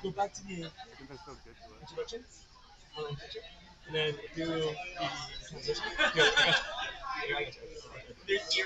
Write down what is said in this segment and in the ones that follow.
Go back to the introduction, and then do the transition. No, I got you.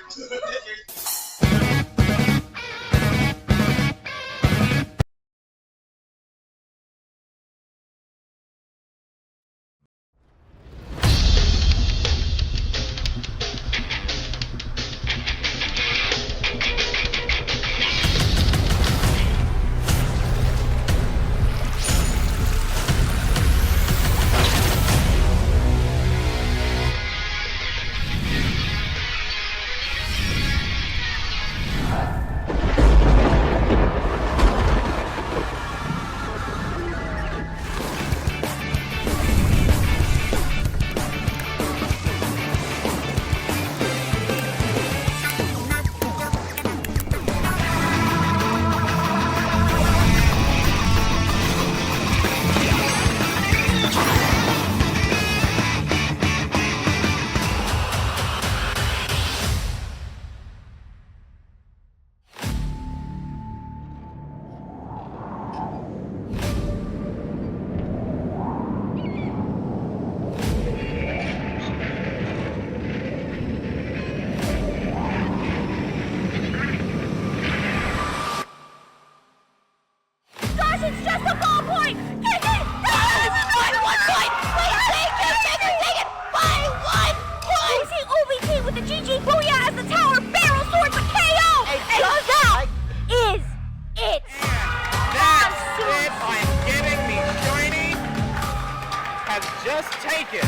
Just take it.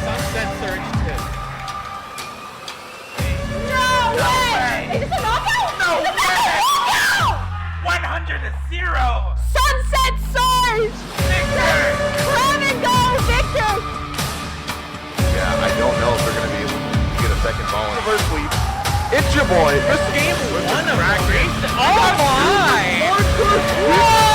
Sunset Surge 2. No way! Is this a knockout? No way! 100-0. Sunset Surge! Victor! Grab and go, Victor! Yeah, I don't know if they're going to be able to get a second ball in the sweep. It's your boy, This game won a race. Oh my! Whoa!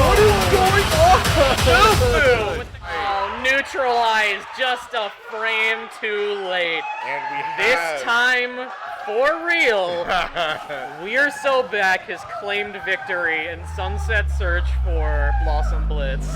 What is going on? Oh, neutralized just a frame too late. And we This time, for real, We're So Back has claimed victory in Sunset Surge for Blossom Blitz.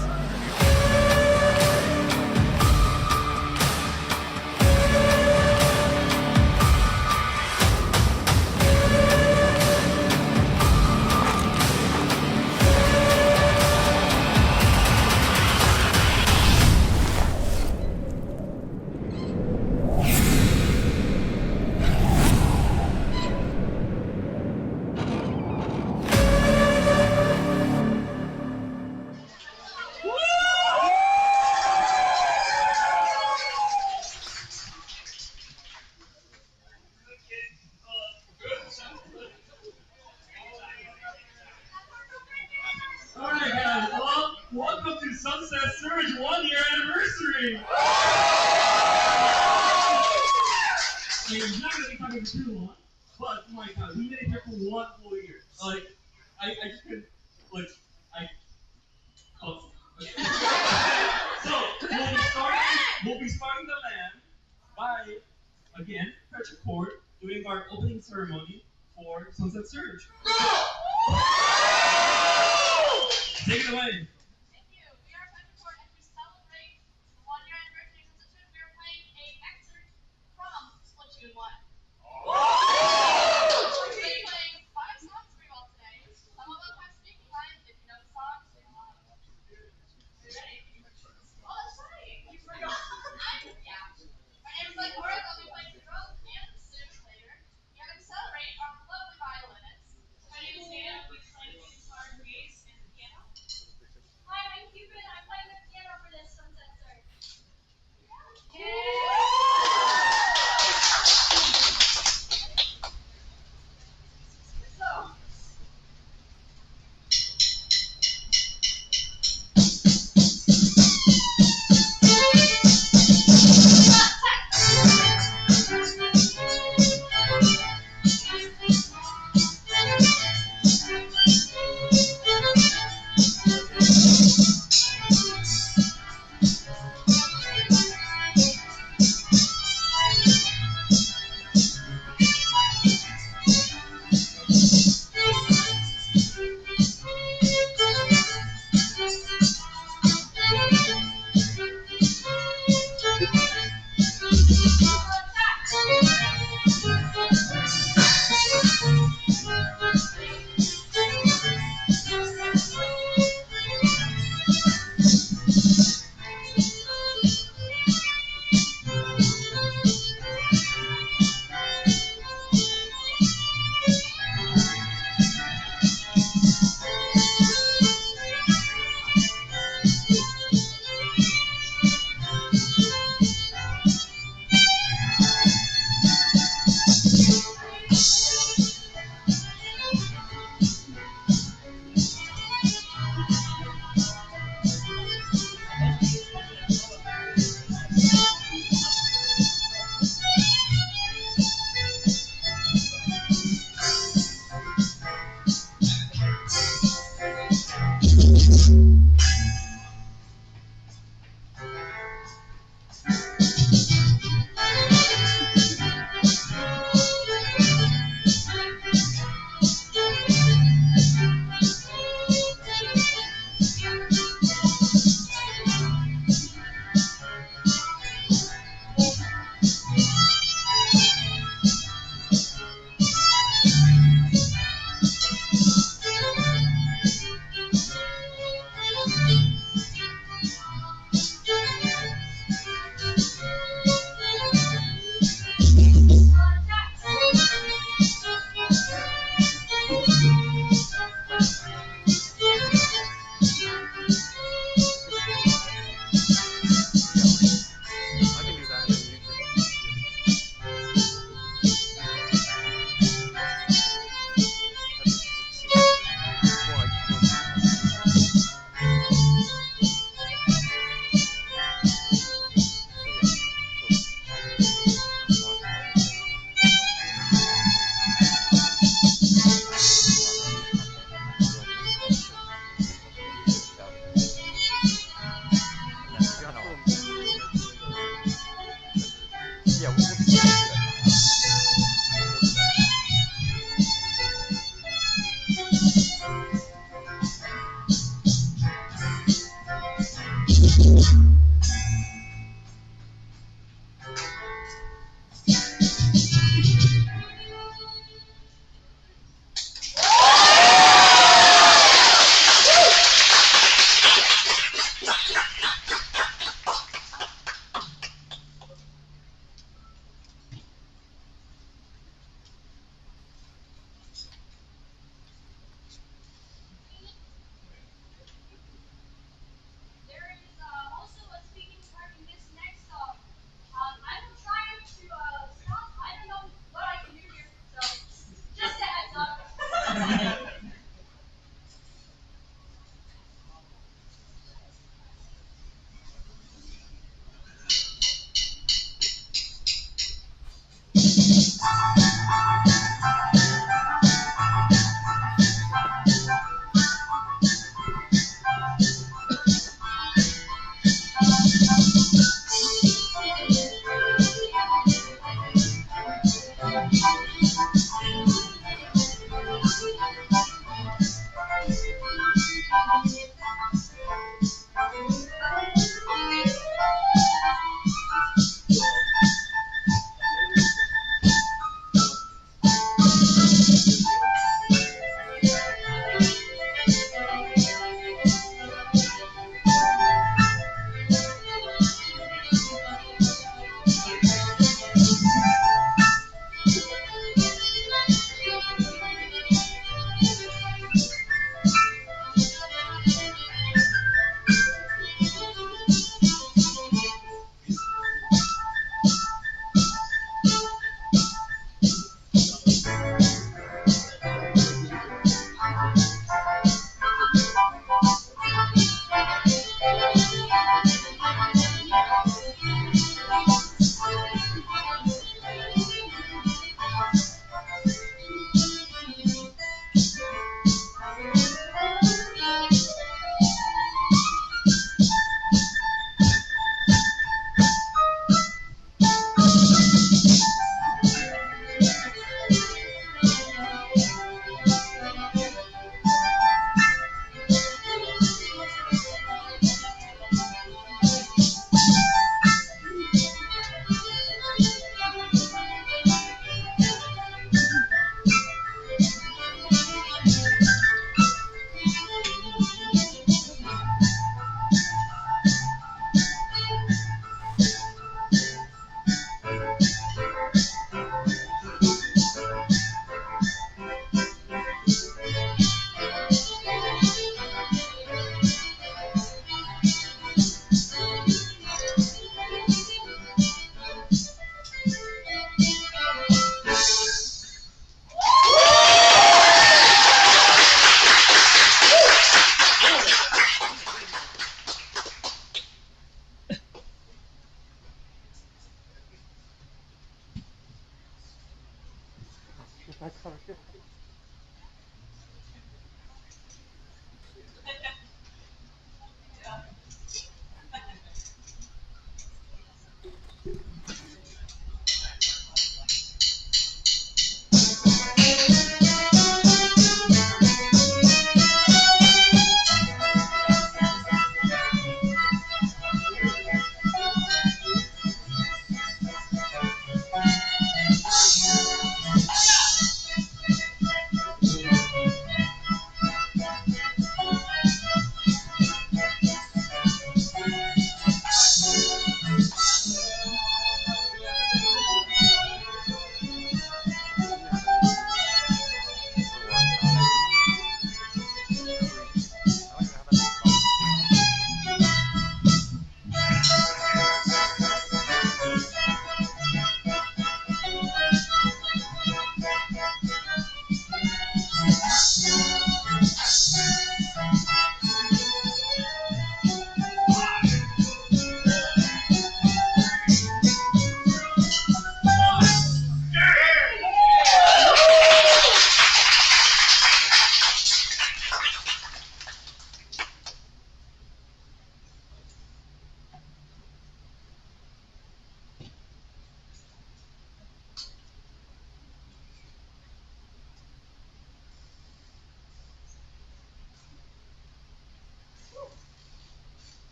Alright guys, well, welcome to Sunset Surge 1-year anniversary! It's not gonna be talking for too long, but oh my god, we made it here for 1 whole year. Like, I just couldn't, like, So, we'll be starting the LAN by, again, Pressure Court, doing our opening ceremony for Sunset Surge. Take it away. Thank you. We are Pressure Court as we celebrate the 1-year anniversary of Sunset Surge. We are playing an excerpt from Splatoon 1. We're playing 5 songs for you all today. Some of them have speaking lines. If you know the songs, sing along. Are you ready? Oh, that's right. You forgot. Yeah. My name is Laura. I'll be playing the drums and the flute later. We are going to celebrate our lovely violinists. My name is Dan. I'll be playing the guitar, bass, and the piano.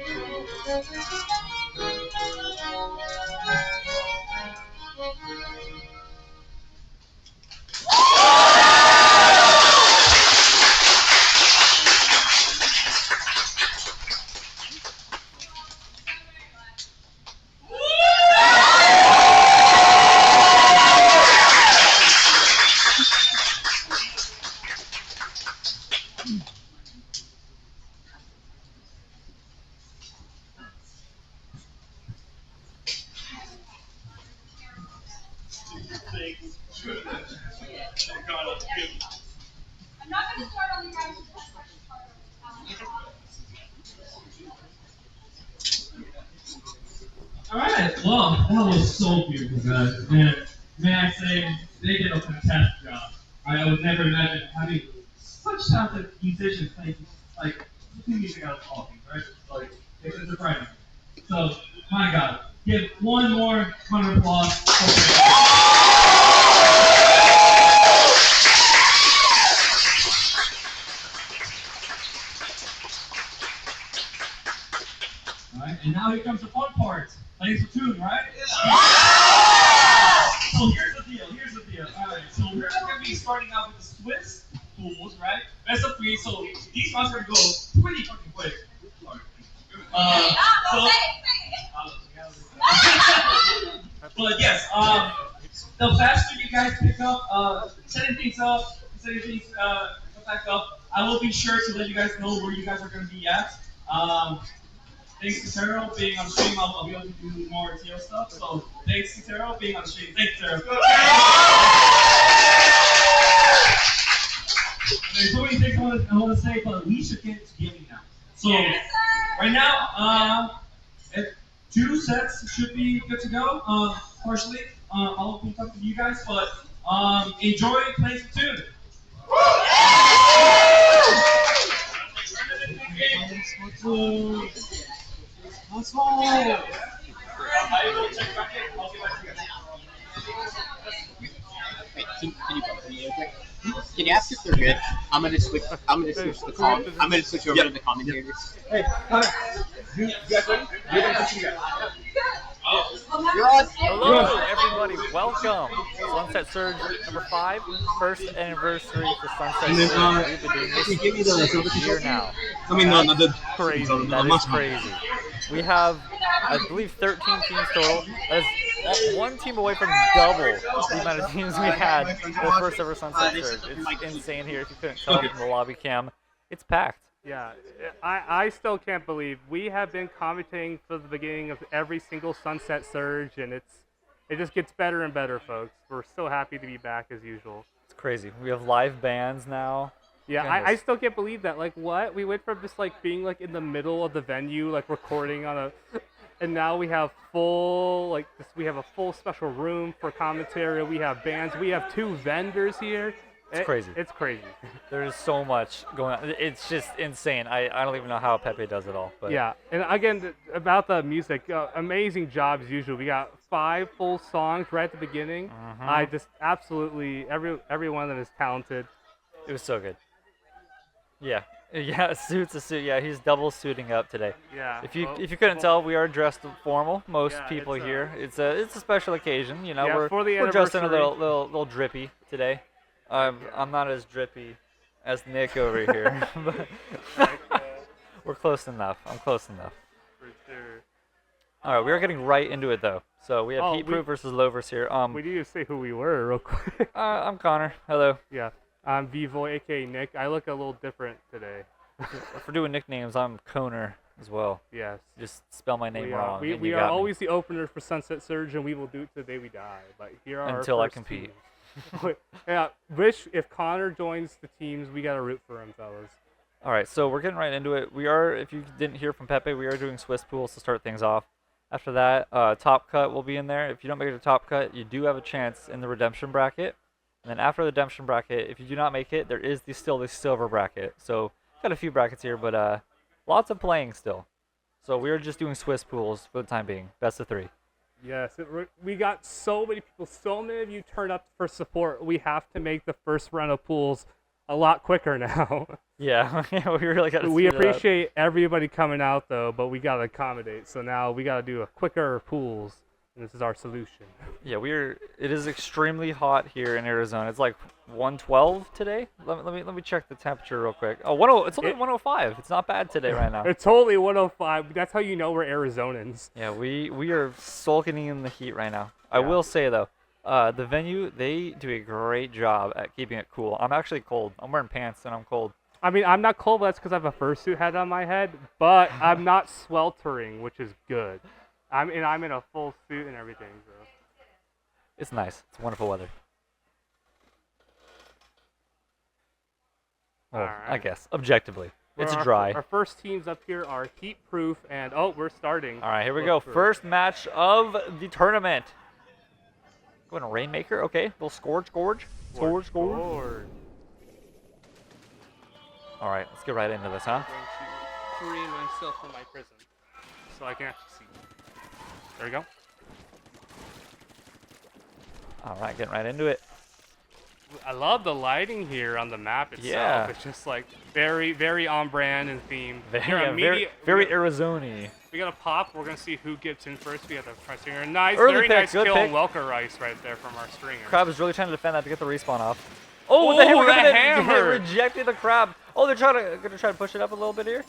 I'm not going to start on the guys who have questions harder. Alright, well, that was so beautiful, guys. And may I say, they did a fantastic job. I would never imagine having such talented musicians playing, like, music out of all things, right? Like, it's surprising. So, my God, give one more round of applause. Alright, and now here comes the fun part. Playing some tune, right? So here's the deal. Alright, so we're gonna be starting out with the Swiss pools, right? Best of 3, so these ones are gonna go pretty fucking quick. Sorry. But yes, the faster you guys pick up, setting things back up, I will be sure to let you guys know where you guys are gonna be at. Thanks to Taro being on stream, I'll be able to do more TL stuff. So thanks to Taro being on stream. Thanks, Taro. There's so many things I want to say, but we should get to gaming now. So right now, 2 sets should be good to go. Partially, I'll be talking to you guys, but enjoy playing some tune. Let's go. Can you bump me real quick? Can you ask if they're good? I'm gonna switch the I'm gonna switch over to the commentators. Hey, Connor, you guys ready? You're on. Hello, everybody. Welcome. Sunset Surge number 5, first anniversary for Sunset Surge. We've been doing this for a year now. I mean, no, That's crazy. That is crazy. We have, I believe, 13 teams total. That is one team away from double the amount of teams we had for the first ever Sunset Surge. It's insane here. If you couldn't tell from the lobby cam, it's packed. Yeah, I still can't believe we have been commenting for the beginning of every single Sunset Surge, and it just gets better and better, folks. We're so happy to be back as usual. It's crazy. We have live bands now. Yeah, I still can't believe that. Like, what? We went from just like being like in the middle of the venue, like recording on a, and now we have full like this. We have a full special room for commentary. We have bands. We have 2 vendors here. It's crazy. It's crazy. There's so much going on. It's just insane. I don't even know how Pepe does it all. But yeah, and again, about the music, amazing job as usual. We got 5 full songs right at the beginning. I just absolutely, every one of them is talented. It was so good. Yeah, suit's a suit. Yeah, he's double suiting up today. Yeah. If you couldn't tell, we are dressed formal. Most Yeah, people it's, here. It's a special occasion. You know, yeah, for the we're dressed in a anniversary. little drippy today. I'm not as drippy as Nick over here, but we're close enough. I'm close enough. For sure. All right, we are getting right into it though. So we have Heatproof versus Lovers here. We need to say who we were real quick. I'm Connor. Hello. Yeah. I'm Vivo, aka Nick. I look a little different today. If we're doing nicknames, I'm Coner as well. Yes. Just spell my name wrong. and We you are got me. always the opener for Sunset Surge, and we will do it to the day we die. But here are Until our I first compete. teams. Yeah, wish if Connor joins the teams, we gotta root for him, fellas. All right, so we're getting right into it. We are, if you didn't hear from Pepe, we are doing Swiss pools to start things off. After that, top cut will be in there. If you don't make it to top cut, you do have a chance in the redemption bracket. And then after the redemption bracket, if you do not make it, there is still the silver bracket. So got a few brackets here, but lots of playing still. So we are just doing Swiss pools for the time being, best of 3. Yes, we got so many people, so many of you turned up for support. We have to make the first round of pools a lot quicker now. Yeah, we really got to. We appreciate everybody coming out though, but we gotta accommodate. So now we gotta do a quicker pools, and this is our solution. Yeah, it is extremely hot here in Arizona. It's like 112 today. Let me check the temperature real quick. Oh, it's only 105. It's not bad today right now. It's only 105. That's how you know we're Arizonans. Yeah, we are sulking in the heat right now. I will say though, the venue, they do a great job at keeping it cool. I'm actually cold. I'm wearing pants and I'm cold. I mean, I'm not cold, but that's because I have a fursuit head on my head. But I'm not sweltering, which is good. I'm in a full suit and everything. So. It's nice. It's wonderful weather. Well, All right. I guess objectively, it's Our dry. Our first teams up here are heat proof, and we're starting. All right, here we go. First match of the tournament. Going to Rainmaker. Okay, little scourge. All right, let's get right into this, huh? I'm going to free myself from my prison, so I can actually see. There we go. All right, getting right into it. I love the lighting here on the map itself. Yeah. It's just like very, very on brand and theme. Very Arizona-y. We got a pop. We're gonna see who gets in first. We got the front stringer. Nice, Early very pick, nice good kill pick. on Welker Rice right there from our stringer. Crab is really trying to defend that to get the respawn off. Oh, the the hammer! hammer! Rejecting the crab. Oh, they're gonna try to push it up a little bit here.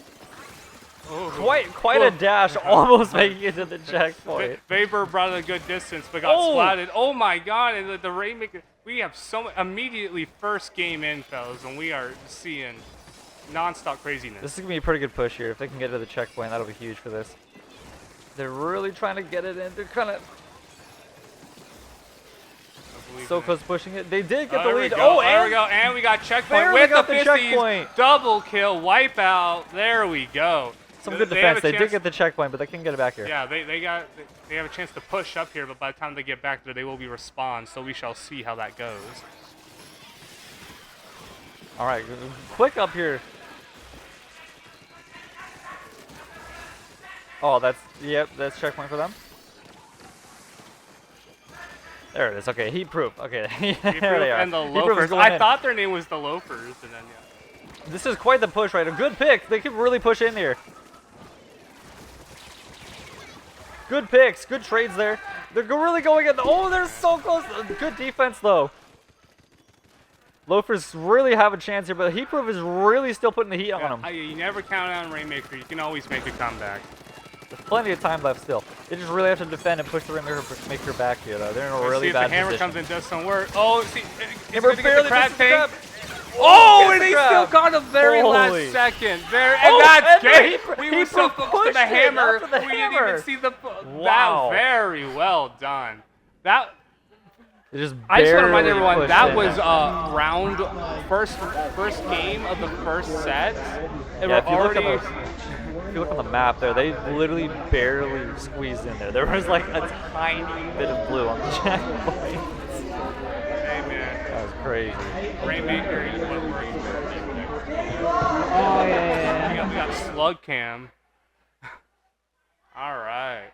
Oh. Quite a dash, almost making it to the checkpoint. Vapor brought it a good distance, but got splatted. Oh my god, and the Rainmaker, we have immediately first game in, fellas, and we are seeing non-stop craziness. This is going to be a pretty good push here. If they can get to the checkpoint, that'll be huge for this. They're really trying to get it in. They're kind of so close to pushing it. They did get the lead. Oh, there we go, and we got checkpoint with the 50s. Checkpoint. Double kill, wipeout. There we go. Some good defense. They did get the checkpoint, but they can get it back here. Yeah, they have a chance to push up here, but by the time they get back there, they will be respawned. So we shall see how that goes. All right, quick up here. Oh, that's checkpoint for them. There it is. Okay, heat proof. Okay, there they are. And the loafers. I thought their name was the loafers, and then yeah. This is quite the push, right? A good pick. They could really push in here. Good picks, good trades there. They're really going in. Oh, they're so close. Good defense, though. Loafers really have a chance here, but Heatproof is really still putting the heat on them. You never count on Rainmaker. You can always make a comeback. There's plenty of time left still. They just really have to defend and push the Rainmaker back here, though. They're in a really bad position. See if the hammer comes and does some work. Oh, see, it's Hammer going to get the crab tank. Oh, and they still got a very last second. And that's game. We were so close to the hammer. We didn't even see the. Wow. That very well done. That. I just want to remind everyone that was first game of the first set. And yeah, if you look on the map there, they literally barely squeezed in there. There was like a tiny bit of blue on the checkpoint. That was crazy. Rainmaker is what works. Oh, yeah. We got Slug Cam. All right.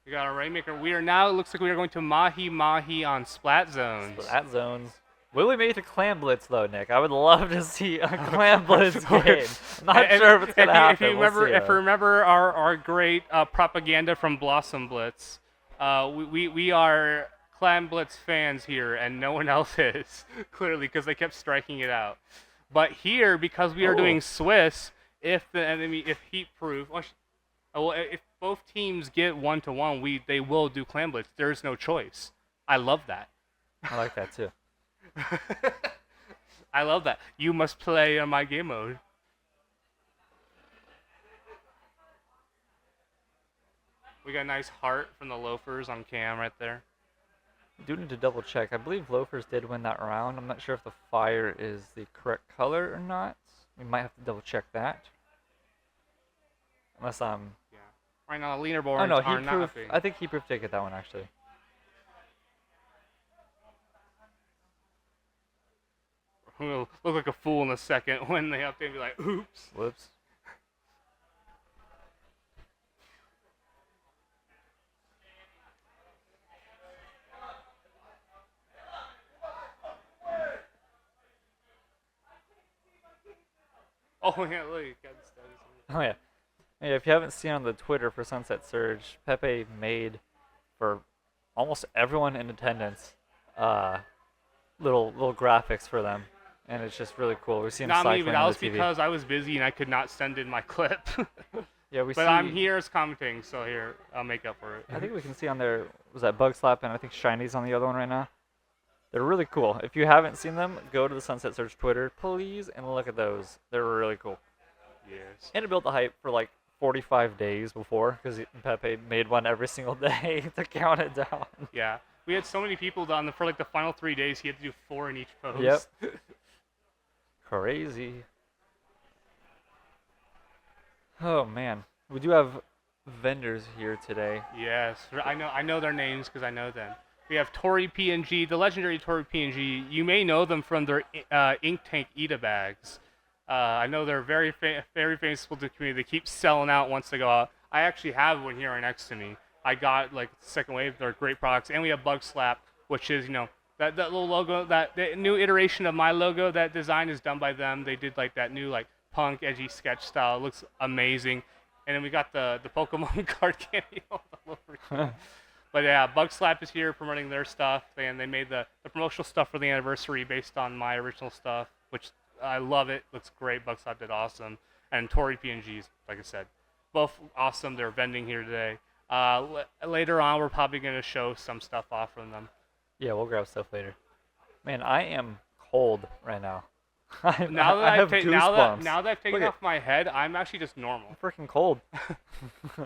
We got a Rainmaker. We are now, it looks like we are going to Mahi on Splat Zones. Splat Zones. Will we make it to Clan Blitz, though, Nick? I would love to see a Clan Blitz game. Not sure if it's going to happen. If you remember our great propaganda from Blossom Blitz, we are Clan Blitz fans here, and no one else is, clearly, because they kept striking it out. But here, because we are doing Swiss, if Heatproof, if both teams get 1-to-1, they will do Clan Blitz. There's no choice. I love that. I like that, too. I love that. You must play on my game mode. We got a nice heart from the Loafers on cam right there. I do need to double check. I believe Loafers did win that round. I'm not sure if the fire is the correct color or not. We might have to double check that. Unless I'm... Yeah. Right now, the leaderboards are not happy. I think Heatproof did get that one, actually. We'll look like a fool in a second when they update and be like, oops. Whoops. Oh yeah, look, you got the status. Oh yeah. Yeah, if you haven't seen on the Twitter for Sunset Surge, Pepe made for almost everyone in attendance little graphics for them, and it's just really cool. We see him Not me, cycling but that on was the TV. because I was busy and I could not send in my clip. Yeah, we but see. I'm here as commenting, so here I'll make up for it. I think we can see on there was that Bug Slap, and I think Shiny's on the other one right now. They're really cool. If you haven't seen them, go to the Sunset Surge Twitter, please, and look at those. They're really cool. Yes. And it built the hype for like 45 days before, because Pepe made one every single day to count it down. Yeah. We had so many people done for like the final 3 days. He had to do 4 in each pose. Yep. Crazy. Oh man, we do have vendors here today. Yes, I know their names because I know them. We have Tori PNG, the legendary Tori PNG. You may know them from their Ink Tank Ita bags. I know they're very famous to the community. They keep selling out once they go out. I actually have one here right next to me. I got like the second wave. They're great products. And we have Bug Slap, which is, you know, that little logo, that new iteration of my logo. That design is done by them. They did like that new like punk edgy sketch style. It looks amazing. And then we got the Pokemon card cameo all over. But yeah, Bug Slap is here promoting their stuff, and they made the promotional stuff for the anniversary based on my original stuff, which I love it. Looks great. Bug Slap did awesome. And Tori PNGs, like I said, both awesome. They're vending here today. Later on, we're probably going to show some stuff off from them. Yeah, we'll grab stuff later. Man, I am cold right now. Now that I've taken Look off my head, I'm actually just normal. I'm freaking cold.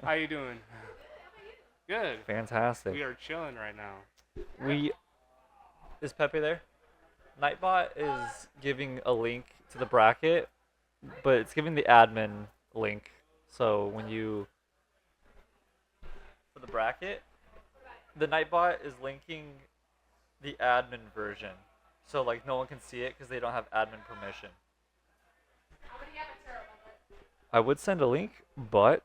How you doing? Good. Fantastic. We are chilling right now. Is Pepe there? Nightbot is giving a link to the bracket, but it's giving the admin link. So when you for the bracket, the Nightbot is linking the admin version. So like no one can see it because they don't have admin permission. I would send a link, but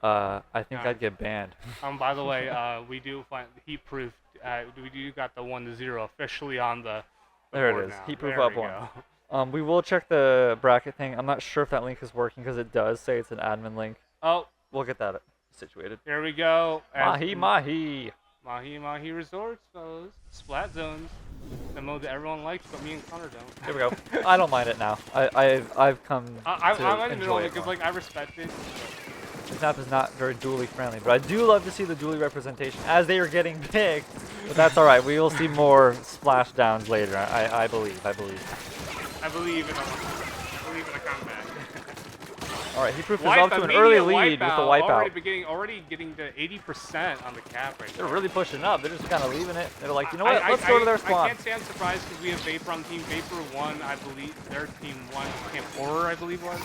I think I'd get banned. By the way, we do find heat proof. We do got the 1-0 officially on the There board it is. now. Heat proof There up we one. go. We will check the bracket thing. I'm not sure if that link is working because it does say it's an admin link. Oh, We'll get that situated. there we go. Mahi. Mahi Resorts, fellas. Splat zones. The mode that everyone likes, but me and Connor don't. Here we go. I don't mind it now. I've come I'm to in the middle enjoy it because more. like I respect it. This map is not very dually friendly, but I do love to see the dually representation as they are getting picked. But that's all right. We will see more splashdowns later. I believe. I believe in a comeback. All right, Heatproof is up to an early lead with the wipeout. Already getting to 80% on the cap right They're now. really pushing up. They're just kind of leaving it. They're like, you know what? Let's go to their I spawn. can't say I'm surprised because we have Vapor on the team. Vapor won, I believe. Their team won. Camp Horror, I believe, was.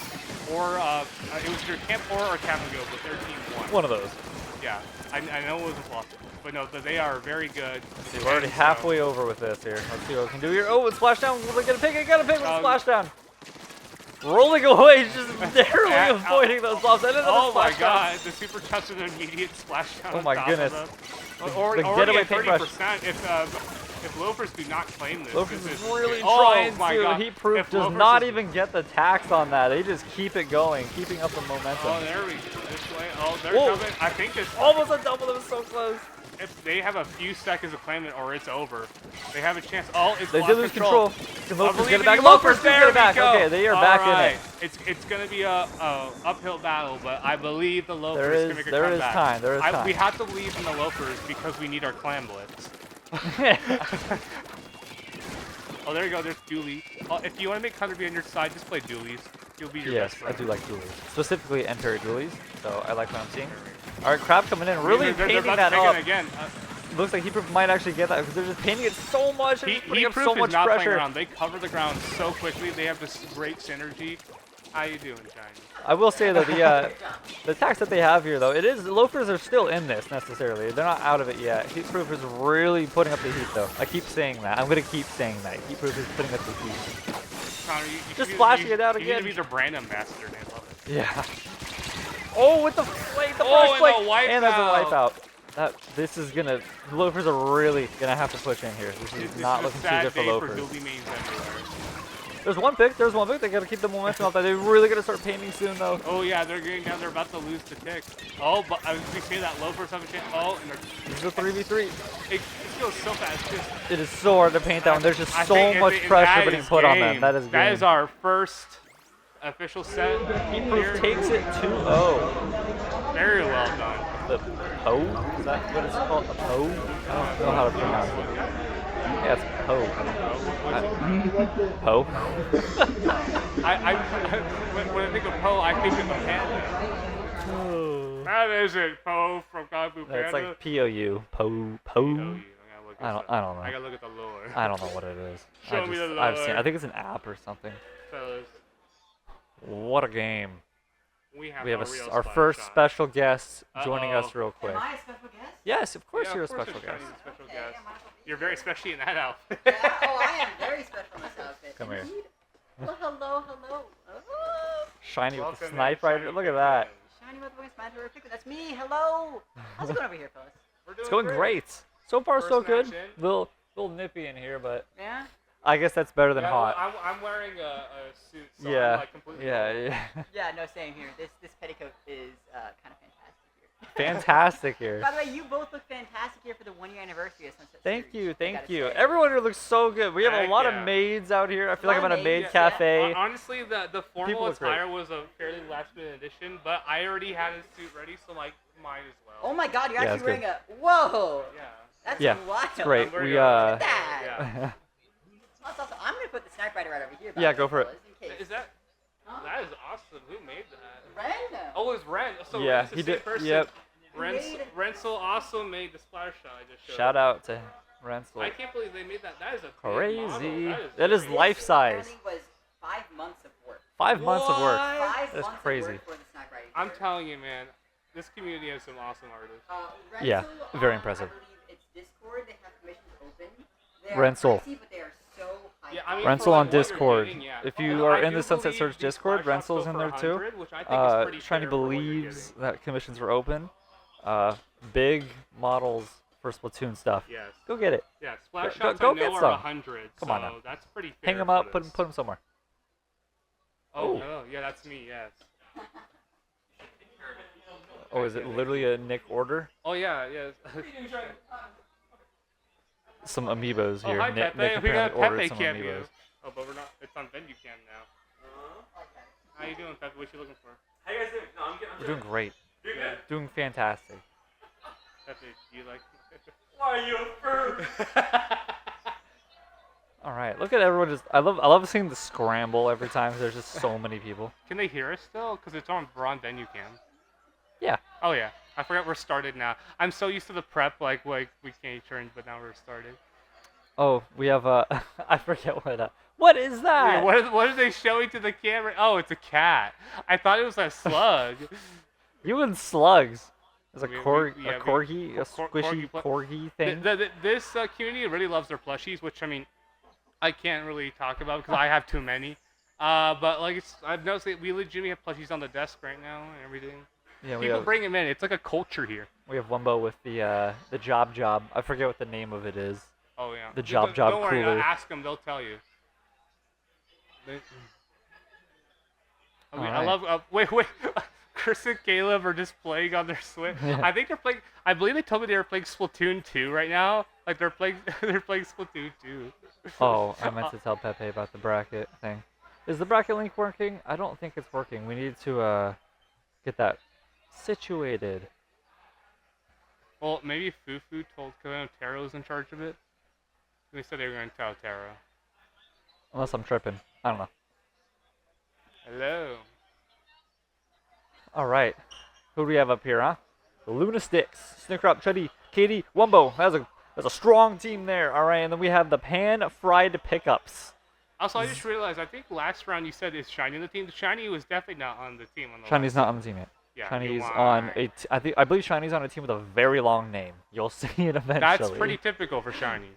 Or it was either Camp Horror or Cap and Go, but their team won. One of those. Yeah, I know it wasn't lost. But no, they are very good. See, we're already halfway over with this here. Let's see what we can do here. Oh, it's splashdown. Will they get a pick? I got a pick with splashdown. Rolling away, just narrowly avoiding those blobs. And oh my god, the super touch is an immediate splashdown. Oh my goodness. Already getaway at 30% if Loafers do not claim this. Loafers this is is really oh trying my to. God. Heatproof If does Loafers not is- even get the tax on that. They just keep it going, keeping up the momentum. Oh, there we go. This way. Oh, they're Whoa. coming. I think this. Almost a double. That was so close. If they have a few seconds of claiming, or it's over. They have a chance. Oh, it's They lost did lose control. Can I Loafers believe get it in back? you, Loafers do there get it we back. go. Okay, they are All back right. in it. It's gonna be a uphill battle, but I believe the Loafers There is- can make a there is comeback. time, there is time. We have to believe in the Loafers because we need our clan blitz. Oh, there you go. There's Dooley. If you want to make Hunter be on your side, just play Doolies. He'll be your Yes, best I friend. do like dualies. Specifically Enter dualies, so I like what I'm seeing. Alright, Crab coming in, really They're painting about that to take up. it again. Looks like Heatproof might actually get that because they're just painting it so much. They're just putting up Heatproof so is much not playing pressure. around. They cover the ground so quickly. They have this great synergy. How you doing, Shiny? I will say that the tax that they have here, though, it is Loafers are still in this necessarily. They're not out of it yet. Heatproof is really putting up the heat, though. I keep saying that. I'm gonna keep saying that. Heatproof is putting up the heat. Connor, Just splashing it out You again. need to be their brand ambassador, and I love it. Yeah. Oh, with the flake, the Oh, first and flake, the wipeout. and there's a wipeout. This is gonna. The Loafers are really gonna have to push in here. This is This not is a looking too sad good for day for Loafers. Dooley mains everywhere. There's one pick. There's one pick. They gotta keep the momentum up. They're really gonna start painting soon, though. Oh yeah, they're getting down. They're about to lose the tick. Oh, but I was we say that low for a second chance. Oh, and This is a 3v3. it goes so fast. It is so hard to paint that one. There's just I so think much that pressure being is put on game. them. That is game. That is our first official set. Proof takes it 2-0. Very well done. The Poe? Is that what it's called? A Poe? I don't know how to pronounce it. Yeah, it's Poe. Poe? When I think of Poe, I think of a panda. That isn't Poe from Kung Fu Panda. It's like P-O-U. Poe. Poe? I don't know. I gotta look at the lore. I don't know what it is. Show me the lore. I think it's an app or something. Fellas, What a game. we have We have real our spot first shot. special guest joining Uh-oh. us real quick. Am I a special guest? Yes, of course Yeah, you're a of course special you're guest. a special Okay, guest. I might as well be You're very special in that outfit. Yeah, oh, I am very special in this outfit. Come here. Indeed. Well, hello. Oh, Shiny with the Welcome in, snipe rider. Shiny Look at that. shiny motherfucking smatter picture. That's me. Hello. How's it going over here, fellas? We're It's going great. So far, so First good. match in. Little nippy in here, but Yeah. I guess that's better than Yeah, hot. I'm wearing a suit, so Yeah. I'm like completely cold. Yeah. Yeah. No, same here. This petticoat is kind of fantastic here. Fantastic here. By the way, you both look fantastic here for the 1 year anniversary of Sunset Thank Series, you, I thank gotta you. say. Everyone here looks so good. We have a Heck lot yeah. of maids out here. I feel like I'm Lot at of a maid maids, yeah. cafe. Honestly, the formal People look great. attire was a fairly last minute addition, but I already had a suit ready, so like might as well. Oh my God, you're Yeah, actually it's wearing a. Whoa. Yeah. That's Yeah, wild. it's great. I'm wearing We a- Look at that. Yeah. That's awesome. I'm gonna put the sniper rider right over here. by Yeah, the go way, for it. fellas, in case. Is that? Huh? That is awesome. Who made that? Ren? Oh, it's Ren. So Yeah, Ren's the he same did. person. Yep. Rensel also made the splash shot I just showed. Shout out to Rensel. I can't believe they made that. That is a big Crazy. model. That is crazy. life size. Apparently was 5 months of work. 5 months of work. 5 That's months crazy. Of work for the sniper rider. I'm telling you, man. This community has some awesome artists. Yeah, Rensel, very impressive. I believe it's Discord. They have commissions open. They Rensel. Are pricey, but they are so high. Yeah, I mean, Rensel for, like, on what you're Discord. getting, yeah. If Oh, you no, are I in do the Sunset believe Surge these Discord, flash shots Rensel's go in for there too. 100, which I think is pretty Shiny fair for what you're believes getting. that commissions were open. Big models for Splatoon stuff. Yes. Go get it. Yeah, splash Go- shots go I know get are some. 100. Come so on now. that's pretty fair. Hang them for up. this. Put them somewhere. Oh, Oh. no. Yeah, that's me. Yes. Oh, is it literally a Nick order? Oh yeah, yes. Some amiibos Oh here. hi Nick, Pepe. Nick We got apparently ordered Pepe some cam amiibos. view. Oh, but we're not. It's on venue cam now. How you doing, Pepe? What you looking for? How you guys doing? No, I'm good. We're doing great. You're good? Doing fantastic. Pepe, do you like? Why are you a fruit? All right, look at everyone just. I love seeing the scramble every time. There's just so many people. Can they hear us still? Cause we're on venue cam. Yeah. Oh yeah. I forgot we're started now. I'm so used to the prep, like we can't turn, but now we're started. Oh, we have I forget what. What is that? Wait, what are they showing to the camera? Oh, it's a cat. I thought it was a slug. You and slugs. There's a We- we- corgi, yeah, a we- corgi, a cor- squishy corgi corgi thing. This community really loves their plushies, which I mean, I can't really talk about because I have too many. But like I've noticed that we legitimately have plushies on the desk right now and everything. Yeah, we People have bring them in. It's like a culture here. we have Wumbo with the job. I forget what the name of it is. Oh yeah. The Don't job worry, cooler. ask them. They'll tell you. I mean, I Alright. love. Wait. Chris and Caleb are just playing on their Switch. I think they're playing. I believe they told me they were playing Splatoon 2 right now. Like they're playing. They're playing Splatoon 2. Oh, I meant to tell Pepe about the bracket thing. Is the bracket link working? I don't think it's working. We need to get that situated. Well, maybe Fufu told Taro was in charge of it. They said they were going to tell Taro. Unless I'm tripping. I don't know. Hello. All right. Who do we have up here, huh? The Lunatics, Snickrop, Chuddy, Katie, Wumbo. That's a strong team there. All right, and then we have the pan-fried pickups. Also, I just realized, I think last round you said is Shiny on the team. Shiny was definitely not on the team. Shiny's not on the team yet. Yeah, Shiny's you on lied. I believe Shiny's on a team with a very long name. You'll see it eventually. That's pretty typical for Shiny.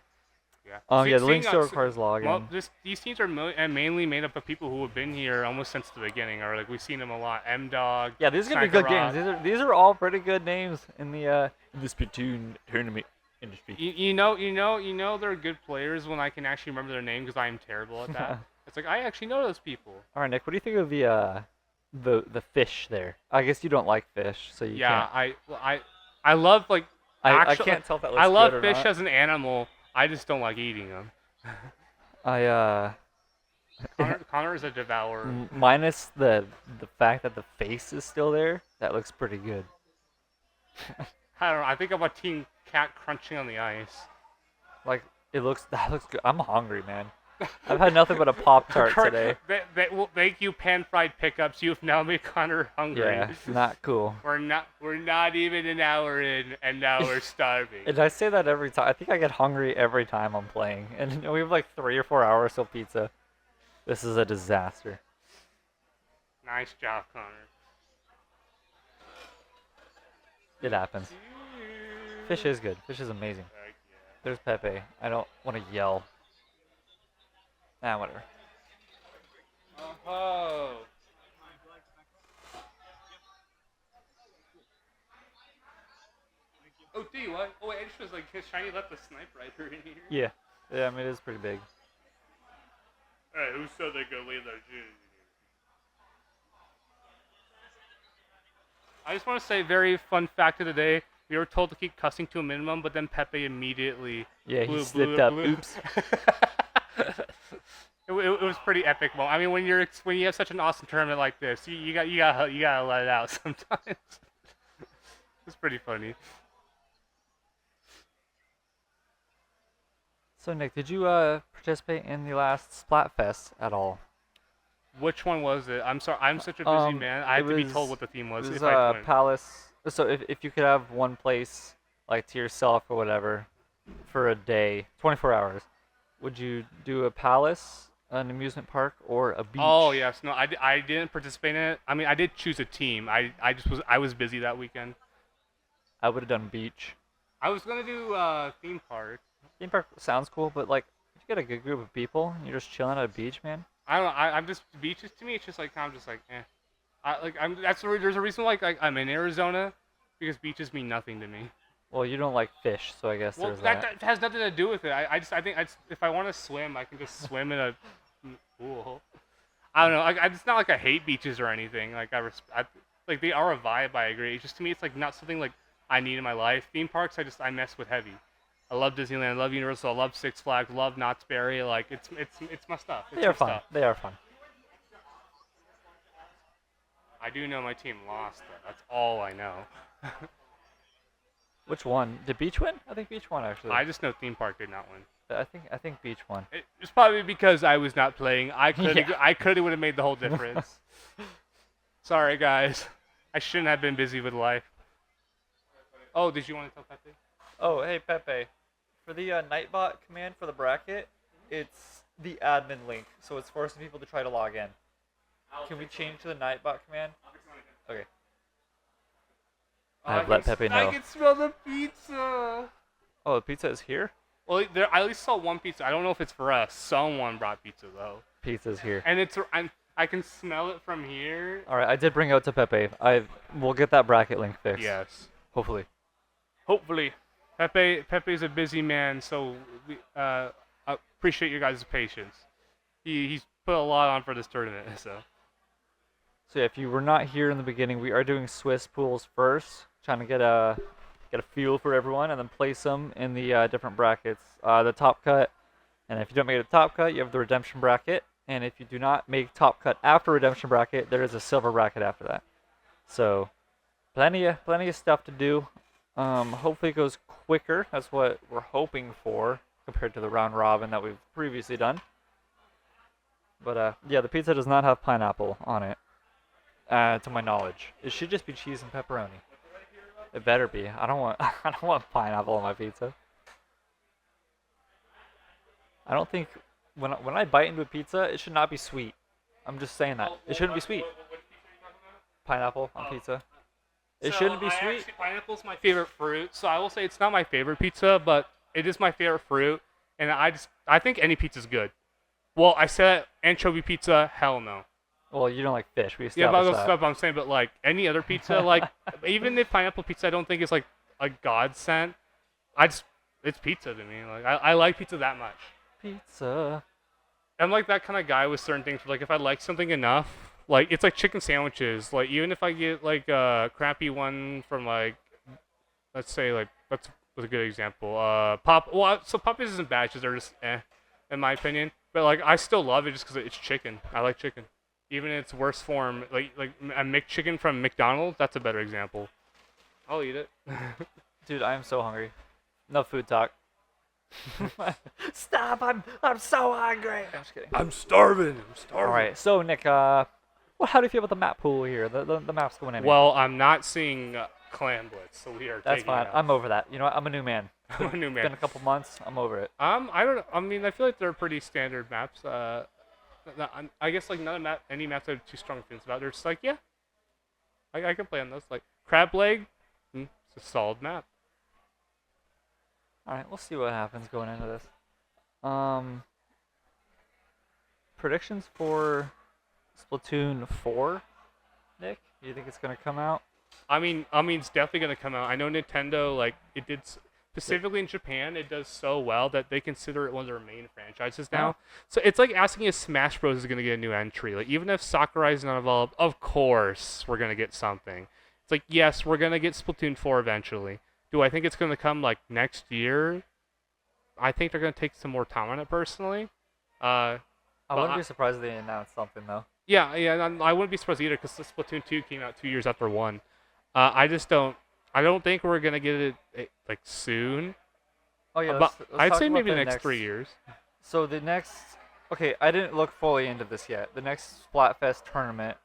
Yeah. Oh yeah, the Seeing link still us- requires login. Well, these teams are mainly made up of people who have been here almost since the beginning, or like we've seen them a lot. M-Dog. Yeah, these are gonna be good Sakurai. games. These are all pretty good names in the Splatoon tournament industry. You know they're good players when I can actually remember their name because I am terrible at that. It's like I actually know those people. All right, Nick. What do you think of the fish there? I guess you don't like fish, so you Yeah, can't. I love like. I can't tell if that looks I love good or fish not. as an animal. I just don't like eating them. Connor is a devourer. Minus the fact that the face is still there, that looks pretty good. I don't know. I think I'm a team cat crunching on the ice. Like that looks good. I'm hungry, man. I've had nothing but a Pop-Tart today. That will make you pan-fried pickups. You've now made Connor hungry. Yeah, not cool. We're not even an hour in, and now we're starving. And I say that every time. I think I get hungry every time I'm playing. And we have like 3 or 4 hours till pizza. This is a disaster. Nice job, Connor. It happens. Fish is good. Fish is amazing. There's Pepe. I don't want to yell. Whatever. Oh. Oh, do you what? Oh, wait, I just was like, his shiny left the snipe rifle in here. Yeah. Yeah, I mean, it is pretty big. Alright, who said they could leave their shoes in here? I just want to say, very fun fact of the day. We were told to keep cussing to a minimum, but then Pepe immediately he slipped up. Oops. It was pretty epic moment. I mean, when you have such an awesome tournament like this, you gotta let it out sometimes. It's pretty funny. So Nick, did you participate in the last Splatfest at all? Which one was it? I'm sorry, I'm such a busy man. I have to be told what the theme was. It if was I win. Palace. So if you could have one place like to yourself or whatever for a day, 24 hours, would you do a palace, an amusement park, or a beach? Oh yes, no, I didn't participate in it. I mean, I did choose a team. I was busy that weekend. I would have done beach. I was gonna do theme park. Theme park sounds cool, but like if you get a good group of people and you're just chilling at a beach, man. I don't know. I'm just beaches to me. It's just like I'm just like eh. There's a reason like I'm in Arizona because beaches mean nothing to me. Well, you don't like fish, so I guess there's that. That has nothing to do with it. I think if I want to swim, I can just swim in a pool. I don't know. It's not like I hate beaches or anything. Like like they are a vibe. I agree. It's just to me, it's like not something like I need in my life. Theme parks, I mess with heavy. I love Disneyland. I love Universal. I love Six Flags. Love Knott's Berry. Like it's my stuff. They are fun. They are fun. I do know my team lost though. That's all I know. Which one? Did Beach win? I think Beach won actually. I just know Theme Park did not win. I think Beach won. It's probably because I was not playing. I could would have made the whole difference. Sorry guys. I shouldn't have been busy with life. Oh, did you want to tell Pepe? Oh, hey Pepe. For the Nightbot command for the bracket, it's the admin link, so it's forcing people to try to log in. Can we change to the Nightbot command? Okay. I've let Pepe know. I can smell the pizza. Oh, the pizza is here? Well, I at least saw one pizza. I don't know if it's for us. Someone brought pizza though. Pizza's here. And I can smell it from here. All right, I did bring it out to Pepe. We'll get that bracket link fixed. Yes. Hopefully. Hopefully. Pepe's a busy man, so we appreciate your guys' patience. He's put a lot on for this tournament, so. So yeah, if you were not here in the beginning, we are doing Swiss pools first, trying to get a feel for everyone, and then place them in the different brackets. The top cut, and if you don't make it a top cut, you have the redemption bracket, and if you do not make top cut after redemption bracket, there is a silver bracket after that. So, plenty of stuff to do. Hopefully it goes quicker. That's what we're hoping for compared to the round robin that we've previously done. But yeah, the pizza does not have pineapple on it, to my knowledge. It should just be cheese and pepperoni. It better be. I don't want pineapple on my pizza. I don't think when I bite into a pizza, it should not be sweet. I'm just saying that it shouldn't be sweet. Pineapple on pizza. It shouldn't be sweet. Pineapple's my favorite fruit, so I will say it's not my favorite pizza, but it is my favorite fruit, and I think any pizza's good. Well, I said anchovy pizza, hell no. Well, you don't like fish. We Yeah, established but that's stuff I'm saying, but like any other pizza, like even if pineapple pizza, I don't think it's like a godsend. It's pizza to me. Like I like pizza that much. Pizza. I'm like that kind of guy with certain things. Like if I like something enough, like it's like chicken sandwiches. Like even if I get like a crappy one from like, let's say like that's a good example. So Popeyes isn't bad, just they're just in my opinion. But like I still love it just because it's chicken. I like chicken, even in its worst form. Like a McChicken from McDonald's. That's a better example. I'll eat it. Dude, I am so hungry. No food talk. Stop! I'm so hungry. I'm just kidding. I'm starving. All right. So Nick, well, how do you feel about the map pool here? The map's going in. Well, I'm not seeing Clan Blitz, so we are. That's taking fine. it out. I'm over that. You know what? I'm a new man. I'm a new man. It's been a couple months. I'm over it. I don't know. I mean, I feel like they're pretty standard maps. I guess like any maps I have too strong feelings about. They're just like, yeah, I can play on those. Like Crab Leg, it's a solid map. All right, we'll see what happens going into this. Predictions for Splatoon 4, Nick? Do you think it's gonna come out? I mean, it's definitely gonna come out. I know Nintendo, like it did specifically in Japan, it does so well that they consider it one of their main franchises now. Oh. So it's like asking if Smash Bros is gonna get a new entry. Like even if Sakurai is not involved, of course we're gonna get something. It's like yes, we're gonna get Splatoon 4 eventually. Do I think it's gonna come like next year? I think they're gonna take some more time on it personally. I wouldn't be surprised if they announced something though. Yeah, and I wouldn't be surprised either because Splatoon 2 came out 2 years after 1. I don't think we're gonna get it like soon. Oh yeah, but let's I'd talk say about maybe the the next 3 years. So the next, okay, I didn't look fully into this yet. The next Splatfest tournament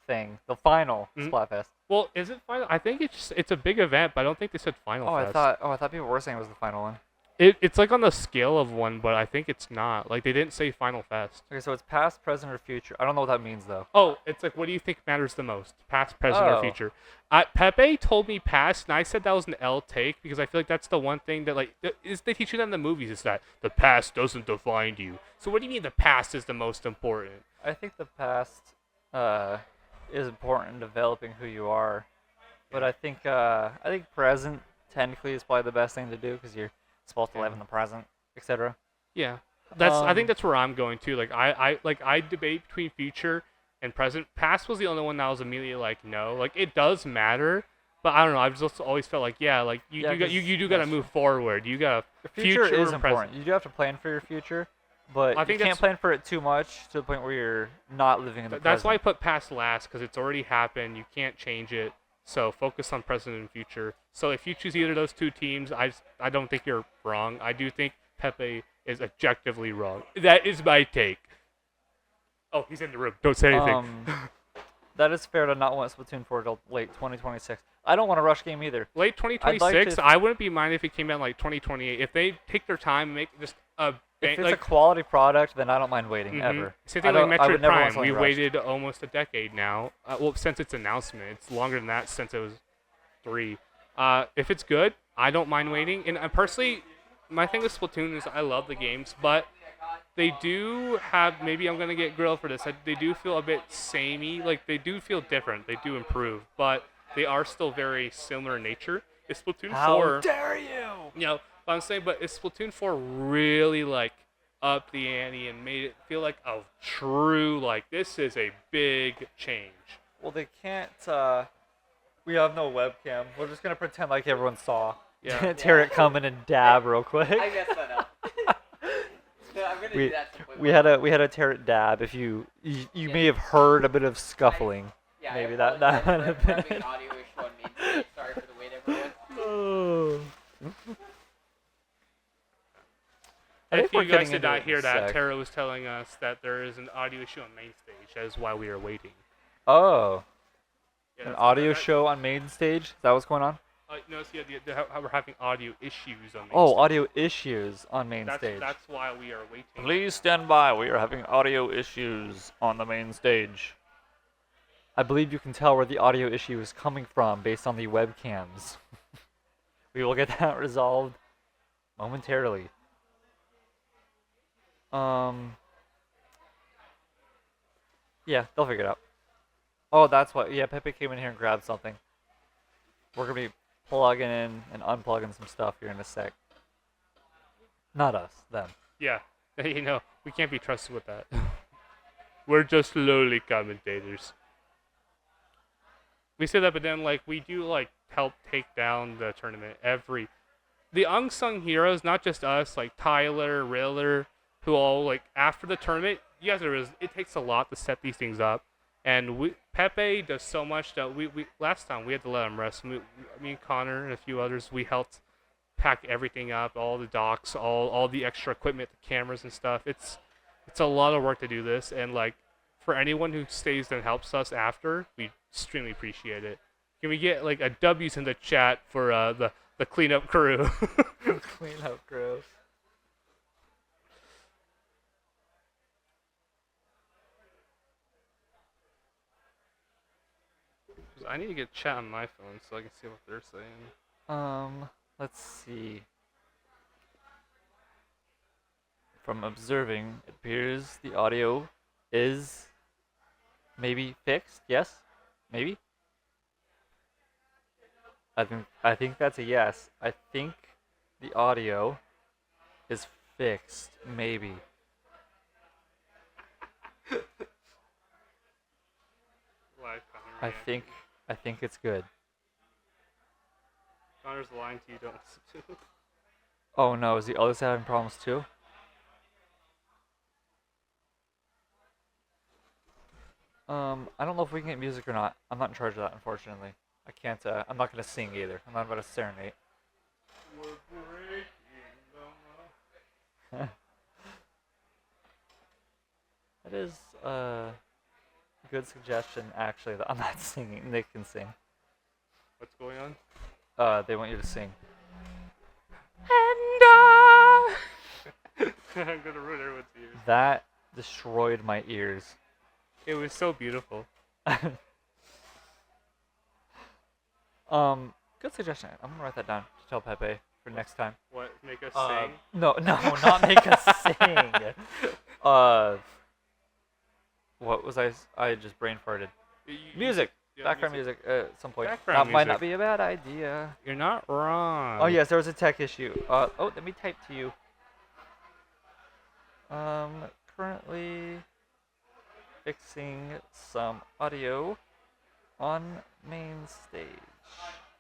thing, the final Splatfest. Well, is it final? I think it's a big event, but I don't think they said final. Fest. I thought people were saying it was the final one. It's like on the scale of one, but I think it's not. Like they didn't say Final Fest. Okay, so it's past, present, or future. I don't know what that means though. Oh, it's like what do you think matters the most? Past, present, or Oh. future? Pepe told me past, and I said that was an L take because I feel like that's the one thing that like they teach you that in the movies is that the past doesn't define you. So what do you mean the past is the most important? I think the past is important in developing who you are, but I think present technically is probably the best thing to do because you're supposed to live in the present, etc. Yeah, I think that's where I'm going to. Like I debate between future and present. Past was the only one that was immediately like no, like it does matter, but I don't know. I've just always felt like yeah, like you do gotta move forward. You gotta Future is and important. present. You do have to plan for your future, but I think you can't plan for it too much to the point where you're not living in the present. That's why I put past last because it's already happened. You can't change it. So focus on present and future. So if you choose either of those two teams, I don't think you're wrong. I do think Pepe is objectively wrong. That is my take. Oh, he's in the room. Don't say anything. That is fair to not want Splatoon 4 till late 2026. I don't want a rush game either. Late 2026, I wouldn't be mind if it came out like 2028. If they take their time and make just a if it's a quality product, then I don't mind waiting ever. Same thing like Metroid Prime. We rushed. waited almost a decade now. Well, since its announcement, it's longer than that since it was 3. If it's good, I don't mind waiting. And personally, my thing with Splatoon is I love the games, but they do have. Maybe I'm gonna get grilled for this. They do feel a bit samey. Like they do feel different. They do improve, but they are still very similar in nature. Is Splatoon 4? How dare you? You know. But I'm saying, but is Splatoon 4 really like up the ante and made it feel like a true like this is a big change? Well, they can't. We have no webcam. We're just gonna pretend like everyone saw. Yeah. Tarek come in and dab real quick. I messed that up. No, I'm gonna do that. We had a Tarek dab. If you may have heard a bit of scuffling. Yeah, Maybe I that apologize would have for been having it. an audio issue on main stage. Sorry for the wait, everyone. Oh. If we're you getting guys did into not it in hear a that, sec. Tara was telling us that there is an audio issue on main stage. That is why we are waiting. Oh. Yeah, An that's- audio that- show on main stage? Is that what's going on? No, see, how we're having audio issues on main Oh, stage. audio issues on main stage. That's why we are waiting. Please stand by. We are having audio issues on the main stage. I believe you can tell where the audio issue is coming from based on the webcams. We will get that resolved momentarily. Yeah, they'll figure it out. Oh, that's what. Yeah, Pepe came in here and grabbed something. We're gonna be plugging in and unplugging some stuff here in a sec. Not us, them. Yeah. You know, we can't be trusted with that. We're just lowly commentators. We say that, but then like we do like help take down the tournament the unsung heroes, not just us, like Tyler, Riller, who all like after the tournament, you guys are it takes a lot to set these things up. And Pepe does so much that we last time we had to let him rest. Me and Connor and a few others, we helped pack everything up, all the docks, all the extra equipment, the cameras and stuff. It's a lot of work to do this, and like for anyone who stays and helps us after, we extremely appreciate it. Can we get like a W's in the chat for the cleanup crew? Cleanup crew. I need to get chat on my phone so I can see what they're saying. Let's see. From observing, it appears the audio is maybe fixed. Yes? Maybe? I think that's a yes. I think the audio is fixed. Maybe. I think it's good. Connor's lying to you, don't listen to. Oh no, is the other side having problems too? I don't know if we can get music or not. I'm not in charge of that, unfortunately. I can't, I'm not gonna sing either. I'm not about to serenade. That is, a good suggestion, actually, that I'm not singing. Nick can sing. What's going on? They want you to sing. I'm gonna ruin everyone's ears. That destroyed my ears. It was so beautiful. Good suggestion. I'm gonna write that down to tell Pepe for next time. What? Make us sing? No, not make us sing. What was I just brain farted. Music. Background music at some point. That might not be a bad idea. You're not wrong. Oh yes, there was a tech issue. Oh, let me type to you. Currently fixing some audio on main stage.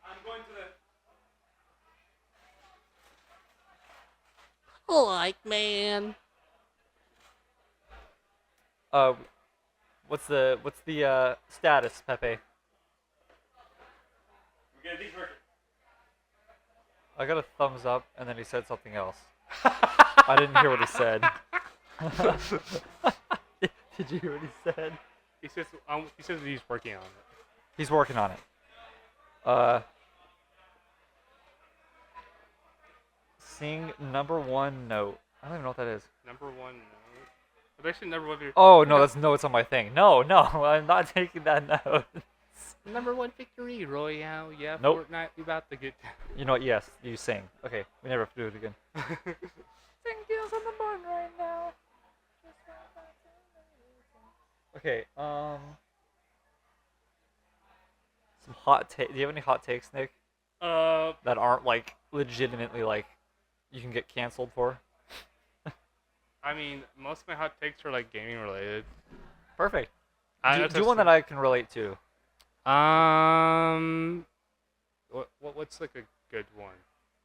I'm going to the... Like, man. What's the status, Pepe? We're getting things working. I got a thumbs up, and then he said something else. I didn't hear what he said. Did you hear what he said? He says he's working on it. He's working on it. Sing number one note. I don't even know what that is. Number one note. But actually, number one. Oh no, that's notes on my thing. No, I'm not taking that note. Number one victory, Royale. Yeah, nope. Fortnite. We about to get. You know what? Yes, you sing. Okay, we never have to do it again. Sing deals on the board right now. Okay. Some hot take. Do you have any hot takes, Nick? That aren't like legitimately like you can get canceled for. I mean, most of my hot takes are like gaming related. Perfect. Do one that I can relate to. What's like a good one?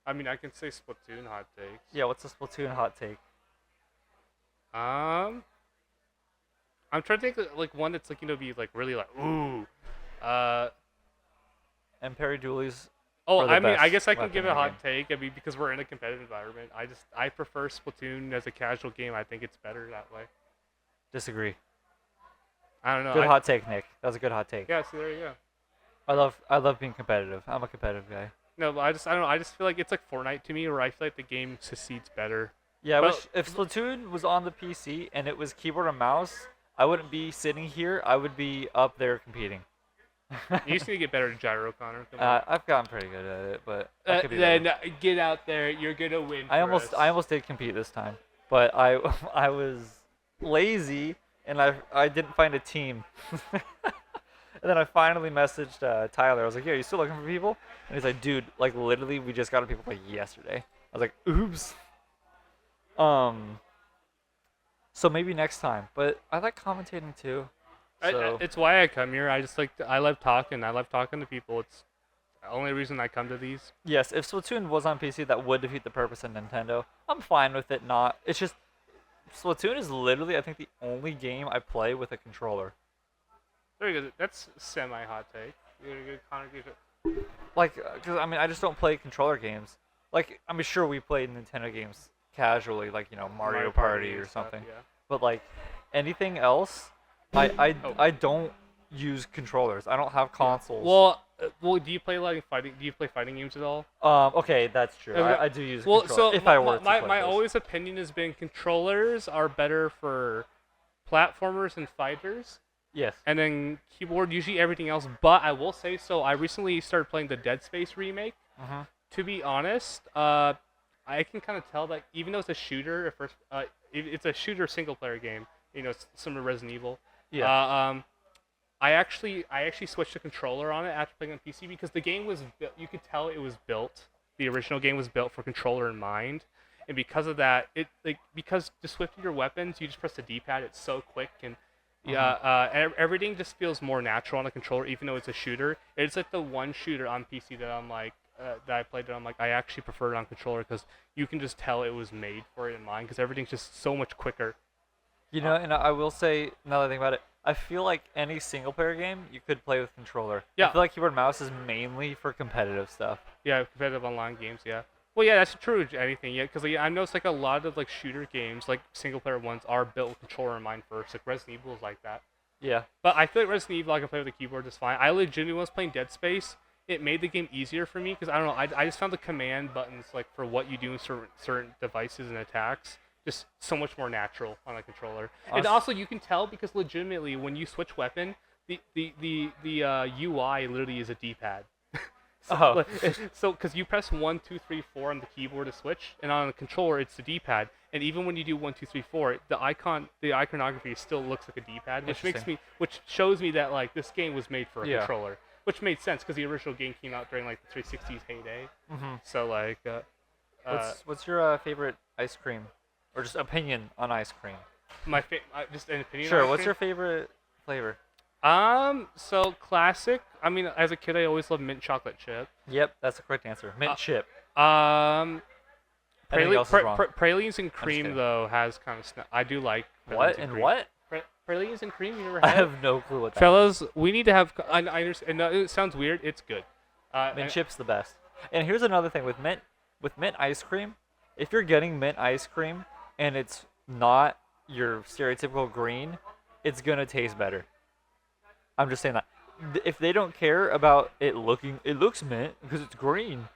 I mean, I can say Splatoon hot takes. Yeah, what's a Splatoon hot take? I'm trying to think like one that's like be like really like ooh. And Perry Dooley's. Oh, I mean, I guess I can give it a hot take. I mean, because we're in a competitive environment. I prefer Splatoon as a casual game. I think it's better that way. Disagree. I don't know. Good hot take, Nick. That was a good hot take. Yeah, see, there you go. I love being competitive. I'm a competitive guy. No, but I don't know. I just feel like it's like Fortnite to me, where I feel like the game succeeds better. Yeah, I wish if Splatoon was on the PC and it was keyboard and mouse, I wouldn't be sitting here. I would be up there competing. You just need to get better at gyro, Connor. I've gotten pretty good at it, but I could be then better. Get out there. You're gonna win. I almost did compete this time, but I was lazy and I didn't find a team. And then I finally messaged Tyler. I was like, "Yeah, you still looking for people?" And he's like, "Dude, like literally, we just got people like yesterday." I was like, "Oops." So maybe next time. But I like commentating too. So It's why I come here. I just like I love talking. I love talking to people. It's the only reason I come to these. yes, if Splatoon was on PC, that would defeat the purpose of Nintendo. I'm fine with it not. It's just Splatoon is literally, I think, the only game I play with a controller. Very good. That's semi hot take. You're a good Connor. Like, because I mean, I just don't play controller games. Like, I'm sure we played Nintendo games casually, like, you know, Mario Party or and stuff, something. yeah. But like anything else, I don't use controllers. I don't have consoles. Well, do you play like fighting? Do you play fighting games at all? Okay, that's true. I do use a Well, controller so if I were to play my those. always opinion has been controllers are better for platformers and fighters, Yes. and then keyboard usually everything else. But I will say so. I recently started playing the Dead Space remake. Uh-huh. To be honest, I can kind of tell that even though it's a shooter, it's a shooter single player game. You know, it's similar to Resident Evil. Yeah. I actually switched the controller on it after playing on PC because the game was you could tell it was built. The original game was built for controller in mind, and because of that, because to switch your weapons, you just press the D-pad. It's so quick and everything just feels more natural on the controller, even though it's a shooter. It's like the one shooter on PC that I'm like that I played. That I'm like I actually prefer it on controller because you can just tell it was made for it in mind because everything's just so much quicker. You know, and I will say another thing about it. I feel like any single-player game you could play with controller. Yeah. I feel like keyboard and mouse is mainly for competitive stuff. Yeah, competitive online games. Yeah. Well, yeah, that's true. Anything, yeah, because I noticed like a lot of like shooter games, like single-player ones, are built with controller in mind first. Like Resident Evil is like that. Yeah. But I feel like Resident Evil I can play with the keyboard just fine. I legitimately was playing Dead Space. It made the game easier for me because I don't know. I just found the command buttons like for what you do in certain devices and attacks just so much more natural on a controller. And also you can tell because legitimately when you switch weapon, the UI literally is a D-pad. So because you press 1, 2, 3, 4 on the keyboard to switch, and on the controller it's the D-pad. And even when you do 1, 2, 3, 4, the iconography still looks like a D-pad, which shows me that like this game was made for a controller, which made sense because the original game came out during like the 360's heyday. Mm-hmm. So like, what's your favorite ice cream, or just opinion on ice cream? Just an opinion. Sure. on ice What's cream? your favorite flavor? So classic. I mean, as a kid, I always loved mint chocolate chip. Yep, that's the correct answer. Mint chip. Anything else is wrong. Pralines and cream though has kind of I do like. What and what? Pralines and cream. You never I had? have no clue what that Fellas, we need to have. I understand. It sounds weird. It's good. Mint chip's the best. And here's another thing with mint ice cream. If you're getting mint ice cream and it's not your stereotypical green, it's gonna taste better. I'm just saying that. If they don't care about it looks mint because it's green.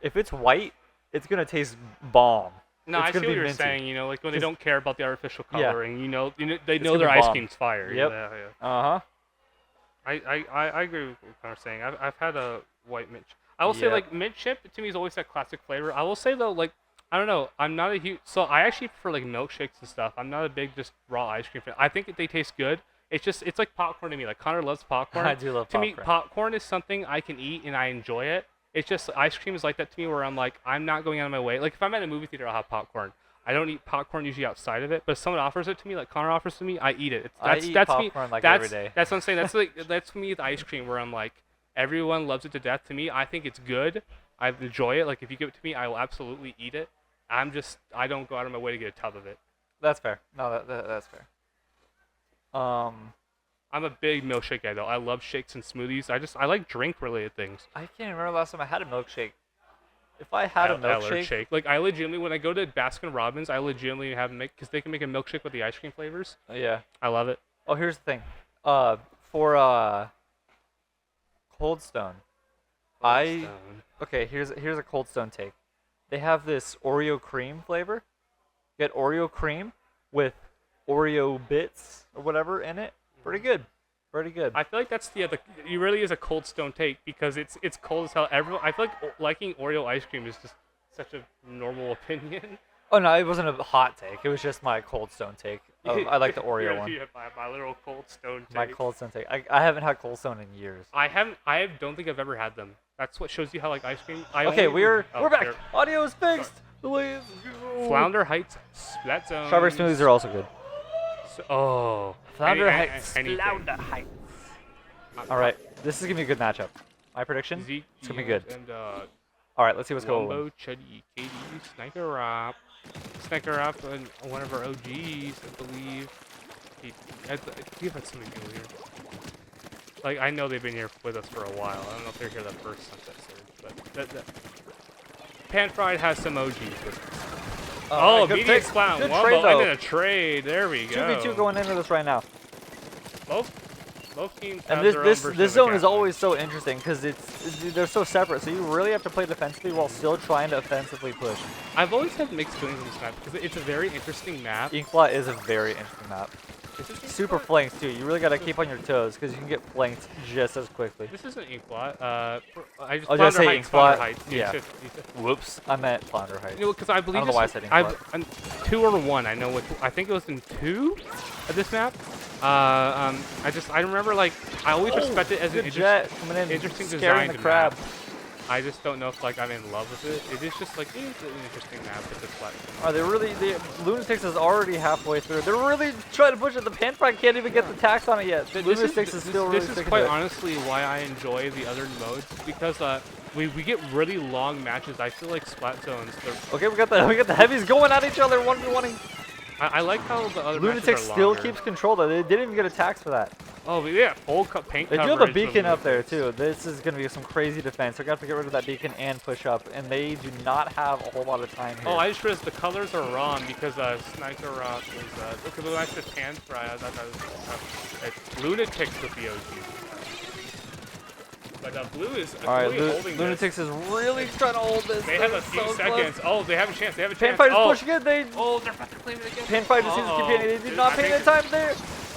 If it's white, it's gonna taste bomb. No, it's I see what you're minty. saying. You know, like when they don't care about the artificial coloring. You know they It's know gonna their be ice bomb. cream's fire. Yep. Yeah. Uh huh. I agree with what you're saying. I've had a white mint. I will say like mint chip to me is always that classic flavor. I will say though, like I don't know, I'm not a huge. So I actually prefer like milkshakes and stuff. I'm not a big just raw ice cream fan. I think they taste good. It's like popcorn to me. Like Connor loves popcorn. I do love popcorn. popcorn. To me, popcorn is something I can eat and I enjoy it. It's just ice cream is like that to me where I'm like I'm not going out of my way. Like if I'm at a movie theater, I'll have popcorn. I don't eat popcorn usually outside of it, but if someone offers it to me, like Connor offers to me, I eat it. I eat popcorn like every day. That's what I'm saying. That's me with ice cream where I'm like everyone loves it to death. To me, I think it's good. I enjoy it. Like if you give it to me, I will absolutely eat it. I don't go out of my way to get a tub of it. That's fair. No, that's fair. I'm a big milkshake guy though. I love shakes and smoothies. I like drink related things. I can't remember the last time I had a milkshake. If I had a milkshake, like I legitimately when I go to Baskin Robbins, I legitimately have because they can make a milkshake with the ice cream flavors. Yeah. I love it. Oh, here's the thing. For Cold Stone, okay. Here's a Cold Stone take. They have this Oreo cream flavor. Get Oreo cream with Oreo bits or whatever in it. Pretty good. Pretty good. I feel like that's it really is a Cold Stone take because it's cold as hell. I feel like liking Oreo ice cream is just such a normal opinion. Oh no, it wasn't a hot take. It was just my Cold Stone take. I like the Oreo one. My literal Cold Stone take. My Cold Stone take. I haven't had Cold Stone in years. I don't think I've ever had them. That's what shows you how like ice cream. We're back. Audio is fixed. Let's go. Flounder Heights Splat Zone. Strawberry smoothies are also good. Oh. Flounder Any- Heights. anything. Flounder Heights. All right, this is gonna be a good matchup. My prediction: Zeke, it's gonna be good. And All right, let's see what's going on. Wombo, Chuddy, Katie, Sniker Up, and one of our OGs, I believe. We've had so many people here. Like, I know they've been here with us for a while. I don't know if they're here the first Sunset Surge, but Pan Fried has some OGs with us. Oh, good immediate pick. splat. Good Wombo trade, though. ended a trade. There we go. 2v2 going into this right now. Both teams And have their own version this of zone a is cat always so interesting because they're so separate. So you really have to play defensively while still trying to offensively push. I've always had mixed feelings on this map because it's a very interesting map. Inkblot is a very interesting map. Super flanked too. You really got to keep on your toes because you can get flanked just as quickly. This isn't Inkblot. I just I was gonna say Heights, Inkblot. Flounder Heights. Yeah. It's just- Whoops, I meant Flounder Heights. You know, because I believe I don't know why I said Inkblot. 2 or 1. I know what. I think it was in 2 of this map. I remember like I always respect it as an Good jet coming in, interesting scaring design the crab. map. I just don't know if like I'm in love with it. It is just like it's an interesting map with this flat. Are they really? The Lunatics is already halfway through. They're really trying to push it. The Panfry can't even get the tax on it yet. The Lunatics is still really This is sticking quite to it. honestly why I enjoy the other modes because we get really long matches. I feel like splat zones. Okay, we got the heavies going at each other, 1v1ing. I like how the other Lunatics matches are still longer. keeps control though. They didn't even get a tax for that. Oh, but yeah, full paint They do coverage. have a beacon with up there Lunatics. too. This is going to be some crazy defense. They're going to have to get rid of that beacon and push up, and they do not have a whole lot of time here. Oh, I just realized the colors are wrong because Sniper Rock was because when I said Pan Fry, I thought that was Lunatics with the OG. But blue is Alright, really holding Lunatics this. is really trying to hold this. They have a few so seconds. Close. Oh, they have a chance. They have a chance. Panfight is Oh. pushing it. They're about to claim it again. Panfight just seems to keep hitting. They did Dude, not I paint think in time there.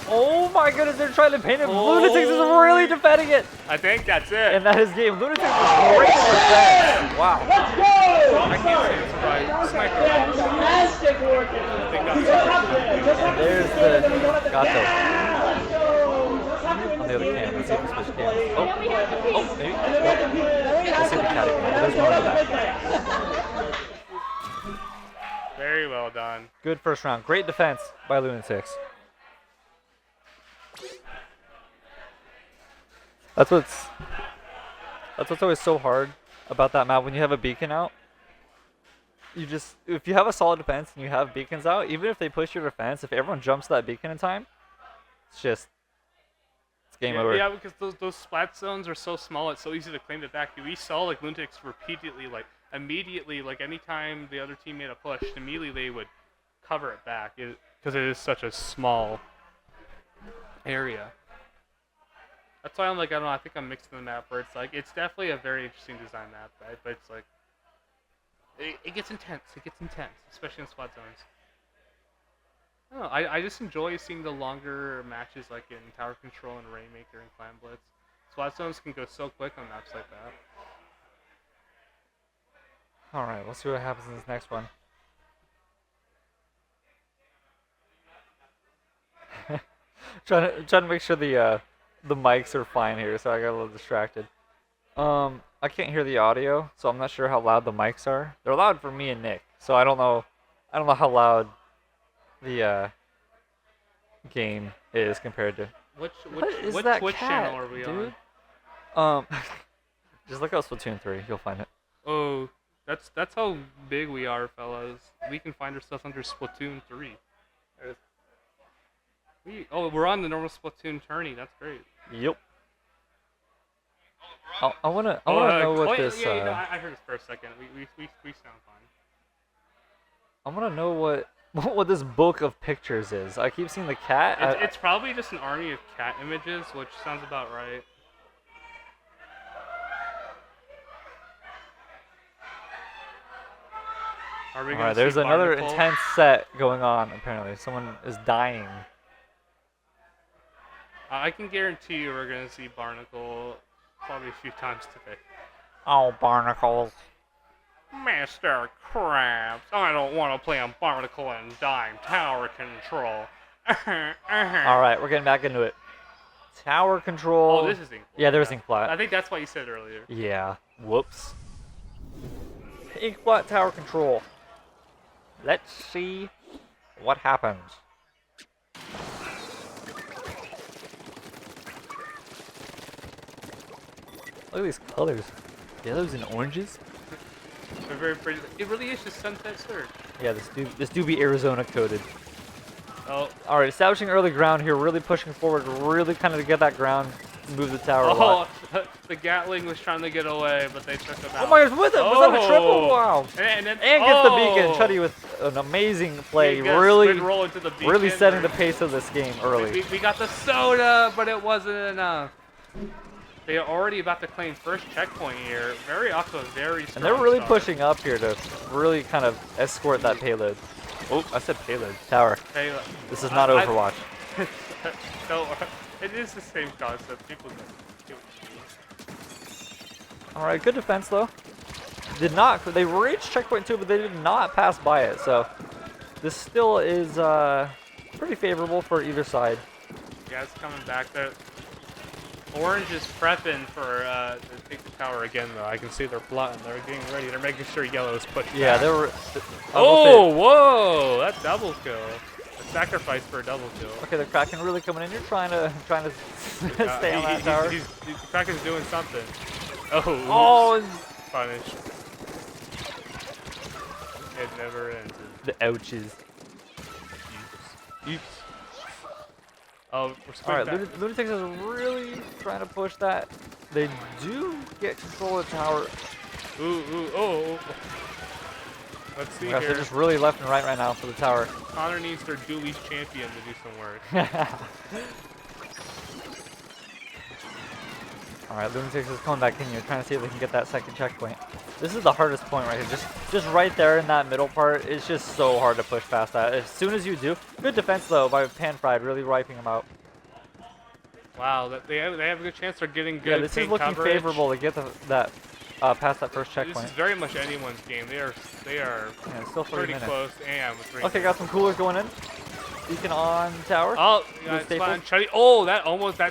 Oh my goodness, they're trying to paint it. Lunatics is really defending it. I think that's it. And that is game. Lunatics is great for that. Wow. I can't say it's right. Sniper Rock. Fantastic work. And there's the Gato. On the other cam. Let's see if we switch cams. Oh, maybe. Let's see the cat again. There's one of that. Very well done. Good first round. Great defense by Lunatics. That's what's always so hard about that map when you have a beacon out. If you have a solid defense and you have beacons out, even if they push your defense, if everyone jumps that beacon in time, it's game over. Yeah, because those splat zones are so small, it's so easy to claim it back. We saw like Lunatics repeatedly, like immediately, like anytime the other team made a push, immediately they would cover it back because it is such a small area. That's why I'm like, I don't know, I think I'm mixing the map where it's like, it's definitely a very interesting design map, right? But it's like, it gets intense. It gets intense, especially in spot zones. I don't know, I just enjoy seeing the longer matches like in Tower Control and Rainmaker and Clan Blitz. Spot zones can go so quick on maps like that. Alright, let's see what happens in this next one. trying to make sure the mics are fine here, so I got a little distracted. I can't hear the audio, so I'm not sure how loud the mics are. They're loud for me and Nick, so I don't know how loud the game is compared to. What that Twitch cat, channel are we dude? on? Just look up Splatoon 3, you'll find it. Oh, that's how big we are, fellas. We can find ourselves under Splatoon 3. We're on the normal Splatoon tourney. That's great. Yep. I wanna know what this. I heard this for a second. We sound fine. I wanna know what this book of pictures is. I keep seeing the cat. It's probably just an army of cat images, which sounds about right. Are we gonna Alright, there's see another Barnacle? intense set going on. Apparently, someone is dying. I can guarantee you we're gonna see Barnacle probably a few times today. Oh, barnacles. Mr. Krabs, I don't want to play on Barnacle and Dime Tower Control. Alright, we're getting back into it. Tower control. Oh, this is Ink. Yeah, there's Inkblot. I think that's what you said earlier. Yeah. Whoops. Inkblot tower control. Let's see what happens. Look at these colors. Yellows and oranges. They're very pretty. It really is just Sunset Surge. Yeah, this do be Arizona coded. Oh. All right, establishing early ground here, really pushing forward, really kind of to get that ground, move the tower a lot. The Gatling was trying to get away, but they took him out. Oh my gosh, was that a triple? Wow. And gets the beacon. Chuddy with an amazing play, really setting the pace of this game early. We got the soda, but it wasn't enough. They are already about to claim first checkpoint here. Off to a very strong And they're really start. pushing up here to really kind of escort that payload. Oh, I said payload. Tower. Payload. This is not Overwatch. No, it is the same concept. People do. All right, good defense though. They reached checkpoint 2, but they did not pass by it. So this still is pretty favorable for either side. Yeah, it's coming back there. Orange is prepping for to take the tower again, though. I can see they're plotting. They're getting ready. They're making sure yellow is pushed Yeah, back. they were. Whoa! That's double kill. A sacrifice for a double kill. Okay, the Kraken really coming in. You're trying to stay on that tower. The Kraken's doing something. Oh! Punished. It never ends. The ouches. Oops. Oh, we're all right, Lunatics is really trying to push that. They do get control of the tower. Oh. Let's see here. They're just really left and right now for the tower. Connor needs their Dooley's champion to do some work. All right, Lunatics is coming back in here, trying to see if they can get that second checkpoint. This is the hardest point right here. Just right there in that middle part. It's just so hard to push past that. As soon as you do, good defense though by Pan Fried, really wiping them out. Wow, they have a good chance. They're getting good. Yeah, this is looking coverage. favorable to get past that first checkpoint. This is very much anyone's game. They are yeah, still 30 pretty minutes. close. And okay, got some coolers going in. Beacon on tower. Oh, that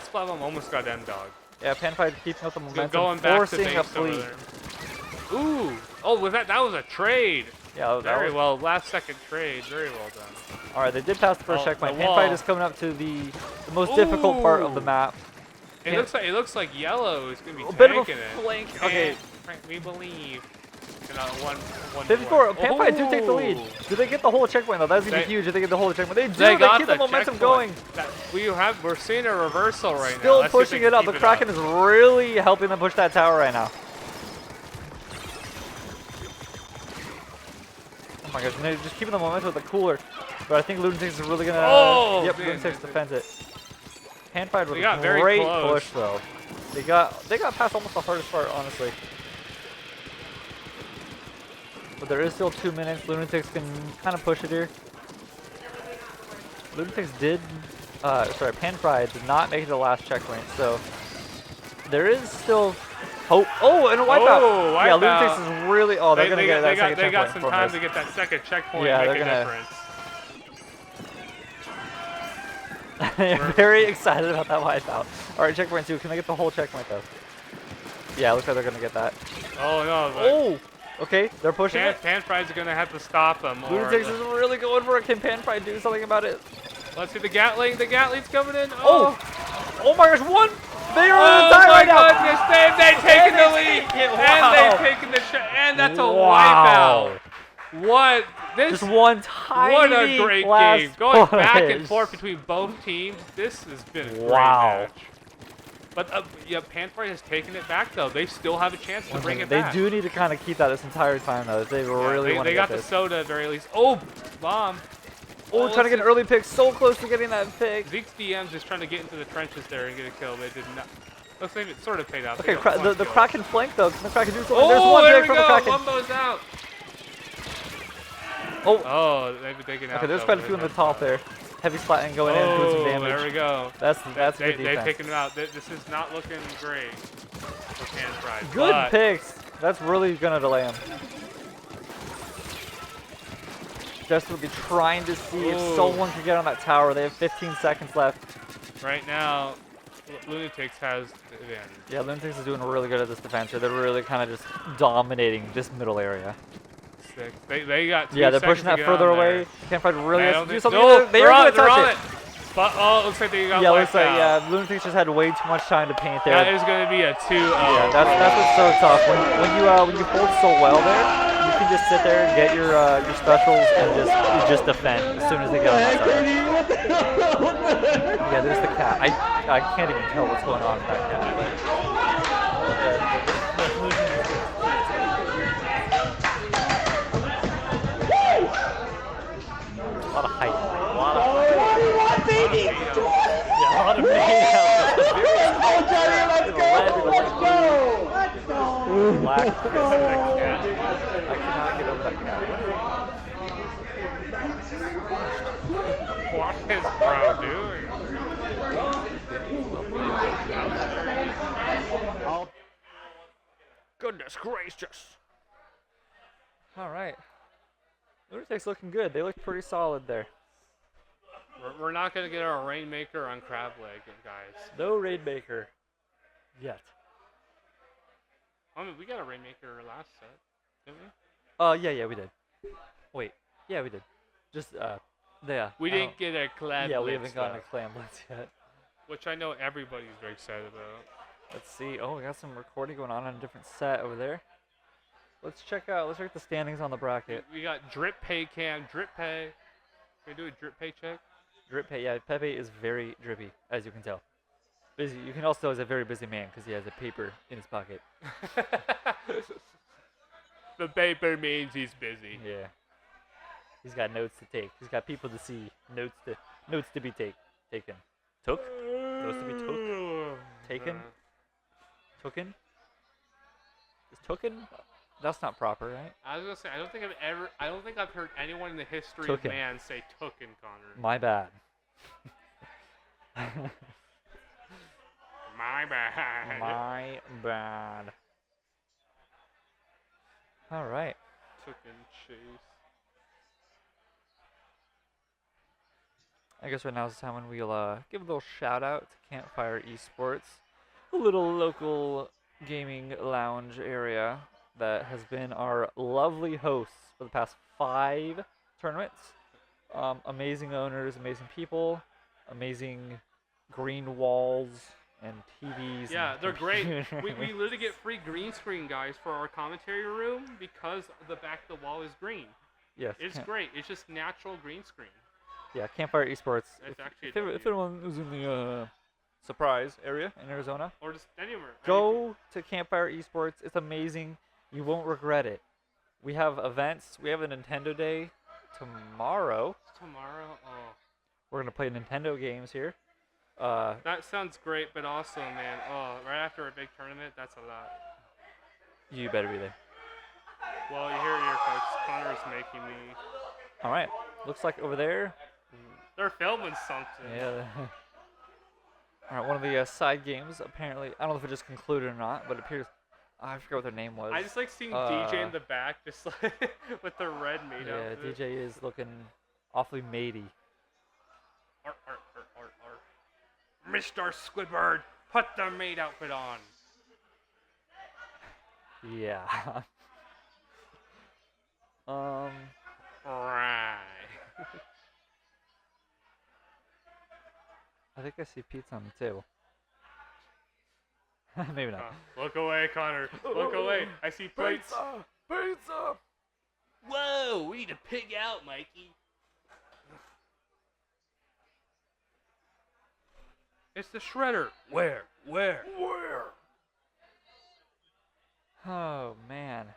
splat bomb almost got M-Dog. Yeah, Pan Fried keeping up the momentum, going back forcing to a fleet. Ooh! Oh, that was a trade. Yeah, very well. Last second trade. Very well done. All right, they did pass the first checkpoint. Pan Fried is coming up to the most difficult part of the map. It looks like yellow is gonna be a bit of a tanking it. flank. Okay. We believe. 54. Pan Fried do take the lead. Do they get the whole checkpoint though? That's gonna be huge if they get the whole checkpoint. They do. They keep the momentum going. We're seeing a reversal right now. Still pushing it up. The Kraken is really helping them push that tower right now. Oh my gosh, and they're just keeping the momentum with the cooler. But I think Lunatics is really gonna. Yep, Lunatics defends it. Pan Fried with a great push though. They got past almost the hardest part, honestly. But there is still 2 minutes. Lunatics can kind of push it here. Lunatics Pan Fried did not make it to the last checkpoint, so there is still hope. Oh, and a wipeout. Yeah, Lunatics is really. Oh, they're gonna get that second checkpoint. They got some time to get that second checkpoint. Yeah, and make a difference. They're very excited about that wipeout. All right, checkpoint 2. Can they get the whole checkpoint though? Yeah, looks like they're gonna get that. Oh no. Oh. Okay, they're pushing it. Pan Fried's gonna have to stop them. Lunatics is really going for it. Can Pan Fried do something about it? Let's see the Gatling. The Gatling's coming in. Oh my gosh, one! They are on the tie right now. Oh my goodness, they've taken the lead. Wow. And they've taken the shot. And that's a wipeout. What? Just one tiny What a great game. Going back and forth between both teams. This has been a great match. But yeah, Pan Fried has taken it back though. They still have a chance to bring it back. They do need to kind of keep that this entire time though. If they really want to get this. They got the soda at the very least. Oh, bomb. Oh, trying to get an early pick. So close to getting that pick. Zeke's DM's just trying to get into the trenches there and get a kill. They did not. Looks like it sort of paid out. Okay, the Kraken flank though. Can the Kraken do something? Oh, there's one there pick from the Kraken. Wumbo's out. Oh, they've been taken out. Okay, there's quite a few on the top there. Heavy splatting going in, doing some damage. There we go. That's good defense. They've taken him out. This is not looking great for Pan Fried. Good picks. That's really gonna delay him. Desperately trying to see if someone can get on that tower. They have 15 seconds left. Right now, Lunatics has the advantage. Yeah, Lunatics is doing really good at this defense. They're really kind of just dominating this middle area. They got 2 yeah, they're seconds pushing that to get further on away. there. Can't find really has to do something. No, they're going to touch it. But oh, it looks like they got Yeah, wiped looks like out. Lunatics just had way too much time to paint there. That is going to be a 2-0. Yeah, that's what's so tough. When you hold so well there, you can just sit there, get your specials, and just defend as soon as they get on that side. Yeah, there's the cat. I can't even tell what's going on with that cat. A lot of height. A lot of height. Yeah, a lot of made out. Let's go! Black. I cannot get over that cat. What is bro doing? Oh. Goodness gracious. Alright. Lunatics looking good. They look pretty solid there. We're not going to get our Rainmaker on Crab Leg, guys. No Rainmaker. Yet. I mean, we got a Rainmaker last set, didn't we? Yeah, we did. Wait. Yeah, we did. Just, yeah. We didn't get a Clam Yeah, we Blitz, haven't gotten a though, Clam Blitz yet. which I know everybody's very excited about. Let's see. Oh, we got some recording going on a different set over there. Let's check the standings on the bracket. We got Drip Pay Cam, Drip Pay. Can we do a Drip Pay check? Drip Pay, yeah, Pepe is very drippy, as you can tell. Busy. You can also tell he's a very busy man because he has a paper in his pocket. The paper means he's busy. Yeah. He's got notes to take. He's got people to see. Notes to be taken. Took? Notes to be took? Taken? Tooken? Is tooken? That's not proper, right? I was gonna say I don't think I've heard anyone in the history Tooken. of man say Tooken, Connor. My bad. My bad. My bad. All right. Tooken chase. I guess right now is the time when we'll give a little shout out to Campfire Esports, a little local gaming lounge area that has been our lovely hosts for the past 5 tournaments. Amazing owners, amazing people, amazing green walls and TVs. Yeah, and they're great. computers. we literally get free green screen, guys, for our commentary room because the back of the wall is green. Yes. It's great. It's just natural green screen. Yeah, Campfire Esports. It's actually If anyone is in the Surprise area in Arizona, or just anywhere. go to Campfire Esports. It's amazing. You won't regret it. We have events. We have a Nintendo Day tomorrow. Tomorrow? Oh. We're going to play Nintendo games here. That sounds great, but also, man, right after a big tournament, that's a lot. You better be there. Well, you hear it here, folks. Connor's making me. All right. Looks like over there. They're filming something. Yeah. All right. One of the side games, apparently. I don't know if it just concluded or not, but it appears. I forgot what their name was. I just like seeing DJ in the back, just like with the red made Yeah, outfit. DJ is looking awfully matey. Arr. Mr. Squidward, put the maid outfit on. Yeah. Right. I think I see pizza on the table. Maybe not. Look away, Connor. Look away. I see plates. Pizza! Whoa, we need to pig out, Mikey. It's the shredder. Where? Oh, man.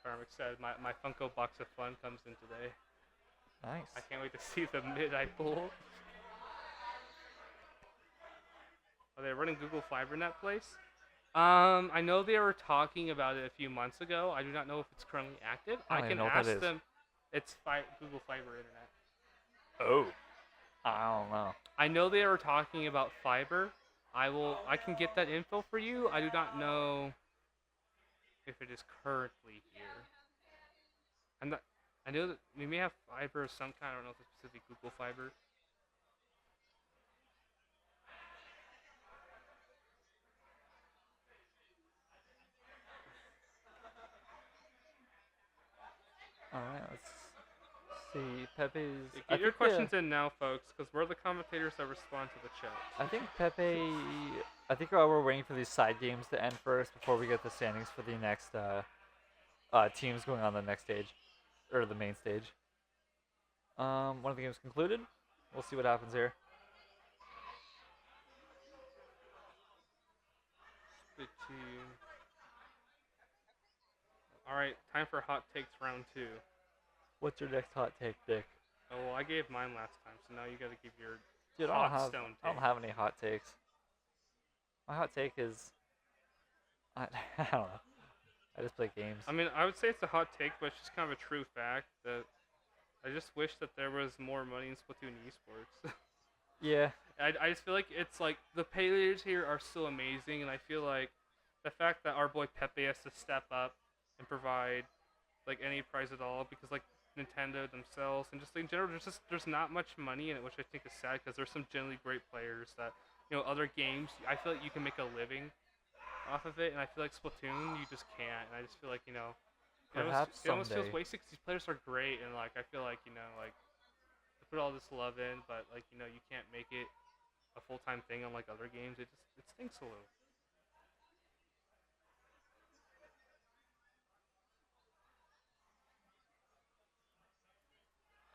I'm excited. My Funko Box of Fun comes in today. Nice. I can't wait to see the mid I pull. Are they running Google Fiber in that place? I know they were talking about it a few months ago. I do not know if it's currently active. I I don't can even know what that ask is. them. It's Google Fiber Internet. Oh. I don't know. I know they were talking about fiber. I can get that info for you. I do not know if it is currently here. I know that we may have fiber of some kind. I don't know if it's specific Google Fiber. Alright, let's see, Pepe's. Get your questions in now, folks, because we're the commentators that respond to the chat. I think Pepe. I think we're waiting for these side games to end first before we get the standings for the next teams going on the next stage, or the main stage. One of the games concluded. We'll see what happens here. All right, time for hot takes round 2. What's your next hot take, Dick? Oh, well, I gave mine last time, so now you got to give your Dude, hot I stone take. don't have any hot takes. My hot take is, I don't know. I just play games. I mean, I would say it's a hot take, but it's just kind of a true fact that I just wish that there was more money in Splatoon esports. Yeah. I just feel like it's like the players here are so amazing, and I feel like the fact that our boy Pepe has to step up and provide like any prize at all, because like Nintendo themselves and just in general, there's not much money in it, which I think is sad, because there's some generally great players that, you know, other games I feel like you can make a living off of it, and I feel like Splatoon you just can't, and I just feel like, you know, Perhaps it almost feels someday. wasted, because these players are great, and like I feel like, you know, like to put all this love in, but like, you know, you can't make it a full-time thing on like other games. It stinks a little.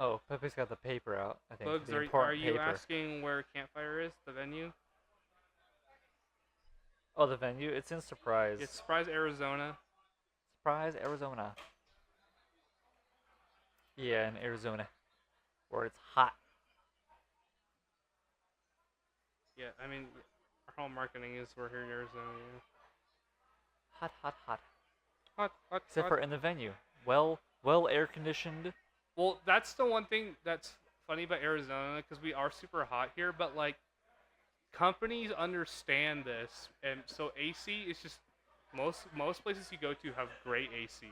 Oh, Pepe's got the paper out. I think. Bugs, the are important you paper. asking where Campfire is, the venue? Oh, the venue. It's in Surprise. It's Surprise, Arizona. Surprise, Arizona. Yeah, in Arizona, where it's hot. Yeah, I mean, our whole marketing is we're here in Arizona. Yeah. Hot, hot, hot. Hot, hot, Except hot. for in the venue. Well air conditioned. Well, that's the one thing that's funny about Arizona, because we are super hot here, but like companies understand this, and so AC is just most places you go to have great AC.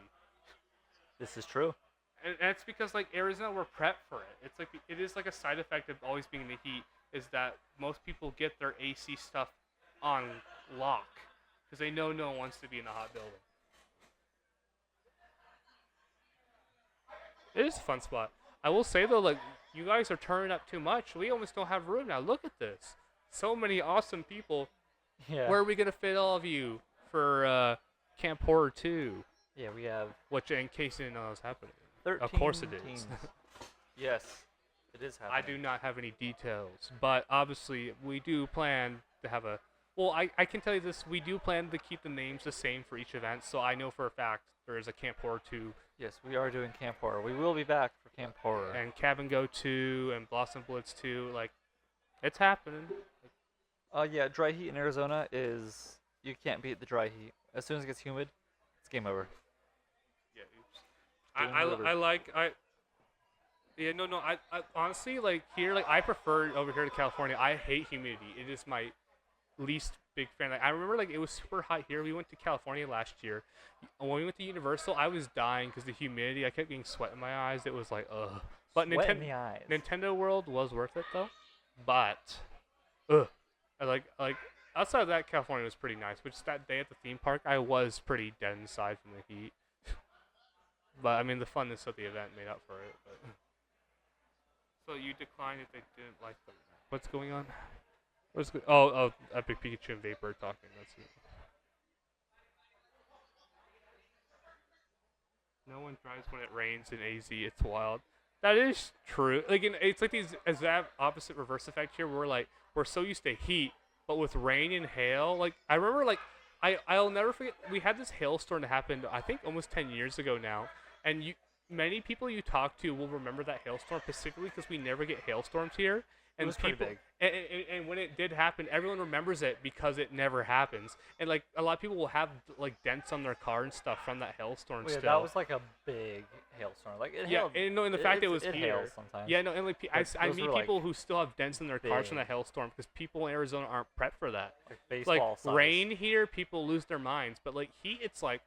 This is true. And it's because like Arizona, we're prepped for it. It's like it is like a side effect of always being in the heat, is that most people get their AC stuff on lock because they know no one wants to be in a hot building. It is a fun spot. I will say though, like you guys are turning up too much. We almost don't have room now. Look at this. So many awesome people. Yeah. Where are we gonna fit all of you for Camp Horror 2? Yeah, we have. Which, in case you didn't know, is happening. 13 Of course it is. teams. Yes, it is happening. I do not have any details, but obviously we do plan to have a. Well, I can tell you this: we do plan to keep the names the same for each event. So I know for a fact there is a Camp Horror 2. Yes, we are doing Camp Horror. We will be back for Camp Horror. And Cabin Go 2 and Blossom Blitz 2. Like, it's happening. Yeah, dry heat in Arizona is you can't beat the dry heat. As soon as it gets humid, it's game over. Yeah, oops. I honestly, like, here, like, I prefer over here to California. I hate humidity. It is my least big fan. Like, I remember, like, it was super hot here. We went to California last year. When we went to Universal, I was dying because the humidity. I kept getting sweat in my eyes. It was like, ugh. But Sweat in the eyes. Nintendo World was worth it, though. But, ugh. I like, outside of that, California was pretty nice. Which that day at the theme park, I was pretty dead inside from the heat. But, I mean, the funness of the event made up for it. But. So you declined if they didn't like them. What's going on? Oh, Epic Pikachu and Vapor talking. That's it. No one drives when it rains in AZ. It's wild. That is true. Like, it's like these exact opposite reverse effect here. Where we're so used to heat, but with rain and hail. Like, I remember, like, I'll never forget. We had this hailstorm that happened, I think, almost 10 years ago now, and many people you talk to will remember that hailstorm specifically because we never get hailstorms here. And it was pretty big. And when it did happen, everyone remembers it because it never happens. And like a lot of people will have like dents on their car and stuff from that hailstorm. Well, yeah, still. that was like a big hailstorm. Like it hailed. And no, and the fact it was it here. hails sometimes. Yeah, no, and like I meet people like who still have dents in their cars from the big. hailstorm because people in Arizona aren't prepped for that. Like baseball Like size. rain here, people lose their minds. But like heat, it's like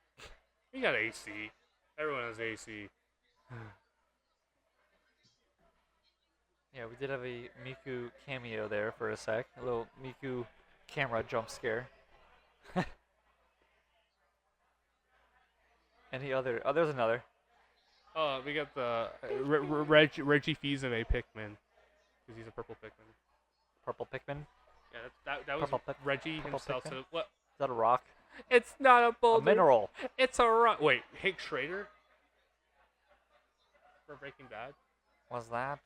we got AC. Everyone has AC. Yeah, we did have a Miku cameo there for a sec. A little Miku camera jump scare. Any other? Oh, there's another. Oh, we got the Reggie Fils-Aimé Pikmin, because he's a purple Pikmin. Purple Pikmin. Yeah, that was Reggie purple himself. Pikmin? So what? Is that a rock? It's not a A boulder. mineral. It's a rock. Wait, Hank Schrader? For Breaking Bad? Was that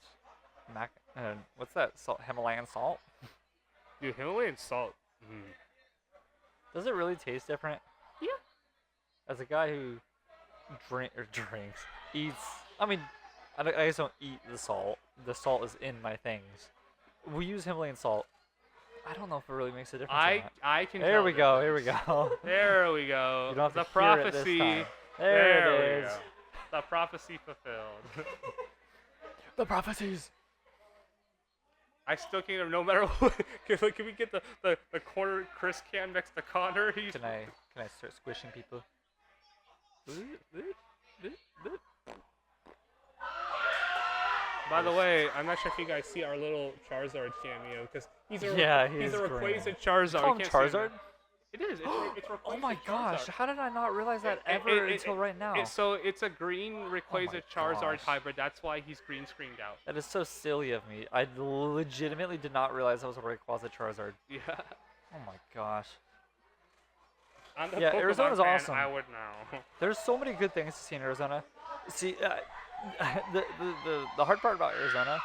what's that? Salt, Himalayan salt? Dude, Himalayan salt. Does it really taste different? Yeah. As a guy who drinks, eats. I mean, I just don't eat the salt. The salt is in my things. We use Himalayan salt. I don't know if it really makes a difference. I can. Here tell we the go. difference. Here we go. There we go. You don't have the to hear it this prophecy. time. There There we it is. go. The prophecy fulfilled. The prophecies. I still can't. No matter what. Can we get the corner Chris cam next to Connor? Can I start squishing people? By the way, I'm not sure if you guys see our little Charizard cameo because he's a he's a green. Rayquaza Charizard. Call him You can't see Charizard? It is. It's Rayquaza Oh my gosh! Charizard. How did I not realize that until right now? So it's a green Rayquaza Charizard gosh. hybrid. That's why he's green screened out. That is so silly of me. I legitimately did not realize that was a Rayquaza Charizard. Yeah. Oh my gosh. I'm the Yeah, Pokemon Arizona's fan, awesome. I would know. There's so many good things to see in Arizona. See, the hard part about Arizona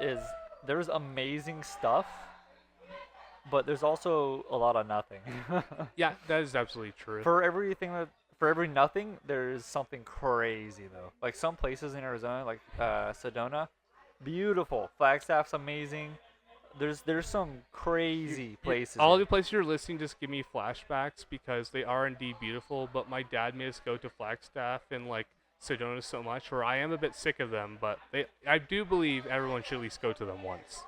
is there's amazing stuff, but there's also a lot of nothing. Yeah, that is absolutely true. For every nothing, there's something crazy though. Like some places in Arizona, like Sedona, beautiful. Flagstaff's amazing. There's some crazy places. All the places you're listing just give me flashbacks because they are indeed beautiful. But my dad made us go to Flagstaff and like Sedona so much, where I am a bit sick of them. But I do believe everyone should at least go to them once.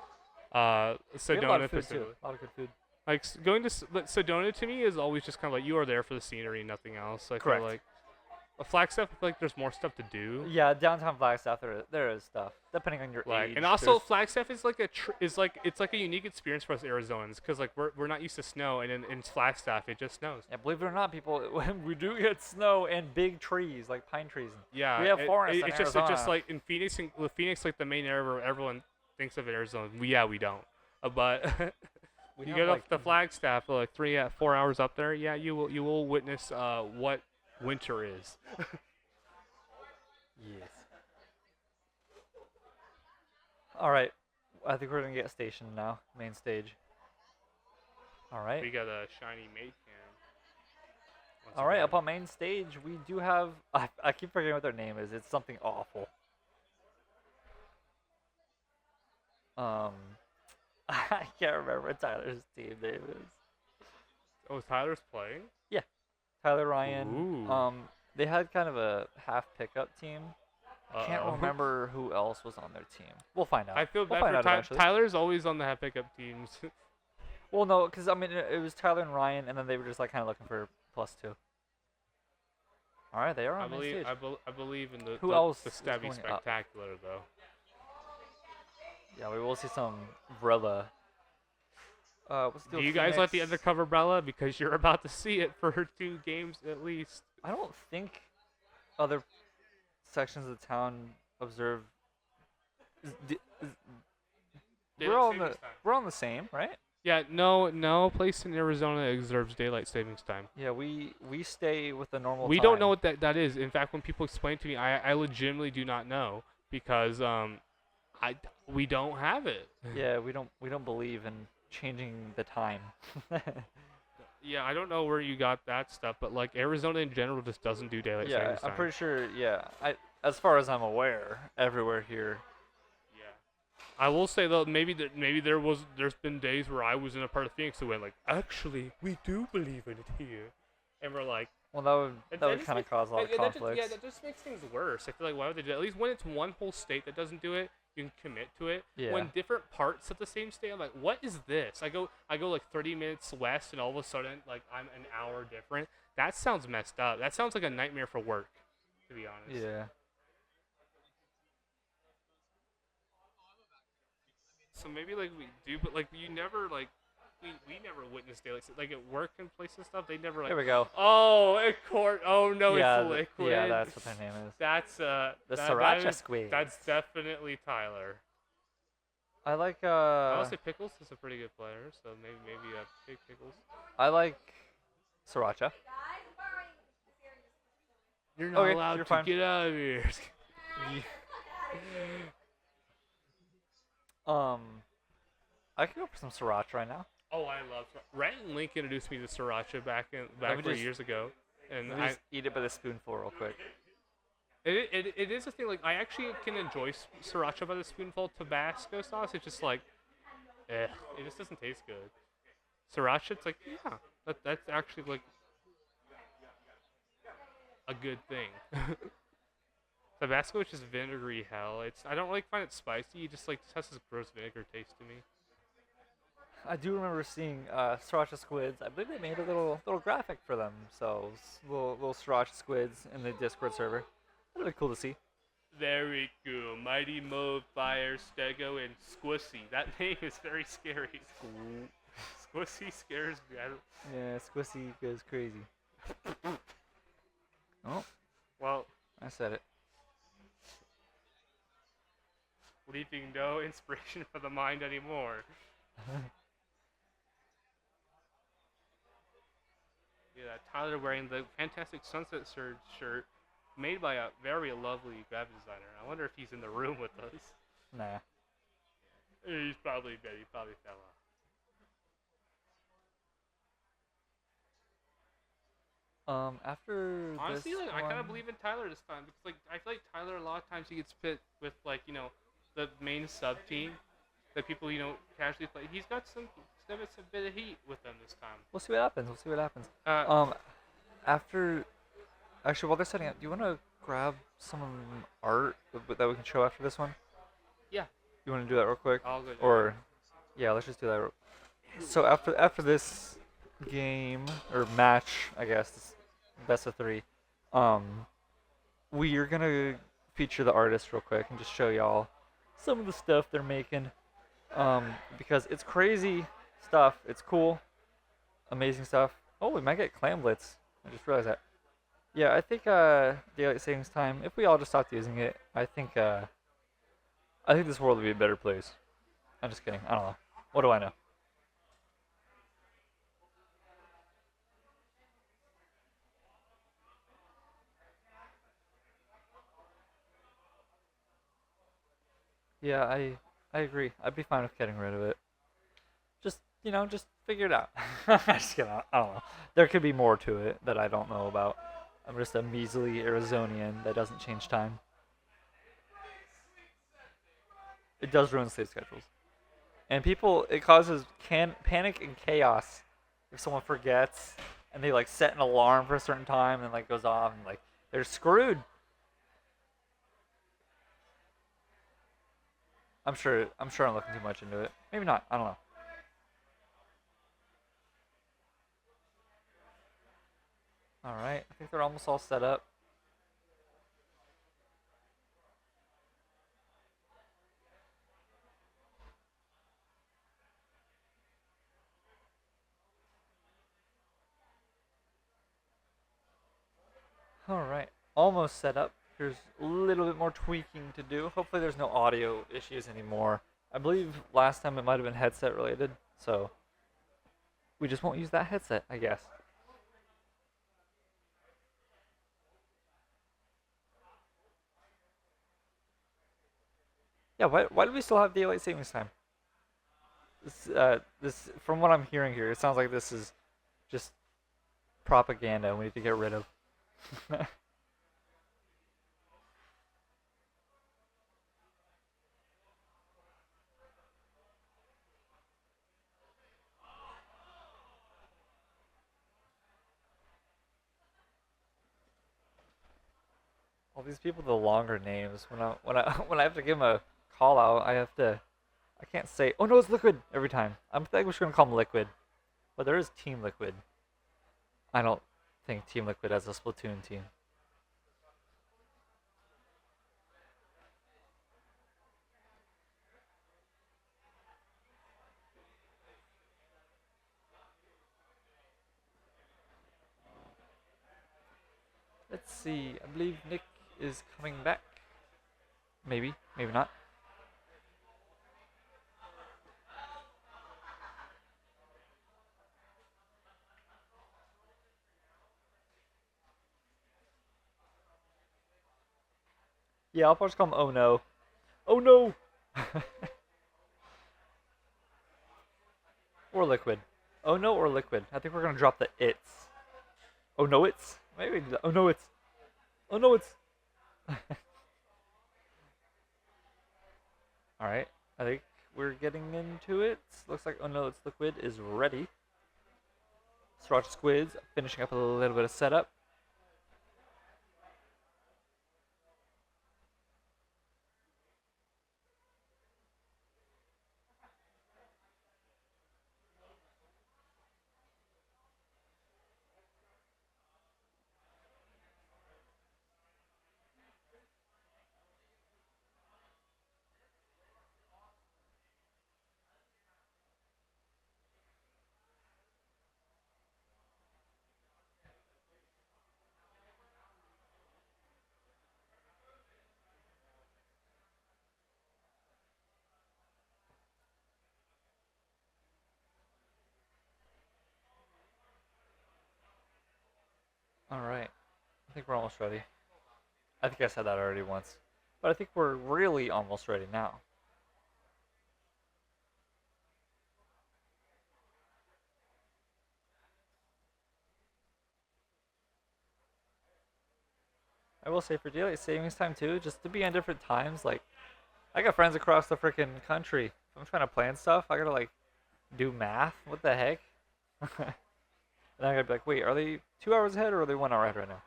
We have a lot Sedona, of food too. specifically. A lot of good food. Like going to Sedona to me is always just kind of like you are there for the scenery, nothing else. I Correct. feel like Flagstaff, I feel like there's more stuff to do. Yeah, downtown Flagstaff, there is stuff depending on your age. And also Flagstaff is like it's like a unique experience for us Arizonans because like we're not used to snow, and in Flagstaff it just snows. Yeah, believe it or not, people, we do get snow and big trees like pine trees. Yeah, we have forests in it's Arizona. just like in Phoenix, like the main area where everyone thinks of Arizona. We don't, but We you have, get like, off the Flagstaff like 4 hours up there. Yeah, you will witness what winter is. Yes. All right, I think we're gonna get stationed now, main stage. All right. We got a shiny mate cam. All right, up on main stage, we do have. I keep forgetting what their name is. It's something awful. I can't remember what Tyler's team name is. Oh, Tyler's playing. Yeah, Tyler Ryan. Ooh. They had kind of a half pickup team. I can't Uh-oh. remember who else was on their team. We'll find out. I feel We'll bad find for out eventually. Tyler's always on the half pickup teams. Well, no, because I mean it was Tyler and Ryan, and then they were just like kind of looking for +2. All right, they are on main stage. I believe in the Who else the is Stabby going up? Spectacular though. Yeah, we will see some Vrilla. What's Do you guys like the undercover Brella? Because you're about to see it for 2 games at least. I don't think other sections of the town observe. We're on the same, right? Yeah, no place in Arizona observes daylight savings time. Yeah, we stay with the normal. We time. don't know what that is. In fact, when people explain to me, I legitimately do not know because we don't have it. Yeah, we don't believe in changing the time. Yeah, I don't know where you got that stuff, but like Arizona in general just doesn't do daylight Yeah, savings time. I'm pretty sure. Yeah, as far as I'm aware, everywhere here. Yeah. I will say though, maybe there's been days where I was in a part of Phoenix who went like, actually, we do believe in it here, and we're like, Well, that would just kind of makes- cause a lot of conflicts. that just makes things worse. I feel like why would they do that? At least when it's one whole state that doesn't do it, you can commit to it. Yeah. When different parts of the same state, I'm like, what is this? I go like 30 minutes west, and all of a sudden, like I'm an hour different. That sounds messed up. That sounds like a nightmare for work, to be honest. Yeah. So maybe like we do, but like you never like we never witnessed daylight like at work and places and stuff. They never like. There we go. Oh, at court. Oh no, yeah, it's liquid. yeah, that's what their name is. That's The that sriracha is- squid. That's definitely Tyler. I like I would say Pickles is a pretty good player, so maybe Big Pickles. I like sriracha. You're not Okay, allowed you're to fine. get out of here. I can go for some sriracha right now. Oh, I love Rhett and Link introduced me to sriracha back me 3 just- years ago, and Let me just eat it by the spoonful real quick. it is a thing. Like I actually can enjoy sriracha by the spoonful. Tabasco sauce, it's just like, it just doesn't taste good. Sriracha, it's like that's actually like a good thing. Tabasco is just vinegary hell. I don't like find it spicy. It just has this gross vinegar taste to me. I do remember seeing sriracha squids. I believe they made a little graphic for them. So little sriracha squids in the Discord server. That'd be cool to see. Very cool. Mighty Mo, Fire, Stego, and Squissy. That name is very scary. Squissy scares me. Yeah, Squissy goes crazy. Oh, Well, I said it. leaving no inspiration for the mind anymore. Yeah, Tyler wearing the Fantastic Sunset Surge shirt made by a very lovely graphic designer. I wonder if he's in the room with us. Nah. He's probably dead. He probably fell off. After Honestly, this like, I kind of one- believe in Tyler this time because like I feel like Tyler a lot of times he gets pit with like the main sub team that people casually play. He's got some bit of heat with them this time. We'll see what happens. We'll see what happens. Actually, while they're setting up, do you want to grab some art that we can show after this one? Yeah. You want to do that real quick? I'll go do Or, yeah, let's just do that. So after this game or match, I guess, this best of 3, we are gonna feature the artist real quick and just show y'all some of the stuff they're making. Because it's crazy stuff. It's cool, amazing stuff. Oh, we might get clamblets. I just realized that. Yeah, I think daylight savings time. If we all just stopped using it, I think this world would be a better place. I'm just kidding. I don't know. What do I know? Yeah, I agree. I'd be fine with getting rid of it. Just figure it out. Just kidding. I don't know. There could be more to it that I don't know about. I'm just a measly Arizonian that doesn't change time. It does ruin sleep schedules. And it causes panic and chaos if someone forgets and they set an alarm for a certain time and then goes off and they're screwed. I'm sure I'm looking too much into it. Maybe not. I don't know. All right. I think they're almost all set up. All right. Almost set up. There's a little bit more tweaking to do. Hopefully there's no audio issues anymore. I believe last time it might have been headset related, so we just won't use that headset, I guess. Yeah, why do we still have daylight savings time? This from what I'm hearing here, it sounds like this is just propaganda we need to get rid of. All these people with the longer names. When I have to give them a call out, I can't say, oh no, it's Liquid every time. I think we're just gonna call them Liquid, but there is Team Liquid. I don't think Team Liquid has a Splatoon team. see. I believe Nick is coming back. Maybe, maybe not. Yeah, I'll probably call him Oh No. Oh No! Or Liquid. Oh No or Liquid. I think we're gonna drop the it's. Oh no it's? Maybe. Oh no it's. Oh no it's. Alright. I think we're getting into it. Looks like Oh No It's Liquid is ready. Sriracha Squids finishing up a little bit of setup. Alright. I think we're almost ready. I think I said that already once. But I think we're really almost ready now. I will say for daylight savings time too, just to be on different times, like, I got friends across the freaking country. If I'm trying to plan stuff, I gotta, like, do math. What the heck? And I gotta be like, wait, are they 2 hours ahead or are they 1 hour ahead right now?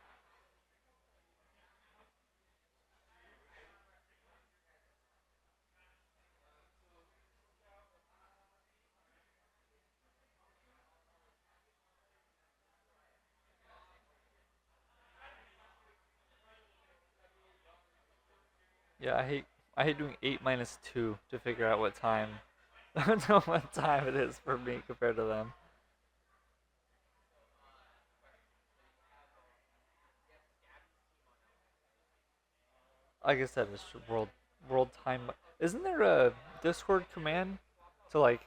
Yeah, I hate doing 8 minus 2 to figure out what time what time it is for me compared to them. Like I said, it's world time. Isn't there a Discord command to like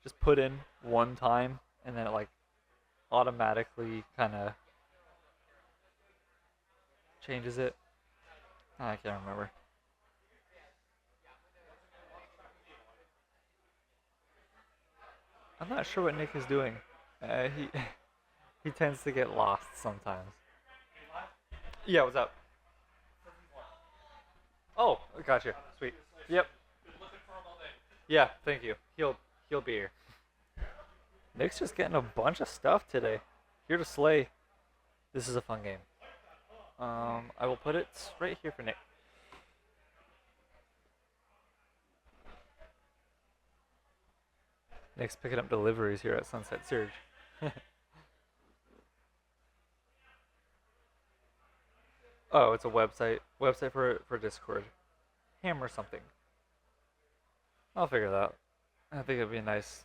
just put in one time and then it like automatically kind of changes it? I can't remember. I'm not sure what Nick is doing. He he tends to get lost sometimes. Yeah, what's up? Oh, gotcha. Sweet. Yep. Yeah, thank you. He'll be here. Nick's just getting a bunch of stuff today. Here to slay. This is a fun game. I will put it right here for Nick. Nick's picking up deliveries here at Sunset Surge. Oh, it's a website. Website for Discord. Hammer something. I'll figure that out. I think it'd be a nice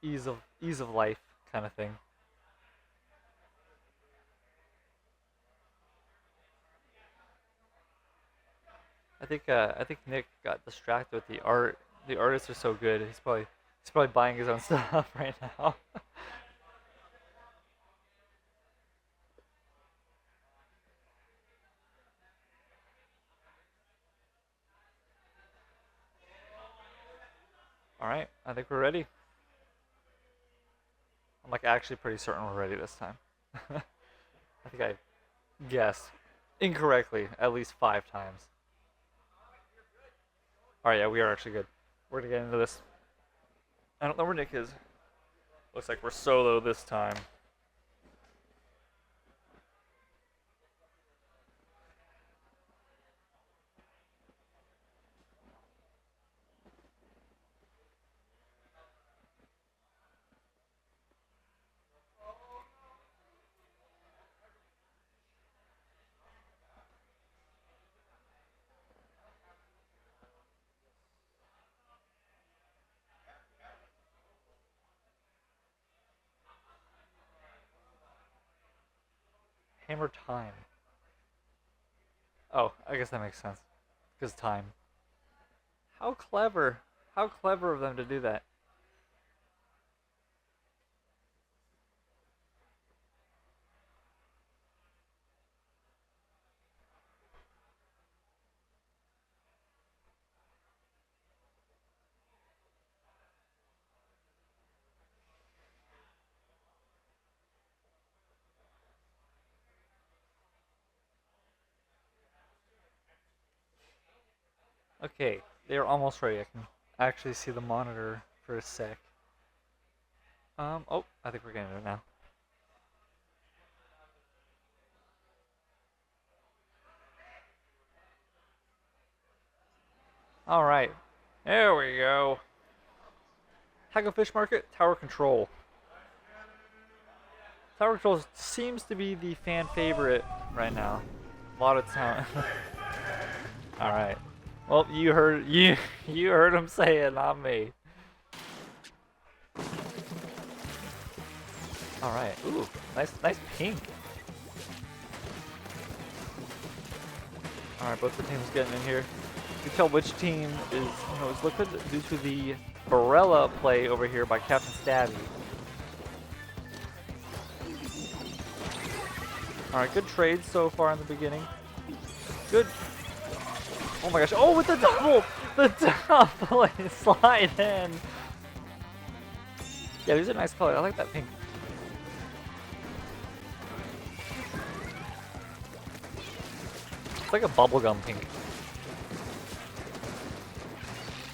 ease of life kind of thing. I think Nick got distracted with the art. The artists are so good. He's probably buying his own stuff right now. All right, I think we're ready. I'm like actually pretty certain we're ready this time. I think I guessed incorrectly at least 5 times. All right, yeah, we are actually good. We're gonna get into this. I don't know where Nick is. Looks like we're solo this time. Hammer time. Oh, I guess that makes sense. Because time. How clever. How clever of them to do that. Okay, they're almost ready. I can actually see the monitor for a sec. Oh, I think we're getting it now. Alright, there we go. Haggle Fish Market, Tower Control. Tower Control seems to be the fan favorite right now. A lot of talent. Alright. Well, you heard him say it, not me. Alright. Ooh, nice pink. Alright, both the teams getting in here. You can tell which team is liquid due to the Barella play over here by Captain Stabby. Alright, good trade so far in the beginning. Good. Oh my gosh. Oh, with the double! The double slide in! Yeah, these are nice colors. I like that pink. It's like a bubblegum pink.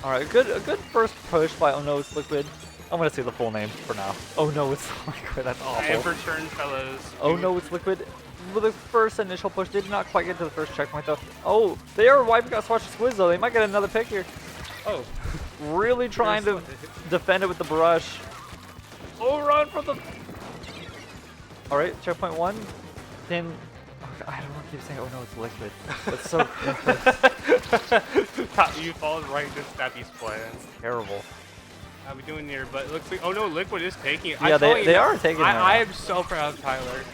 Alright, a good first push by Oh No It's Liquid. I'm gonna say the full name for now. Oh No It's Liquid, that's awful. I have returned, fellows. Oh No It's Liquid. With the first initial push, did not quite get to the first checkpoint though. Oh, they are wiping out Swatch Squids though. They might get another pick here. Oh. Really trying to defend it with the brush. Oh, run for the... Alright, checkpoint 1. Then... Oh, I don't want to keep saying, oh no, it's liquid. That's so You followed right into Stabby's plan. It's terrible. How we doing here? But it looks like, oh no, Liquid is taking it. Yeah, they are taking it. I am so proud of Tyler.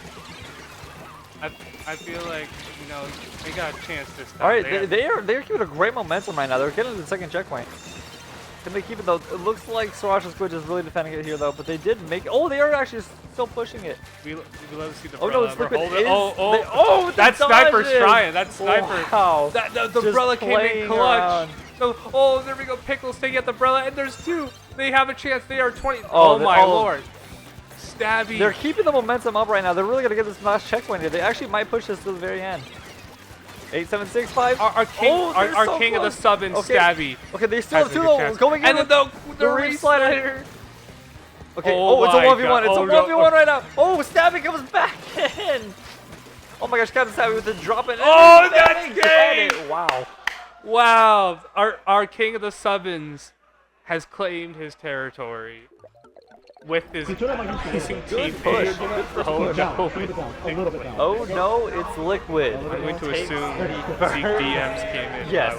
I feel like, you know, they got a chance this time. Alright, they're keeping a great momentum right now. They're getting to the second checkpoint. Can they keep it though? It looks like Sriracha Squid is really defending it here though, but they did make it. Oh, they are actually still pushing it. We love to see the Oh no, it's Liquid. That's Sniper's trying. That's Sniper. Wow. The umbrella came in clutch. So, oh, there we go. Pickles taking out the umbrella, and there's two. They have a chance. They are 20. Oh my lord. Stabby. They're keeping the momentum up right now. They're really gonna get this last checkpoint here. They actually might push this to the very end. 8, 7, 6, 5. Our king of the sub and Stabby. Okay, they still have two going in. And then the reef slider. Okay, oh it's a 1v1. God. It's a 1v1 right now. Oh, Stabby comes back in. Oh my gosh, Captain Stabby with the drop in. Oh, that's game! Wow. Wow. Our king of the subbins has claimed his territory with his amazing teammate. Oh no, it's Liquid. I'm going to assume Zeke DMs came in. Yes,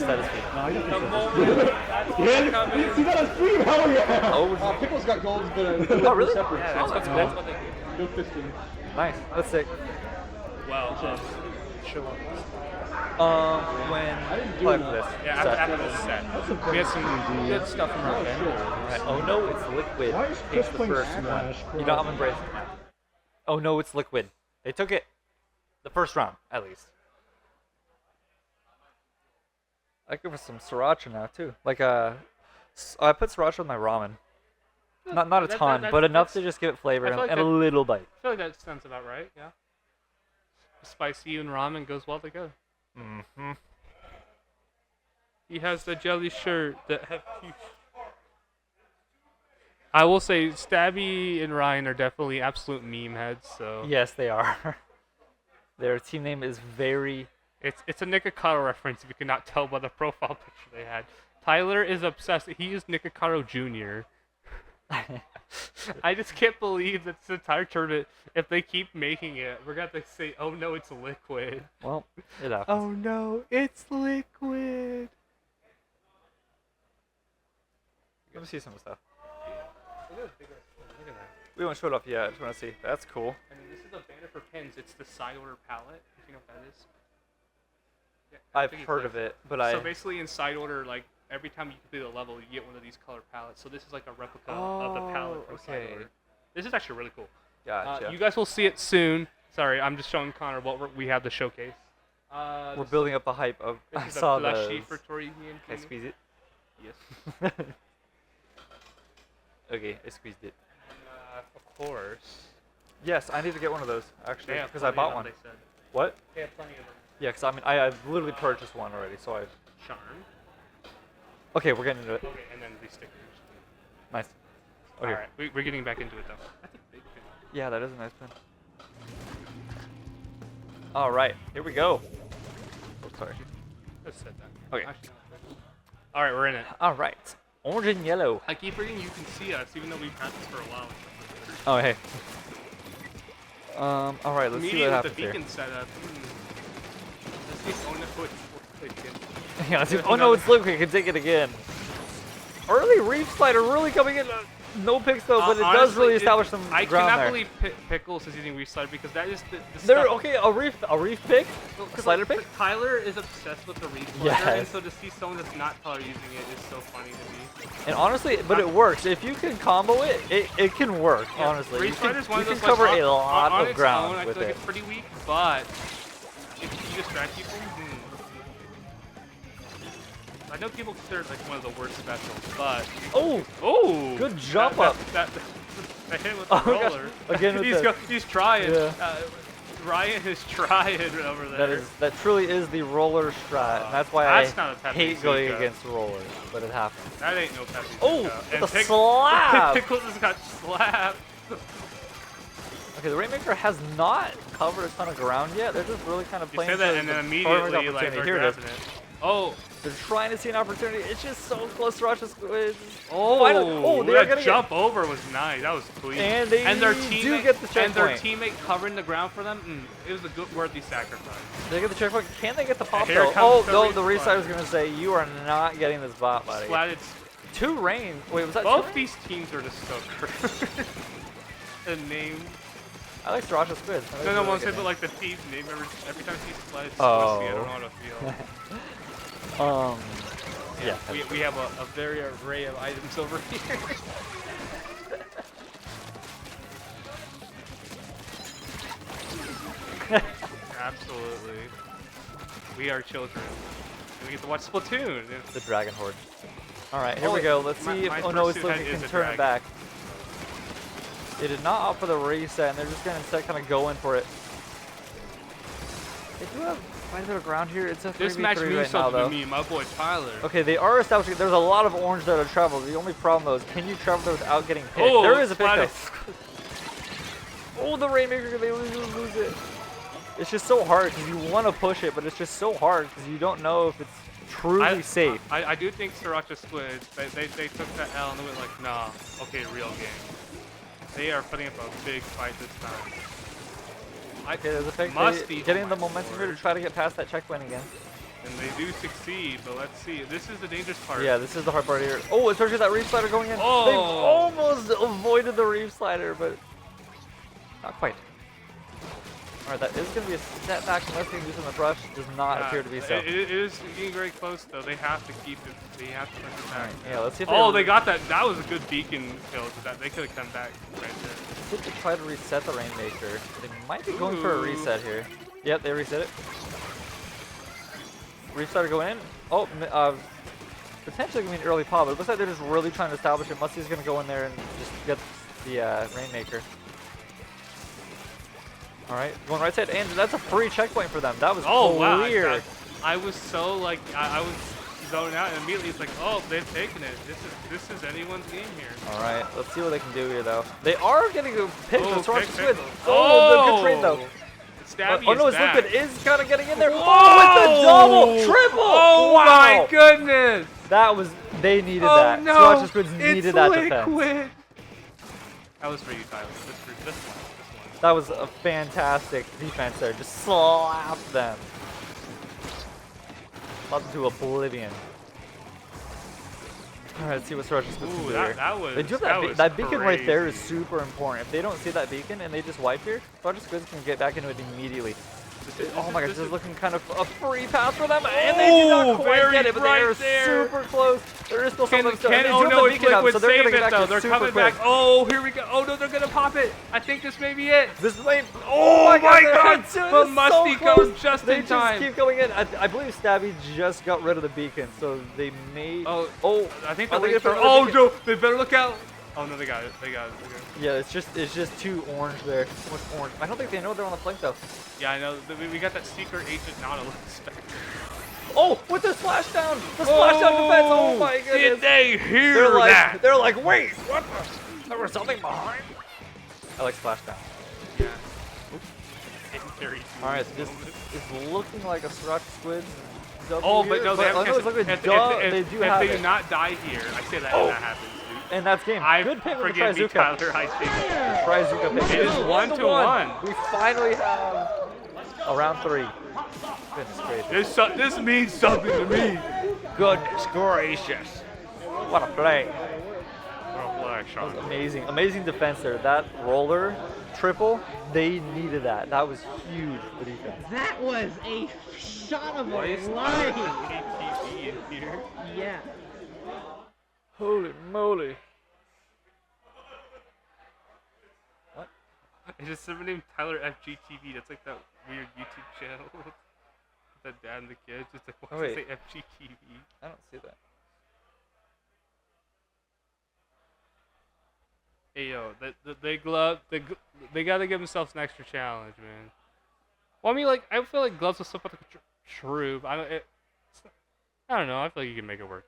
that is good. The moment that's coming. See that on stream? Hell yeah! Oh, Pickles got golds, but oh really? separate. Yeah, that's what they do. No fisting. Nice. That's sick. Well, When play for this. yeah, after this set, we had some good stuff from our vendor. Right. Oh no, it's Liquid. Why is Takes Chris the playing first Smash one. You know, I'm embracing that. Oh no, it's Liquid. They took it. The first round, at least. I go for some sriracha now too. Like I put sriracha with my ramen. Not a ton, but enough to just give it flavor and a little bite. I feel like that sounds about right. Yeah. Spicy and ramen goes well together. Mm-hmm. He has the jelly shirt that have teeth. I will say Stabby and Ryan are definitely absolute meme heads, so Yes, they are. Their team name is very... it's a Nikocado reference if you cannot tell by the profile picture they had. Tyler is obsessed. He is Nikocado Jr. I just can't believe that this entire tournament, if they keep making it, we're going to have to say, oh no, it's Liquid. Well, it happens. Oh no, it's Liquid. Let me see some stuff. We haven't showed off yet. I just want to see. That's cool. I mean, this is a banner for pins. It's the Siler palette, if you know what that is. I've heard of it, but So basically, in side order, like every time you complete a level, you get one of these color palettes. So this is like a replica of the palette from side okay. order. This is actually really cool. Gotcha. You guys will see it soon. Sorry, I'm just showing Connor what we have to showcase. We're building up the hype of. I saw the. Can I squeeze it? Yes. Okay, I squeezed it. Of course. Yes, I need to get one of those actually They have because I plenty of bought them, one. they said. What? They have plenty of them. Yeah, because I mean I've literally purchased one already, so I've. Charm. Okay, we're getting into it. Okay, and then these stickers. Nice. Okay. Alright, we're getting back into it though. That's a big pin. Yeah, that is a nice pin. All right, here we go. Oh, sorry. Just said that. Okay. Alright, we're in it. All right. Orange and yellow. I keep forgetting you can see us, even though we've had this for a while. Oh hey. All right, let's see what happens with the here. beacon setup. Let's see if Ona put it again. Yeah, let's see. Oh no, it's Luke. We can take it again. Early reef slider really coming in. No picks though, but it does Honestly, really establish some I ground cannot there. believe Pickles is using reef slider because that is the There, stuff. okay, a reef pick, a slider pick. Tyler is obsessed with the reef slider, Yes. and so to see someone that's not Tyler using it is so funny to me. And honestly, but it works. If you can combo it, it can work. Yeah, honestly, reef slider is one you of can those, cover like, a lot on of its ground own, I with feel like it. it's pretty weak, but if you distract people, I know people consider it like one of the worst specials, but oh, good jump up. That hit with the gosh. roller. Again with he's trying. Yeah. Ryan is trying over there. That truly is the roller strat, and that's why That's not a I hate Pepsi going Zuka. against rollers, but it happens. That ain't no Pepsi. Oh, Zuka. the slap! Pickles just got slapped. Okay, the Rainmaker has not covered a ton of ground yet. They're just really kind of You playing say that, for and the then perfect immediately like opportunity. they're Here it is. grabbing it. Oh. They're trying to see an opportunity. It's just so close to Rush's squid. Oh, they are that gonna jump over was nice. That was clean. And they their do teammate, get the And their checkpoint. teammate covering the ground for them. It was a good, worthy sacrifice. They get the checkpoint. Can they get the pop Here though? comes Oh, no, the the reef restarter is going to say, you are not getting this bot, buddy. Splatted. 2 rain. Wait, was that Both 2 these teams are just so cursed. The name. I like Sriracha Squid. No, one said, but like the team's name every time I see Splatted Oh. I don't know how to feel. Yeah. We have a very array of items over here. Absolutely. We are children. And we get to watch Splatoon. The Dragon Horde. Alright, here Oh, we go. Let's see my if... Oh no, it's fursuit looking is can a turn it dragon. back. They did not opt for the reset, and they're just going to instead kind of go in for it. They do have quite a bit of ground here. It's a 3v3 This match means right now, something though. to me, my boy Tyler. Okay, they are establishing there's a lot of orange that are traveled. The only problem though is can you travel there without getting picked? Oh, There is a pick Splatted. though. Oh, the Rainmaker, they lose it. It's just so hard because you want to push it, but it's just so hard because you don't know if it's truly safe. I do think Sriracha Squid, they took that L and they went like, nah, okay, real game. They are putting up a big fight this time. Okay, there's a pick. Must be Getting the momentum here to try to get past that checkpoint again. And they do succeed, but let's see. This is the dangerous part. Yeah, this is the hard part here. Oh, especially that reef slider going in. Oh. They almost avoided the reef slider, but not quite. Alright, that is going to be a setback unless they do some brush. Does not appear to be so. It is getting very close, though. They have to keep it. They have to push it back. Yeah, let's see if they got that. That was a good beacon kill. That they could have come back right there. Did they try to reset the Rainmaker? They might be going for a reset here. Yep, they reset it. Restarter going in. Oh, potentially going to be an early pop, but it looks like they're just really trying to establish it. Musty's going to go in there and just get the Rainmaker. Alright, going right side, and that's a free checkpoint for them. That was clear. Wow. I was so like, I was zoning out, and immediately it's like, oh, they've taken it. This is anyone's game here. Alright, let's see what they can do here, though. They are getting a pick Oh, with Sriracha pick, Squid. pick. Oh, good trade, though. Stabby Oh no, is it's back. Liquid is kind of getting in there. Whoa! Oh, with the double, triple! Oh wow. my goodness! That was, they needed Oh that. no! Sriracha Squids needed It's that Liquid. defense. That was for you, Tyler. This one. That was a fantastic defense there. Just slapped them. Slapped them to oblivion. Alright, let's see what Sriracha Squids can do here. That was, they do have that beacon right there is super important. If they don't see that beacon and they just wipe here, Sriracha Squids can get back into it immediately. Oh my gosh, this is looking kind of a free pass for them, and they do not quite very get it, but they right are there. super close. There is still some of them. Oh no, it's Liquid, so they're save gonna get it back though. to They're super coming quick. back. Oh, here we go. Oh no, they're gonna pop it. I think this may be it. This might. Oh my god, but but Musty goes just they in time. Just keep going in. I believe Stabby just got rid of the beacon, so they may. Oh, I think they're they're waiting for another Oh beacon. no, they better look out. Oh no, they got it. They got it. Yeah, it's just too orange there. Too much orange. I don't think they know they're on the flank though. Yeah, I know. We got that secret agent Nautilus Spectre. Oh, with the splashdown! The splashdown defense! Oh my goodness! Did they hear they're like, that? They're like, wait, what the? There was something behind? I like splashdown. Yeah. Alright, this is looking like a Sriracha Squid. Oh, but no, they have they do have If they it. do not die here, I say that that happens. And that's game. Good pick with the Forgive me, Trizuka. Tyler. I think Trizuka pick. it is 1-1. We finally have a round 3. Goodness gracious. This means something to me. Goodness gracious. What a play. That was amazing. Amazing defense there. That roller triple, they needed that. That was huge for defense. That was a shot of a light. ATV in here. Yeah. Holy moly. What? It's just someone named Tyler FGTV. That's like that weird YouTube channel. The dad and the kids. It's like, why does it say FGTV? I don't see that. Hey yo, they gotta give themselves an extra challenge, man. Well, I mean, like, I feel like Gloves will slip out the true. I don't know. I feel like you can make it work.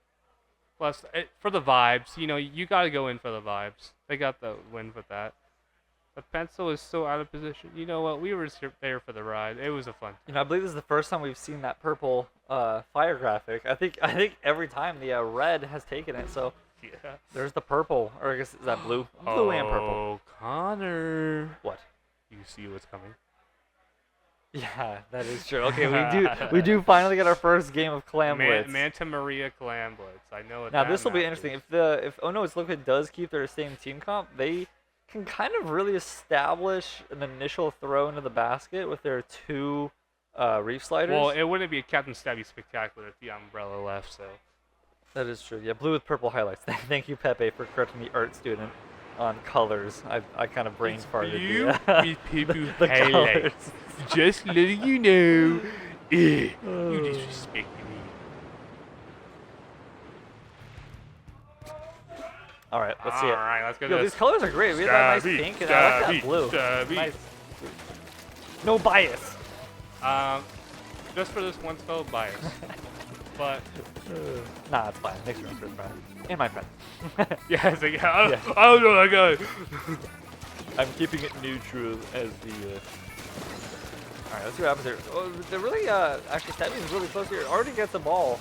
Plus, for the vibes, you know, you gotta go in for the vibes. They got the win with that. The pencil is so out of position. You know what? We were there for the ride. It was a fun time. You know, I believe this is the first time we've seen that purple fire graphic. I think every time the red has taken it. So yeah. There's the purple, or I guess is that blue? Blue and purple. Oh, Connor. What? You see what's coming? Yeah, that is true. Okay, we do finally get our first game of Clam Blitz. Manta Maria Clam Blitz. I know what now that this will be matters. interesting. If Oh No It's Liquid does keep their same team comp, they can kind of really establish an initial throw into the basket with their 2 reef sliders. Well, it wouldn't be a Captain Stabby Spectacular if the umbrella left, so. That is true. Yeah, blue with purple highlights. Thank you, Pepe, for correcting the art student on colors. I kind of brain farted Blue the colors. Just letting you know. You disrespected me. All right, let's see it. All right, let's go. Yo, these colors are great. We have that nice pink and I like that blue. Nice. No bias. Just for this one spell, bias. But nah, it's fine. Makes room for a friend. And my friend. yeah, it's like, I don't know that guy. I'm keeping it neutral as the. Alright, let's see what happens here. Oh, they're really, actually, Stabby's really close here. Already gets the ball.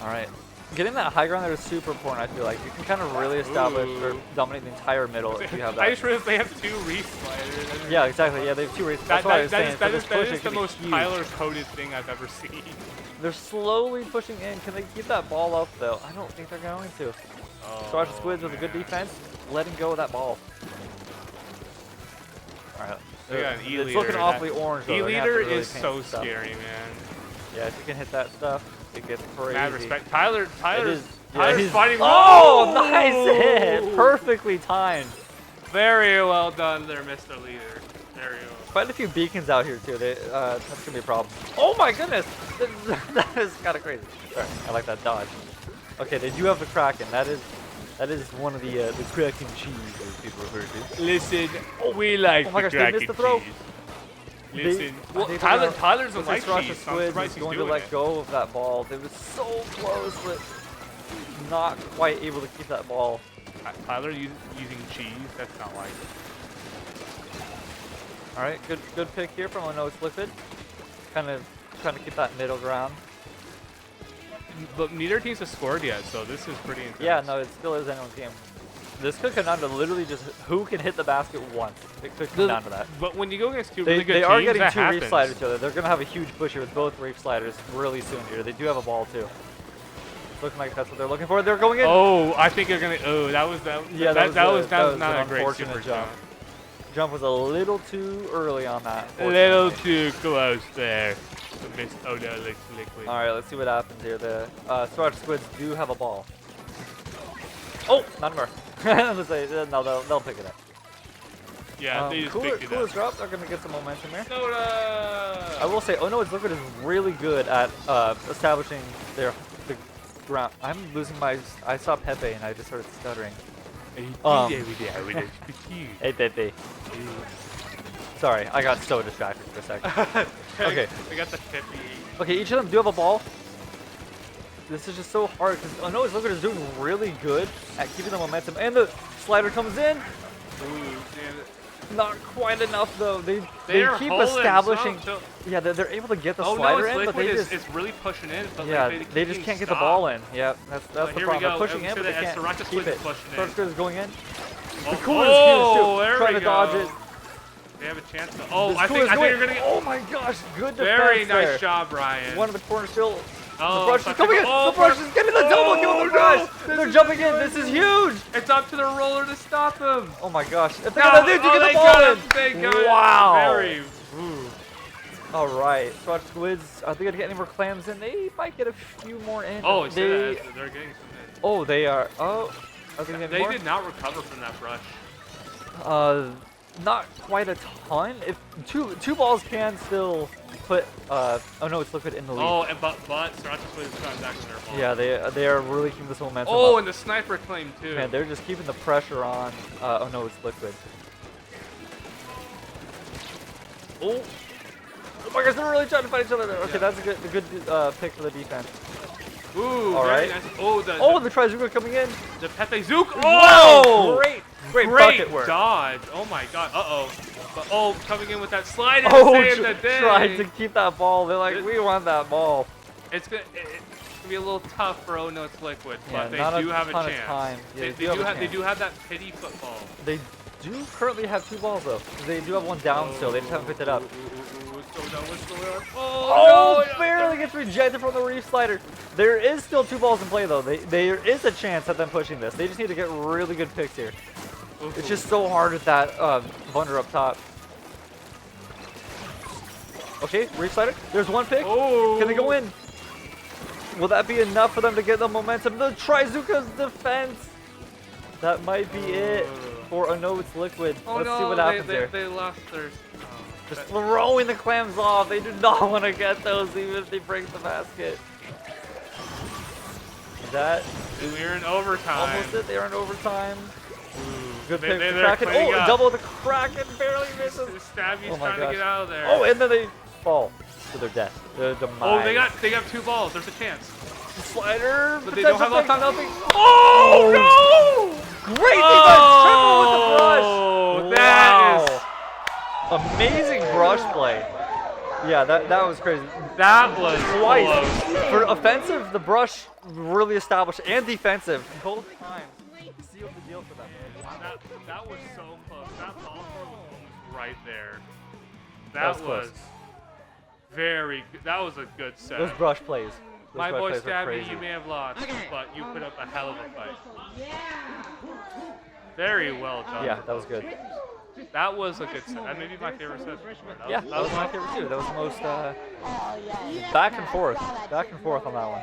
Alright. Getting that high ground there is super important, I feel like. You can kind of really establish or dominate the entire middle if you have that. I just realized they have 2 reef sliders. Yeah, exactly. Yeah, they have 2 reef sliders. That is the most Tyler-coded thing I've ever seen. They're slowly pushing in. Can they keep that ball up, though? I don't think they're going to. Sriracha Squids with a good defense, letting go of that ball. Alright. It's looking awfully orange, though. E-Leader is so scary, man. Yeah, if you can hit that stuff, it gets crazy. Mad respect. Tyler's he's fighting. Oh, nice hit! Perfectly timed. Very well done there, Mr. Leader. Very well. Quite a few beacons out here, too. That's going to be a problem. Oh my goodness! That is kind of crazy. Sorry, I like that dodge. Okay, they do have the Kraken. That is one of the Kraken cheese, as people refer to. Listen, we like my gosh, the they Kraken missed the throw. cheese. Listen, Well, Tyler's a light Sriracha cheese. Squid is going to let go of that ball. They were so close, but not quite able to keep that ball. Tyler using cheese, that's not like. All right, good pick here from No It's Liquid. Kind of trying to keep that middle ground. But neither teams have scored yet, so this is pretty intense. Yeah, no, it still is anyone's game. This could come down to literally just who can hit the basket once. It could come down to that. But when you go against 2 really good they teams, are getting that 2 happens. reef sliders together. They're going to have a huge push here with both reef sliders really soon here. They do have a ball too. It's looking like that's what they're looking for. They're going in. Oh, I think you're gonna. Oh, that was that. Yeah, that was an not a great unfortunate super jump. Jump was a little too early on that. A little too close there. To miss. Oh no, liquid. All right, let's see what happens here. The Sriracha Squids do have a ball. Oh, not anymore. Let's say, no, they'll pick it up. Yeah, they just picked it Cooler's up. drop. They're gonna get some momentum here. Soda! I will say, Oh No It's Liquid is really good at establishing the ground. I'm losing my. I saw Pepe and I just started stuttering. Hey Pepe. Sorry, I got so distracted for a second. Okay. I got the Pepe. Okay, each of them do have a ball. This is just so hard because Oh No It's Liquid is doing really good at keeping the momentum, and the slider comes in. Ooh, Not quite enough though. They keep holding establishing. some, Yeah, they're able to get the Oh slider no, in, it's but they liquid. just It's really pushing in. But yeah, like, they just can't get the ball in. Yeah, that's the here we problem. They're go. pushing We in, see but they that can't Sriracha keep Squid it. is pushing in. Sriracha Squid is going in. Oh, The Cooler is huge too. there Trying we to dodge go. it. They have a chance to. Oh, This I Cooler's think going- you're gonna get. Oh my gosh, good defense Very nice there. job, Ryan. One of the corners still. Oh, the brush is but coming in. oh, The brush is getting the double kill with the brush. no. They're jumping in. This is huge. It's up to the roller to stop him. Oh my gosh. If they're No, gonna do, oh, get they the ball got in. him. They got it. Wow. Very. All right, Sriracha Squids. Are they gonna get any more clams in? They might get a few more in. Oh, they. they're getting some in. Oh, they are. Oh, are they gonna get They more? did not recover from that brush. Not quite a ton. If two balls can still put Oh No It's Liquid in the lead. Oh, and but Sriracha Squid is coming back to their ball. Yeah, they are really keeping this momentum Oh, up. and the sniper claim too. Man, they're just keeping the pressure on. Oh No It's Liquid. Oh. Oh my gosh, they're really trying to fight each other there. Okay, Yeah. that's a good pick for the defense. Ooh, All very right. nice. Oh, the Trizuka coming in. the Pepe Zook. Whoa! Oh, Great great bucket work. dodge. Oh my god. Uh-oh. But, oh, coming in with that slide and Oh, save the day. trying to keep that ball. They're like, we want that ball. It's gonna be a little tough for Oh No It's Liquid, Yeah, but they not do a have a ton of chance. time. Yeah, They they do have that pity football. They do currently have two balls though. They do have one down still. They just haven't picked it up. What's going on? Oh, no, barely gets rejected from the reef slider. There is still two balls in play though. There is a chance at them pushing this. They just need to get really good picks here. It's just so hard with that Vunder up top. Okay, reef slider. There's one pick. Oh. Can they go in? Will that be enough for them to get the momentum? The Trizuka's defense. That might be it for Oh No It's Liquid. Oh, Let's no, see what happens here. They lost their. Just throwing the clams off. They do not want to get those even if they break the basket. That We're in overtime. almost it. They are in overtime. Good pick. They're Kraken. cleaning Oh, up. double the Kraken. Barely misses. Stabby's Oh my trying to gosh. get out of there. Oh, and then they fall to their death. Their demise. Oh, they got two balls. There's a chance. Slider. But they don't have enough time. Nothing. Oh no! Great defense. Triple with the brush. Oh, that is. Amazing brush play. Yeah, that was crazy. That was Twice. close. For offensive, the brush really established, and defensive, both times. Sealed the deal for them. That was so close. That ball throw was almost right there. That was That close. was very good. That was a good set. Those brush plays. Those My brush boy plays were Stabby, crazy. you may have lost, but you put up a hell of a fight. Very well done. Yeah, that was good. That was a good set. That may be my favorite set. Yeah, that was my favorite too. That was the most back and forth on that one.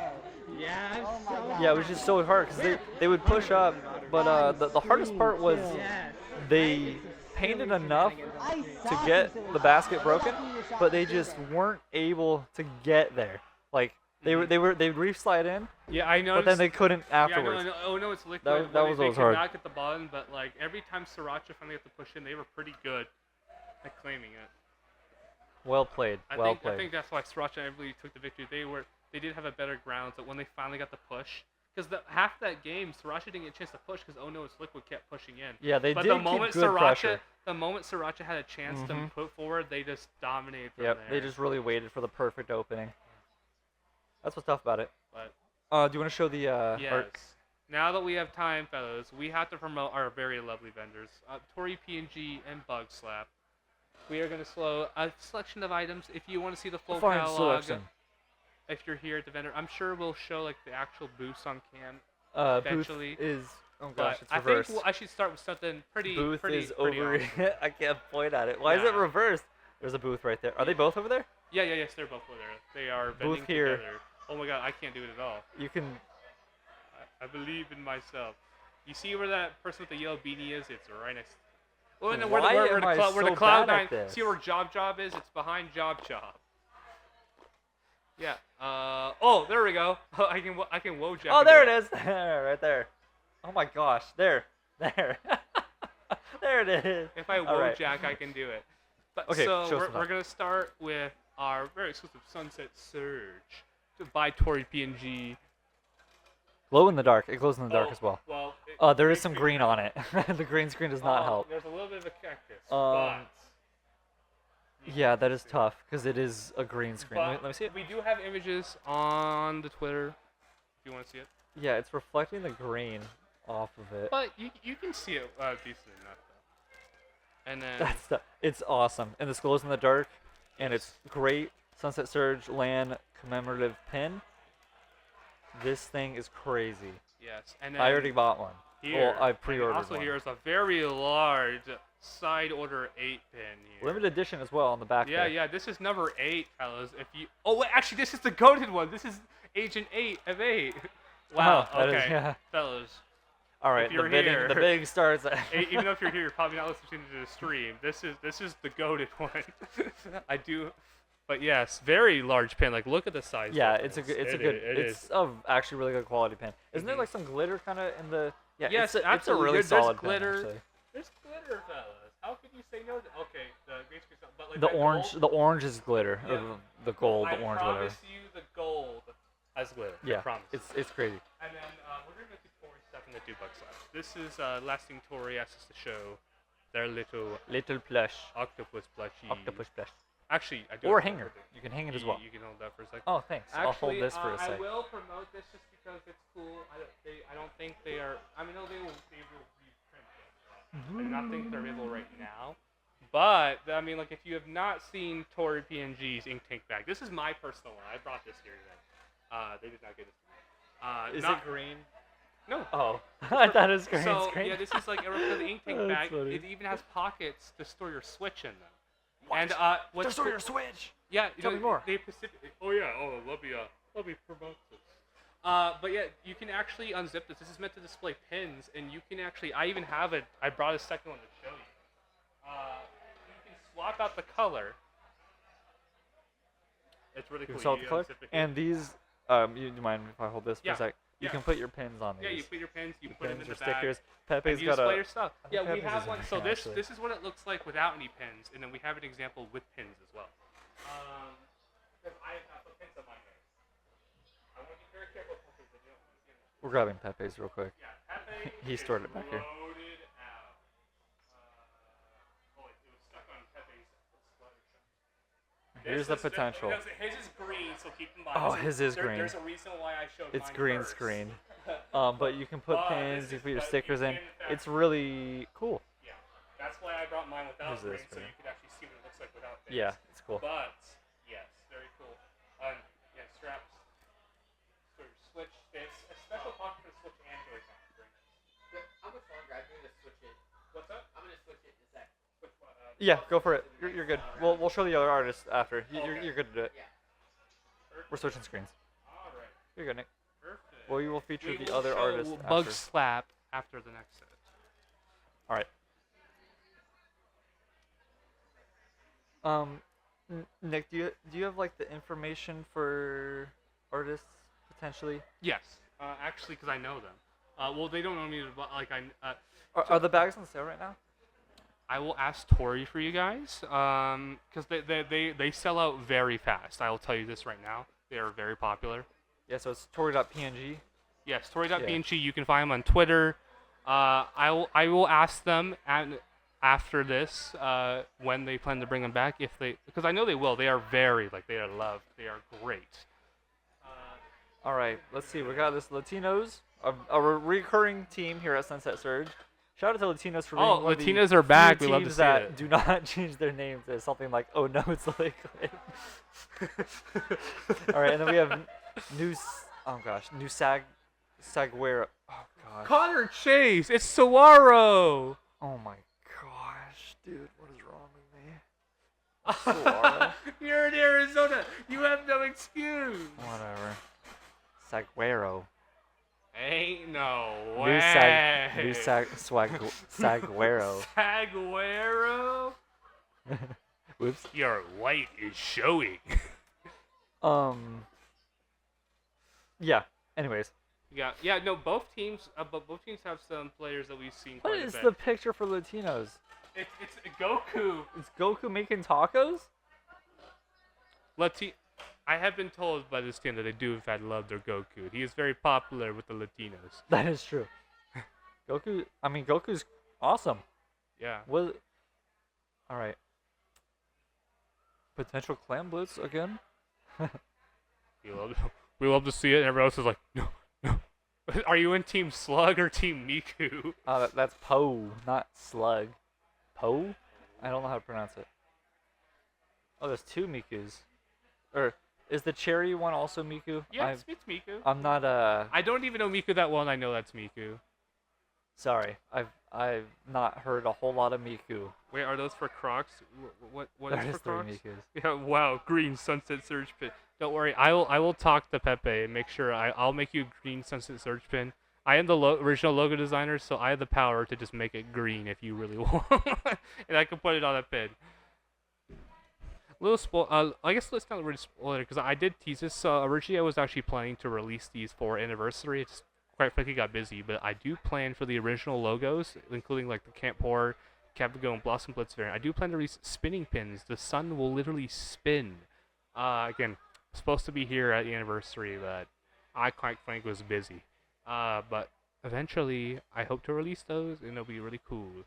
Yeah, it was just so hard because they would push up, but the hardest part was they painted enough to get the basket broken, but they just weren't able to get there. Like they'd reef slide in, Yeah, I know. but then they couldn't afterwards. Yeah, oh no, it's liquid. That When was they always could hard. not get the ball in, but like every time Sriracha finally got to push in, they were pretty good at claiming it. Well played. I think that's why Sriracha and everybody took the victory. They did have a better ground, but when they finally got the push, because half that game Sriracha didn't get a chance to push because Oh No It's Liquid kept pushing in. Yeah, they but did the keep moment good Sriracha, pressure. the moment Sriracha had a chance to put forward, they just dominated from Yep, there. they just really waited for the perfect opening. That's what's tough about it. But Do you want to show the yes. art? Now that we have time, fellas, we have to promote our very lovely vendors, Tory PNG and Bug Slap. We are going to show a selection of items. If you want to see the full Fine catalog, selection. if you're here at the vendor. I'm sure we'll show like the actual booths on cam Booth eventually. is. Oh But gosh, it's I reversed. think I should start with something pretty. Booth pretty, is pretty over. awesome. I can't point at it. Why is it Yeah. reversed? There's a booth right there. Are they both over there? Yeah, yes, they're both over there. They are vending Booth here. together. Oh my god, I can't do it at all. You can. I believe in myself. You see where that person with the yellow beanie is? It's right next. Well, no, where Why am I where the so Cloud bad at 9. this? See where Job is? It's behind Job. Yeah. Oh, there we go. I can whoa jack. Oh, there it is. right there. Oh my gosh. There. There it is. If I All whoa right. jack, I can do it. But Okay, so show us we're some gonna start with our very exclusive Sunset Surge by Tory PNG. Glow in the dark. It glows in the dark as well. Well, There is some green on it. The green screen does not help. There's a little bit of a cactus, Yeah, that is tough because it is a green screen. but Let me see it. we do have images on the Twitter. If you want to see it, Yeah, it's reflecting the green off of it. but you can see it decently enough though. And then It's awesome. And this glows in the dark, and it's great. Sunset Surge LAN commemorative pin. This thing is crazy. yes, and then I already bought one. here, Well, I pre-ordered also one. here's a very large side order 8 pin here. Limited edition as well on the back. Yeah, there. yeah, this is number 8, fellas. If you wait, actually, this is the goated one. This is Agent 8 of 8. Wow. Oh, that is- okay, yeah. fellas. All right, you're the bidding, here- the bidding starts. Even though if you're here, you're probably not listening to the stream. This is the goated one. I do, but yes, very large pin. Like, look at the size. Yeah, difference. it's of actually really good quality pin. Isn't there like some glitter kind of in the? Yeah, Yes, it's a absolutely. really There's solid glitter. pin. Actually. There's glitter, fellas. How could you say no? Okay, the green screen's not, but like The that orange, gold- the orange is glitter. Yeah. The gold, I the orange promise glitter. you, the gold has glitter. I Yeah, promise. it's crazy. And then we're gonna go to Tory stuff in the Dubug Slash. This is lasting Tory asks us to show their little Plush. octopus plushie. Octopus plush. Actually, I do. Or have hanger. one. You can hang it as well. You can hold that for a second. Oh, thanks. I'll hold Actually, this for a I sec. will promote this just because it's cool. I don't think they are. I mean, no, they will reprint it. I do not think they're available right now. But I mean, like, if you have not seen Tory PNG's ink tank bag, this is my personal one. I brought this here today. They did not get this to me. Is it green? No. Oh, I thought it was green So screen. yeah, this is like a replica of the ink tank That's bag. funny. It even has pockets to store your Switch in them. What? And what's Just store cool- your Switch. Yeah, Tell me more. They oh yeah, let me promote this. But yeah, you can actually unzip this. This is meant to display pins, and you can actually. I even have it. I brought a second one to show you. You can swap out the color. It's really You cool. can sell the color. unzip it here. And these, you mind if I hold this for Yeah, a sec? You yeah. can put your pins on these. Yeah, you put your pins. You put them in Pins the or bag. stickers. And Pepe's you got display a. your stuff. I Yeah, think we Pepe's have is one. in So here, this actually. this is what it looks like without any pins, and then we have an example with pins as well. Because I have put pins on my hair. I want to be very careful with pins. You don't want to see them. We're grabbing Pepe's real quick. Yeah, Pepe He is stored it back here. loaded out. It was stuck on Pepe's sweater. Here's the potential. Because his is green, so keep in mind. Oh, his is green. There's a reason why I showed It's mine green first. screen. But you can put But pins, this you is- put your but you stickers in. can, in fact- It's really cool. Yeah, that's why I brought mine without Here's green, this so green. you could actually see what it looks like without pins. Yeah, it's cool. But yes, very cool. Yeah, straps. So your Switch. It's a special pocket for the Switch and Joy-Con. How much longer? I'm gonna switch it. What's up? I'm gonna switch it in a sec. Which one? Yeah, go for it. You're good. We'll show the other artists after. You're good to do it. Yeah. We're switching screens. All right. You're good, Nick. Perfect. We will feature We the will other show artists Bug after. Slap after the next set. All right. Nick, do you have like the information for artists potentially? Yes. Actually, because I know them. Well, they don't know me, but like Are the bags on sale right now? I will ask Tori for you guys, because they sell out very fast. I will tell you this right now. They are very popular. Yeah, so it's Tori.png. Yes, Tori.png. You can find them on Twitter. I will ask them after this when they plan to bring them back, because I know they will. They are they are loved. They are great. All right, let's see. We got this Latinos, a recurring team here at Sunset Surge. Shout out to Latinos for Oh, being one of the Latinos are back. few We love to teams see that it. do not change their names as something like, oh no, it's liquid. All right, and then we have new Saguero. Oh gosh. Connor Chase, it's Saguaro. Oh my gosh, dude, what is wrong with me? Saguaro. You're in Arizona. You have no excuse. Whatever. Saguero. Ain't no New way. Saguero. Saguaro. Whoops. Your light is showing. Yeah. Anyways, Yeah. No, both teams have some players that we've seen. what quite a is bit. the picture for Latinos? It's Goku. Is Goku making tacos? I have been told by this team that they do in fact love their Goku. He is very popular with the Latinos. That is true. Goku's awesome. Yeah. What? All right. Potential clan blitz again. We love to see it. And everyone else is like, no. Are you in Team Slug or Team Miku? That's Poe, not Slug. Poe? I don't know how to pronounce it. Oh, there's two Mikus. Or is the cherry one also Miku? Yeah, it's Miku. I'm not I don't even know Miku that well, and I know that's Miku. Sorry, I've not heard a whole lot of Miku. Wait, are those for Crocs? What is There's for Crocs? three Mikus. Yeah, wow, green Sunset Surge Pin. Don't worry, I will talk to Pepe and make sure I'll make you a green Sunset Surge Pin. I am the original logo designer, so I have the power to just make it green if you really want, and I can put it on a pin. Little spoil. I guess let's not really spoil it because I did tease this. Originally, I was actually planning to release these for Anniversary. It's quite frankly got busy, but I do plan for the original logos, including like the Camp Horror, Captain and Blossom Blitz variant. I do plan to release spinning pins. The sun will literally spin. Again, supposed to be here at the anniversary, but I quite frankly was busy. But eventually, I hope to release those, and it'll be really cool.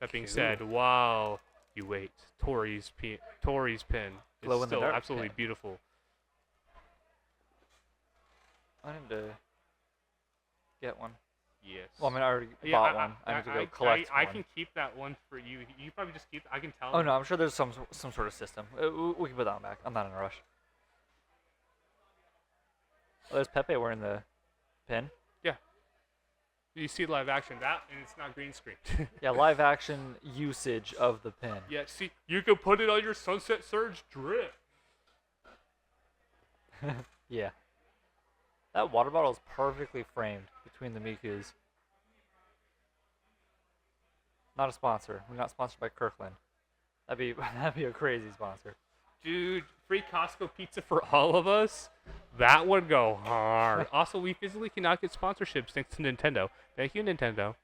That being said, wow. You wait. Tori's pin is still absolutely beautiful. I need to get one. Yes. Well, I already bought one. I need to go collect one. I can keep that one for you. You probably just keep. I can tell. Oh no, I'm sure there's some sort of system. We can put that one back. I'm not in a rush. Oh, there's Pepe wearing the pin. Yeah. You see live action that, and it's not green screen. Yeah, live action usage of the pin. Yeah, see, you can put it on your Sunset Surge drip. Yeah. That water bottle is perfectly framed between the Mikus. Not a sponsor. We're not sponsored by Kirkland. That'd be a crazy sponsor. Dude, free Costco pizza for all of us? That would go hard. Also, we physically cannot get sponsorships thanks to Nintendo. Thank you, Nintendo.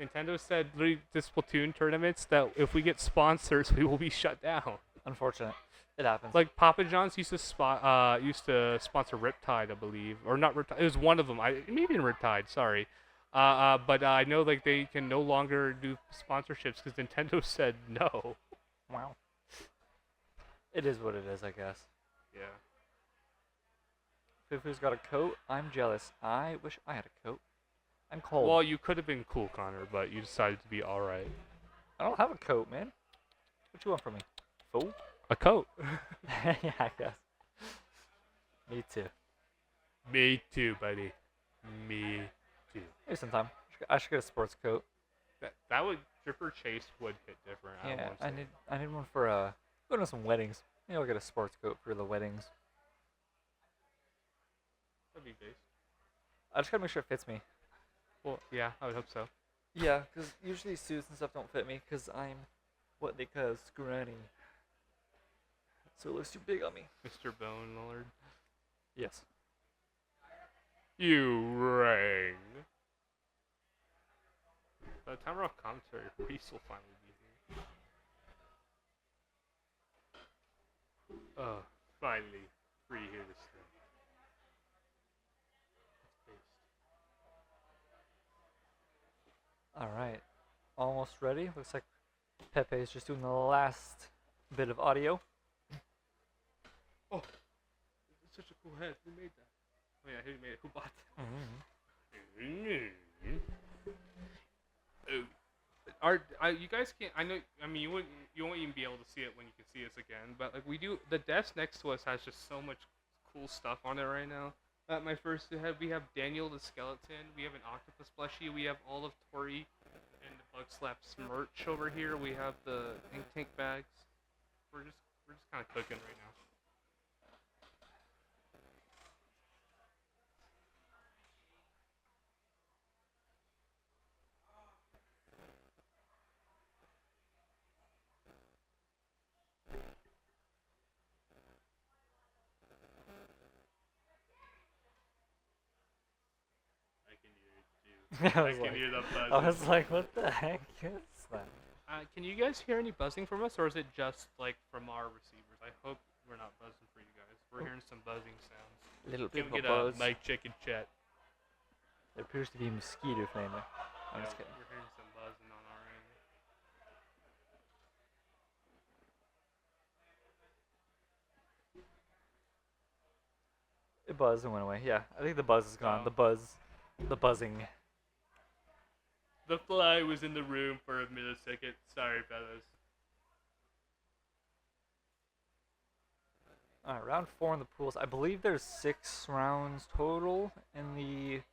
Nintendo said literally this Splatoon tournaments that if we get sponsors, we will be shut down. Unfortunate. It happens. Like Papa John's used to sponsor Riptide, I believe, or not Riptide. It was one of them. Maybe in Riptide. Sorry. But I know like they can no longer do sponsorships because Nintendo said no. Wow. It is what it is, I guess. Yeah. Fufu's got a coat. I'm jealous. I wish I had a coat. I'm cold. Well, you could have been cool, Connor, but you decided to be alright. I don't have a coat, man. What you want from me? Fool? A coat. Yeah, I guess. Me too. Me too, buddy. Me too. Maybe sometime. I should get a sports coat. That would Dripper Chase would hit different. Yeah, I need one for going to some weddings. Maybe I'll get a sports coat for the weddings. That'd be base. I just gotta make sure it fits me. Well, yeah, I would hope so. Yeah, because usually suits and stuff don't fit me because I'm what they call scrawny. So it looks too big on me. Mr. Bone Lord. Yes. You rang. By the time we're off commentary, Reese will finally be here. Oh, finally. Free here to stay. Alright. Almost ready. Looks like Pepe is just doing the last bit of audio. Oh, it's such a cool head. Who made that? Oh yeah, who made it? Who bought it? you guys can't. I know. I mean, you won't even be able to see it when you can see us again. But like we do, the desk next to us has just so much cool stuff on it right now. At my first head, we have Daniel the skeleton. We have an octopus plushie. We have all of Tori and the Bug Slaps merch over here. We have the ink tank bags. We're just kind of cooking right now. I can hear the buzz. I was like, what the heck is that? Can you guys hear any buzzing from us, or is it just like from our receivers? I hope we're not buzzing for you guys. We're hearing some buzzing sounds. Little Can bit we of get buzz. a mic check in chat? There appears to be a mosquito flame there. I'm just kidding. We're hearing some buzzing on our end. It buzzed and went away. Yeah, I think the buzz is gone. The buzzing. The fly was in the room for a millisecond. Sorry, fellas. Alright, round 4 in the pools. I believe there's 6 rounds total in these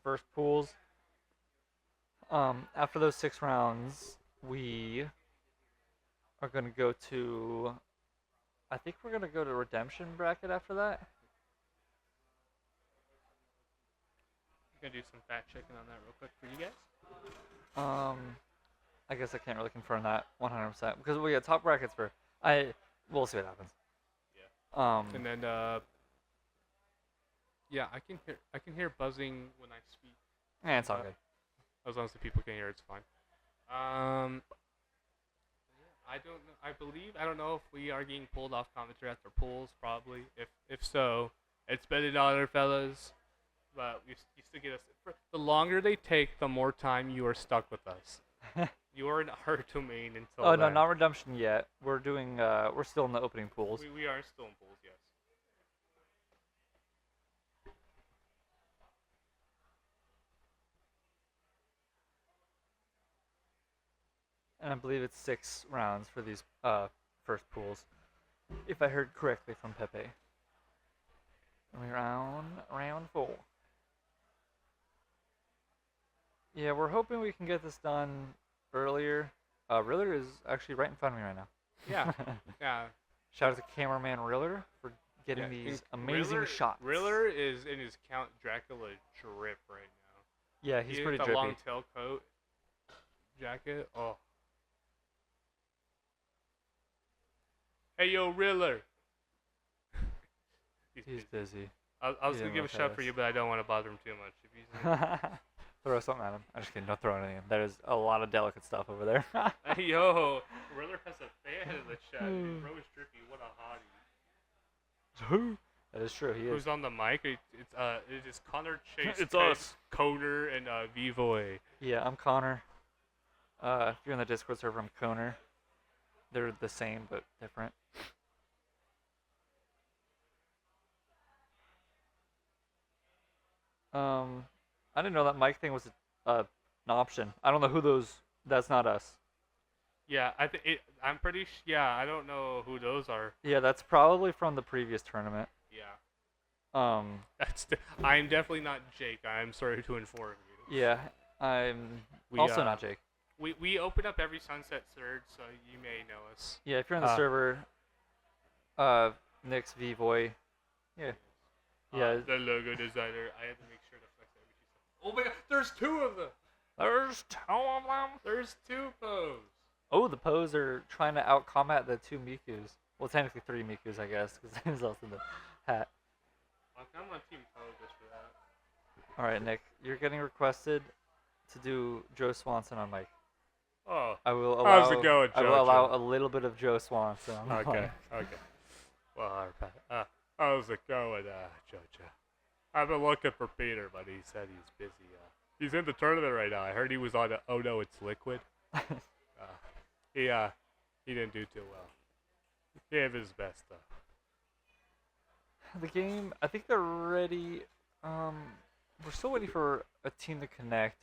first pools. After those 6 rounds, we are gonna go to. I think we're gonna go to redemption bracket after that. I'm gonna do some fact checking on that real quick for you guys. I guess I can't really confirm that 100% because we got top brackets for. We'll see what happens. Yeah. And then yeah, I can hear buzzing when I speak. Yeah, it's all good. As long as the people can hear, it's fine. I don't know. I don't know if we are getting pulled off commentary after pools. Probably. If so, it's been an honor, fellas. But you still get us. The longer they take, the more time you are stuck with us. You are in our domain until. Oh no, not redemption yet. We're doing. We're still in the opening pools. We are still in pools, yes. And I believe it's 6 rounds for these first pools, if I heard correctly from Pepe. And we're on round 4. Yeah, we're hoping we can get this done earlier. Riller is actually right in front of me right now. Yeah, yeah. Shout out to cameraman Riller for getting these amazing shots. Riller is in his Count Dracula drip right now. Yeah, he's pretty drippy. The long tail coat, jacket. Oh. Hey, yo, Riller. He's busy. I was going to give a shout for you, but I don't want to bother him too much. If he's Throw something at him. I'm just kidding. Don't throw anything. There's a lot of delicate stuff over there. Hey, yo. Riller has a fan in the chat. Bro is drippy. What a hottie. That is true. He is. Who's on the mic? It is Connor Chase. It's us. Coder and Vivoy. Yeah, I'm Connor. If you're in the Discord server, I'm Conor. They're the same but different. I didn't know that mic thing was an option. I don't know who those. That's not us. Yeah, I'm pretty. Yeah, I don't know who those are. Yeah, that's probably from the previous tournament. Yeah. I'm definitely not Jake. I'm sorry to inform you. Yeah, I'm also not Jake. We open up every Sunset Third, so you may know us. Yeah, if you're in the server, Nick's Vivoy. Yeah. Yeah. The logo designer. I have to make sure to flex everything. Oh my god, there's 2 of them! There's 2 of them? There's 2 Poes. Oh, the Poes are trying to out-combat the 2 Mikus. Well, technically 3 Mikus, I guess, because there's also the hat. I'm on Team Poe just for that. Alright, Nick, you're getting requested to do Joe Swanson on mic. Oh. I will allow, how's it going, Joe? I will allow a little bit of Joe Swanson on Okay, mic. okay. Well, how's it going, Jojo? I've been looking for Peter, but he said he's busy. He's in the tournament right now. I heard he was on Oh No, It's Liquid. He didn't do too well. He gave his best, though. The game, I think they're ready. We're still waiting for a team to connect.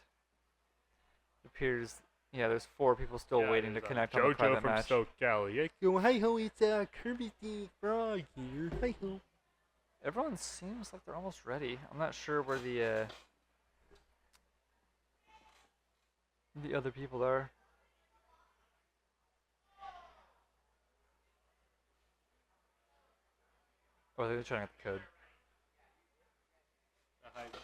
It appears, yeah, there's 4 people still waiting to connect on the JoJo private from match. SoCal. Yeah, go, hi ho, it's Kirby the Frog here. Hi ho. Everyone seems like they're almost ready. I'm not sure where the other people are. Oh, they're trying to get the code.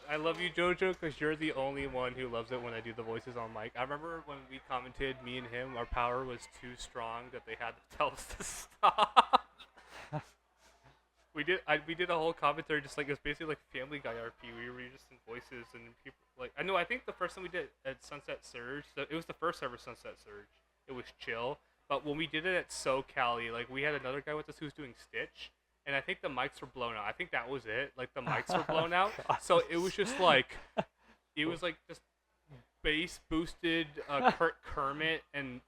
I love you, JoJo, because you're the only one who loves it when I do the voices on mic. I remember when we commented, me and him, our power was too strong that they had to tell us to stop. We did a whole commentary, just like it was basically like Family Guy RP. We were just in voices and people like I think the first time we did it at Sunset Surge, it was the first ever Sunset Surge. It was chill, but when we did it at SoCal, like we had another guy with us who was doing Stitch. And I think the mics were blown out. I think that was it. Like the mics were blown out. So it was just like, it was like just bass boosted Kermit and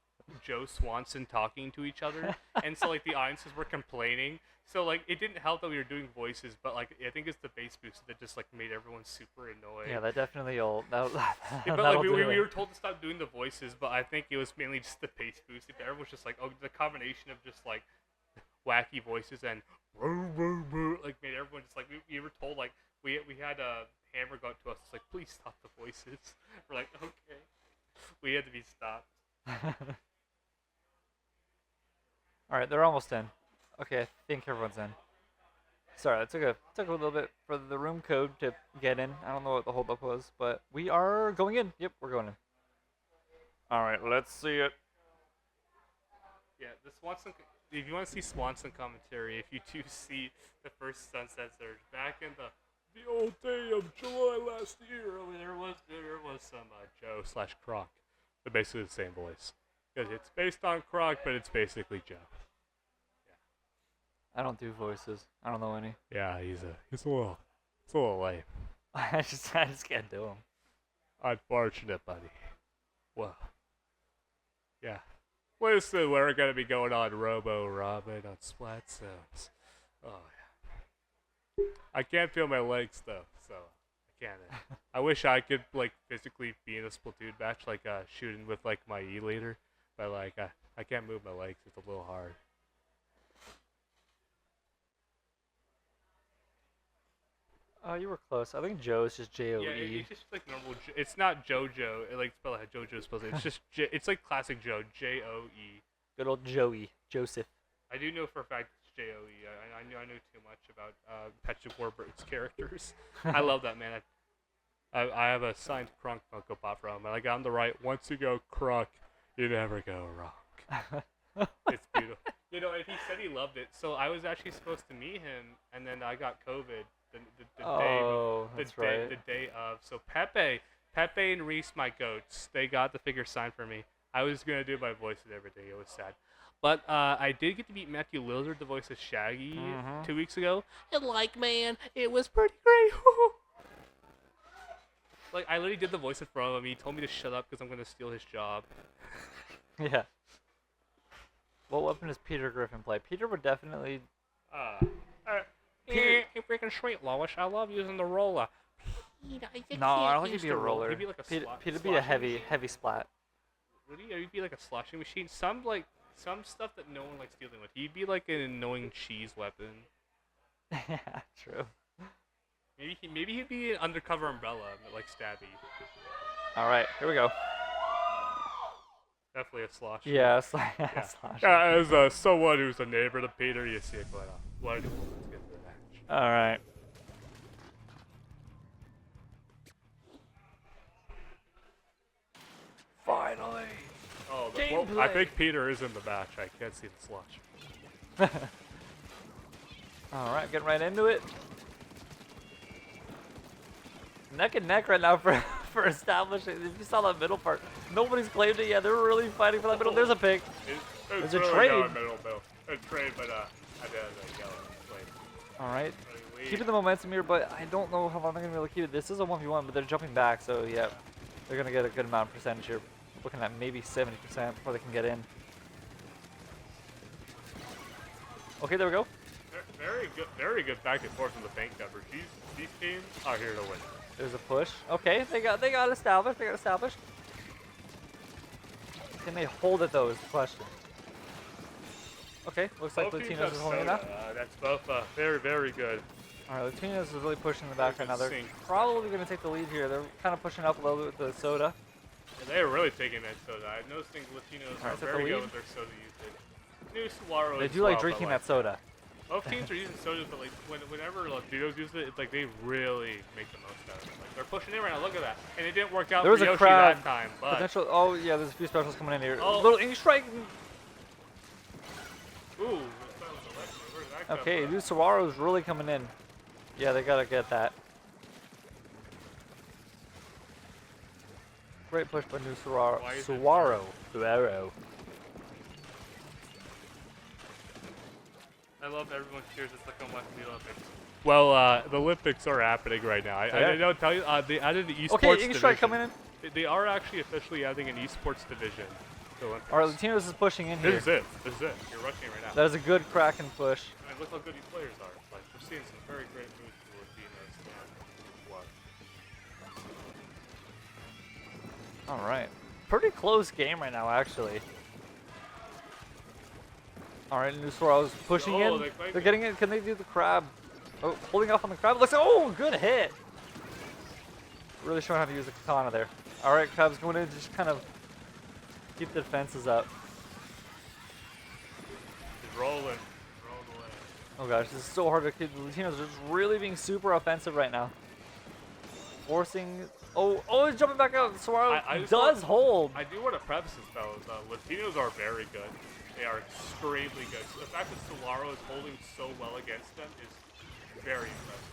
Joe Swanson talking to each other. And so like the audiences were complaining. So like it didn't help that we were doing voices, but like I think it's the bass boost that just like made everyone super annoyed. Yeah, that definitely all. But like we were told to stop doing the voices, but I think it was mainly just the bass boost. Everyone was just like, oh, the combination of just like wacky voices and like made everyone just like we were told like we had a hammer go to us. It's like, please stop the voices. We're like, okay, we had to be stopped. All right, they're almost in. Okay, I think everyone's in. Sorry, it took a little bit for the room code to get in. I don't know what the holdup was, but we are going in. Yep, we're going in. All right, let's see it. Yeah, the Swanson. If you want to see Swanson commentary, if you do see the first Sunset Surge back in the old day of July last year, there was some Joe/Croc, but basically the same voice, because it's based on Croc, but it's basically Joe. I don't do voices. I don't know any. Yeah, he's a little lame. I just can't do them. Unfortunate, buddy. Well, yeah. Listen, we're gonna be going on Robo Robin on Splat Zones. Oh yeah. I can't feel my legs though, so I can't. I wish I could like physically be in a Splatoon match, like shooting with like my E leader, but like I can't move my legs. It's a little hard. Oh, you were close. I think Joe is just J-O-E. Yeah, it's just like normal. It's not JoJo. It like spell how JoJo is spelled. It's just it's like classic Joe. J-O-E. Good old Joey. Joseph. I do know for a fact it's J-O-E. I know too much about Patrick Warburton's characters. I love that man. I have a signed Kronk Funko Pop from him. And I got him to write, once you go Kronk, you never go wrong. It's beautiful. You know, and he said he loved it. So I was actually supposed to meet him, and then I got COVID. The day of. So Pepe and Reese, my goats, they got the figure signed for me. I was gonna do my voice and everything. It was sad, but I did get to meet Matthew Lillard, the voice of Shaggy, 2 weeks ago. And like, man, it was pretty great. Like, I literally did the voice in front of him. He told me to shut up because I'm gonna steal his job. Yeah. What weapon does Peter Griffin play? Peter would definitely. Peter, you freaking sweet, Lois. I love using the roller. No, I don't think he'd be a roller. He'd be like a Peter'd be a heavy splat. Really? Or he'd be like a sloshing machine? Some stuff that no one likes dealing with. He'd be like an annoying cheese weapon. Yeah, true. Maybe he'd be an undercover umbrella, like Stabby. All right, here we go. Definitely a slosh. Yeah, slosh. Yeah, as someone who's a neighbor to Peter, you see it quite often. Let's get to the match. All right. Finally. Oh, well, I think Peter is in the match. I can't see the slosh. All right, getting right into it. Neck and neck right now for establishing. If you saw that middle part, nobody's claimed it yet. They're really fighting for that middle. There's a pick. There's a trade. A trade, but I did yellow. All right. Keeping the momentum here, but I don't know how long they're going to be able to keep it. This is a 1v1, but they're jumping back, so yeah. They're going to get a good amount of percentage here. Looking at maybe 70% before they can get in. Okay, there we go. Very good back and forth in the bank coverage. These teams are here to win. There's a push. Okay, they got established. Can they hold it though is the question. Okay, looks like Both teams Latinos have is holding it soda. up. That's both very, very good. Alright, Latinos is really pushing the back right now. They're Sync. probably going to take the lead here. They're kind of pushing up a little bit with the soda. Yeah, they're really taking that soda. I noticed Latinos Alright, are so very the good lead. with their soda usage. New Saguaro They as do well, like but, drinking that soda. Both teams are using sodas, but like whenever Latinos use it, it's like they really make the most out of it. Like they're pushing in right now. Look at that, and it didn't work out There was for a Yoshi crowd. that time. But Potential. Oh yeah, there's a few specials coming in here. Oh. Little English strike. ooh, where did that come Okay, from? new Saguaro's really coming in. Yeah, they gotta get that. Great push by new Saguaro. Why is it- Saguaro. I love everyone cheers. It's like I'm watching the Olympics. Well, the Olympics are happening right now. I don't tell you. They added the esports Okay, English division. strike coming in. They are actually officially adding an esports division. to the Olympics. Alright, Latinos is pushing in here. This is it. This is it. You're rushing right now. That is a good Kraken push. I mean, look how good these players are. Like we're seeing some very great moves for Latinos. And what? Alright. Pretty close game right now, actually. Alright, new Saguaro's pushing Oh, in. they quite They're good. getting in. Can they do the crab? Oh, holding off on the crab. Looks like, oh, good hit. Really showing how to use the katana there. Alright, crab's going in to just kind of keep the defenses up. He's rolling. Rolled away. Oh gosh, this is so hard to keep. The Latinos are just really being super offensive right now. Forcing. Oh, he's jumping back out. Saguaro I just does want- hold. I do want to preface this, fellas. Latinos are very good. They are extremely good. So the fact that Saguaro is holding so well against them is very impressive.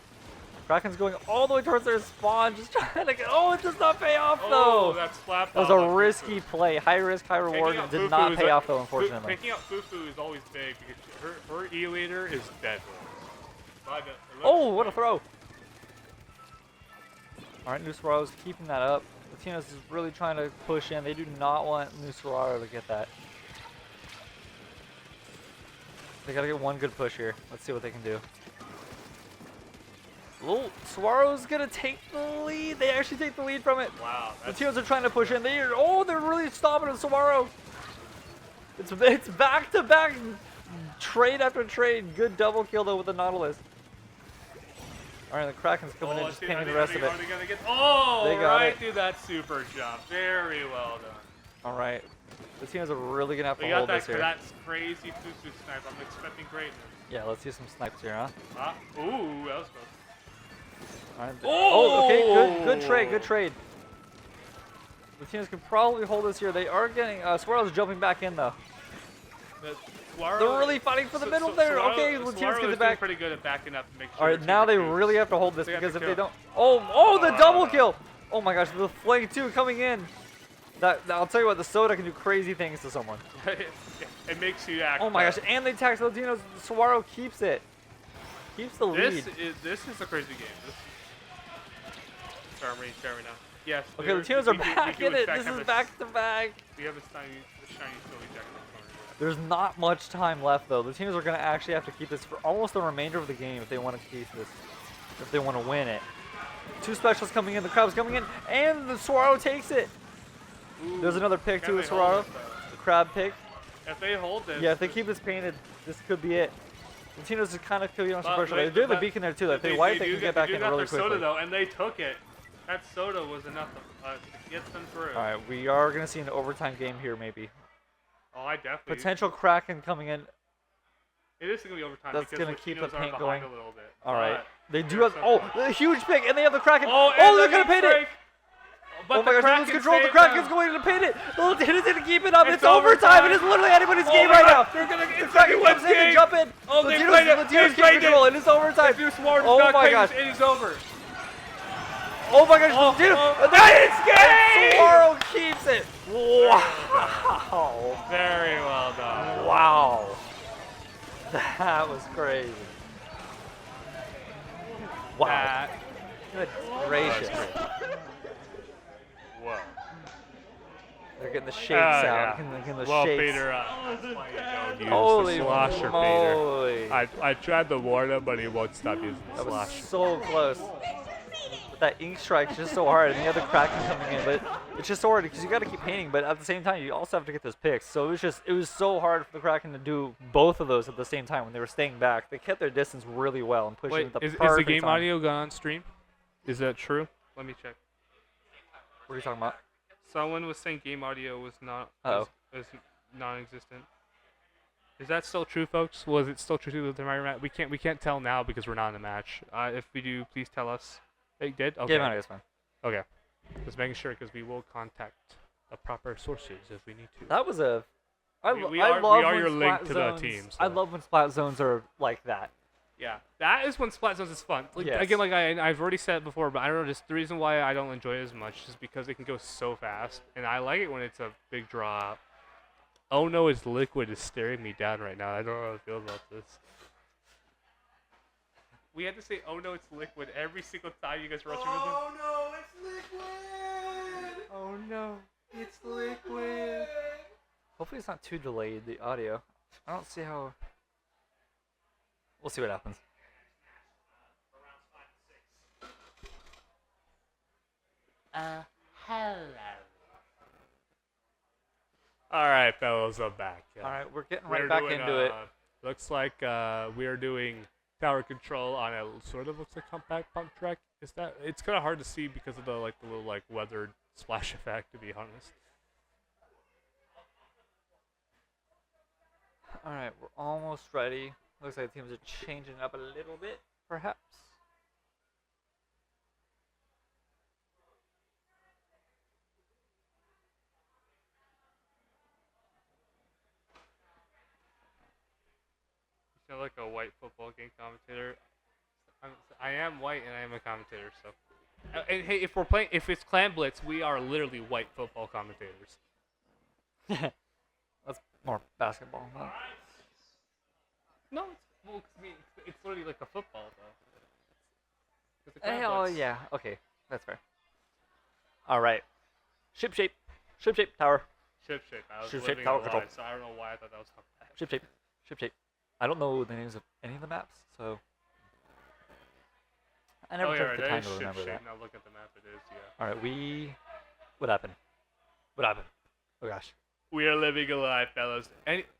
Kraken's going all the way towards their spawn, just trying to get. Oh, it does not pay off Oh, though. that's flat. That was a risky play. High risk, high reward. It did not pay off though, unfortunately. Picking up Fufu is always big because her E leader is deadly. But, Oh, what a throw! Alright, new Saguaro's keeping that up. Latinos is really trying to push in. They do not want new Saguaro to get that. They gotta get one good push here. Let's see what they can do. Oh, Saguaro's gonna take the lead. They actually take the lead from it. Wow. Latinos are trying to push in. They're really stopping at Saguaro. It's back to back trade after trade. Good double kill though with the Nautilus. Alright, the Kraken's coming in, just pinning the rest of it. Oh, They got right, it. do that super jump. Very well done. Alright. Latinos are really gonna have to We got hold that, this here. that crazy Fufu snipe. I'm expecting greatness. Yeah, let's see some snipes here, huh? Ooh, that was close. Alright. Oh! Okay, good trade, good trade. Latinos can probably hold this here. They are getting, Saguaro's jumping back in though. They're really fighting for the middle there. Okay, Latinos get it back. Pretty good at backing up to make sure. Alright, now they really have to hold this They have because to if they kill. don't... Oh, the double kill! Oh my gosh, the flank 2 coming in. I'll tell you what, the soda can do crazy things to someone. It makes you act. Oh my gosh, and they tax Latinos. Saguaro keeps it. Keeps the lead. This is a crazy game. Sorry now. Yes. Okay, Latinos are back in it. This is back to back. We have a shiny Philly jacket. There's not much time left though. The teams are going to actually have to keep this for almost the remainder of the game if they want to keep this, if they want to win it. 2 specials coming in, the crab's coming in, and the Saguaro takes it. Ooh, There's another pick can too they with hold Saguaro. it, though? The crab pick. If they hold this. Yeah, if they keep this painted, this could be it. Latinos are kind of killing on some But pressure. wait, They do have a but beacon there too. If they wipe, they can get back in really got their quickly. soda though, and they took it. That soda was enough to get them through. All right, we are going to see an overtime game here maybe. Oh, I definitely. Potential Kraken coming in. It is going to be overtime. That's because going to keep the Latinos are paint behind going. A little bit. All right. But They do they're have. so Oh, close. a huge pick, and they have the Kraken. Oh, They're going to paint it. But Oh my gosh, they lose control. The saved Kraken's them. going to paint it. The Latinos going to keep it up. It's It's overtime. overtime. It is literally anybody's Oh game my right God, now. they're gonna The it's Kraken anyone's comes in to game. jump in. Oh, they played it. They Latinos played keep control. it. It is overtime. If you're smart, Oh not my playing gosh. this, it is over. Oh my gosh, Latinos. It's game! Saguaro keeps it. Wow. Very well done. Wow. That was crazy. Wow. That Good gracious. Whoa. They're getting the shakes Yeah. out. Getting the Well, shakes. Peter, that's why you don't use Holy the slosher, moly. Peter. I tried to warn him, but he won't stop using the That was slosher. so close. that ink strike is just so hard, and you have the Kraken coming in, but it's just so hard because you got to keep painting, but at the same time, you also have to get those picks. So it was so hard for the Kraken to do both of those at the same time when they were staying back. They kept their distance really well and pushing Wait, the is the perfect game time. audio gone on stream? Is that true? Let me check. What are you talking about? Someone was saying game audio was not was non-existent. Is that still true, folks? Was it still true to the match? We can't tell now because we're not in a match. If we do, please tell us. It did? Okay. Game audio is fine. Okay. Just making sure because we will contact the proper sources if we need to. That was a. I love we are when your link splat to zones, the teams. I love when splat zones are like that. Yeah, that is when splat zones is fun. Like, Yes. Again, like I've already said before, but I don't know. Just the reason why I don't enjoy it as much is because it can go so fast, and I like it when it's a big draw. Oh no, it's liquid is staring me down right now. I don't know how I feel about this. We had to say, "Oh no, it's liquid" every single time you guys rush with them. Oh no, it's liquid! Oh no, it's liquid. Hopefully, it's not too delayed, the audio. I don't see how. We'll see what happens. Hello. All right, fellas, I'm back. All right, we're getting We're right back doing, into it. Looks like we are doing tower control on a sort of looks like compact pump track. Is that? It's kind of hard to see because of the little weathered splash effect. To be honest. All right, we're almost ready. Looks like the teams are changing up a little bit, perhaps. You sound like a white football game commentator. I am white and I am a commentator, so. And hey, if it's Clan Blitz, we are literally white football commentators. That's more basketball. Huh? No, it's literally like a football though. It's a Hey, Clan oh Blitz. yeah, okay, that's fair. All right, ship shape tower. Ship shape. I was Ship shape living tower a lie, control. so I don't know why I thought that was compact. Ship shape. I don't know the names of any of the maps, so I never took the time to remember that. Now look at the map. It is, yeah. All right, what happened? What happened? Oh gosh. We are living alive, fellas.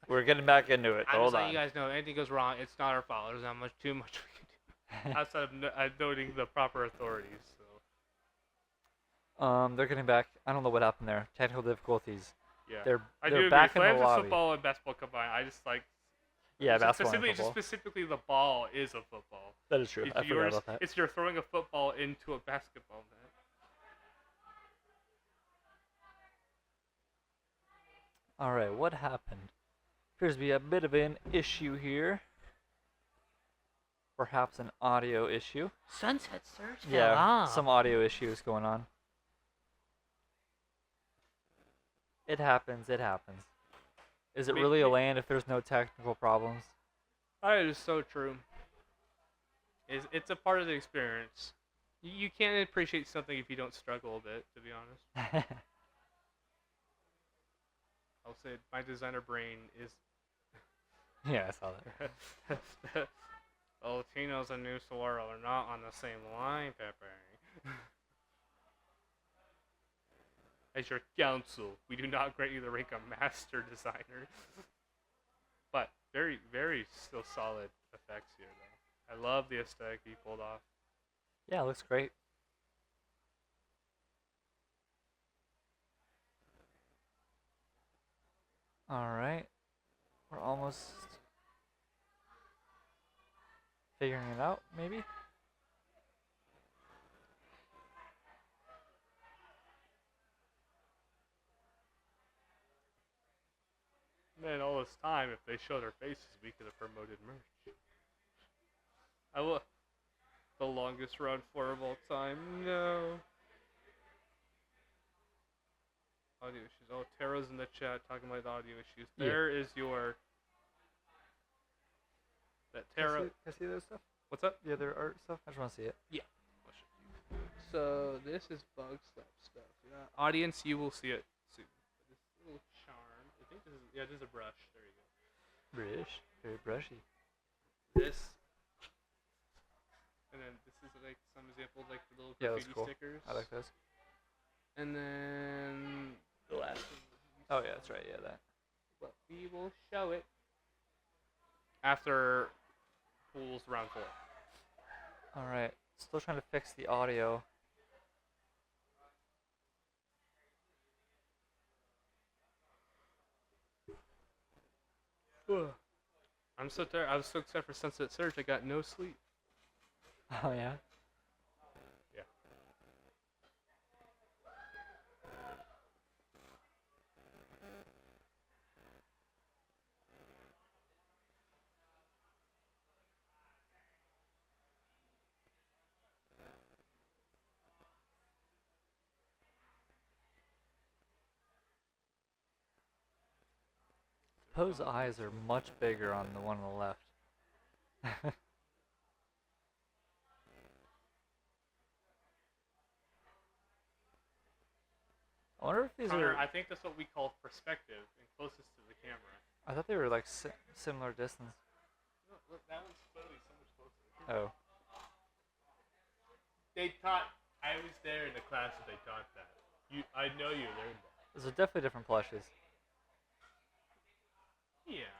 We're getting back into it. I'm Hold just letting on. you guys know, if anything goes wrong, it's not our fault. There's not too much we can do outside of noting the proper authorities. So. They're getting back. I don't know what happened there. Technical difficulties. Yeah. They're I do back agree. in the Flames lobby. football and basketball combined. I just like. Yeah, basketball and Just football. specifically, the ball is a football. That is true. I forgot about that. It's you're throwing a football into a basketball net. All right, what happened? Appears to be a bit of an issue here. Perhaps an audio issue. Sunset Surge fell Yeah, off. some audio issues going on. It happens. It happens. Is it really a LAN if there's no technical problems? That is so true. It's a part of the experience. You can't appreciate something if you don't struggle a bit, to be honest. I'll say my designer brain is. Yeah, I saw that. Latinos and New Saguaro are not on the same line, Pepe. As your counsel, we do not grant you the rank of master designer. But very, very still solid effects here, though. I love the aesthetic he pulled off. Yeah, it looks great. All right, we're almost figuring it out, maybe. Man, all this time, if they showed our faces, we could have promoted merch. I will. The longest run for of all time. No. Audio issues. Oh, Tara's in the chat talking about audio issues. Yeah. There is your. That Tara. Can I see those stuff? What's up? The other art stuff? I just want to see it. Yeah. So this is bug slap stuff. Yeah. Audience, you will see it soon. This little charm. I think this is this is a brush. There you go. British, very brushy. This. And then this is like some example of like the little Yeah, that's graffiti cool. stickers. I like those. And then the last thing. Oh yeah, that's right. Yeah, that. But we will show it after pools round 4. All right. Still trying to fix the audio. I'm so tired. I was so excited for Sunset Surge. I got no sleep. Oh yeah. Yeah. Poe's eyes are much bigger on the one on the left. I wonder if these Connor, are. I think that's what we call perspective and closest to the camera. I thought they were like similar distance. Look, that one's clearly so much closer. Oh. They taught. I was there in the class that they taught that. I know you learned that. Those are definitely different plushes. Yeah.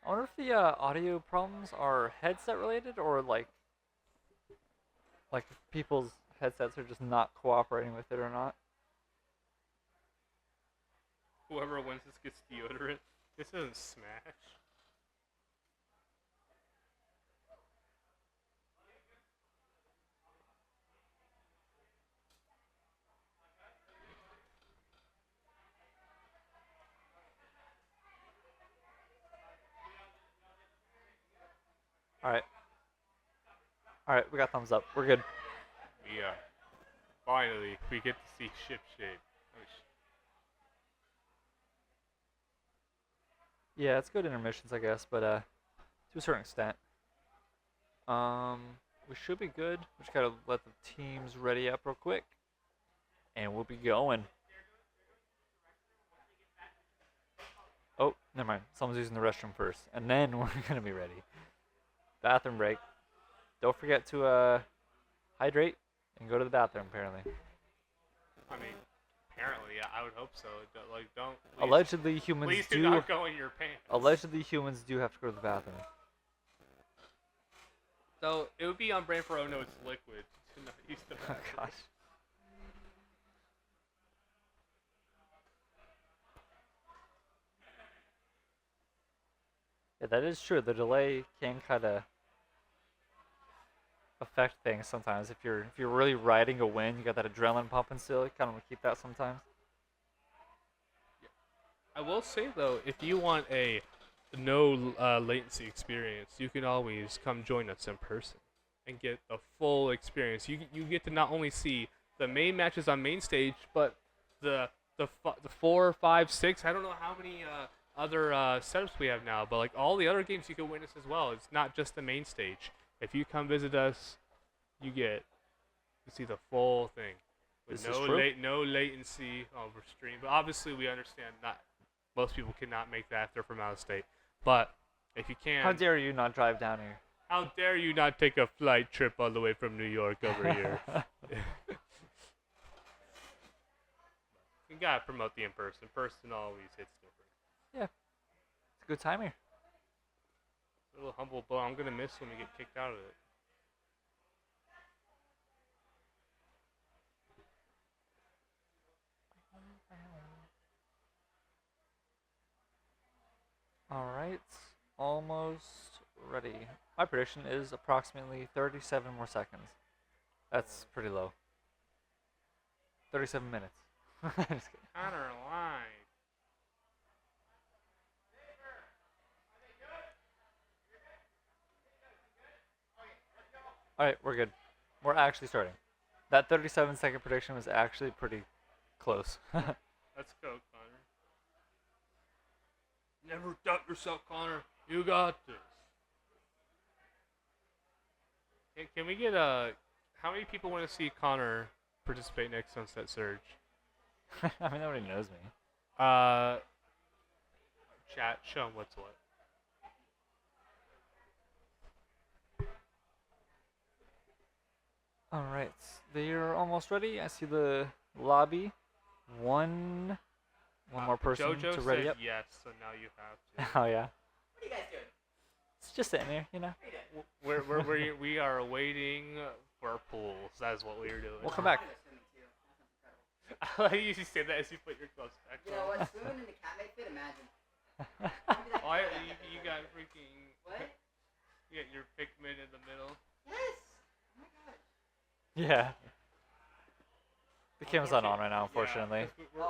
I wonder if the audio problems are headset related or like if people's headsets are just not cooperating with it or not. Whoever wins this gets deodorant. This isn't Smash. Alright. Alright, we got thumbs up. We're good. Yeah. Finally, we get to see ship shape. Yeah, it's good intermissions, I guess, but to a certain extent. We should be good. We just gotta let the teams ready up real quick, and we'll be going. Oh, never mind. Someone's using the restroom first, and then we're gonna be ready. Bathroom break. Don't forget to hydrate and go to the bathroom. Apparently. I mean, apparently, I would hope so. Don't. Please, Allegedly, humans please do. do not go in your pants. Allegedly, humans do have to go to the bathroom. So it would be on brand for Oh No, it's liquid to not use the bathroom. Oh gosh. Yeah, that is true. The delay can kind of affect things sometimes. If you're really riding a win, you got that adrenaline pumping still. You kind of want to keep that sometimes. I will say though, if you want a no latency experience, you can always come join us in person and get the full experience. You get to not only see the main matches on main stage, but the 4, 5, 6. I don't know how many other setups we have now, but like all the other games you can witness as well. It's not just the main stage. If you come visit us, you get to see the full thing with no latency over stream. But obviously, we understand not most people cannot make that if they're from out of state. But if you can, How dare you not drive down here? how dare you not take a flight trip all the way from New York over here? You gotta promote the in-person. Person always hits different. Yeah, it's a good time here. A little humble, but I'm gonna miss when we get kicked out of it. Alright, almost ready. My prediction is approximately 37 more seconds. That's pretty low. 37 minutes. Just kidding. Connor lied. Alright, we're good. We're actually starting. That 37-second prediction was actually pretty close. Let's go, Connor. Never doubt yourself, Connor. You got this. Can we get how many people want to see Connor participate next Sunset Surge? I mean, nobody knows me. Chat, show 'em what's what. All right, they are almost ready. I see the lobby. One more person Jojo to ready said up. yes, so now you have to. Oh yeah. What are you guys doing? It's just sitting there, you know. We are waiting for pools. That's what we are doing. We'll come back. I like you say that as you put your gloves back You know what? Swimming in the cat make fit, imagine. on. You got freaking. What? You got your Pikmin in the middle. Yes! Oh my god. Yeah. The camera's not on right now, unfortunately. Yeah, 'cause we're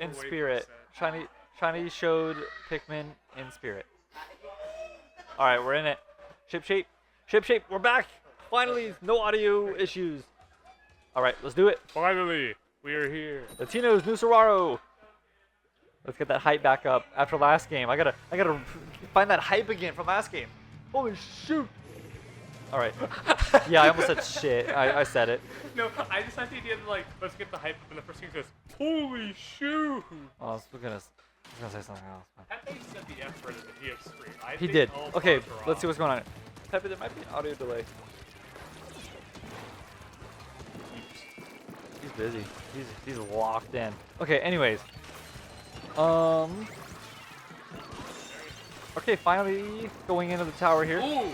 In waiting for spirit. set. Shiny showed Pikmin in spirit. Alright, we're in it. Ship shape, we're back! Finally, no audio issues. Alright, let's do it. Finally, we are here. Latino's New Soraro. Let's get that hype back up after last game. I gotta find that hype again from last game. Holy shoot! Alright. Yeah, I almost said shit. I said it. No, I just had the idea of like, let's get the hype up, and the first thing says, holy shoot! Oh, I was gonna say something else. Pepe said the F word in the VF screen. He did. Okay, let's see what's going on. Pepe, there might be an audio delay. He's busy. He's locked in. Okay, anyways. Okay, finally going into the tower here. Ooh!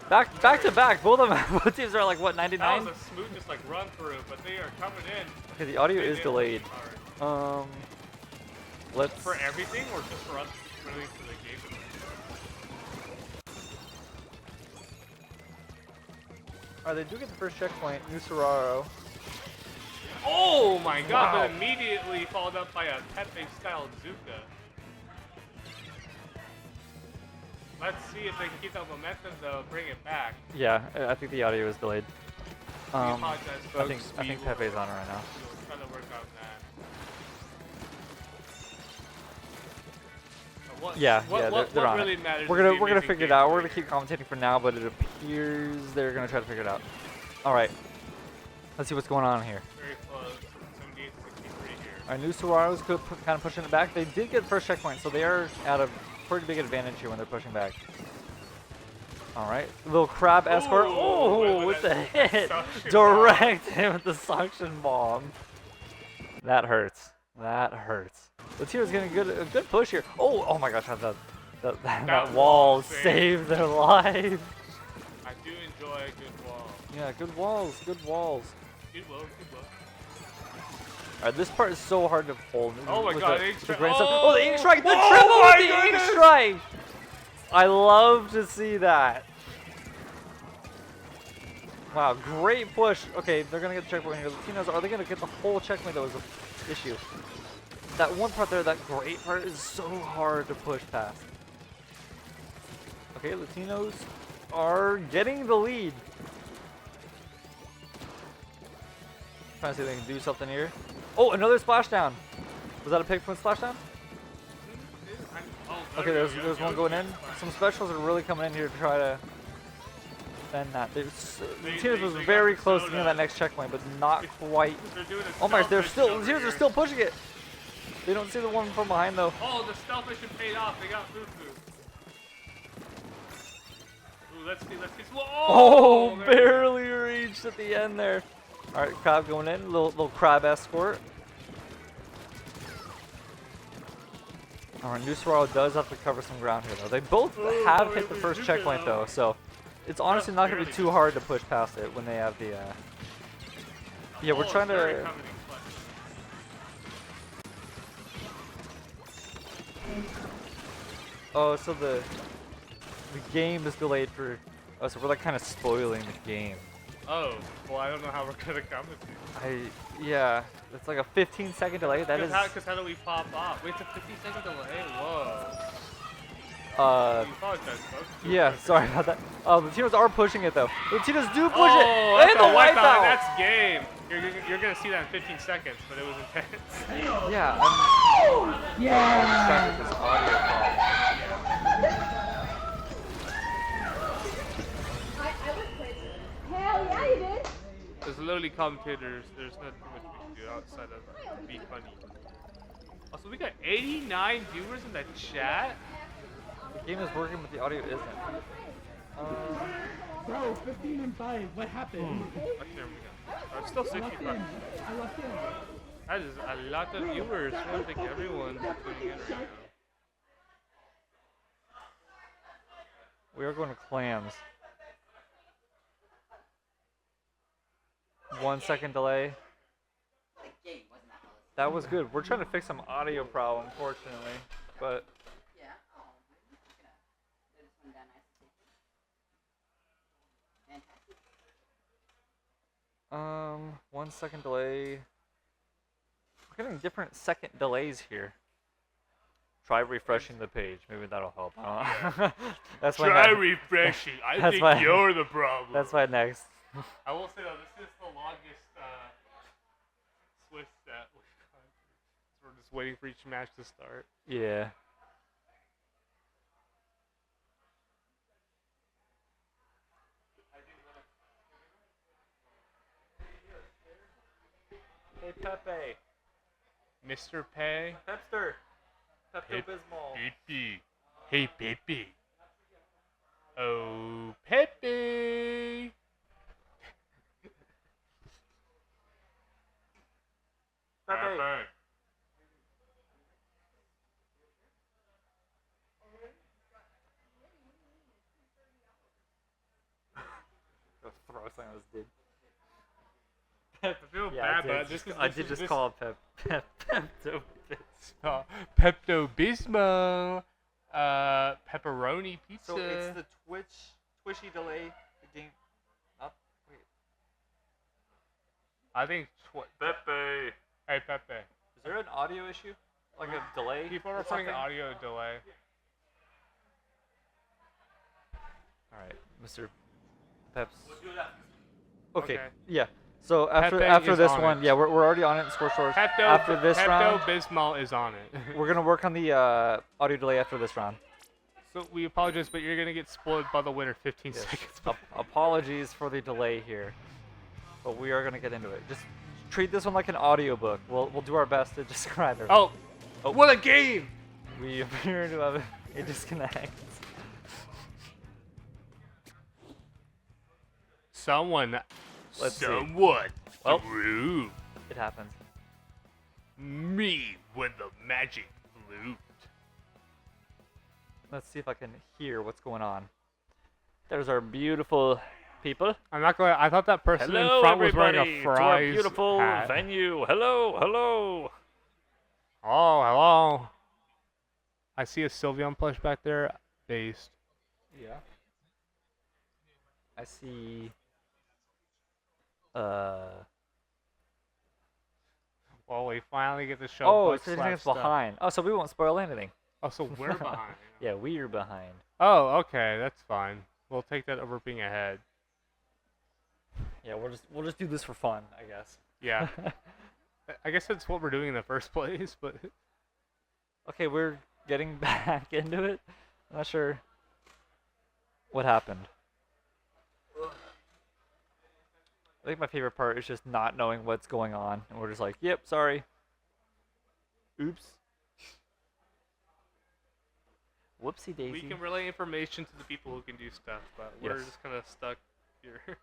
Back to back. Both of them. Both teams are like what, 99? That was a smooth just like run through, but they are coming in. Okay, the audio They is did. delayed. Alright. Let's. For everything or just for us really for the game? Alright, they do get the first checkpoint. New Soraro. Oh my god, Wow. but immediately followed up by a Pepe style Zuka. Let's see if they can keep that momentum though, bring it back. Yeah, I think the audio is delayed. We apologize, folks. I think Pepe's on right now. We'll try to work on that. What, Yeah, what they're on really it. matters We're is the gonna amazing figure it out. We're gameplay. gonna keep commentating for now, but it appears they're gonna try to figure it out. All right, let's see what's going on here. Very close. 78 to 63 here. Our new Soraro's kind of pushing it back. They did get the first checkpoint, so they are at a pretty big advantage here when they're pushing back. All right, little crab escort. Ooh, Oh, with the hit, direct him with the suction bomb. That hurts. That hurts. Latino's getting a good push here. Oh my gosh, that wall saved their life. I do enjoy a good wall. Yeah, good walls, good walls. Good wall, good wall. Alright, this part is so hard to hold. Oh my With god, the ink strike. grand stuff. Oh, the ink strike! The Oh triple my with the ink goodness! strike! I love to see that. Wow, great push. Okay, they're gonna get the checkpoint here. Latinos, are they gonna get the whole checkpoint? That was an issue. That one part there, that great part, is so hard to push past. Okay, Latinos are getting the lead. Trying to see if they can do something here. Oh, another splashdown. Was that a Pikmin splashdown? Okay, there's one going in. Some specials are really coming in here to try to defend that. Latinos was very close to getting that next checkpoint, but not quite. Oh my, Latinos are still pushing it. They don't see the one from behind though. Oh, the stealth mission paid off. They got Fufu. Ooh, let's see. Oh, there we go. barely reached at the end there. All right, crab going in, little crab escort. All right, New Soraro does have to cover some ground here though. They both have hit the first checkpoint though, so it's honestly not gonna be too hard to push past it when they have the. Yeah, we're trying to. Oh, so the game is delayed for. Oh, so we're like kind of spoiling the game. Oh, well, I don't know how we're gonna commentate. Yeah, it's like a 15-second delay. That is. Because how do we pop off? Wait, it's a 15-second delay? Whoa. We apologize, folks. Yeah, sorry about that. Latinos are pushing it though. Latinos do push Oh, it. They hit that's the a wipeout. wipeout. That's game. You're gonna see that in 15 seconds, but it was intense. Yeah. Hell yeah, you did. As lowly commentators, there's not too much we can do outside of be funny. Also, we got 89 viewers in the chat. The game is working, but the audio isn't. Bro, 15 and 5. What happened? Okay, there we go. It's still 65. I left him. That is a lot of viewers. I don't think everyone's tuning in right now. We are going to clams. 1 second delay. That was good. We're trying to fix some audio problem, unfortunately, but. Yeah. Oh, I'm just gonna do this one down nice and Fantastic. 1 second delay. We're getting different second delays here. Try refreshing the page. Maybe that'll help. That's my Try refreshing. I think you're the problem. That's my next. I will say though, this is the longest Swiss that we've gone through. So we're just waiting for each match to start. Yeah. Hey Pepe. Mr. Pay. Pepster. Pepto-Bismol. Pepe. Hey Pepe. Oh Pepe. Pepe. Go throw something at this dude. I feel Yeah, bad, but I did just call it Pepto-Bismol. Pepto-Bismol. Pepperoni pizza. So it's the twitchy delay. Wait. I think Pepe. Hey Pepe. Is there an audio issue? Like a delay? People are or reporting an something? audio delay. Alright, Mr. Peps. Okay. Okay. Yeah. So Pepe after is this on one, it. yeah, we're already on it in score source. After this round, Pepto-Bismol is on it. we're gonna work on the audio delay after this round. So we apologize, but you're gonna get spoiled by the winner 15 Yes. seconds. Apologies for the delay here, but we are gonna get into it. Just treat this one like an audiobook. We'll do our best to describe it. Oh, what a game! We appear to have a disconnect. Someone Let's see. Well, threw it happens. me with the magic flute. Let's see if I can hear what's going on. There's our beautiful people. I'm not going. I thought that person Hello, in front was wearing everybody, a to our fries beautiful hat. venue. Hello, hello. Oh, hello. I see a Sylveon plush back there. Based. Yeah. I see. Well, we finally get to show. Oh, Butt so Slap it's stuff. behind. Oh, so we won't spoil anything. Oh, so we're behind. Yeah, we're behind. Oh, okay, that's fine. We'll take that over being ahead. Yeah, we'll just do this for fun, I guess. Yeah. I guess that's what we're doing in the first place, but Okay, we're getting back into it. I'm not sure what happened. I think my favorite part is just not knowing what's going on, and we're just like, "Yep, sorry. Oops. Whoopsie daisy." we can relay information to the people who can do stuff, but we're Yes. just kind of stuck here.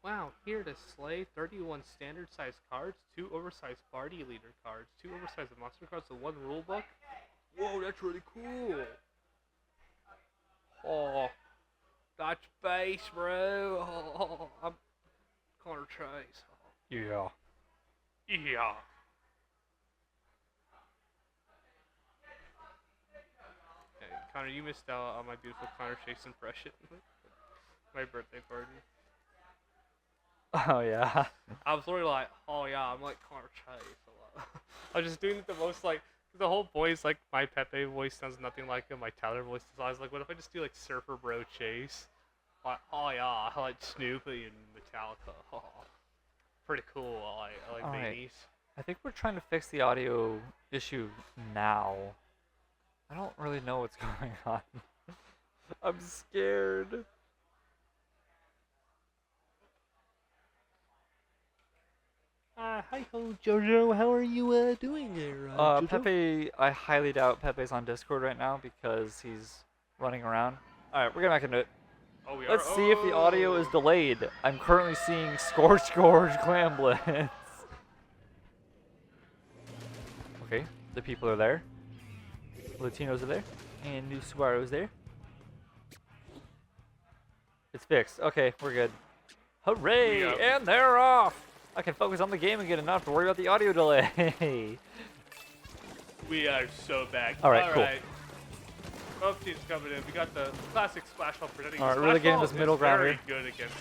Wow, here to slay 31 standard size cards, 2 oversized party leader cards, 2 oversized monster cards, and 1 rule book. Whoa, that's really cool. Oh, that's base, bro. Oh, I'm Connor Chase. Yeah. Yeah. Hey, Connor, you missed out on my beautiful Connor Chase impression. My birthday party. Oh yeah. I was literally like, oh yeah, I'm like Connor Chase a lot. I was just doing it the most like, the whole voice, like my Pepe voice sounds nothing like him, my Tyler voice. So I was like, what if I just do like Surfer Bro Chase? Like, oh yeah, I like Snoopy and Metallica. Oh, pretty cool. I like Alright. babies. I think we're trying to fix the audio issue now. I don't really know what's going on. I'm scared. Hi ho, Jojo. How are you doing there, Jojo? Pepe, I highly doubt Pepe's on Discord right now because he's running around. Alright, we're getting back into it. Oh, we are. Let's see if the audio is delayed. I'm currently seeing Scorch Gorge Clam Blitz. Okay, the people are there. Latinos are there. And New Subaru's there. It's fixed. Okay, we're good. Hooray! And they're off! I can focus on the game again and not have to worry about the audio delay. We are so back. Alright, cool. Both teams coming in. We got the classic splash ball presenting. Alright, really getting this middle ground here. Very good against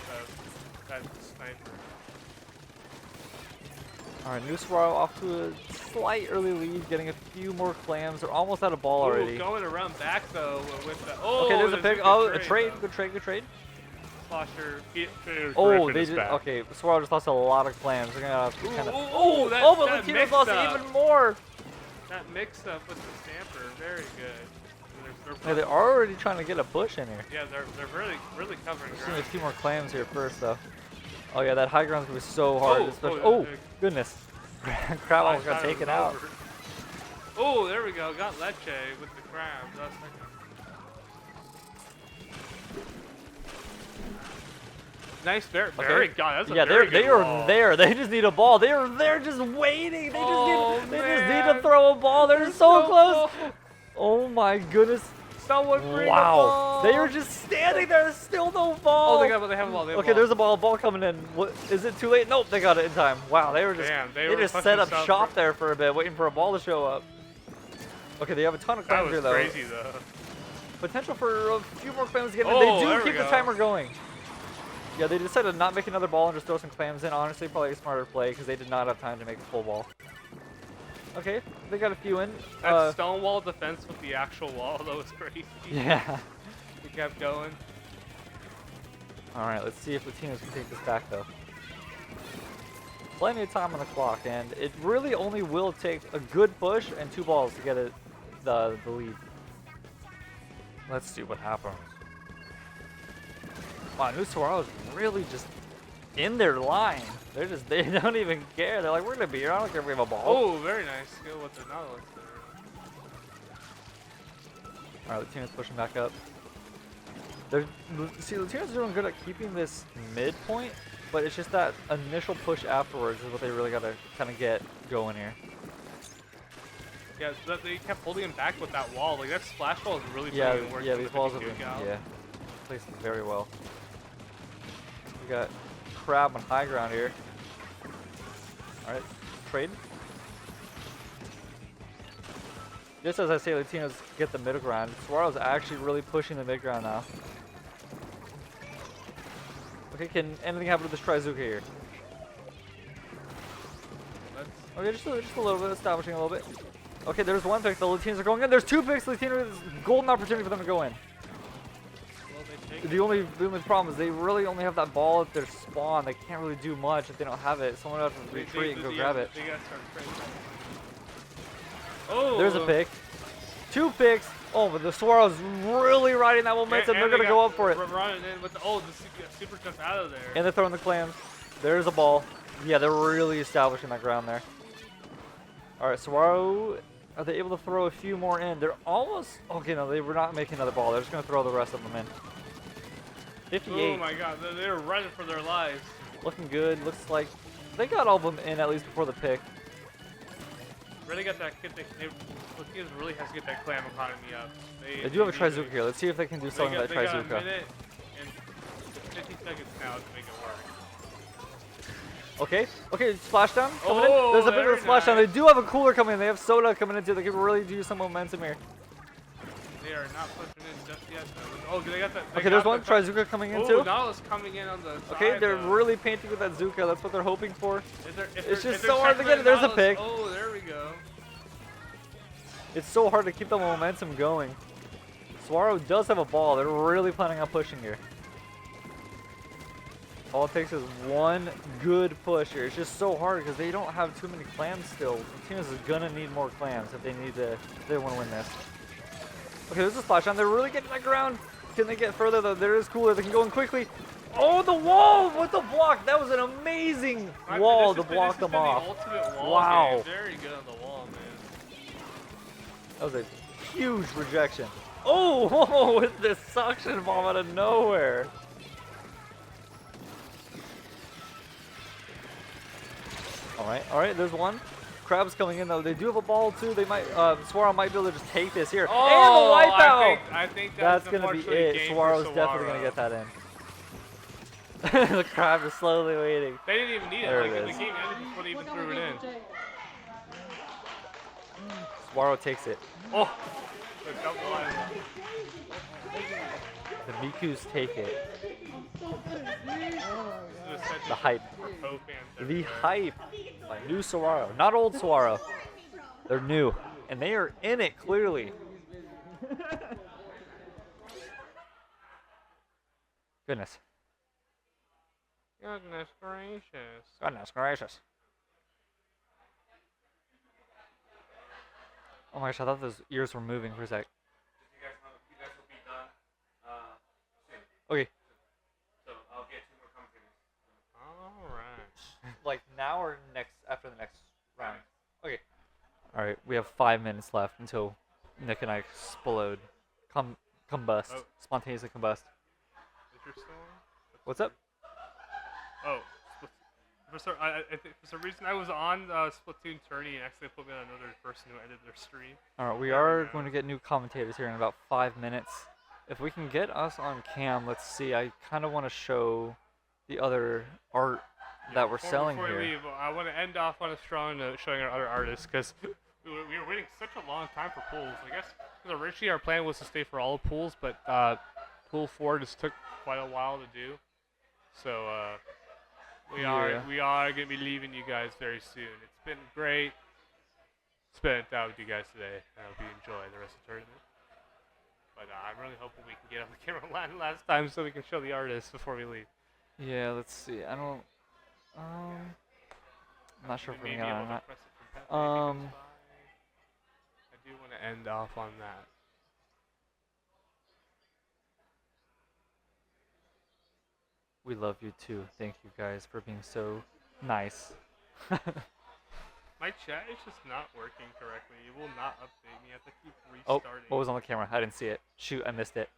that sniper. Alright, New Subaru off to a slight early lead, getting a few more clams. They're almost out of ball already. Going around back though with the. Oh, okay, there's a pick. Oh, a trade. Good trade. Good trade. Oh, they did. Okay, Subaru just lost a lot of clams. They're gonna have to kind of. Oh, but Latino's lost even more. That mix-up with the stamper, very good. Yeah, they're already trying to get a push in here. Yeah, they're really covering ground. Seeing a few more clams here first, though. Oh yeah, that high ground's gonna be so hard. Oh, goodness. Crab almost got taken out. Oh, there we go. Got Leche with the crabs. Nice, very God, that's yeah, a very they good are ball. there. They just need a ball. They're just waiting. They just need to throw a ball. They're so close. Oh my goodness. Someone bring wow. They are just standing there. There's still no ball. Oh, they have a ball. Okay, there's a ball coming in. What is it too late? Nope, they got it in time. Wow, they were just they just set up shop there for a bit, waiting for a ball to show up. Okay, they have a ton of clams here though. That was crazy though. Potential for a few more clams to get in. They do keep the timer going. Yeah, they decided to not make another ball and just throw some clams in. Honestly, probably a smarter play because they did not have time to make a full ball. Okay, they got a few in. That stonewall defense with the actual wall, that was crazy. Yeah. He kept going. Alright, let's see if Latinos can take this back though. Plenty of time on the clock, and it really only will take a good push and 2 balls to get the lead. Let's see what happens. Wow, New Subaru's really just in their line. They don't even care. They're like, we're gonna be here. I don't care if we have a ball. Oh, very nice skill with the Nautilus there. Alright, Latino's pushing back up. See, Latino's doing good at keeping this midpoint, but it's just that initial push afterwards is what they really gotta kind of get going here. Yeah, they kept holding him back with that wall. Like that splash wall is really working. Yeah, these walls have been placed very well. We got crab on high ground here. Alright, trade. Just as I say, Latinos get the middle ground. Suaro's actually really pushing the mid ground now. Okay, can anything happen to this Trizuka here? Okay, just a little bit, establishing a little bit. Okay, there's one pick. The Latinos are going in. There's 2 picks. Latinos, golden opportunity for them to go in. The only problem is they really only have that ball at their spawn. They can't really do much if they don't have it. Someone would have to retreat and go grab it. Oh, there's a pick. 2 picks. Oh, but the Suaro's really riding that momentum. They're going to go up for it. Running in with the super jump out of there. And they're throwing the clams. There's a ball. Yeah, they're really establishing that ground there. All right, Suaro, are they able to throw a few more in? They're almost... Okay, no, they were not making another ball. They're just going to throw the rest of them in. 58. Oh my god, they were running for their lives. Looking good. Looks like they got all of them in at least before the pick. Really got that. Latinos really has to get that clam economy up. They do have a Trizuka here. Let's see if they can do something with that Trizuka. They got a minute and 50 seconds now to make it work. Okay, splashdown coming in. There's a bit of a splashdown. They do have a cooler coming in. They have soda coming in too. They can really do some momentum here. They are not pushing in just yet. Oh, they got that. Okay, there's one Trizuka coming in too. Nautilus coming in on the side, okay, they're really painting with that Zuka. That's what they're hoping for. It's just so hard to get it. There's a pick. Oh, there we go. It's so hard to keep the momentum going. Suaro does have a ball. They're really planning on pushing here. All it takes is one good push here. It's just so hard because they don't have too many clams still. The team is gonna need more clams if they want to win this. Okay, there's a splash on. They're really getting that ground. Can they get further though? There is cooler. They can go in quickly. Oh, the wall with the block. That was an amazing wall to block them off. The ultimate wall Wow. game. Very good on the wall, man. That was a huge rejection. Oh, whoa, with this suction bomb out of nowhere. All right, there's one. Crab's coming in though. They do have a ball too. They might, Swaro might be able to just take this here. Oh, and the wipeout. I think that's gonna be it. Swaro's definitely gonna get that in. The crab is slowly waiting. They didn't even need it. There Like, it the is. game ended before they even threw it in. Swaro takes it. Oh, the double line. The Mikus take it. This is such The hype. for Poe fans The everywhere. hype by new Swaro. Not old Swaro. They're new. And they are in it clearly. Goodness. Goodness gracious. Goodness gracious. Oh my gosh, I thought those ears were moving for a sec. You guys will be done soon. Okay. So I'll get 2 more commentators. Alright. Like now or next after the next round? Okay. Alright, we have 5 minutes left until Nick and I explode. Combust. Oh. Spontaneously combust. Is your still on? What's up? Oh. I think for some reason I was on Splatoon tourney and actually put me on another person who ended their stream. Alright, we are going to get new commentators here in about 5 minutes. If we can get us on cam, let's see. I kind of want to show the other art that we're selling before here. we leave, I want to end off on a strong note showing our other artists because we were waiting such a long time for pools. I guess 'cause originally our plan was to stay for all the pools, but pool 4 just took quite a while to do. So we are going to be leaving you guys very soon. It's been great spending time with you guys today. I hope you enjoy the rest of the tournament. But I'm really hoping we can get on the camera line last time so we can show the artists before we leave. Yeah, let's see. I don't. I'm not sure if we're Maybe gonna get able on to that. press it from Pepe if he comes by. I do want to end off on that. We love you too. Thank you guys for being so nice. My chat is just not working correctly. It will not update me. I have to keep Oh, restarting. what was on the camera? I didn't see it. Shoot, I missed it.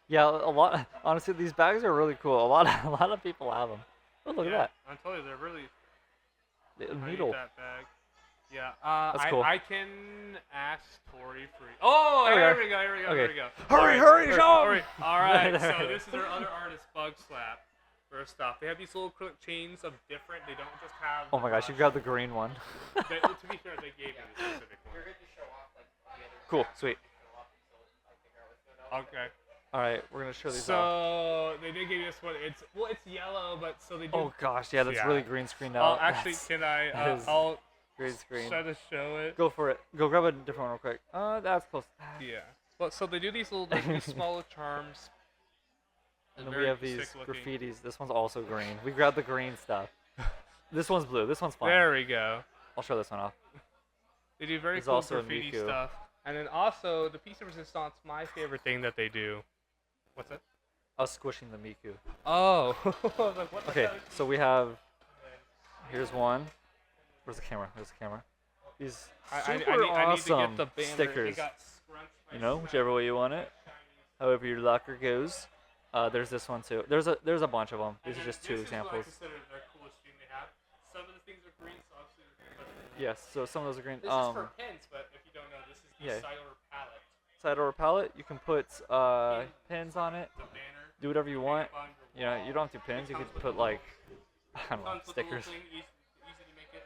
Yeah, a lot. Honestly, these bags are really cool. A lot of people have them. Oh, look at that. I'm telling you, they're really. The I need needle. that bag. Yeah. That's cool. I can ask Tori for. Oh, There we here are. we go. Here we go. Okay. Here we go. Hurry, Alright, hurry, show 'em! hurry. All right. There So it this is. is our other artist, Bug Slap. First off, they have these little acrylic chains of different. They don't just have. Oh my gosh, you grabbed the green one. They, to be fair, they gave me the specific one. Cool, sweet. Okay. All right, we're gonna show these off. So they did give me this one. It's yellow, but so they do. Oh gosh, yeah, that's really green screened out. Actually, That's- can I? that is I'll green screen. try to show it. Go for it. Go grab a different one real quick. That's close. Yeah. Well, so they do these little, like, these smaller charms. And then we Very have these sick looking. graffitis. This one's also green. We grabbed the green stuff. This one's blue. This one's fine. There we go. I'll show this one off. They do very There's cool also a graffiti Miku. stuff. And then also, the piece of resistance, my favorite thing that they do. What's that? Us squishing the Miku. Oh. I was like, what the Okay, heck? so we have. Here's one. Where's the camera? Where's the camera? These super I need awesome to get the banner. stickers. It got scrunched by You know, whichever way you want it. However your locker goes. There's this one too. There's a bunch of them. These are just two examples. This is what I consider their coolest thing they have. Some of the things are green, so obviously they're green. Yes, so some of those are green. This is for pins, but if you don't know, this is the yeah. Cyber palette. Side over palette, you can put pins on it. The banner. Do whatever you want. On your You know, wall. you don't have to do pins. You could put like, I don't know, Comes with a little stickers. thing, easy to make it.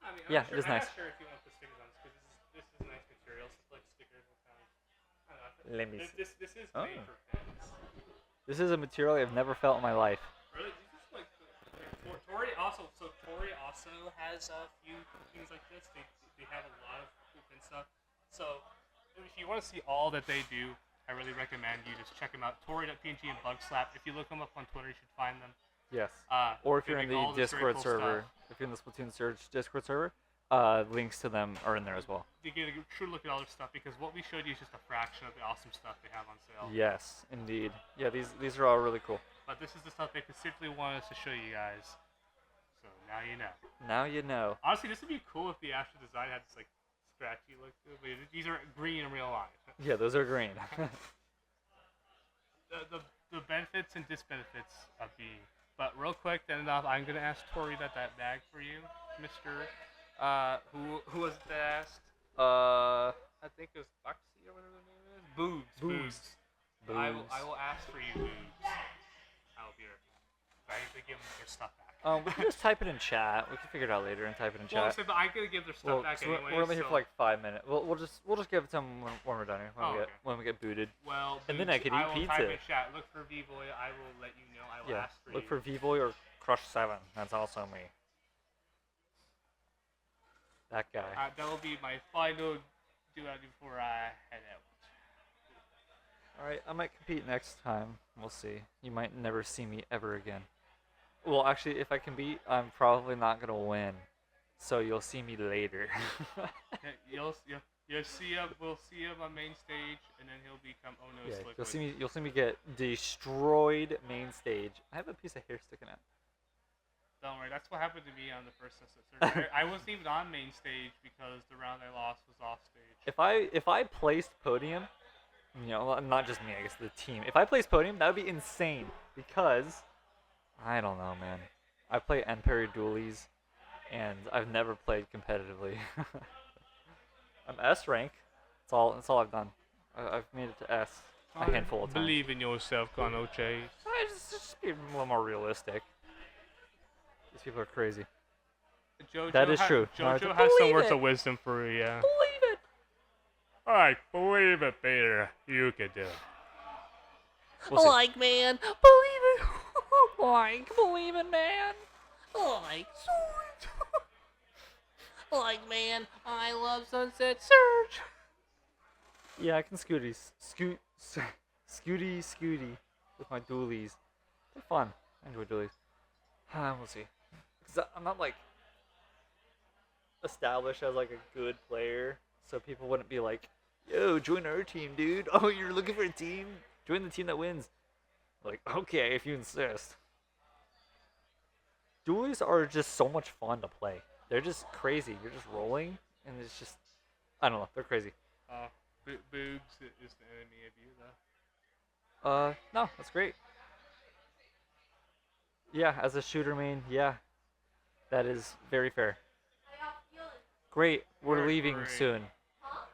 I mean, Yeah, I'm it is I'm nice. not sure if you want the stickers on this because this is nice material. So like stickers will kind of. I don't know. Let me see. This is Oh. made for pins. This is a material I've never felt in my life. Really, this is like Tori also. So Tori also has a few things like this. They have a lot of cool pin stuff. So if you want to see all that they do, I really recommend you just check them out. Tori.png and Bug Slap. If you look them up on Twitter, you should find them. Yes. Uh, Or if they you're in make the all this very Discord cool server, stuff. if you're in the Splatoon Surge Discord server, links to them are in there as well. You get a true look at all their stuff because what we showed you is just a fraction of the awesome stuff they have on sale. Yes, indeed. Yeah, these are all really cool. But this is the stuff they specifically want us to show you guys. So now you know. Now you know. Honestly, this would be cool if the Astro design had this like scratchy look to it. But these are green in real life. Yeah, those are green. the benefits and disbenefits of being. But real quick, to end off, I'm gonna ask Tori that bag for you, Mister. Who was it that asked? I think it was Foxy or whatever the name is. Boobs. I will ask for you, Boobs. I will be right back. I need to give them their stuff back. We can just type it in chat. We can figure it out later and type it in chat. Well, but I'm gonna give their stuff back so anyway. We're only here for like 5 minutes. We'll just give it to them when we're done here. When we get booted. Well, and then I could eat pizza. I will type in chat. Look for V-Boy. I will let you know. I will ask for look you. for V-Boy or Crush 7. That's also me. That guy. That will be my final duet before I head out. Alright, I might compete next time. We'll see. You might never see me ever again. Well, actually, if I compete, I'm probably not gonna win. So you'll see me later. You'll see him. We'll see him on main stage, and then he'll become Slickwood. You'll see me get destroyed main stage. I have a piece of hair sticking out. Don't worry, that's what happened to me on the first circuit. I wasn't even on main stage because the round I lost was off stage. If I placed podium, not just me, I guess the team. If I placed podium, that would be insane because I don't know, man. I play N-Parry dualies, and I've never played competitively. I'm S rank. That's all I've done. I've made it to S a handful of times. Believe in yourself, Kono Chase. Just be a little more realistic. These people are crazy. Jojo that is true. Jojo has some words of wisdom for you. Yeah. Believe it. Alright, believe it, Peter. You can do it. We'll man. Believe it. Believe it, man. Man. I love Sunset Surge. Yeah, I can scooty with my dualies. They're fun. I enjoy dualies. We'll see. Cause I'm not like established as like a good player, so people wouldn't be like, "Yo, join our team, dude. Oh, you're looking for a team? Join the team that wins." Like, okay, if you insist. Dualies are just so much fun to play. They're just crazy. You're just rolling, and it's just, I don't know. They're crazy. Boobs is the enemy of you, though. No, that's great. Yeah, as a shooter main, yeah, that is very fair. Great, we're leaving soon.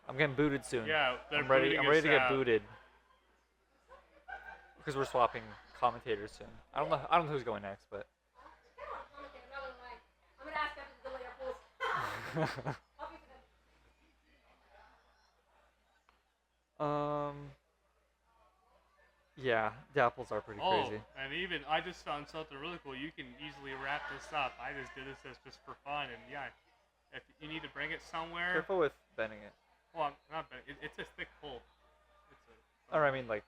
I'm getting booted soon. Yeah, I'm ready to get booted. Because we're swapping commentators soon. I don't know who's going next, but. Yeah, the apples are pretty crazy. And even I just found something really cool. You can easily wrap this up. I just did this as just for fun, and yeah, if you need to bring it somewhere. Careful with bending it. Well, not bending. It's a thick pull. Or I mean, like,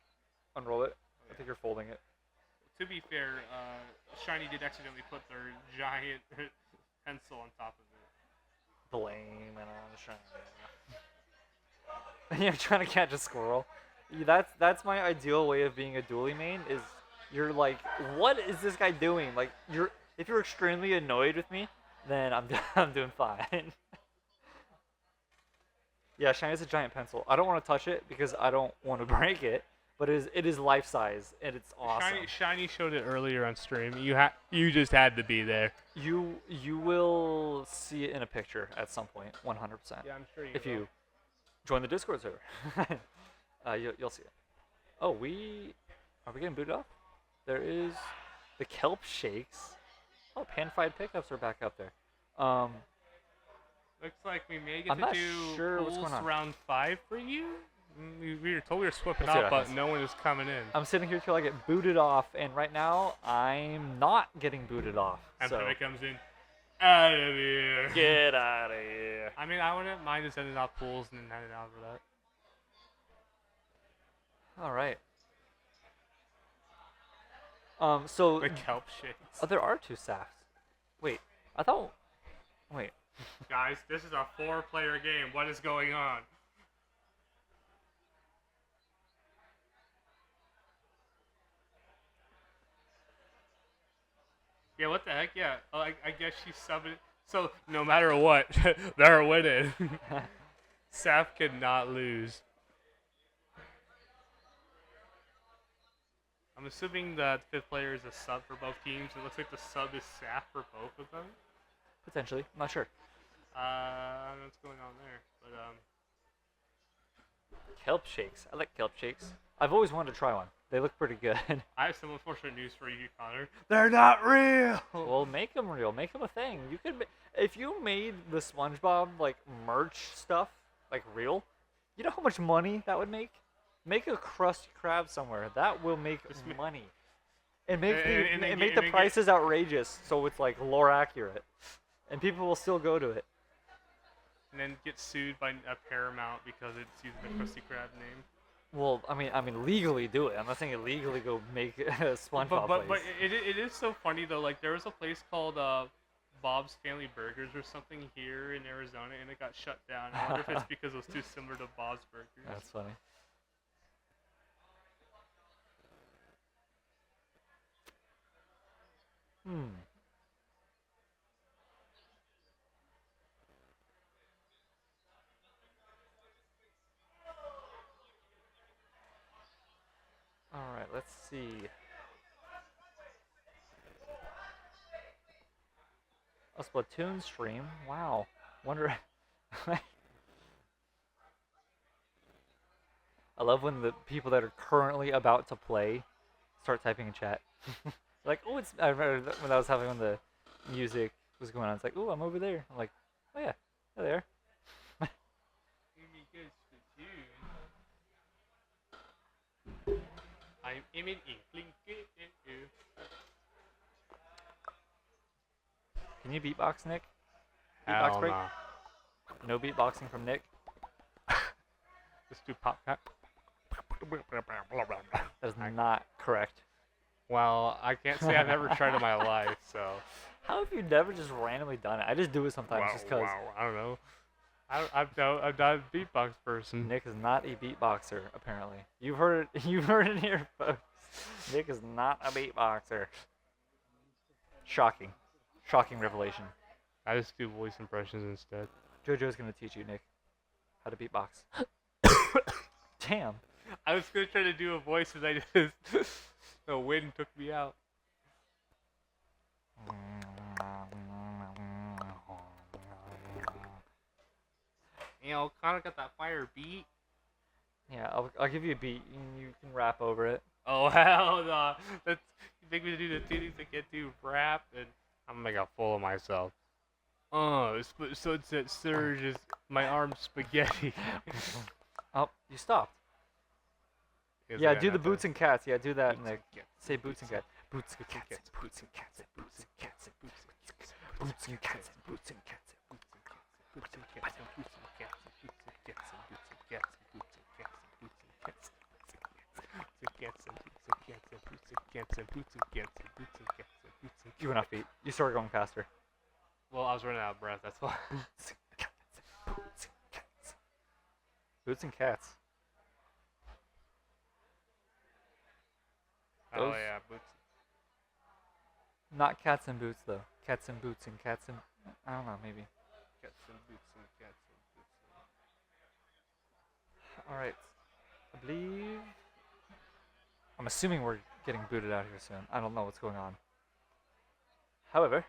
unroll it. I think you're folding it. To be fair, Shiny did accidentally put their giant pencil on top of it. Blame it on Shiny. You're trying to catch a squirrel. That's my ideal way of being a dually main. Is you're like, what is this guy doing? Like, if you're extremely annoyed with me, then I'm doing fine. Yeah, Shiny's a giant pencil. I don't want to touch it because I don't want to break it. But it is life size and it's awesome. Shiny showed it earlier on stream. You just had to be there. You will see it in a picture at some point, 100%. Yeah, I'm sure you if will. you join the Discord server, you'll see it. Oh, are we getting booted off? There is the kelp shakes. Oh, pan-fried pickups are back up there. Looks like we may get to do pools round 5 for you. We were told we were swapping out, but no one is coming in. I'm sitting here till I get booted off, and right now I'm not getting booted off. And so it comes in. Out of here. Get out of here. I mean, I wouldn't mind just ending out pools and then heading out for that. All right. So the kelp shakes. Oh, there are 2 safts. Wait, I thought. Wait. Guys, this is a 4-player game. What is going on? Yeah, what the heck? Yeah, I guess she's subbing. So no matter what, they're winning. Saf cannot lose. I'm assuming that 5th player is a sub for both teams. It looks like the sub is Saf for both of them. Potentially, I'm not sure. I don't know what's going on there, but Kelp shakes. I like kelp shakes. I've always wanted to try one. They look pretty good. I have some unfortunate news for you, Connor. They're not real. Well, make them real. Make them a thing. You could, if you made the SpongeBob like merch stuff like real, you know how much money that would make? Make a Krusty Krab somewhere. That will make money. And make the prices outrageous, so it's like lore accurate, and people will still go to it. And then get sued by Paramount because it's using the Krusty Krab name. Well, I mean, legally do it. I'm not saying illegally go make a SpongeBob But place. it is so funny though. Like there was a place called Bob's Family Burgers or something here in Arizona, and it got shut down. I wonder if it's because it was too similar to Bob's Burgers. That's funny. Alright, let's see. A Splatoon stream? Wow. Wonder... I love when the people that are currently about to play start typing in chat. Like, oh, it's... I remember when I was having when the music was going on, it's like, oh, I'm over there. I'm like, oh yeah, there. I'm Emin Inkling. Can you beatbox, Nick? Hell Beatbox break? nah. No beatboxing from Nick? Just do pop cut. That is not correct. Well, I can't say I've ever tried in my life, so. How have you never just randomly done it? I just do it sometimes Wow, just cause. wow, I don't know. I'm not a beatbox person. Nick is not a beatboxer, apparently. You've heard it. You've heard it here, folks. Nick is not a beatboxer. Shocking, shocking revelation. I just do voice impressions instead. JoJo's gonna teach you, Nick, how to beatbox. Damn. I was gonna try to do a voice, and I just the wind took me out. You know, Connor got that fire beat. Yeah, I'll give you a beat and you can rap over it. Oh hell no! That's you make me do the two things I can't do: rap, and I'm gonna make a fool of myself. Oh, Sunset Surge is my arm spaghetti. Oh, you stopped. Yeah, do the boots and cats. Yeah, do that. Nick. Say boots and cats. Boots and cats. Boots and cats. Boots and cats. Boots and cats. Boots and cats. Boots and cats. You went off beat. You started going faster. Well, I was running out of breath. That's why. Boots and cats. Oh yeah, boots. Not cats and boots though. Cats and boots and cats and I don't know, maybe. Cats and boots and cats and boots. All right. I believe. I'm assuming we're getting booted out here soon. I don't know what's going on. However,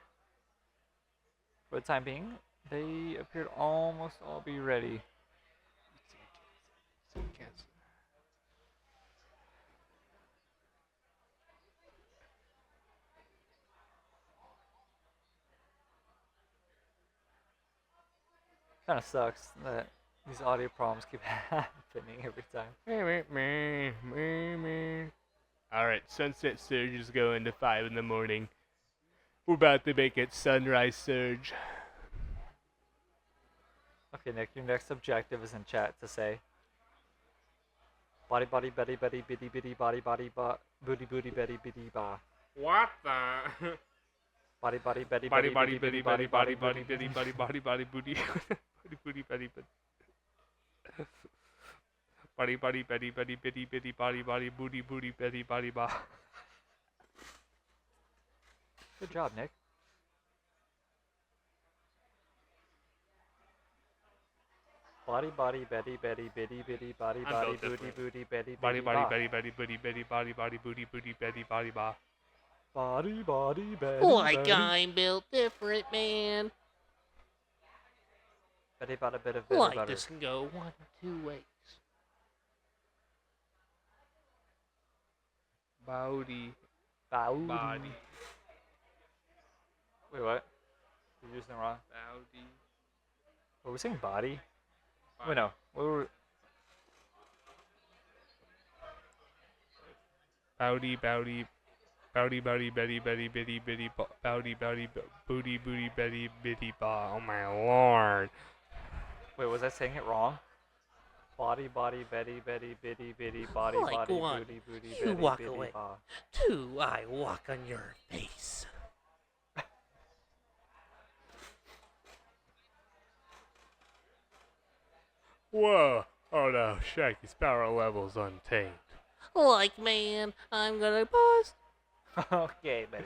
for the time being, they appear to almost all be ready. Kind of sucks that these audio problems keep happening every time. Alright, Sunset Surge is going to 5 in the morning. We're about to make it Sunrise Surge. Okay, Nick, your next objective is in chat to say body body betty betty bitty bitty body body booty booty betty bitty ba. What the? Body, body, betty, Body, betty, body, bitty, bitty, body, body, bitty, body, body, body, booty. Body, booty, betty, betty. Body, body, betty, betty, bitty, bitty, body, body, booty, booty, betty, body, ba. Good job, Nick. Body, body, betty, betty, bitty, bitty, body, I'm body, built booty, different. booty, betty, Body, bitty, body, ba. betty, betty, booty, betty, body, body, booty, booty, betty, body, ba. Body, body, betty, Like betty. I'm built different, man. Betty, bada, bit of better, Like butter. this can go 1 of 2 ways. Body. Bowdy. Body. Wait, what? You're using it wrong. Body. Were we saying body? Wait, no. What were we... Bowdy, bowdy. Bowdy, bowdy, betty, betty, bitty, bitty, bowdy, bowdy, booty, booty, betty, bitty, ba. Oh my lord. Wait, was I saying it wrong? Body, body, betty, betty, bitty, bitty, body, Like body, 1, booty, booty, you betty, walk bitty, away. ba. 2, I walk on your face. Whoa. Oh no, Shaggy's power level's untamed. Like, man, I'm gonna bust. Okay, baby.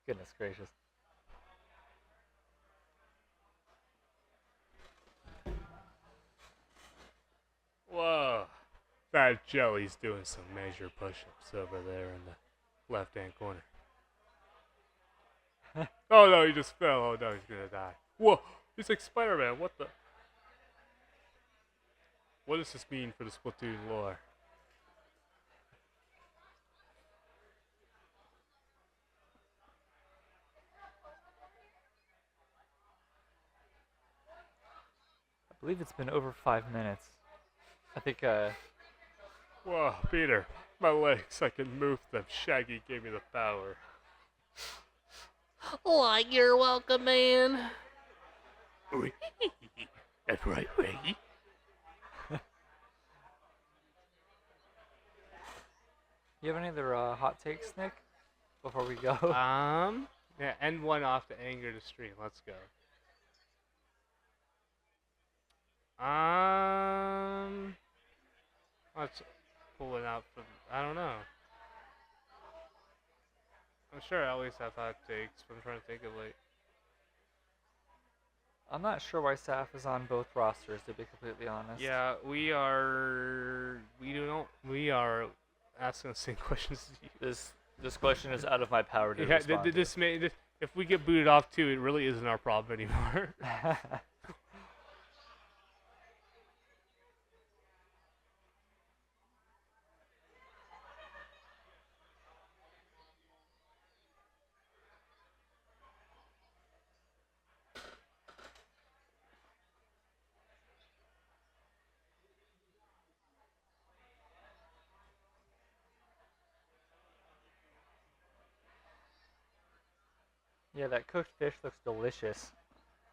Goodness gracious. Whoa. Fat Jelly's doing some major push-ups over there in the left-hand corner. Oh no, he just fell. Oh no, he's gonna die. Whoa, he's like Spider-Man. What the? What does this mean for the Splatoon lore? I believe it's been over 5 minutes. I think, Whoa, Peter, my legs, I can move them. Shaggy gave me the power. Like, you're welcome, man. That's right, Reggie. you have any other hot takes, Nick? Before we go? Yeah, end one off to anger the stream. Let's go. Let's pull it out from. I don't know. I'm sure I always have hot takes, but I'm trying to think of like. I'm not sure why Saf is on both rosters, to be completely honest. Yeah, we are. We are asking the same questions as you. This question is out of my power to respond to. This if we get booted off too, it really isn't our problem anymore. Yeah, that cooked fish looks delicious.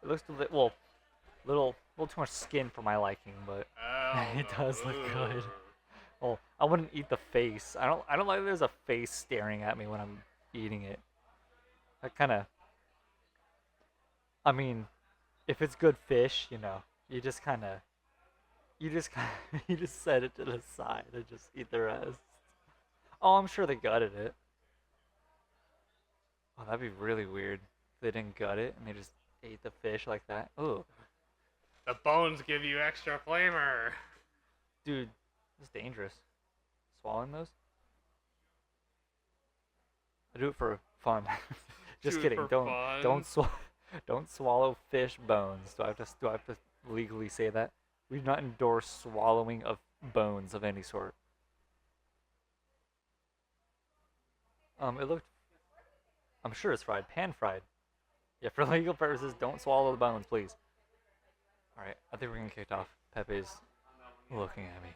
It looks little too much skin for my liking, but it does look good. Well, I wouldn't eat the face. I don't like there's a face staring at me when I'm eating it. That kind of. I mean, if it's good fish, you just set it to the side and just eat the rest. Oh, I'm sure they gutted it. Oh, that'd be really weird if they didn't gut it and they just ate the fish like that. Ooh. The bones give you extra flavor. Dude, it's dangerous. Swallowing those? I do it for fun. Just kidding. Don't swallow fish bones. Do I have to legally say that? We do not endorse swallowing of bones of any sort. It looked. I'm sure it's fried. Pan fried. Yeah, for legal purposes, don't swallow the bones, please. Alright, I think we're gonna kick off. Pepe's looking at me.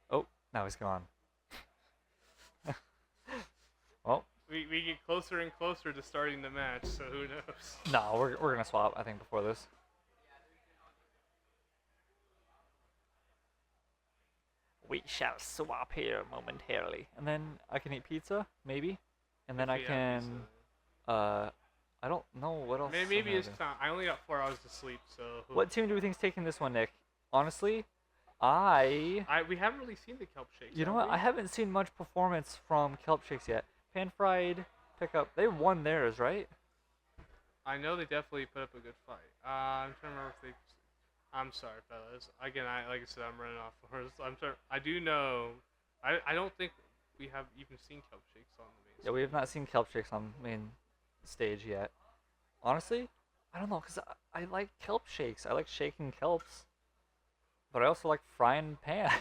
Oh, now he's gone. Well, We get closer and closer to starting the match, so who knows? No, we're gonna swap. I think before this. We shall swap here momentarily, and then I can eat pizza, maybe, and then I can. I don't know what else. Maybe it's time. I only got 4 hours to sleep, so. What team do we think's taking this one, Nick? Honestly, we haven't really seen the Kelp Shakes. You know what? I haven't seen much performance from Kelp Shakes yet. Pan Fried pickup. They won theirs, right? I know they definitely put up a good fight. I'm trying to remember if they. I'm sorry, fellas. Again, like I said, I'm running off horse. I'm sorry. I do know. I don't think we have even seen Kelp Shakes on the main. Yeah, we have not seen Kelp Shakes on main stage yet. Honestly, I don't know, cause I like Kelp Shakes. I like shaking kelps, but I also like frying pans.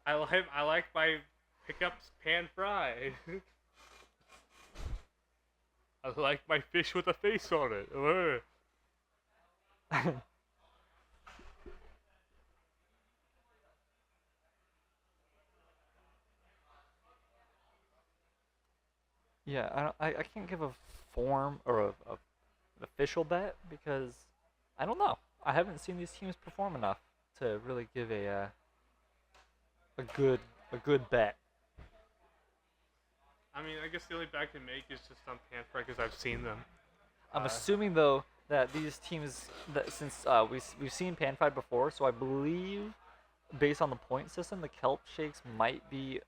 I like my pickups pan fried. I like my fish with a face on it. Yeah, I can't give a form or an official bet because I don't know. I haven't seen these teams perform enough to really give a good bet. I mean, I guess the only bet I can make is just on pan fried because I've seen them. I'm assuming though that these teams, that since we've seen pan fried before, so I believe based on the point system, the Kelp Shakes might be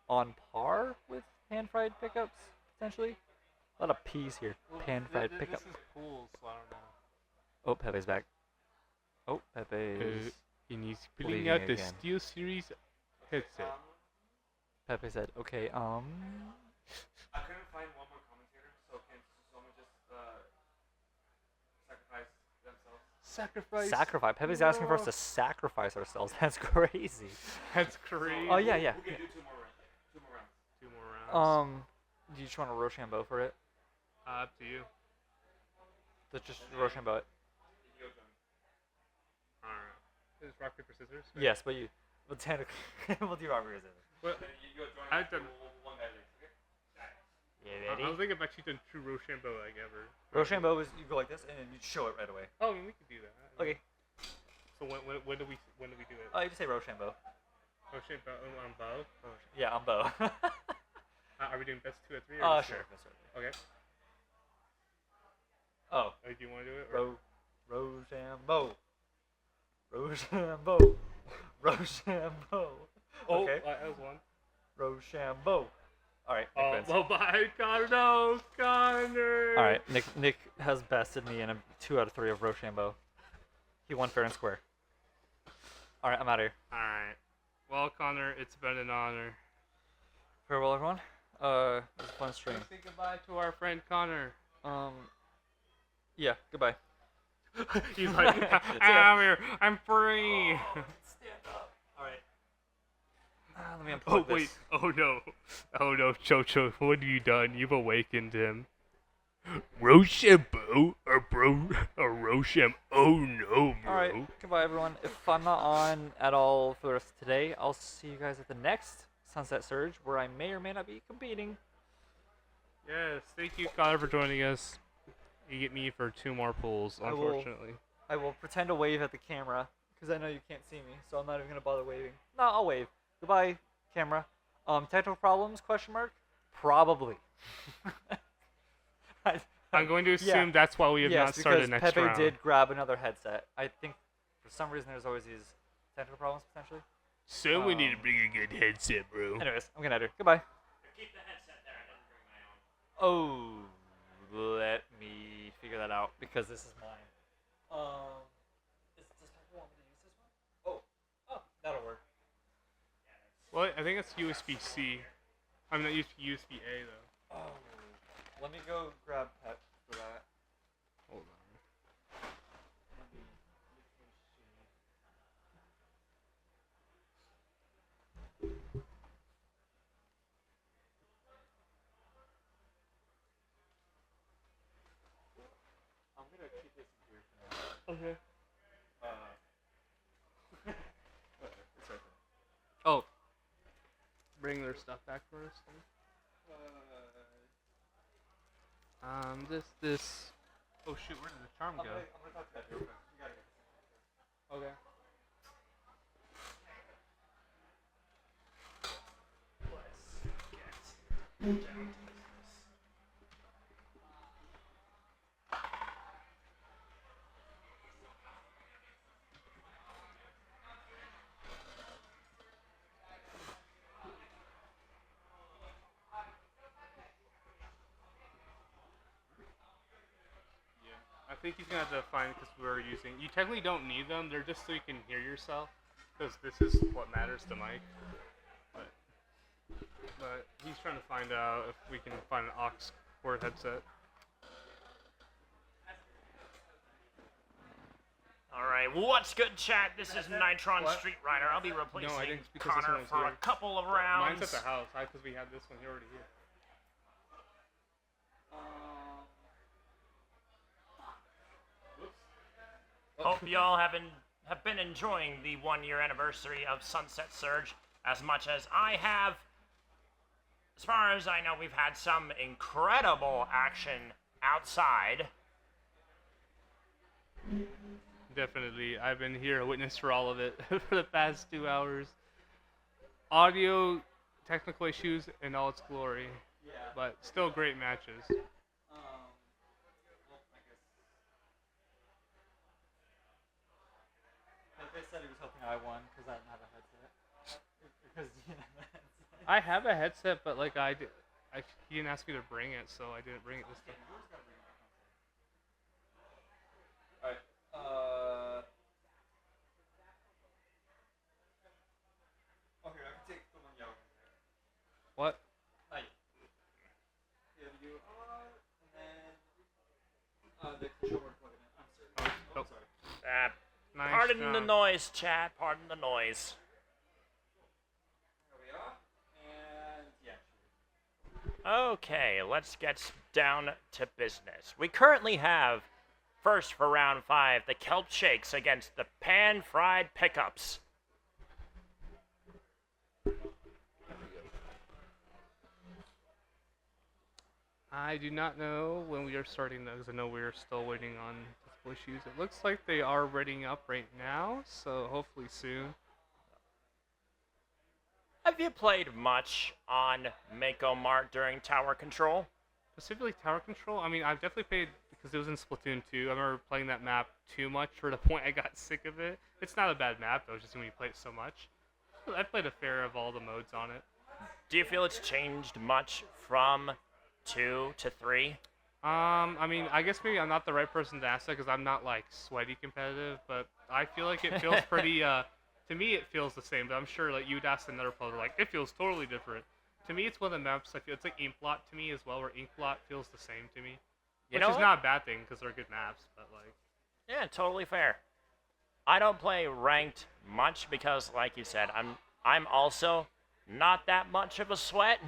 on par with pan fried pickups potentially. A lot of P's here. Pan fried pickup. This is pools, so I don't know. Oh, Pepe's back. Oh, Pepe's. And he's pulling bleeding out the again. Steel Series headset. Pepe said, okay, I couldn't find one more commentator, so can someone just sacrifice themselves? Sacrifice. Pepe's asking for us to sacrifice ourselves. That's crazy. That's crazy. Oh, yeah. We can do 2 more rounds. 2 more rounds. Do you just want to Rochambeau for it? Up to you. Let's just Rochambeau it. Alright. Is it rock, paper, scissors? Yes, but you. Well, technically, we'll do rock, paper, scissors. Well, I've done. Yeah, ready? I was thinking about you done true Rochambeau like ever. Rochambeau is you go like this and then you show it right away. Oh, I mean, we can do that. Okay. So when do we do it? Oh, you just say Rochambeau. Rochambeau on bow? Yeah, on bow. Are we doing best 2 or 3? Or Sure. Okay. Oh. Do you want to do it? Or? Rochambeau. Rochambeau. Rochambeau. Oh, Okay. that was one. Rochambeau. All right. Oh, Nick wins. well, bye, Connor. No, Connor. All right. Nick has bested me in a 2 out of 3 of Rochambeau. He won fair and square. All right. I'm out of here. All right. Well, Connor, it's been an honor. Farewell, everyone. It was a fun stream. Say goodbye to our friend Connor. Yeah. Goodbye. He's like, I'm here. I'm free. Stand up. All right. Let me unplug Oh, this. wait. Oh, no. Oh, no. Chocho, what have you done? You've awakened him. Rochambeau or Rocham? Oh, no, bro. All right. Goodbye, everyone. If I'm not on at all for the rest of today, I'll see you guys at the next Sunset Surge, where I may or may not be competing. Yes. Thank you, Connor, for joining us. You get me for 2 more pulls, unfortunately. I will pretend to wave at the camera, because I know you can't see me, so I'm not even going to bother waving. No, I'll wave. Goodbye, camera. Technical problems, question mark? Probably. I'm going to assume that's why we have not started next Pepe round. did grab another headset. I think for some reason there's always these technical problems, potentially. So we need to bring a good headset, bro. Anyways, I'm going to end her. Goodbye. Keep the headset there. I didn't bring my own. Oh, let me figure that out because this is mine. Does Pepe want me to use this one? Oh, that'll work. Well, I think it's USB-C. I'm not USB-A, though. Oh, let me go grab Pep for that. Hold on. I'm gonna keep this here for now. Okay. It's right there. Oh. Bring their stuff back for us. Then. This. Oh shoot, where did the charm go? I'm gonna talk to that real quick. You gotta get this. Okay. I think he's gonna have to find because we're using. You technically don't need them. They're just so you can hear yourself, because this is what matters to Mike. But he's trying to find out if we can find an aux cord headset. Alright, what's good, chat? This is Nitron Street Rider. I'll be replacing Connor for a couple of rounds. Mine's at the house, because we had this one here already here. Hope y'all have been enjoying the 1 year anniversary of Sunset Surge as much as I have. As far as I know, we've had some incredible action outside. Definitely. I've been here, a witness for all of it for the past 2 hours. Audio, technical issues in all its glory. Yeah. But still great matches. They said he was hoping I won because I didn't have a headset. Because you know that. I have a headset, but like he didn't ask me to bring it, so I didn't bring it this time. Alright, oh, here, I can take the one yellow. What? Hi. Here you are, and then the controller plug in. I'm sorry. Oh, sorry. Nice Pardon job. the noise, chat. Pardon the noise. There we are, and yeah. Okay, let's get down to business. We currently have, first for round 5, the Kelp Shakes against the Pan-Fried Pickups. I do not know when we are starting those. I know we're still waiting on technical issues. It looks like they are readying up right now, so hopefully soon. Have you played much on Mako Mart during Tower Control? Specifically Tower Control? I mean, I've definitely played, because it was in Splatoon 2. I remember playing that map too much for the point I got sick of it. It's not a bad map, though, just when you play it so much. I played a fair of all the modes on it. Do you feel it's changed much from 2 to 3? I mean, I guess maybe I'm not the right person to ask that because I'm not like sweaty competitive, but I feel like it feels pretty. To me, it feels the same. But I'm sure like you'd ask another player, like it feels totally different. To me, it's one of the maps. I feel it's like Inkblot to me as well, where Inkblot feels the same to me, which is not a bad thing because they're good maps. But like, yeah, totally fair. I don't play ranked much because, like you said, I'm also not that much of a sweat.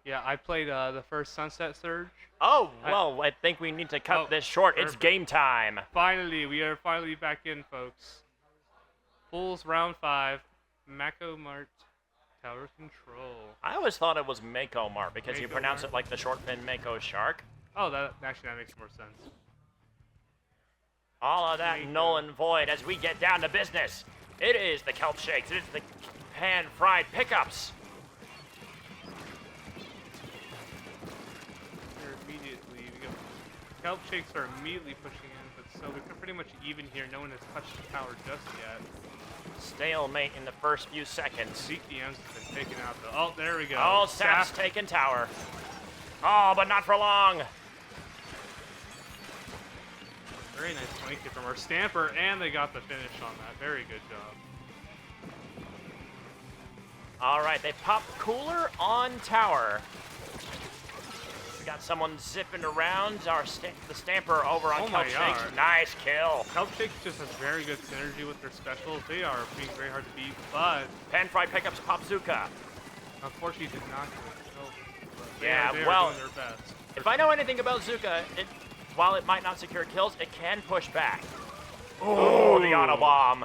yeah, I played the first Sunset Surge. Oh, well, I think we need to cut this short. Perfect. It's game time. Finally, we are finally back in, folks. Bulls round 5, Mako Mart Tower Control. I always thought it was Mako Mart because you pronounce it like the short fin Mako Shark. Oh, that makes more sense. All of that null and void as we get down to business. It is the Kelp Shakes. It is the Pan-Fried Pickups. Kelp Shakes are immediately pushing in, but so we're pretty much even here. No one has touched the tower just yet. Stalemate in the first few seconds. CTM's has been taken out though. Oh, there we go. Oh, Sap's taken tower. Oh, but not for long. Very nice flanking from our Stamper, and they got the finish on that. Very good job. All right, they popped Cooler on tower. We got someone zipping around. The Stamper over on Kelp Shakes. Nice kill. Kelp Shakes just has very good synergy with their specials. They are being very hard to beat, but Pan-Fried Pickups pop Zuka. Unfortunately, did not do it. They Yeah, are well, doing their best. if I know anything about Zuka, while it might not secure kills, it can push back. Oh, the auto bomb.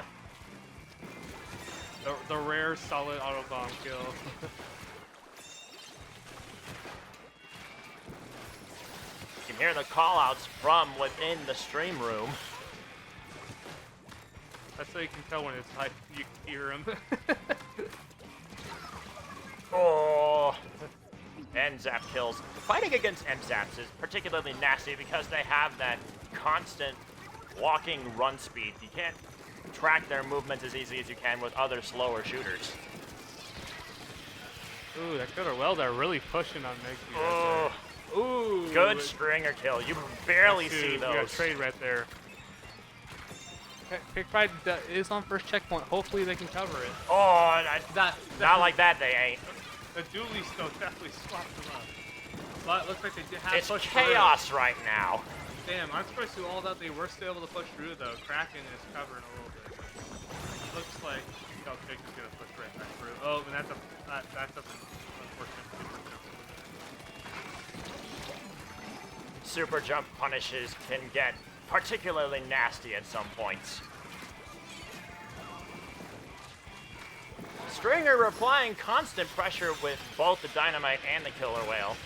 The rare solid auto bomb kill. hear the call-outs from within the stream room. That's how you can tell when it's hype. You can hear him. Oh, N-Zap kills. Fighting against M-Zaps is particularly nasty because they have that constant walking run speed. You can't track their movements as easy as you can with other slower shooters. Ooh, that killer well, they're really pushing on Megzy Oh, right there. Ooh. good stringer kill. You barely see We got those. trade right there. Pick Pride is on first checkpoint. Hopefully they can cover it. Oh, not like that they ain't. The dualies though definitely swapped them up. But it looks like they did have It's push chaos right now. Damn, I'm surprised through all that they were still able to push through though. Kraken is covering a little bit. Looks like Celtic is gonna push right back through. Oh, and that's a unfortunate Super jump punishes can get particularly nasty at some points. Stringer applying constant pressure with both the dynamite and the killer whale.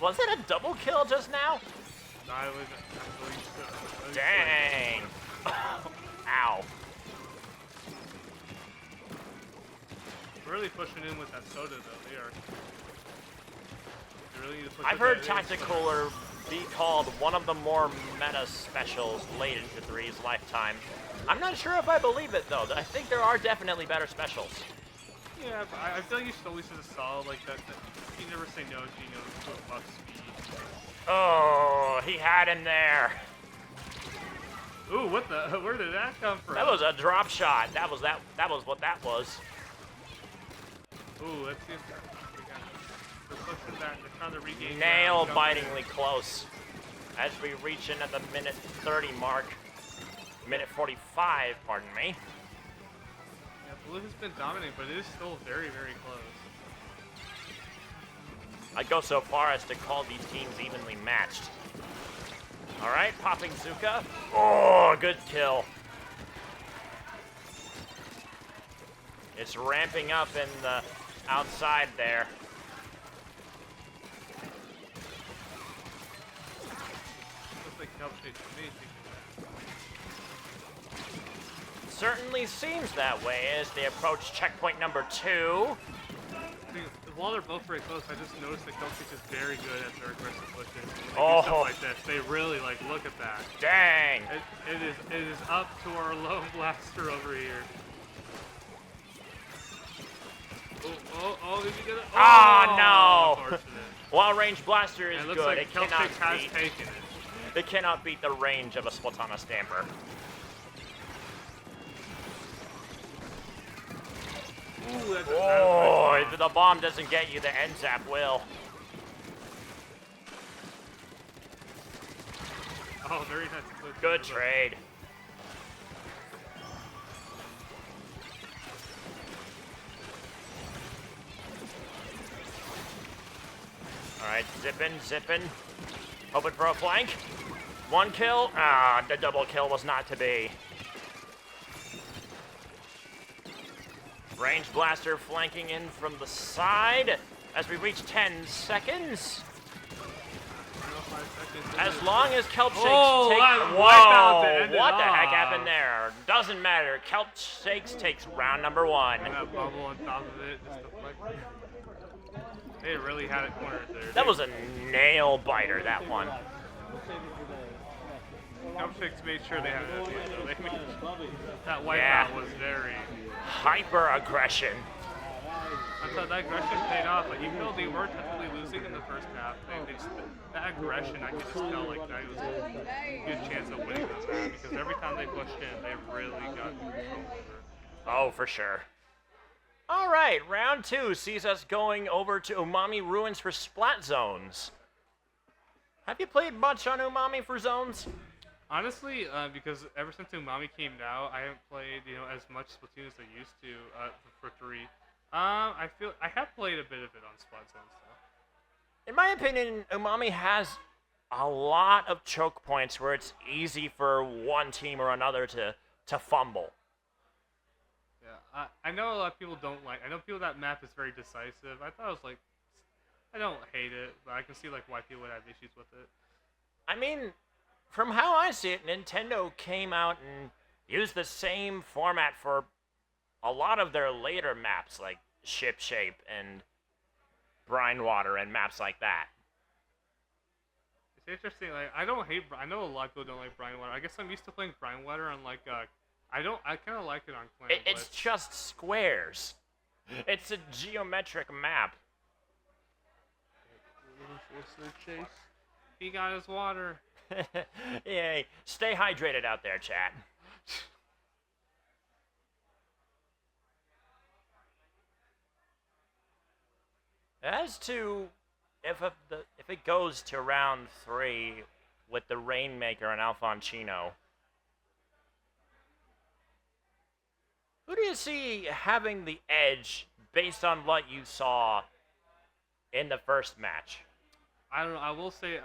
Was it a double kill just now? I believe so. Dang. Ow. Really pushing in with that soda though. They are. They really need to push I've heard Tacticooler be called one of the more meta specials late into 3's lifetime. I'm not sure if I believe it though. I think there are definitely better specials. Yeah, but I feel like you still always just solid like that. You never say no to to a buff speed. Oh, he had him there. Ooh, what the? Where did that come from? That was a drop shot. That was what that was. Ooh, let's see if they're pushing back. They're trying to regain. Nail-bitingly close. As we reach in at the minute 30 mark. Minute 45, pardon me. Yeah, Blue has been dominating, but it is still very, very close. I'd go so far as to call these teams evenly matched. All right, popping Zuka. Oh, good kill. It's ramping up in the outside there. Looks like Kelpshade to me. Certainly seems that way as they approach checkpoint number 2. While they're both very close, I just noticed that Kelpshade is very good at their aggressive pushes. Oh. Stuff like this. They really look at that. Dang. It is up to our lone blaster over here. Oh, did you get it? Oh, no. Unfortunate. While range blaster is It looks good, like it cannot has beat. taken it. It cannot beat the range of a Splatana Stamper. Ooh, that's if the bomb doesn't get you, the N-Zap will. Oh, very nice. Good trade. All right, zipping. Hoping for a flank. One kill. Ah, the double kill was not to be. Range blaster flanking in from the side as we reach 10 seconds. As long as Kelpshakes take... Whoa! What the heck happened there? Doesn't matter. Kelpshakes takes round number 1. That bubble on top of it, just deflect. They really had it cornered there. That was a nail biter, that one. Kelpshakes made sure they had it at the end, though. That wipeout was very... hyper aggression. I thought that aggression paid off. Like, even though they were technically losing in the first half, that aggression, I could just tell like that was a good chance of winning this match because every time they pushed in, they really got control over it. Oh, for sure. All right, round 2 sees us going over to Umami Ruins for Splat Zones. Have you played much on Umami for Zones? Honestly, because ever since Umami came out, I haven't played as much Splatoon as I used to for 3. I feel I have played a bit of it on Splat Zones though. In my opinion, Umami has a lot of choke points where it's easy for one team or another to fumble. Yeah, I know a lot of people don't like. I know people that map is very decisive. I thought it was like I don't hate it, but I can see like why people would have issues with it. I mean, from how I see it, Nintendo came out and used the same format for a lot of their later maps, like Ship Shape and Brine Water and maps like that. It's interesting. Like I don't hate. I know a lot of people don't like Brine Water. I guess I'm used to playing Brine Water on like. I kind of like it on Clan Blitz. It's just squares. It's a geometric map. What's the chase? He got his water. Yay. Stay hydrated out there, chat. As to if it goes to round 3 with the Rainmaker and Alfoncino, who do you see having the edge based on what you saw in the first match? I don't know. I will say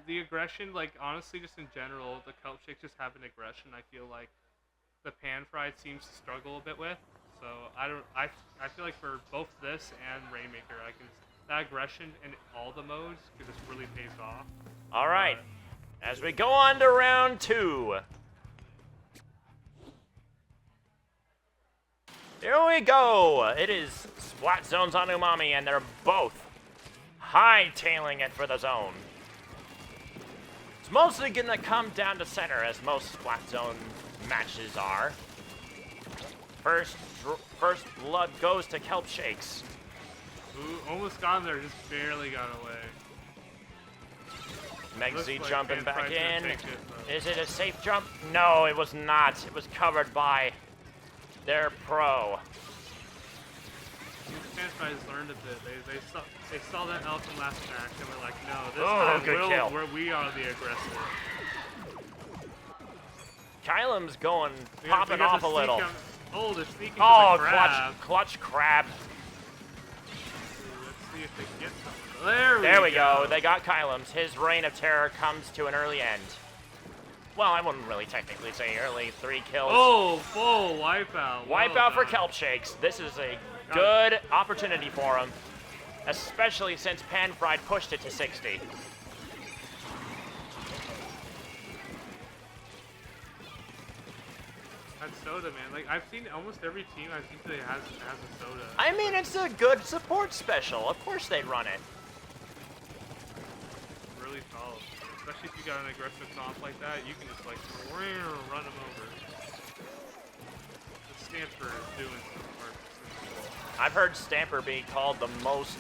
the aggression, like honestly, just in general, the Kelp Shakes just have an aggression. I feel like the Pan Fried seems to struggle a bit with. So I feel like for both this and Rainmaker, that aggression in all the modes, because this really pays off. All right, as we go on to round 2. Here we go. It is Splat Zone's on Umami, and they're both hightailing it for the zone. It's mostly going to come down to center, as most Splat Zone matches are. First blood goes to Kelp Shakes. Ooh, almost got him there, just barely got away. Meg Z like jumping back in. It, Is it a safe jump? No, it was not. It was covered by their pro. These Pan Frieds learned a bit. They saw that L from last match and were like, no, this time we are the aggressor. Kylem's going, popping off a little. Oh, they're sneaking to Oh, the crab. clutch crab. Let's see if they can get some. There we go. They got Kylem's. His reign of terror comes to an early end. Well, I wouldn't really technically say early. 3 kills. Oh, full wipeout. Wipeout for Kelp Shakes. This is a good opportunity for him, especially since Pan Fried pushed it to 60. That soda, man. Like I've seen almost every team I've seen today has a soda. I mean, it's a good support special. Of course they'd run it. Really solid. Especially if you got an aggressive comp like that, you can just like run them over. The Stamper is doing some work. I've heard Stamper be called the most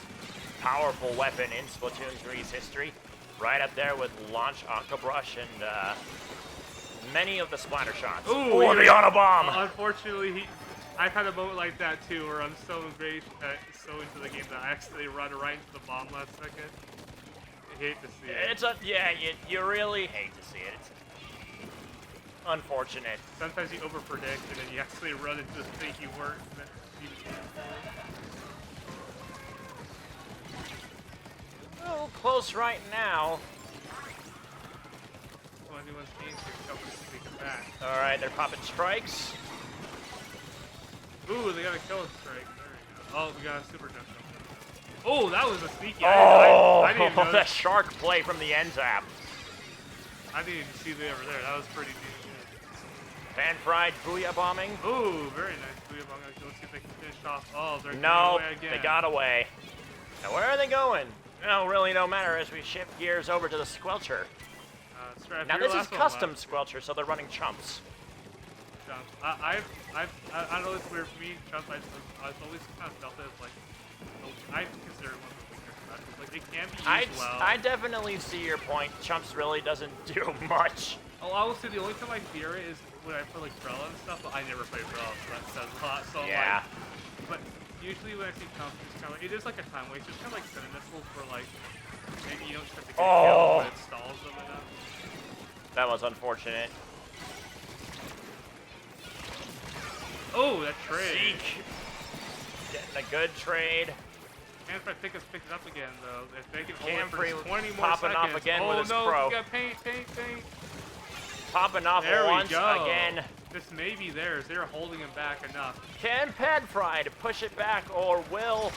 powerful weapon in Splatoon 3's history. Right up there with Launch Aquabrush and many of the splatter shots. Ooh, the Auto Bomb! Unfortunately, I've had a moment like that too, where I'm so great, so into the game that I accidentally run right into the bomb last second. I hate to see it. You really hate to see it. It's unfortunate. Sometimes you overpredict and then you actually run into the thing you weren't. A little close right now. 21 teams here, couple to take it back. All right, they're popping strikes. Ooh, they got a killing strike. There we go. Oh, we got a super jump. Oh, that was a sneaky. Oh, I didn't know that shark play from the end tap. I didn't even see they over there. That was pretty neat. Pan Fried booyah bombing. Ooh, very nice booyah bombing. Let's see if they can finish off. Oh, they're no, away again. they got away. Now where are they going? No, really no matter as we shift gears over to the Squelcher. Now this is custom Squelcher, so they're running chumps. Chumps. I don't know. It's weird for me. Chumps. I've always kind of felt it as like. I consider it one of the weaker specials. Like it can be used well. I definitely see your point. Chumps really doesn't do much. Oh, I will say the only time I fear it is when I play like Brella and stuff. But I never play Brella, so that says a lot. So yeah. But usually when I see Chumps, it's kind of like, it is like a time waste. It's kind of like Cinnamon missiles for like maybe you don't just have to get killed, but it stalls them enough. That was unfortunate. Oh, that trade. Zeke getting a good trade. Camfrey pick it up again though. If they can Camfrey hold it for 20 more popping seconds. off again oh, with his no, pro. You got paint. Popping off there once we go. again. This may be theirs. They're holding him back enough. Can Pan Fried push it back, or will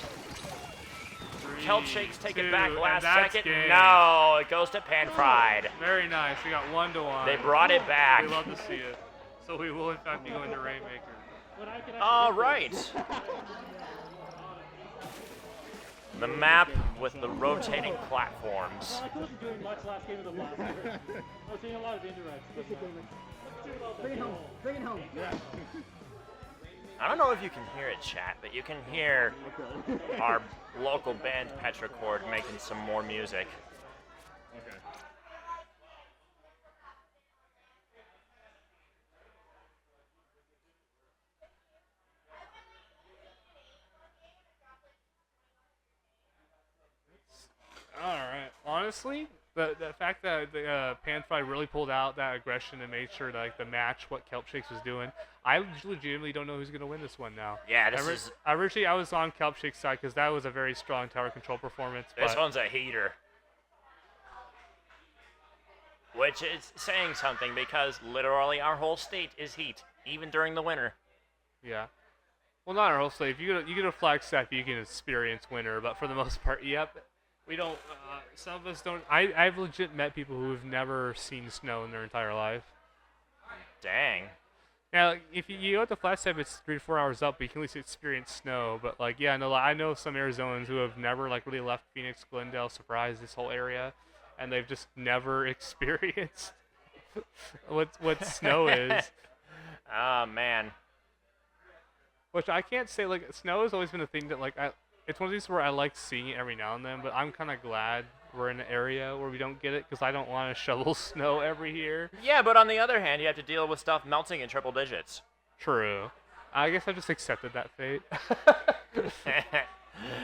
Kelpshakes take it 2, back and last that's second. game. No, it goes to Pan Fried. Very nice. We got 1-1. They brought it back. We love to see it. So we will, in fact, be going to Rainmaker. All right. The map with the rotating platforms. I wasn't doing much last game of the block. I was seeing a lot of indirects. Bring it home. Bring it home. Yeah. I don't know if you can hear it, chat, but you can hear our local band Petrichord making some more music. Okay. All right. Honestly, the fact that the Panfry really pulled out that aggression and made sure to like the match what Kelpshakes was doing, I legitimately don't know who's gonna win this one now. Yeah, this is. Originally, I was on Kelpshake's side because that was a very strong tower control performance. This one's a heater. Which is saying something because literally our whole state is heat, even during the winter. Yeah. Well, not our whole state. If you get a Flagstaff, you can experience winter, but for the most part, yep. We don't. Some of us don't. I've legit met people who have never seen snow in their entire life. Dang. Yeah, like, if you go to Flagstaff, it's 3 to 4 hours up, but you can at least experience snow. But like, yeah, no, I know some Arizonans who have never like really left Phoenix, Glendale, Surprise, this whole area, and they've just never experienced what snow is. Oh man. Which I can't say, like, snow has always been a thing that like it's one of these where I like seeing it every now and then, but I'm kind of glad we're in an area where we don't get it because I don't want to shovel snow every year. Yeah, but on the other hand, you have to deal with stuff melting in triple digits. True. I guess I just accepted that fate.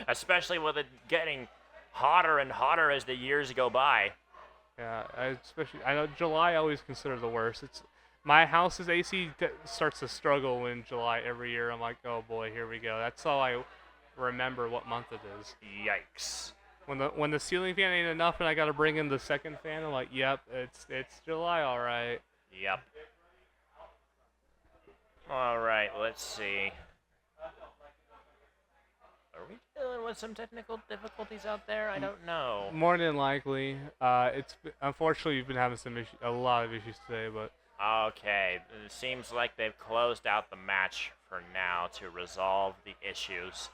Especially with it getting hotter and hotter as the years go by. Yeah, I know July I always consider the worst. It's my house's AC starts to struggle in July every year. I'm like, oh boy, here we go. That's all I remember what month it is. Yikes. When the ceiling fan ain't enough and I gotta bring in the second fan, I'm like, yep, it's July, all right. Yep. All right, let's see. Are we dealing with some technical difficulties out there? I don't know. More than likely. Unfortunately you've been having a lot of issues today, but. Okay, it seems like they've closed out the match for now to resolve the issues.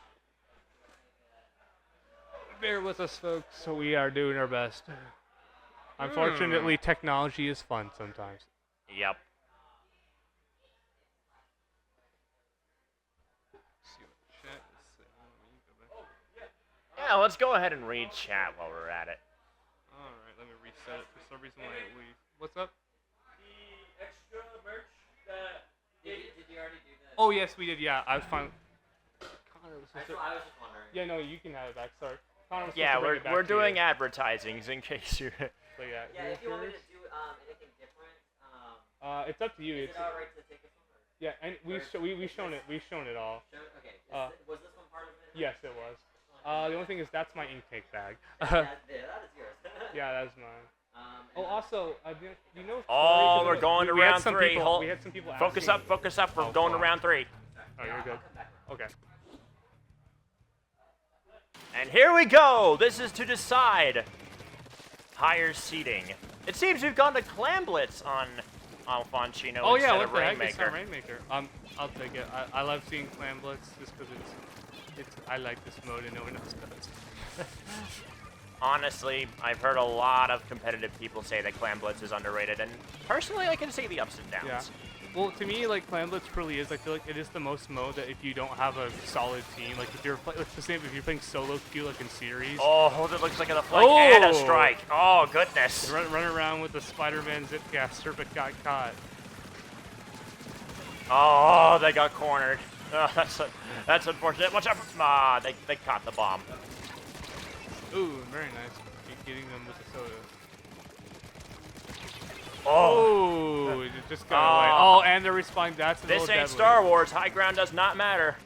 Bear with us, folks. So we are doing our best. Unfortunately, technology is fun sometimes. Yep. Yeah, let's go ahead and read chat while we're at it. All right, let me reset it. For some reason, what's up? The extra merch that. Did you already do that? Oh yes, we did. Yeah, I was fine. Connor was I was just wondering. Yeah, no, you can have it back. Sorry. Yeah, we're doing advertisings in case you're. So yeah. Yeah, if you want me to do anything different. It's up to you. Is it alright to take this one? Yeah, and we've shown it. We've shown it all. Okay. Was this one part of it? Yes, it was. The only thing is that's my intake bag. That is yours. Yeah, that's mine. Also, do you know? Oh, we're going to round 3. We had some people. Focus up. We're going to round 3. Oh, you're good. Okay. And here we go. This is to decide higher seating. It seems we've gone to Clamblitz on Alfoncino Oh yeah, instead what of the heck? Rainmaker. It's not Rainmaker. I'll take it. I love seeing Clamblitz just because I like this mode and no one else does. Honestly, I've heard a lot of competitive people say that Clamblitz is underrated, and personally, I can see the ups and downs. Yeah. Well, to me, like Clamblitz really is. I feel like it is the most mode that if you don't have a solid team, like if you're it's the same if you're playing solo queue like in series. Oh, that looks like a flank and a strike. Oh goodness. Run around with the Spider-Man zip gas. Serpent got caught. Oh, they got cornered. Oh, that's unfortunate. Watch out! They caught the bomb. Ooh, very nice. Getting them with the soda. Oh, it just got away. Oh, and they're respawning. That's a this little ain't deadly. Star Wars. High ground does not matter.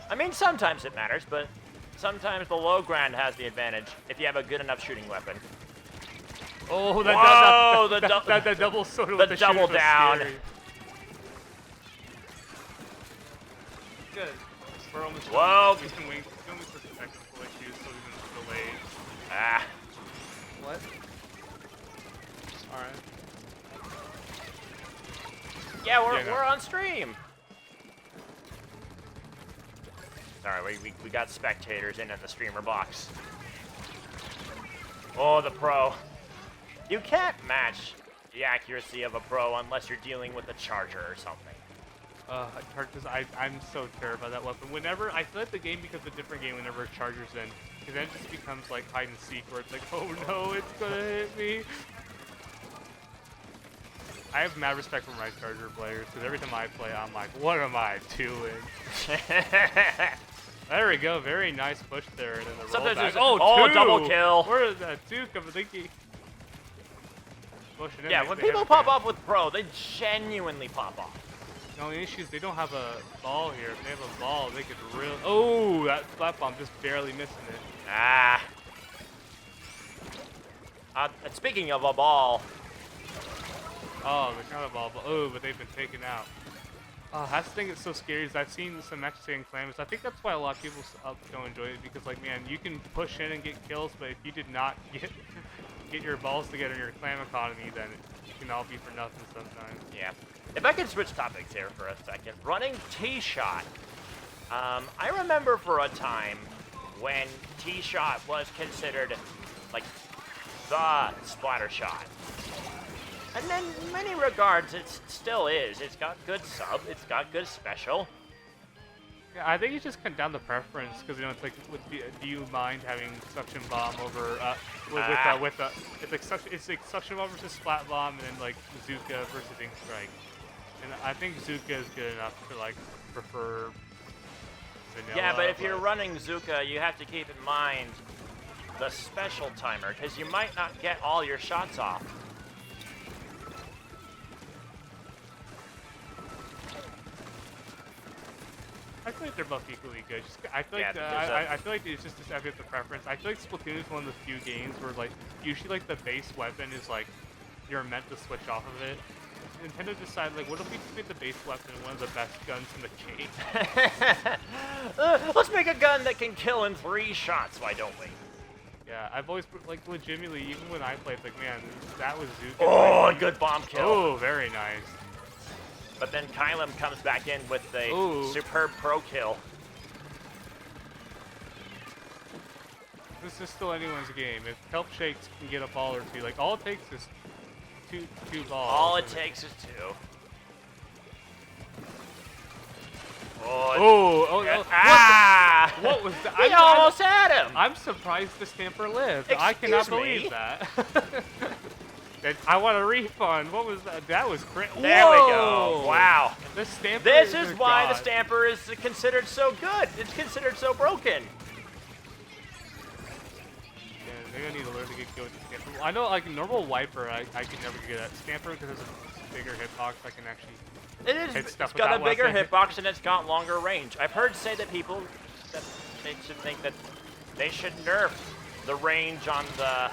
I mean, sometimes it matters, but sometimes the low ground has the advantage if you have a good enough shooting weapon. Oh, that double soda. The double down. Good. We're almost Whoa. we can wait for some technical issues so we can Ah. What? Alright. Yeah, Yeah, no. we're on stream. Sorry, we got spectators in the streamer box. Oh, the pro. You can't match the accuracy of a pro unless you're dealing with a charger or something. Chargers, I'm so terrified of that weapon. Whenever, I feel like the game becomes a different game whenever a charger's in. Because then it just becomes like hide and seek where it's like, oh no, it's gonna hit me. I have mad respect for my charger players because every time I play, I'm like, what am I doing? There we go, very nice push there. And then the Sometimes rollback. there's oh, two! double kill. Where is that two coming? Thinky. Yeah, when people pop off with pro, they genuinely pop off. The only issue is they don't have a ball here. If they have a ball, they could really... Oh, that flat bomb just barely missing it. Ah. And speaking of a ball. Oh, they got a ball, but they've been taken out. That's the thing that's so scary is I've seen some matches saying clams. I think that's why a lot of people don't enjoy it because, like, man, you can push in and get kills, but if you did not get your balls together in your clam economy, then it can all be for nothing sometimes. Yeah. If I could switch topics here for a second. Running T-Shot. I remember for a time when T-Shot was considered, like, the splatter shot. And in many regards, it still is. It's got good sub. It's got good special. Yeah, I think it's just come down to preference because, you know, it's like, do you mind having suction bomb over it's like suction bomb versus flat bomb and then like Zuka versus Ink Strike. And I think Zuka is good enough to like prefer vanilla. Yeah, but if you're running Zuka, you have to keep in mind the special timer because you might not get all your shots off. I feel like they're both equally good. I feel like I feel like it's just a bit of preference. I feel like Splatoon is one of the few games where like usually like the base weapon is like you're meant to switch off of it. Nintendo decided like what if we just make the base weapon one of the best guns in the game? Let's make a gun that can kill in 3 shots. Why don't we? Yeah, I've always like legitimately even when I played like man that was Zuka. Oh, good bomb kill. Oh, very nice. But then Kylum comes back in with a superb pro kill. This is still anyone's game. If Kelp Shakes can get a ball or two, like all it takes is two balls. All it takes is 2. What was that? He almost had him. I'm surprised the Stamper lived. I cannot believe that. I want a refund. What was that? That was crazy. There we go. Wow. The Stamper this is why the Stamper is considered so good. It's considered so broken. Yeah, they're gonna need to learn to get good with the Stamper. I know, like normal Wiper, I can never get that Stamper because it's a bigger hitbox. I can actually hit stuff. It's got a bigger hitbox and it's got longer range. I've heard say that people they should think that they should nerf the range on the.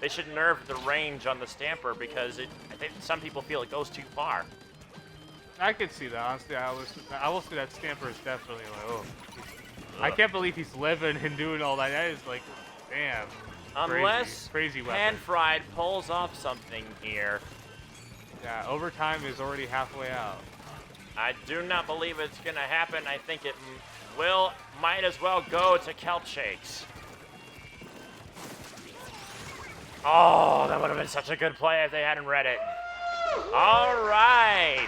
They should nerf the range on the Stamper because I think some people feel it goes too far. I could see that. Honestly, I will say that Stamper is definitely like, oh. I can't believe he's living and doing all that. That is like, damn. Unless crazy weapon. Pan Fried pulls off something here. Yeah, overtime is already halfway out. I do not believe it's going to happen. I think it might as well go to Kelp Shakes. Oh, that would have been such a good play if they hadn't read it. All right.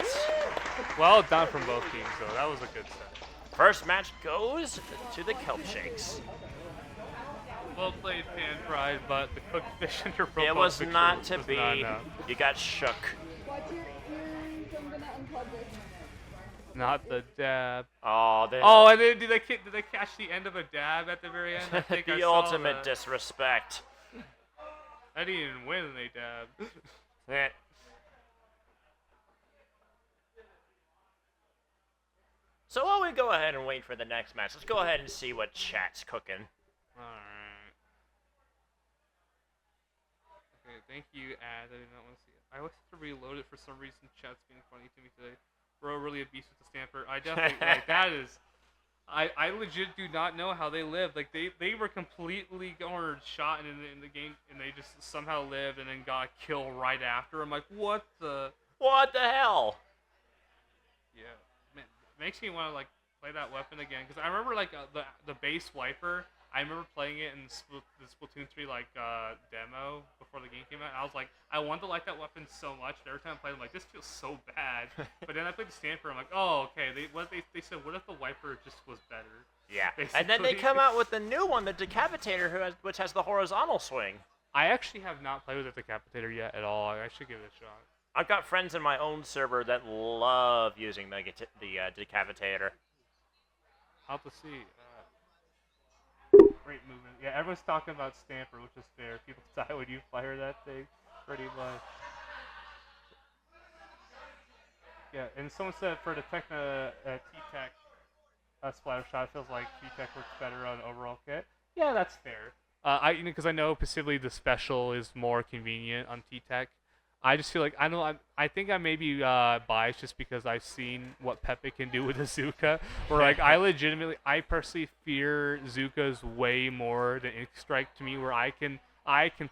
Well done from both teams, though. That was a good set. First match goes to the Kelp Shakes. Well played, Pan Fried, but the cooked fish under Pro It was not to be. You got shook. Watch your ears. I'm gonna unplug this. Not the dab. Oh, and then did they catch the end of a dab at the very end? I think the ultimate disrespect. I didn't even win and they dabbed. So while we go ahead and wait for the next match, let's go ahead and see what chat's cooking. Alright. Okay, thank you, Ad. I did not want to see it. I always have to reload it for some reason. Chat's being funny to me today. Bro, really a beast with the Stamper. I definitely, like, that is... I legit do not know how they lived. Like they were completely shot in the game, and they just somehow lived and then got killed right after. I'm like, what the? What the hell? Yeah, man, it makes me want to like play that weapon again because I remember like the base wiper. I remember playing it in the Splatoon 3 like demo before the game came out. And I was like, I wanted to like that weapon so much. And every time I played, I'm like, this feels so bad. But then I played the Stanford. I'm like, oh, okay. They said, what if the wiper just was better? Yeah. Basically. And then they come out with the new one, the Decapitator, which has the horizontal swing. I actually have not played with the Decapitator yet at all. I should give it a shot. I've got friends in my own server that love using the Decapitator. I'll have to see. Great movement. Yeah, everyone's talking about Stanford, which is fair. People die when you fire that thing, pretty much. Yeah, and someone said for the T-Tech splatter shot, it feels like T-Tech works better on overall kit. Yeah, that's fair. Because I know passively the special is more convenient on T-Tech. I just feel like I think I may be biased just because I've seen what Pepe can do with a Zuka. Where like I personally fear Zukas way more than Ink Strike to me. Where I can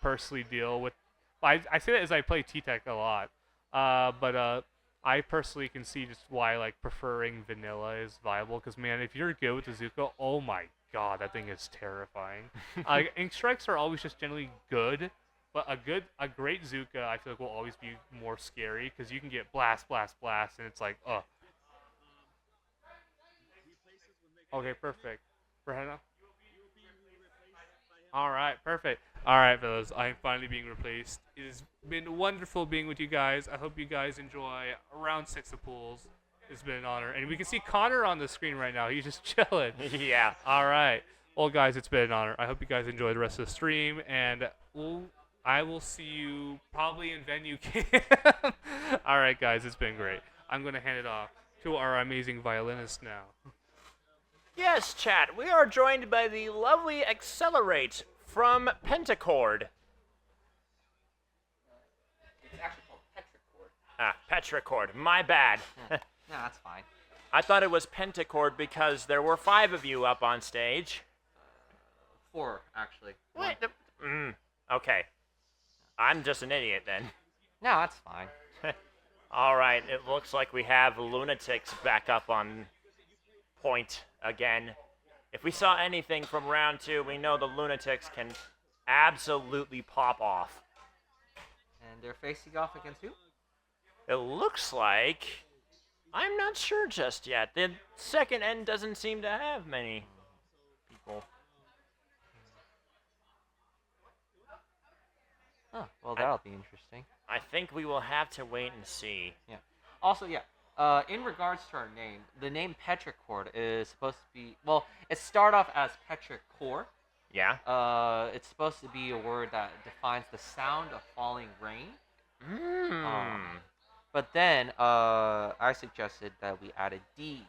personally deal with. I say that as I play T-Tech a lot, but I personally can see just why like preferring vanilla is viable. Because man, if you're good with the Zuka, oh my god, that thing is terrifying. Ink Strikes are always just generally good. But a great Zuka, I feel like will always be more scary because you can get blast, and it's like, ugh. Okay, perfect. For Hannah? All right, perfect. All right, fellas, I'm finally being replaced. It has been wonderful being with you guys. I hope you guys enjoy round 6 of pools. It's been an honor, and we can see Connor on the screen right now. He's just chilling. Yeah. All right. Well, guys, it's been an honor. I hope you guys enjoy the rest of the stream, and I will see you probably in venue camp. All right, guys, it's been great. I'm going to hand it off to our amazing violinist now. Yes, chat. We are joined by the lovely Accelerate from Pentacord. It's actually called Petrichord. Ah, Petrichord. My bad. No, that's fine. I thought it was Pentacord because there were 5 of you up on stage. 4, actually. What? Okay. I'm just an idiot then. No, that's fine. All right, it looks like we have Lunatics back up on point again. If we saw anything from round 2, we know the Lunatics can absolutely pop off. And they're facing off against who? It looks like... I'm not sure just yet. The second end doesn't seem to have many people. Oh, well, that'll be interesting. I think we will have to wait and see. Yeah. Also, yeah, in regards to our name, the name Petrichord is supposed to be, well, it started off as Petrichor. Yeah? It's supposed to be a word that defines the sound of falling rain. But then, I suggested that we add a D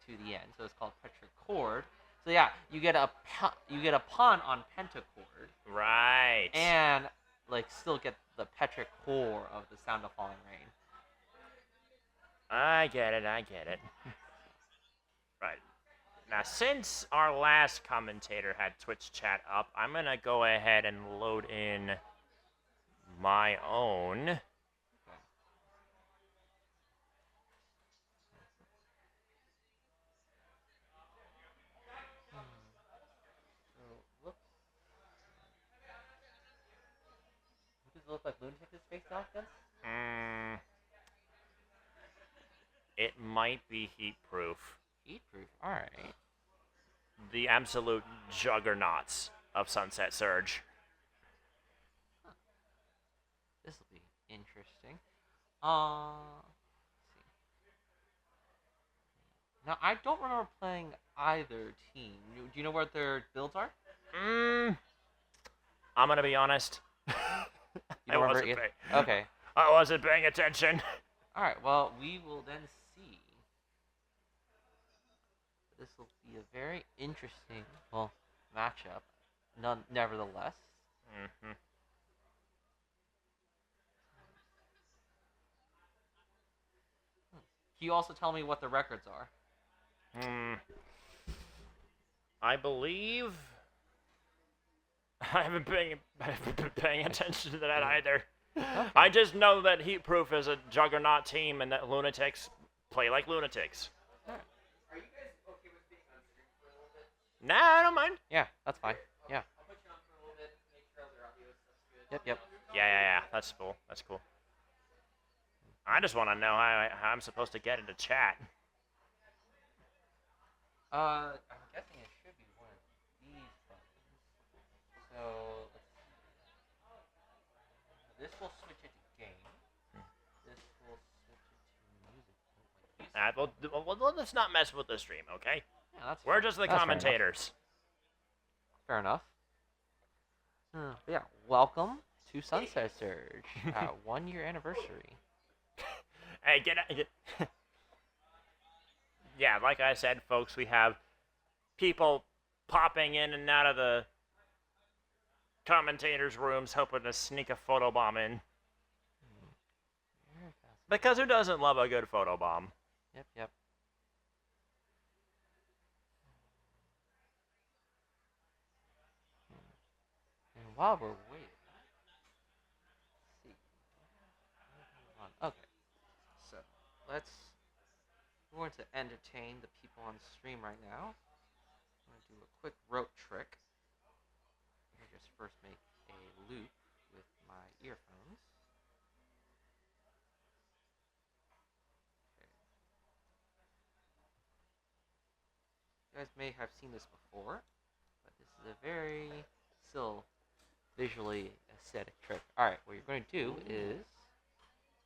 to the end, so it's called Petrichord. So yeah, you get a pun on Pentacord. Right. And like still get the Petrichor of the sound of falling rain. I get it. Right. Now, since our last commentator had Twitch chat up, I'm going to go ahead and load in my own. Does it look like Lunatic is faced off then? It might be heat-proof. Heat-proof? Alright. The absolute juggernauts of Sunset Surge. Huh. This will be interesting. Let's see. Now, I don't remember playing either team. Do you know what their builds are? I'm gonna be honest. You don't remember it? Okay. I wasn't paying attention. Alright, well, we will then see. This will be a very interesting, well, matchup, nevertheless. Mm-hmm. Can you also tell me what the records are? I believe I haven't been paying attention to that either. Okay. I just know that Heat Proof is a juggernaut team and that lunatics play like lunatics. Alright. Nah, I don't mind. Yeah, that's fine. Yeah. Yep. Yeah. That's cool. That's cool. I just want to know how I'm supposed to get into chat. I'm guessing it should be one of these buttons. So let's see. This will switch it to game. This will switch it to music. Well, let's not mess with the stream, okay? Yeah, that's We're just the that's commentators. Fair enough. But yeah, welcome to Sunset Surge, 1 year anniversary. Hey, get. Yeah, like I said, folks, we have people popping in and out of the commentators' rooms hoping to sneak a photobomb in. Because who doesn't love a good photobomb? Yep. And while we're waiting, let's see. Okay, so we're going to entertain the people on the stream right now. I'm going to do a quick rope trick. I'll just first make a loop with my earphones. Okay. You guys may have seen this before, but this is a very still visually aesthetic trick. Alright, what you're going to do is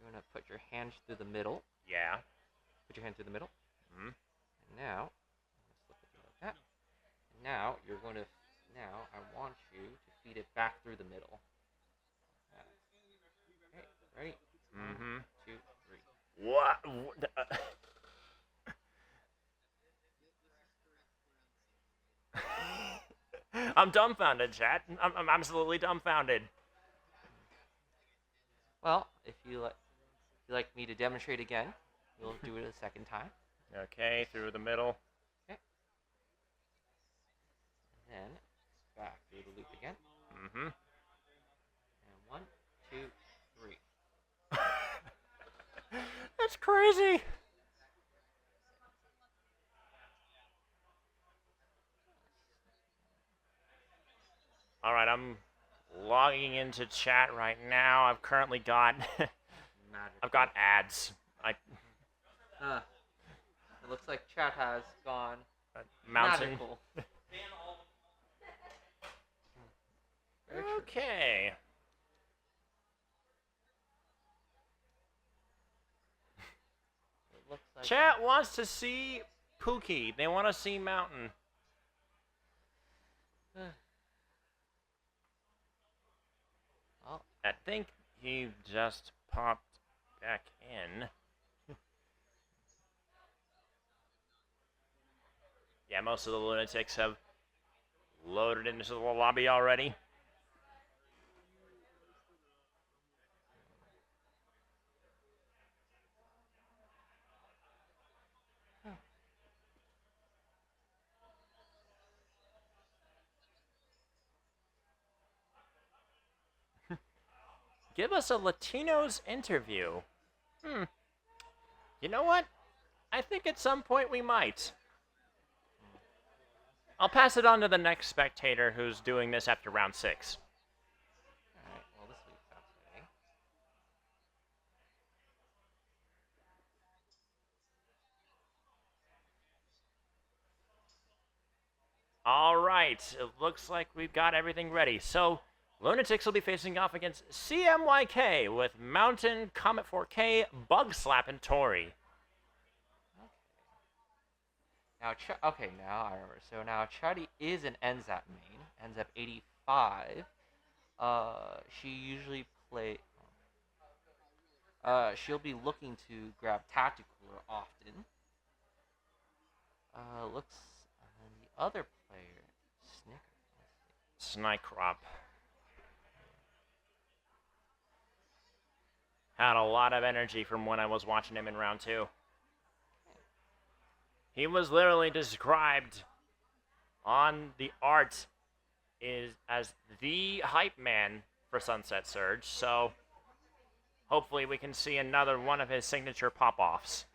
you're going to put your hand through the middle. Yeah. Put your hand through the middle. Mm-hmm. And now, slip it through like that. And now you're going to. Now I want you to feed it back through the middle. Okay, ready? Mm-hmm. 2, 3. What? I'm dumbfounded, chat. I'm absolutely dumbfounded. Well, if you like me to demonstrate again, we'll do it a second time. Okay, through the middle. Okay. And then back through the loop again. Mm-hmm. And 1, 2, 3. That's crazy. All right, I'm logging into chat right now. I've currently got I've got ads. It looks like chat has gone mountain. magical. Okay. It looks like Chat wants to see Pookie. They want to see Mountain. Oh. I think he just popped back in. Yeah, most of the lunatics have loaded into the lobby already. Give us a Latinos interview. You know what? I think at some point we might. I'll pass it on to the next spectator who's doing this after round 6. Alright, well this week's fascinating. Alright, it looks like we've got everything ready. So, Lunatics will be facing off against CMYK with Mountain, Comet 4K, Bug Slap, and Tori. Now, now I remember. So now Chuddy is an NZAP main, NZAP 85. She usually she'll be looking to grab Tacticooler often. Looks the other player, Snycrop. Had a lot of energy from when I was watching him in round 2. He was literally described on the art is as the hype man for Sunset Surge, so hopefully we can see another one of his signature pop-offs.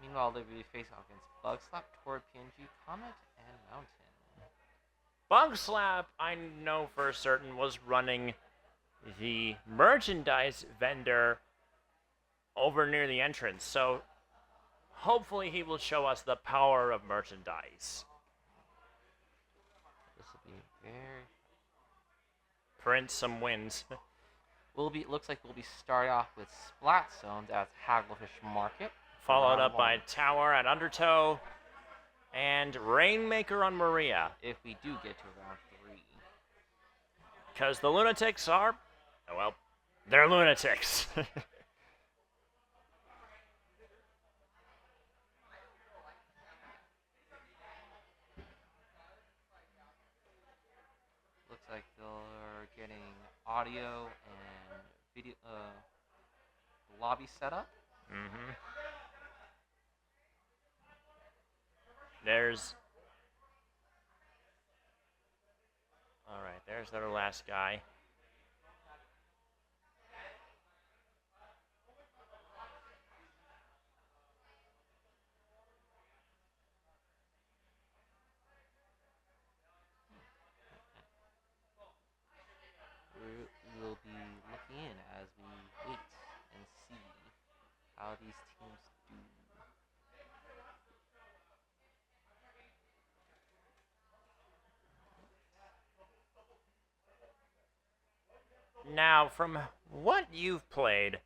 Meanwhile, they'll be facing off against Bug Slap, Toward PNG, Comet, and Mountain. Bug Slap, I know for certain, was running the merchandise vendor over near the entrance, so hopefully he will show us the power of merchandise. This will be very... Print some wins. Looks like we'll be starting off with Splat Zones at Hagglefish Market. Followed up by Tower at Undertow and Rainmaker on Maria. If we do get to round 3. Because the Lunatics are, well, they're lunatics. Looks like they're getting audio and video lobby setup. Mm-hmm. There's... Alright, there's their last guy. We'll be looking in as we wait and see how these teams do. Now, from what you've played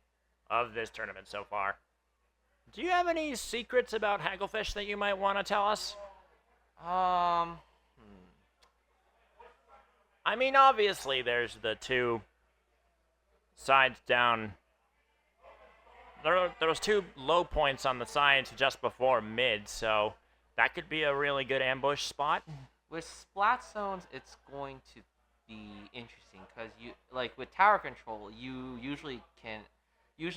of this tournament so far, do you have any secrets about Hagglefish that you might want to tell us? I mean, obviously, there's the two sides down. There was two low points on the sides just before mid, so that could be a really good ambush spot. With Splat Zones, it's going to be interesting because you, like with tower control, you usually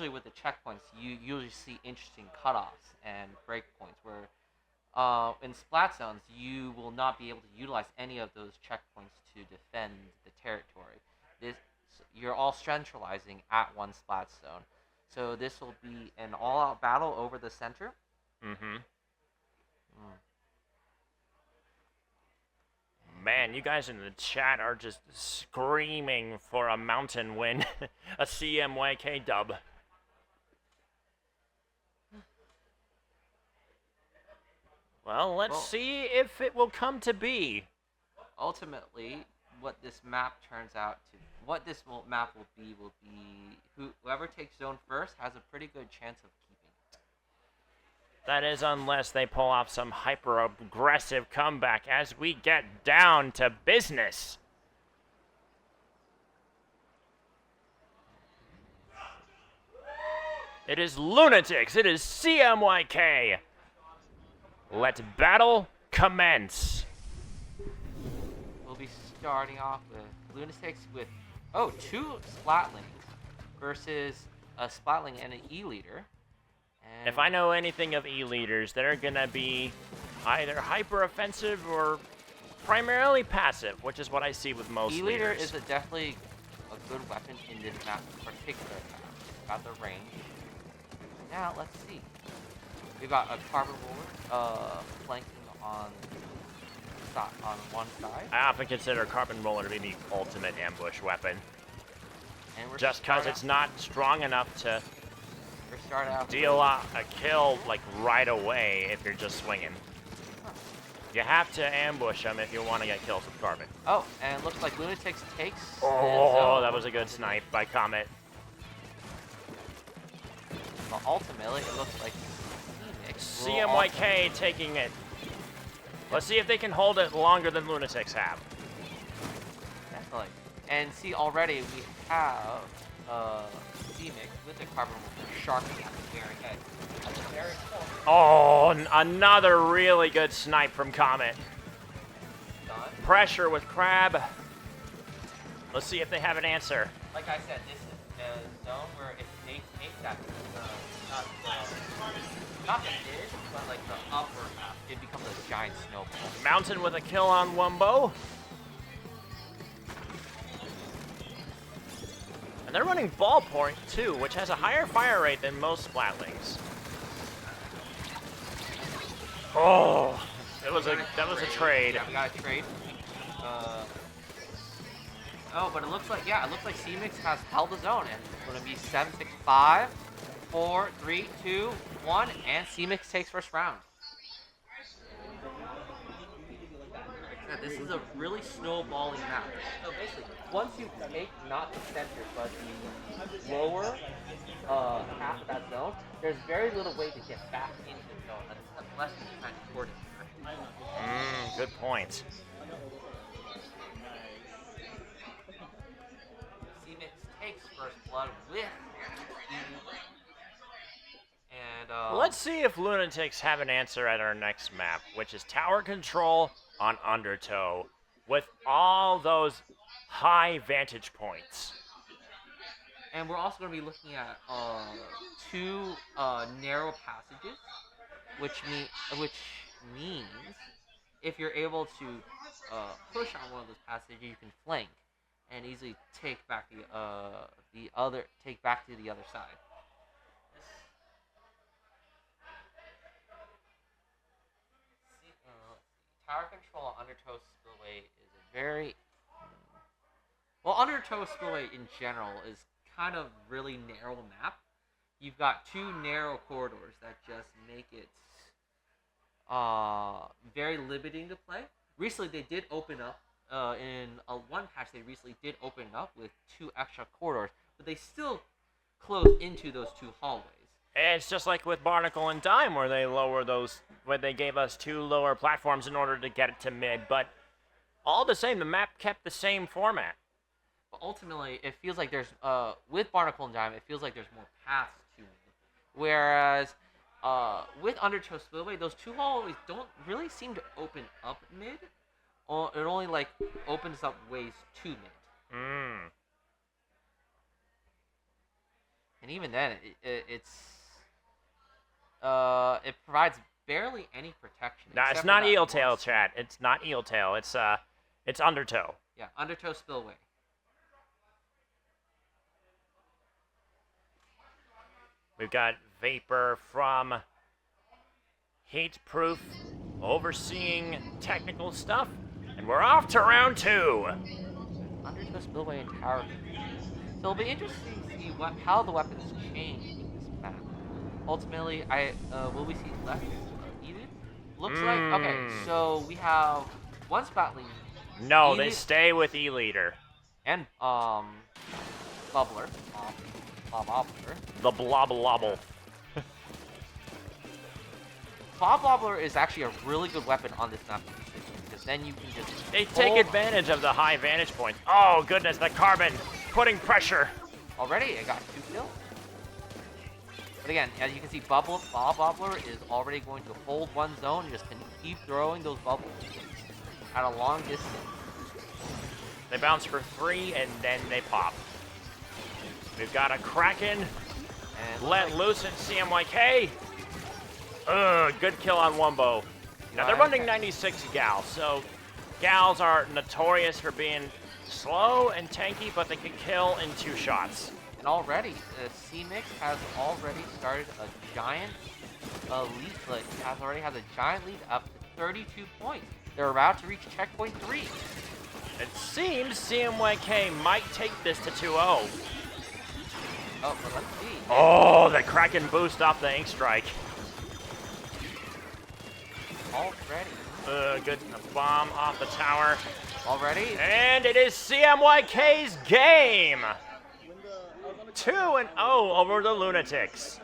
with the checkpoints, you usually see interesting cutoffs and breakpoints where in Splat Zones, you will not be able to utilize any of those checkpoints to defend the territory. You're all centralizing at one Splat Zone. So this will be an all-out battle over the center. Mm-hmm. Man, you guys in the chat are just screaming for a Mountain win. A CMYK dub. Well, let's see if it will come to be. Ultimately, what this map turns out to, what this map will be whoever takes zone first has a pretty good chance of keeping it. That is, unless they pull off some hyper-aggressive comeback as we get down to business. It is Lunatics. It is CMYK. Let battle commence. We'll be starting off with Lunatics with, two Splatlings versus a Splatling and an E-Leader. If I know anything of E-Leaders, they're going to be either hyper-offensive or primarily passive, which is what I see with most E-Leader leaders. is definitely a good weapon in this map, particular map. Got the range. Now, let's see. We've got a Carbon Roller flanking on one side. I often consider Carbon Roller to be the ultimate ambush weapon. And we're just because it's not strong enough to deal a kill like right away if you're just swinging. You have to ambush them if you want to get kills with Carbon. Oh, and it looks like Lunatics takes. Oh, that was a good snipe by Comet. Well, ultimately, it looks like CMYK taking it. Let's see if they can hold it longer than Lunatics have. Definitely. And see, already we have D-Mix with the Carbon Shark staring at. That's very close. Oh, another really good snipe from Comet. Pressure with Crab. Let's see if they have an answer. Like I said, this is zone where if they take that, not the mid, but like the upper half, it becomes a giant snowball. Mountain with a kill on Wumbo. And they're running Ballpoint too, which has a higher fire rate than most Splatlings. Oh, that was a trade. Yeah, we got a trade. Oh, but it looks like C-Mix has held the zone, and it's going to be 7-6-5, 4, 3, 2, 1, and C-Mix takes first round. Yeah, this is a really snowballing map. So basically, once you take not the center, but the lower half of that zone, there's very little way to get back into the zone unless you try to court it. Good point. C-Mix takes first blood with and let's see if Lunatics have an answer at our next map, which is Tower Control on Undertow, with all those high vantage points. And we're also going to be looking at 2 narrow passages, which means if you're able to push on one of those passages, you can flank and easily take back to the other side. Tower Control on Undertow Spillway is a very Undertow Spillway in general is kind of really narrow map. You've got 2 narrow corridors that just make it very limiting to play. Recently, they did open up in one patch. They recently did open up with 2 extra corridors, but they still close into those 2 hallways. It's just like with Barnacle and Dime, where they gave us 2 lower platforms in order to get it to mid, but all the same, the map kept the same format. But ultimately, it feels like there's, with Barnacle and Dime, it feels like there's more paths to mid. Whereas, with Undertow Spillway, those 2 hallways don't really seem to open up mid. It only, like, opens up ways to mid. And even then, it provides barely any protection. No, it's not Eeltail, chat. It's not Eeltail. It's Undertow. Yeah, Undertow Spillway. We've got Vapor from Heatproof overseeing technical stuff, and we're off to round 2. Undertow Spillway and Tower. So it'll be interesting to see how the weapons change with this map. Ultimately, will we see left even? Looks like okay. So we have 1 Splatling. No, they stay with E-Leader. And Bubbler. Bobbler. The Bloblobble. Bobbler is actually a really good weapon on this map because then you can just... They take advantage of the high vantage point. Oh, goodness, the Carbon putting pressure. Already, I got 2 kills. But again, as you can see, Bobbler is already going to hold 1 zone and just can keep throwing those bubbles at a long distance. They bounce for 3, and then they pop. We've got a Kraken. And let loose in CMYK. Good kill on Wumbo. Now, they're running 96 Gals, so Gals are notorious for being slow and tanky, but they can kill in 2 shots. And already, C-Mix has already started a giant lead. Already has a giant lead up to 32 points. They're about to reach checkpoint 3. It seems CMYK might take this to 2-0. Oh, but let's see. Oh, the Kraken boost off the Ink Strike. Already. Good bomb off the tower. Already. And it is CMYK's game. 2-0 over the Lunatics.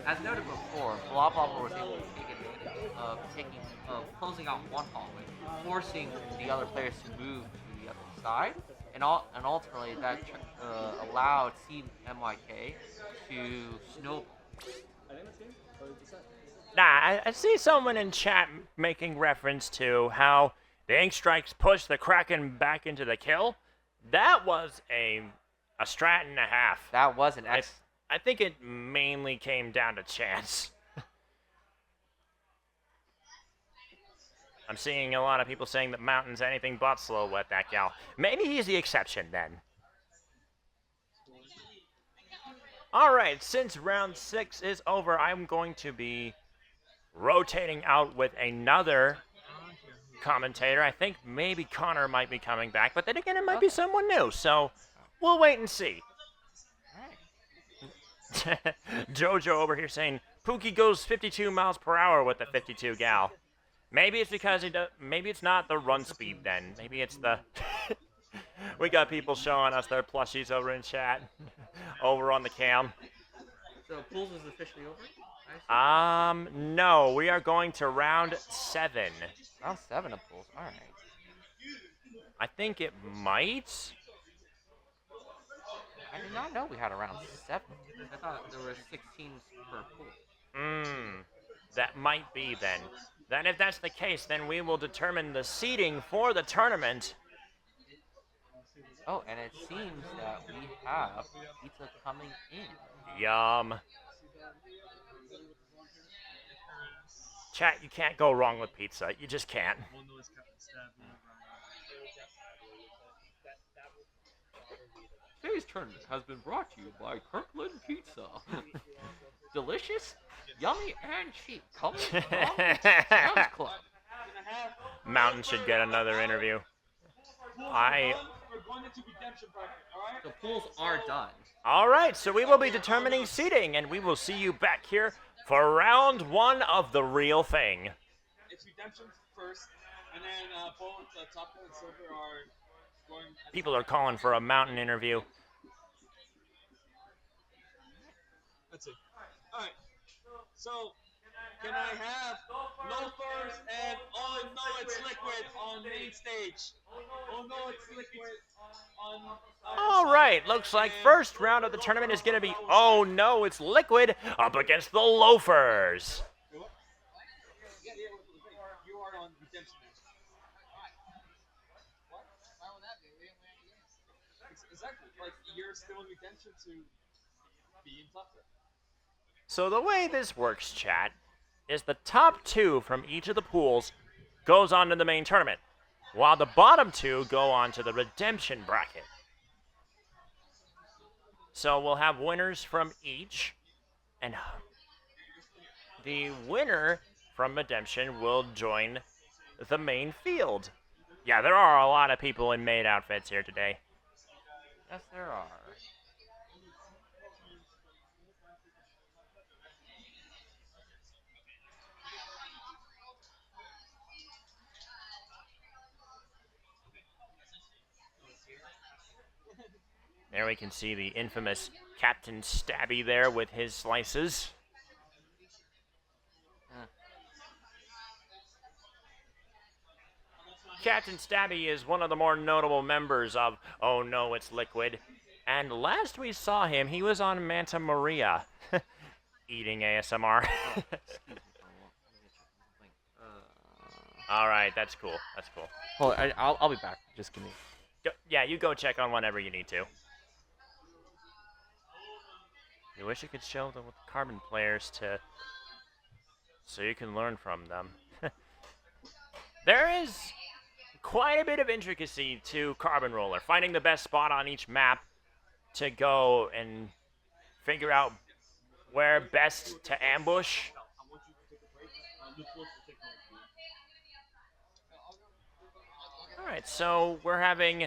As noted before, Bloblobble was able to take advantage of closing out 1 hallway, forcing the other players to move to the other side, and ultimately that allowed CMYK to snowball. Nah, I see someone in chat making reference to how The ink strikes push the Kraken back into the kill. That was a strat and a half. That was an X. I think it mainly came down to chance. I'm seeing a lot of people saying that Mountain's anything but slow with that gal. Maybe he's the exception then. All right, since round 6 is over, I'm going to be rotating out with another commentator. I think maybe Connor might be coming back, but then again, it might be someone new, so we'll wait and see. Jojo over here saying Pookie goes 52 miles per hour with the 52 gal. Maybe it's because maybe it's not the run speed then. Maybe it's the. We got people showing us their plushies over in chat, over on the cam. So pools is officially over? No, we are going to round 7. Round 7 of pools. All right. I think it might. I did not know we had a round 7. I thought there were 6 teams per pool. That might be then. Then if that's the case, then we will determine the seeding for the tournament. Oh, and it seems that we have pizza coming in. Yum. Chat, you can't go wrong with pizza. You just can't. Today's tournament has been brought to you by Kirkland Pizza. Delicious, yummy, and cheap. Coming from Sam's Club. Mountain should get another interview. The pools are done. All right, so we will be determining seeding, and we will see you back here for round 1 of the real thing. It's redemption first, and then both top and silver are going. People are calling for a Mountain interview. Let's see. All right. So, can I have loafers and oh no, it's liquid on main stage? Oh no, it's liquid on. All right, looks like first round of the tournament is going to be oh no, it's liquid up against the loafers. You are on redemption. What? Why would that be? We didn't win any games. Exactly. Like you're still in redemption to be in tougher. So the way this works, chat, is the top 2 from each of the pools goes on to the main tournament, while the bottom 2 go on to the redemption bracket. So we'll have winners from each, and the winner from redemption will join the main field. Yeah, there are a lot of people in maid outfits here today. Yes, there are. There we can see the infamous Captain Stabby there with his slices. Captain Stabby is one of the more notable members of Oh No, It's Liquid. And last we saw him, he was on Manta Maria, eating ASMR. All right, that's cool. That's cool. Well, I'll be back. Just give me. Yeah, you go check on whenever you need to. You wish you could show the Carbon players so you can learn from them. There is quite a bit of intricacy to Carbon Roller, finding the best spot on each map to go and figure out where best to ambush. Alright, so we're having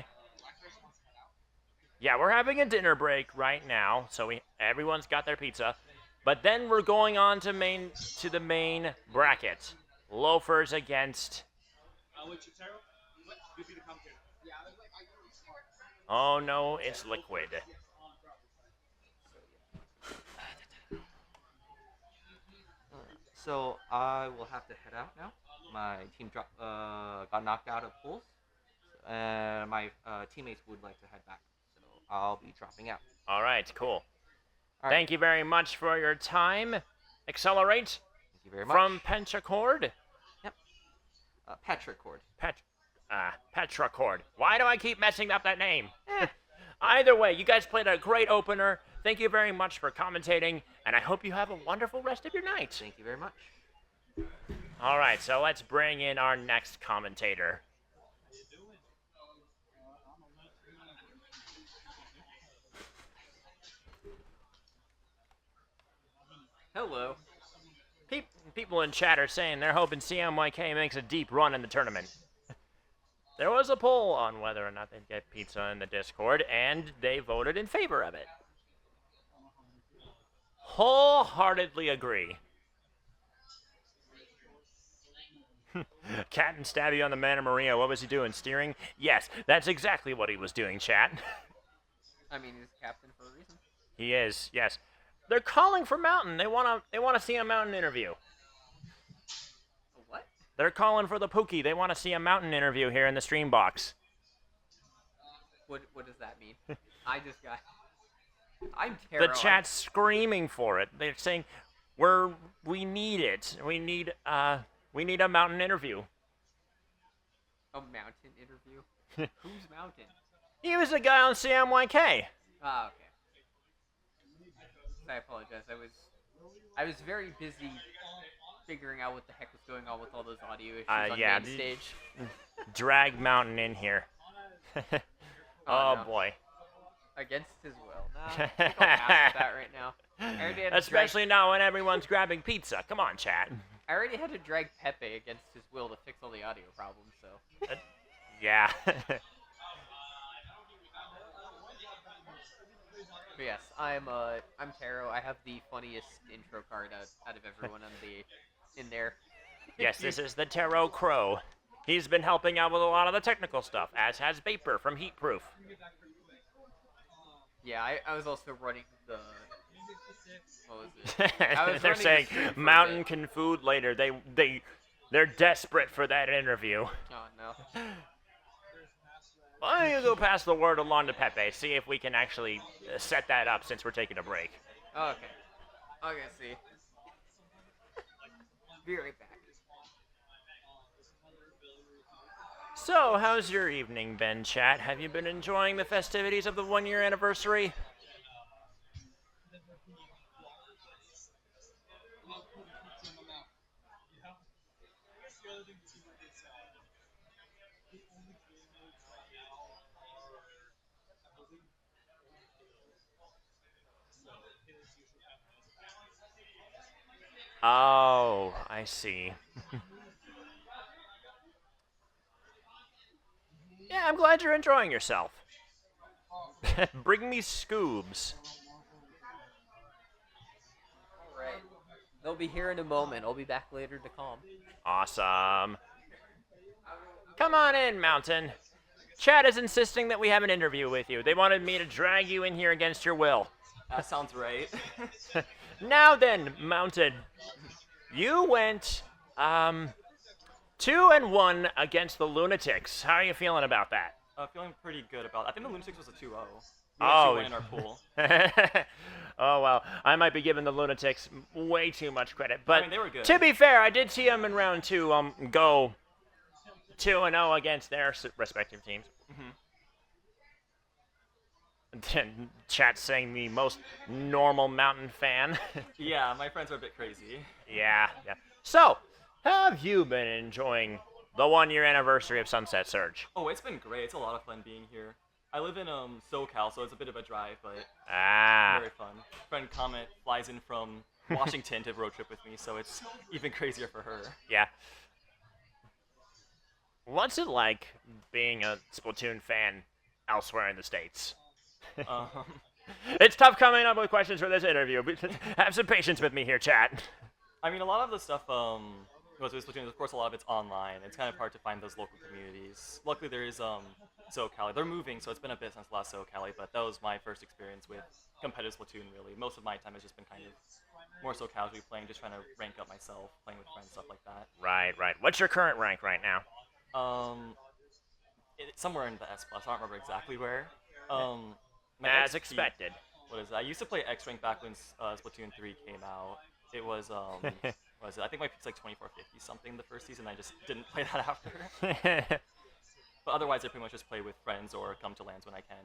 a dinner break right now, so everyone's got their pizza. But then we're going on to the main bracket. Loafers against Oh No, It's Liquid. So I will have to head out now. My team got knocked out of pools, and my teammates would like to head back. So I'll be dropping out. All right, cool. Thank you very much for your time. Accelerate. Thank you very much. From Pentacord. Yep. Petricord. Petracord. Why do I keep messing up that name? Either way, you guys played a great opener. Thank you very much for commentating, and I hope you have a wonderful rest of your night. Thank you very much. All right, so let's bring in our next commentator. Hello. People in chat are saying they're hoping CMYK makes a deep run in the tournament. There was a poll on whether or not they'd get pizza in the Discord, and they voted in favor of it. Wholeheartedly agree. Captain Stabby on the Mana Maria, what was he doing, steering? Yes, that's exactly what he was doing, chat. I mean, he's captain for a reason. He is, yes. They're calling for Mountain. They wanna see a Mountain interview. What? They're calling for the Pookie. They want to see a Mountain interview here in the stream box. What does that mean? I'm terrible. The chat's screaming for it. They're saying, we need it. We need a Mountain interview. A Mountain interview? Who's Mountain? He was the guy on CMYK. Ah, okay. I apologize. I was very busy figuring out what the heck was going on with all those audio issues on main stage. Drag Mountain in here. Oh no. Boy. Against his will. No, I think I'll pass with that right now. Especially now when everyone's grabbing pizza. Come on, chat. I already had to drag Pepe against his will to fix all the audio problems, so. Yeah. But yes, I'm Taro. I have the funniest intro card out of everyone in there. Yes, this is the Taro Crow. He's been helping out with a lot of the technical stuff, as has Vapor from Heatproof. Yeah, I was also running the... What was it? They're saying Mountain can food later. They're desperate for that interview. Oh, no. Why don't you go pass the word along to Pepe, see if we can actually set that up since we're taking a break. Okay. Okay, see. Be right back. So, how's your evening been, chat? Have you been enjoying the festivities of the 1 year anniversary? Oh, I see. Yeah, I'm glad you're enjoying yourself. Bring me scoobs. Alright. They'll be here in a moment. I'll be back later to calm. Awesome. Come on in, Mountain. Chad is insisting that we have an interview with you. They wanted me to drag you in here against your will. That sounds right. Now then, Mountain. You went, 2-1 against the Lunatics. How are you feeling about that? Feeling pretty good about it. I think the Lunatics was a 2-0. We Oh. 2-1 in our pool. Oh, well, I might be giving the Lunatics way too much credit. But I mean, they were good. To be fair, I did see them in round 2 go 2-0 against their respective teams. Mm-hmm. Chat saying the most normal Mountain fan. Yeah, my friends are a bit crazy. Yeah. So, how have you been enjoying the 1 year anniversary of Sunset Surge? Oh, it's been great. It's a lot of fun being here. I live in SoCal, so it's a bit of a drive, but very fun. Friend Comet flies in from Washington to road trip with me, so it's even crazier for her. Yeah. What's it like being a Splatoon fan elsewhere in the States? It's tough coming up with questions for this interview, but have some patience with me here, chat. I mean, a lot of the stuff goes with Splatoon. Of course, a lot of it's online. It's kind of hard to find those local communities. Luckily, there is SoCal. They're moving, so it's been a bit since last SoCal, but that was my first experience with competitive Splatoon, really. Most of my time has just been kind of more so casually playing, just trying to rank up myself, playing with friends, stuff like that. Right. What's your current rank right now? It's somewhere in the S+. I don't remember exactly where. As expected. What is it? I used to play X rank back when Splatoon 3 came out. It was what was it? I think my peak's like 2450 something the first season. I just didn't play that after. But otherwise, I pretty much just play with friends or come to lands when I can.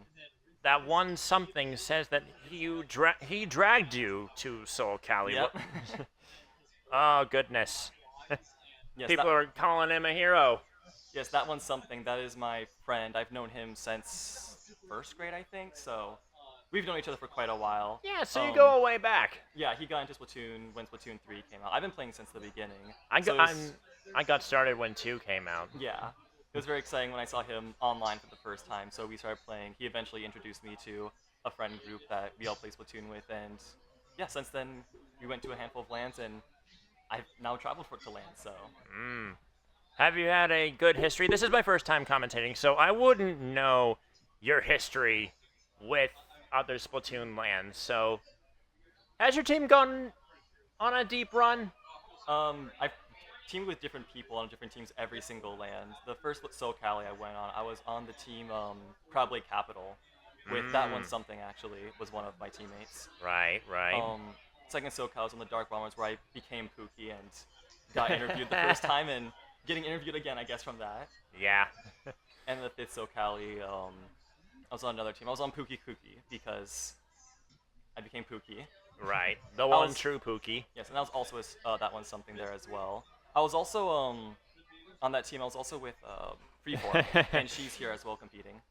That one something says that he dragged you to Soul Cali. Yep. Oh, goodness. Yes, People are calling him a hero. Yes, that one's something. That is my friend. I've known him since 1st grade, I think, so we've known each other for quite a while. Yeah, so you go way back. Yeah, he got into Splatoon when Splatoon 3 came out. I've been playing since the beginning. I got started when 2 came out. Yeah. It was very exciting when I saw him online for the first time, so we started playing. He eventually introduced me to a friend group that we all play Splatoon with, and yeah, since then, we went to a handful of lands, and I've now traveled to lands, so. Have you had a good history? This is my first time commentating, so I wouldn't know your history with other Splatoon lands. So, has your team gone on a deep run? I've teamed with different people on different teams every single land. The first Soul Cali I went on, I was on the team Crabblade Capital. With that one something actually was one of my teammates. Right. Second Soul Cali was on the Dark Bombers where I became Pookie and got interviewed the first time and getting interviewed again, I guess, from that. Yeah. And the 5th Soul Cali, I was on another team. I was on Pookie Kookie because I became Pookie. Right. The one true Pookie. Yes, and that was also that one's something there as well. I was also on that team. I was also with Freeform, and she's here as well competing.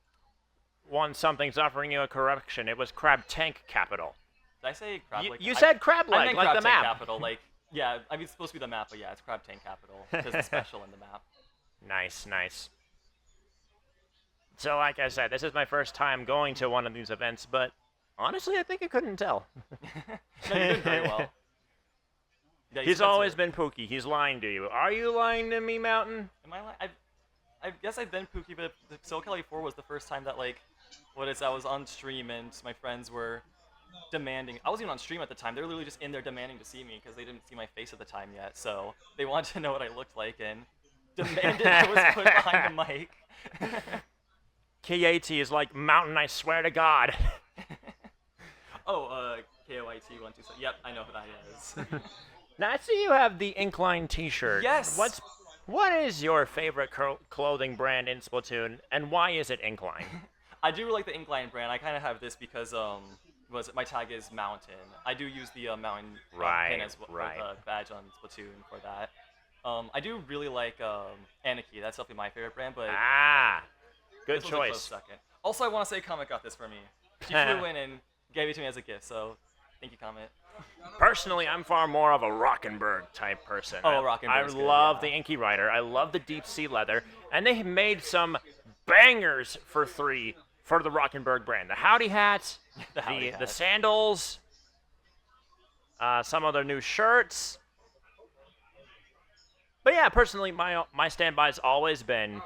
One something's offering you a correction. It was Crab Tank Capital. Did I say Crab? You said Crab Leg, like Crab the Tank map. Capital, like yeah. I mean, it's supposed to be the map, but yeah, it's Crab Tank Capital because it's special in the map. Nice. So, like I said, this is my first time going to one of these events, but honestly, I think I couldn't tell. No, you did very well. Yeah, He's always been Pookie. He's lying to you. Are you lying to me, Mountain? Am I lying? I guess I've been Pookie, but the Soul Cali 4 was the first time that, like, I was on stream and my friends were demanding. I wasn't even on stream at the time. They were literally just in there demanding to see me because they didn't see my face at the time yet. So they wanted to know what I looked like and demanded I was put behind the mic. K80 is like, Mountain, I swear to God. KOIT 127. Yep, I know who that is. Now, I see you have the Incline t-shirt. Yes! What is your favorite clothing brand in Splatoon, and why is it Incline? I do like the Incline brand. I kind of have this because my tag is Mountain. I do use the Mountain pin as badge on Splatoon for that. I do really like Anarchy. That's definitely my favorite brand, but good this was a choice. close second. Also, I want to say Comet got this for me. She flew in and gave it to me as a gift, so thank you, Comet. Personally, I'm far more of a Rockenberg type person. Oh, Rockenberg's I good, love yeah. the Inky Rider. I love the deep sea leather, and they have made some bangers for the Rockenberg brand. The Howdy Hat, the sandals, some of their new shirts. But yeah, personally, my standby's always been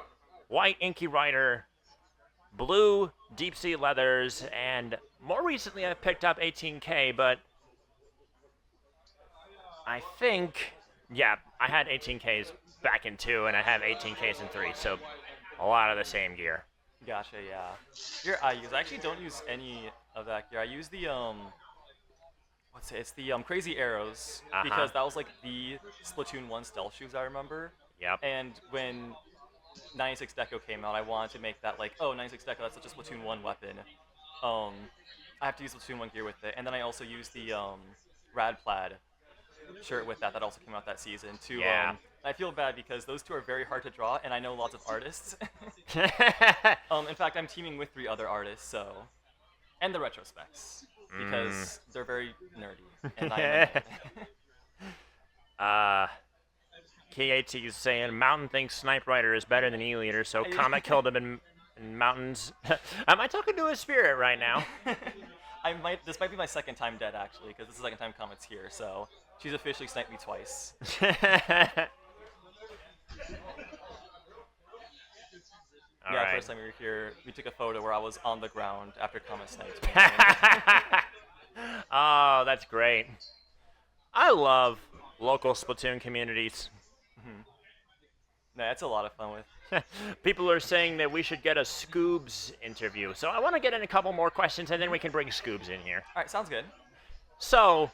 white Inky Rider, blue deep sea leathers, and more recently I've picked up 18K, but I think, yeah, I had 18Ks back in 2, and I have 18Ks in 3, so a lot of the same gear. Gotcha, yeah. Gear I actually don't use any of that gear. I use the, it's the Crazy Arrows, because that was like the Splatoon 1 stealth shoes I remember. Yep. And when 96 Deco came out, I wanted to make that like, oh, 96 Deco, that's such a Splatoon 1 weapon. I have to use Splatoon 1 gear with it. And then I also used the Rad Plaid shirt with that also came out that season too. Yeah. I feel bad because those two are very hard to draw, and I know lots of artists. In fact, I'm teaming with 3 other artists, so, and the retrospecs because they're very nerdy, and I am. KAT is saying Mountain thinks Snipe Rider is better than E-Leader, so Comet killed him in Mountains. Am I talking to a spirit right now? This might be my second time dead actually, because this is the second time Comet's here, so she's officially sniped me twice. Right. First time we were here, we took a photo where I was on the ground after Comet sniped me. Oh, that's great. I love local Splatoon communities. No, that's a lot of fun with. People are saying that we should get a Scoobs interview, so I want to get in a couple more questions, and then we can bring Scoobs in here. All right, sounds good. So,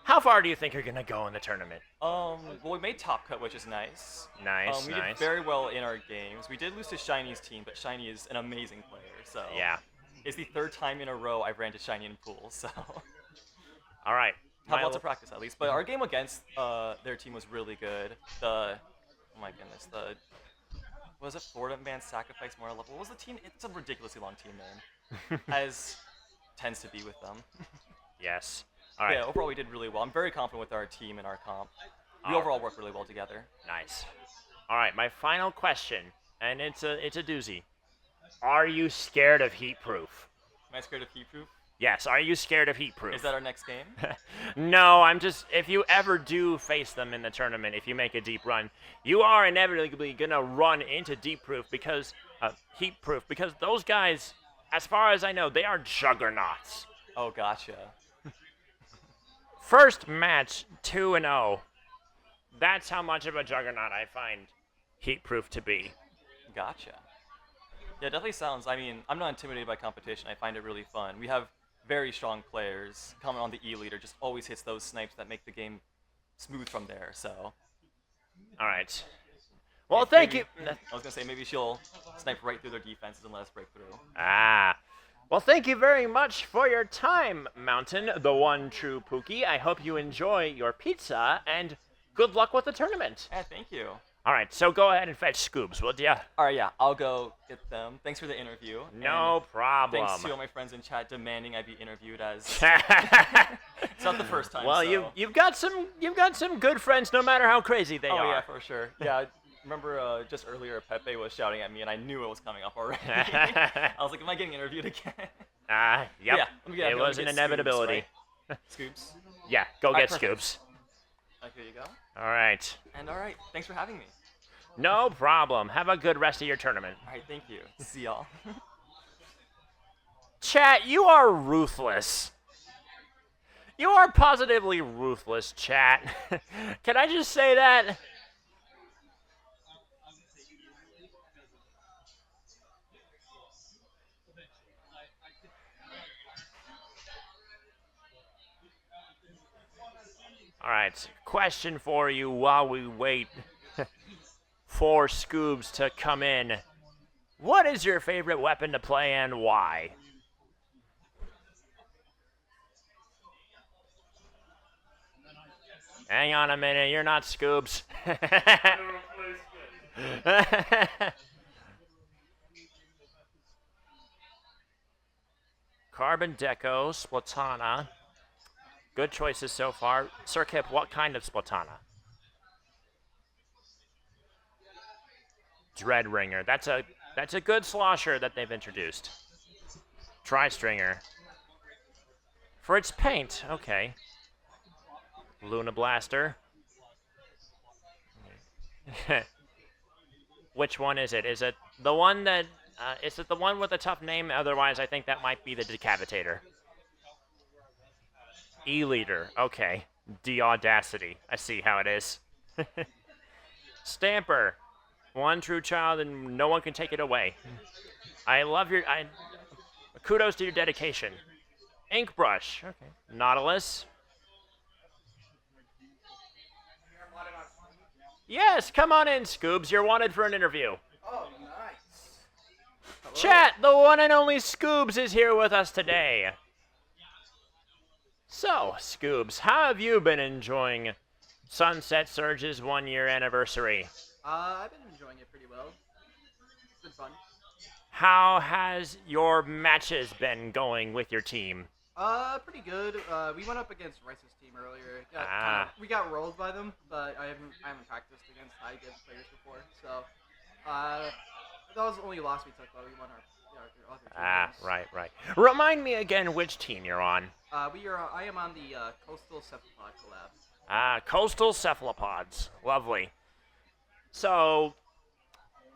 How far do you think you're gonna go in the tournament? Well, we made top cut, which is nice. Nice, we nice. did very well in our games. We did lose to Shiny's team, but Shiny is an amazing player, so. Yeah. It's the 3rd time in a row I've ran to Shiny in pools, so. All right. Have lots of practice at least, but our game against their team was really good. Oh my goodness, was it Florida Man Sacrifice more level? What was the team? It's a ridiculously long team name, as tends to be with them. Yes. All right. Yeah, overall we did really well. I'm very confident with our team and our comp. We overall work really well together. Nice. All right, my final question, and it's a doozy. Are you scared of Heat Proof? Am I scared of Heat Proof? Yes. Are you scared of Heat Proof? Is that our next game? No, I'm just. If you ever do face them in the tournament, if you make a deep run, you are inevitably gonna run into Heat Proof because those guys, as far as I know, they are juggernauts. Oh, gotcha. First match, 2-0. That's how much of a juggernaut I find Heat Proof to be. Gotcha. Yeah, definitely sounds. I mean, I'm not intimidated by competition. I find it really fun. We have very strong players. Comment on the E-leader just always hits those snipes that make the game smooth from there. So. All right. Well, thank you. I was gonna say maybe she'll snipe right through their defenses and let us break through. Well, thank you very much for your time, Mountain, the one true Pookie. I hope you enjoy your pizza, and good luck with the tournament. Yeah, thank you. All right, so go ahead and fetch Scoobs, will ya? All right, yeah, I'll go get them. Thanks for the interview. No problem. Thanks to all my friends in chat demanding I be interviewed as. It's not the first time. Well, so. you've got some good friends, no matter how crazy they are. Oh yeah, for sure. Yeah. Remember just earlier Pepe was shouting at me and I knew it was coming up already. I was like, am I getting interviewed again? Yep. Yeah, it was an inevitability. Scoops, right? Scoops? Yeah, go get perfect. Scoops. Here you go. All right. And all right, thanks for having me. No problem. Have a good rest of your tournament. All right, thank you. See y'all. Chat, you are ruthless. You are positively ruthless, chat. Can I just say that? All right, question for you while we wait for Scoobs to come in. What is your favorite weapon to play and why? Hang on a minute, you're not Scoobs. Carbon Deco, Splatana. Good choices so far. Sirkip, what kind of Splatana? Dreadringer. That's a good slosher that they've introduced. Tri-Stringer. For its paint, okay. Luna Blaster. Which one is it? Is it the one that is it the one with a tough name? Otherwise, I think that might be the Decapitator. E-Leader. Okay. D-Audacity. I see how it is. Stamper. One true child and no one can take it away. I love your... kudos to your dedication. Ink Brush. Okay. Nautilus. Yes, come on in, Scoobs. You're wanted for an interview. Oh, nice. Hello. Chat, the one and only Scoobs is here with us today. So, Scoobs, how have you been enjoying Sunset Surge's 1 year anniversary? I've been enjoying it pretty well. It's been fun. How has your matches been going with your team? Pretty good. We went up against Rice's team earlier. We got rolled by them, but I haven't practiced against high give players before, so that was the only loss we took, but we won our other two games. Right. Remind me again which team you're on. I am on the Coastal Cephalopod collab. Coastal Cephalopods. Lovely. So,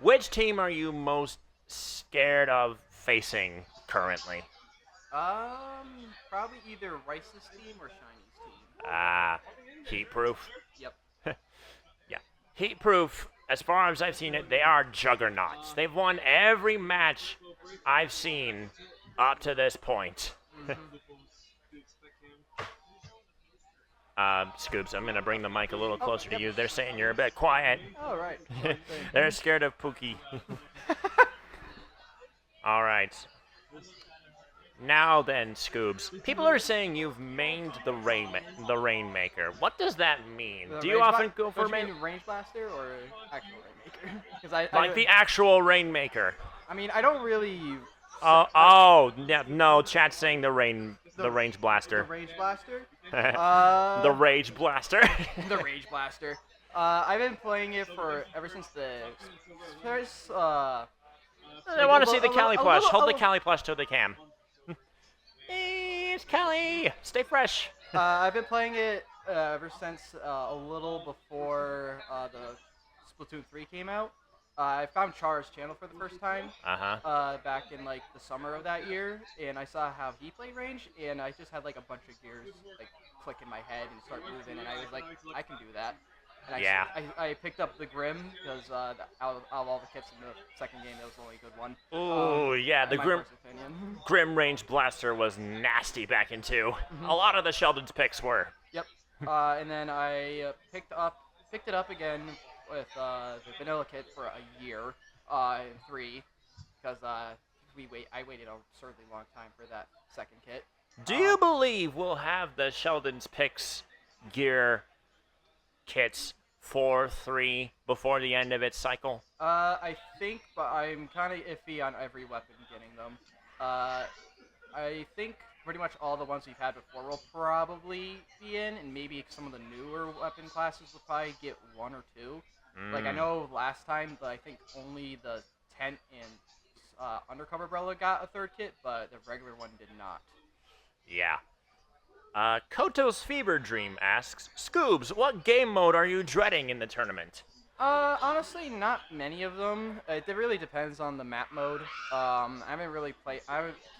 which team are you most scared of facing currently? Probably either Rice's team or Shiny's team. Heat Proof. Yep. Yeah. Heat Proof, as far as I've seen it, they are juggernauts. They've won every match I've seen up to this point. Scoops, I'm gonna bring the mic a little closer to you. They're saying you're a bit quiet. Oh, right. They're scared of Pookie. All right. Now then, Scoobs, people are saying you've mained the Rainmaker. What does that mean? Do you often go for range blaster or actual Rainmaker? Because like the actual Rainmaker. I mean, I don't really. No, chat's saying the range blaster. The range blaster. The rage blaster. The rage blaster. I've been playing it ever since the first. I want to see the Cali plush. Hold the Cali plush to the cam. It's Cali. Stay fresh. I've been playing it ever since a little before the Splatoon 3 came out. I found Char's channel for the first time back in like the summer of that year, and I saw how he played range, and I just had like a bunch of gears like click in my head and start moving, and I was like, I can do that. And I picked up the Grim because out of all the kits in the second game, that was the only good one. Oh yeah, the Grim range blaster was nasty back in 2. A lot of the Sheldon's picks were. Yep. And then I picked it up again with the vanilla kit for a year in 3 because I waited a absurdly long time for that second kit. Do you believe we'll have the Sheldon's picks gear kits 4-3 before the end of its cycle? I think, but I'm kind of iffy on every weapon getting them. I think pretty much all the ones we've had before will probably be in, and maybe some of the newer weapon classes will probably get 1 or 2. Like I know last time, but I think only the tent and undercover umbrella got a 3rd kit, but the regular one did not. Yeah. Koto's Fever Dream asks, Scoobs, what game mode are you dreading in the tournament? Honestly, not many of them. It really depends on the map mode. I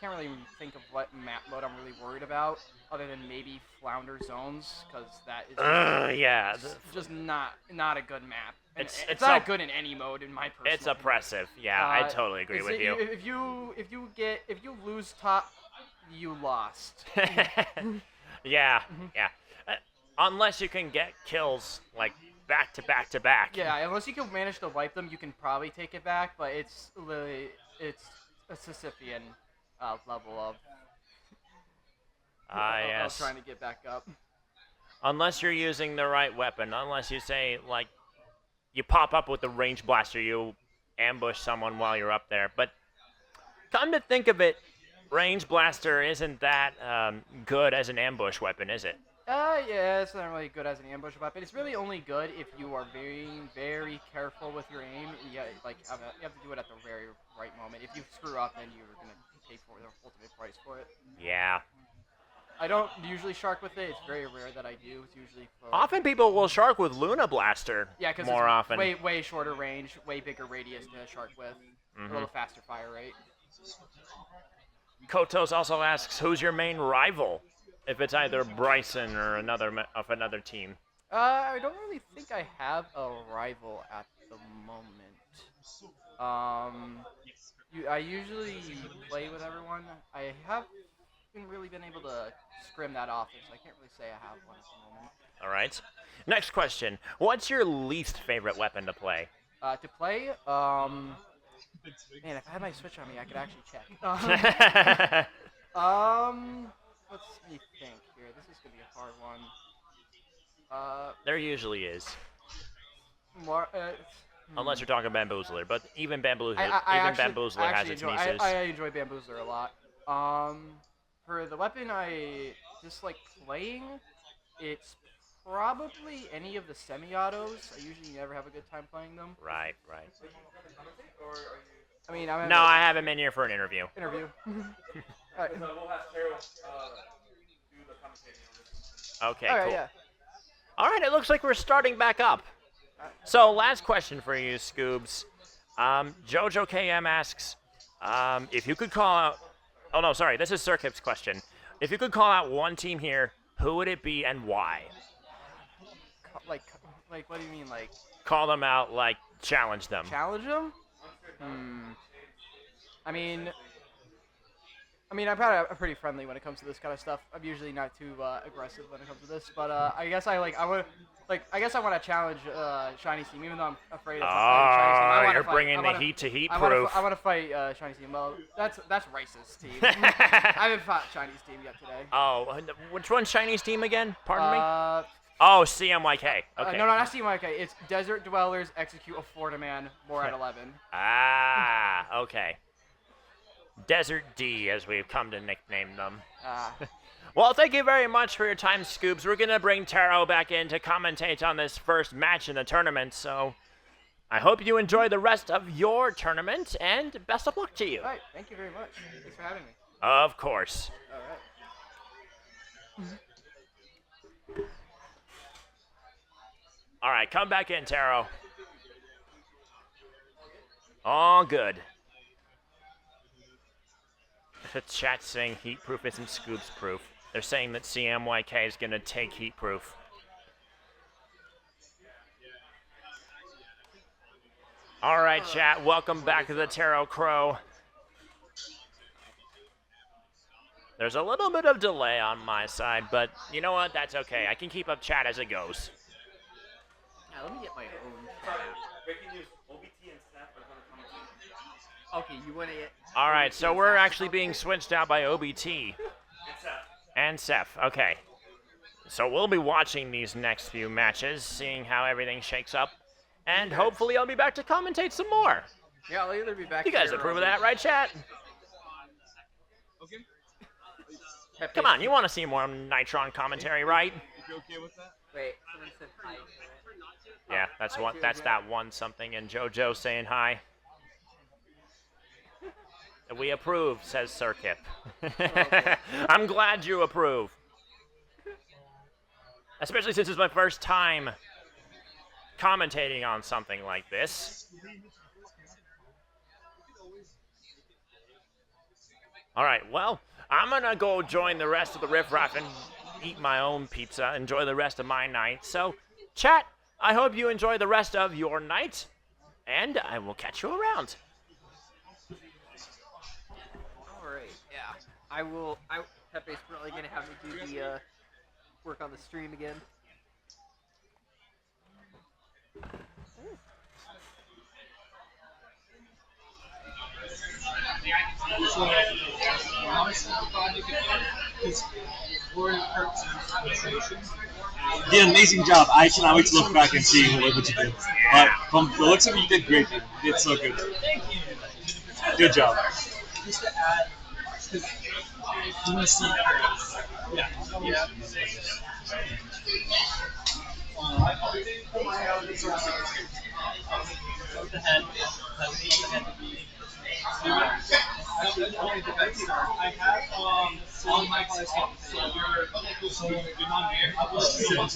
can't really think of what map mode I'm really worried about, other than maybe Flounder Zones, because that is just not a good map. It's not good in any mode, in my personal. It's oppressive. Yeah, I totally agree with you. If you lose top, you lost. Yeah. Unless you can get kills like back to back to back. Yeah, unless you can manage to wipe them, you can probably take it back. But it's a Sisyphean level of trying to get back up. Unless you're using the right weapon. Unless you say like you pop up with the range blaster, you ambush someone while you're up there. But come to think of it, range blaster isn't that good as an ambush weapon, is it? Yeah, it's not really good as an ambush weapon. It's really only good if you are very, very careful with your aim. And you have to do it at the very right moment. If you screw up, then you're gonna pay for the ultimate price for it. Yeah. I don't usually shark with it. It's very rare that I do. It's usually for... Often people will shark with Luna Blaster. Yeah, because more it's often. way shorter range, way bigger radius to shark with, a little faster fire rate. Kotos also asks, who's your main rival? If it's either Bryson or another team. I don't really think I have a rival at the moment. I usually play with everyone. I haven't really been able to scrim that often, so I can't really say I have one at the moment. All right. Next question. What's your least favorite weapon to play? Man, if I had my Switch on me, I could actually check. Let's me think here. This is gonna be a hard one. There usually is. Unless you're talking Bamboozler, but even Bamboozler, Bamboozler has its nieces. I enjoy Bamboozler a lot. For the weapon I dislike playing, it's probably any of the semi-autos. I usually never have a good time playing them. Right. I mean, I have him in here for an interview. Alright. We'll have Cheryl do the commentating on this. Okay, Alright, cool. yeah. All right, it looks like we're starting back up. So, last question for you, Scoobs. Jojo KM asks, if you could call out... Oh, no, sorry, this is Circup's question. If you could call out one team here, who would it be and why? Like, what do you mean, like... Call them out, like, challenge them. Challenge them? I mean... I mean, I'm pretty friendly when it comes to this kind of stuff. I'm usually not too aggressive when it comes to this, but I guess I want to challenge Shiny Team, even though I'm afraid of fighting Shiny Team. You're bringing the heat to heat proof. I want to fight Shiny Team. Well, that's Rice's team. I haven't fought Chinese Team yet today. Oh, which one's Chinese Team again? Pardon me. Oh, CMYK. Okay. No, not CMYK. It's Desert Dwellers execute a Florida man. More at 11. Ah, okay. Desert D, as we've come to nickname them. Well, thank you very much for your time, Scoops. We're going to bring Taro back in to commentate on this first match in the tournament, so I hope you enjoy the rest of your tournament, and best of luck to you. All right, thank you very much. Thanks for having me. Of course. All right. All right, come back in, Taro. All good. The chat saying heat proof isn't Scoops proof. They're saying that CMYK is going to take heat proof. All right, chat. Welcome back to the Taro Crow. There's a little bit of delay on my side, but you know what? That's okay. I can keep up chat as it goes. Yeah, let me get my own. Breaking news: OBT and Snap are going to come to. Okay, you want to get. All right, so we're actually being switched out by OBT. And Seth. Okay. So we'll be watching these next few matches, seeing how everything shakes up, and hopefully I'll be back to commentate some more. Yeah, I'll either be back. You guys approve of that, right, chat? Okay. Come on, you want to see more Nitron commentary, right? You okay with that? Wait, someone said hi. Yeah, that's one. That's that one something, and JoJo saying hi. We approve, says Circuit. I'm glad you approve. Especially since it's my first time commentating on something like this. All right, well, I'm going to go join the rest of the Riff Raff and eat my own pizza, enjoy the rest of my night. So, chat, I hope you enjoy the rest of your night, and I will catch you around. Alright, yeah. Pepe's probably going to have me do the work on the stream again. You did an amazing job. I cannot wait to look back and see what you did. But from the looks of it, you did great. You did so good. Good job. Just to add, because you want to see yeah. I have on my system, so you're not here. I will see you on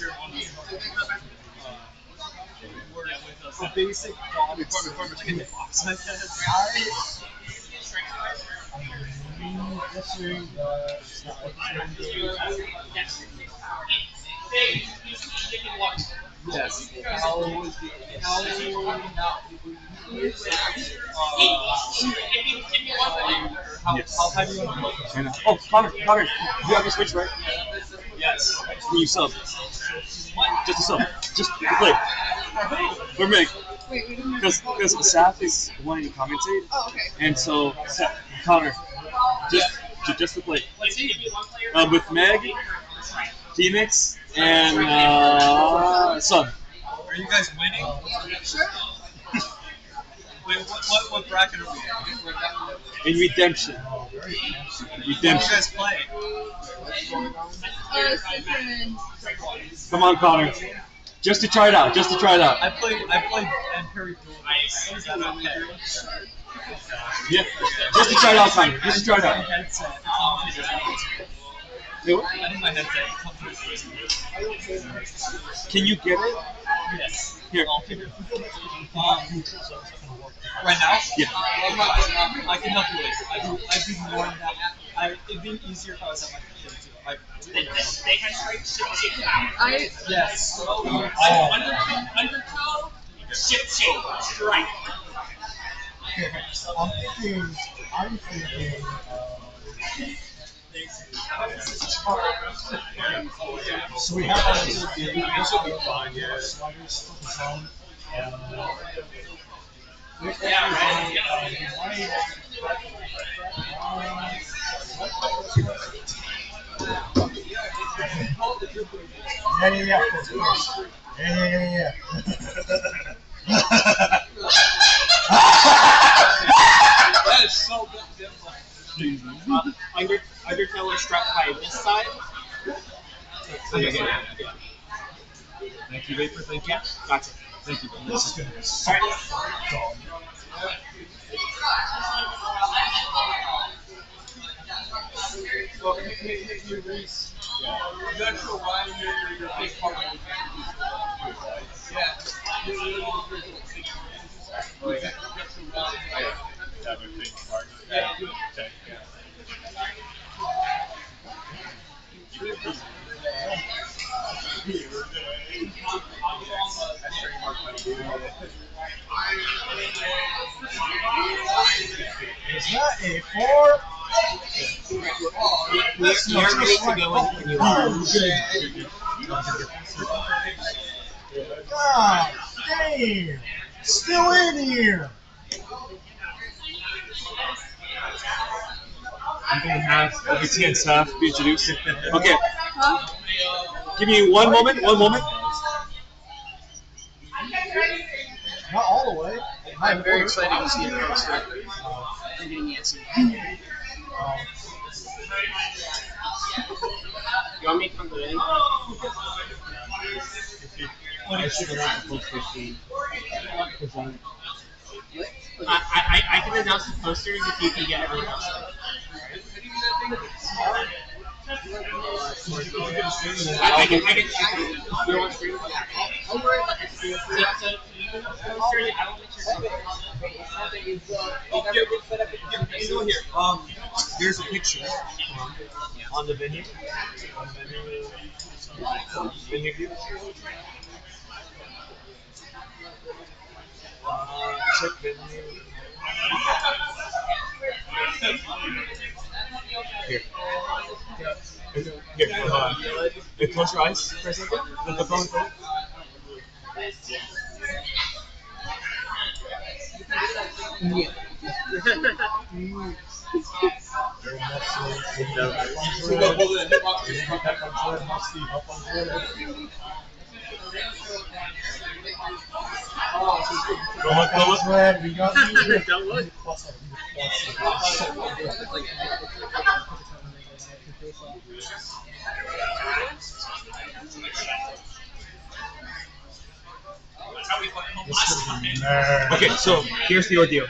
the basic Yes. How high do you want to go? Oh, Connor, you have your Switch, right? Yes. Can you sub? Just a sub. Just to play. For me. Because Saf is wanting to commentate. Oh, okay. And so, Connor, just to play. Let's see. With Meg, Phoenix, and Sun. Are you guys winning? Sure. Wait, what bracket are we in? In Redemption. What are you guys playing? Cinnamon. Come on, Connor. Just to try it out. I played Perry Duel. What is that on there? Yeah. Just to try it out, Connor. Just to try it out. Headset. Wait, what? I think my headset. Can you get it? Yes. Here. Right now? Yeah. I can help you later. I'd be more than that. It'd be easier if I was at my computer too. They had straight yes. Undertow, ship shape, strike. I'm thinking So we have this will be fine, yeah. Sliders to the zone. Yeah. That is so good. Undertail is strapped by this side. So you get it. Thank you, Vapor. Thank you. Gotcha. Thank you. This is going to be so dumb. Well, hey, Reese. Yeah. I'm not sure why you're a big part of it. Yeah. Is that a 4? You're ready to go in when you want. God damn! Still in here! I'm going to have OBT and staff be introduced. Okay. Give me one moment. Not all the way. I'm very excited to see it poster. I'm getting antsy. You want me to come to the end? I should have supposed to see. I can announce the posters if you can get everyone else. I can. You want to stream? There's a picture on the venue. Venue view. Check venue. Here. Here, close your eyes for a second. Let the phone go. We got Okay, so here's the ordeal.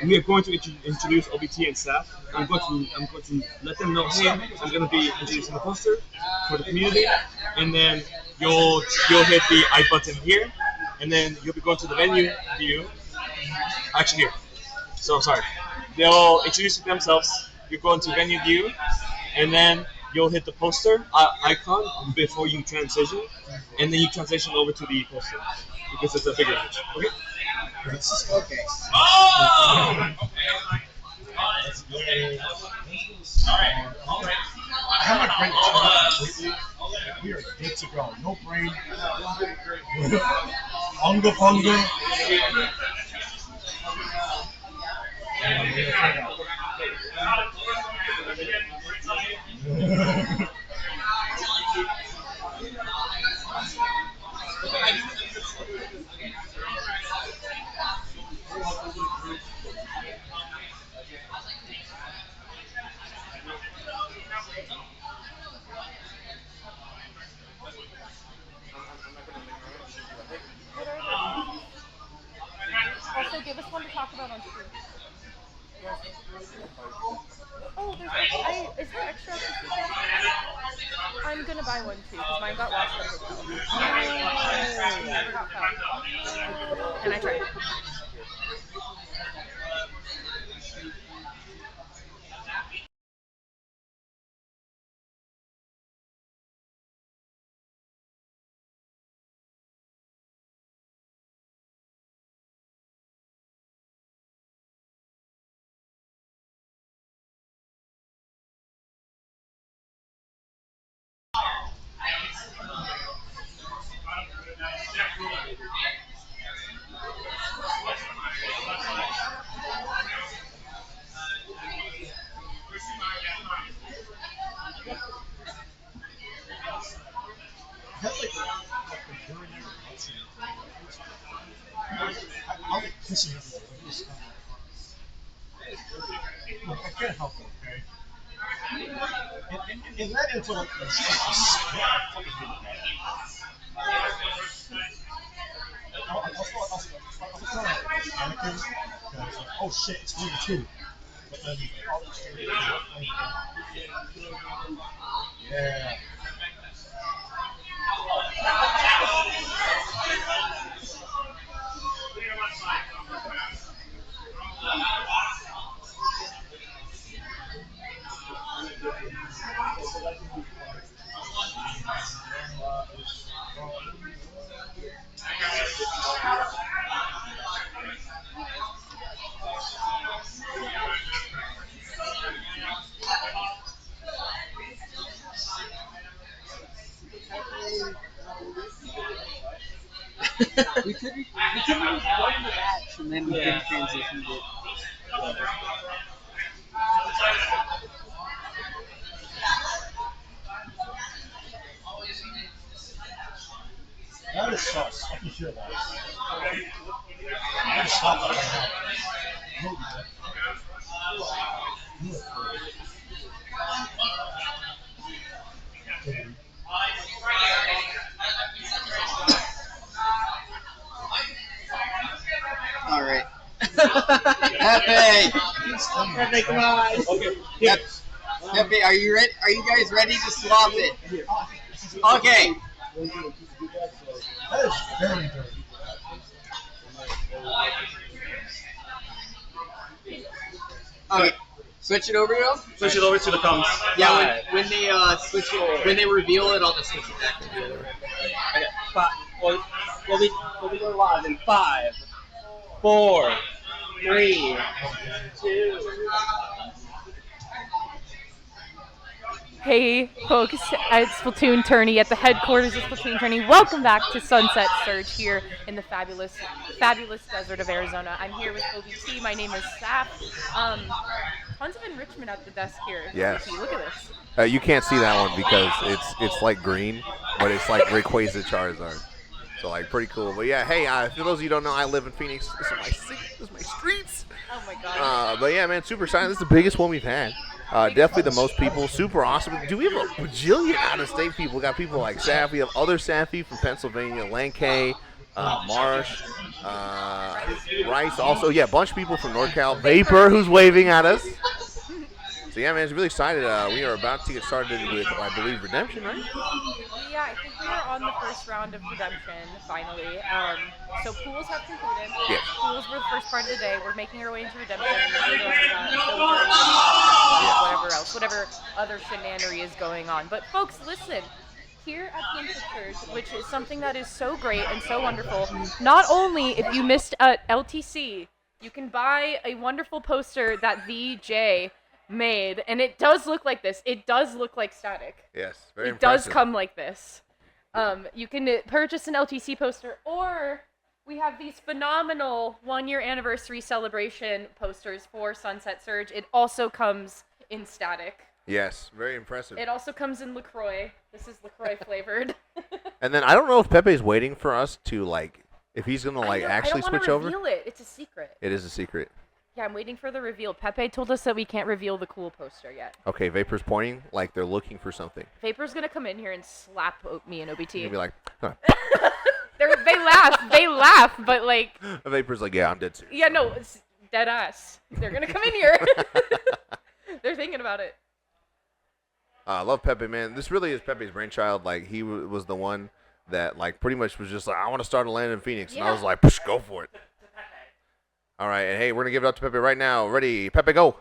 We are going to introduce OBT and staff. I'm going to let them know, hey, I'm going to be introducing the poster for the community, and then you'll hit the I button here, and then you'll be going to the venue view. Actually, here. So sorry. They'll introduce themselves. You're going to venue view, and then you'll hit the poster icon before you transition, and then you transition over to the poster because it's a bigger image. Okay. Okay. Oh! I have my brain completely. We are good to go. No brain. Unga funga. What are they? Also, give us one to talk about on stream. Oh, is there extra artistic glasses? I'm gonna buy one too, because mine got lost at a hotel. Oh, never got found. And I tried. pissing everywhere. Look, I can't help it, okay? It led into like a fucking video. I was panicking. Oh shit, it's 42. But then, yeah. we could have won the match and then we could have transitioned it. That is sus. I can hear that. I gotta stop that right now. Alright. Pepe! Pepe, come on! Okay. Pepe, are you ready? Are you guys ready to swap it? Okay. That is very dirty. Okay. Switch it over to them? Switch it over to the thumbs. Yeah, when they switch it, when they reveal it, I'll just switch it back. Okay. We'll be going live in 5, 4, 3, 2. Hey folks, it's Splatoon Tourney at the headquarters of Splatoon Tourney. Welcome back to Sunset Surge here in the fabulous desert of Arizona. I'm here with OBT. My name is Saf. Tons of enrichment at the desk here. Yes. OBT, look at this. You can't see that one because it's like green, but it's like Rayquaza Charizard. So like pretty cool. But yeah, hey, for those of you who don't know, I live in Phoenix. This is my streets. Oh my god. But yeah, man, super excited. This is the biggest one we've had. Definitely the most people. Super awesome. Do we have a bajillion out-of-state people? We got people like Saf. We have other Safi from Pennsylvania, Lankay, Marsh, Rice. Also, yeah, a bunch of people from NorCal. Vapor, who's waving at us. So yeah, man, it's really excited. We are about to get started with, I believe, Redemption, right? Yeah, I think we are on the first round of Redemption, finally. So pools have concluded. Yes. Pools were the first part of the day. We're making our way into Redemption, and then later on we got Silver, whatever other shenanery is going on. But folks, listen. Here at the Church, which is something that is so great and so wonderful, not only if you missed LTC, you can buy a wonderful poster that VJ made, and it does look like this. It does look like static. Yes, very It impressive. does come like this. You can purchase an LTC poster, or we have these phenomenal 1-year anniversary celebration posters for Sunset Surge. It also comes in static. Yes, very impressive. It also comes in LaCroix. This is LaCroix flavored. And then I don't know if Pepe's waiting for us to like, if he's gonna like actually switch over. I don't want to reveal it. It's a secret. It is a secret. Yeah, I'm waiting for the reveal. Pepe told us that we can't reveal the cool poster yet. Okay, Vapor's pointing like they're looking for something. Vapor's gonna come in here and slap me and OBT. He'll be like, huh. They laugh, but like. Vapor's like, yeah, I'm dead serious. Yeah, no, it's dead ass. They're gonna come in here. They're thinking about it. I love Pepe, man. This really is Pepe's brainchild. Like, he was the one that, like, pretty much was just like, I want to start a land in Phoenix. And I was like, push, go for it. All right, and hey, we're going to give it up to Pepe right now. Ready? Pepe, go.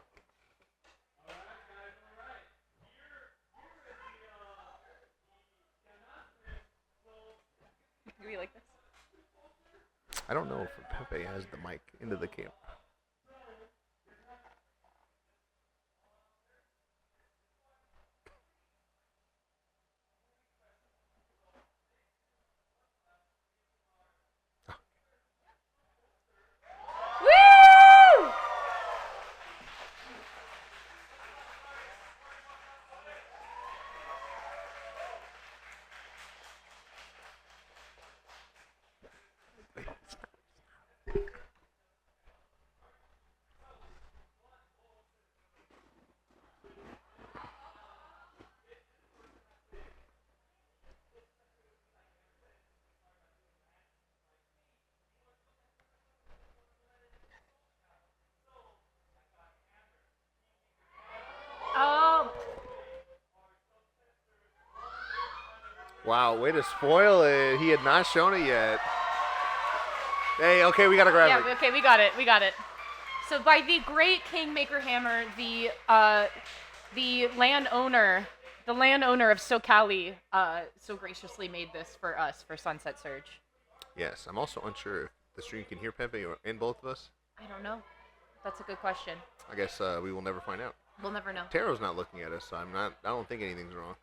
Do we like this? I don't know if Pepe has the mic into the camera. Woo! Wow, way to spoil it. He had not shown it yet. Hey, okay, we gotta grab it. Yeah, okay, we got it. We got it. So by the great Kingmaker Hammer, the landowner of SoCali, so graciously made this for us for Sunset Surge. Yes, I'm also unsure if the stream can hear Pepe or in both of us. I don't know. That's a good question. I guess we will never find out. We'll never know. Taro's not looking at us, so I don't think anything's wrong.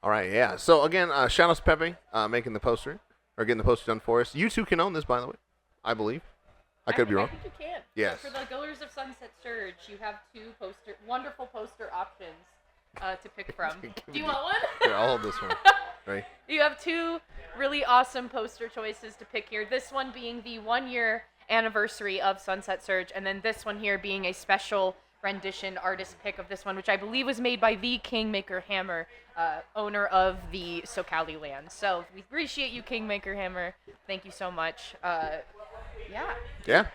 All right, yeah. So again, shout out to Pepe making the poster or getting the poster done for us. You two can own this, by the way, I believe. I could be wrong. I think you can. Yes. So for the goers of Sunset Surge, you have two wonderful poster options to pick from. Do you want one? Here, I'll hold this one. Right. You have two really awesome poster choices to pick here. This one being the 1 year anniversary of Sunset Surge, and then this one here being a special rendition artist pick of this one, which I believe was made by the Kingmaker Hammer, owner of the SoCali land. So we appreciate you, Kingmaker Hammer. Thank you so much. Yeah. Yeah.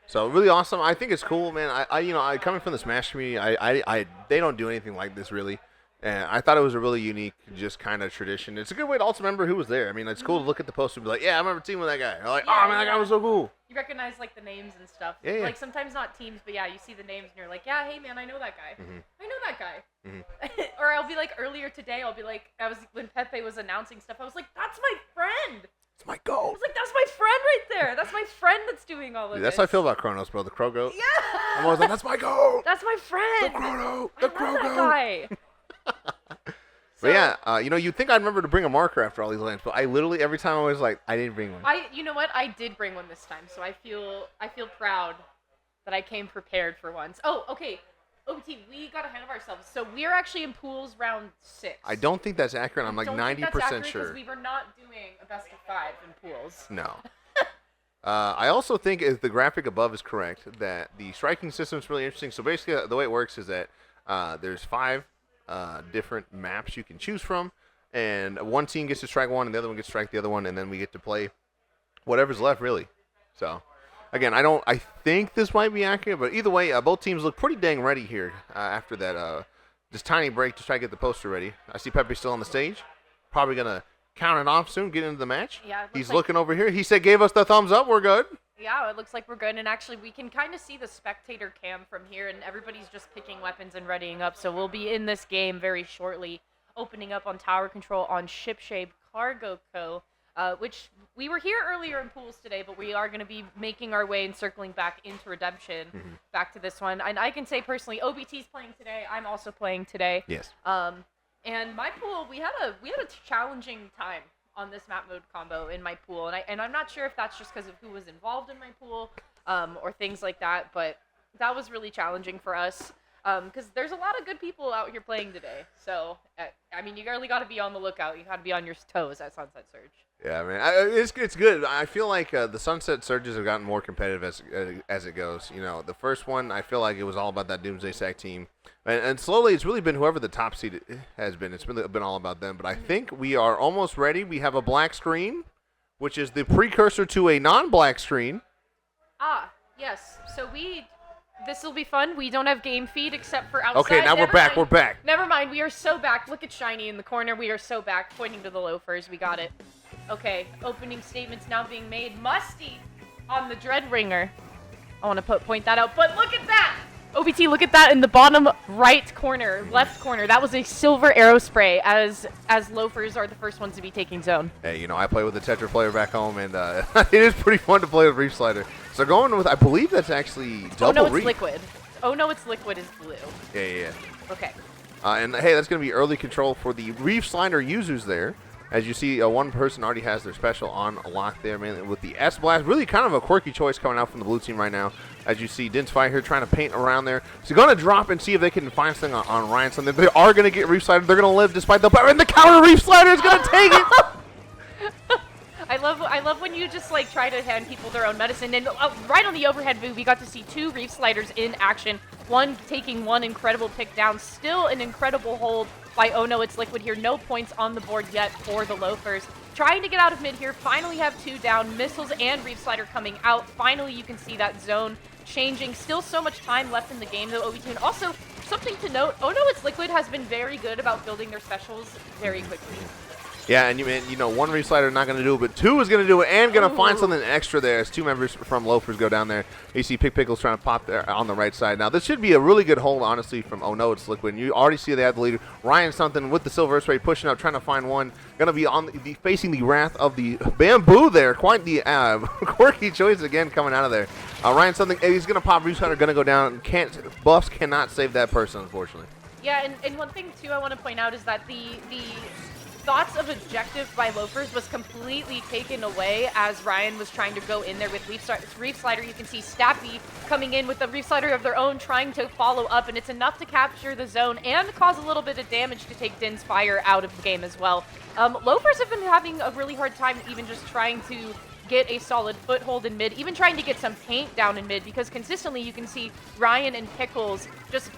So really awesome. I think it's cool, man. I coming from the Smash community, they don't do anything like this really. And I thought it was a really unique, just kind of tradition. It's a good way to also remember who was there. I mean, it's cool to look at the poster and be like, yeah, I remember teaming with that guy. Or like, Yeah, oh man, that guy was so cool. You recognize like the names and stuff. Yeah, yeah. Like sometimes not teams, but yeah, you see the names and you're like, yeah, hey man, I know that guy. Mhm. I know that guy. Mhm. Or I'll be like earlier today, when Pepe was announcing stuff, I was like, that's my friend. It's my I goal. was like, that's my friend right there. That's my friend that's doing all of Dude, this. that's how I feel about Kronos, bro. The Crow Goat. Yeah. I'm always like, that's my goal. That's my friend. The Chrono. I love that guy. But yeah, you'd think I'd remember to bring a marker after all these lands, but I literally every time I was like, I didn't bring one. You know what? I did bring one this time, so I feel proud that I came prepared for once. Oh, okay. OBT, we got ahead of ourselves. So we're actually in pools round 6. I don't think that's accurate. I'm like 90% sure. Because we were not doing a best of 5 in pools. No. I also think if the graphic above is correct, that the striking system is really interesting. So basically, the way it works is that there's 5 different maps you can choose from, and one team gets to strike one, and the other one gets to strike the other one, and then we get to play whatever's left, really. So, again, I think this might be accurate, but either way, both teams look pretty dang ready here after that this tiny break to try to get the poster ready. I see Pepe still on the stage, probably gonna count it off soon, get into the match. Yeah, he's looking over here. He said, gave us the thumbs up. We're good. Yeah, it looks like we're good, and actually we can kind of see the spectator cam from here, and everybody's just picking weapons and readying up, so we'll be in this game very shortly, opening up on tower control on Shipshape Cargo Co., which we were here earlier in pools today, but we are going to be making our way and circling back into Redemption, back to this one. And I can say personally, OBT's playing today, I'm also playing today. Yes. And my pool, we had a challenging time on this map mode combo in my pool, and I'm not sure if that's just because of who was involved in my pool, or things like that, but that was really challenging for us, because there's a lot of good people out here playing today. So I mean, you really got to be on the lookout. You got to be on your toes at Sunset Surge. Yeah, man, it's good. I feel like the Sunset Surges have gotten more competitive as it goes. You know, the first one, I feel like it was all about that Doomsday Sack team, and slowly it's really been whoever the top seed has been. It's really been all about them. But I think we are almost ready. We have a black screen, which is the precursor to a non-black screen. Ah, yes. So this will be fun. We don't have game feed except for outside. Okay, now we're back. We're back. Never mind. We are so back. Look at Shiny in the corner. We are so back, pointing to the loafers. We got it. Okay, opening statements now being made. Musty on the Dread Ringer. I want to point that out. But look at that! OBT, look at that in the bottom right corner, left corner. That was a silver arrow spray, as loafers are the first ones to be taking zone. Hey, I play with a Tetra player back home, and it is pretty fun to play with Reef Slider. So going with, I believe that's actually double Oh no, it's Reef. liquid. Oh no, it's liquid is blue. Yeah. Okay. And hey, that's going to be early control for the Reef Slider users there. As you see, one person already has their special on lock there, man, with the S-Blast. Really kind of a quirky choice coming out from the blue team right now. As you see, Dinsfire here trying to paint around there. So going to drop and see if they can find something on Ryan. Something. They are going to get Reef Slider. They're going to live despite the power. And the counter Reef Slider is going to take it. I love when you just like try to hand people their own medicine. And right on the overhead view, we got to see 2 Reef Sliders in action. taking one incredible pick down. Still an incredible hold by Oh No, It's Liquid here. No points on the board yet for the Loafers. Trying to get out of mid here. Finally have 2 down. Missiles and Reef Slider coming out. Finally, you can see that zone changing. Still so much time left in the game, though, OBT. And also, something to note, Oh No, It's Liquid has been very good about building their specials very quickly. Yeah, and you know, one Reef Slider not going to do it, but 2 is going to do it and going to find something extra there as 2 members from Loafers go down there. You see Pick Pickles trying to pop there on the right side. Now, this should be a really good hold, honestly, from Oh No, It's Liquid. And you already see they have the leader. Ryan something with the Silver Spray pushing up, trying to find one. Going to be facing the wrath of the Bamboo there. Quite the quirky choice again coming out of there. Ryan something, he's going to pop Reef Slider, going to go down. Buffs cannot save that person, unfortunately. Yeah, and one thing, too, I want to point out is that the thoughts of objective by Loafers was completely taken away as Ryan was trying to go in there with Reef Slider. You can see Stappy coming in with the Reef Slider of their own, trying to follow up, and it's enough to capture the zone and cause a little bit of damage to take Din's Fire out of the game as well. Loafers have been having a really hard time even just trying to get a solid foothold in mid, even trying to get some paint down in mid, because consistently you can see Ryan and Pickles just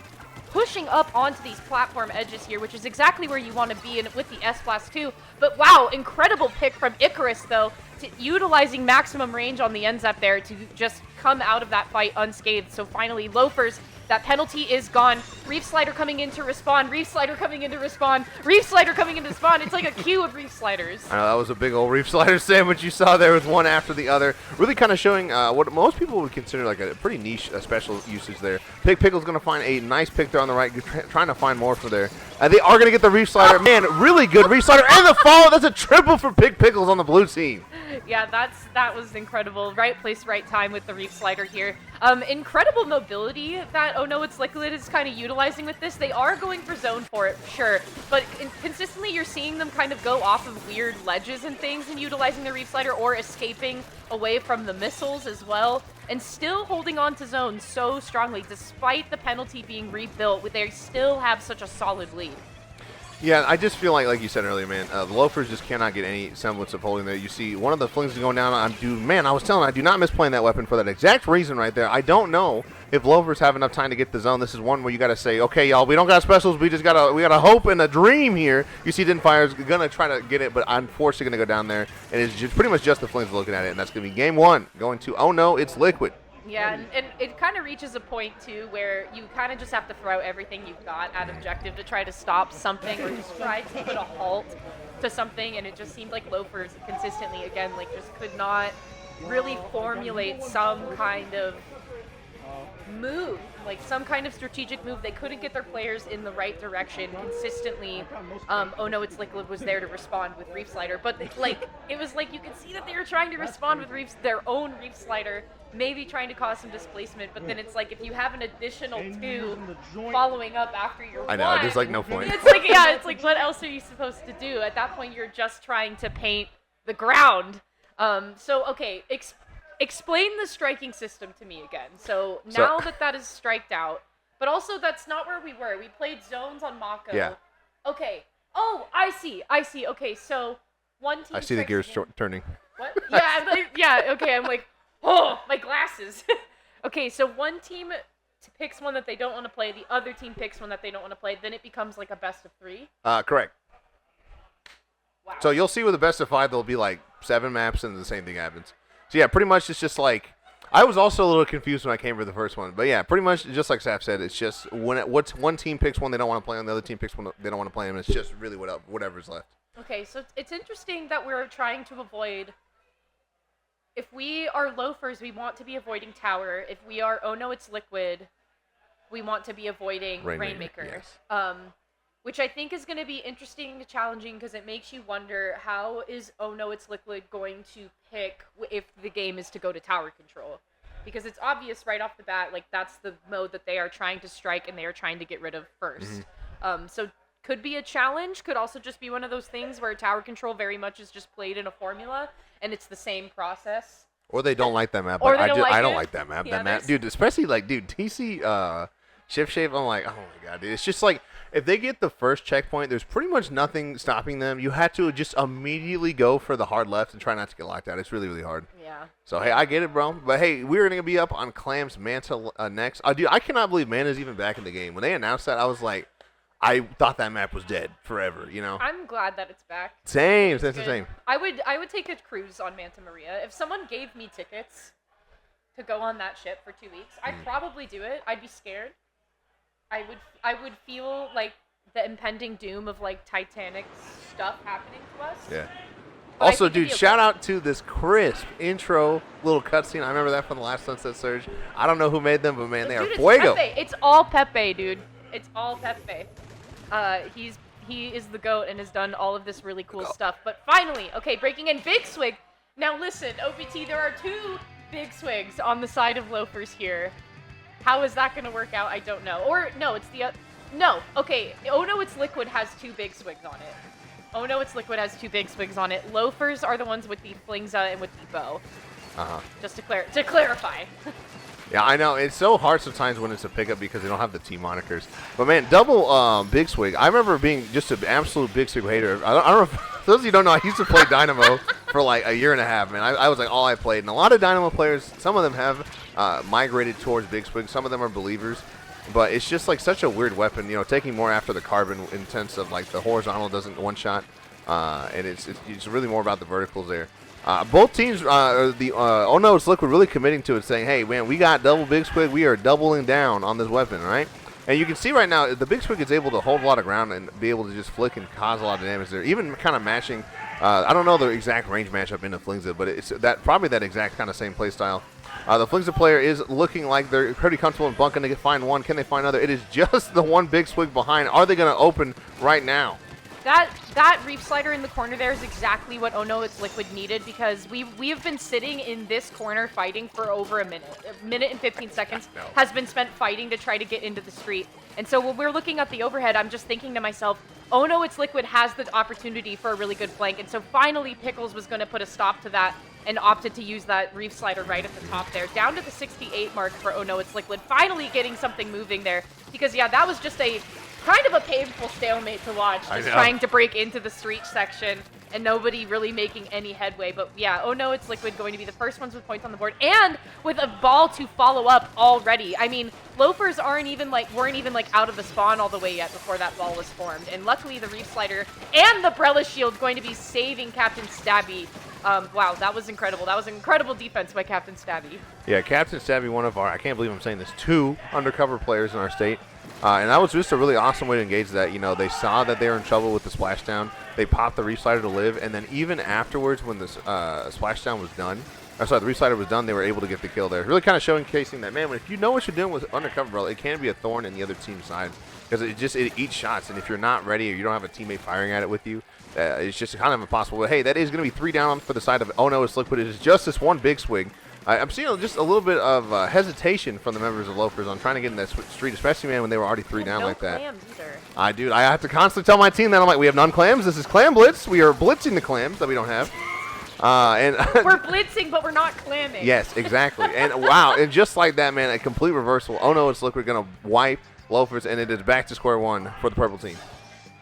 pushing up onto these platform edges here, which is exactly where you want to be in with the S-Blast too. But wow, incredible pick from Icarus though, utilizing maximum range on the NZEP there to just come out of that fight unscathed. So finally, Loafers, that penalty is gone. Reef Slider coming in to respawn. Reef Slider coming in to respawn. Reef Slider coming in to spawn. It's like a queue of Reef Sliders. I know, that was a big old Reef Slider sandwich you saw there with one after the other. Really kind of showing what most people would consider like a pretty niche special usage there. Pick Pickle's going to find a nice pick there on the right, trying to find more for there. They are going to get the Reef Slider. Man, really good Reef Slider. And the follow. That's a triple for Pick Pickles on the blue team. Yeah, that was incredible. Right place, right time with the Reef Slider here. Incredible mobility that Oh No, It's Liquid is kind of utilizing with this. They are going for zone for it, sure, but consistently you're seeing them kind of go off of weird ledges and things and utilizing the Reef Slider or escaping away from the missiles as well, and still holding on to zone so strongly despite the penalty being rebuilt. They still have such a solid lead. Yeah, I just feel like you said earlier, man, the Loafers just cannot get any semblance of holding there. You see one of the flings going down on dude. Man, I was telling you, I do not miss playing that weapon for that exact reason right there. I don't know if Loafers have enough time to get the zone. This is one where you got to say, okay, y'all, we don't got specials. We got a hope and a dream here. You see Dinfire's going to try to get it, but unfortunately going to go down there. And it's just pretty much just the flings looking at it, and that's going to be game 1 going to Oh No, It's Liquid. Yeah, and it kind of reaches a point, too, where you kind of just have to throw out everything you've got at objective to try to stop something or just try to put a halt to something, and it just seemed like Loafers consistently, again, like just could not really formulate some kind of move, like some kind of strategic move. They couldn't get their players in the right direction consistently. Oh No, It's Liquid was there to respond with Reef Slider, but like it was like you could see that they were trying to respond with their own Reef Slider, maybe trying to cause some displacement, but then it's like if you have an additional 2 following up after your 1, I know, there's like no point. It's like, yeah, it's like what else are you supposed to do? At that point, you're just trying to paint the ground. So okay, explain the striking system to me again. So now that is striked out, but also that's not where we were. We played zones on Mako. Yeah. Okay. Oh, I see. Okay, so one team. I see the gears turning. What? Yeah, okay, I'm like, oh, my glasses. Okay, so one team picks one that they don't want to play, the other team picks one that they don't want to play, then it becomes like a best of 3? Correct. Wow. So you'll see with the best of 5, there'll be like 7 maps and the same thing happens. So yeah, pretty much it's just like, I was also a little confused when I came for the first one. But yeah, pretty much just like Saf said, it's just what's one team picks one they don't want to play on, the other team picks one they don't want to play on, and it's just really whatever's left. Okay, so it's interesting that we're trying to avoid, if we are Loafers, we want to be avoiding Tower. If we are Oh No, It's Liquid, we want to be avoiding Rainmaker. Yes. Which I think is going to be interesting and challenging because it makes you wonder, how is Oh No, It's Liquid going to pick if the game is to go to tower control? Because it's obvious right off the bat, like that's the mode that they are trying to strike and they are trying to get rid of first. So could be a challenge, could also just be one of those things where tower control very much is just played in a formula and it's the same process. Or they don't like that map. Or I don't don't like that map. Yeah, that map, dude. Especially like, dude, TC Shift shape, I'm like, oh my god, dude. It's just like, if they get the first checkpoint, there's pretty much nothing stopping them. You have to just immediately go for the hard left and try not to get locked out. It's really, really hard. Yeah. So, hey, I get it, bro. But, hey, we're going to be up on Clam's Manta next. Dude, I cannot believe Manta's even back in the game. When they announced that, I was like, I thought that map was dead forever, you know? I'm glad that it's back. Same. It's That's the good. same. I would take a cruise on Manta Maria. If someone gave me tickets to go on that ship for 2 weeks, I'd probably do it. I'd be scared. I would feel like the impending doom of like Titanic stuff happening to us. Yeah. But Also, dude, shout out to this crisp intro little cutscene. I remember that from the last Sunset Surge. I don't know who made them, but man, they Dude, are fuego. Pepe. It's all Pepe, dude. It's all Pepe. He is the GOAT and has done all of this really cool stuff. But finally, okay, breaking in Big Swig. Now listen, OBT, there are 2 Big Swigs on the side of Loafers here. How is that going to work out? I don't know. Or, no, it's the... no, okay. Oh, no, it's Liquid has 2 Big Swigs on it. Oh, no, it's Liquid has 2 Big Swigs on it. Loafers are the ones with the Flingza and with the bow. Uh-huh. Just to clarify. Yeah, I know. It's so hard sometimes when it's a pickup because they don't have the team monikers. But, man, double Big Swig. I remember being just an absolute Big Swig hater. I don't know if, for those of you who don't know, I used to play Dynamo for like a year and a half, man. I was like all I played. And a lot of Dynamo players, some of them have migrated towards Big Swig. Some of them are believers. But it's just like such a weird weapon, you know, taking more after the carbon in sense of like the horizontal doesn't one-shot. And it's really more about the verticals there. Both teams, Oh No, it's Liquid really committing to it, saying, hey, man, we got double Big Squig. We are doubling down on this weapon, right? And you can see right now, the Big Squig is able to hold a lot of ground and be able to just flick and cause a lot of damage there. Even kind of matching, I don't know the exact range matchup in the Flingza, but it's probably that exact kind of same play style. The Flingza player is looking like they're pretty comfortable in bunking to find one. Can they find another? It is just the one Big Swig behind. Are they going to open right now? That Reef Slider in the corner there is exactly what Oh No, It's Liquid needed, because we have been sitting in this corner fighting for over a minute. A minute and 15 seconds has been spent fighting to try to get into the street. And so when we're looking at the overhead, I'm just thinking to myself, Oh No, It's Liquid has the opportunity for a really good flank. And so finally Pickles was going to put a stop to that and opted to use that Reef Slider right at the top there. Down to the 68 mark for Oh No, It's Liquid. Finally getting something moving there. Because, yeah, that was just a kind of a painful stalemate to watch. Just trying to break into the street section and nobody really making any headway. But, yeah, Oh No, It's Liquid going to be the first ones with points on the board. And with a ball to follow up already. I mean, Loafers weren't even out of the spawn all the way yet before that ball was formed. And luckily the Reef Slider and the Brella Shield going to be saving Captain Stabby. Wow, that was incredible. That was incredible defense by Captain Stabby. Yeah, Captain Stabby, one of our, I can't believe I'm saying this, 2 undercover players in our state. And that was just a really awesome way to engage that. You know, they saw that they were in trouble with the splashdown. They popped the Reef Slider to live. And then even afterwards when the splashdown was done, the Reef Slider was done, they were able to get the kill there. Really kind of showcasing that, man, if you know what you're doing with undercover, bro, it can be a thorn in the other team's side. Because it eats shots. And if you're not ready or you don't have a teammate firing at it with you, it's just kind of impossible. But, hey, that is going to be 3 down for the side of Oh No, It's Liquid. It is just this one Big Swig. I'm seeing just a little bit of hesitation from the members of Loafers on trying to get in that street, especially, man, when they were already 3 down like that. Clams either. I have to constantly tell my team that. I'm like, we have none clams. This is Clam Blitz. We are blitzing the clams that we don't have. And we're blitzing, but we're not clamming. Yes, exactly. And, wow, and just like that, man, a complete reversal. Oh, no, It's Liquid going to wipe Loafers, and it is back to square one for the purple team.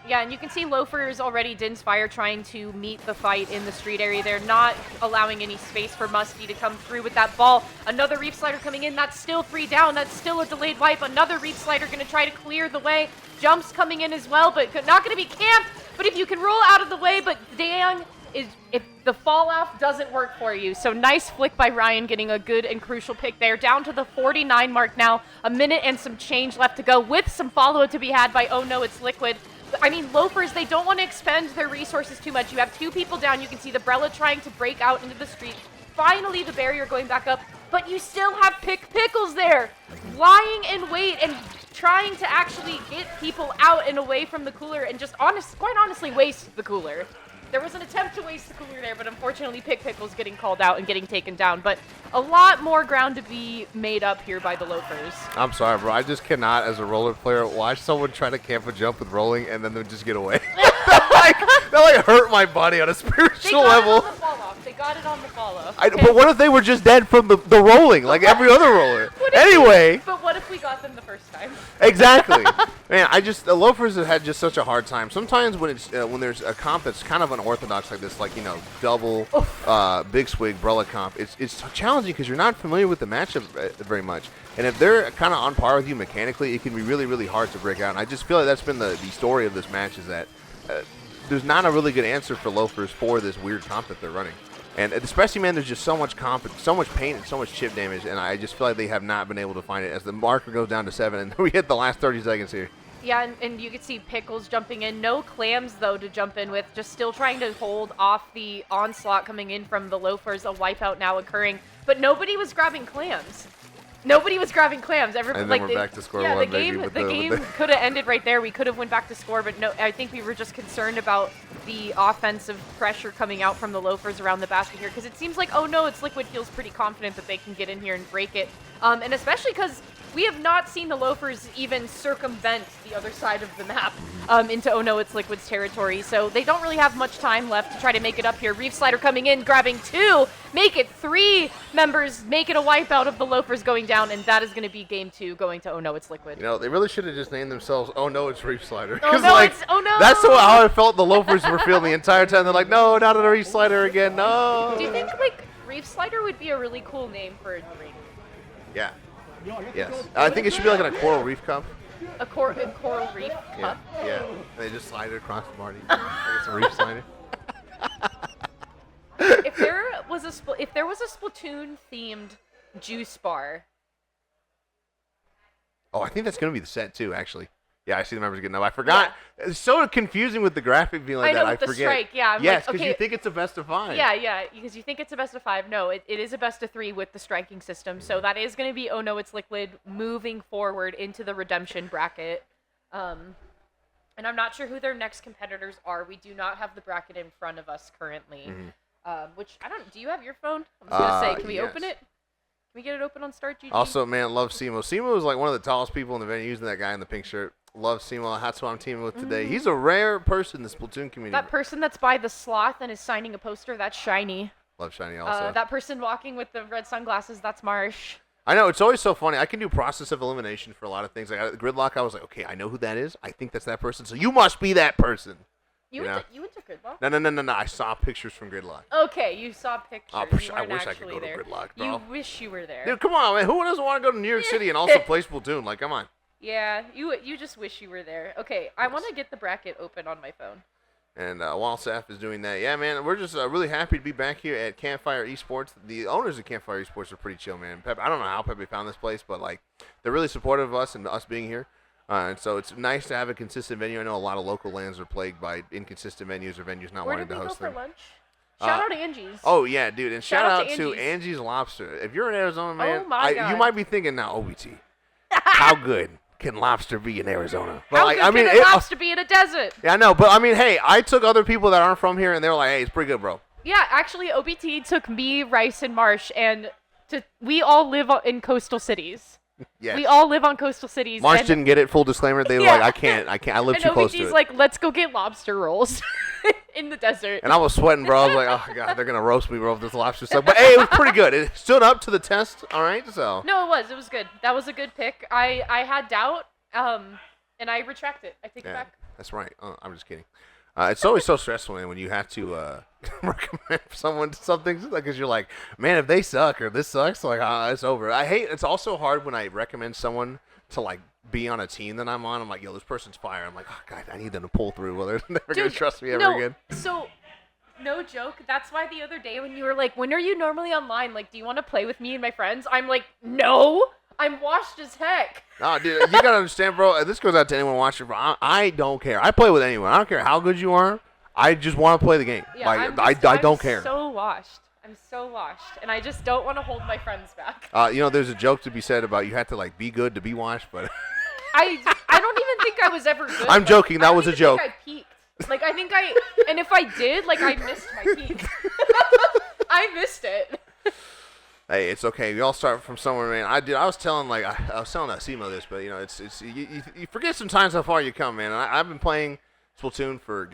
Yeah, and you can see Loafers already Din's Fire trying to meet the fight in the street area. They're not allowing any space for Muskie to come through with that ball. Another Reef Slider coming in. That's still 3 down. That's still a delayed wipe. Another Reef Slider going to try to clear the way. Jumps coming in as well, but not going to be camped. But if you can roll out of the way, but dang, if the fall off doesn't work for you. So nice flick by Ryan, getting a good and crucial pick there. Down to the 49 mark now. A minute and some change left to go with some follow to be had by Oh No, It's Liquid. I mean, Loafers, they don't want to expend their resources too much. You have 2 people down. You can see the Brella trying to break out into the street. Finally, the barrier going back up. But you still have Pickles there, lying in wait and trying to actually get people out and away from the cooler and just quite honestly waste the cooler. There was an attempt to waste the cooler there, but unfortunately Pickles getting called out and getting taken down. But a lot more ground to be made up here by the Loafers. I'm sorry, bro. I just cannot, as a roller player, watch someone try to camp a jump with rolling and then they just get away. that hurt my body on a spiritual level. They got it on the fall off. But what if they were just dead from the rolling, like every other roller? Anyway. But what if we got them the first time? Exactly. Man, the Loafers have had just such a hard time. Sometimes when it's when there's a comp that's kind of unorthodox like this, like double big swig Brella comp, it's challenging because you're not familiar with the matchup very much. And if they're kind of on par with you mechanically, it can be really, really hard to break out. And I just feel like that's been the story of this match is that there's not a really good answer for Loafers for this weird comp that they're running. And especially, man, there's just so much comp, so much paint, and so much chip damage, and I just feel like they have not been able to find it as the marker goes down to 7, and we hit the last 30 seconds here. Yeah, and you can see Pickles jumping in. No clams, though, to jump in with. Just still trying to hold off the onslaught coming in from the Loafers. A wipeout now occurring. But nobody was grabbing clams. Nobody was grabbing clams. And then we're back to score one, the game could have ended right there. We could have went back to score, but no. I think we were just concerned about the offensive pressure coming out from the Loafers around the basket here, because it seems like, oh no, it's Liquid feels pretty confident that they can get in here and break it. And especially because we have not seen the Loafers even circumvent the other side of the map into Oh No, It's Liquid's territory. So they don't really have much time left to try to make it up here. Reef Slider coming in, grabbing 2, make it 3 members, make it a wipeout of the Loafers going down, and that is going to be game 2 going to Oh No, It's Liquid. They really should have just named themselves Oh No, It's Reef Slider. Oh no, oh no! That's how I felt the Loafers were feeling the entire time. They're like, no, not a Reef Slider again, no. Do you think, Reef Slider would be a really cool name for a drink? Yeah. Yes. I think it should be like in a coral reef cup. A coral reef cup? Yeah. And they just slide it across the party. Like it's a reef slider. If there was a Splatoon themed juice bar. Oh, I think that's going to be the set too, actually. Yeah, I see the members getting up. I forgot. Yeah. It's so confusing with the graphic being like that. I forget. The strike. Yeah. I'm yes, because okay. you think it's a best of 5. Yeah, because you think it's a best of 5. No, it is a best of 3 with the striking system. So that is going to be Oh No, It's Liquid moving forward into the redemption bracket. And I'm not sure who their next competitors are. We do not have the bracket in front of us currently. Which I don't. Do you have your phone? I was going to say, can we open it? Can we get it open on Start GG? Also, man, love Simo. Simo is like one of the tallest people in the venue, using that guy in the pink shirt. Love Simo. That's who I'm teaming with today. He's a rare person in the Splatoon community. That person that's by the sloth and is signing a poster, that's Shiny. Love Shiny also. That person walking with the red sunglasses, that's Marsh. I know, it's always so funny. I can do process of elimination for a lot of things. Like Gridlock, I was like, okay, I know who that is. I think that's that person, so you must be that person. You went to Gridlock? No. I saw pictures from Gridlock. Okay, you saw pictures. I wish I could go there. to Gridlock, bro. You wish you were there. Dude, come on, man. Who doesn't want to go to New York City and also play Splatoon? Like, come on. Yeah, you just wish you were there. Okay, I want to get the bracket open on my phone. And while Saf is doing that, yeah, man, we're just really happy to be back here at Campfire Esports. The owners of Campfire Esports are pretty chill, man. I don't know how Pepe found this place, but like they're really supportive of us and us being here. And so it's nice to have a consistent venue. I know a lot of local lands are plagued by inconsistent venues or venues not wanting to host them. Where did we go for lunch? Shout out to Angie's. Oh, yeah, dude. And shout out to Angie's Lobster. If you're in Arizona, man, you might be thinking now, OBT, how good can lobster be in Arizona? But how good can a lobster be in a desert? Yeah, I know. But, I mean, hey, I took other people that aren't from here, and they were like, hey, it's pretty good, bro. Yeah, actually, OBT took me, Rice, and Marsh, and we all live in coastal cities. Yes. We all live on coastal cities. Marsh didn't get it. Full disclaimer. They were like, I can't. I live too close to it. And OBT's like, let's go get lobster rolls in the desert. And I was sweating, bro. I was like, oh, God, they're going to roast me, bro, with this lobster stuff. But, hey, it was pretty good. It stood up to the test, all right? So. No, it was good. That was a good pick. I had doubt, and I retract it. I take it back. That's right. I'm just kidding. It's always so stressful, man, when you have to recommend someone something because you're like, man, if they suck or this sucks, like, it's over. It's also hard when I recommend someone to, like, be on a team that I'm on. I'm like, yo, this person's fire. I'm like, oh, God, I need them to pull through. Well, they're never going to trust me ever again. So, no joke. That's why the other day when you were like, when are you normally online? Like, do you want to play with me and my friends? I'm like, no. I'm washed as heck. No, dude, you gotta understand, bro. This goes out to anyone watching, bro. I don't care. I play with anyone. I don't care how good you are. I just want to play the game. Yeah, like, I don't care. I'm so washed. And I just don't want to hold my friends back. There's a joke to be said about you have to like be good to be washed, but I don't even think I was ever good. I'm joking. That was a joke. I peaked. Like and if I did, like I missed my peak. I missed it. Hey, it's okay. We all start from somewhere, man. I was telling Simo this, but it's you forget sometimes how far you come, man. And I've been playing Splatoon for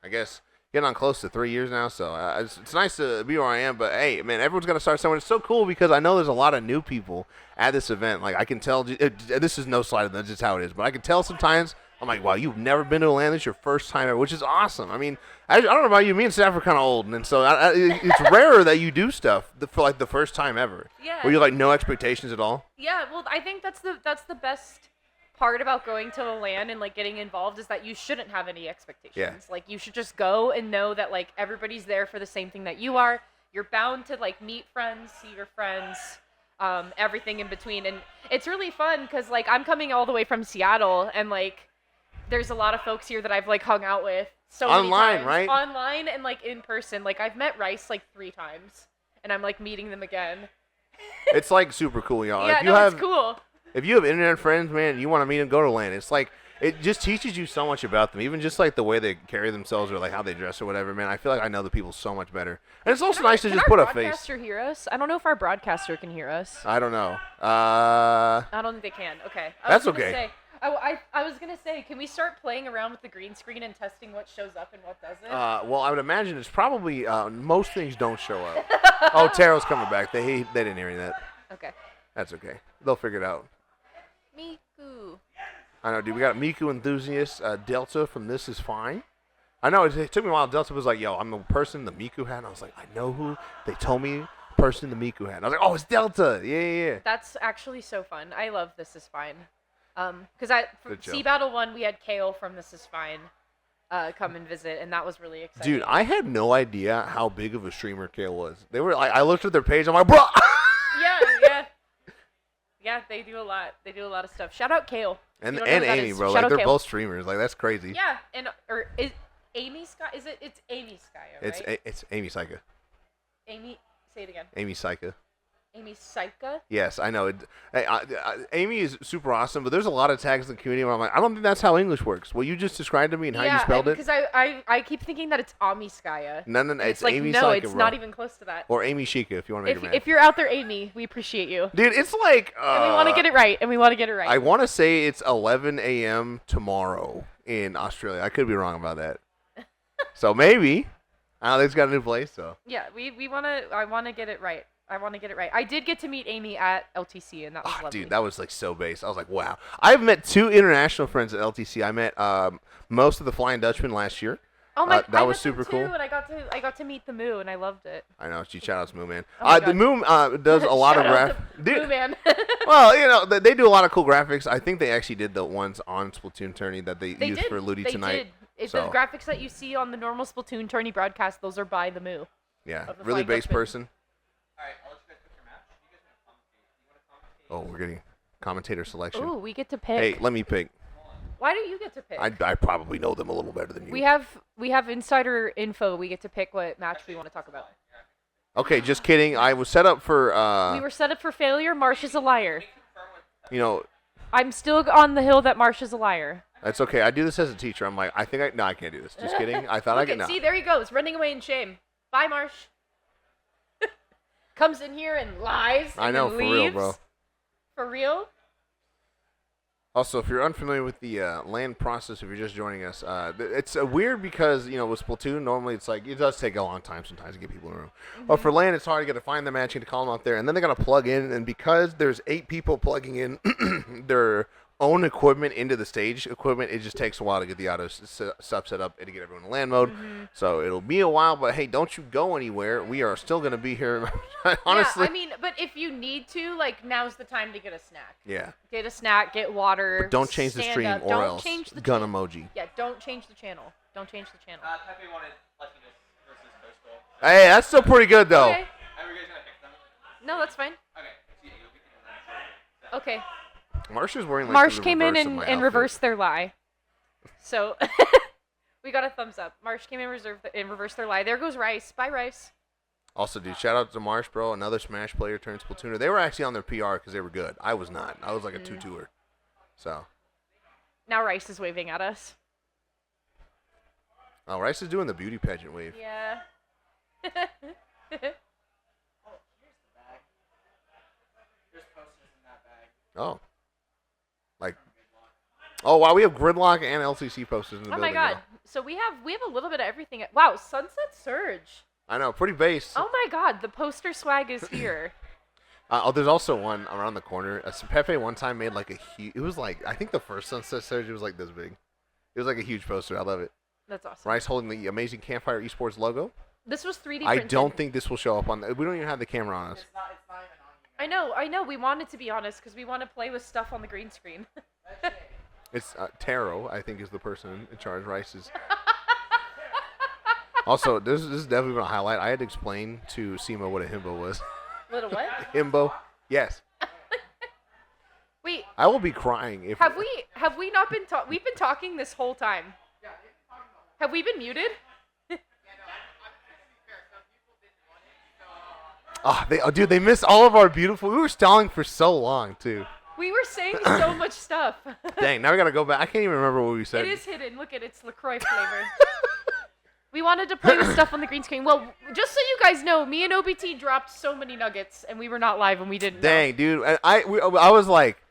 I guess getting on close to 3 years now, so it's nice to be where I am. But hey, man, everyone's got to start somewhere. It's so cool because I know there's a lot of new people at this event. Like I can tell, this is no slight of them, just how it is. But I can tell sometimes. I'm like, wow, you've never been to a LAN. This is your first time ever, which is awesome. I mean, I don't know about you. Me and Steph are kind of old, and so it's rarer that you do stuff for like the first time ever. Yeah. Where you like no expectations at all. Yeah, well, I think that's the best part about going to a LAN and like getting involved is that you shouldn't have any expectations. Yeah. Like you should just go and know that like everybody's there for the same thing that you are. You're bound to like meet friends, see your friends, everything in between, and it's really fun because like I'm coming all the way from Seattle and like. There's a lot of folks here that I've like hung out with Online, right? Online and like in person. Like I've met Rice like 3 times, and I'm like meeting them again. It's like super cool, y'all. Yeah, it's cool. If you have internet friends, man, and you want to meet them, go to LAN. It's like it just teaches you so much about them, even just like the way they carry themselves or like how they dress or whatever. Man, I feel like I know the people so much better, and it's also nice to just put a face. Can our broadcaster hear us? I don't know if our broadcaster can hear us. I don't know. I don't think they can. Okay. That's okay. I was gonna say, can we start playing around with the green screen and testing what shows up and what doesn't? Well, I would imagine it's probably most things don't show up. Oh, Taro's coming back. They didn't hear any of that. Okay. That's okay. They'll figure it out. Miku. I know, dude. We got Miku enthusiast Delta from This Is Fine. I know it took me a while. Delta was like, "Yo, I'm the person in the Miku hat." And I was like, "I know who." They told me person in the Miku hat. And I was like, "Oh, it's Delta." Yeah. That's actually so fun. I love This Is Fine. Because for Sea Battle 1, we had Kale from This Is Fine come and visit, and that was really exciting. Dude, I had no idea how big of a streamer Kale was. They were like, I looked at their page, I'm like, bro. Yeah, they do a lot. They do a lot of stuff. Shout out Kale. And Amy, bro. Like, they're both streamers. Like, that's crazy. Yeah, or is Amy Sky? It's Amy Skya, right? It's Amy Saika. Amy, say it again. Amy Saika. Amy Saika? Yes, I know. Amy is super awesome, but there's a lot of tags in the community where I'm like, I don't think that's how English works. What you just described to me and how you spelled it. Because I keep thinking that it's Ami Skya. No, it's like, Amy no, Saika, it's bro. not even close to that. Or Amy Shika, if you want to make her mad. If you're out there, Amy, we appreciate you. Dude, it's like... and we want to get it right, I want to say it's 11 a.m. tomorrow in Australia. I could be wrong about that. So maybe. I don't think it's got a new place, so... Yeah, I want to get it right. I did get to meet Amy at LTC, and that was lovely. Dude, that was like so base. I was like, wow. I've met 2 international friends at LTC. I met most of the Flying Dutchman last year. Oh my! That was super cool. And I got to meet the Moo, and I loved it. I know. Shout out to Moo Man. Oh the Moo does a lot of Moo Man. Well, you know, they do a lot of cool graphics. I think they actually did the ones on Splatoon Tourney that they used for Ludi tonight. They did. The graphics that you see on the normal Splatoon Tourney broadcast, those are by the Moo. Yeah, really base person. Alright, I'll let you guys pick your match. You guys want to commentate? Oh, we're getting commentator selection. Ooh, we get to pick. Hey, let me pick. Why do you get to pick? I probably know them a little better than you. We have insider info. We get to pick what match we want to talk about. Okay, just kidding. I was set up for... we were set up for failure. Marsh is a liar. You know... I'm still on the hill that Marsh is a liar. That's okay. I do this as a teacher. I'm like, I can't do this. Just kidding. I thought I could. No. See, there he goes, running away in shame. Bye, Marsh. Comes in here and lies. I know, and for leaves. real, bro. For real? Also, if you're unfamiliar with the LAN process, if you're just joining us, it's weird because, you know, with Splatoon, normally it's like, it does take a long time sometimes to get people in the room. But for LAN, it's hard to get to find the match, you get to call them out there, and then they got to plug in, and because there's 8 people plugging in their own equipment into the stage equipment, it just takes a while to get the auto stuff set up and to get everyone in LAN mode. So it'll be a while, but hey, don't you go anywhere. We are still going to be here. Honestly. Yeah, I mean, but if you need to, like, now's the time to get a snack. Yeah. Get a snack, get water. But don't change the stream up. or don't else. Change the gun emoji. Yeah, don't change the channel. Don't change the channel. Pepe wanted Luckiness versus Coastal. Hey, that's still pretty good, though. Okay. Are you guys going to pick them? No, that's fine. Okay. Marsh is wearing like Marsh came in and reversed their lie. So we got a thumbs up. Marsh came in and reversed their lie. There goes Rice. Bye, Rice. Also, dude, shout out to Marsh, bro. Another Smash player turned Splatooner. They were actually on their PR because they were good. I was not. I was like a 2-2er. So. Now Rice is waving at us. Oh, Rice is doing the beauty pageant wave. Yeah. Oh. Like, oh, wow, we have Gridlock and LCC posters in the building. Oh my god. Now. So we have a little bit of everything. Wow, Sunset Surge. I know, pretty base. Oh my God, the poster swag is here. There's also one around the corner. Pepe one time made like a huge. It was like I think the first Sunset Surge was like this big. It was like a huge poster. I love it. That's awesome. Rice holding the Amazing Campfire Esports logo. This was 3D printed. I don't think this will show up on. We don't even have the camera on us. I know. We wanted to be honest because we want to play with stuff on the green screen. It's Taro, I think, is the person in charge. Rice is. Also, this is definitely going to highlight. I had to explain to Simo what a himbo was. Little what? Himbo? Yes. Wait. I will be crying if. Have we not been talking? We've been talking this whole time. Have we been muted? Dude, they missed all of our beautiful. We were stalling for so long too. We were saying so much stuff. Dang, now we gotta go back. I can't even remember what we said. It is hidden. Look at it's LaCroix flavor. We wanted to play with stuff on the green screen. Well, just so you guys know, me and OBT dropped so many nuggets, and we were not live, and we didn't. Dang, dude, and I was like,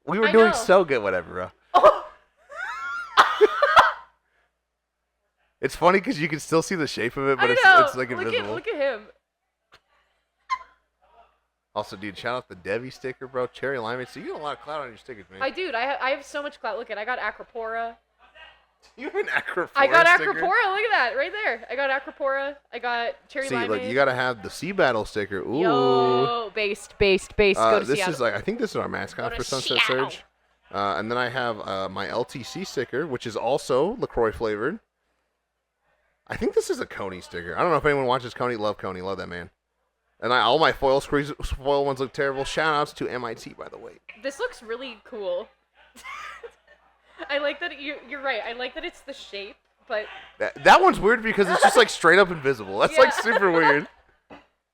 we were doing so good, whatever, bro. Oh. It's funny because you can still see the shape of it, but it's like invisible. Look at him. Also, dude, shout out the Devi sticker, bro. Cherry Limeade. So you get a lot of clout on your stickers, man. I do. I have so much clout. Look at I got Acropora. You have an Acropora I got sticker? Acropora. Look at that right there. I got Acropora. I got Cherry Limeade. See, look, you gotta have the Sea Battle sticker. Ooh. Yo, based. Go to this Seattle. is like I think this is our mascot for Sunset Seattle. Surge. And then I have my LTC sticker, which is also LaCroix flavored. I think this is a Coney sticker. I don't know if anyone watches Coney. Love Coney. Love that man. And all my foil ones look terrible. Shout outs to MIT, by the way. This looks really cool. I like that you're right. I like that it's the shape, but that one's weird because it's just like straight up invisible. That's like super weird.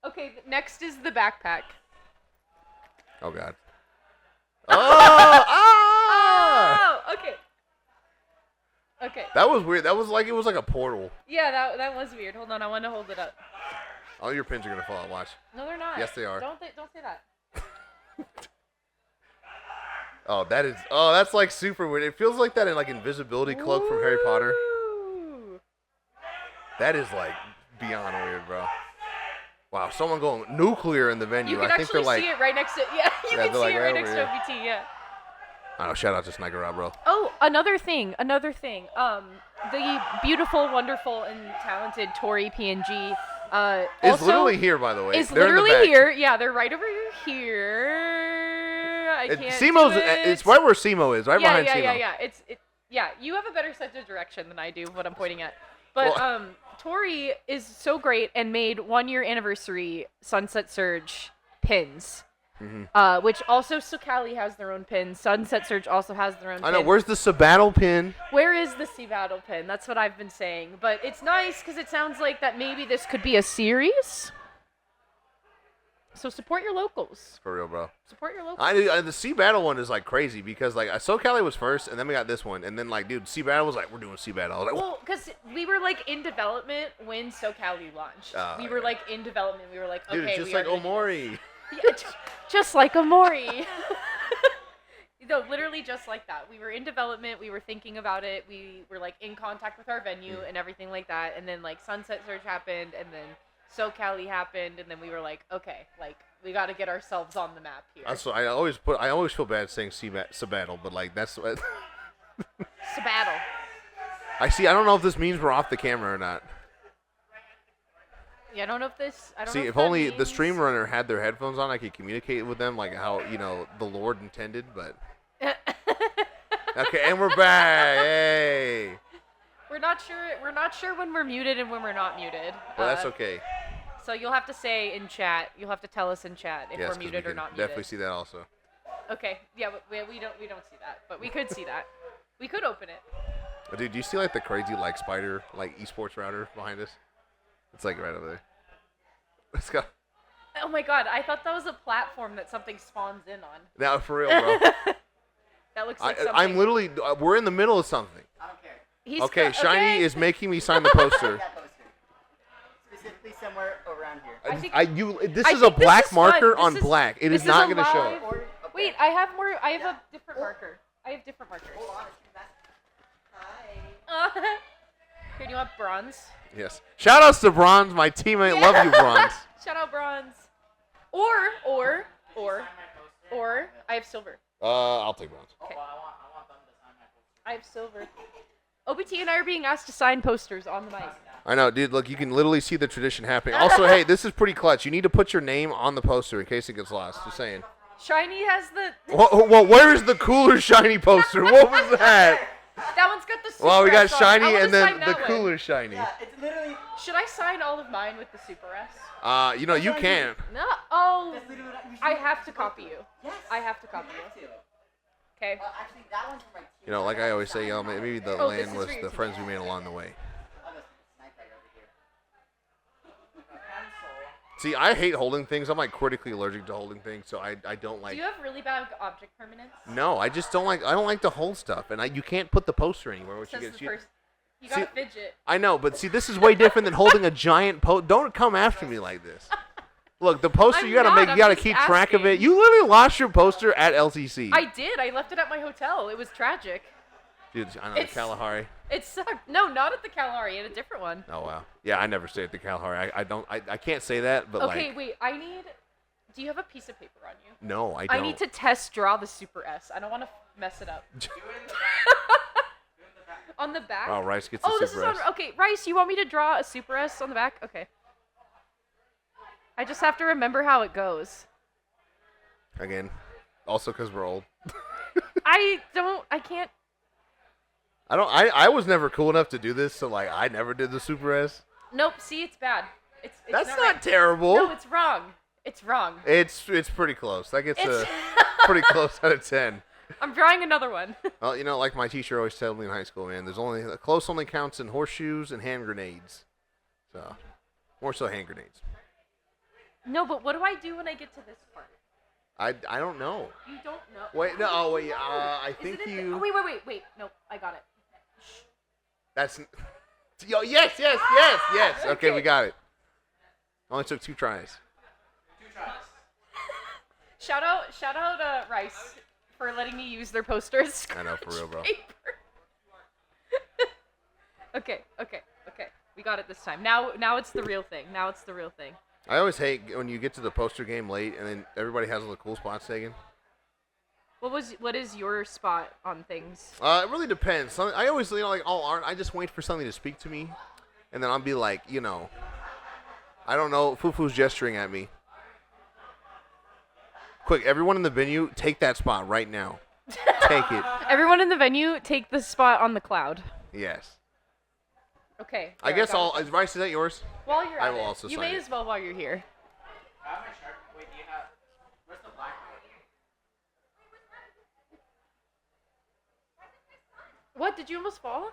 Okay, next is the backpack. Oh god. Okay. Okay. That was weird. That was like it was like a portal. Yeah, that was weird. Hold on, I want to hold it up. All your pins are gonna fall out. Watch. No, they're not. Yes, they are. Don't say that. That's like super weird. It feels like that in like invisibility cloak from Harry Potter. That is like beyond weird, bro. Wow, someone going nuclear in the venue. You can I think actually they're like see it right next to you can see like it right next here. to OBT. Yeah. I know. Shout out to Sniker Rob, bro. Oh, another thing. The beautiful, wonderful, and talented Tori PNG. Is literally here, by the way. Is they're literally in the back. here. Yeah, they're right over here. I can't. Simo's. It's right where Simo is. Right behind Simo. Yeah. You have a better sense of direction than I do. What I'm pointing at. But Tori is so great and made 1 year anniversary Sunset Surge pins. Mm-hmm. Which also Socali has their own pin. Sunset Surge also has their own pin. I know. Where's the Sabattle pin? Where is the Sea Battle pin? That's what I've been saying. But it's nice because it sounds like that maybe this could be a series. So support your locals. For real, bro. Support your locals. The Sea Battle one is like crazy because like SoCali was first and then we got this one and then like dude Sea Battle was like we're doing Sea Battle. I was like, well, because we were like in development when SoCali launched. We were like in development. We were like okay. Dude, it's just like Omori. Yeah, just like Omori. No, literally just like that. We were in development. We were thinking about it. We were like in contact with our venue and everything like that. And then like Sunset Surge happened, and then SoCali happened, and then we were like, okay, like we got to get ourselves on the map here. So I always feel bad saying Sabattle, but like that's what. Sabattle. I don't know if this means we're off the camera or not. Yeah, I don't know if this. I don't See, know if that only means... the stream runner had their headphones on, I could communicate with them like how the Lord intended. But okay, and we're back. Hey. We're not sure when we're muted and when we're not muted. Well, that's okay. So you'll have to say in chat. You'll have to tell us in chat if we're muted or not muted. Definitely see that also. Okay. Yeah, but we don't see that, but we could see that. We could open it. Dude, do you see like the crazy like spider like esports router behind us? It's like right over there. Let's go. Oh my god, I thought that was a platform that something spawns in on. Now, for real, bro. That looks like something. I'm literally, we're in the middle of something. I don't Okay, care. Shiny is making me sign the poster. Specifically somewhere around here. This is a black marker on black. It is not going to show. Wait, I have more. I have a different marker. I have different markers. Hold on. Hi. Here, do you want bronze? Yes. Shout outs to Bronze, my teammate. Love you, Bronze. Shout out bronze. Or, I have silver. I'll take Bronze. Okay. I have silver. OBT and I are being asked to sign posters on the mic. I know, dude. Look, you can literally see the tradition happening. Also, hey, this is pretty clutch. You need to put your name on the poster in case it gets lost. Just saying. Shiny has the... Well, where's the cooler Shiny poster? What was that? That one's got the super Well, we got S on it. Shiny I wanna and then sign the that one. cooler Shiny. Yeah, it's literally. Should I sign all of mine with the super S? You know, you can. No. Oh, I have to copy you. Yes. I have to copy you. Okay. Actually, that one's for my team. You know, like I always say, maybe the Oh, this land is was for your the team. friends we made along the way. I'll go snipe right over here. See, I hate holding things. I'm like critically allergic to holding things, so I don't like. Do you have really bad object permanence? No, I just don't like. I don't like to hold stuff, and you can't put the poster anywhere. Which Says you the get. first. You gotta fidget. I know, but see, this is way different than holding a giant poster. Don't come after me like this. Look, the poster you gotta keep track of it. You literally lost your poster at LTC. I did. I left it at my hotel. It was tragic. Dude, I know the Kalahari. It sucked. No, not at the Kalahari. At a different one. Oh wow. Yeah, I never stay at the Kalahari. I can't say that, but Okay, like. wait. I need. Do you have a piece of paper on you? No, I don't. I need to test draw the super S. I don't want to mess it up. On the back? Oh, Rice gets a this super is on. S. Okay, Rice, you want me to draw a super S on the back? Okay. I just have to remember how it goes. Again, also because we're old. I can't. I was never cool enough to do this, so like I never did the Super S. Nope. See, it's bad. It's That's not not right. terrible. No, it's wrong. It's wrong. It's pretty close. That gets a pretty close out of 10. I'm drawing another one. Well, you know, like my teacher always told me in high school, man. Close only counts in horseshoes and hand grenades. So, more so hand grenades. No, but what do I do when I get to this part? I don't know. You don't know. Wait, no. Oh, wait. I Is think it in you. Oh, wait. Nope, I got it. That's. Yo, yes. Okay, we got it. Only took 2 tries. Shout out, Rice for letting me use their posters. I know, for real, bro. Okay. We got it this time. Now it's the real thing. I always hate when you get to the poster game late and then everybody has all the cool spots taken. What is your spot on things? It really depends. I always, like all art, I just wait for something to speak to me, and then I'll be like, I don't know, Fufu's gesturing at me. Quick, everyone in the venue, take that spot right now. Take it. Everyone in the venue, take the spot on the cloud. Yes. Okay. I guess Rice, is that yours? While you're I at will it, also you sign may it. as well while you're here. Wait, do you have? Where's the black one? What? Did you almost fall?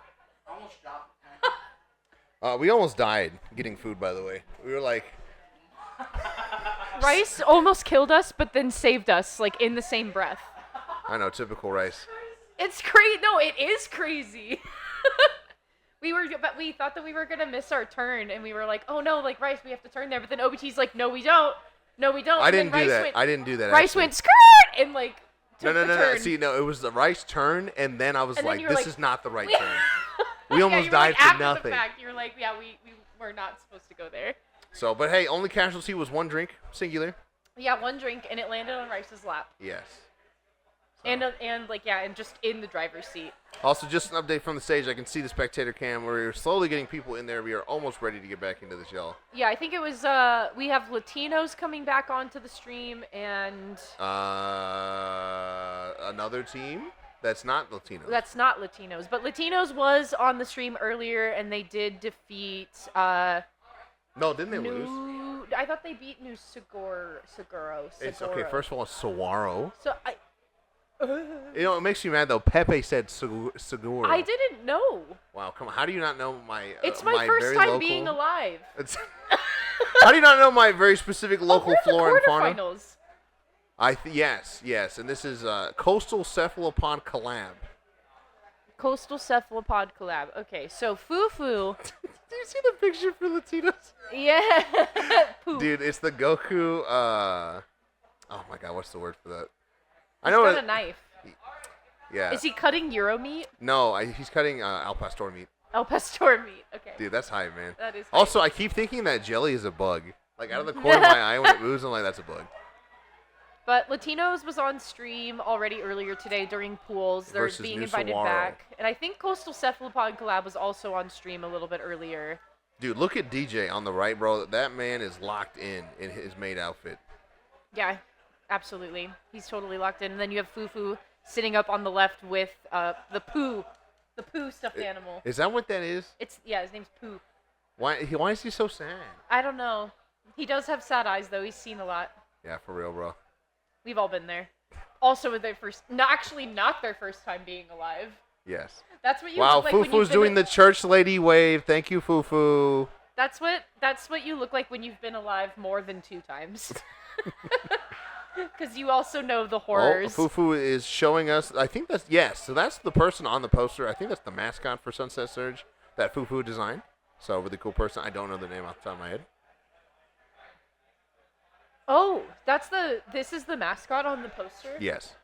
Almost dropped. We almost died getting food, by the way. We were like... Rice almost killed us, but then saved us, like, in the same breath. I know, typical Rice. It's crazy. No, it is crazy. But we thought that we were gonna miss our turn, and we were like, "Oh no, like Rice, we have to turn there." But then OBT's like, "No, we don't. No, we don't." I didn't do that. I didn't do that. Rice actually. went skirt and like took No. the turn. See, no, it was the Rice turn, and then I was And then like, you were "This like, is not the right we- turn." We almost you were died like, for after nothing. The fact, you're like, "Yeah, we were not supposed to go there." So, but hey, only casualty was 1 drink, singular. Yeah, 1 drink, and it landed on Rice's lap. Yes. And just in the driver's seat. Also, just an update from the stage. I can see the spectator cam. We're slowly getting people in there. We are almost ready to get back into this, y'all. Yeah, I think it was. We have Latinos coming back onto the stream, and Another team that's not Latino. that's not Latinos, but Latinos was on the stream earlier, and they did defeat. No, didn't they lose? I thought they beat New Seguro. It's okay. First of all, it's Saguaro. So It makes me mad though. Pepe said Seguro. I didn't know. Wow, come on. How do you not know my? It's my first very time local... being alive. How do you not know my very specific local flora and fauna? Quarterfinals. Yes, and this is Coastal Cephalopod Collab. Coastal Cephalopod collab. Okay, so Fufu. Do you see the picture for Latinos? Yeah. Poop. Dude, it's the Goku. Oh my God, what's the word for that? He's got a knife. Yeah. Is he cutting Euro meat? No, he's cutting Al Pastor meat. El Pastor meat. Okay. Dude, that's hype, man. That is. Also, I keep thinking that jelly is a bug. Like out of the corner of my eye when it moves, I'm like, that's a bug. But Latinos was on stream already earlier today during pools. They're Versus being New invited Saguaro. back. And I think Coastal Cephalopod Collab was also on stream a little bit earlier. Dude, look at DJ on the right, bro. That man is locked in his maid outfit. Yeah, absolutely. He's totally locked in. And then you have Fufu sitting up on the left with the Pooh stuffed animal. Is that what that is? Yeah, his name's Pooh. Why is he so sad? I don't know. He does have sad eyes though. He's seen a lot. Yeah, for real, bro. We've all been there. Also with their first, not their first time being alive. Yes. That's what you wow, look like when you've Fufu's been doing the church lady wave. Thank you, Fufu. That's what you look like when you've been alive more than 2 times. Because you also know the horrors. Oh, Fufu is showing us. I think that's So that's the person on the poster. I think that's the mascot for Sunset Surge that Fufu designed. So really cool person. I don't know the name off the top of my head. Oh, this is the mascot on the poster? Yes.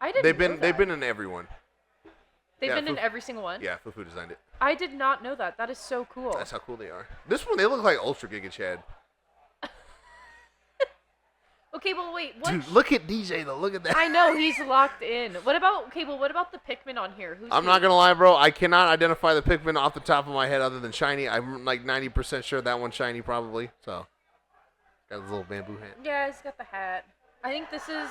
I didn't know that. They've been in everyone. They've been in every single one? Yeah, Fufu designed it. I did not know that. That is so cool. That's how cool they are. This one, they look like Ultra Giga Chad. Okay, well, wait. What? Dude, look at DJ, though. Look at that. I know, he's locked in. What about the Pikmin on here? I'm not going to lie, bro. I cannot identify the Pikmin off the top of my head other than Shiny. I'm like 90% sure that one's Shiny, probably. So, got his little bamboo hat. Yeah, he's got the hat. I think this is...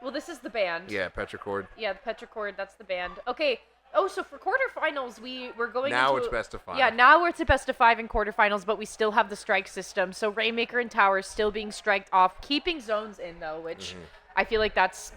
Well, this is the band. Yeah, Petrichord. Yeah, the Petrichord, that's the band. Okay. Oh, so for quarterfinals, we're going Now into... it's best of 5. Yeah, now we're to best of 5 in quarterfinals, but we still have the strike system. So Rainmaker and Tower still being striked off, keeping zones in, though, which I feel like that's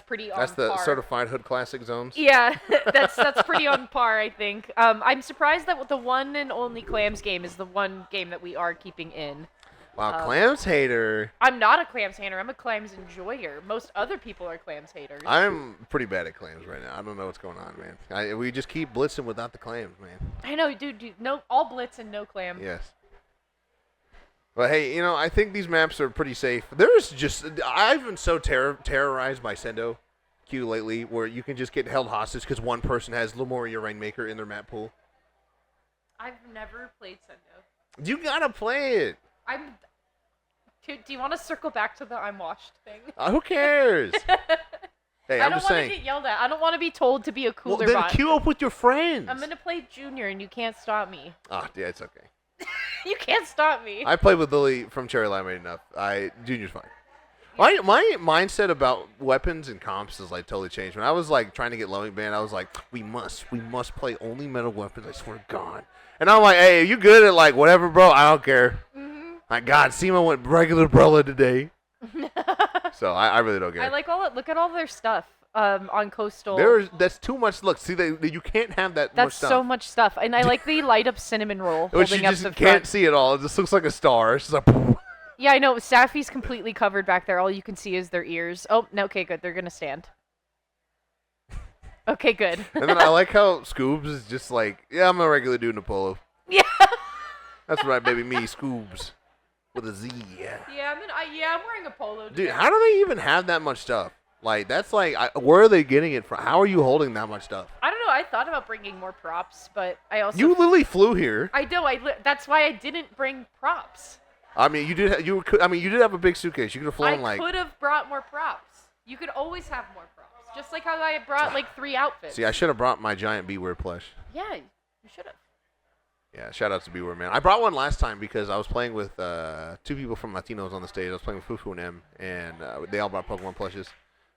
pretty on par. That's the certified Hood Classic zones? Yeah, that's pretty on par, I think. I'm surprised that the one and only Clams game is the one game that we are keeping in. Wow, Clams hater. I'm not a Clams hater. I'm a Clams enjoyer. Most other people are Clams haters. I'm pretty bad at clams right now. I don't know what's going on, man. We just keep blitzing without the clams, man. I know, dude. No, all blitz and no clam. Yes. But hey, I think these maps are pretty safe. I've been so terrorized by Sendo Q lately, where you can just get held hostage because one person has Lemuria Rainmaker in their map pool. I've never played Sendo. You gotta play it. Do you want to circle back to the I'm washed thing? Who cares? Hey, I don't want to get yelled at. I don't want to be told to be a cooler then bot. queue up with your friends. I'm going to play Junior, and you can't stop me. Ah, yeah, it's okay. You can't stop me. I played with Lily from Cherry Limeade enough. Junior's fine. My mindset about weapons and comps is like totally changed. When I was like trying to get Loading Band, I was like, we must play only metal weapons. I swear to God. And I'm like, hey, are you good at like whatever, bro? I don't care. My God, Seema went regular Brella today. So I really don't care. I like look at all their stuff on Coastal. That's too much. Look, see, you can't have that much stuff. That's so much stuff. And I like the light up cinnamon roll Which holding you up just the can't front. see it all. It just looks like a star. It's just like... Yeah, I know. Safi's completely covered back there. All you can see is their ears. Oh, no, okay, good. They're going to stand. Okay, good. And then I like how Scoobs is just like, yeah, I'm a regular dude in a polo. Yeah. That's right, baby. Me, Scoobs. With a Z. Yeah, I'm wearing a polo. Dude, how do they even have that much stuff? Like, that's like, where are they getting it from? How are you holding that much stuff? I don't know. I thought about bringing more props, but I also... You literally flew here. I know. That's why I didn't bring props. I mean, you did have a big suitcase. You could have flown I could have brought more props. You could always have more props. Just like how I brought like 3 outfits. See, I should have brought my giant Beware plush. Yeah, you should have. Yeah, shout out to Beware, man. I brought one last time because I was playing with 2 people from Latinos on the stage. I was playing with Fufu and M, and they all brought Pokemon plushes.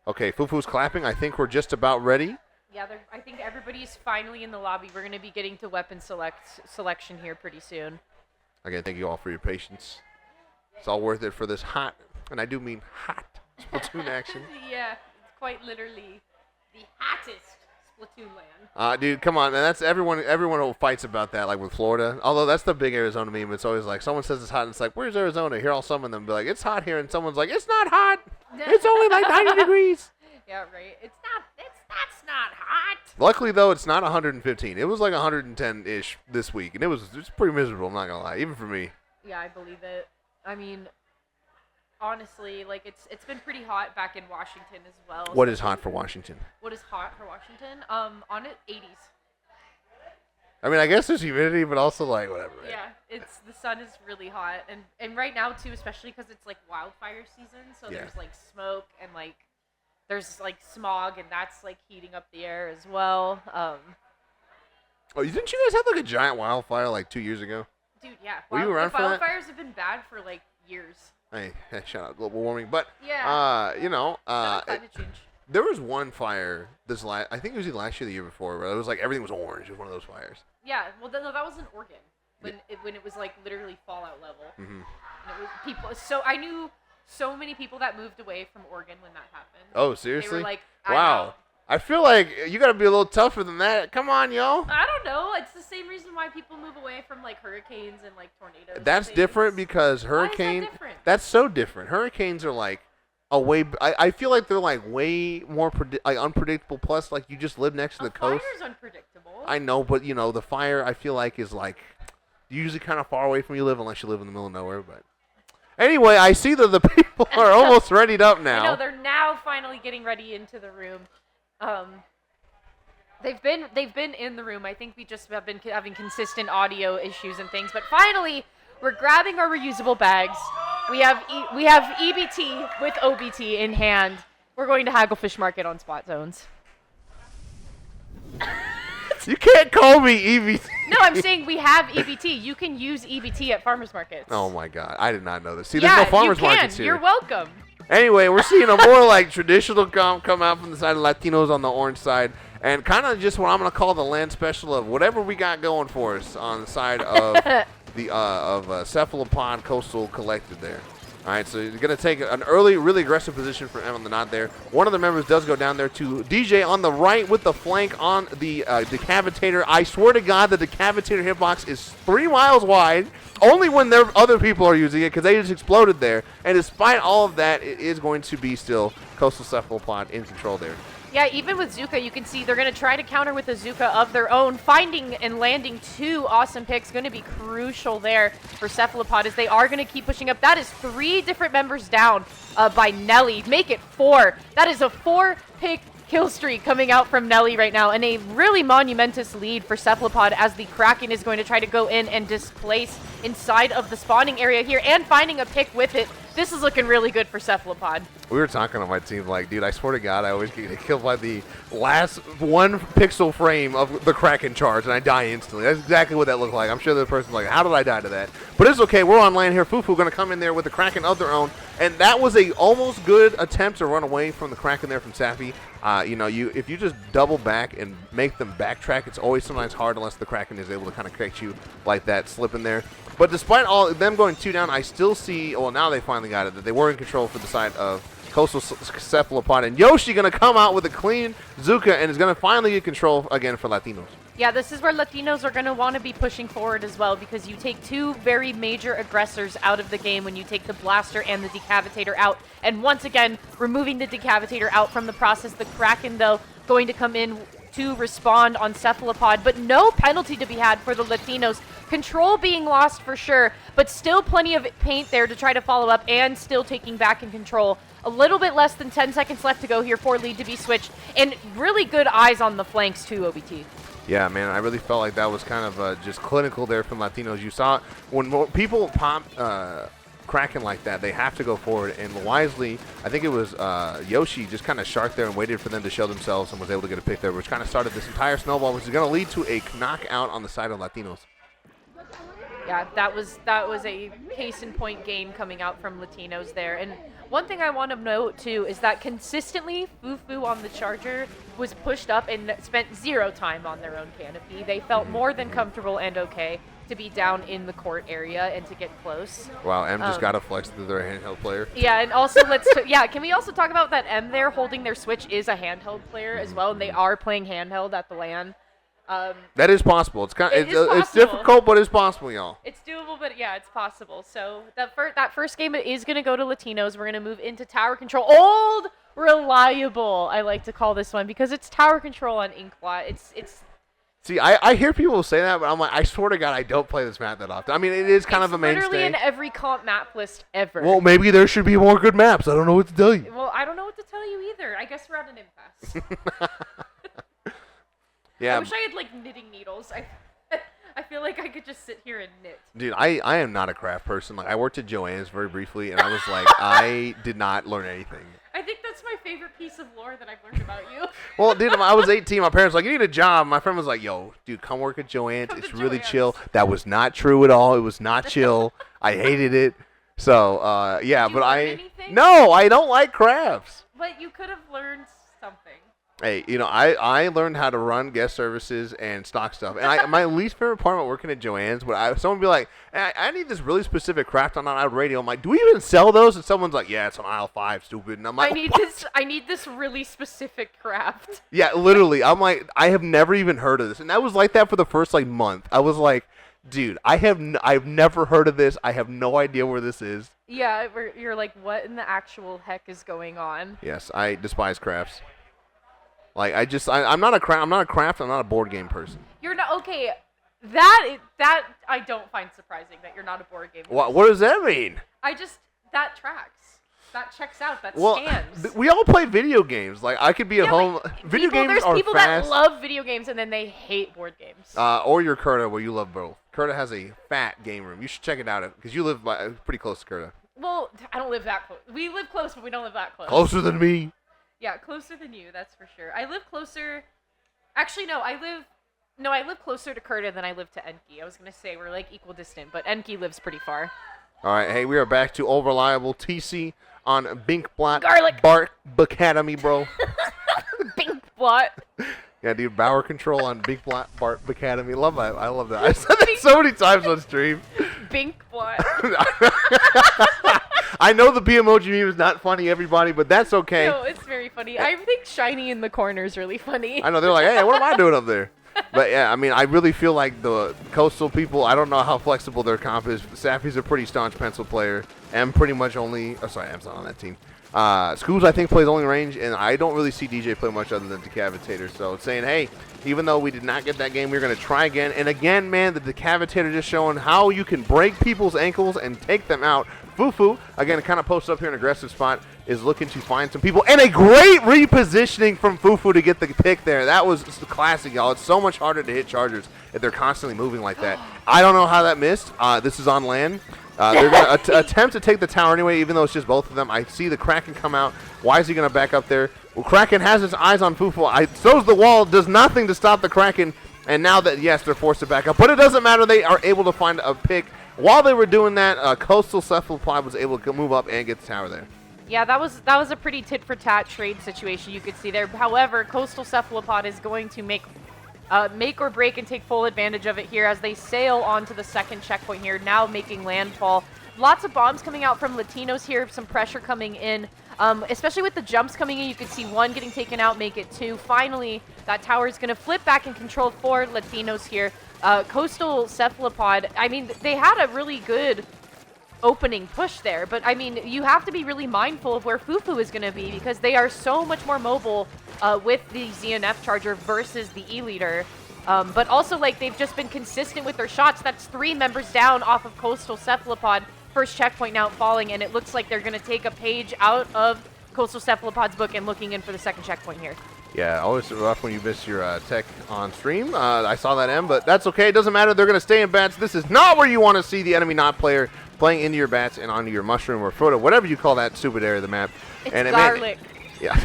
Okay, Fufu's clapping. I think we're just about ready. Yeah, I think everybody's finally in the lobby. We're going to be getting to weapon selection here pretty soon. Again, thank you all for your patience. It's all worth it for this hot, and I do mean hot, Splatoon action. Yeah, it's quite literally the hottest Splatoon land. Dude, come on, man. That's everyone who fights about that, like with Florida. Although that's the big Arizona meme. It's always like someone says it's hot, and it's like, where's Arizona? Here, I'll summon them. Be like, it's hot here, and someone's like, it's not hot. It's only like 90 degrees. Yeah, right. That's not hot. Luckily, though, it's not 115. It was like 110-ish this week, and it's pretty miserable. I'm not gonna lie, even for me. Yeah, I believe it. I mean, honestly, like it's been pretty hot back in Washington as well. What is hot for Washington? What is hot for Washington? On it 80s. I mean, I guess there's humidity, but also like whatever. Right? Yeah, the sun is really hot, and right now too, especially because it's like wildfire season, so there's like smoke and like there's like smog, and that's like heating up the air as well. Oh, didn't you guys have like a giant wildfire like 2 years ago? Dude, yeah. Were you around for that? Wildfires have been bad for like years. Hey, shout out global warming, but yeah, climate change. There was one fire I think it was either last year or the year before, where it was like everything was orange. It was one of those fires. Yeah, well, no, that was in Oregon when it was like literally fallout level. Mm-hmm. And it was people. So I knew so many people that moved away from Oregon when that happened. Oh, seriously? They were like, wow. I feel like you got to be a little tougher than that. Come on, yo. I don't know. It's the same reason why people move away from like hurricanes and like tornadoes. That's different because hurricanes. That's so different. Hurricanes are like I feel like they're like way more unpredictable. Plus, like you just live next to the coast. Fire's unpredictable. I know, but the fire I feel like is like usually kind of far away from where you live, unless you live in the middle of nowhere. But anyway, I see that the people are almost readied up now. I know they're now finally getting ready into the room. They've been in the room. I think we just have been having consistent audio issues and things. But finally, we're grabbing our reusable bags. We have EBT with OBT in hand. We're going to Hagglefish Market on spot zones. You can't call me EBT. No, I'm saying we have EBT. You can use EBT at farmers markets. Oh my God, I did not know this. See, there's no farmers markets here. You're welcome. Anyway, we're seeing a more like traditional come out from the side of Latinos on the orange side, and kind of just what I'm gonna call the land special of whatever we got going for us on the side of the Cephalopod Coastal Collective there. All right, so you're going to take an early, really aggressive position for M on the knot there. One of the members does go down there to DJ on the right with the flank on the Decavitator. I swear to God, the Decavitator hitbox is 3 miles wide, only when other people are using it because they just exploded there. And despite all of that, it is going to be still Coastal Cephalopod in control there. Yeah, even with Zuka, you can see they're going to try to counter with a Zuka of their own. Finding and landing 2 awesome picks going to be crucial there for Cephalopod as they are going to keep pushing up. That is 3 different members down by Nelly. Make it 4. That is a 4-pick kill streak coming out from Nelly right now, and a really monumentous lead for Cephalopod as the Kraken is going to try to go in and displace inside of the spawning area here and finding a pick with it. This is looking really good for Cephalopod. We were talking on my team, like, dude, I swear to God, I always get killed by the last 1 pixel frame of the Kraken charge, and I die instantly. That's exactly what that looked like. I'm sure the person's like, how did I die to that? But it's okay. We're on land here. Fufu going to come in there with the Kraken of their own, and that was a almost good attempt to run away from the Kraken there from Safi. If you just double back and make them backtrack, it's always sometimes hard unless the Kraken is able to kind of catch you like that, slip in there. But despite all of them going 2 down, I still see, well, now they finally got it, that they were in control for the side of Coastal Cephalopod. And Yoshi going to come out with a clean Zuka and is going to finally get control again for Latinos. Yeah, this is where Latinos are going to want to be pushing forward as well, because you take 2 very major aggressors out of the game when you take the Blaster and the Decavitator out. And once again, removing the Decavitator out from the process. The Kraken, though, going to come in to respond on Cephalopod, but no penalty to be had for the Latinos. Control being lost for sure, but still plenty of paint there to try to follow up and still taking back in control. A little bit less than 10 seconds left to go here for lead to be switched, and really good eyes on the flanks too, OBT. Yeah, man, I really felt like that was kind of just clinical there from Latinos. You saw when people pop Kraken like that, they have to go forward, and wisely, I think it was Yoshi just kind of sharked there and waited for them to show themselves and was able to get a pick there, which kind of started this entire snowball, which is going to lead to a knockout on the side of Latinos. Yeah, that was a case in point game coming out from Latinos there. And one thing I want to note too is that consistently Fufu on the Charger was pushed up and spent 0 time on their own canopy. They felt more than comfortable and okay to be down in the court area and to get close. Wow, M just got a flex to their handheld player. Yeah, and also can we also talk about that M there holding their Switch is a handheld player as well, and they are playing handheld at the LAN. That is possible. It's difficult, but it's possible, y'all. It's doable, but yeah, it's possible. So that first game is going to go to Latinos. We're going to move into tower control. Old reliable, I like to call this one, because it's tower control on Inkblot. It's See, I hear people say that, but I'm like, I swear to God, I don't play this map that often. I mean, it is kind of a mainstay. Literally in every comp map list ever. Well, maybe there should be more good maps. I don't know what to tell you. Well, I don't know what to tell you either. I guess we're at an impasse. Yeah. I wish I had like knitting needles. I feel like I could just sit here and knit. Dude, I am not a craft person. Like, I worked at Joann's very briefly, and I was like, I did not learn anything. I think that's my favorite piece of lore that I've learned about you. Well, dude, I was 18. My parents were like, you need a job. My friend was like, yo, dude, come work at Joann's. It's really chill. That was not true at all. It was not chill. I hated it. So, yeah, Did you but learn anything? No, I don't like crafts. But you could have learned something. Hey, I learned how to run guest services and stock stuff. And my least favorite part about working at Joann's, someone would be like, hey, I need this really specific craft on our radio. I'm like, do we even sell those? And someone's like, yeah, it's on aisle 5, stupid. And I'm like, I need this really specific craft. Yeah, literally. I'm like, I have never even heard of this. And I was like that for the first month. I was like, dude, I've never heard of this. I have no idea where this is. Yeah, you're like, what in the actual heck is going on? Yes, I despise crafts. Like, I'm not a craft. I'm not a board game person. You're not okay. That I don't find surprising that you're not a board game. What does that mean? That tracks. That checks out. That Well, scans. we all play video games. Like, I could be at home. Video games There's are people fast. that love video games and then they hate board games. Or you're Curta, where you love both. Curta has a fat game room. You should check it out because you live pretty close to Curta. Well, I don't live that close. We live close, but we don't live that close. Closer than me. Yeah, closer than you, that's for sure. I live closer. Actually, no, I live closer to Curta than I live to Enki. I was gonna say we're like equal distant, but Enki lives pretty far. All right, hey, we are back to All Reliable TC on Binkblot Garlic. Bart Academy, bro. Binkblot. Yeah, dude, Bower Control on Binkblot Bart Academy. Love that. I love that. I said that so many times on stream. Binkblot. I know the B-emoji meme is not funny, everybody, but that's okay. No, it's very funny. I think Shiny in the corner is really funny. I know, they're like, hey, what am I doing up there? But yeah, I mean, I really feel like the coastal people, I don't know how flexible their comp is. Sappy's a pretty staunch pencil player. M pretty much only, M's not on that team. Scoobs, I think, plays only range, and I don't really see DJ play much other than Decavitator. So it's saying, hey, even though we did not get that game, we're going to try again. And again, man, the Decavitator just showing how you can break people's ankles and take them out. Fufu, again, kind of posted up here in an aggressive spot, is looking to find some people. And a great repositioning from Fufu to get the pick there. That was classic, y'all. It's so much harder to hit chargers if they're constantly moving like that. I don't know how that missed. This is on land. They're going to attempt to take the tower anyway, even though it's just both of them. I see the Kraken come out. Why is he going to back up there? Well, Kraken has his eyes on Fufu. Throws the wall, does nothing to stop the Kraken. And now that, yes, they're forced to back up. But it doesn't matter. They are able to find a pick. While they were doing that, Coastal Cephalopod was able to move up and get the tower there. Yeah, that was a pretty tit-for-tat trade situation you could see there. However, Coastal Cephalopod is going to make or break and take full advantage of it here as they sail onto the second checkpoint here, now making landfall. Lots of bombs coming out from Latinos here, some pressure coming in. Especially with the jumps coming in, you could see one getting taken out, make it two. Finally, that tower is going to flip back and control 4 Latinos here. Coastal Cephalopod, I mean, they had a really good opening push there, but I mean, you have to be really mindful of where Fufu is going to be because they are so much more mobile with the ZNF charger versus the E-Leader. But also, like, they've just been consistent with their shots. That's 3 members down off of Coastal Cephalopod. First checkpoint now falling, and it looks like they're going to take a page out of Coastal Cephalopod's book and looking in for the second checkpoint here. Yeah, always rough when you miss your tech on stream. I saw that M, but that's okay. It doesn't matter. They're going to stay in bats. This is not where you want to see the enemy not player playing into your bats and onto your mushroom or Frodo, whatever you call that stupid area of the map. It's and garlic. Yeah.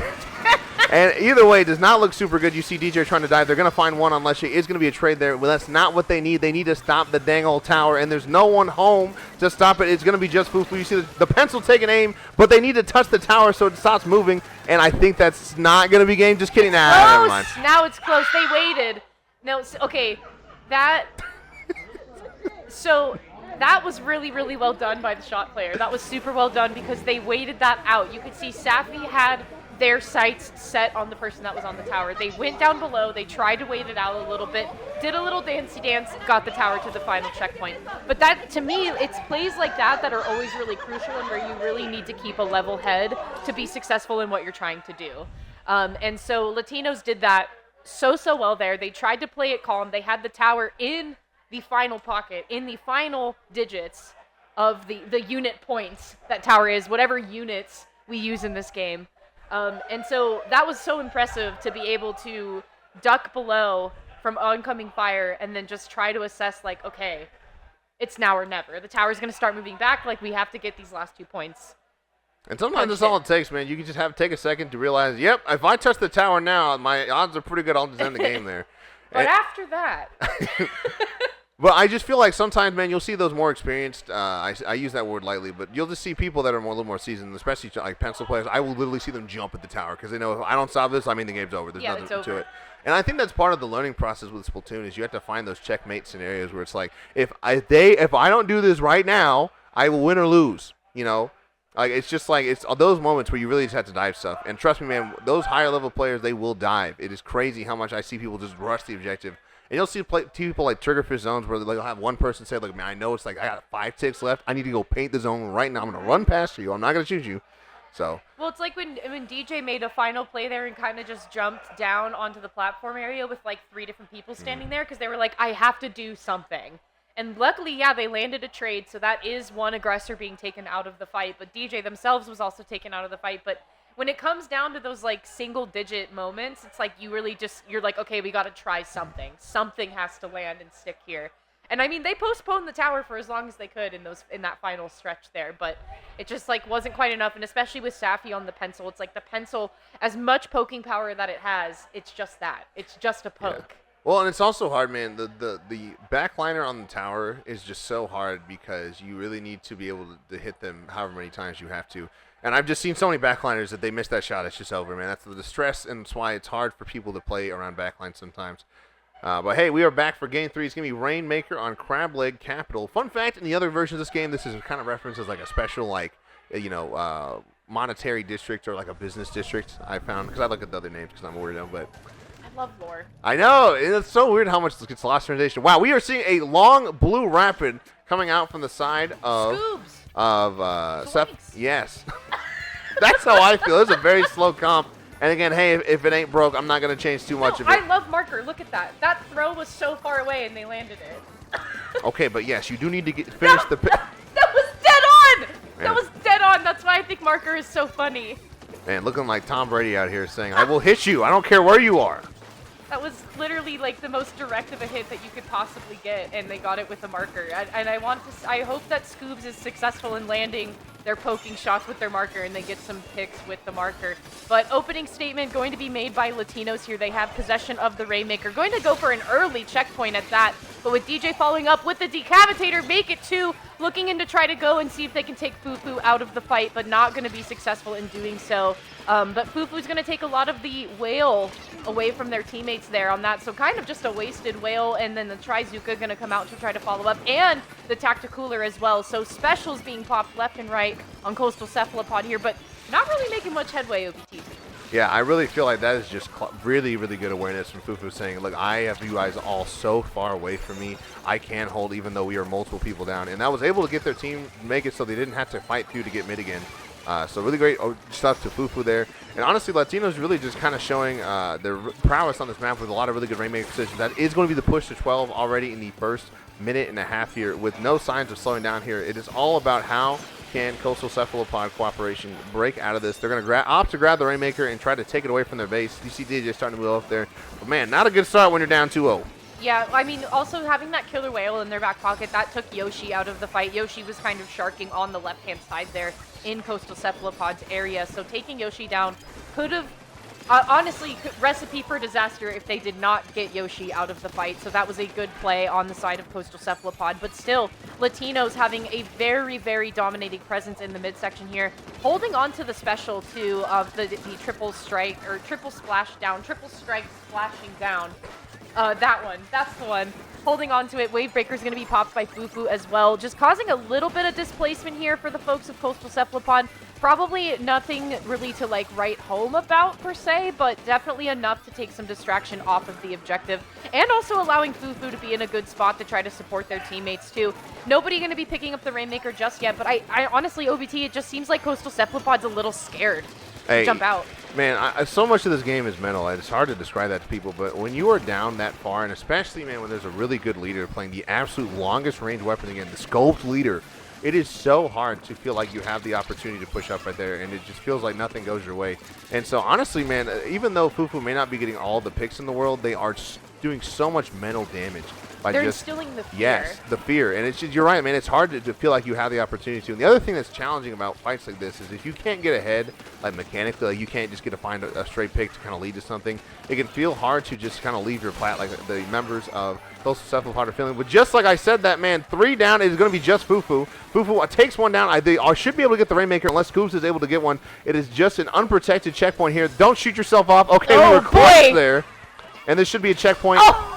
And either way, it does not look super good. You see DJ trying to dive. They're going to find one on Leshy. It's going to be a trade there. Well, that's not what they need. They need to stop the dang old tower, and there's no one home to stop it. It's going to be just Fufu. You see the pencil taking aim, but they need to touch the tower so it stops moving, and I think that's not going to be game. Just kidding. Nah, never mind. Now it's close. They waited. No, okay, that... So... That was really, really well done by the shot player. That was super well done because they waited that out. You could see Safi had their sights set on the person that was on the tower. They went down below. They tried to wait it out a little bit, did a little dancey dance, got the tower to the final checkpoint. But that, to me, it's plays like that that are always really crucial and where you really need to keep a level head to be successful in what you're trying to do. And so Latinos did that so well there. They tried to play it calm. They had the tower in the final pocket, in the final digits of the unit points that tower is, whatever units we use in this game. And so that was so impressive to be able to duck below from oncoming fire and then just try to assess, like, okay, it's now or never. The tower's going to start moving back. Like, we have to get these last 2 points. And sometimes that's all it takes, man. You can just take a second to realize, yep, if I touch the tower now, my odds are pretty good. I'll just end the game there. But after that... But I just feel like sometimes, man, you'll see those more experienced. I use that word lightly, but you'll just see people that are a little more seasoned, especially like pencil players. I will literally see them jump at the tower because they know if I don't solve this, I mean the game's over. There's nothing to it. And I think that's part of the learning process with Splatoon is you have to find those checkmate scenarios where it's like if I don't do this right now, I will win or lose. You know, like it's just like it's those moments where you really just have to dive stuff. And trust me, man, those higher level players, they will dive. It is crazy how much I see people just rush the objective. And you'll see people like Triggerfish zones where they'll have one person say, like, man, I know it's like I got 5 ticks left. I need to go paint the zone right now. I'm going to run past you. I'm not going to shoot you. So. Well, it's like when DJ made a final play there and kind of just jumped down onto the platform area with like 3 different people standing there because they were like, I have to do something. And luckily, yeah, they landed a trade. So that is one aggressor being taken out of the fight. But DJ themselves was also taken out of the fight. But when it comes down to those like single-digit moments, it's like you really you're like, okay, we got to try something. Something has to land and stick here. And I mean, they postponed the tower for as long as they could in that final stretch there, but it just like wasn't quite enough. And especially with Safi on the pencil, it's like the pencil, as much poking power that it has, it's just that. It's just a poke. Yeah. Well, and it's also hard, man. The backliner on the tower is just so hard because you really need to be able to hit them however many times you have to. And I've just seen so many backliners that they miss that shot. It's just over, man. That's the stress, and that's why it's hard for people to play around backline sometimes. But, hey, we are back for Game 3. It's going to be Rainmaker on Crab Leg Capital. Fun fact, in the other versions of this game, this is kind of referenced as like a special, like, monetary district or like a business district, I found. Because I look at the other names because I'm a weirdo, but... I love lore. I know. It's so weird how much this gets lost in translation. Wow, we are seeing a long blue rapid coming out from the side of... Scoobs. Of Seth. Yes. That's how I feel. It's a very slow comp. And again, hey, if it ain't broke, I'm not going to change too much of it. I love Marker. Look at that. That throw was so far away, and they landed it. Okay, but yes, you do need to finish the... That was dead on! Man. That was dead on. That's why I think Marker is so funny. Man, looking like Tom Brady out here saying, I will hit you. I don't care where you are. That was literally like the most direct of a hit that you could possibly get, and they got it with a marker. And I hope that Scoobs is successful in landing their poking shots with their marker, and they get some picks with the marker. But opening statement going to be made by Latinos here. They have possession of the Rainmaker. Going to go for an early checkpoint at that, but with DJ following up with the Decapitator, make it 2. Looking in to try to go and see if they can take Fufu out of the fight, but not going to be successful in doing so. But Fufu's going to take a lot of the whale away from their teammates there on that. So kind of just a wasted whale, and then the Trizuka going to come out to try to follow up, and the Tacticooler as well. So specials being popped left and right on Coastal Cephalopod here, but not really making much headway, OBT. Yeah, I really feel like that is just really, really good awareness from Fufu saying, look, I have you guys all so far away from me. I can hold even though we are multiple people down. And that was able to get their team make it so they didn't have to fight through to get mid again. So really great stuff to Fufu there. And honestly, Latinos really just kind of showing their prowess on this map with a lot of really good Rainmaker positions. That is going to be the push to 12 already in the first minute and a half here with no signs of slowing down here. It is all about how can Coastal Cephalopod Cooperation break out of this. They're going to opt to grab the Rainmaker and try to take it away from their base. You see DJ starting to move up there. But man, not a good start when you're down 2-0. Yeah, I mean, also having that killer whale in their back pocket, that took Yoshi out of the fight. Yoshi was kind of sharking on the left-hand side there in Coastal Cephalopod's area. So taking Yoshi down could have, honestly, recipe for disaster if they did not get Yoshi out of the fight. So that was a good play on the side of Coastal Cephalopod. But still, Latinos having a very, very dominating presence in the midsection here. Holding on to the special, too, of the triple strike, or triple splash down, triple strike splashing down. That one. That's the one. Holding on to it. Wavebreaker is going to be popped by Fufu as well. Just causing a little bit of displacement here for the folks of Coastal Cephalopod. Probably nothing really to, like, write home about, per se, but definitely enough to take some distraction off of the objective. And also allowing Fufu to be in a good spot to try to support their teammates, too. Nobody going to be picking up the Rainmaker just yet, but I honestly, OBT, it just seems like Coastal Cephalopod's a little scared to jump out. Man, so much of this game is mental. It's hard to describe that to people, but when you are down that far, and especially, man, when there's a really good leader playing the absolute longest range weapon again, the scoped leader, it is so hard to feel like you have the opportunity to push up right there, and it just feels like nothing goes your way. And so, honestly, man, even though Fufu may not be getting all the picks in the world, they are doing so much mental damage. They're instilling the fear. Yes, the fear. And it's just, you're right, man. It's hard to feel like you have the opportunity to. And the other thing that's challenging about fights like this is if you can't get ahead, like mechanically, like you can't just get to find a straight pick to kind of lead to something, it can feel hard to just kind of leave your plat like the members of Coastal Cephalopod are feeling. But just like I said that, man, 3 down is going to be just Fufu. Fufu takes 1 down. They should be able to get the Rainmaker unless Scoops is able to get one. It is just an unprotected checkpoint here. Don't shoot yourself off. Okay, we were close there. And this should be a checkpoint. Oh.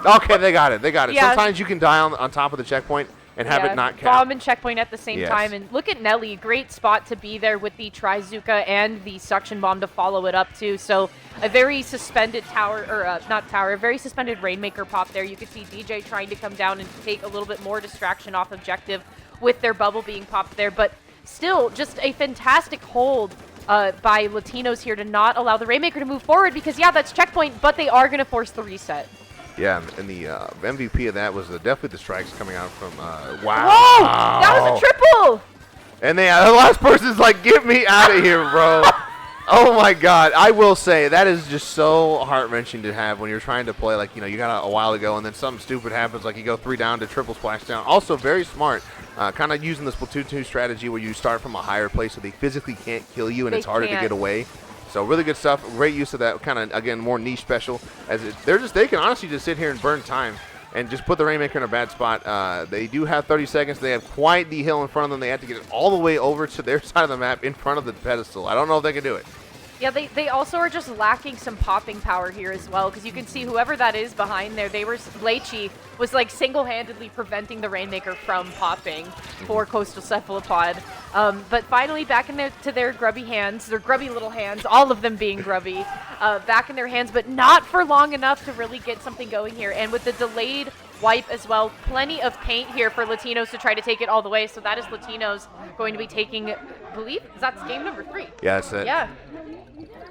Okay, they got it. They got it. Yeah. Sometimes you can die on top of the checkpoint and have it not count. Bomb and checkpoint at the same Yes. time. And look at Nelly. Great spot to be there with the Trizuka and the suction bomb to follow it up too. So a very suspended tower, or not tower, a very suspended Rainmaker pop there. You could see DJ trying to come down and take a little bit more distraction off objective with their bubble being popped there. But still, just a fantastic hold by Latinos here to not allow the Rainmaker to move forward because, yeah, that's checkpoint, but they are going to force the reset. Yeah, and the MVP of that was definitely the strikes coming out from, wow. Whoa! That was a triple! And the last person's like, get me out of here, bro. Oh, my God. I will say, that is just so heart-wrenching to have when you're trying to play, like, you got a while ago, and then something stupid happens, like you go 3 down to triple splash down. Also, very smart, kind of using the Splatoon 2 strategy where you start from a higher place so they physically can't kill you, and it's harder to get away. So really good stuff. Great use of that kind of, again, more niche special. They can honestly just sit here and burn time and just put the Rainmaker in a bad spot. They do have 30 seconds. They have quite the hill in front of them. They have to get it all the way over to their side of the map in front of the pedestal. I don't know if they can do it. Yeah, they also are just lacking some popping power here as well, because you can see whoever that is behind there, Lechi was like single-handedly preventing the Rainmaker from popping for Coastal Cephalopod. But finally back in to their grubby hands, their grubby little hands, all of them being grubby, back in their hands, but not for long enough to really get something going here. And with the delayed wipe as well, plenty of paint here for Latinos to try to take it all the way. So that is Latinos going to be taking, I believe, that's game number 3. Yeah, that's it. Yeah.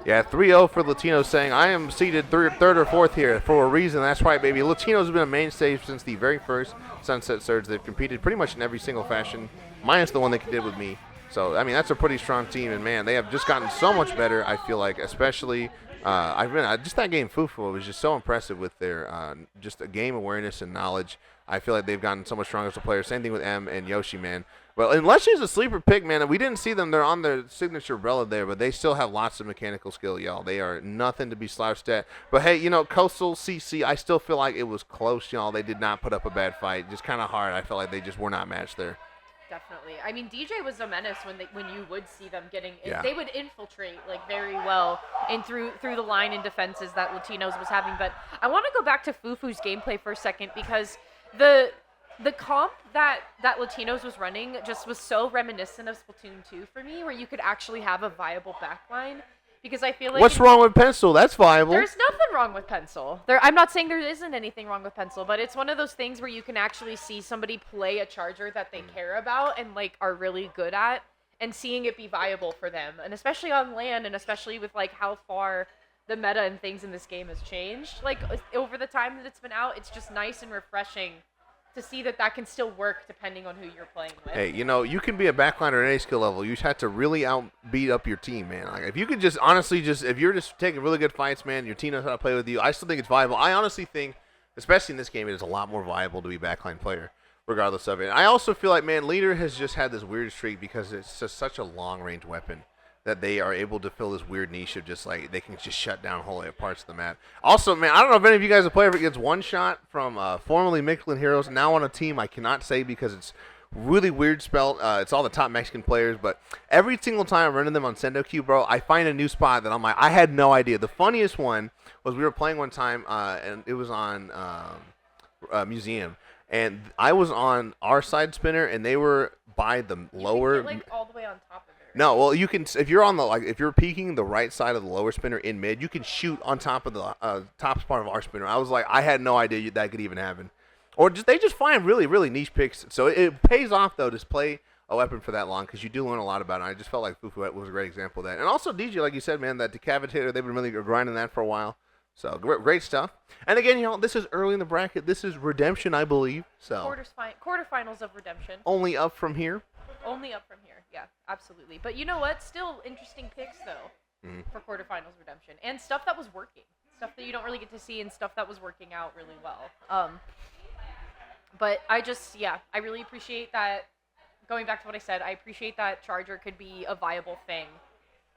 Yeah, 3-0 for Latinos, saying, I am seated third or fourth here for a reason. That's right, baby. Latinos have been a mainstay since the very first Sunset Surge. They've competed pretty much in every single fashion, minus the one they did with me. So, I mean, that's a pretty strong team. And, man, they have just gotten so much better, I feel like, especially just that game, Fufu, was just so impressive with their just a game awareness and knowledge. I feel like they've gotten so much stronger as a player. Same thing with M and Yoshi, man. Well, unless she's a sleeper pick, man, we didn't see them. They're on their signature umbrella there, but they still have lots of mechanical skill, y'all. They are nothing to be slouched at. But, hey, Coastal CC, I still feel like it was close, y'all. They did not put up a bad fight. Just kind of hard. I felt like they just were not matched there. Definitely. I mean, DJ was a menace when you would see them getting in. Yeah. They would infiltrate very well and through the line and defenses that Latinos was having. But I want to go back to Fufu's gameplay for a second, because the comp that Latinos was running just was so reminiscent of Splatoon 2 for me, where you could actually have a viable backline. Because I feel like... What's wrong with Pencil? That's viable. There's nothing wrong with Pencil. I'm not saying there isn't anything wrong with Pencil, but it's one of those things where you can actually see somebody play a charger that they care about and are really good at, and seeing it be viable for them. And especially on LAN, and especially with how far the meta and things in this game has changed over the time that it's been out, it's just nice and refreshing to see that can still work depending on who you're playing with. Hey, you can be a backliner at any skill level. You just have to really beat up your team, man. If you could just honestly if you're just taking really good fights, man, your team knows how to play with you, I still think it's viable. I honestly think, especially in this game, it is a lot more viable to be a backline player, regardless of it. I also feel like, man, Leader has just had this weird streak because it's just such a long-range weapon that they are able to fill this weird niche of just they can just shut down whole parts of the map. Also, man, I don't know if any of you guys have played against One Shot from formerly Michelin Heroes, now on a team I cannot say because it's really weird spelled. It's all the top Mexican players, but every single time I'm running them on SendoQ, bro, I find a new spot that I'm like, I had no idea. The funniest one was we were playing one time, and it was on Museum, and I was on our side spinner, and they were by the lower... You get, all the way on top of it. No, well, you can, if you're on if you're peeking the right side of the lower spinner in mid, you can shoot on top of the top part of our spinner. I was like, I had no idea that could even happen. Or they just find really, really niche picks. So it pays off, though, to play a weapon for that long because you do learn a lot about it. I just felt like Fufu was a great example of that. And also DJ, like you said, man, that decapitator, they've been really grinding that for a while. So great stuff. And again, this is early in the bracket. This is Redemption, I believe. So Quarterfinals of Redemption. only up from here. Only up from here. Yeah, absolutely. But you know what? Still interesting picks though for quarterfinals Redemption and stuff that was working, stuff that you don't really get to see, and stuff that was working out really well. But I really appreciate that. Going back to what I said, I appreciate that Charger could be a viable thing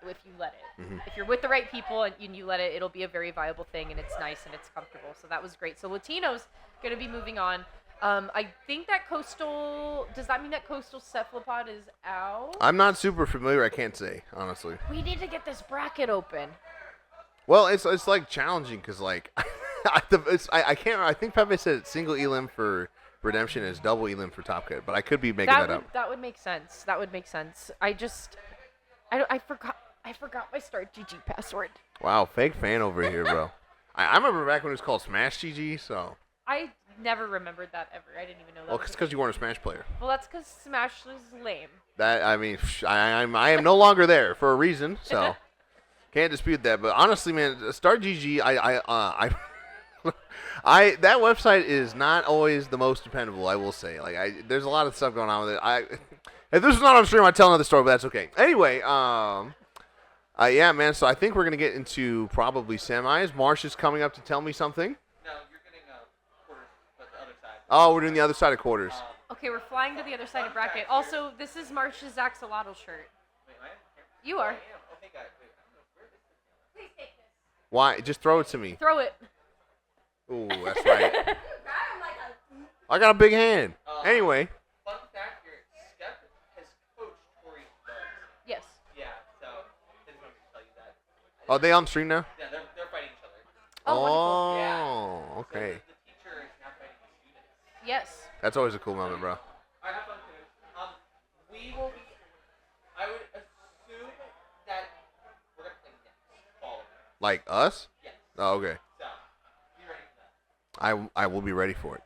if you let it. If you're with the right people and you let it, it'll be a very viable thing, and it's nice and it's comfortable. So that was great. So Latino's going to be moving on. I think that Coastal, does that mean that Coastal Cephalopod is out? I'm not super familiar. I can't say, honestly. We need to get this bracket open. Well, it's like challenging because like I can't. I think Pepe said single elim for Redemption is double elim for Top Cut, but I could be making that up. That would make sense. I forgot my Start GG password. Wow, fake fan over here, bro. I remember back when it was called Smash GG, so. I never remembered that ever. I didn't even know that. Well, it's because you weren't a Smash player. Well, that's because Smash was lame. I am no longer there for a reason, so can't dispute that. But honestly, man, Start GG, that website is not always the most dependable. I will say, there's a lot of stuff going on with it. If this is not on stream, I'd tell another story, but that's okay. Anyway, yeah, man. So I think we're gonna get into probably semis. Marsh is coming up to tell me something. No, you're getting quarters, but the other side. Oh, we're doing the other side of quarters. Okay, we're flying to the other side of bracket. Also, this is Marsh's Axolotl shirt. Wait, I am? You are. Okay, guys. Wait, I don't know where this is. Please take this. Why? Just throw it to me. Throw it. Ooh, that's right. I got a big hand. Anyway. Fun fact here, Steph has coached Tori's bugs. Yes. Yeah, so I didn't want me to tell you that. Oh, they on stream now? Yeah, they're fighting each other. Oh, yeah. Okay. So the teacher is now fighting the students. Yes. That's always a cool moment, bro. Alright, have fun too. We will be. I would assume that we're gonna play next. Fall. Like us? Yes. Oh, okay. So, be ready for that. I will be ready for it.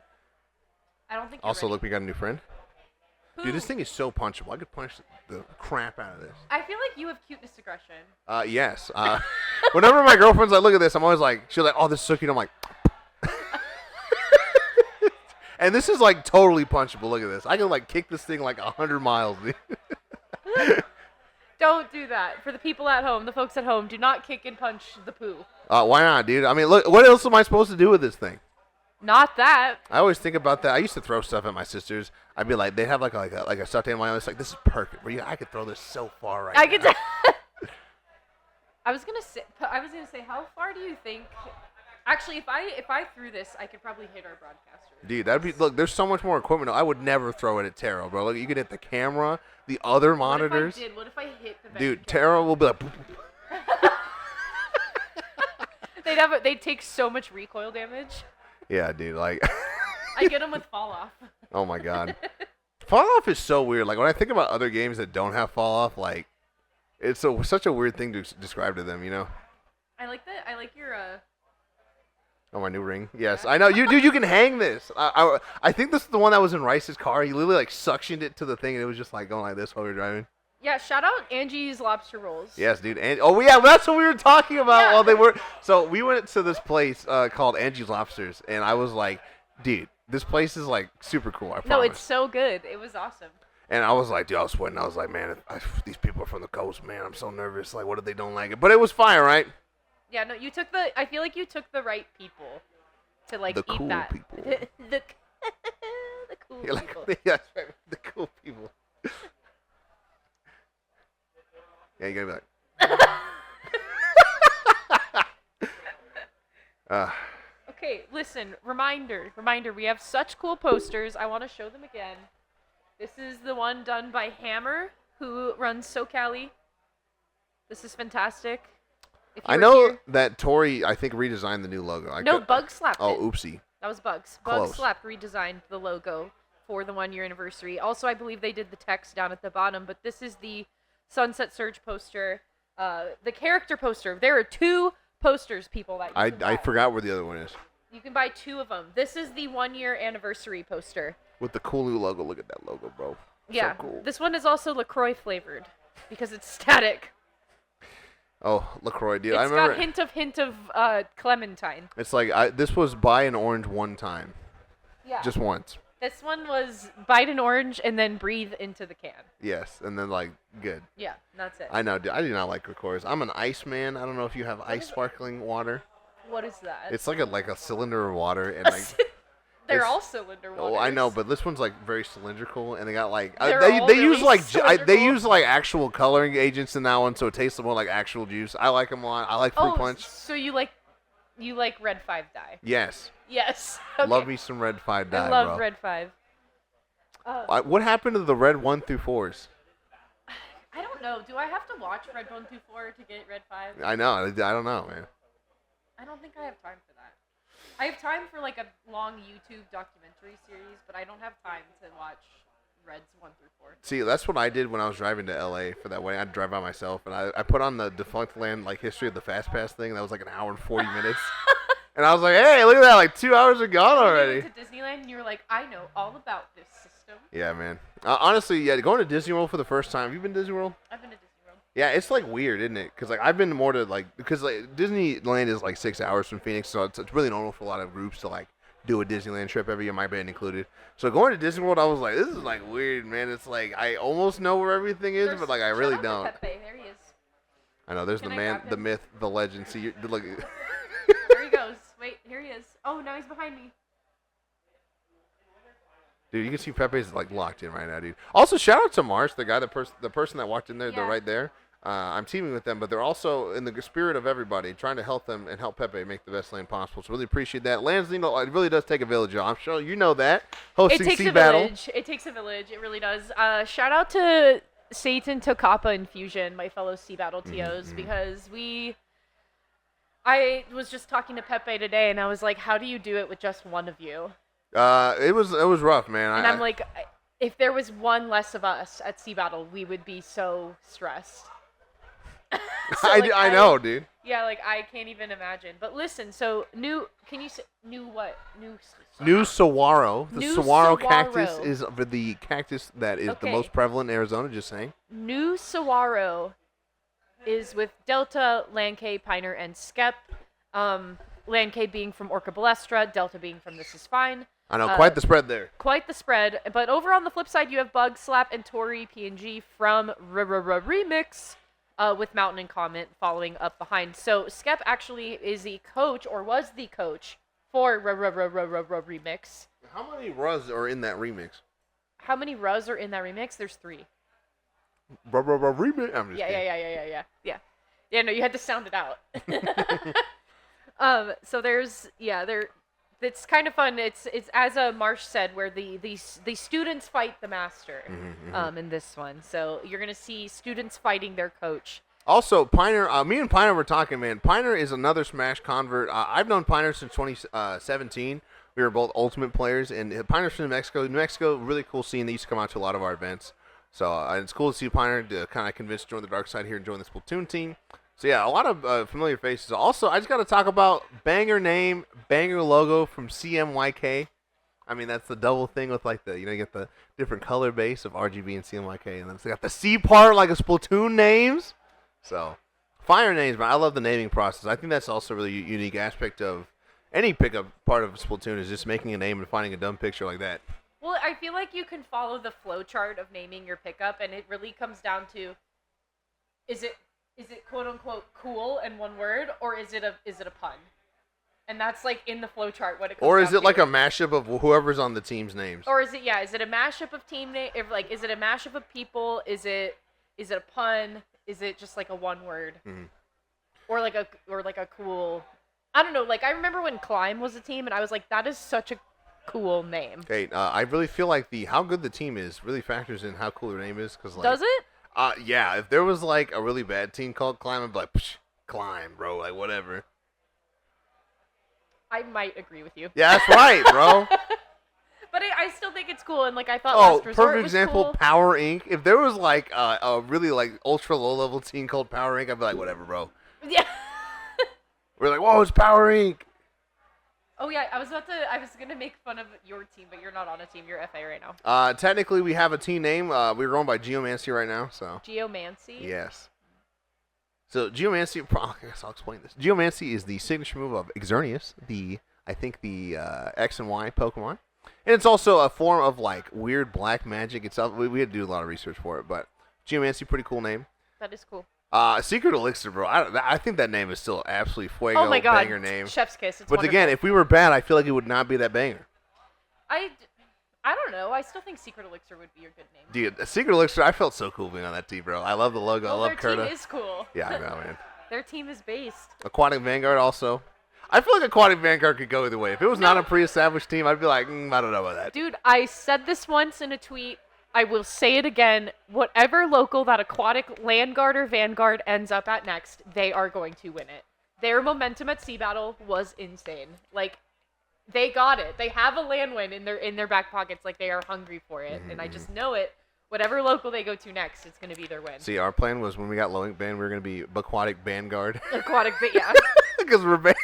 I don't think. Also, look, we got a new friend. Who? Dude, this thing is so punchable. I could punch the crap out of this. I feel like you have cuteness aggression. Yes. Whenever my girlfriend's like, look at this, I'm always like, she's like, oh, this is so cute. I'm like, and this is like totally punchable. Look at this. I can like kick this thing like 100 miles. Don't do that. For the people at home, the folks at home, do not kick and punch the poo. Why not, dude? I mean, look, what else am I supposed to do with this thing? Not that. I always think about that. I used to throw stuff at my sisters. I'd be like, they have like a stuffed animal. I was like, this is perfect. I could throw this so far right now. I was gonna say, how far do you think? Actually, if I threw this, I could probably hit our broadcaster. Dude, that'd be look. There's so much more equipment. I would never throw it at Taro, bro. Look, you could hit the camera, the other monitors. What if I hit the? Dude, Taro will be like. They'd take so much recoil damage. Yeah, dude. Like. I get them with fall off. Oh my god. Fall off is so weird. Like when I think about other games that don't have fall off, like it's such a weird thing to describe to them, you know. I like your Oh, my new ring. Yes, I know. You can hang this. I think this is the one that was in Rice's car. He literally like suctioned it to the thing, and it was just like going like this while we were driving. Yeah, shout out Angie's Lobster Rolls. Yes, dude. And yeah, that's what we were talking about while they were. So we went to this place called Angie's Lobsters, and I was like, dude, this place is like super cool. I promise. No, it's so good. It was awesome. And I was like, dude, I was sweating. I was like, man, these people are from the coast, man. I'm so nervous. Like, what if they don't like it? But it was fire, right? Yeah, no, I feel like you took the right people to like the eat cool that. People. the cool You're like, people. Yeah, that's right. The cool people. Yeah, you gotta be like. Okay, listen. Reminder. We have such cool posters. I want to show them again. This is the one done by Hammer, who runs SoCali. This is fantastic. I know that Tori, I think, redesigned the new logo. No, Bug slapped it. Oh, oopsie. That was Bugs. Close. Bug Slap redesigned the logo for the 1 year anniversary. Also, I believe they did the text down at the bottom, but this is the Sunset Surge poster. The character poster. There are 2 posters, people, that you can buy. I forgot where the other one is. You can buy 2 of them. This is the 1 year anniversary poster. With the cool new logo. Look at that logo, bro. Yeah. So cool. This one is also LaCroix flavored because it's static. Oh, LaCroix, dude. It's I remember. got hint of clementine. It's like this was buy an orange one time. Yeah. Just once. This one was bite an orange and then breathe into the can. Yes, and then like good. Yeah, that's it. I know, dude. I do not like LaCroix. I'm an ice man. I don't know if you have ice sparkling water. What is that? It's like a cylinder of water and like. They're all cylinder waters. Oh, I know, but this one's like very cylindrical, and they got like They're all they use really like cylindrical. they use like actual coloring agents in that one, so it tastes more like actual juice. I like them a lot. I like fruit punch. So you like Red 5 dye? Yes. Yes. Okay. Love me some Red 5 dye, I love bro. Red 5. What happened to the Red 1 through 4s? I don't know. Do I have to watch Red 1 through 4 to get Red 5? I know. I don't know, man. I don't think I have time for that. I have time for like a long YouTube documentary series, but I don't have time to watch Reds 1 through 4. See, that's what I did when I was driving to LA for that wedding. I'd drive by myself, and I put on the Defunct Land like history of the Fast Pass thing. That was like an hour and 40 minutes. And I was like, hey, look at that! Like 2 hours are gone already. You went to Disneyland and you were like, I know all about this system. Yeah, man. Honestly, yeah, going to Disney World for the first time. Have you been to Disney World? I've been to Disney World. Yeah, it's like weird, isn't it? Because like I've been more to like because like Disneyland is like 6 hours from Phoenix, so it's really normal for a lot of groups to like do a Disneyland trip every year, my band included. So going to Disney World, I was like, this is like weird, man. It's like I almost know where everything is, but like I really don't. Pepe. There he is. I know. There's Can the I man, grab the him? myth, the legend. See, look. There he goes. Wait, here he is. Oh, now he's behind me. Dude, you can see Pepe's like locked in right now, dude. Also, shout out to Marsh, the guy, the person that walked in there. They're Yeah. right there. I'm teaming with them, but they're also in the spirit of everybody, trying to help them and help Pepe make the best lane possible. So really appreciate that. Lanslino, it really does take a village, y'all. I'm sure you know that. Hosting It takes Sea a Battle. village. It takes a village. It really does. Shout out to Satan Tokapa and Fusion, my fellow Sea Battle TOs, because I was just talking to Pepe today, and I was like, how do you do it with just one of you? It was rough, man. And I'm like, if there was one less of us at Sea Battle, we would be so stressed. So, I know, dude. Yeah, like I can't even imagine. But listen, so can you say new what? New saguaro. The New saguaro saguaro. cactus is the cactus that is the Okay. most prevalent in Arizona, just saying. New Saguaro is with Delta, Lankay, Piner, and Skep. Lankay being from Orca Balestra, Delta being from This Is Fine. I know, quite the spread there. Quite the spread. But over on the flip side, you have Bug, Slap, and Tori PNG from Remix with Mountain and Comet following up behind. So Skep actually is the coach, or was the coach, for Remix. How many Ruz are in that remix? How many Ruz are in that remix? There's 3. Remix. I'm just Yeah, kidding. yeah. Yeah, no, you had to sound it out. So there's, it's kind of fun. It's as Marsh said, where the students fight the master in this one. So you're gonna see students fighting their coach. Also, Piner, me and Piner were talking, man. Piner is another Smash convert. I've known Piner since 2017. We were both Ultimate players, and Piner's from New Mexico. New Mexico, really cool scene. They used to come out to a lot of our events. So it's cool to see Piner to kind of convince to join the dark side here and join the Splatoon team. So yeah, a lot of familiar faces. Also, I just got to talk about banger name, banger logo from CMYK. I mean, that's the double thing with like the, you get the different color base of RGB and CMYK, and then it's got the C part like a Splatoon names. So, fire names, man. I love the naming process. I think that's also a really unique aspect of any pickup part of Splatoon is just making a name and finding a dumb picture like that. Well, I feel like you can follow the flow chart of naming your pickup, and it really comes down to, is it quote unquote cool in one word, or is it a pun? And that's like in the flow chart what it comes Or is down it like to. a mashup of whoever's on the team's names? Or is it a mashup of team name? Is it a mashup of people? Is it a pun? Is it just like a one word? Mhm. Or like a cool, I don't know. Like I remember when Climb was a team, and I was like, that is such a cool name. Okay, I really feel like how good the team is really factors in how cool their name is. Cause like, Does it? Yeah. If there was like a really bad team called Climb, I'd be like, Psh, Climb, bro, like whatever. I might agree with you. Yeah, that's right, bro. But I still think it's cool, and like I thought Oh, Last Resort perfect was example, cool. Power Inc. If there was like a really like ultra low level team called Power Inc., I'd be like, whatever, bro. Yeah. We're like, whoa, it's Power Inc. Oh yeah, I was gonna make fun of your team, but you're not on a team. You're FA right now. Technically, we have a team name. We're going by Geomancy right now, so. Geomancy? Yes. So Geomancy, I guess I'll explain this. Geomancy is the signature move of Xerneas, the X and Y Pokemon. And it's also a form of like weird black magic itself. We had to do a lot of research for it, but Geomancy, pretty cool name. That is cool. Secret Elixir, bro. I think that name is still absolutely fuego, oh my God. banger name. Chef's kiss. It's but wonderful. again, if we were bad, I feel like it would not be that banger. I don't know. I still think Secret Elixir would be a good name. Dude, Secret Elixir, I felt so cool being on that team, bro. I love the logo. Well, I love Kurta. their team is cool. Yeah, I know, man. Their team is based. Aquatic Vanguard also. I feel like Aquatic Vanguard could go either way. If it was not a pre-established team, I'd be like, I don't know about that. Dude, I said this once in a tweet. I will say it again. Whatever local that Aquatic Landguard or Vanguard ends up at next, they are going to win it. Their momentum at Sea Battle was insane. Like, they got it. They have a land win in their back pockets. Like, they are hungry for it. And I just know it. Whatever local they go to next, it's going to be their win. See, our plan was when we got low ink banned, we were going to be Aquatic Vanguard. Yeah. Because we're banned.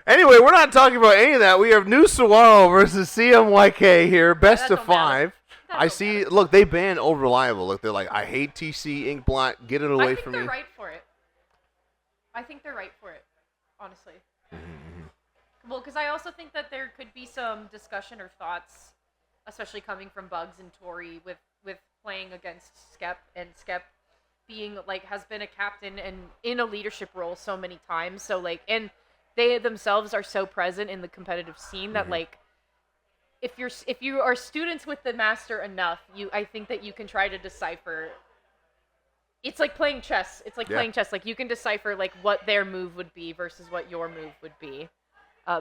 Anyway, we're not talking about any of that. We have New Saguaro versus CMYK here, best of 5. I see. Look, they banned Old Reliable. Look, they're like, I hate TC, Ink Blot, get it away from me. I think they're right for it. I think they're right for it, honestly. Well, because I also think that there could be some discussion or thoughts, especially coming from Bugs and Tori, with playing against Skep, and Skep being like has been a captain and in a leadership role so many times. So like, and they themselves are so present in the competitive scene that like, if you are students with the master enough, I think that you can try to decipher. It's like playing chess. It's like playing chess. Like you can decipher like what their move would be versus what your move would be.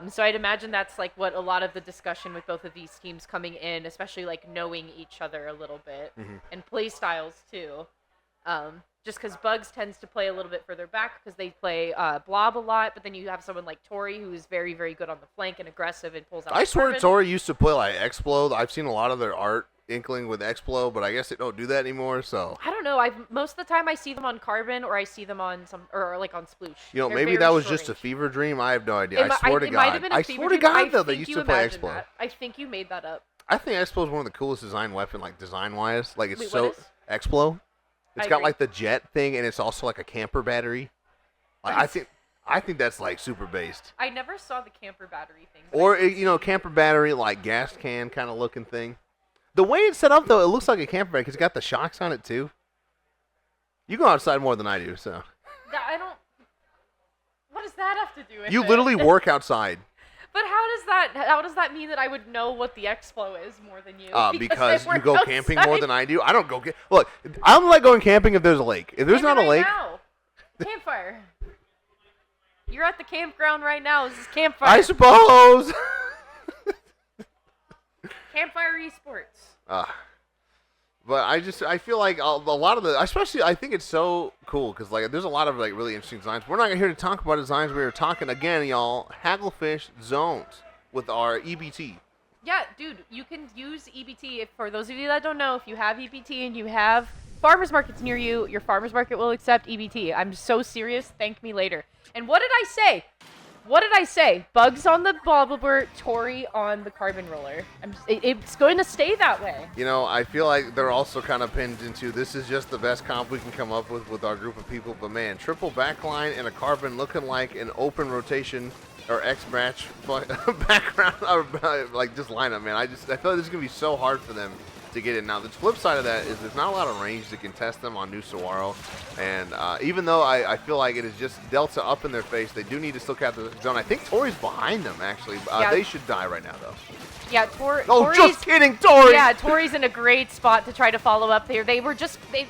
So I'd imagine that's like what a lot of the discussion with both of these teams coming in, especially like knowing each other a little bit and play styles too. Just because Bugs tends to play a little bit further back because they play Blob a lot, but then you have someone like Tori who is very, very good on the flank and aggressive and pulls out. I swear Tori used to play like Explode. I've seen a lot of their art Inkling with Explode, but I guess they don't do that anymore. So I don't know. Most of the time I see them on Carbon or I see them on like on Sploosh. You know, They're maybe very that was short just a range. fever dream. I have no idea. I swear to It might God. have been a I fever swear to dream. God, I though, they think used you to play imagined Explode. that. I think you made that up. I think Explode is one of the coolest design weapon, like design-wise. Like it's Wait, so what is? Explode. It's I got agree. like the jet thing, and it's also like a camper battery. Like, I think that's like super based. I never saw the camper battery thing. but Or I did you know, camper battery like gas can kind of looking thing. The way it's set up though, it looks like a camper battery because it's got the shocks on it too. You go outside more than I do, so. I don't. What does that have to do with You it? literally work outside. But how does that mean that I would know what the Expo is more than you? Because I you go work camping outside. more than I do. I don't go. Look, I don't like going camping if there's a lake. If there's not a Right lake, now. Campfire. You're at the campground right now. This is campfire. I suppose. Campfire esports. But I feel like a lot of the, especially I think it's so cool because like there's a lot of like really interesting designs. We're not here to talk about designs. We're talking again, y'all, Hagglefish zones with our EBT. Yeah, dude, you can use EBT. If for those of you that don't know, if you have EBT and you have farmers markets near you, your farmers market will accept EBT. I'm so serious. Thank me later. And what did I say? What did I say? Bugs on the Bobblerbert, Tori on the Carbon Roller. It's going to stay that way. You know, I feel like they're also kind of pinned into this is just the best comp we can come up with our group of people. But man, triple backline and a Carbon looking like an open rotation or X-match background or like just lineup, man. I feel like this is gonna be so hard for them to get in. Now, the flip side of that is there's not a lot of range to contest them on New Saguaro. And even though I feel like it is just Delta up in their face, they do need to still cap the zone. I think Tori's behind them, actually. Yeah. They should die right now, though. Yeah, Oh, Tori's, just kidding, Tori! Yeah, Tori's in a great spot to try to follow up there. They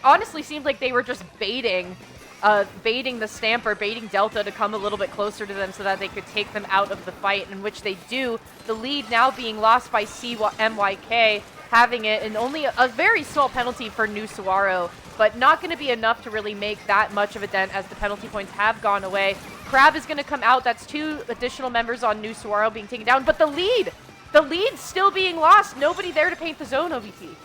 honestly seemed like they were just baiting the Stamper, baiting Delta to come a little bit closer to them so that they could take them out of the fight, in which they do. The lead now being lost by CMYK, having it, and only a very small penalty for New Saguaro, but not going to be enough to really make that much of a dent as the penalty points have gone away. Crab is going to come out. That's 2 additional members on New Saguaro being taken down, but the lead's still being lost. Nobody there to paint the zone, OBT.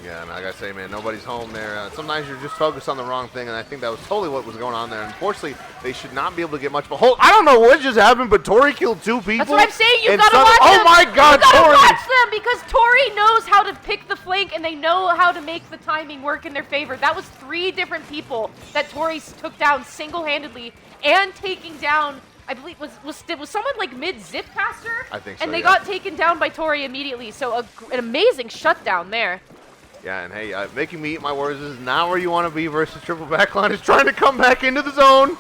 Yeah, and like I say, man, nobody's home there. Sometimes you're just focused on the wrong thing, and I think that was totally what was going on there. Unfortunately, they should not be able to get much. But I don't know what just happened, but Tori killed 2 people. That's what I'm saying. You gotta watch them. them. Oh my God, you gotta Tori! watch them because Tori knows how to pick the flank, and they know how to make the timing work in their favor. That was 3 different people that Tori took down single-handedly, and taking down. I believe was someone like mid-zip past her? I think so. And they got taken down by Tori immediately. So an amazing shutdown there. Yeah, and hey, making me eat my words is not where you want to be versus triple backline is trying to come back into the zone.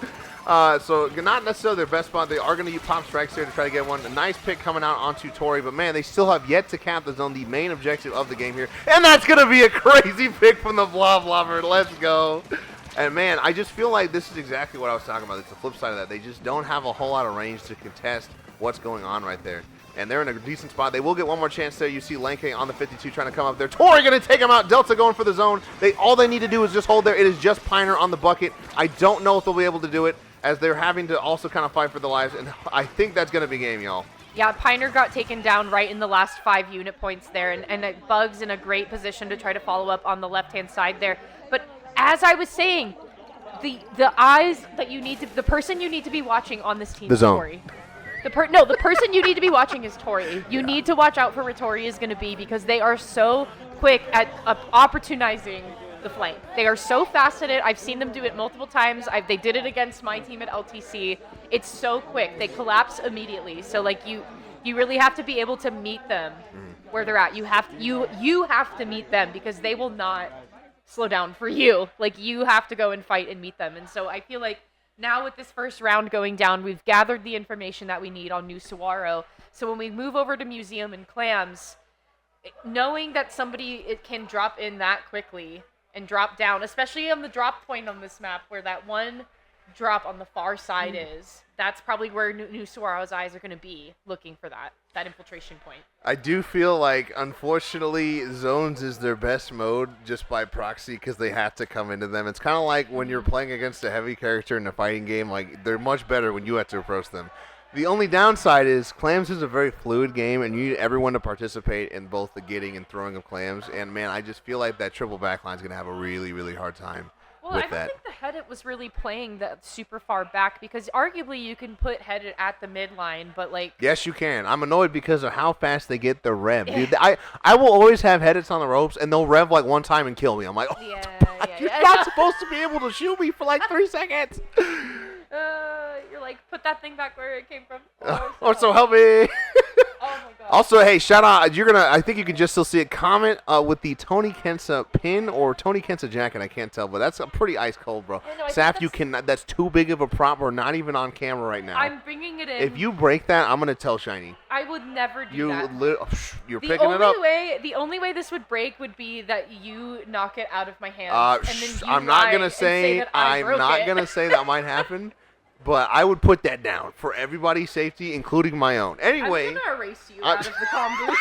So not necessarily their best spot. They are going to use pop strikes here to try to get one. A nice pick coming out onto Tori, but man, they still have yet to cap the zone, the main objective of the game here. And that's going to be a crazy pick from the Blob Lover. Let's go. And man, I just feel like this is exactly what I was talking about. It's the flip side of that. They just don't have a whole lot of range to contest what's going on right there. And they're in a decent spot. They will get one more chance there. You see Lanke on the 52 trying to come up there. Tori going to take him out. Delta going for the zone. All they need to do is just hold there. It is just Piner on the bucket. I don't know if they'll be able to do it as they're having to also kind of fight for their lives. And I think that's going to be game, y'all. Yeah, Piner got taken down right in the last 5 unit points there. And Bug's in a great position to try to follow up on the left-hand side there. But as I was saying, the eyes that you need to, the person you need to be watching on this team is Tori. The person you need to be watching is Tori. You need to watch out for where Tori is going to be because they are so quick at opportunizing the flank. They are so fast at it. I've seen them do it multiple times. They did it against my team at LTC. It's so quick. They collapse immediately. So like you really have to be able to meet them where they're at. You have to meet them because they will not slow down for you. Like you have to go and fight and meet them. And so I feel like now with this first round going down, we've gathered the information that we need on New Saguaro. So when we move over to Museum and Clams, knowing that somebody can drop in that quickly and drop down, especially on the drop point on this map where that one drop on the far side is, that's probably where New Saguaro's eyes are going to be looking for that infiltration point. I do feel like, unfortunately, zones is their best mode just by proxy because they have to come into them. It's kind of like when you're playing against a heavy character in a fighting game, like they're much better when you have to approach them. The only downside is Clams is a very fluid game, and you need everyone to participate in both the getting and throwing of Clams. And, man, I just feel like that triple backline is going to have a really, really hard time. Well, I don't think the Headit was really playing that super far back because arguably you can put Headit at the midline, but like... Yes, you can. I'm annoyed because of how fast they get the rev. Dude, I will always have Headits on the ropes, and they'll rev like one time and kill me. I'm like, you're not supposed to be able to shoot me for like 3 seconds. You're like, put that thing back where it came from. So help me. Oh my god. Also, hey, shout out. I think you can just still see it. Comment with the Tony Kensa pin or Tony Kensa jacket. I can't tell, but that's a pretty ice cold, bro. No, Saf, that's too big of a prop. We're not even on camera right now. I'm bringing it in. If you break that, I'm gonna tell Shiny. I would never do that. You're picking it up. The only way this would break would be that you knock it out of my hands. And then I'm not gonna say that might happen. But I would put that down for everybody's safety, including my own. Anyway, I'm gonna erase you out of the comm booth.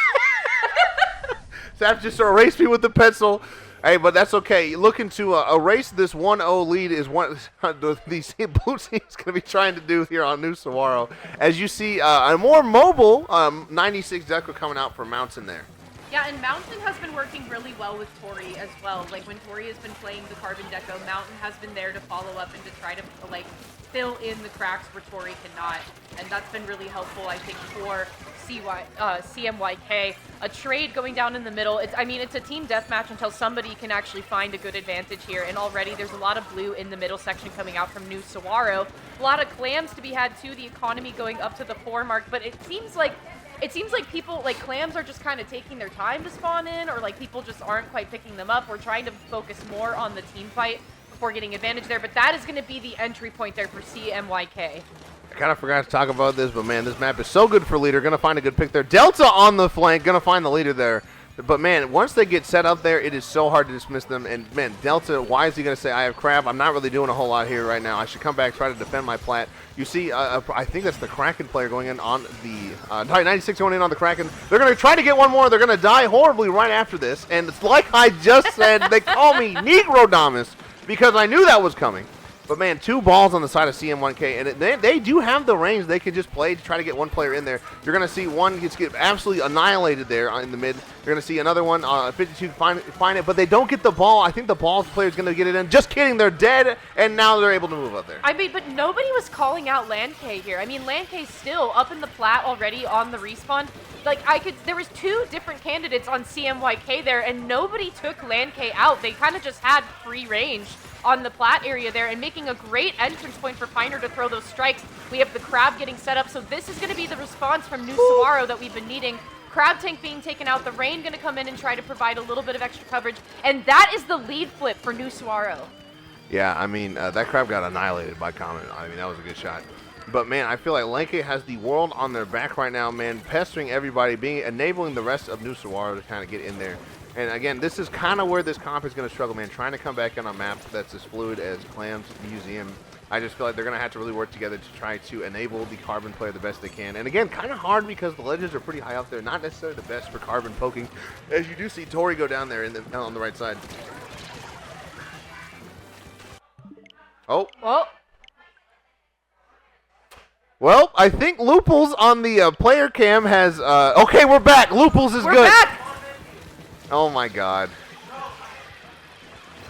Saf just erased me with the pencil. Hey, but that's okay. Looking to erase this 1-0 lead is what the blue team is going to be trying to do here on New Saguaro. As you see, a more mobile 96 Deco coming out for Mountain there. Yeah, and Mountain has been working really well with Tori as well. Like when Tori has been playing the Carbon Deco, Mountain has been there to follow up and to try to like fill in the cracks where Tori cannot. And that's been really helpful, I think, for CMYK. A trade going down in the middle. It's a team deathmatch until somebody can actually find a good advantage here. And already there's a lot of blue in the middle section coming out from New Saguaro. A lot of clams to be had too. The economy going up to the 4 mark, but it seems like people, like clams are just kind of taking their time to spawn in, or like people just aren't quite picking them up. We're trying to focus more on the team fight before getting advantage there, but that is going to be the entry point there for CMYK. I kind of forgot to talk about this, but man, this map is so good for leader. Going to find a good pick there. Delta on the flank, going to find the leader there. But man, once they get set up there, it is so hard to dismiss them. And man, Delta, why is he going to say, I have crab? I'm not really doing a whole lot here right now. I should come back, try to defend my plat. You see, I think that's the Kraken player going in on the 96 going in on the Kraken. They're going to try to get one more. They're going to die horribly right after this. And it's like I just said, they call me Negrodamus because I knew that was coming. But, man, 2 balls on the side of CM1K, and they do have the range. They can just play to try to get one player in there. You're going to see one get absolutely annihilated there in the mid. You're going to see another one. 52 find it, but they don't get the ball. I think the ball player's going to get it in. Just kidding. They're dead, and now they're able to move up there. I mean, but nobody was calling out Lan K here. I mean, Lan K's still up in the plat already on the respawn. Like, there was 2 different candidates on CMYK there, and nobody took Lan K out. They kind of just had free range on the plat area there and making a great entrance point for Finer to throw those strikes. We have the Crab getting set up, so this is going to be the response from New Saguaro that we've been needing. Crab tank being taken out, the Rain going to come in and try to provide a little bit of extra coverage, and that is the lead flip for New Saguaro. Yeah, I mean, that Crab got annihilated by Common. I mean, that was a good shot. But, man, I feel like Lenke has the world on their back right now, man, pestering everybody, enabling the rest of New Saguaro to kind of get in there. And, again, this is kind of where this comp is going to struggle, man, trying to come back on a map that's as fluid as Clams Museum. I just feel like they're going to have to really work together to try to enable the Carbon player the best they can. And, again, kind of hard because the ledges are pretty high up there. Not necessarily the best for Carbon poking, as you do see Tori go down there on the right side. Oh. Well, I think Looples on the player cam has... okay, we're back. Looples is good. We're back! Oh, my God.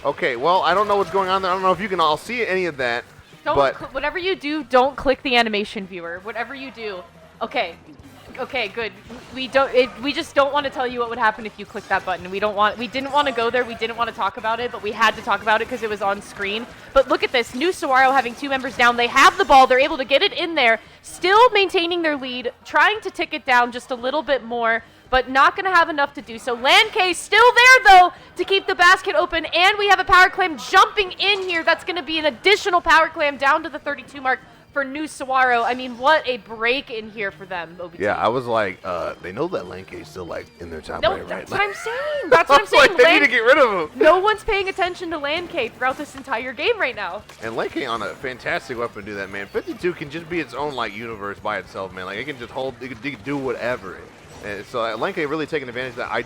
Okay, well, I don't know what's going on there. I don't know if you can all see any of that. Whatever you do, don't click the animation viewer. Whatever you do. Okay, good. We just don't want to tell you what would happen if you click that button. We didn't want to go there. We didn't want to talk about it, but we had to talk about it because it was on screen. But look at this. New Saguaro having 2 members down. They have the ball. They're able to get it in there, still maintaining their lead, trying to tick it down just a little bit more, but not going to have enough to do so. Lan K still there, though, to keep the basket open, and we have a power clam jumping in here. That's going to be an additional power clam down to the 32 mark for New Saguaro. I mean, what a break in here for them, OBT. Yeah, I was like, they know that Lan K is still, like, in their top right? That's what I'm saying. That's what I'm saying. Like, they need to get rid of him. No one's paying attention to Lan K throughout this entire game right now. And Lan K on a fantastic weapon to do that, man. 52 can just be its own, like, universe by itself, man. Like, it can just it can do whatever. And so Lan K really taking advantage of that. I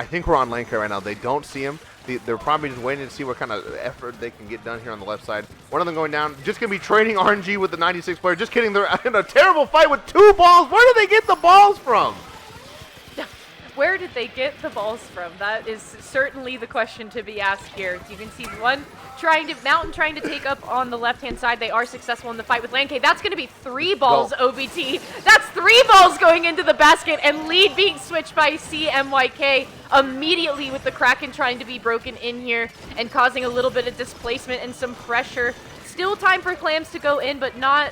think we're on Lan K right now. They don't see him. They're probably just waiting to see what kind of effort they can get done here on the left side. One of them going down. Just going to be trading RNG with the 96 player. Just kidding. They're in a terrible fight with 2 balls. Where did they get the balls from? Where did they get the balls from? That is certainly the question to be asked here. You can see Mountain trying to take up on the left-hand side. They are successful in the fight with Lan K. That's going to be 3 balls, OBT. That's 3 balls going into the basket, and lead being switched by CMYK immediately with the Kraken trying to be broken in here and causing a little bit of displacement and some pressure. Still time for Clams to go in, but not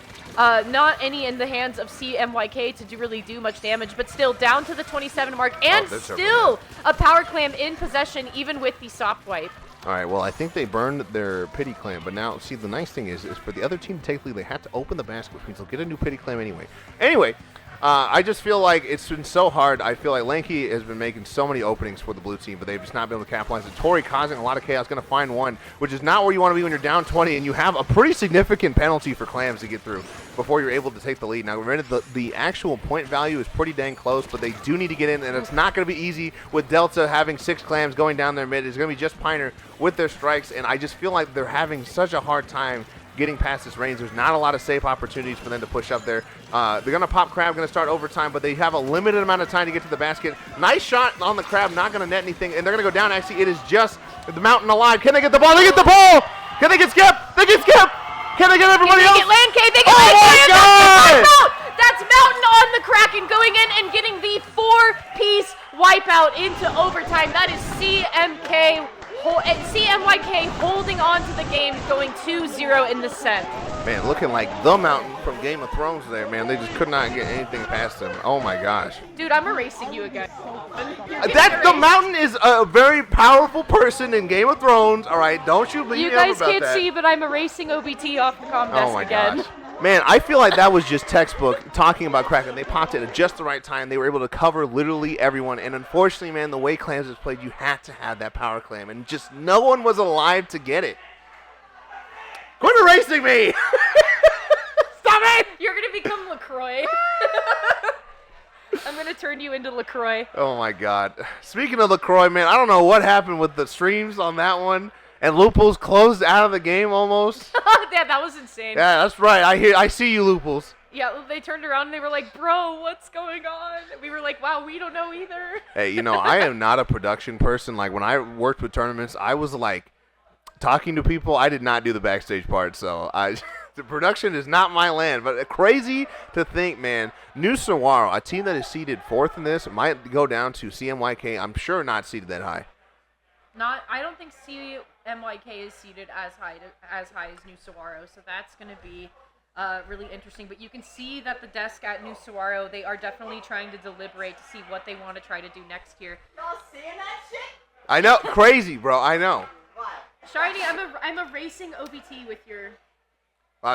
any in the hands of CMYK to really do much damage, but still down to the 27 mark, and still a power clam in possession even with the soft wipe. All right, well, I think they burned their pity clam, but now, see, the nice thing is for the other team to take the lead, they have to open the basket, which means they'll get a new pity clam anyway. Anyway, I just feel like it's been so hard. I feel like Lanky has been making so many openings for the blue team, but they've just not been able to capitalize. And Tori causing a lot of chaos, going to find one, which is not where you want to be when you're down 20, and you have a pretty significant penalty for Clams to get through before you're able to take the lead. Now, the actual point value is pretty dang close, but they do need to get in, and it's not going to be easy with Delta having 6 Clams going down their mid. It's going to be just Piner with their strikes, and I just feel like they're having such a hard time getting past this range. There's not a lot of safe opportunities for them to push up there. They're going to pop Crab, going to start overtime, but they have a limited amount of time to get to the basket. Nice shot on the Crab, not going to net anything, and they're going to go down. Actually, it is just the Mountain alive. Can they get the ball? They get the ball! Can they get Skip? They get Skip! Can they get everybody else? They get Lan K, they get Lan K! That's Mountain on the Kraken going in and getting the 4-piece wipeout into overtime. That is CMYK holding on to the game, going 2-0 in the set. Man, looking like the Mountain from Game of Thrones there, man. They just could not get anything past them. Oh, my gosh. Dude, I'm erasing you again. The Mountain is a very powerful person in Game of Thrones. All right, don't you leave me up about that. You guys can't see, but I'm erasing OBT off the comm desk again. Gosh. Man, I feel like that was just textbook talking about Kraken. They popped it at just the right time. They were able to cover literally everyone. And unfortunately, man, the way Clams has played, you had to have that power clam. And just no one was alive to get it. Quit erasing me! Stop it! You're going to become LaCroix. I'm going to turn you into LaCroix. Oh, my God. Speaking of LaCroix, man, I don't know what happened with the streams on that one. And Looples closed out of the game almost. Yeah, that was insane. Yeah, that's right. I see you, Looples. Yeah, they turned around and they were like, bro, what's going on? We were like, wow, we don't know either. Hey, you know, I am not a production person. Like, when I worked with tournaments, I was, like, talking to people. I did not do the backstage part, so the production is not my land. But crazy to think, man, New Saguaro, a team that is seeded 4th in this, might go down to CMYK. I'm sure not seeded that high. I don't think CMYK is seated as high as New Saguaro, so that's going to be really interesting. But you can see that the desk at New Saguaro, they are definitely trying to deliberate to see what they want to try to do next year. Y'all seeing that shit? I know, crazy, bro. I know. Shiny, I'm a racing OBT with your.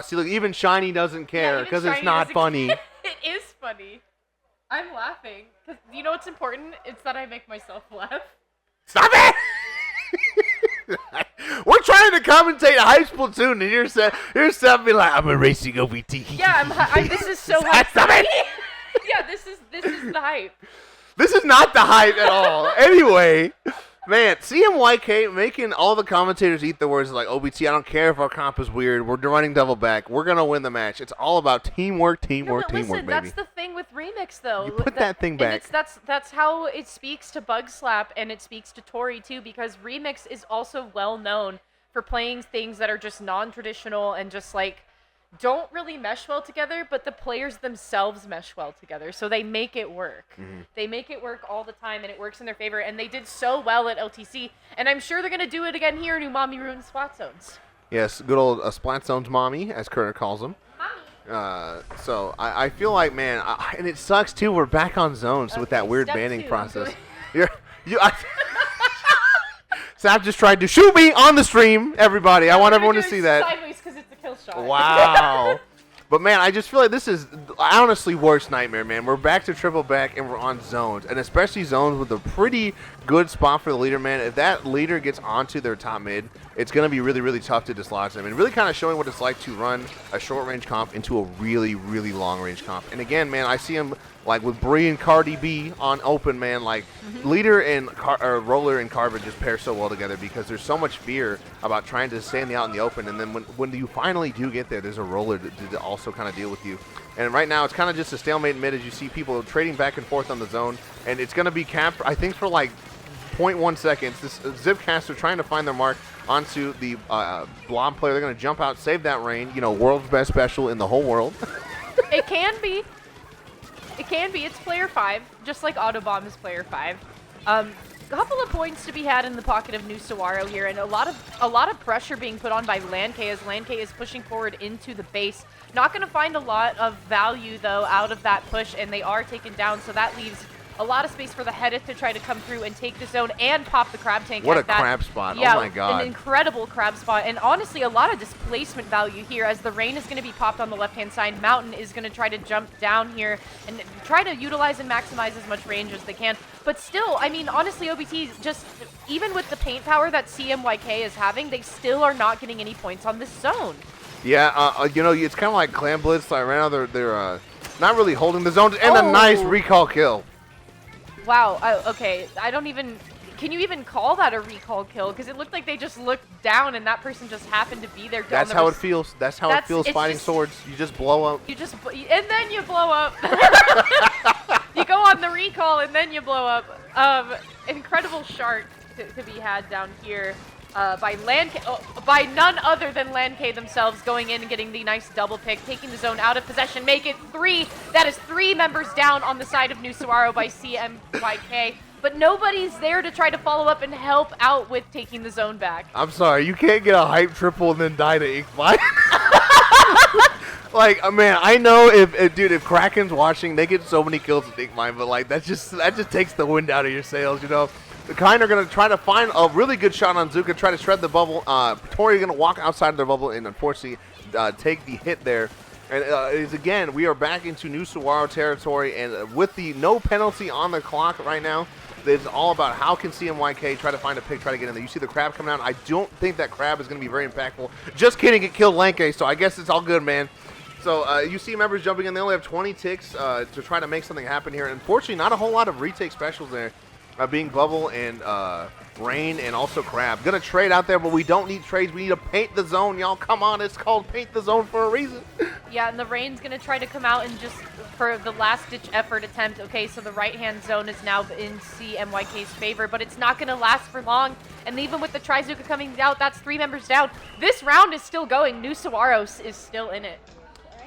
See, look, even Shiny doesn't care because it's not funny. It is funny. I'm laughing because you know what's important? It's that I make myself laugh. Stop it! We're trying to commentate a high Splatoon, and you're Seth be like, I'm a racing OBT. Yeah, this is so hype. Stop it! Yeah, this is the hype. This is not the hype at all. Anyway, man, CMYK making all the commentators eat the words like OBT. I don't care if our comp is weird. We're running double back. We're gonna win the match. It's all about teamwork, teamwork, teamwork, baby. That's the thing with Remix, though. You put that thing back. And that's how it speaks to Bug Slap, and it speaks to Tori too, because Remix is also well known for playing things that are just non-traditional and just like don't really mesh well together, but the players themselves mesh well together, so they make it work. Mm-hmm. They make it work all the time, and it works in their favor, and they did so well at LTC, and I'm sure they're going to do it again here in Umami Ruin Splat Zones. Yes, good old Splat Zones mommy, as Kerner calls them. So I feel like, man, and it sucks too, we're back on zones with that weird banning process. Sap just tried to shoot me on the stream, everybody. I want everyone to see that. Sideways because it's a kill shot. Wow. But, man, I just feel like this is honestly worst nightmare, man. We're back to triple back, and we're on zones, and especially zones with a pretty good spot for the leader, man. If that leader gets onto their top mid, it's going to be really, really tough to dislodge them, and really kind of showing what it's like to run a short-range comp into a really, really long-range comp. And, again, man, I see him, like, with Bree and Cardi B on open, man, like, leader and roller and Carbon just pair so well together because there's so much fear about trying to stand out in the open, and then when you finally do get there, there's a roller to also kind of deal with you. And right now, it's kind of just a stalemate mid as you see people trading back and forth on the zone, and it's going to be capped, I think, for, like, 0.1 seconds. This Zipcaster trying to find their mark onto the Blob player. They're going to jump out, save that lane, you know, world's best special in the whole world. It can be. It can be. It's player 5, just like Autobomb is player 5. A couple of points to be had in the pocket of New Saguaro here, and a lot of pressure being put on by Lan K as Lan K is pushing forward into the base. Not going to find a lot of value though out of that push, and they are taken down, so that leaves a lot of space for the Hedith to try to come through and take the zone and pop the crab tank. What a crab spot. Yeah, oh my god. An incredible crab spot, and honestly a lot of displacement value here as the rain is going to be popped on the left-hand side. Mountain is going to try to jump down here and try to utilize and maximize as much range as they can. But still, I mean, honestly, OBT, just even with the paint power that CMYK is having, they still are not getting any points on this zone. Yeah, you know, it's kind of like Clan Blitz. Like right now, they're not really holding the zones, and a nice recall kill. Wow, okay, I don't even... Can you even call that a recall kill? Because it looked like they just looked down and that person just happened to be there. That's how it feels. That's how it feels fighting swords. You just blow up. And then you blow up. You go on the recall and then you blow up. Incredible shark to be had down here by by none other than Lan K themselves, going in and getting the nice double pick, taking the zone out of possession, make it 3. That is 3 members down on the side of New Saguaro by CMYK. But nobody's there to try to follow up and help out with taking the zone back. I'm sorry, you can't get a hype triple and then die to Inkmine. Like, man, I know if Kraken's watching, they get so many kills with Inkmine, but like that just takes the wind out of your sails, you know. The Kind are going to try to find a really good shot on Zuka, try to shred the bubble. Tori going to walk outside of their bubble and unfortunately take the hit there. And again, we are back into New Saguaro territory, and with the no penalty on the clock right now, it's all about how can CMYK try to find a pick, try to get in there. You see the crab coming out. I don't think that crab is going to be very impactful. Just kidding, it killed Lanke, so I guess it's all good, man. So you see members jumping in. They only have 20 ticks to try to make something happen here. Unfortunately, not a whole lot of retake specials there, being Bubble and Rain and also Crab. Going to trade out there, but we don't need trades. We need to paint the zone, y'all. Come on, it's called Paint the Zone for a reason. Yeah, and the Rain's going to try to come out and just, for the last-ditch effort attempt, okay, so the right-hand zone is now in CMYK's favor, but it's not going to last for long, and even with the Trizuka coming out, that's 3 members down. This round is still going. New Saguaro is still in it.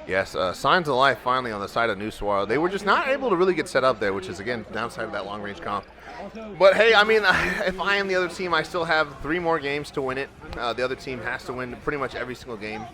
Yes, signs of life finally on the side of New Saguaro. They were just not able to really get set up there, which is, again, downside of that long-range comp. But, hey, I mean, if I am the other team, I still have 3 more games to win it. The other team has to win pretty much every single game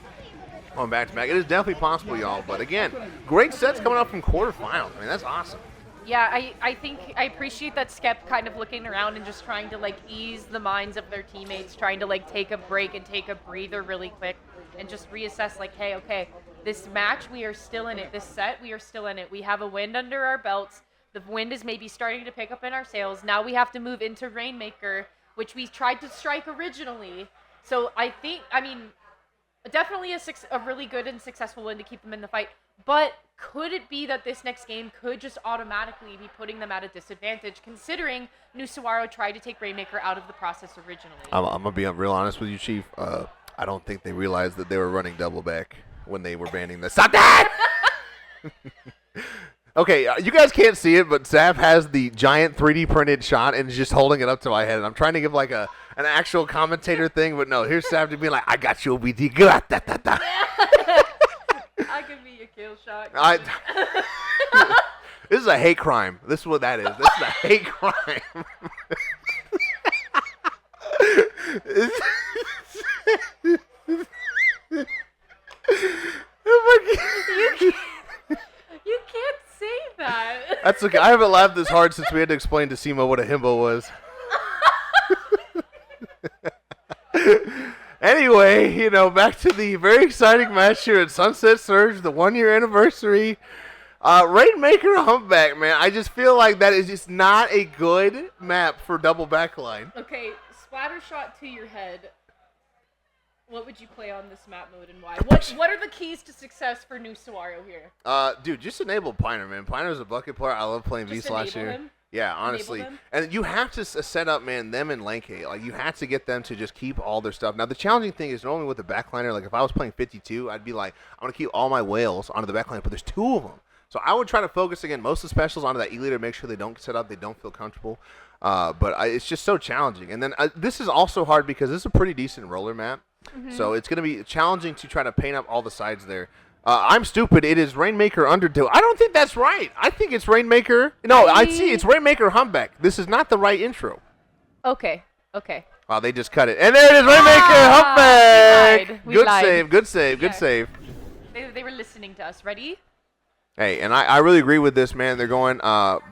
on back-to-back. It is definitely possible, y'all. But, again, great sets coming up from quarterfinals. I mean, that's awesome. Yeah, I think I appreciate that Skep kind of looking around and just trying to, like, ease the minds of their teammates, trying to, like, take a break and take a breather really quick and just reassess, like, hey, okay, this match, we are still in it. This set, we are still in it. We have a wind under our belts. The wind is maybe starting to pick up in our sails. Now we have to move into Rainmaker, which we tried to strike originally. So I think, I mean, definitely a really good and successful win to keep them in the fight. But could it be that this next game could just automatically be putting them at a disadvantage, considering New Saguaro tried to take Rainmaker out of the process originally? I'm going to be real honest with you, Chief. I don't think they realized that they were running double back when they were banning the Stop that! Okay, you guys can't see it, but Zap has the giant 3D printed shot and is just holding it up to my head. And I'm trying to give like an actual commentator thing, but no, here's Zap to be like, I got you, OBT. I can be a kill shot. This is a hate crime. This is what that is. This is a hate crime. Oh my God. You can't say that. That's okay. I haven't laughed this hard since we had to explain to Simo what a himbo was. Anyway, you know, back to the very exciting match here at Sunset Surge, the 1-year anniversary. Rainmaker Humpback, man. I just feel like that is just not a good map for double backline. Okay, splatter shot to your head. What would you play on this map mode and why? What are the keys to success for New Saguaro here? Dude, just enable Piner, man. Piner's a bucket player. I love playing Just V/here. enable him? Yeah, honestly. And you have to set up, man, them and Lanke. Like, you have to get them to just keep all their stuff. Now, the challenging thing is normally with the backliner, like, if I was playing 52, I'd be like, I'm going to keep all my whales onto the backline, but there's 2 of them. So I would try to focus, again, most of the specials onto that E-leader, make sure they don't get set up, they don't feel comfortable. But it's just so challenging. And then this is also hard because this is a pretty decent roller map. Mm-hmm. So it's going to be challenging to try to paint up all the sides there. I'm stupid. It is Rainmaker Undertow. I don't think that's right. I think it's Rainmaker. No, I see. It's Rainmaker Humpback. This is not the right intro. Okay. Wow, they just cut it. And there it is, Rainmaker Humpback. We lied. Good save. They were listening to us. Ready? Hey, and I really agree with this, man. They're going,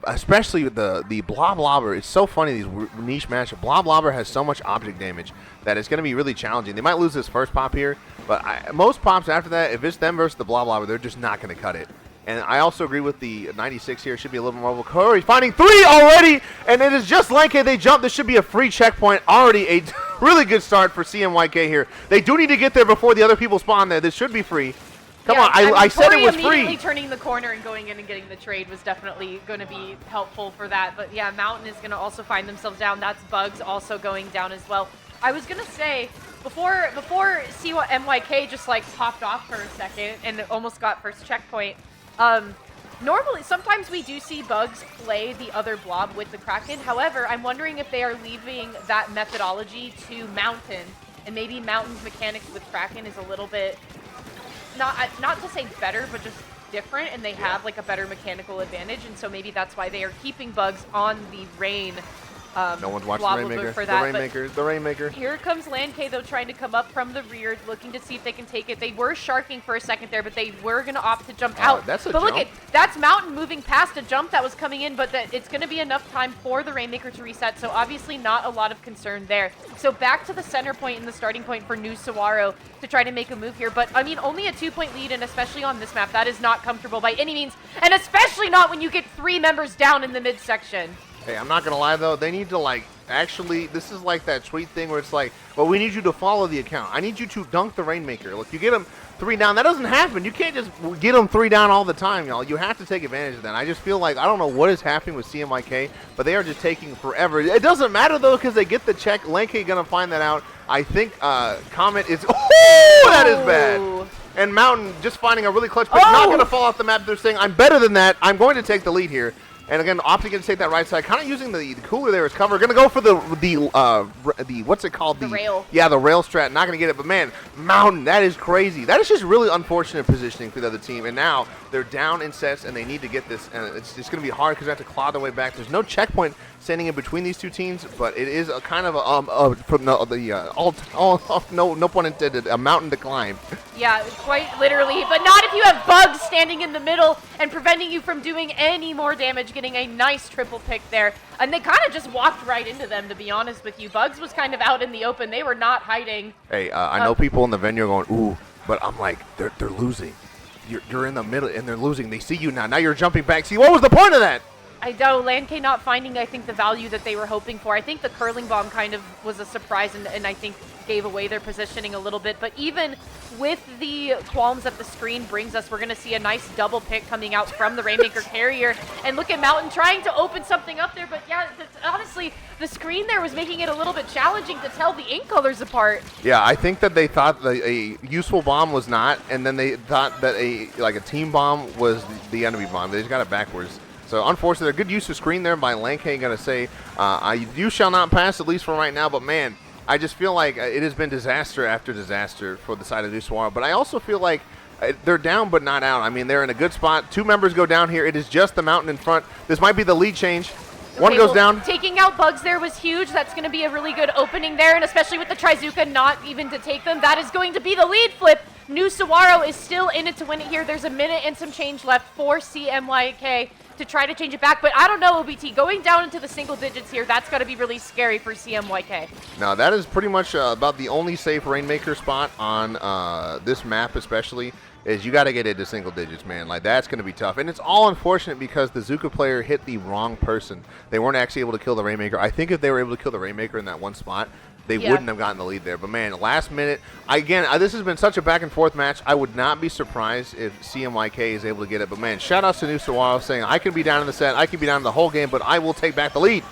especially with the Blob Lobber. It's so funny, these niche matchups. Blob Lobber has so much object damage that it's going to be really challenging. They might lose this first pop here, but most pops after that, if it's them versus the Blob Lobber, they're just not going to cut it. And I also agree with the 96 here. It should be a little more mobile. Curry finding 3 already, and it is just Lanke. They jump. This should be a free checkpoint. Already a really good start for CMYK here. They do need to get there before the other people spawn there. This should be free. Come on, I said it was free. Immediately turning the corner and going in and getting the trade was definitely going to be helpful for that. But yeah, Mountain is going to also find themselves down. That's Bugs also going down as well. I was going to say, before MYK just like popped off for a second and almost got first checkpoint, normally, sometimes we do see Bugs play the other blob with the Kraken. However, I'm wondering if they are leaving that methodology to Mountain, and maybe Mountain's mechanics with Kraken is a little bit, not to say better, but just different, and they have like a better mechanical advantage, and so maybe that's why they are keeping Bugs on the Rain. No one's watching the Rainmaker. For that, the Rainmaker. Here comes Lanke, though, trying to come up from the rear, looking to see if they can take it. They were sharking for a second there, but they were going to opt to jump out. That's a but jump. Look, that's Mountain moving past a jump that was coming in, but it's going to be enough time for the Rainmaker to reset, so obviously not a lot of concern there. So back to the center point and the starting point for New Saguaro to try to make a move here. But, I mean, only a 2-point lead, and especially on this map, that is not comfortable by any means, and especially not when you get 3 members down in the midsection. Hey, I'm not going to lie, though. They need to, like, actually, this is like that tweet thing where it's like, well, we need you to follow the account. I need you to dunk the Rainmaker. Look, you get them 3 down. That doesn't happen. You can't just get them 3 down all the time, y'all. You have to take advantage of that. I just feel like, I don't know what is happening with CMYK, but they are just taking forever. It doesn't matter, though, because they get the check. Lanke going to find that out. I think Comet is, oh, that is bad. And Mountain just finding a really clutch pick. Not going to fall off the map. They're saying, I'm better than that. I'm going to take the lead here. And again, opting to take that right side, kind of using the cooler there as cover. Going to go for the what's it called? The rail. Yeah, the rail strat. Not going to get it, but man, Mountain, that is crazy. That is just really unfortunate positioning for the other team. And now they're down in sets, and they need to get this. And it's going to be hard because they have to claw their way back. There's no checkpoint standing in between these two teams, but it is a kind of no pun intended, a mountain decline. Yeah, quite literally, but not if you have Bugs standing in the middle and preventing you from doing any more damage, getting a nice triple pick there. And they kind of just walked right into them, to be honest with you. Bugs was kind of out in the open. They were not hiding. Hey, I know people in the venue are going, ooh, but I'm like, they're losing. You're in the middle, and they're losing. They see you now. Now you're jumping back. See, what was the point of that? I know, Lanke not finding, I think, the value that they were hoping for. I think the curling bomb kind of was a surprise and I think gave away their positioning a little bit. But even with the qualms that the screen brings us, we're going to see a nice double pick coming out from the Rainmaker carrier. And look at Mountain trying to open something up there. But yeah, honestly, the screen there was making it a little bit challenging to tell the ink colors apart. Yeah, I think that they thought that a useful bomb was not, and then they thought that a team bomb was the enemy bomb. They just got it backwards. So, unfortunately, a good use of screen there by Lanke. Going to say, you shall not pass, at least for right now. But, man, I just feel like it has been disaster after disaster for the side of Nusawara. But I also feel like they're down but not out. I mean, they're in a good spot. 2 members go down here. It is just the Mountain in front. This might be the lead change. One goes down. Taking out Bugs there was huge. That's going to be a really good opening there, and especially with the Trizuka not even to take them. That is going to be the lead flip. Nusawara is still in it to win it here. There's a minute and some change left for CMYK to try to change it back. But I don't know, OBT. Going down into the single digits here, that's got to be really scary for CMYK. Now, that is pretty much about the only safe Rainmaker spot on this map especially, is you got to get into single digits, man. Like, that's going to be tough. And it's all unfortunate because the Zuka player hit the wrong person. They weren't actually able to kill the Rainmaker. I think if they were able to kill the Rainmaker in that one spot, they wouldn't have gotten the lead there. But, man, last minute, again, this has been such a back-and-forth match. I would not be surprised if CMYK is able to get it. But, man, shout-outs to Nusawara saying, I can be down in the set, I can be down in the whole game, but I will take back the lead.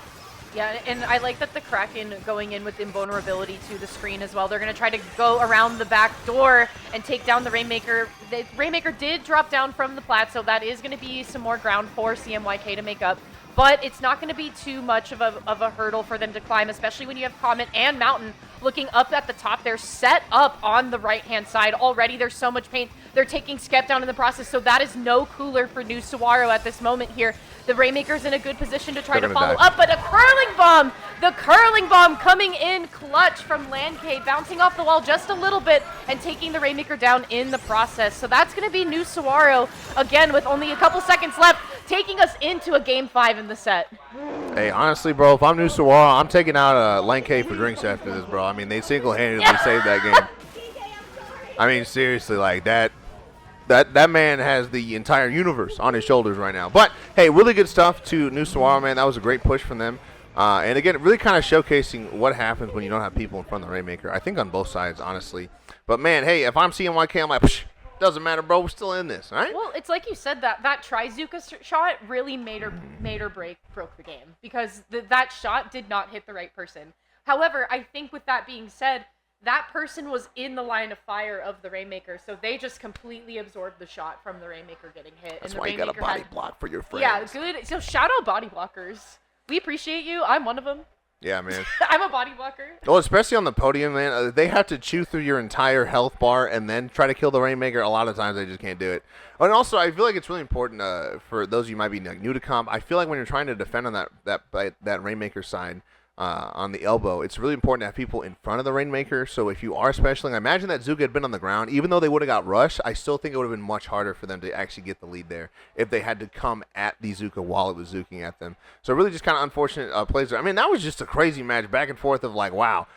Yeah, and I like that the Kraken going in with invulnerability to the screen as well. They're going to try to go around the back door and take down the Rainmaker. The Rainmaker did drop down from the plat, so that is going to be some more ground for CMYK to make up. But it's not going to be too much of a hurdle for them to climb, especially when you have Comet and Mountain looking up at the top. They're set up on the right-hand side already. There's so much paint. They're taking Skep down in the process, so that is no cooler for Nusawara at this moment here. The Rainmaker's in a good position to try to follow up, but a curling bomb! The curling bomb coming in clutch from Lanke, bouncing off the wall just a little bit and taking the Rainmaker down in the process. So that's going to be Nusawara, again, with only a couple seconds left, taking us into a Game 5 in the set. Hey, honestly, bro, if I'm Nusawara, I'm taking out Lanke for drinks after this, bro. I mean, they single-handedly saved that game. I mean, seriously, like, that man has the entire universe on his shoulders right now. But, hey, really good stuff to Nusawara, man. That was a great push from them. And, again, really kind of showcasing what happens when you don't have people in front of the Rainmaker. I think on both sides, honestly. But, man, hey, if I'm CMYK, I'm like, psh, doesn't matter, bro. We're still in this, all right? Well, it's like you said, that Trizuka shot really made or broke the game. Because that shot did not hit the right person. However, I think with that being said, that person was in the line of fire of the Rainmaker, so they just completely absorbed the shot from the Rainmaker getting hit. That's and why you got a body block for your friends. Yeah, good. So shout out body blockers. We appreciate you. I'm one of them. Yeah, man. I'm a body blocker. Well, especially on the podium, man. They have to chew through your entire health bar and then try to kill the Rainmaker. A lot of times they just can't do it. And also, I feel like it's really important for those of you who might be new to comp. I feel like when you're trying to defend on that Rainmaker side, on the elbow, it's really important to have people in front of the Rainmaker. So if you are specialing, I imagine that Zuka had been on the ground. Even though they would have got rushed, I still think it would have been much harder for them to actually get the lead there if they had to come at the Zuka while it was zuking at them. So really just kind of unfortunate plays there. I mean, that was just a crazy match back and forth of like, wow,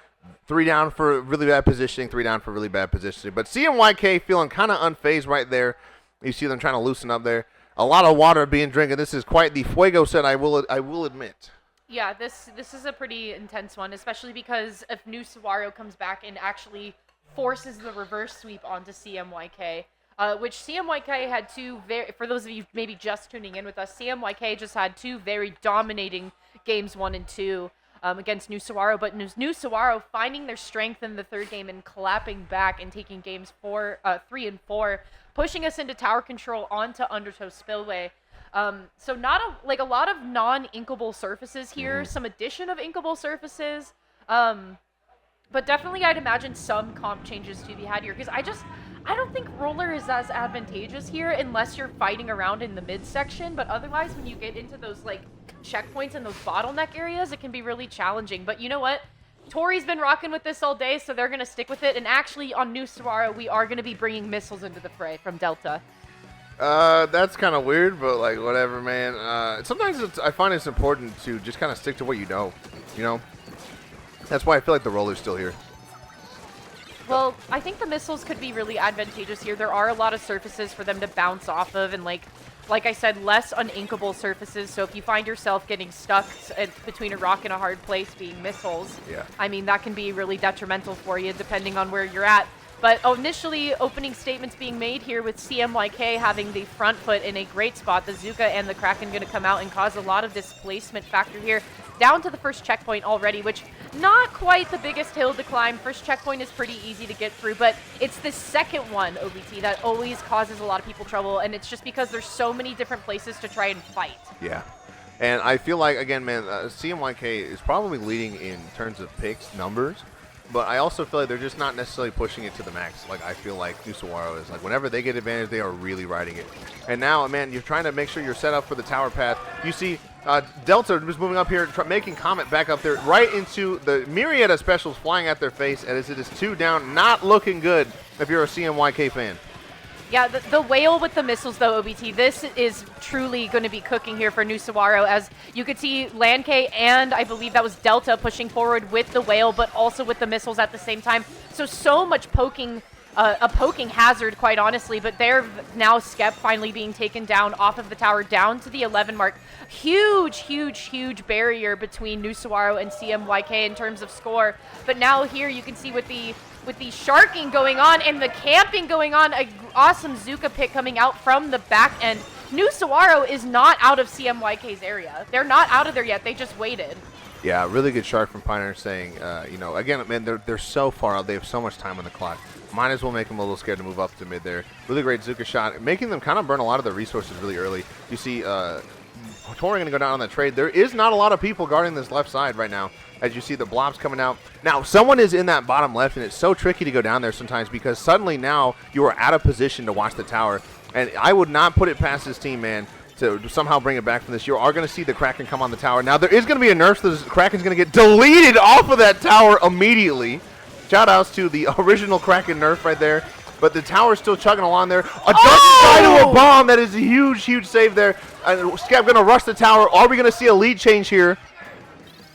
3 down for really bad positioning, 3 down for really bad positioning. But CMYK feeling kind of unfazed right there. You see them trying to loosen up there. A lot of water being drinking. This is quite the Fuego set, I will admit. Yeah, this is a pretty intense one, especially because if New Saguaro comes back and actually forces the reverse sweep onto CMYK, which CMYK had two for those of you maybe just tuning in with us, CMYK just had two very dominating games 1 and 2 against New Saguaro, but New Saguaro finding their strength in the third game and clapping back and taking games 3 and 4, pushing us into tower control onto Undertow Spillway. So not a lot of non-inkable surfaces here, some addition of inkable surfaces, but definitely I'd imagine some comp changes to be had here, because I don't think roller is as advantageous here unless you're fighting around in the midsection, but otherwise when you get into those like checkpoints and those bottleneck areas, it can be really challenging. But you know what? Tori's been rocking with this all day, so they're going to stick with it, and actually on New Saguaro, we are going to be bringing missiles into the fray from Delta. That's kind of weird, but like whatever, man. Sometimes I find it's important to just kind of stick to what you know. You know, that's why I feel like the roller's still here. Well, I think the missiles could be really advantageous here. There are a lot of surfaces for them to bounce off of, and like I said, less uninkable surfaces. So if you find yourself getting stuck between a rock and a hard place, being missiles, yeah, I mean that can be really detrimental for you depending on where you're at. But initially, opening statements being made here with CMYK having the front foot in a great spot. The Zuka and the Kraken going to come out and cause a lot of displacement factor here. Down to the first checkpoint already, which not quite the biggest hill to climb. First checkpoint is pretty easy to get through, but it's the second one, OBT, that always causes a lot of people trouble, and it's just because there's so many different places to try and fight. Yeah. And I feel like, again, man, CMYK is probably leading in terms of picks numbers, but I also feel like they're just not necessarily pushing it to the max. Like, I feel like New Saguaro is. Like, whenever they get advantage, they are really riding it. And now, man, you're trying to make sure you're set up for the tower path. You see Delta was moving up here, making Comet back up there, right into the myriad of specials flying at their face, as it is 2 down. Not looking good if you're a CMYK fan. Yeah, the whale with the missiles, though, OBT, this is truly going to be cooking here for New Saguaro, as you could see Lan K and I believe that was Delta pushing forward with the whale, but also with the missiles at the same time. So much poking, a poking hazard, quite honestly, but they're now Skep finally being taken down off of the tower, down to the 11 mark. Huge barrier between New Saguaro and CMYK in terms of score. But now here you can see with the sharking going on and the camping going on, an awesome Zuka pick coming out from the back end. New Saguaro is not out of CMYK's area. They're not out of there yet. They just waited. Yeah, really good shark from Pioneer saying, you know, again, man, they're so far out. They have so much time on the clock. Might as well make them a little scared to move up to mid there. Really great Zuka shot, making them kind of burn a lot of their resources really early. You see Tori going to go down on the trade. There is not a lot of people guarding this left side right now, as you see the blobs coming out. Now, someone is in that bottom left, and it's so tricky to go down there sometimes because suddenly now you are out of position to watch the tower. And I would not put it past this team, man, to somehow bring it back from this. You are going to see the Kraken come on the tower. Now, there is going to be a nerf, so the Kraken's going to get deleted off of that tower immediately. Shout-outs to the original Kraken nerf right there. But the tower's still chugging along there. A doesn't die to a bomb. That is a huge save there. Skep going to rush the tower. Are we going to see a lead change here?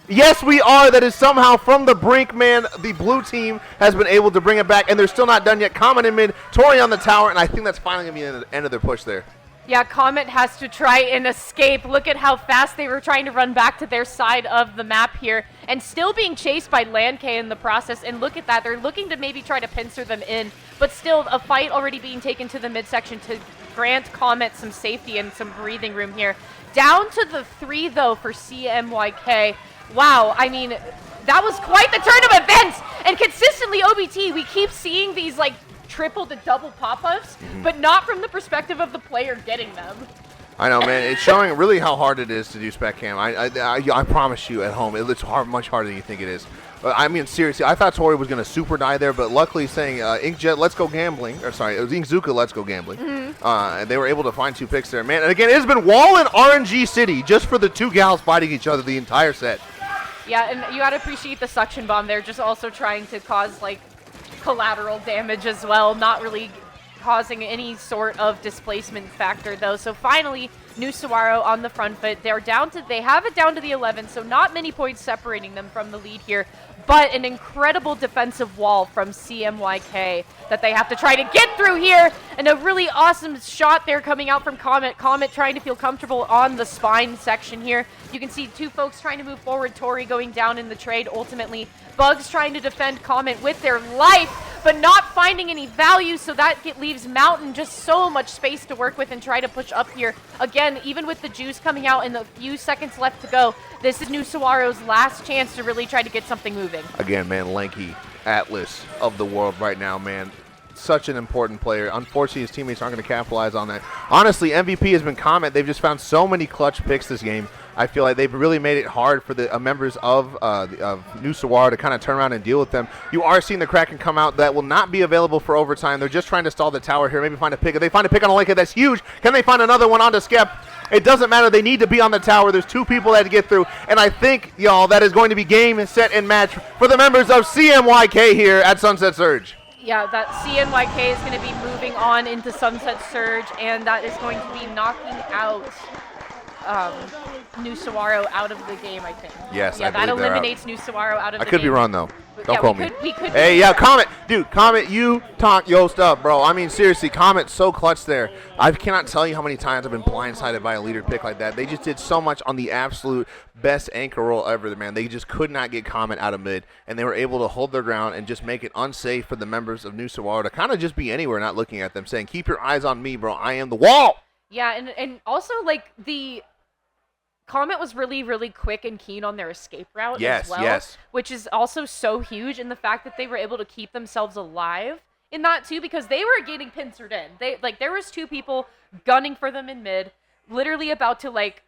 Yes, we are. That is somehow from the brink, man. The blue team has been able to bring it back, and they're still not done yet. Comet in mid, Tori on the tower, and I think that's finally going to be the end of their push there. Yeah, Comet has to try and escape. Look at how fast they were trying to run back to their side of the map here, and still being chased by Lan K in the process. And look at that. They're looking to maybe try to pincer them in, but still a fight already being taken to the midsection to grant Comet some safety and some breathing room here. Down to the 3, though, for CMYK. Wow, I mean, that was quite the turn of events. And consistently, OBT, we keep seeing these, like, triple to double pop-ups, but not from the perspective of the player getting them. I know, man. It's showing really how hard it is to do spec cam. I promise you at home, it's much harder than you think it is. I mean, seriously, I thought Tori was going to super die there, but luckily saying Inkjet, let's go gambling. Or sorry, it was Inkzuka, let's go gambling. And they were able to find 2 picks there. Man, and again, it has been Wall and RNG City just for the 2 gals fighting each other the entire set. Yeah, and you got to appreciate the suction bomb there, just also trying to cause, like, collateral damage as well, not really causing any sort of displacement factor, though. So finally, New Saguaro on the front foot. They have it down to the 11, so not many points separating them from the lead here, but an incredible defensive wall from CMYK that they have to try to get through here, and a really awesome shot there coming out from Comet. Comet trying to feel comfortable on the spine section here. You can see two folks trying to move forward, Tori going down in the trade ultimately. Bugs trying to defend Comet with their life, but not finding any value, so that leaves Mountain just so much space to work with and try to push up here. Again, even with the juice coming out and the few seconds left to go, this is New Saguaro's last chance to really try to get something moving. Again, man, Lanky, Atlas of the world right now, man. Such an important player. Unfortunately, his teammates aren't going to capitalize on that. Honestly, MVP has been Comet. They've just found so many clutch picks this game. I feel like they've really made it hard for the members of New Saguaro to kind of turn around and deal with them. You are seeing the Kraken come out. That will not be available for overtime. They're just trying to stall the tower here, maybe find a pick. If they find a pick on a Lanky, that's huge. Can they find another one onto Skep? It doesn't matter. They need to be on the tower. There's two people that get through. And I think, y'all, that is going to be game, set, and match for the members of CMYK here at Sunset Surge. Yeah, that CNYK is going to be moving on into Sunset Surge, and that is going to be knocking out New Saguaro out of the game, I think. Yes, yeah, I that believe they're eliminates New Saguaro out of the game. I could be wrong, though. Don't yeah, quote me. We could hey, yeah, Comet. Dude, Comet, you talk your stuff, bro. I mean, seriously, Comet's so clutch there. I cannot tell you how many times I've been blindsided by a leader pick like that. They just did so much on the absolute best anchor roll ever, man. They just could not get Comet out of mid, and they were able to hold their ground and just make it unsafe for the members of New Saguaro to kind of just be anywhere, not looking at them, saying, keep your eyes on me, bro. I am the wall. Yeah, and also, like, the Comet was really, really quick and keen on their escape route as well, which is also so huge, and the fact that they were able to keep themselves alive in that too, because they were getting pincered in. There was two people gunning for them in mid, literally about to like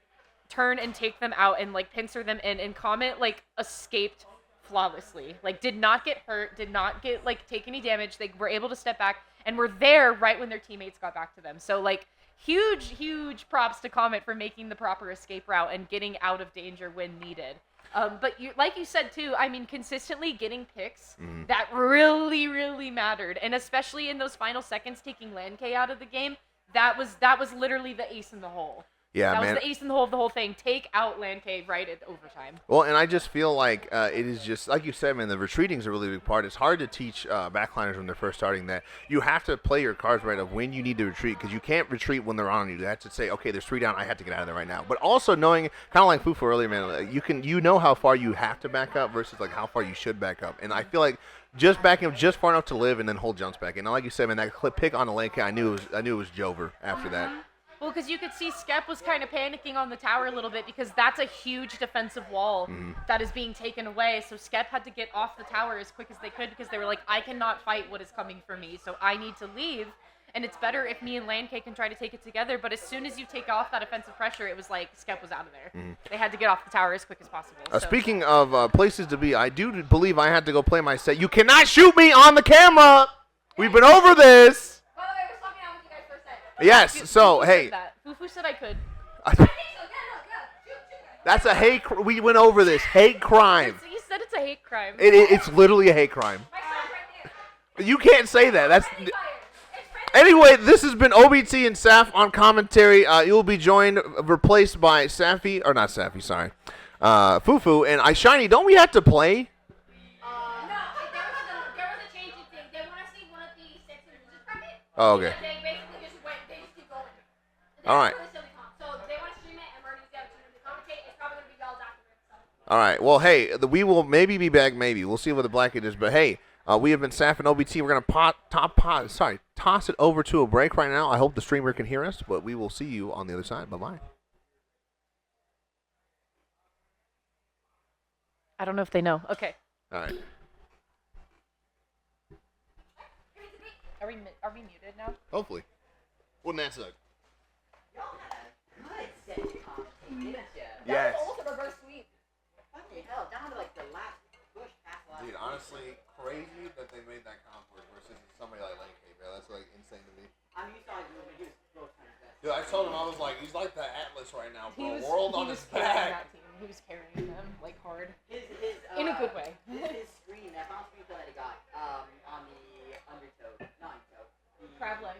turn and take them out and like pincer them in, and Comet like escaped flawlessly, like did not get hurt, did not get like take any damage. They were able to step back and were there right when their teammates got back to them. So like huge props to Comet for making the proper escape route and getting out of danger when needed. But like you said too, I mean, consistently getting picks that really mattered, and especially in those final seconds, taking Lan K out of the game, that was literally the ace in the hole. Yeah, that man. was the ace in the hole of the whole thing. Take out Lan K right at overtime. Well, and I just feel like it is just, like you said, man, the retreating is a really big part. It's hard to teach backliners when they're first starting that. You have to play your cards right of when you need to retreat, because you can't retreat when they're on you. You have to say, okay, there's 3 down, I have to get out of there right now. But also knowing, kind of like Fufu earlier, man, you know how far you have to back up versus like how far you should back up. And I feel like just backing up just far enough to live and then hold jumps back. And like you said, man, that pick on the Lan K, I knew it was Jover after that. Well, because you could see Skep was kind of panicking on the tower a little bit, because that's a huge defensive wall that is being taken away. So Skep had to get off the tower as quick as they could, because they were like, I cannot fight what is coming for me, so I need to leave. And it's better if me and Lan K can try to take it together. But as soon as you take off that offensive pressure, it was like Skep was out of there. They had to get off the tower as quick as possible. Speaking of places to be, I do believe I had to go play my set. You cannot shoot me on the camera. We've been over this. Yes, so, hey. Fufu said I could. That's a hate we went over this. Hate crime. You said it's a hate crime. It's literally a hate crime. You can't say that. That's Anyway, this has been OBT and Saf on commentary. You will be replaced by Safi, or not Safi, sorry. Fufu, and Shiny, don't we have to play? Oh, okay. All right. All right. Well, hey, we will maybe be back. Maybe we'll see what the blanket is. But hey, we have been Saf and OBT. We're gonna toss it over to a break right now. I hope the streamer can hear us, but we will see you on the other side. Bye bye. I don't know if they know. Okay. All right. Are we muted now? Hopefully. Wouldn't that suck? Yes. Dude, honestly, crazy that they made that comp work versus somebody like Lan K, bro. That's like insane to me. Dude, I told him, I was like, he's like the Atlas right now, bro. World on his back. He was carrying them like hard. In a good way. His screen, that bounce screen that he got on the undertow, not undertow. Crab leg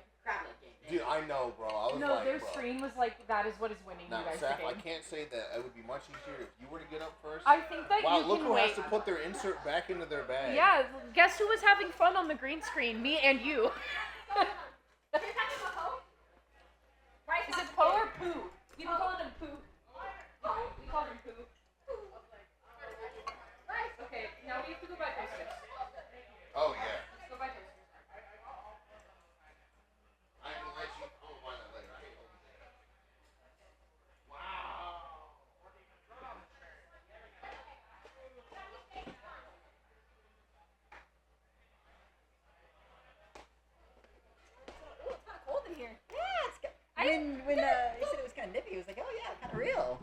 game. Dude, I know, bro. I was No, like, their bro. screen was like, that is what is winning Now, you guys Seth, the I game. can't say that it would be much easier if you were to get up first. I think that wow, you look can who wait. has to put their insert back into their bag. Yeah, guess who was having fun on the green screen? Me and you. Is it Po or Poo? We've been calling him Poo. We call him Poo. Okay, now we have to go buy toasters. Oh, yeah. Let's go buy toasters. I can let you. Oh, why not later? Ooh, it's kind of cold in here. Yeah, it's good. When he said it was kind of nippy, he was like, oh yeah, kind of real.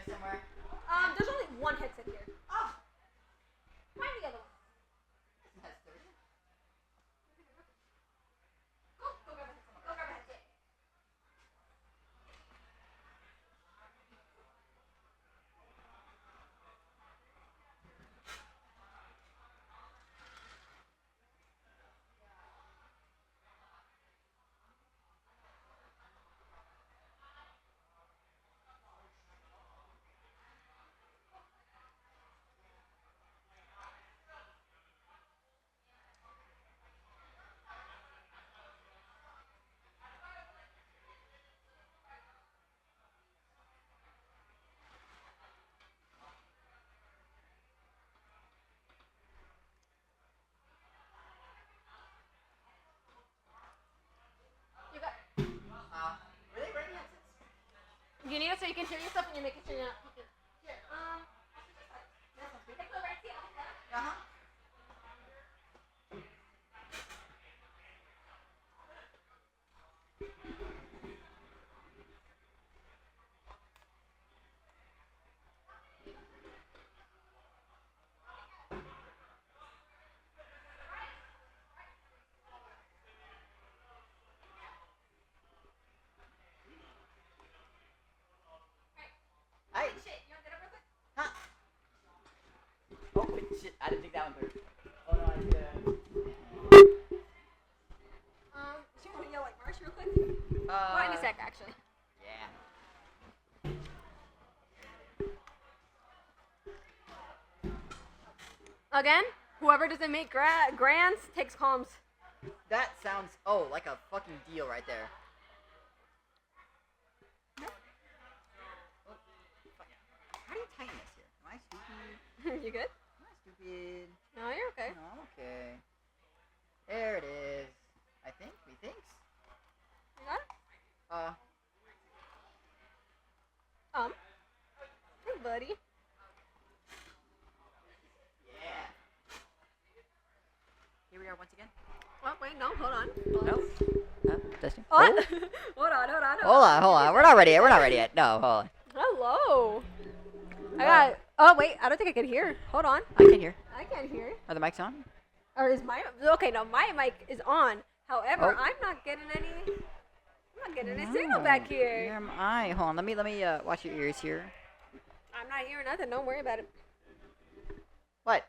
Somewhere. There's only one headset here. Oh. Find the other one. Go grab a headset. Go grab a headset. You got. Were they wearing headsets? You need it so you can hear yourself and you're making sure you're not peeking. Here, Uh-huh. Hey. Shit, you want to get up real quick? Huh? Oh, wait, shit. I didn't think that one through. Oh, no, I did. She want to yell like Marsh real quick? Well, in a sec, actually. Yeah. Again, whoever doesn't make grands takes comms. That sounds, like a fucking deal right there. How do you tighten this here? Am I stupid? You good? Am I stupid? No, you're okay. No, I'm okay. There it is. I think. Methinks. You got it? Hey, buddy. Yeah. Here we are once again. Oh, wait, no, hold on. No. Testing. What? Oh. Hold on. Hold on. We're not ready yet. No, hold on. Hello. I got. Oh, wait, I don't think I can hear. Hold on. I can hear. I can't hear. Are the mics on? Or is my. Okay, no, my mic is on. However, Oh. I'm not getting any signal back here. Where am I? Hold on. Let me watch your ears here. I'm not hearing nothing. Don't worry about it. What?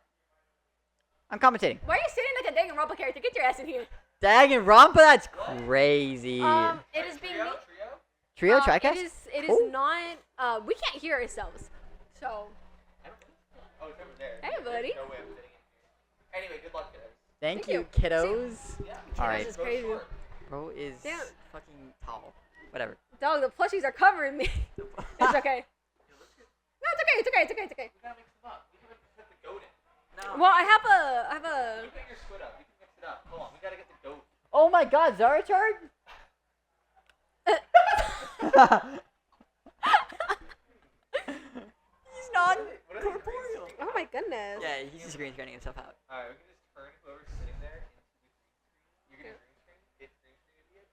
I'm commentating. Why are you sitting like a dang Rumble character? Get your ass in here. Danganronpa? That's crazy. It is being. Trio TriCast? It is Ooh. not. We can't hear ourselves. So. Oh, it's over there. Hey, buddy. No way I'm sitting in here. Anyway, good luck, kiddos. Thank Thank you, you. kiddos. Yeah. All right. This is crazy. Bro is Damn. fucking tall. Whatever. Dog, the plushies are covering me. It's okay. No, it's okay. It's okay. It's okay. It's okay. We gotta mix them up. We can put the goat in. No. Well, I have a. You pick your squid up. We can mix it up. Hold on. We gotta get the goat. Oh my God, Zarachard! He's non-corporeal. Oh my goodness. Yeah, he's just green screening himself out. Alright, we can just turn whoever's sitting there into the green screen. You're gonna green screen? It's green screen idiot?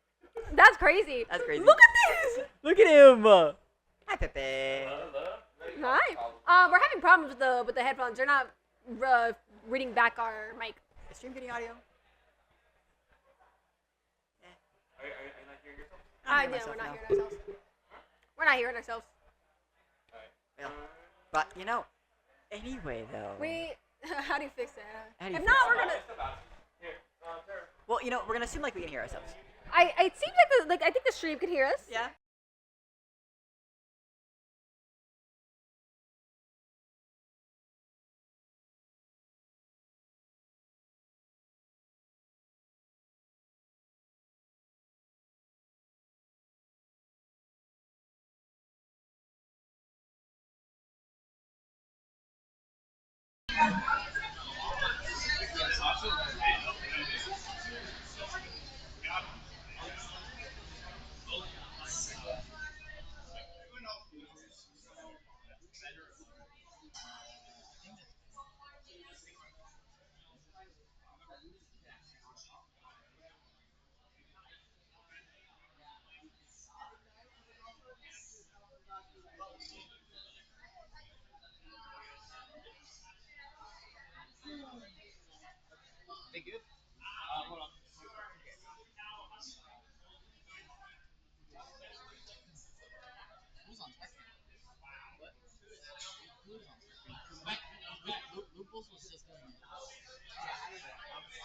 That's crazy. That's crazy. Look at this. Look at him. Hi, Pepe. Hi. We're having problems with the headphones. They're not reading back our mic. Is stream getting audio? Are you not hearing yourself? Yeah, we're not hearing ourselves. We're not hearing ourselves. Well, but you know, anyway though. How do you fix that? How do you If fix not, it? we're gonna. Well, you know, we're gonna assume like we can hear ourselves. It seems like I think the stream can hear us. Yeah. They good? Hold on. Who's on Tekken? What? Who's on Tekken? Lupus was just doing it.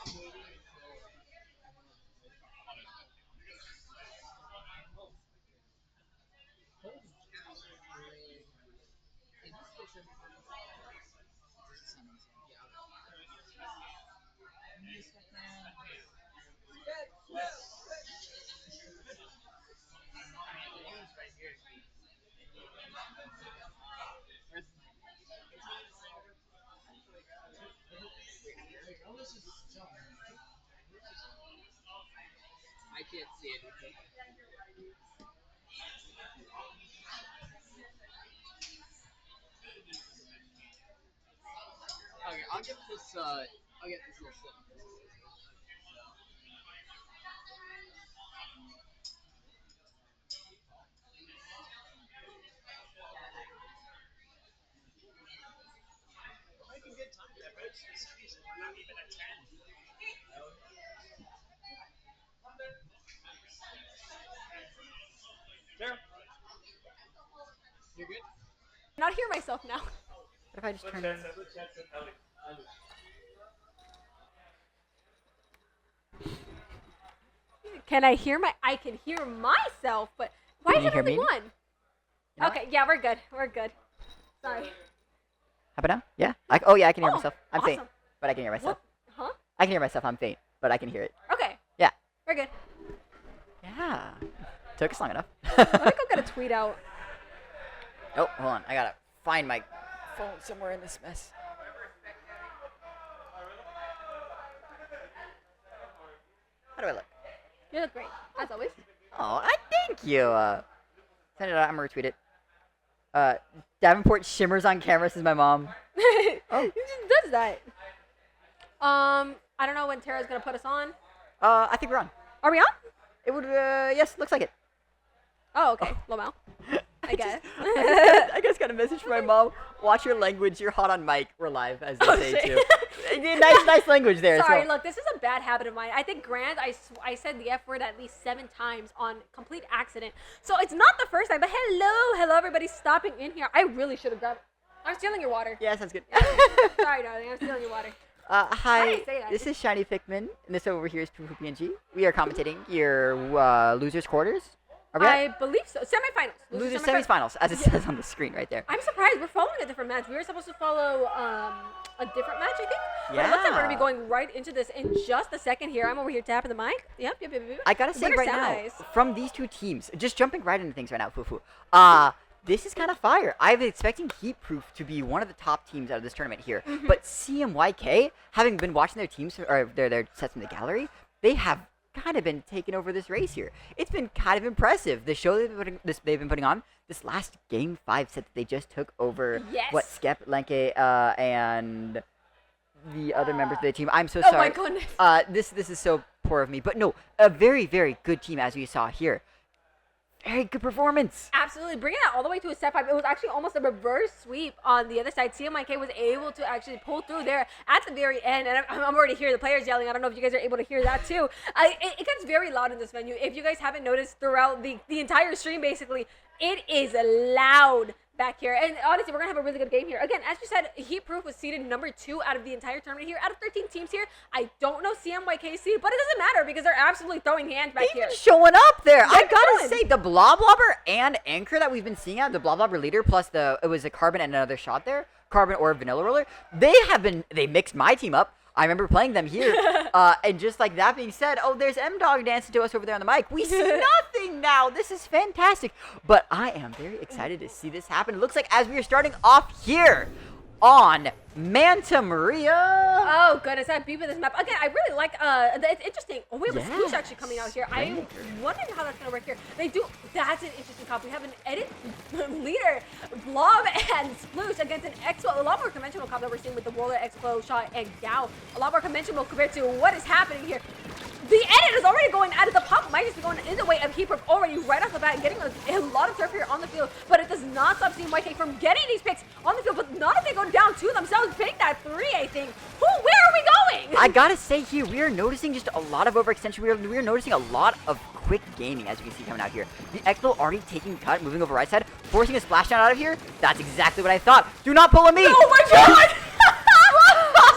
I'm waiting until... I can't see anything. Okay, I'll get this little slip. Making good time there, but it's we're not even at 10. Sarah? You're good? Not hear myself now. What if I just turn? Can I hear my? I can hear myself, but why Can is you it hear only me? one? You know Okay, yeah, we're good. We're good. Sorry. How about now? Yeah. I can hear Oh, myself. I'm faint, awesome. but I can hear myself. What? Huh? I can hear myself. I'm faint, but I can hear it. Okay. Yeah. We're good. Yeah. Took us long enough. Let me go get a tweet out. Oh, hold on. I gotta find my phone somewhere in this mess. How do I look? You look great, as always. Oh, thank you. Send it out. I'm gonna retweet it. Davenport shimmers on camera, says my mom. He just does that. I don't know when Tara's gonna put us on. I think we're on. Are we on? It would. Yes, looks like it. Oh, okay. Lomao. I guess. I just got a message from my mom. Watch your language. You're hot on mic. We're live, as they say shit. too. nice language there. Sorry, so. look, this is a bad habit of mine. I think I said the F word at least 7 times on complete accident. So it's not the first time, but hello, everybody stopping in here. I really should have grabbed. I'm stealing your water. Yeah, sounds good. Sorry, darling. I'm stealing your water. Hi, How do you say that? this is Shiny Fickman, and this over here is Poo PNG. We are commentating your losers quarters. Are we I at? believe so. Semifinals. Loser semifinals, as it says on the screen right there. I'm surprised. We're following a different match. We were supposed to follow a different match, I think. But it looks like we're going to be going right into this in just a second here. I'm over here tapping the mic. Yep. I gotta say Winner right size. now, from these two teams, just jumping right into things right now, Fufu. This is kind of fire. I've been expecting Heatproof to be one of the top teams out of this tournament here. But CMYK, having been watching their teams or their sets from the gallery, they have kind of been taking over this race here. It's been kind of impressive. The show they've been putting on, this last Game 5 set that they just took over, what, Skep, Lenke, and the other members of the team. I'm so sorry. Oh my goodness. This is so poor of me. But no, a very, very good team as we saw here. Very good performance. Absolutely. Bringing that all the way to a set 5. It was actually almost a reverse sweep on the other side. CMYK was able to actually pull through there at the very end. And I'm already hearing the players yelling. I don't know if you guys are able to hear that too. It gets very loud in this venue. If you guys haven't noticed throughout the entire stream, basically, it is loud back here. And honestly, we're going to have a really good game here. Again, as you said, Heatproof was seeded number 2 out of the entire tournament here. Out of 13 teams here, I don't know CMYK seed, but it doesn't matter because they're absolutely throwing hands back here. Showing up there. I gotta say, the Bloblobber and Anchor that we've been seeing out, the Bloblobber leader plus it was a Carbon and another shot there, Carbon or Vanilla Roller, they mixed my team up. I remember playing them here, and just like that being said, oh, there's M-Dog dancing to us over there on the mic. We see nothing now. This is fantastic. But I am very excited to see this happen. It looks like as we are starting off here on Manta Maria. Oh, goodness. That beat with this map. Again, I really like, it's interesting. Oh, we have a Sploosh actually coming out here. I'm wondering how that's going to work here. That's an interesting comp. We have an edit leader, Blob and Sploosh against an Expo. A lot more conventional comp that we're seeing with the Roller, Expo, Shot, and Gao. A lot more conventional compared to what is happening here. The edit is already going out of the pop. Might just be going in the way of Heatproof already right off the bat, getting a lot of turf here on the field. But it does not stop CMYK from getting these picks on the field. But not if they go down to themselves, pinning that 3, I think. Where are we going? I gotta say here, we are noticing just a lot of overextension. We are noticing a lot of quick gaming, as you can see coming out here. The Expo already taking cut, moving over right side, forcing a splashdown out of here. That's exactly what I thought. Do not pull on me. Oh my god!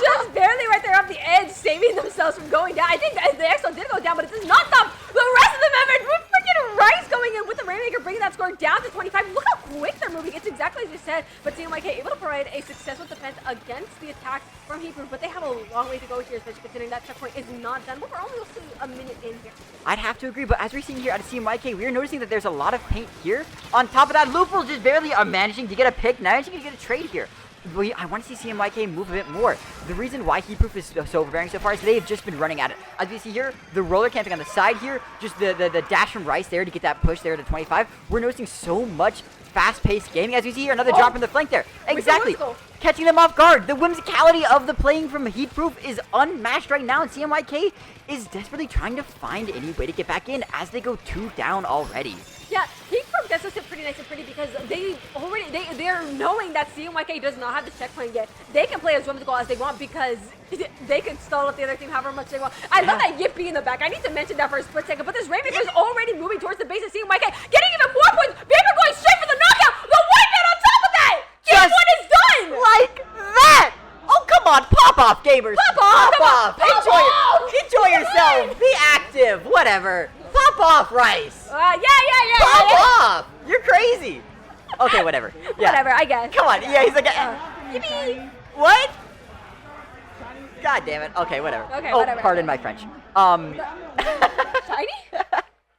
Just barely right there off the edge, saving themselves from going down. I think the Expo did go down, but it does not stop the rest of the members. We're freaking Rice going in with the Rainmaker, bringing that score down to 25. Look how quick they're moving. It's exactly as you said. But CMYK able to provide a successful defense against the attack from Heatproof. But they have a long way to go here, especially considering that checkpoint is not done. But we're only a minute in here. I'd have to agree, but as we're seeing here out of CMYK, we're noticing that there's a lot of paint here. On top of that, Lupul's just barely managing to get a pick, managing to get a trade here. I want to see CMYK move a bit more. The reason why Heatproof is so overbearing so far is they have just been running at it. As we see here, the roller camping on the side here, just the dash from Rice there to get that push there to 25. We're noticing so much fast-paced gaming. As we see here, another drop in the flank there. Exactly. Catching them off guard. The whimsicality of the playing from Heatproof is unmatched right now, and CMYK is desperately trying to find any way to get back in as they go 2 down already. Yeah, Heatproof gets us pretty nice and pretty because they're knowing that CMYK does not have the checkpoint yet. They can play as whimsical as they want because they can stall up the other team however much they want. I love that Yippee in the back. I need to mention that for a split second, but this Rainmaker is already moving towards the base of CMYK, getting even more points. Vapor going straight for the knockout. The white man on top of that. Game 1 is done. Like that. Oh, come on. Pop off, gamers. Pop off. Enjoy yourself. Be active. Whatever. Pop off, Rice. Yeah. Pop off. You're crazy. Okay, whatever. Yeah. Whatever, I guess. Come on. Yeah, he's like, Yippee. What? God damn it. Okay, whatever. Okay, oh, whatever. Pardon my French. Shiny?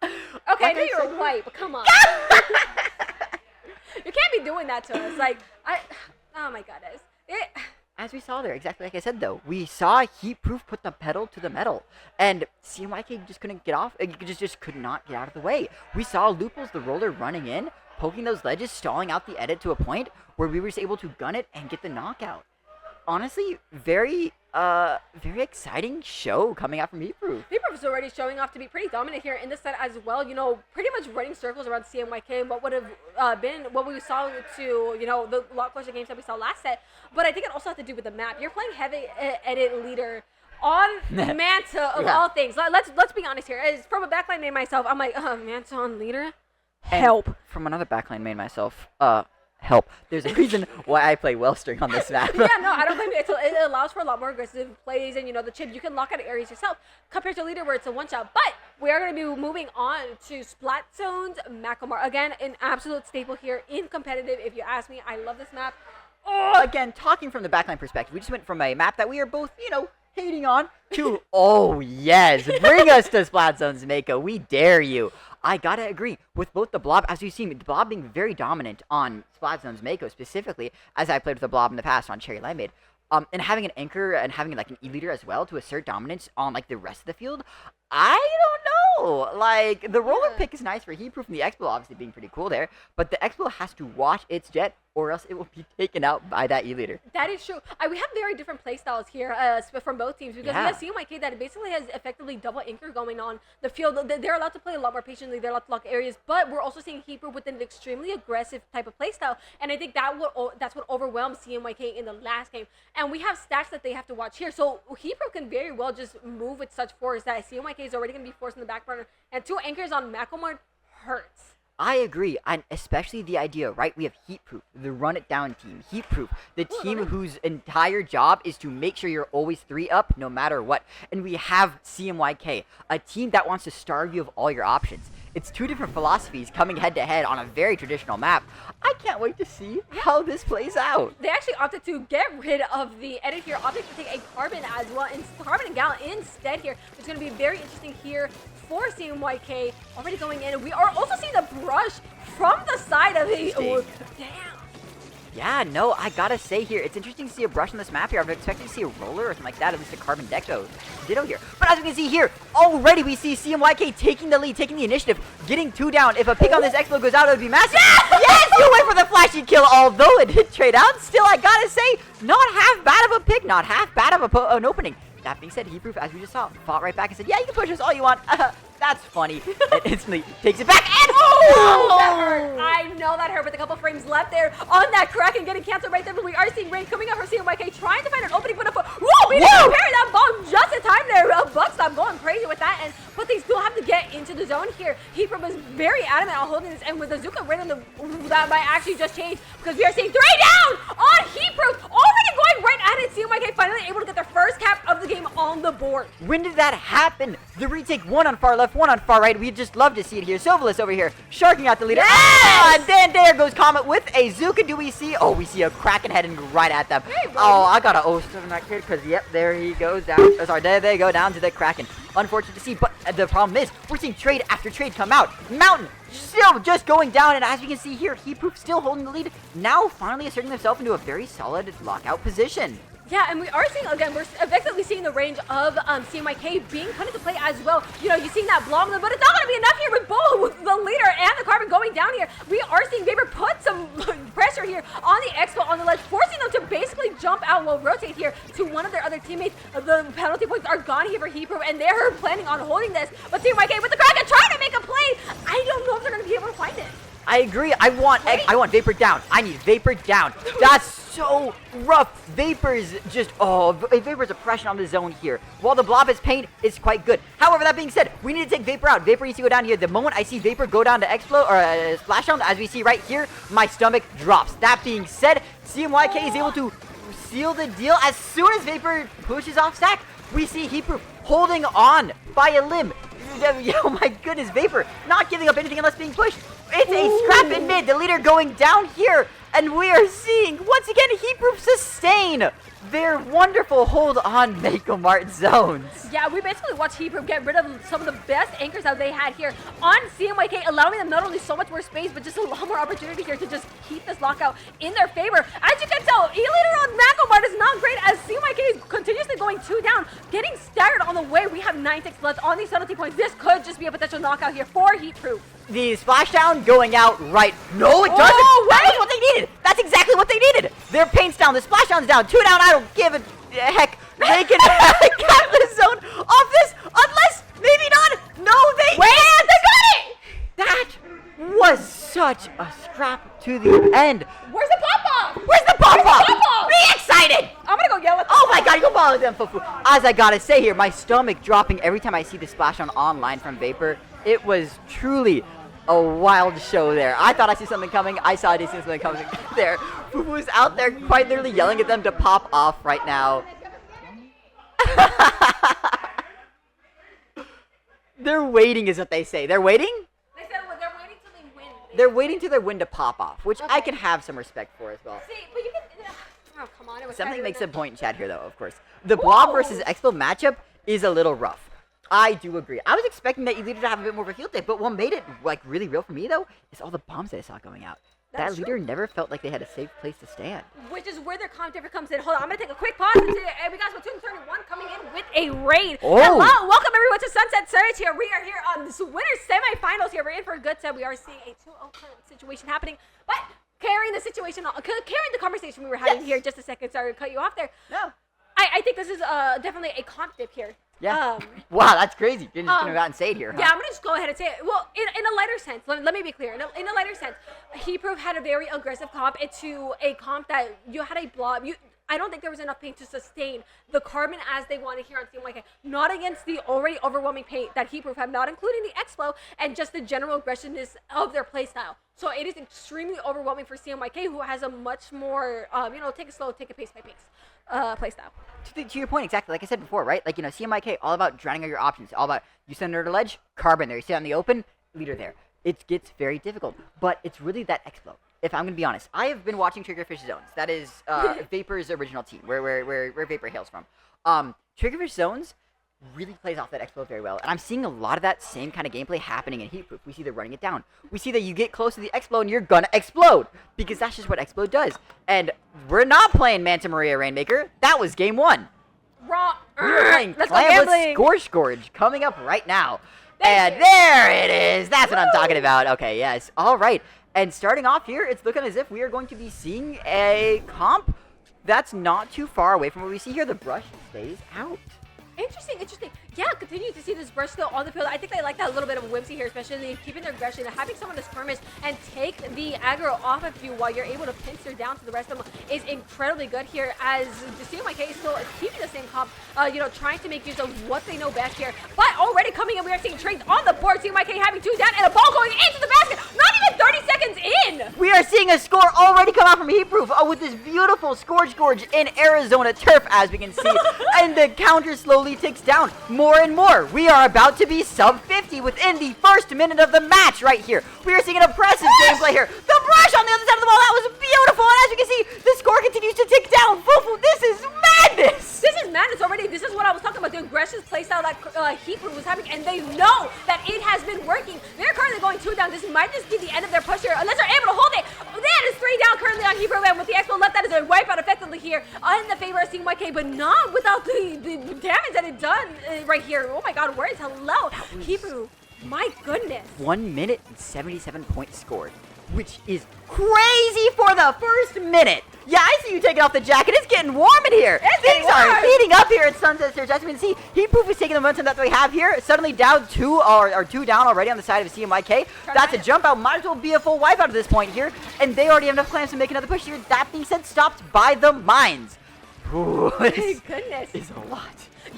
Okay, I knew you were white, but come on. You can't be doing that to us. Like, oh my goodness. As we saw there, exactly like I said though, we saw Heatproof put the pedal to the metal, and CMYK just couldn't get off, just could not get out of the way. We saw Lupul's the roller running in, poking those ledges, stalling out the edit to a point where we were just able to gun it and get the knockout. Honestly, very exciting show coming out from Heatproof. Heatproof is already showing off to be pretty dominant here in this set as well. You know, pretty much running circles around CMYK and what would have been what we saw to, you know, the lot closer games that we saw last set. But I think it also has to do with the map. You're playing heavy edit leader on Manta of all things. Let's be honest here. As from a backline main myself, I'm like, Manta on leader? Help. And from another backline main myself, help. There's a reason why I play Wellstring on this map. Yeah, no, I don't blame you. It allows for a lot more aggressive plays and, you know, the chip. You can lock out areas yourself compared to leader where it's a one-shot. But we are going to be moving on to Splat Zones, Macomar. Again, an absolute staple here in competitive, if you ask me. I love this map. Oh! Again, talking from the backline perspective, we just went from a map that we are both, hating on to, oh yes, bring us to Splat Zones, Mako. We dare you. I gotta agree with both the Blob, as you've seen, the Blob being very dominant on Splat Zones, Mako specifically, as I played with the Blob in the past on Cherry Limeade. And having an anchor and having like an E-leader as well to assert dominance on like the rest of the field, I don't know. Like the roller pick is nice for Heatproof and the Expo obviously being pretty cool there, but the Expo has to watch its jet or else it will be taken out by that E-leader. That is true. We have very different play styles here from both teams because we have CMYK that basically has effectively double anchor going on the field. They're allowed to play a lot more patiently. They're allowed to lock areas, but we're also seeing Heatproof with an extremely aggressive type of play style, and I think that's what overwhelmed CMYK in the last game. And we have stacks that they have to watch here, so Heatproof can very well just move with such force that CMYK is already going to be forced in the back burner, and 2 anchors on Macomar hurts. I agree, and especially the idea, right? We have Heatproof, the run-it-down team. Heatproof, the team whose entire job is to make sure you're always 3 up no matter what. And we have CMYK, a team that wants to starve you of all your options. It's 2 different philosophies coming head-to-head on a very traditional map. I can't wait to see how this plays out. They actually opted to get rid of the edit here, opted to take a Carbon as well, and Carbon and Gal instead here. It's going to be very interesting here for CMYK already going in. We are also seeing the brush from the side of the... Oh, damn. Yeah, no, I gotta say here, it's interesting to see a brush on this map here. I've expected to see a roller or something like that, at least a Carbon Ditto here. But as we can see here, already we see CMYK taking the lead, taking the initiative, getting 2 down. If a pick on this Expo goes out, it would be massive. Yes, you went for the flashy kill, although it did trade out. Still, I gotta say, not half bad of a pick, not half bad of an opening. That being said, Heatproof, as we just saw, fought right back and said, yeah, you can push us all you want. That's funny. And instantly takes it back and oh, that hurt. I know that hurt with a couple frames left there on that crack and getting canceled right there. But we are seeing Rain coming up for CMYK trying to find an opening. But whoa, we didn't parry that bomb just in time there. Buckstop going crazy with that. But they still have to get into the zone here. Heatproof was very adamant on holding this. And with the Zuka right in that might actually just change because we are seeing 3 down on Heatproof. Already going right at it. CMYK finally able to get their first cap of the game on the board. When did that happen? The retake, 1 on far left, 1 on far right. We'd just love to see it here. Silverless over here, sharking out the leader. Yes! And then there goes Comet with a Zuka. Do we see? Oh, we see a Kraken heading right at them. Hey, oh, I got to on that kid because, yep, there he goes down. Oh, sorry, there they go down to the Kraken. Unfortunate to see, but the problem is we're seeing trade after trade come out. Mountain still just going down, and as we can see here, Heatproof still holding the lead. Now finally asserting themselves into a very solid lockout position. Yeah, and we are seeing, again, we're effectively seeing the range of CMYK being put into play as well. You know, you've seen that blob, but it's not going to be enough here with both the leader and the Carbon going down here. We are seeing Vapor put some pressure here on the Expo on the ledge, forcing them to basically jump out, rotate here to one of their other teammates. The penalty points are gone here for Heatproof, and they're planning on holding this. But CMYK with the Kraken trying to make a play. I don't know if they're going to be able to find it. I agree. I want Vapor down. I need Vapor down. That's so rough. Vapor's just, Vapor's oppression on the zone here. While the Blob is paint, it's quite good. However, that being said, we need to take Vapor out. Vapor needs to go down here. The moment I see Vapor go down to Explode or Splashdown, as we see right here, my stomach drops. That being said, CMYK is able to seal the deal. As soon as Vapor pushes off stack, we see Heatproof holding on by a limb. Oh my goodness, Vapor not giving up anything unless being pushed. It's a scrap in mid, the leader going down here, and we are seeing, once again, Heatproof sustain their wonderful hold on Mako Mart zones. Yeah, we basically watched Heatproof get rid of some of the best anchors that they had here on CMYK, allowing them not only so much more space, but just a lot more opportunity here to just keep this lockout in their favor. As you can tell, E-Leader on Mako Mart is not great as CMYK is continuously going 2 down, getting staggered on the way. We have 9 ticks left on these penalty points. This could just be a potential knockout here for Heatproof. The splashdown going out right. No, it doesn't. Oh, that was what they needed. That's exactly what they needed. Their paint's down. The splashdown's down. 2 down. I don't give a heck. They can cap the zone off this unless maybe not. No, they can't. They got it. That was such a scrap to the end. Where's the pop-off? Where's the pop-off? Be excited. I'm gonna go yell at them. Oh my god, you go follow them, Fufu. As I gotta say here, my stomach dropping every time I see the splashdown online from Vapor. It was truly a wild show there. I thought I see something coming. I saw something coming there. Fufu's out there quite literally yelling at them to pop off right now. They're waiting, is what they say. They're waiting? They said they're waiting till they win. They're waiting till their win to pop off, which I can have some respect for as well. See, but you can. Oh, come on. It was Something better makes than a point in chat here, though, of course. The Blob versus Expo matchup is a little rough. I do agree. I was expecting that leader to have a bit more of a field day, but what made it like really real for me, though, is all the bombs that I saw going out. That's that leader never felt like they had a safe place to stand. Which is where their comp difference comes in. Hold on, I'm gonna take a quick pause. And we got Splatoon 31 coming in with a raid. Oh. Hello, welcome everyone to Sunset Surge here. We are here on this winner's semifinals here. We're in for a good set. We are seeing a 2-0 current situation happening, but carrying the situation, carrying the conversation we were having here. Just a second, sorry to cut you off there. No. I think this is definitely a comp dip here. Yeah. Wow, that's crazy. You're just gonna go out and say it here, huh? Yeah, I'm gonna just go ahead and say it. Well, in a lighter sense, let me be clear. In a lighter sense, Heatproof had a very aggressive comp into a comp that you had a blob. I don't think there was enough paint to sustain the Carbon as they wanted here on CMYK. Not against the already overwhelming paint that Heatproof have, not including the X-Flow and just the general aggressiveness of their playstyle. So it is extremely overwhelming for CMYK, who has a much more, take it slow, take it pace by pace playstyle. To your point, exactly. Like I said before, right? Like, CMYK, all about drowning out your options. All about you send her to ledge, Carbon there. You sit out in the open, leader there. It gets very difficult. But it's really that X-Flow. If I'm going to be honest, I have been watching Triggerfish Zones. That is Vapor's original team, where Vapor hails from. Triggerfish Zones really plays off that X-Flow very well. And I'm seeing a lot of that same kind of gameplay happening in Heatproof. We see they're running it down. We see that you get close to the X-Flow and you're going to explode. Because that's just what X-Flow does. And we're not playing Manta Maria Rainmaker. That was game 1. Raw. We're playing Let's go Clambless gambling. Scourge coming up right now. And there it is. That's what I'm talking about. Okay, yes. All right. And starting off here, it's looking as if we are going to be seeing a comp that's not too far away from what we see here. The brush stays out. Interesting. Yeah, continue to see this brush skill on the field. I think they like that little bit of whimsy here, especially keeping their aggression and having someone to skirmish and take the aggro off of you while you're able to pincer down to the rest of them is incredibly good here, as the CMYK is still keeping the same comp, trying to make use of what they know best here. But already coming in, we are seeing trades on the board. CMYK having 2 down and a ball going into the basket. Not even 30 seconds in. We are seeing a score already come out from Heatproof with this beautiful Scourge Gorge in Arizona turf, as we can see. And the counter slowly ticks down more and more. We are about to be sub 50 within the first minute of the match right here. We are seeing an impressive gameplay here. The brush on the other side of the ball, that was beautiful. And as you can see, the score continues to tick down. This is madness. This is madness already. This is what I was talking about, the aggressive playstyle that Heatproof was having, and they know that it has been working. They're currently going 2 down. This might just be the end of their push here, unless they're able to hold it. That is 3 down currently on Heatproof, and with the Expo left, that is a wipeout effectively here in the favor of CMYK, but not without the damage that it done right here. Oh my god, words, hello. Heatproof, my goodness. 1 minute and 77 points scored, which is crazy for the first minute. Yeah, I see you taking off the jacket. It's getting warm in here. Things are heating up here at Sunset Surge. As you can see, Heatproof is taking the momentum that we have here. Suddenly down 2 down already on the side of CMYK. That's a jump out. Might as well be a full wipeout at this point here. And they already have enough clamps to make another push here. That being said, stopped by the mines. Ooh, My goodness. Is a lot.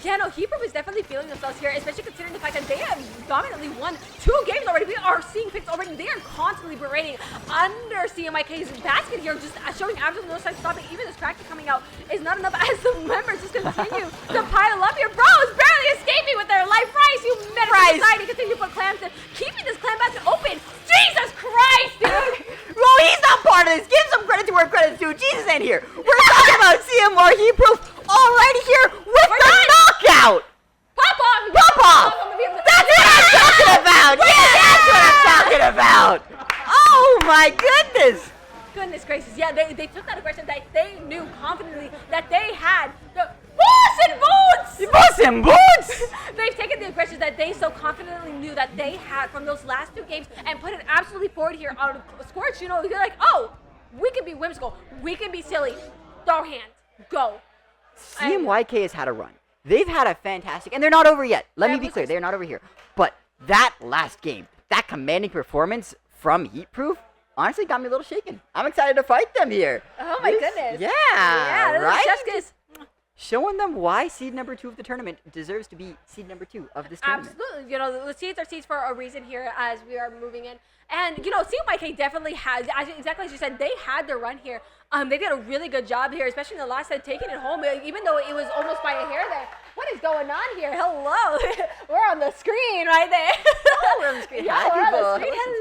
Yeah, no, Heatproof is definitely feeling themselves here, especially considering the fact that they have dominantly won 2 games already. We are seeing picks already. They are constantly berating under CMYK's basket here, just showing absolutely no signs of stopping. Even this cracker coming out is not enough as the members just continue to pile up here. Bro is barely escaping with their life. Rice, you menace society, continue to put clams in, keeping this clam basket open. Jesus Christ, dude! Well, he's not part of this. Give some credit to where credit's due. Jesus ain't here. We're talking about CMR Heatproof already here with the knockout. Pop off! Pop off! That's what I'm talking about. Yeah, that's what I'm talking about. Oh my goodness. Goodness gracious. Yeah, they took that aggression that they knew confidently that they had. The Boss and Boots! Boss and Boots! They've taken the aggression that they so confidently knew that they had from those last 2 games and put it absolutely forward here on Scorch. You're like, oh, we can be whimsical. We can be silly. Throw hands. Go. CMYK has had a run. They've had a fantastic, and they're not over yet. Let me be clear, they're not over here. But that last game, that commanding performance from Heatproof, honestly got me a little shaken. I'm excited to fight them here. Oh my goodness. Yeah, right? Chef's kiss. showing them why seed number 2 of the tournament deserves to be seed number 2 of this tournament. Absolutely. You know, the seeds are seeds for a reason here as we are moving in. And, you know, CMYK definitely has, exactly as you said, they had their run here. They did a really good job here, especially in the last set, taking it home, even though it was almost by a hair there. What is going on here? Hello. We're on the screen right there. Oh, we're on the screen. Yeah, Hi, we're on the people. screen.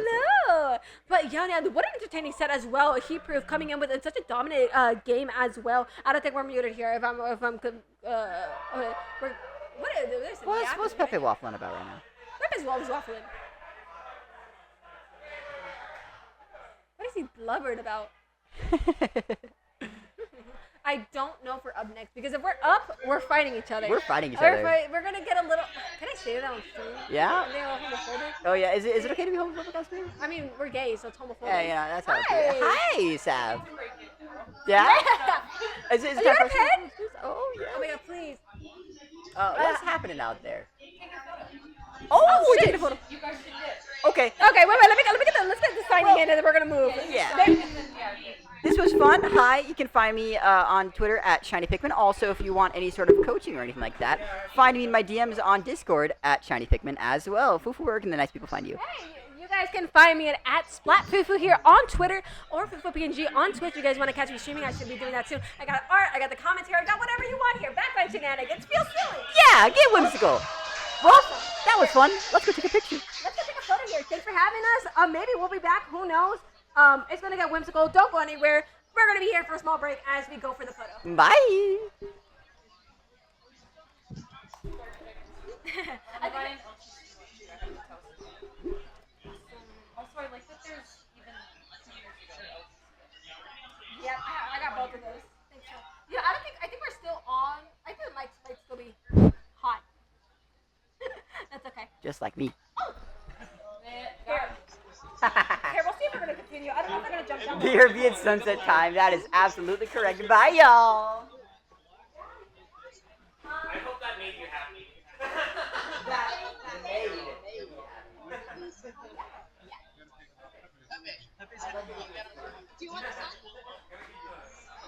Hello. But, yeah, what an entertaining set as well. Heat Proof coming in with such a dominant game as well. I don't think we're muted here if I'm okay. What is this? What's Pepe waffling about right now? Pepe's waffling. What is he blubbered about? I don't know if we're up next, because if we're up, we're fighting each other. We're fighting each other. We're gonna get a little. Can I say that on stream? Yeah? Are they all homophobic? Oh yeah, is it okay to be homophobic on stream? I mean, we're gay, so it's homophobic. Yeah, that's how it Hi. is. Hi, Sav. Yeah? Is Are that you first- okay? Oh yeah. Oh my god, please. What's happening out there? Oh, we shit. did a photo. You guys should get. Okay. Okay, wait, let's get the signing in, and then we're gonna move. Yeah. This was fun. Hi, you can find me on Twitter at Shiny Pikmin. Also, if you want any sort of coaching or anything like that, find me in my DMs on Discord at Shiny Pikmin as well. Fufu, where can the nice people find you? Hey, you guys can find me at @SplatFufu here on Twitter or FufuPNG on Twitch. You guys want to catch me streaming? I should be doing that soon. I got art, I got the commentary, I got whatever you want here. Backline shenanigans. Feel silly. Yeah, get whimsical. Well, that was fun. Let's go take a picture. Let's go take a photo here. Thanks for having us. Maybe we'll be back. Who knows? It's gonna get whimsical. Don't go anywhere. We're gonna be here for a small break as we go for the photo. Bye. Also, I like that there's even. Yep, I got both of those. Thanks. Yeah, I think we're still on. I think the mics might still be hot. That's okay. Just like me. Here, we'll see if we're gonna continue. I don't know if they're gonna jump down. The European sunset time. That is absolutely correct. Bye, y'all. I hope that made you happy. Do you want to sign?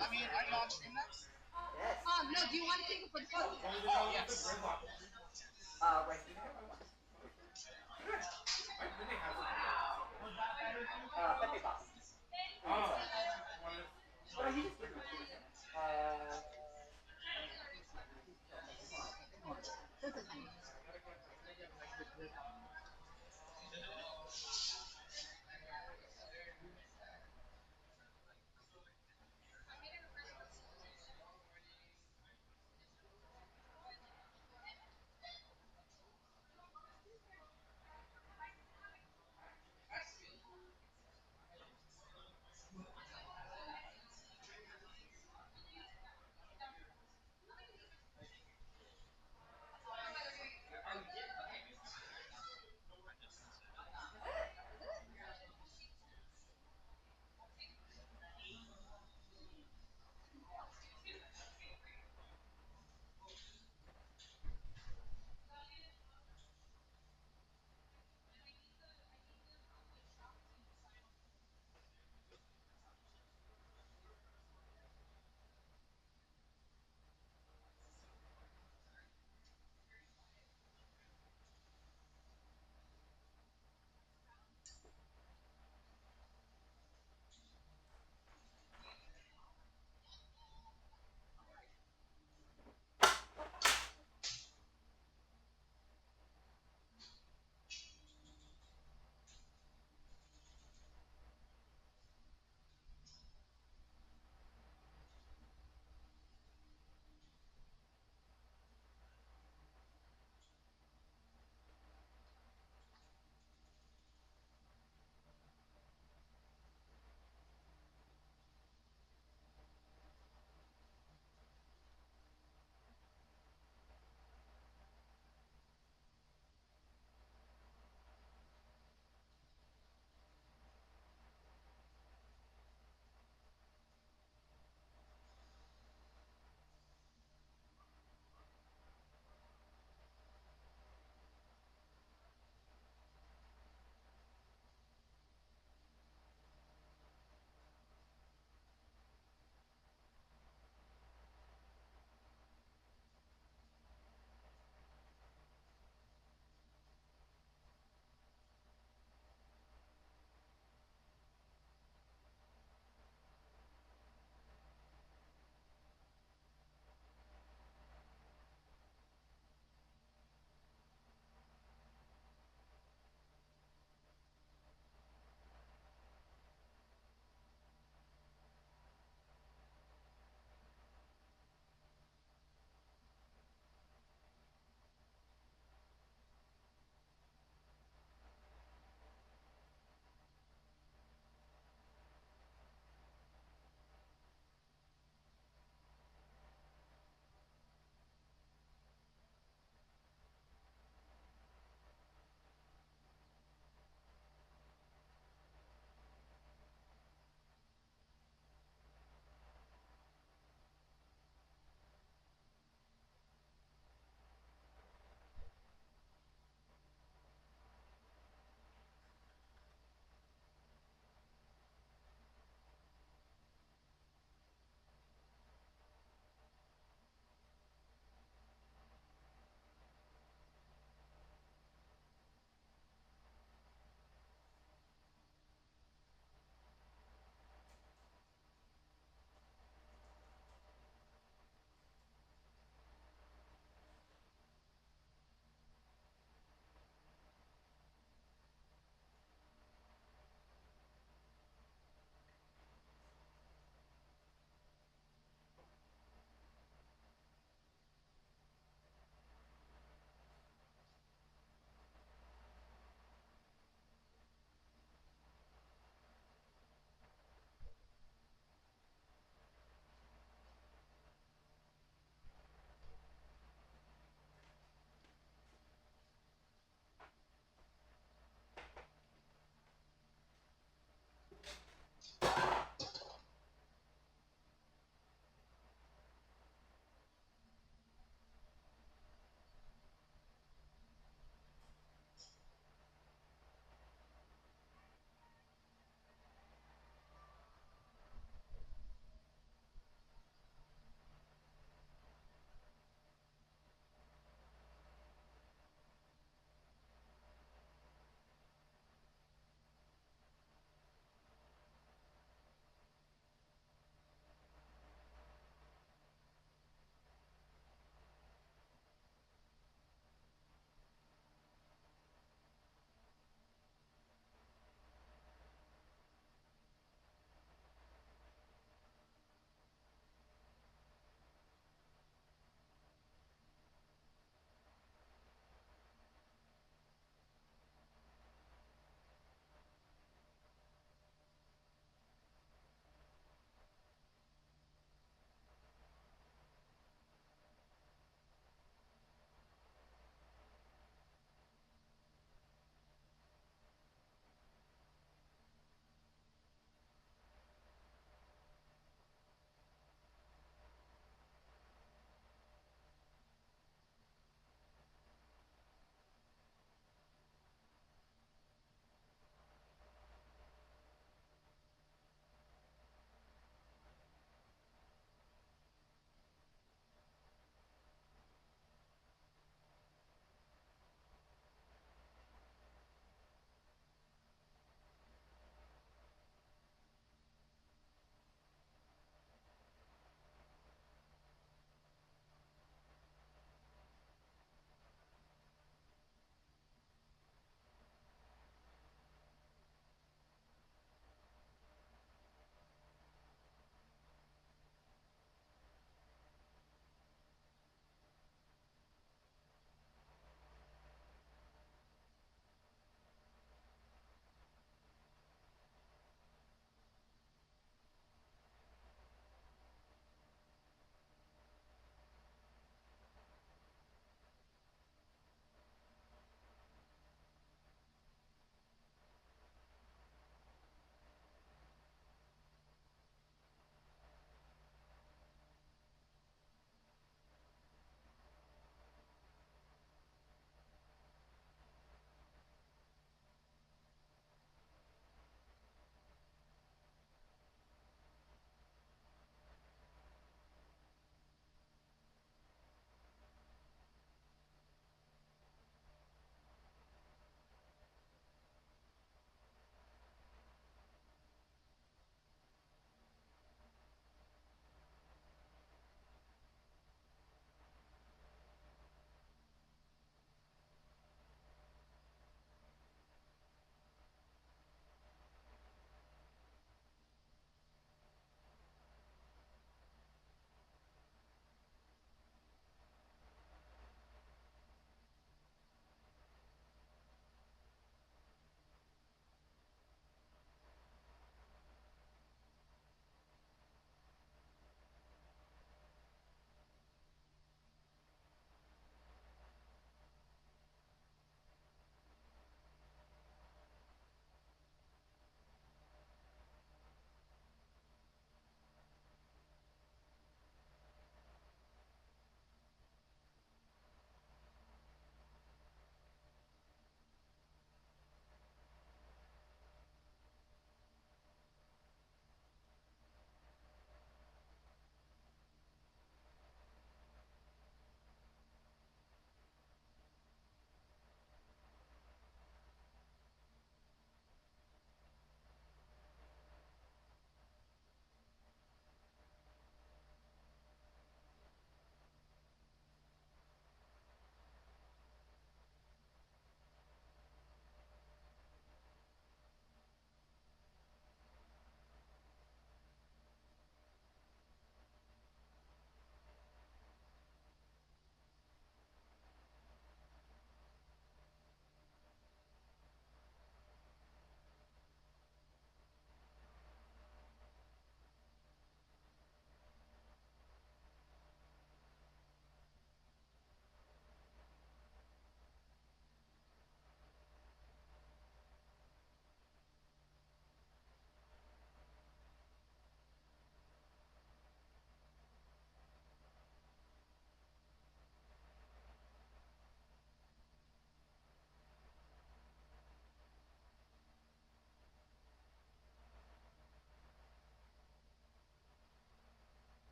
I mean, are you on stream next? Yes. No, do you want to take it for the photo? Oh, yes. Right. Pepe Boss.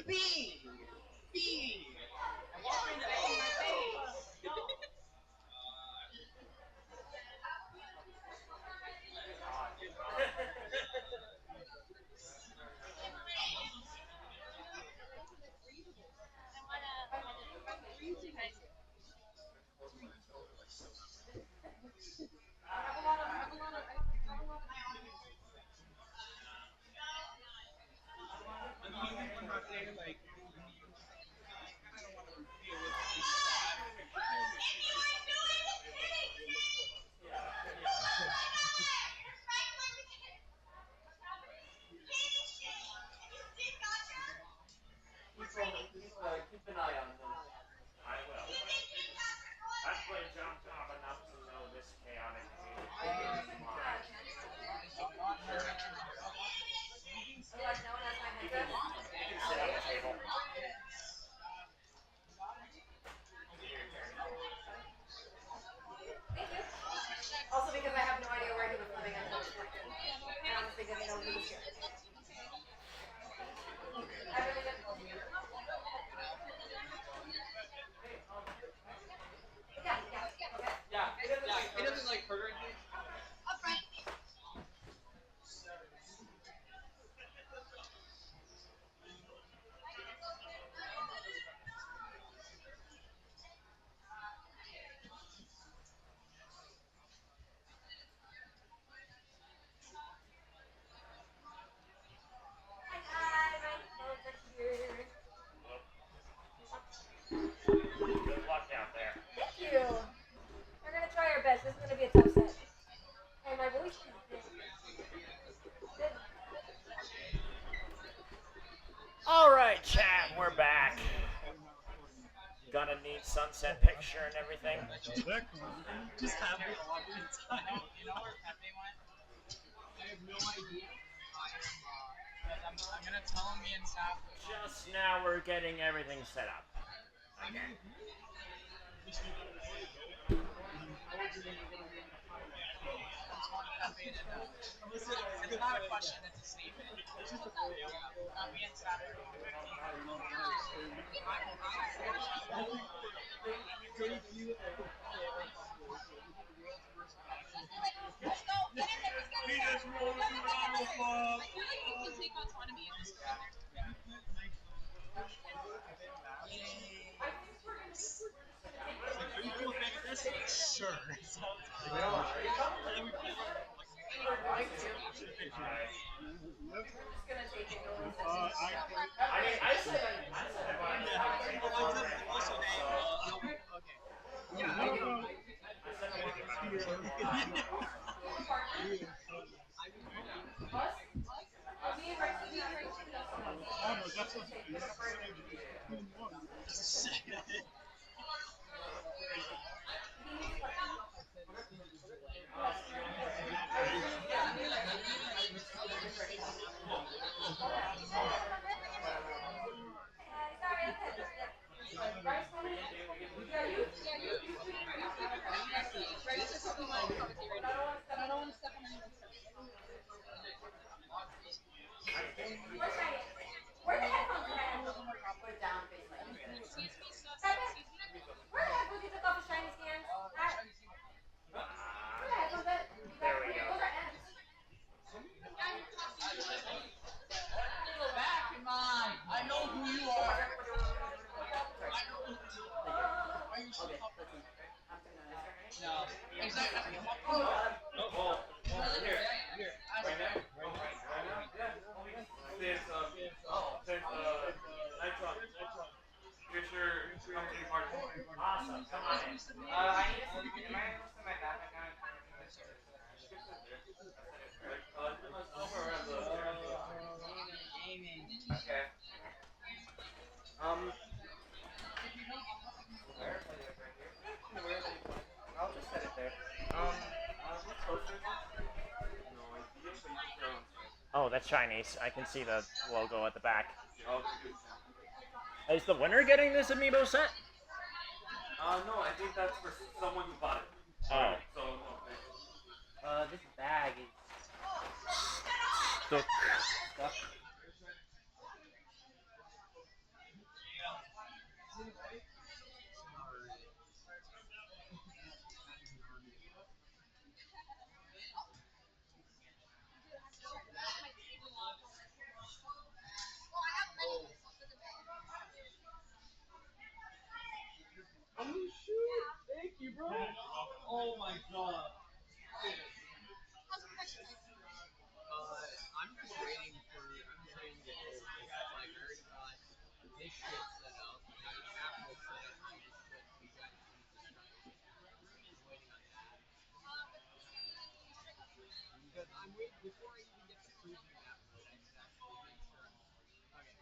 B. B. I'm trying to make my face. Keep an eye on them. I will. I've played John Top enough to know this chaotic community is mine. You can sit on the table. Also because I have no idea where he was living until this point. I honestly didn't know he was here. I really didn't. Yeah, it doesn't like hurt or anything. Good luck out there. Thank you. We're gonna try our best. This is gonna be a tough set. And my voice is Alright, chat, we're back. Gonna need sunset picture and everything. Just have it all the time. You know where Pepe went? I have no idea. I'm gonna tell him me and Saf. Just now we're getting everything set up. Okay. Listen, it's not a question, it's a statement. It's just a video. Me and Saf are let's go, get in there, let's get in there. I feel like you can take autonomy in this game. Are you cool with this? Sure. Awesome, come on in. Okay. I'll just set it there. Oh, that's Chinese. I can see the logo at the back. Is the winner getting this amiibo set? No, I think that's for someone who bought it. Oh. So, no, this bag is Stuck. stuck. I'm just waiting for. I'm just waiting to get old. Like I already got this shit set up. I got the map book set up. But we got to just try to get that. I'm waiting on that. Because I'm waiting before I even get the preview map mode. I should actually make sure. Okay.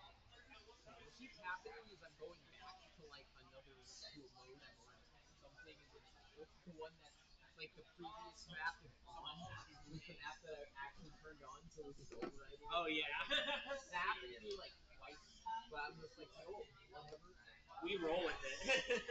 So what keeps happening is I'm going back to like another to a mode or something, and then the one that like the previous map is on was the map that I actually turned on, so it was just overriding. Oh yeah. That happened to me like twice, but I'm just like, oh, whatever. We roll with it.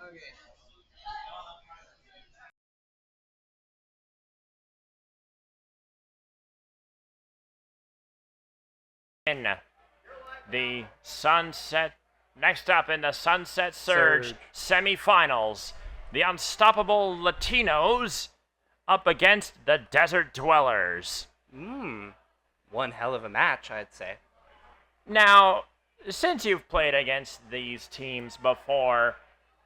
Okay. In the Sunset, next up in the Sunset Surge semifinals, the unstoppable Latinos up against the Desert Dwellers. One hell of a match, I'd say. Now, since you've played against these teams before,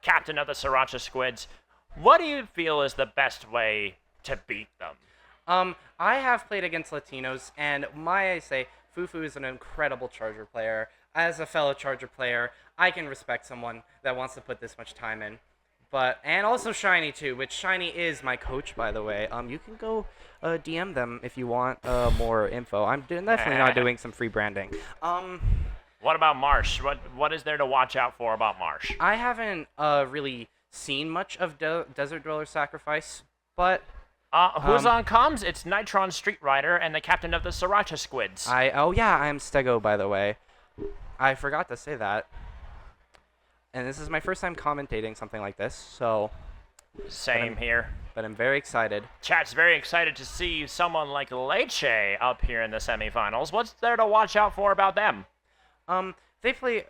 Captain of the Sriracha Squids, what do you feel is the best way to beat them? I have played against Latinos, and I say, Fufu is an incredible Charger player. As a fellow Charger player, I can respect someone that wants to put this much time in. And also Shiny too, which Shiny is my coach, by the way. You can go DM them if you want more info. I'm definitely not doing some free branding. What about Marsh? What is there to watch out for about Marsh? I haven't really seen much of Desert Dweller Sacrifice, but who's on comms? It's Nitron Street Rider and the Captain of the Sriracha Squids. Oh yeah, I'm Stego, by the way. I forgot to say that. And this is my first time commentating something like this, so... Same here. But I'm very excited. Chat's very excited to see someone like Leche up here in the semifinals. What's there to watch out for about them? They play,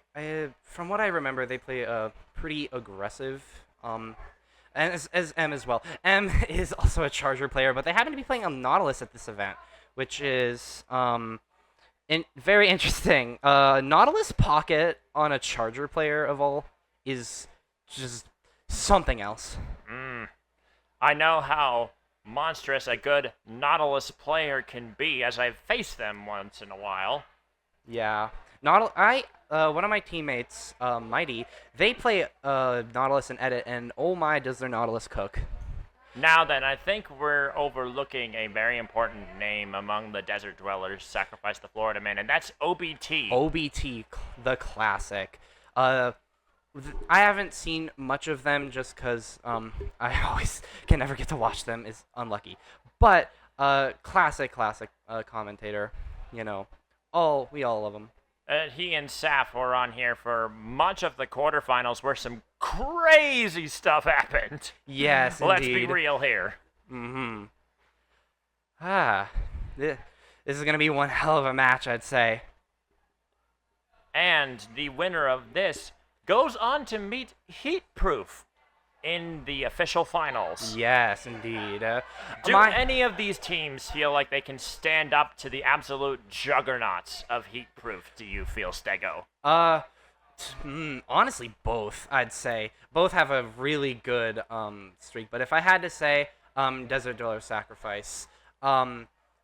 from what I remember, they play pretty aggressive, and as M as well. M is also a Charger player, but they happen to be playing on Nautilus at this event, which is very interesting. Nautilus Pocket on a Charger player of all is just something else. I know how monstrous a good Nautilus player can be, as I've faced them once in a while. Yeah. One of my teammates, Mighty, they play Nautilus and Edit, and oh my, does their Nautilus cook. Now then, I think we're overlooking a very important name among the Desert Dwellers, Sacrifice the Florida Man, and that's OBT. OBT, the classic. I haven't seen much of them just because I always can never get to watch them, is unlucky. But classic commentator, you know. We all love him. He and Saf were on here for much of the quarterfinals where some crazy stuff happened. Yes, Let's indeed. be real here. This is going to be one hell of a match, I'd say. And the winner of this goes on to meet Heatproof in the official finals. Yes, indeed. Do any of these teams feel like they can stand up to the absolute juggernauts of Heatproof, do you feel, Stego? Honestly, both, I'd say. Both have a really good streak, but if I had to say Desert Dweller Sacrifice,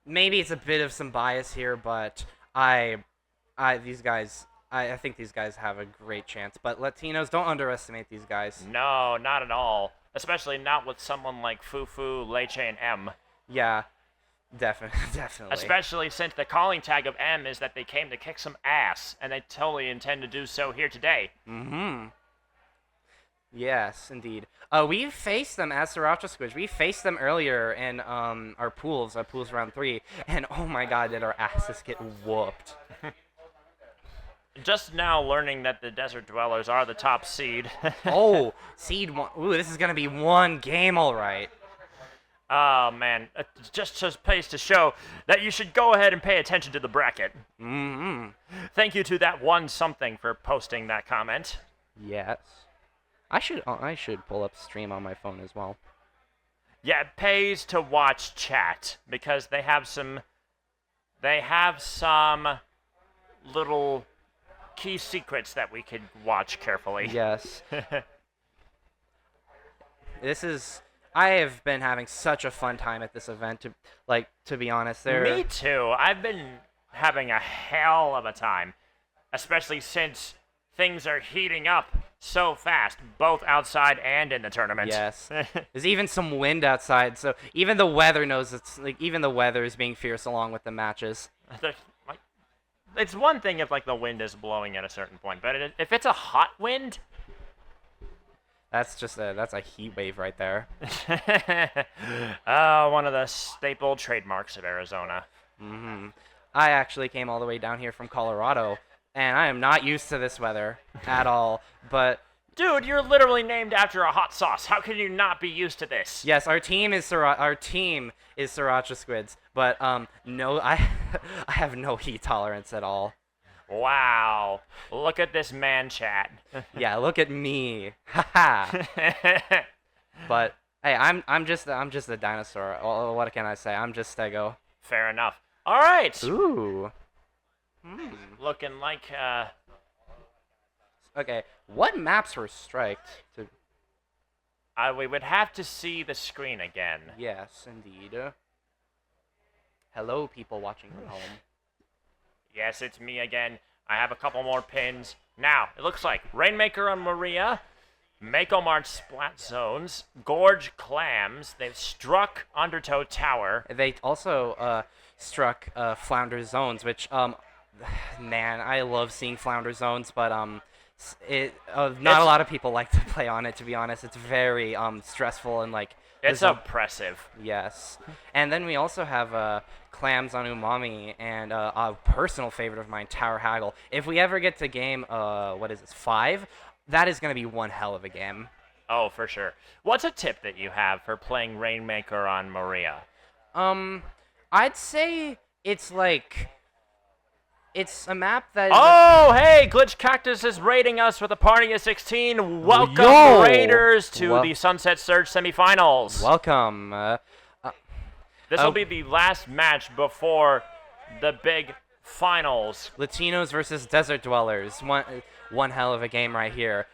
maybe it's a bit of some bias here, but I think these guys have a great chance. But Latinos, don't underestimate these guys. No, not at all. Especially not with someone like Fufu, Leche, and M. Yeah, definitely. Especially since the calling tag of M is that they came to kick some ass, and they totally intend to do so here today. Yes, indeed. We faced them as Sriracha Squids. We faced them earlier in our pools round 3, and oh my god, did our asses get whooped. Just now learning that the Desert Dwellers are the top seed. Seed 1. Ooh, this is going to be one game, all right. Oh, man. It just pays to show that you should go ahead and pay attention to the bracket. Thank you to that one something for posting that comment. Yes. I should pull up stream on my phone as well. Yeah, it pays to watch chat because they have some little key secrets that we could watch carefully. Yes. I have been having such a fun time at this event. To be honest, Me too. I've been having a hell of a time, especially since things are heating up so fast, both outside and in the tournament. Yes. There's even some wind outside, so even the weather knows even the weather is being fierce along with the matches. It's one thing if the wind is blowing at a certain point, but if it's a hot wind, that's a heat wave right there. One of the staple trademarks of Arizona. Mm-hmm. I actually came all the way down here from Colorado, and I am not used to this weather at all. But dude, you're literally named after a hot sauce. How can you not be used to this? Yes, our team is Sriracha Squids, but no, I have no heat tolerance at all. Wow, look at this man chat. Yeah, look at me. Haha. But hey, I'm just a dinosaur. What can I say? I'm just Stego. Fair enough. All right. Ooh. Looking like Okay, what maps were striked? We would have to see the screen again. Yes, indeed. Hello, people watching from home. Yes, it's me again. I have a couple more pins. Now, it looks like Rainmaker on Maria, Mako Mart Splat Zones, Gorge Clams. They've struck Undertow Tower. They also struck Flounder Zones, which, man, I love seeing Flounder Zones, but not a lot of people like to play on it, to be honest. It's very stressful and it's oppressive. Yes. And then we also have Clams on Umami and a personal favorite of mine, Tower Haggle. If we ever get to game, 5, that is going to be one hell of a game. Oh, for sure. What's a tip that you have for playing Rainmaker on Maria? I'd say it's it's a map that... Oh, hey! Glitch Cactus is raiding us with a party of 16. Welcome, Raiders, to the Sunset Surge semifinals. Welcome. This will be the last match before the big finals. Latinos versus Desert Dwellers. One hell of a game right here.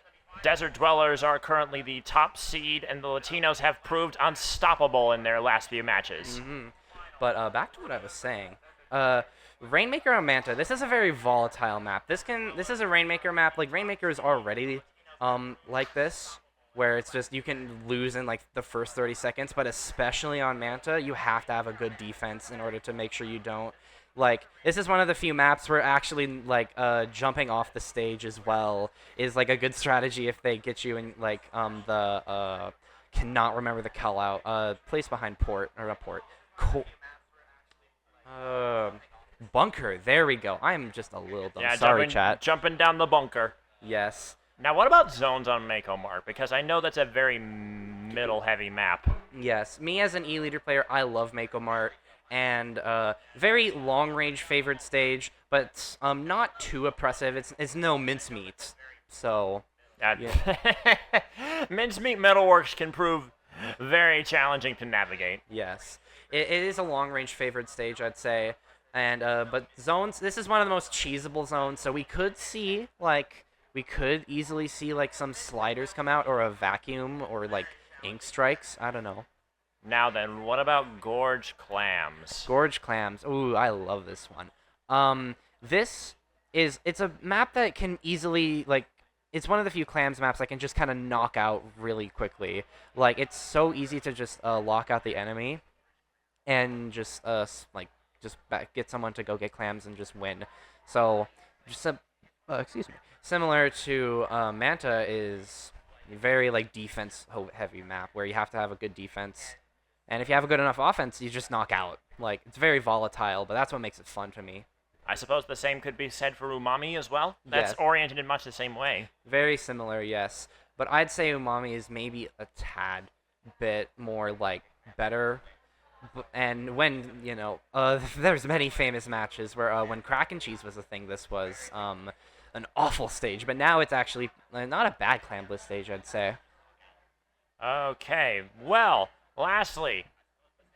Desert Dwellers are currently the top seed, and the Latinos have proved unstoppable in their last few matches. Mm-hmm. But back to what I was saying. Rainmaker on Manta. This is a very volatile map. This is a Rainmaker map. Rainmaker is already like this, where it's just you can lose in the first 30 seconds. But especially on Manta, you have to have a good defense in order to make sure you don't. This is one of the few maps where actually jumping off the stage as well is a good strategy if they get you in the cannot remember the call out place behind port or a port. Bunker. There we go. I'm just a little dumb. Yeah, sorry, chat. Jumping down the bunker. Yes. Now, what about zones on Mako Mart? Because I know that's a very middle-heavy map. Yes. Me as an E-Leader player, I love Mako Mart. And very long-range favored stage, but not too oppressive. It's no mincemeat. So, yeah. Mincemeat Metalworks can prove very challenging to navigate. Yes. It is a long-range favored stage, I'd say. And but zones, this is one of the most cheesable zones, so we could see we could easily see some sliders come out, or a vacuum, or ink strikes. I don't know. Now then, what about Gorge Clams? Gorge Clams. Ooh, I love this one. It's a map that can easily it's one of the few clams maps that can just kind of knock out really quickly. It's so easy to just lock out the enemy, and just get someone to go get clams and just win. So, similar to Manta is very defense heavy map where you have to have a good defense, and if you have a good enough offense, you just knock out. It's very volatile, but that's what makes it fun to me. I suppose the same could be said for Umami as well. That's oriented in much the same way. Very similar, yes. But I'd say Umami is maybe a tad bit more better. And when, there's many famous matches where when Crack and Cheese was a thing, this was an awful stage. But now it's actually not a bad clamless stage, I'd say. Okay, well, Lastly,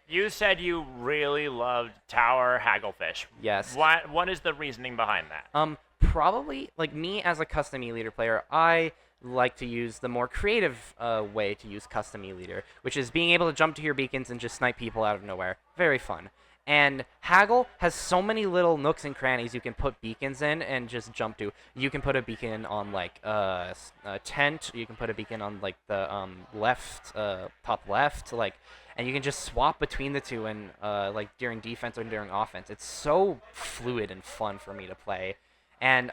you said you really loved Tower Hagglefish. Yes. What is the reasoning behind that? Probably, like, me as a custom E-Leader player, I like to use the more creative way to use custom E-Leader, which is being able to jump to your beacons and just snipe people out of nowhere. Very fun. And Haggle has so many little nooks and crannies you can put beacons in and just jump to. You can put a beacon on, like, a tent. You can put a beacon on, like, the top left, like, and you can just swap between the two and, like, during defense or during offense. It's so fluid and fun for me to play. And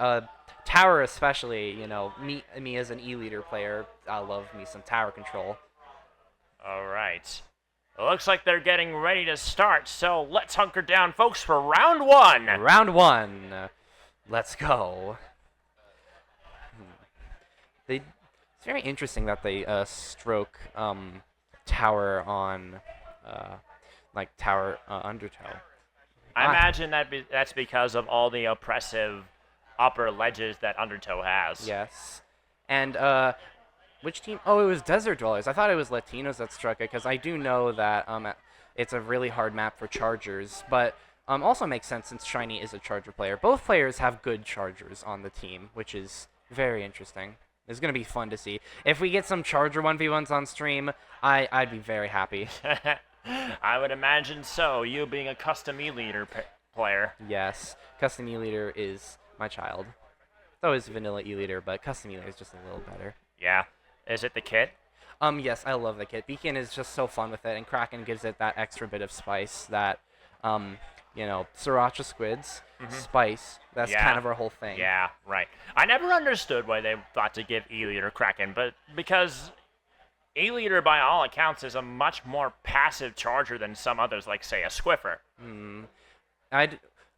tower especially, you know, me as an E-Leader player, I love me some tower control. All right. It looks like they're getting ready to start, so let's hunker down, folks, for round one. Round one. Let's go. It's very interesting that they stroke tower on, like, tower undertow. I imagine that's because of all the oppressive upper ledges that Undertow has. Yes. And, which team? Oh, it was Desert Dwellers. I thought it was Latinos that struck it, because I do know that it's a really hard map for Chargers, but also makes sense since Shiny is a Charger player. Both players have good Chargers on the team, which is very interesting. It's going to be fun to see. If we get some Charger 1v1s on stream, I'd be very happy. I would imagine so, you being a custom E-Leader player. Yes, custom E-Leader is my child. So is vanilla E-Leader, but custom E-Leader is just a little better. Yeah. Is it the kit? Yes, I love the kit. Beacon is just so fun with it, and Kraken gives it that extra bit of spice that, you know, Sriracha Squids, spice, that's kind of our whole thing. Yeah, right. I never understood why they thought to give E-Leader Kraken, but because E-Leader, by all accounts, is a much more passive charger than some others, like, say, a Squiffer.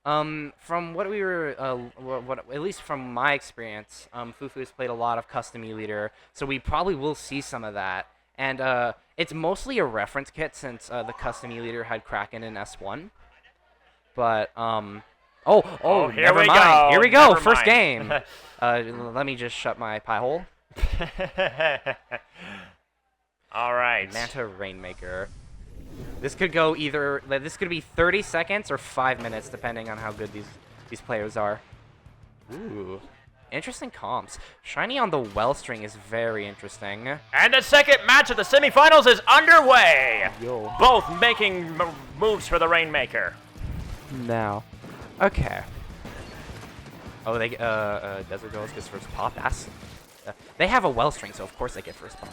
From what we were, at least from my experience, Fufu's played a lot of custom E-Leader, so we probably will see some of that. And it's mostly a reference kit since the custom E-Leader had Kraken in S1. But, here we never mind. go. Here we go, Never first mind. game. Let me just shut my pie hole. All right. Manta Rainmaker. This could go either. This could be 30 seconds or 5 minutes, depending on how good these players are. Ooh, interesting comps. Shiny on the Wellstring is very interesting. And the second match of the semifinals is underway. Yo. Both making moves for the Rainmaker. Now, okay. Oh, they Desert Girls gets first pop. That's they have a Wellstring, so of course they get first pop.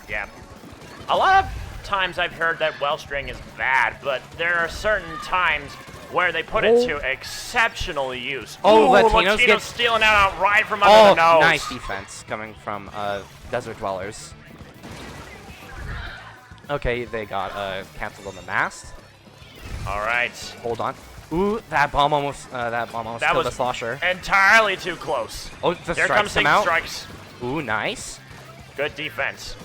Yeah. A lot of times I've heard that Wellstring is bad, but there are certain times where they put it to exceptional use. Oh, Ooh, Latinos get stealing out right from under the nose. Nice defense coming from Desert Dwellers. Okay, they got canceled on the mast. All right. Hold on. Ooh, that bomb almost killed the Slosher. Entirely too close. Oh, the Here strikes comes come Sync out. Strikes. Ooh, nice. Good defense.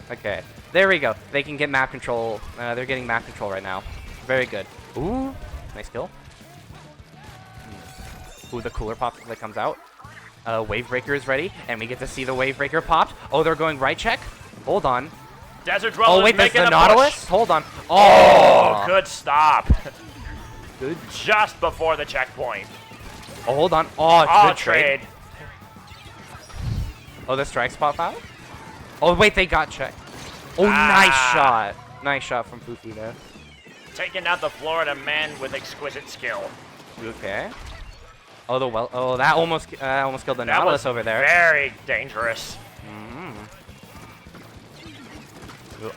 Okay, there we go. They can get map control. They're getting map control right now. Very good. Ooh, nice kill. Ooh, the cooler pop that comes out. Wave Breaker is ready, and we get to see the Wave Breaker popped. Oh, they're going right check. Hold on. Desert Dwellers Oh wait, there's making the a Nautilus. push. Hold on. Oh, good stop. Good. Just before the checkpoint. Oh, hold on. Oh, it's Oh, good trade. Oh, the strikes pop out. Oh wait, they got checked. Oh, nice shot. Nice shot from Fufu there. Taking out the Florida man with exquisite skill. Okay. Oh, that almost killed the Nautilus over there. Very dangerous.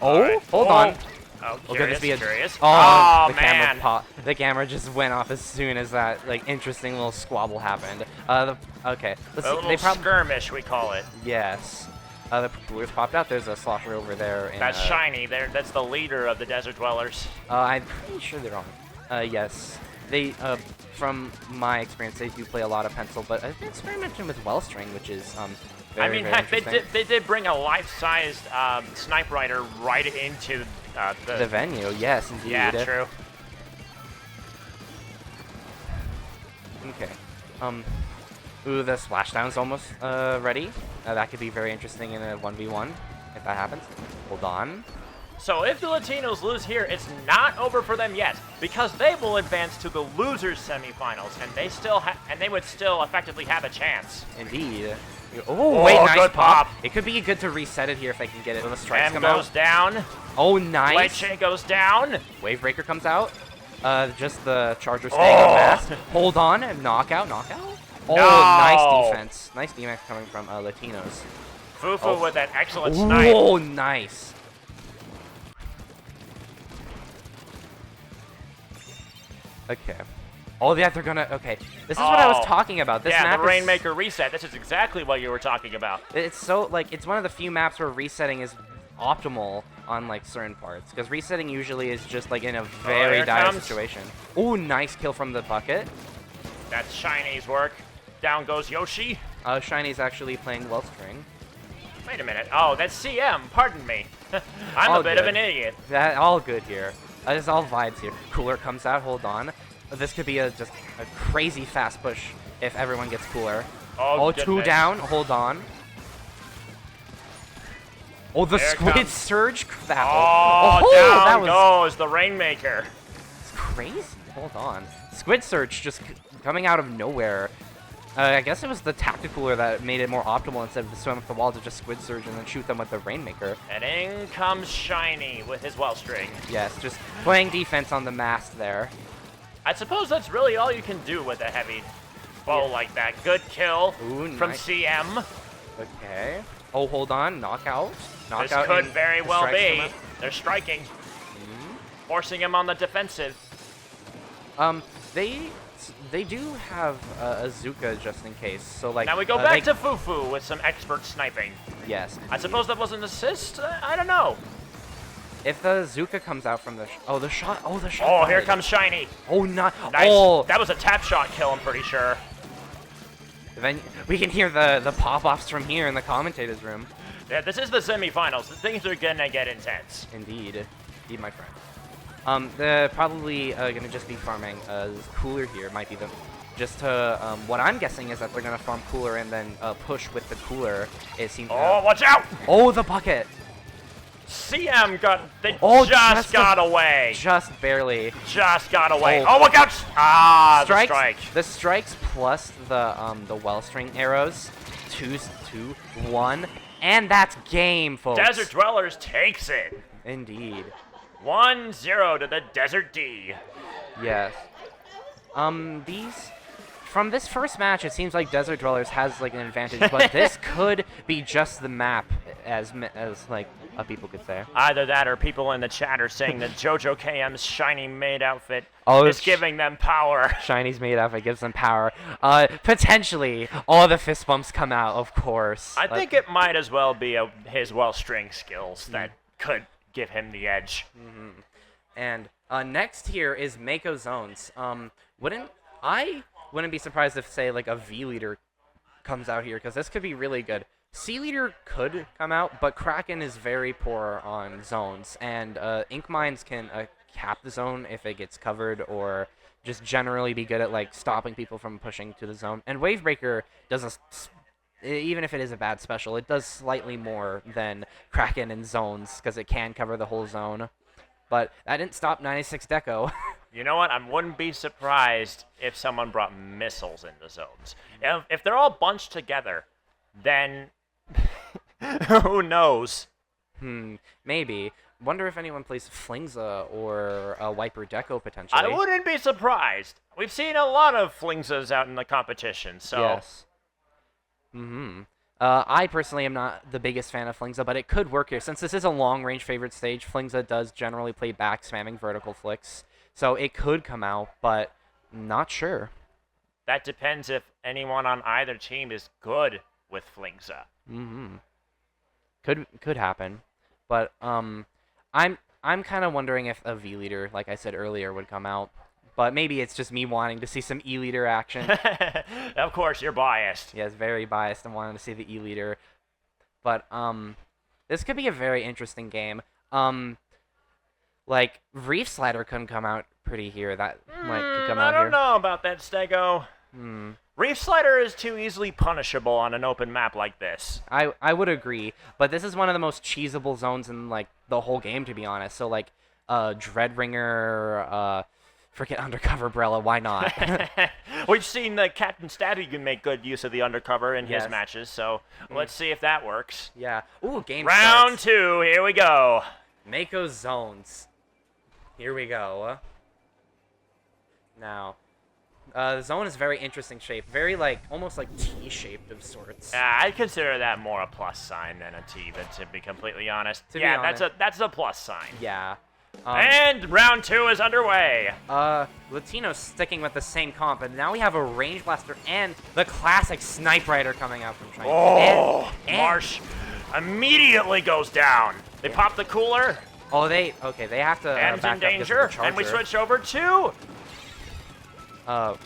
Oh, right. hold on. Oh, could curious, this be a curious. Oh, Oh, the camera man. popped. The camera just went off as soon as that like interesting little squabble happened. Okay. Let's A see. little They skirmish, we call it. Yes. The Bluers popped out. There's a Slosher over there. In, That's Shiny. That's the leader of the Desert Dwellers. I'm pretty sure they're on. Yes. They, from my experience, they do play a lot of pencil, but I've been experimenting with Wellstring, which is very, I mean, very heck, interesting. they did bring a life-sized Snipe Rider right into The venue, yes, indeed. Yeah, true. Okay. Ooh, the splashdown's almost ready. That could be very interesting in a 1v1 if that happens. Hold on. So if the Latinos lose here, it's not over for them yet, because they will advance to the losers semifinals, and they would still effectively have a chance. Indeed. Oh, wait, nice good pop. It could be good to reset it here if they can get it when the strikes M come goes out. down. Oh, nice. Leche goes down. Wave Breaker comes out. Just the Charger staying on fast. Hold on, and knockout. Oh, nice defense. Nice defense coming from Latinos. Fufu with that excellent snipe. Oh, nice. Okay. Oh, yeah, they're gonna... Okay. This is what I was talking about. This map the Rainmaker reset. This is exactly what you were talking about. It's so, like, it's one of the few maps where resetting is optimal on, like, certain parts. Because resetting usually is just, like, in a very dire situation. Oh, nice kill from the bucket. That's Shiny's work. Down goes Yoshi. Shiny's actually playing Wellstring. Wait a minute. Oh, that's CM. Pardon me. I'm a bit of an idiot. That all good here. It's all vibes here. Cooler comes out. Hold on. This could be just a crazy fast push if everyone gets Cooler. Oh, two down. Hold on. Oh, the Squid Surge battle. Oh, down that goes the Rainmaker. It's crazy. Hold on. Squid Surge just coming out of nowhere. I guess it was the Tacticooler that made it more optimal instead of the swim up the wall to just Squid Surge and then shoot them with the Rainmaker. And in comes Shiny with his Wellstring. Yes, just playing defense on the mast there. I suppose that's really all you can do with a heavy bow like that. Good kill from nice. CM. Okay. Oh, hold on. Knockout. This could very well be. They're striking. Forcing him on the defensive. They do have Azuka just in case. So like now we go back to Fufu with some expert sniping. Yes. I suppose that was an assist. I don't know. If the Zuka comes out from the shot. Oh, here comes Shiny. Oh, nice. Oh, that was a tap shot kill. I'm pretty sure. Then we can hear the pop-offs from here in the commentators room. Yeah, this is the semifinals. Things are gonna get intense. Indeed, my friend. They're probably gonna just be farming Cooler here. Might be the just to what I'm guessing is that they're gonna farm Cooler and then push with the Cooler. It seems. Oh, watch out! Oh, the bucket. CM got. They just got away. Just barely. Just got away. Oh, look out! Ah, strikes, the strike. The strikes plus the Wellstring arrows. 2, 1, and that's game, folks. Desert Dwellers takes it. Indeed. 1-0 to the Desert D. Yes. From this first match, it seems like Desert Dwellers has like an advantage, but this could be just the map, as like people could say. Either that, or people in the chat are saying that JoJo KM's Shiny Maid outfit is giving them power. Shiny's Maid outfit gives them power. Potentially, all the fist bumps come out, of course. I think it might as well be his Wellstring skills that could give him the edge. And next here is Mako Zones. Wouldn't be surprised if, say, like a V leader comes out here, because this could be really good. C leader could come out, but Kraken is very poor on zones, and Ink Mines can cap the zone if it gets covered, or just generally be good at like stopping people from pushing to the zone. And Wavebreaker does even if it is a bad special, it does slightly more than Kraken in zones, because it can cover the whole zone. But that didn't stop 96 Deco. You know what? I wouldn't be surprised if someone brought missiles into zones. If they're all bunched together, then who knows? Maybe. Wonder if anyone plays Flingza or Wiper Deco potentially. I wouldn't be surprised. We've seen a lot of Flingzas out in the competition, so. Yes. I personally am not the biggest fan of Flingza, but it could work here. Since this is a long-range favorite stage, Flingza does generally play back spamming vertical flicks. So it could come out, but not sure. That depends if anyone on either team is good with Flingza. Could happen. But I'm kind of wondering if a V leader, like I said earlier, would come out. But maybe it's just me wanting to see some E leader action. Of course, you're biased. Yes, very biased and wanting to see the E leader. But this could be a very interesting game. Like Reef Slider couldn't come out pretty here. That could come out here. I don't know about that, Stego. Reef Slider is too easily punishable on an open map like this. I would agree, but this is one of the most cheesable zones in like the whole game, to be honest. So like Dreadringer, freaking Undercover Brella, why not? We've seen Captain Stabby can make good use of the undercover in his Yes. matches, so let's see if that works. Yeah. Ooh, game Round starts. 2, here we go. Mako zones. Here we go. Now, the zone is very interesting shape. Very, like, almost like T-shaped of sorts. I'd consider that more a plus sign than a T, but to be completely honest, To be yeah, honest. that's a plus sign. Yeah. And round 2 is underway. Latino's sticking with the same comp, and now we have a Range Blaster and the classic Snipe Rider coming out from China. Oh, And- Marsh immediately goes down. They pop the cooler. Oh, they have to M's back in up because of the danger, and we charger. switch over to. Oh,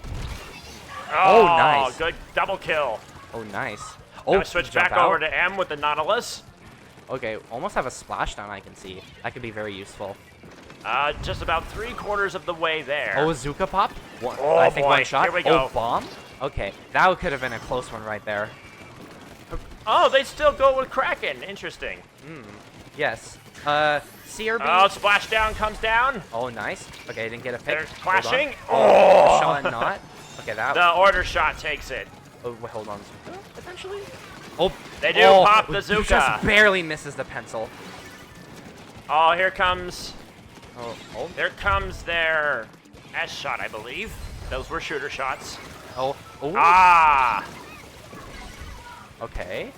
nice. Good double kill. Oh, nice. Now Oh, we switch jump back over out. to M with the Nautilus. Okay, almost have a splashdown I can see. That could be very useful. Just about 3/4 of the way there. Oh, Zuka pop? Oh, I think boy. one shot. Here we go. Oh, bomb? Okay, that could have been a close one right there. Oh, they still go with Kraken. Interesting. Yes. CRB. Oh, splashdown comes down. Oh, nice. Okay, didn't get a pick. They're Hold on. clashing. Oh! Shot not. Okay, that. The order shot takes it. Oh, wait, hold on. Zuka, potentially? Oh. They do oh, pop the Zuka. Just barely misses the pencil. Oh, here comes. Oh. There comes their S shot, I believe. Those were shooter shots. Oh. Ah. Okay.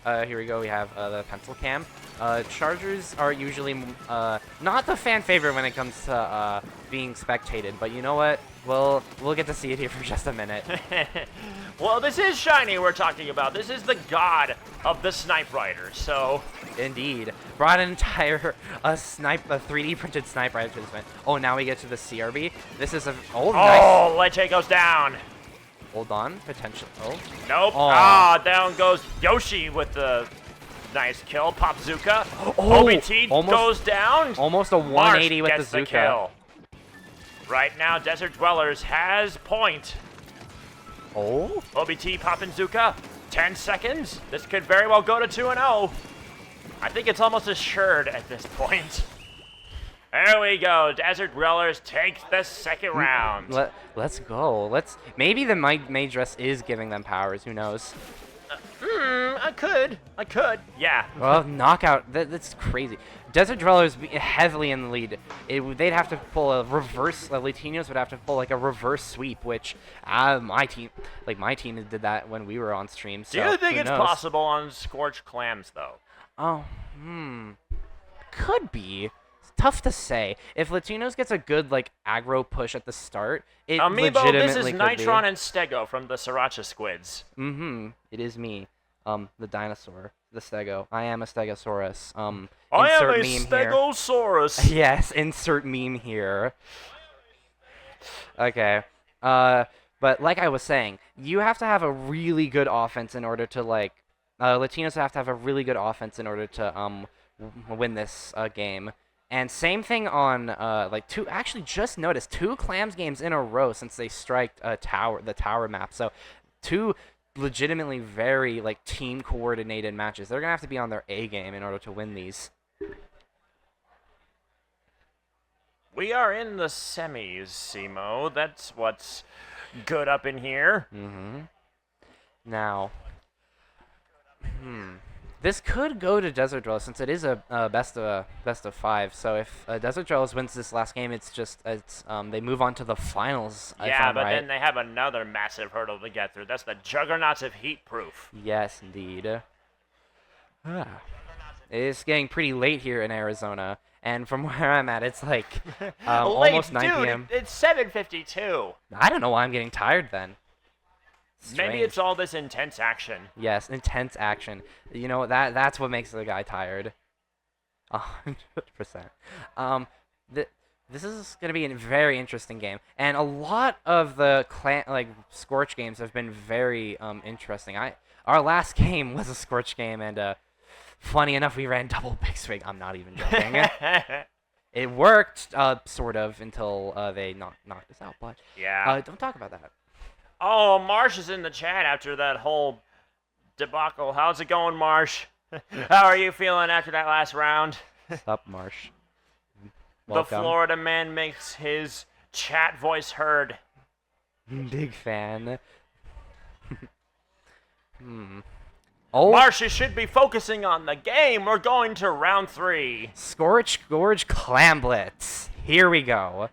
Here we go. We have the pencil cam. Chargers are usually not the fan favorite when it comes to being spectated, but you know what? We'll get to see it here for just a minute. Well, this is Shiny we're talking about. This is the god of the Snipe Rider, so. Indeed. Brought an entire 3D printed Snipe Rider to this event. Oh, now we get to the CRB. This is a nice. Oh, Leche goes down. Hold on, potential. Oh. Nope. Oh. Down goes Yoshi with the nice kill. Pop Zuka. Oh, OBT goes down. Almost a 180 Marsh with gets the Zuka. kill. Right now, Desert Dwellers has point. Oh. OBT popping Zuka. 10 seconds. This could very well go to 2-0. I think it's almost assured at this point. There we go. Desert Dwellers take the second round. Let's go. Maybe the Maydress is giving them powers. Who knows? I could. Yeah. Well, knockout. That's crazy. Desert Dwellers heavily in the lead. They'd have to pull a reverse. Latinos would have to pull like a reverse sweep, which my team did that when we were on stream. So Do you think who it's knows? possible on Scorched Clams though? Oh, could be. It's tough to say. If Latinos gets a good like aggro push at the start, it Amiibo, legitimately this is could Nitron be. and Stego from the Sriracha Squids. It is me. The dinosaur, the Stego. I am a Stegosaurus. I am insert a meme here. Stegosaurus. Yes, insert meme here. Okay. But like I was saying, you have to have a really good offense in order to like. Latinos have to have a really good offense in order to win this game. And same thing on just noticed 2 Clams games in a row since they striked the tower map. So 2 legitimately very like team coordinated matches. They're gonna have to be on their A game in order to win these. We are in the semis, Simo. That's what's good up in here. Now, this could go to Desert Dwellers since it is a best of 5. So if Desert Dwellers wins this last game, they move on to the finals. if Yeah, I'm but right. then they have another massive hurdle to get through. That's the Juggernauts of Heat Proof. Yes, indeed. It's getting pretty late here in Arizona, and from where I'm at, it's like almost 9 Dude, p.m. It's 7:52. I don't know why I'm getting tired then. Maybe Strange. it's all this intense action. Yes, intense action. You know, that's what makes the guy tired. 100%. This is going to be a very interesting game. And a lot of the Scorch games have been very interesting. Our last game was a Scorch game, and funny enough, we ran double big swing. I'm not even joking. It worked, sort of, until they knocked us out. But Yeah. don't talk about that. Oh, Marsh is in the chat after that whole debacle. How's it going, Marsh? How are you feeling after that last round? Sup, Marsh. The Welcome. Florida man makes his chat voice heard. Big fan. Oh. Marsh, you should be focusing on the game. We're going to round 3. Scorch Gorge Clamblets. Here we go.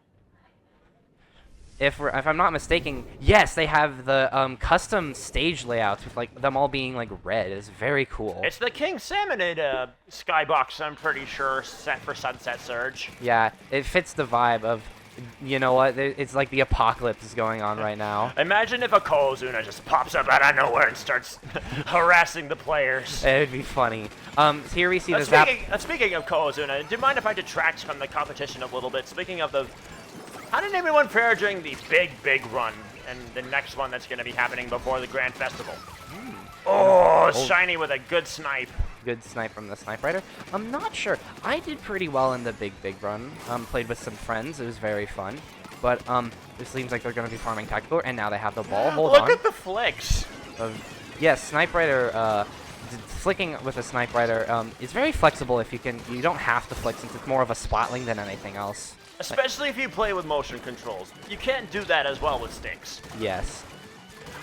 If I'm not mistaken, yes, they have the custom stage layouts with like them all being like red. It's very cool. It's the King Salmonid skybox, I'm pretty sure, set for Sunset Surge. Yeah, it fits the vibe of, you know what? It's like the apocalypse is going on right now. Imagine if a Kozuna just pops up out of nowhere and starts harassing the players. It would be funny. Here we see the Zap. Speaking of Kozuna, do you mind if I detract from the competition a little bit? Speaking of the... How did everyone fare during the big run and the next one that's going to be happening before the Grand Festival? Oh, Shiny with a good snipe. Good snipe from the Snipe Rider. I'm not sure. I did pretty well in the big run. Played with some friends. It was very fun. But it seems like they're going to be farming tactical, and now they have the ball. Hold on. Look at the flicks. Yes, Snipe Rider. Flicking with a Snipe Rider is very flexible. If you can, you don't have to flick since it's more of a spotling than anything else. Especially if you play with motion controls. You can't do that as well with sticks. Yes.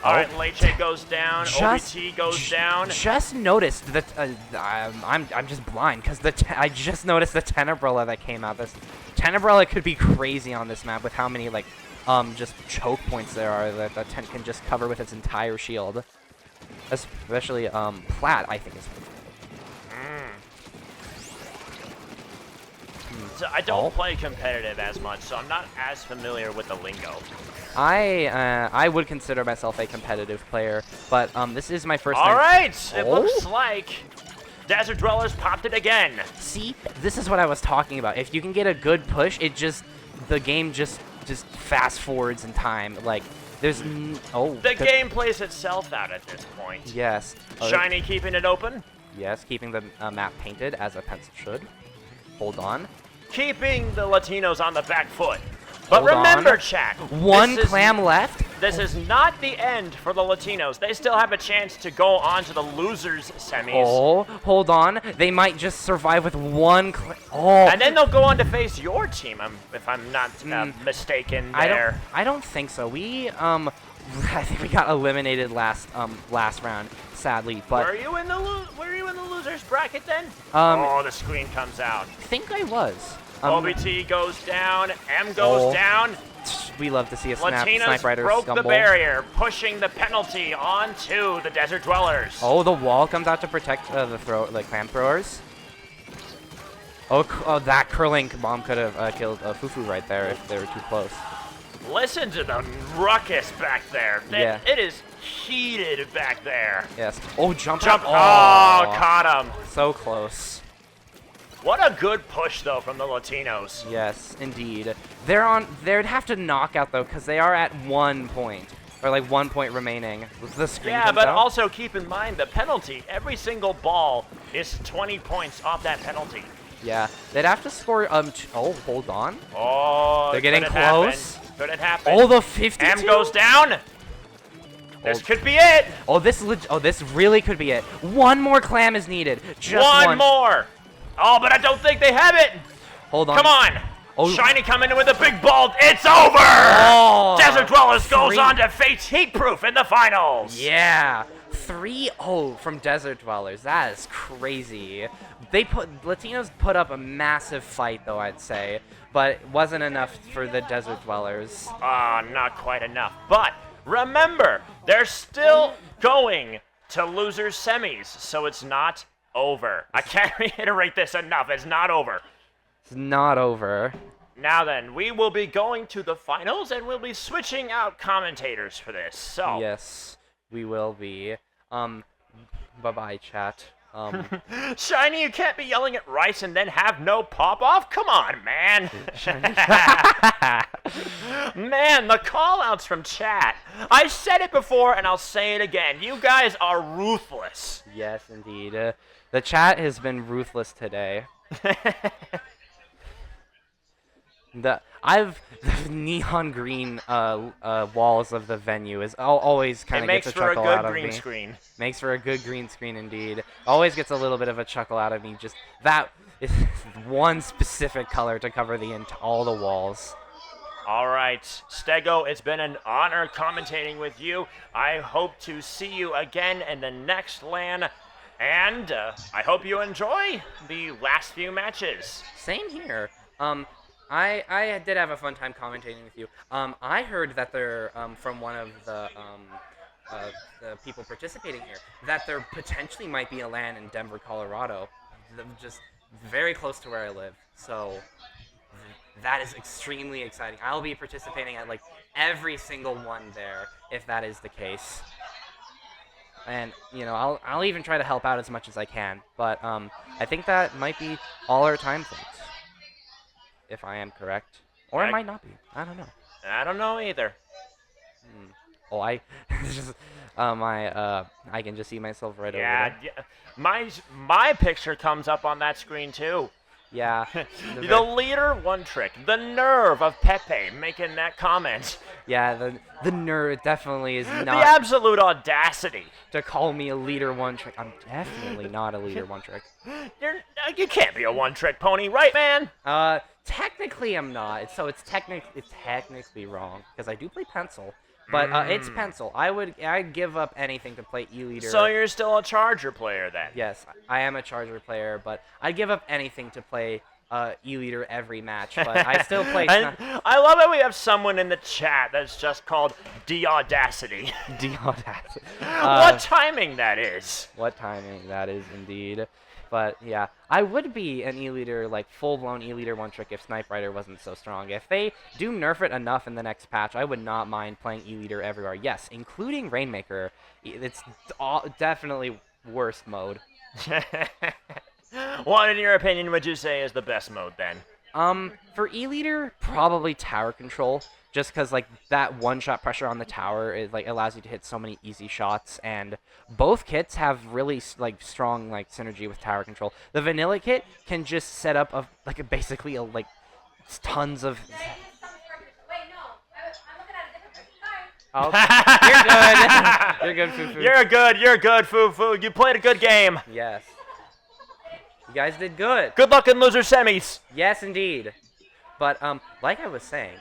Alright, Leche goes down, OBT goes down. Just noticed that I'm just blind because I just noticed the Tenebrella that came out. This Tenebrella could be crazy on this map with how many like just choke points there are that the Tent can just cover with its entire shield. Especially Plat, I think is. So I don't play competitive as much, so I'm not as familiar with the lingo. I would consider myself a competitive player, but this is my first time. All right, it looks like Desert Dwellers popped it again. See, this is what I was talking about. If you can get a good push, the game just fast forwards in time. Like there's the game plays itself out at this point. Yes. Shiny keeping it open. Yes, keeping the map painted as a pencil should. Hold on. Keeping the Latinos on the back foot. But remember, chat. One clam left. This is not the end for the Latinos. They still have a chance to go on to the losers semis. Oh, hold on. They might just survive with one Oh. And then they'll go on to face your team, if I'm not mistaken there. I don't think so. I think we got eliminated last round, sadly. But were you in the losers bracket then? Oh, the screen comes out. I think I was. OBT goes down. M goes down. We love to see a Latinos Snipe Rider broke stumble. the barrier, pushing the penalty onto the Desert Dwellers. Oh, the wall comes out to protect the clam throwers. Oh, that curling bomb could have killed Fufu right there if they were too close. Listen to the ruckus back there. Yeah. It is heated back there. Yes. Oh, jump. Oh, caught him. So close. What a good push, though, from the Latinos. Yes, indeed. They'd have to knock out, though, because they are at 1 point. Or, like, 1 point remaining. The screen yeah, but out. also keep in mind the penalty. Every single ball is 20 points off that penalty. Yeah. They'd have to score, oh, hold on. Oh, they're getting close. Could it happen? Oh, the 52. M goes down. This could be it. Oh, this really could be it. One more clam is needed. Just one more. Oh, but I don't think they have it. Hold on. Come on. Oh. Shiny coming in with a big ball. It's over. Oh, Desert Dwellers goes on to face Heatproof in the finals. Yeah. 3-0 from Desert Dwellers. That is crazy. Latinos put up a massive fight, though, I'd say. But it wasn't enough for the Desert Dwellers. Not quite enough. But remember, they're still going to losers semis, so it's not over. I can't reiterate this enough. It's not over. It's not over. Now then, we will be going to the finals, and we'll be switching out commentators for this. So yes, we will be. Bye-bye, chat. Shiny, you can't be yelling at Rice and then have no pop-off? Come on, man. Man, the call-outs from chat. I said it before, and I'll say it again. You guys are ruthless. Yes, indeed. The chat has been ruthless today. The neon green walls of the venue is always kind of gets a chuckle out of me. Screen. Makes for a good green screen indeed. Always gets a little bit of a chuckle out of me. Just that one specific color to cover all the walls. All right, Stego, it's been an honor commentating with you. I hope to see you again in the next LAN, and I hope you enjoy the last few matches. Same here. I did have a fun time commentating with you. I heard that they're from one of the people participating here that there potentially might be a LAN in Denver, Colorado, just very close to where I live. So that is extremely exciting. I'll be participating at like every single one there if that is the case. And you know, I'll even try to help out as much as I can. But I think that might be all our time, folks. If I am correct, or it might not be. I don't know. I don't know either. Oh, I just I can just see myself right over there. Yeah, my picture comes up on that screen too. Yeah. The leader one trick. The nerve of Pepe making that comment. Yeah, the nerve definitely is not. The absolute audacity to call me a leader one trick. I'm definitely not a leader one trick. You can't be a one trick pony, right, man? Technically I'm not. So it's technically wrong because I do play pencil. But it's pencil. I'd give up anything to play E-Leader. So you're still a Charger player then? Yes, I am a Charger player, but I'd give up anything to play E-Leader every match. But I still play. I love that we have someone in the chat that's just called D-Audacity. D-Audacity. What timing that is. What timing that is indeed. But yeah, I would be an E-Leader, like full-blown E-Leader one trick if Snipe Rider wasn't so strong. If they do nerf it enough in the next patch, I would not mind playing E-Leader everywhere. Yes, including Rainmaker. It's definitely worst mode. What, in your opinion, would you say is the best mode then? For E-Leader, probably tower control. Just because like that one-shot pressure on the tower is like allows you to hit so many easy shots, and both kits have really like strong like synergy with tower control. The vanilla kit can just set up basically like tons of. Oh, you're good. You're good, Fufu. You're good, Fufu. You played a good game. Yes. You guys did good. Good luck in loser semis. Yes, indeed. But like I was saying.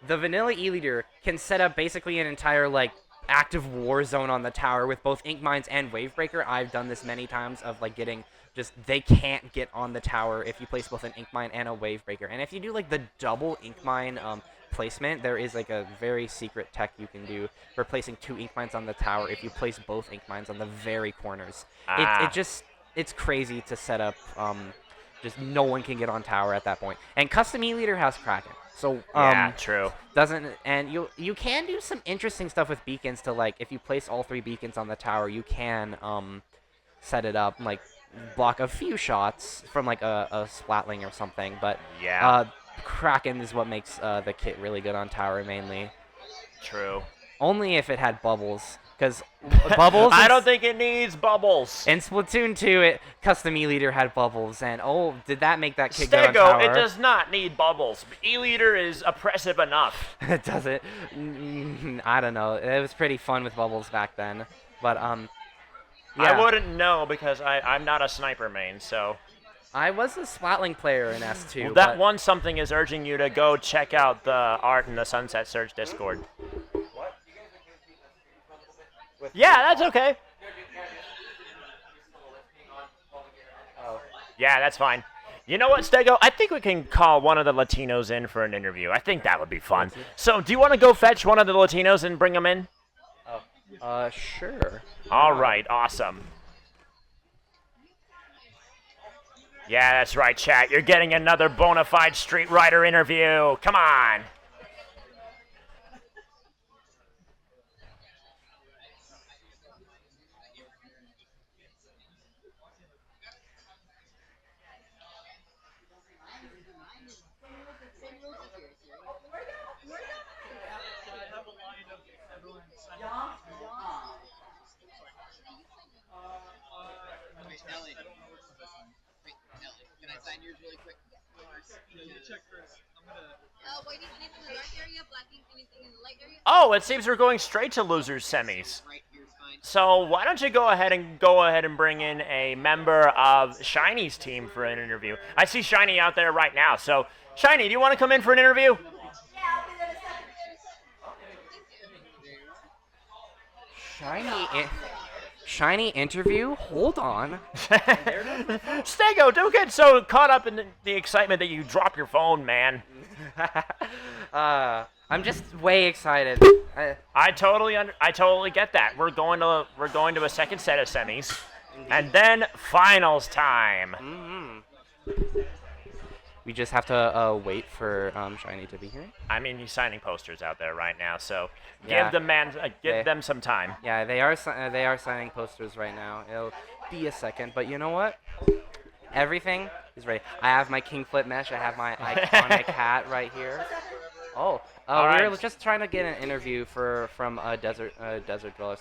The vanilla E-Leader can set up basically an entire, like, active war zone on the tower with both Ink Mines and Wavebreaker. I've done this many times of, like, they can't get on the tower if you place both an Ink Mine and a Wavebreaker. And if you do, like, the double Ink Mine placement, there is, like, a very secret tech you can do for placing 2 Ink Mines on the tower if you place both Ink Mines on the very corners. It's crazy to set up, just no one can get on tower at that point. And custom E-Leader has Kraken. So yeah, true. You can do some interesting stuff with beacons to like if you place all 3 beacons on the tower, you can set it up like block a few shots from like a Splatling or something. But yeah, Kraken is what makes the kit really good on tower mainly. True. Only if it had bubbles. Because bubbles. I don't think it needs bubbles. In Splatoon 2, custom E-Leader had bubbles, and oh, did that make that kid good on tower? It does not need bubbles. E-Leader is oppressive enough. It doesn't. I don't know. It was pretty fun with bubbles back then, but yeah. I wouldn't know because I'm not a sniper main, so. I was a Splatling player in S2. Well, that one something is urging you to go check out the art in the Sunset Surge Discord. Yeah, that's okay. Yeah, that's fine. You know what, Stego? I think we can call one of the Latinos in for an interview. I think that would be fun. So, do you want to go fetch one of the Latinos and bring them in? Sure. All right, awesome. Yeah, that's right, chat. You're getting another bona fide Street Rider interview. Come on. Yours really quick. Check first. I'm gonna. Whitey, anything in the dark area? Black ink, anything in the light area? Oh, it seems we're going straight to losers semis. Right here's fine. So why don't you go ahead and bring in a member of Shiny's team for an interview? I see Shiny out there right now. So Shiny, do you want to come in for an interview? Shiny interview? Hold on. Stego, don't get so caught up in the excitement that you drop your phone, man. I'm just way excited. I totally get that. We're going to a second set of semis, and then finals time. We just have to wait for Shiny to be here. I mean, he's signing posters out there right now, so Yeah. give them some time. Yeah, they are signing posters right now. It'll be a second, but you know what? Everything is ready. I have my king flip mesh. I have my iconic hat right here. All we right. were just trying to get an interview from a desert dweller.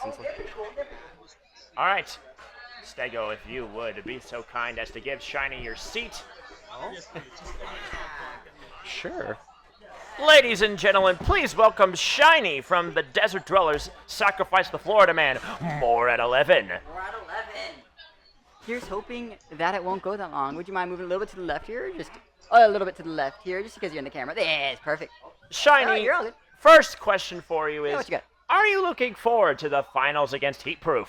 All right, Stego, if you would be so kind as to give Shiny your seat. Sure. Ladies and gentlemen, please welcome Shiny from the Desert Dwellers Sacrifice the Florida Man. More at 11. Here's hoping that it won't go that long. Would you mind moving a little bit to the left here? Just a little bit to the left here, just because you're in the camera. Yes, perfect. Shiny, you're all good. first question for you is, what you got? are you looking forward to the finals against Heatproof?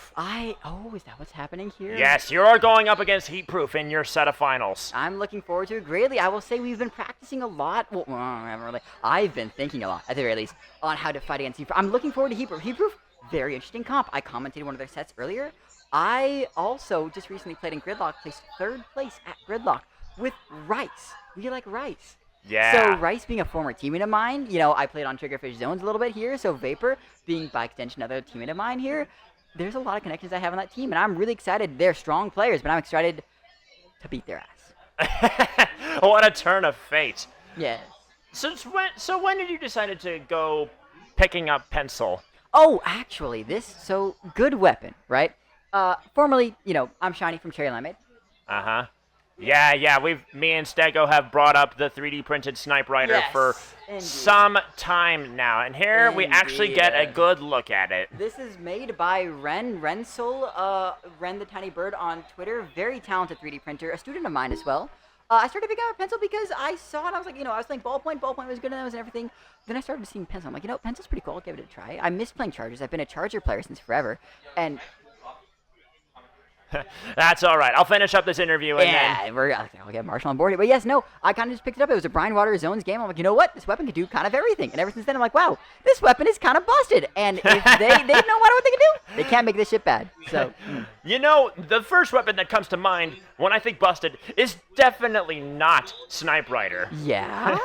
Is that what's happening here? Yes, you're going up against Heatproof in your set of finals. I'm looking forward to it greatly. I will say we've been practicing a lot. Well, I haven't really. I've been thinking a lot, at the very least, on how to fight against Heatproof. I'm looking forward to Heatproof. Heatproof, very interesting comp. I commentated one of their sets earlier. I also just recently played in Gridlock, placed 3rd place at Gridlock with Rice. We like Rice. Yeah. So Rice being a former teammate of mine, I played on Triggerfish Zones a little bit here. So Vapor being by extension another teammate of mine here. There's a lot of connections I have on that team, and I'm really excited. They're strong players, but I'm excited to beat their ass. What a turn of fate. Yes. So when did you decide to go picking up Pencil? Oh, actually, good weapon, right? Formerly, I'm Shiny from Cherry Limeade. Uh-huh. Yeah, me and Stego have brought up the 3D printed Snipe Rider for some time now, and here we actually get a good look at it. This is made by Rensoul, Ren the Tiny Bird on Twitter. Very talented 3D printer, a student of mine as well. I started picking up a pencil because I saw it. I was like, I was playing ballpoint was good and everything. Then I started seeing pencil. I'm like, pencil's pretty cool. I'll give it a try. I miss playing Chargers. I've been a Charger player since forever, and That's all right. I'll finish up this interview and I'll get Marshall on board here. But yes, no, I kind of just picked it up. It was a Brian Water Zones game. I'm like, you know what? This weapon can do kind of everything. And ever since then, I'm like, wow, this weapon is kind of busted. And if they know what they can do, they can't make this shit bad. So, the first weapon that comes to mind when I think busted is definitely not Snipe Rider. Yeah?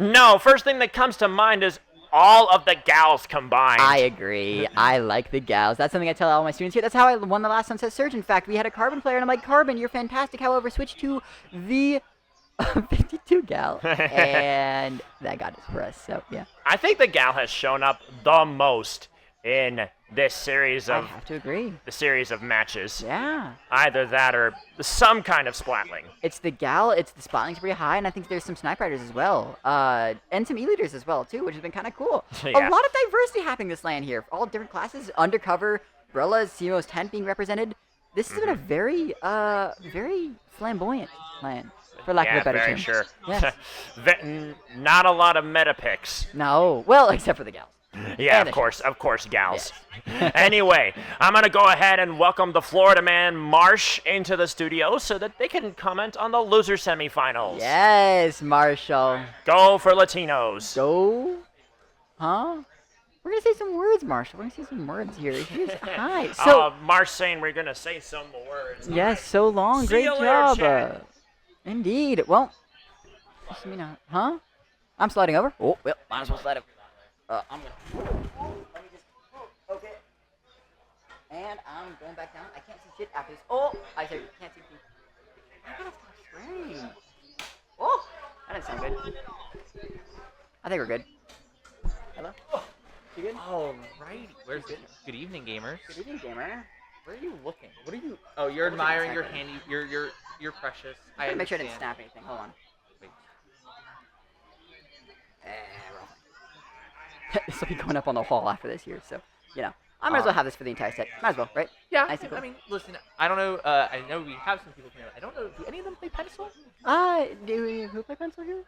No, first thing that comes to mind is all of the gals combined. I agree. I like the gals. That's something I tell all my students here. That's how I won the last Sunset Surge. In fact, we had a Carbon player, and I'm like, Carbon, you're fantastic. However, switch to the 52 gal, and that got it for us. So, yeah. I think the gal has shown up the most in this series of... I have to agree. The series of matches. Yeah. Either that or some kind of splatling. It's the gal, the spatling's pretty high, and I think there's some Snipe Riders as well. And some E-Leaders as well, too, which has been kind of cool. Yeah. A lot of diversity happening this LAN here. All different classes, Undercover, Brillas, CMO's tent being represented. This has been a very, very flamboyant LAN, for lack of a better term. Yeah, very sure. Yes. Not a lot of meta picks. No. Well, except for the gals. Yeah, of course, gals. Yes. Anyway, I'm going to go ahead and welcome the Florida man, Marsh, into the studio so that they can comment on the loser semifinals. Yes, Marshall. Go for Latinos. Go? Huh? We're going to say some words, Marshall. We're going to say some words here. Hi. So, Marsh saying we're going to say some words. Yes, so long. See Great you later, job. Chad. Indeed. Well, huh? I'm sliding over. Oh, well, might as well slide over. I'm gonna. Let me just. Okay. And I'm going back down. I can't see shit after this. Oh, I said can't see. I gotta stop spraying. Oh, that didn't sound good. I think we're good. Hello. You good? Alrighty. Where's it? Good evening, gamers. Good evening, gamer. Where are you looking? What are you? Oh, you're admiring your handy. You're precious. I gotta make sure I didn't snap anything. Hold on. Wait. This will be going up on the wall after this here, so, I might as well have this for the entire set. Might as well, right? Yeah, Nice and cool. I mean, listen, I don't know. I know we have some people playing. I don't know. Do any of them play pencil? Who play pencil here?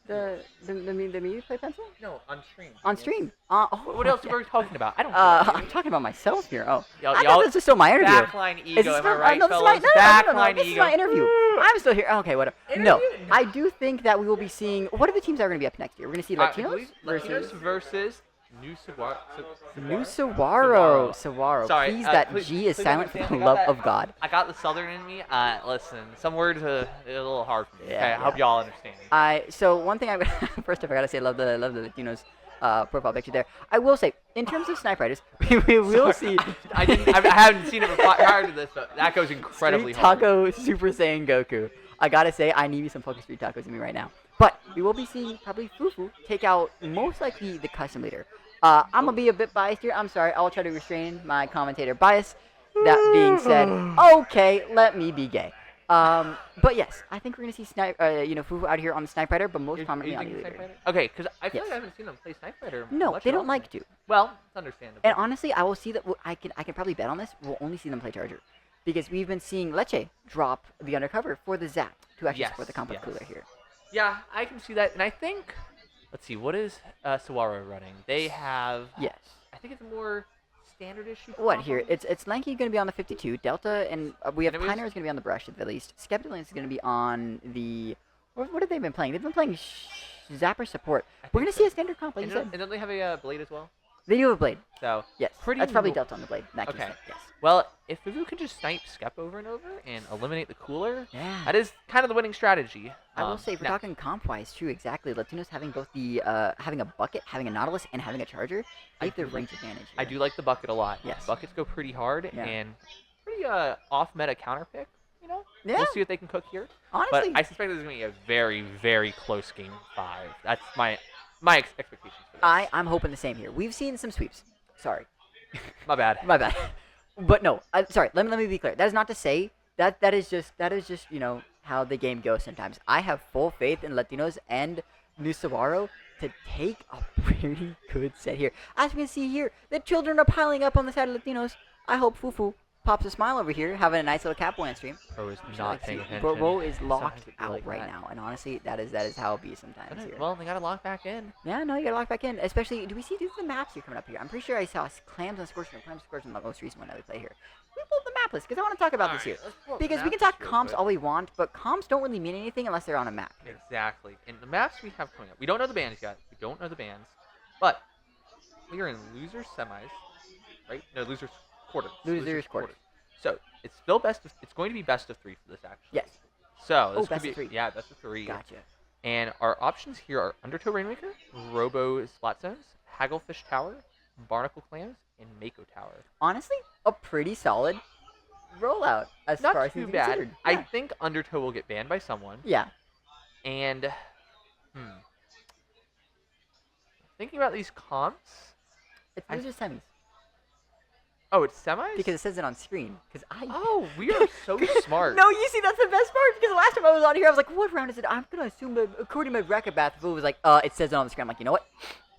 The me play pencil? No, on stream. On stream. What else were we talking about? I don't. I'm talking about myself here. Oh, Y'all- I thought this was still my interview. backline ego, Is this am I still- right, no, this is fellas? my, no, Backline this is ego. my interview. I'm still here. Okay, whatever. No, I do think that we will be seeing. What are the teams that are going to be up next year? We're going to see I Latinos believe Latinos versus New Saguaro. New Saguaro. Saguaro. Sorry, Please, that please- G is please silent for understand, the I got love that- of God. I got the southern in me. Listen, some words are a little hard for me. Yeah, Okay, I hope yeah. y'all understand. So one thing I first off I gotta say, love the Latinos profile picture there. I will say, in terms of sniper riders, we will see. I haven't seen it prior to this, but that goes incredibly Street hard. Taco Super Saiyan Goku. I gotta say, I need me some fucking Street Tacos in me right now. But we will be seeing probably Fufu take out most likely the custom leader. I'm gonna be a bit biased here. I'm sorry. I'll try to restrain my commentator bias. That being said, okay, let me be gay. But yes, I think we're gonna see Fufu out here on the Sniper Rider, but most prominently on the leader. Okay, because I feel Yes. like I haven't seen them play Sniper Rider. No, much they at don't all. like to. Well, it's understandable. And honestly, I will see that I can probably bet on this. We'll only see them play Charger, because we've been seeing Leche drop the undercover for the Zap to actually support the complex cooler here. Yeah, I can see that, and I think. Let's see, what is Saguaro running? They have. Yes. I think it's a more standard issue. What here? It's Lanky going to be on the 52. Delta and we have Enemies? Pioneer is going to be on the brush at the least. Skeptic is going to be on the. What have they been playing? They've been playing Zapper support. We're going to see a standard comp, like you said. And don't they have a blade as well? They do have a blade. So yes, pretty that's probably no- Delta on the blade. In that case, Okay. yes. Well, if Fufu can just snipe Skep over and over and eliminate the cooler, Yeah. that is kind of the winning strategy. I will say, if we're now- talking comp-wise, true, exactly. Latinos having both the having a bucket, having a Nautilus, and having a Charger, they have the range advantage. I do like the bucket a lot. Yes. Buckets go pretty hard Yeah. and pretty off-meta counter pick. You know, Yeah. we'll see what they can cook here. Honestly. But I suspect this is going to be a very, very close game 5. That's my expectations for this. I'm hoping the same here. We've seen some sweeps. Sorry. My bad. My bad. But no, sorry. Let me be clear. That is not to say that is just how the game goes sometimes. I have full faith in Latinos and New Saguaro to take a pretty good set here. As we can see here, the children are piling up on the side of Latinos. I hope Fufu pops a smile over here, having a nice little Capwan stream. Bro is Which I not like to paying see. attention. Bro is Sometimes locked people out like right that. now, and honestly, that is how it be sometimes here. Well, they got to lock back in. Yeah, no, you gotta lock back in. Especially, do we see the maps here coming up here? I'm pretty sure I saw Clams and Scorching, or Clams and Scorching, the most recent one that we play here. We pulled the map list because I want to talk about this here. let's pull up the Because we can map talk list real comps quick. all we want, but comps don't really mean anything unless they're on a map. Exactly. And the maps we have coming up, we don't know the bands yet. We don't know the bands, but we are in losers semis, right? No, losers quarters. Losers quarters. So it's still it's going to be best of 3 for this actually. Yes. So Oh, this could best be of 3. yeah, best of 3. Gotcha. And our options here are Undertow Rainmaker, Robo Splat Zones, Hagglefish Tower, Barnacle Clams, and Mako Tower. Honestly, a pretty solid rollout as Not far as too things bad. considered. I Yeah. think Undertow will get banned by someone. Yeah. And thinking about these comps, It's losers semis. oh, it's semis? Because it says it on screen. Oh, we are so smart. No, you see, that's the best part. Because the last time I was on here, I was like, what round is it? I'm going to assume that according to my bracket bath, it was like, it says it on the screen. I'm like, you know what?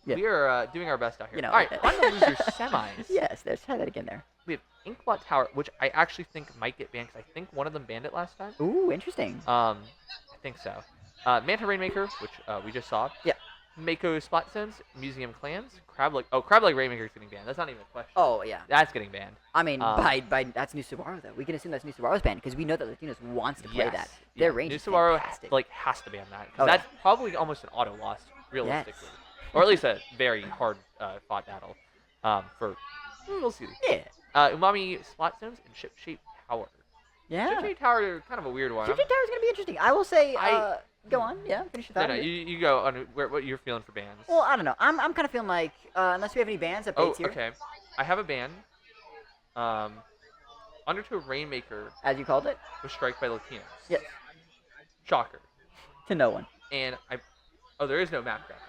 Yeah. We are doing our best out here. You know, All right, on the losers semis. Yes, let's try that again there. We have Inkblot Tower, which I actually think might get banned because I think one of them banned it last time. Ooh, interesting. I think so. Manta Rainmaker, which we just saw. Yeah. Mako Splat Zones, Museum Clans, Crab-Leg Rainmaker is getting banned. That's not even a question. Oh, yeah. That's getting banned. I mean, by that's New Saguaro, though. We can assume that's New Saguaro's band because we know that Latinos wants to play that. Their range New is Saguaro fantastic. has to ban that. 'Cause Oh, that's probably almost an auto loss, realistically. Or at least a very hard fought battle. We'll see. Yeah. Umami Splat Zones and Ship Shape Tower. Yeah. Ship Shape Tower are kind of a weird one. Ship Shape Tower is going to be interesting. I will say, go on. Yeah, finish your No, thought. no, you go on what you're feeling for bands. Well, I don't know. I'm kind of feeling like, unless we have any bands updates Oh, here. okay. I have a band. Undertow Rainmaker. As you called it? Was striked by Latinos. Yes. Shocker. To no one. And oh, there is no map graphic.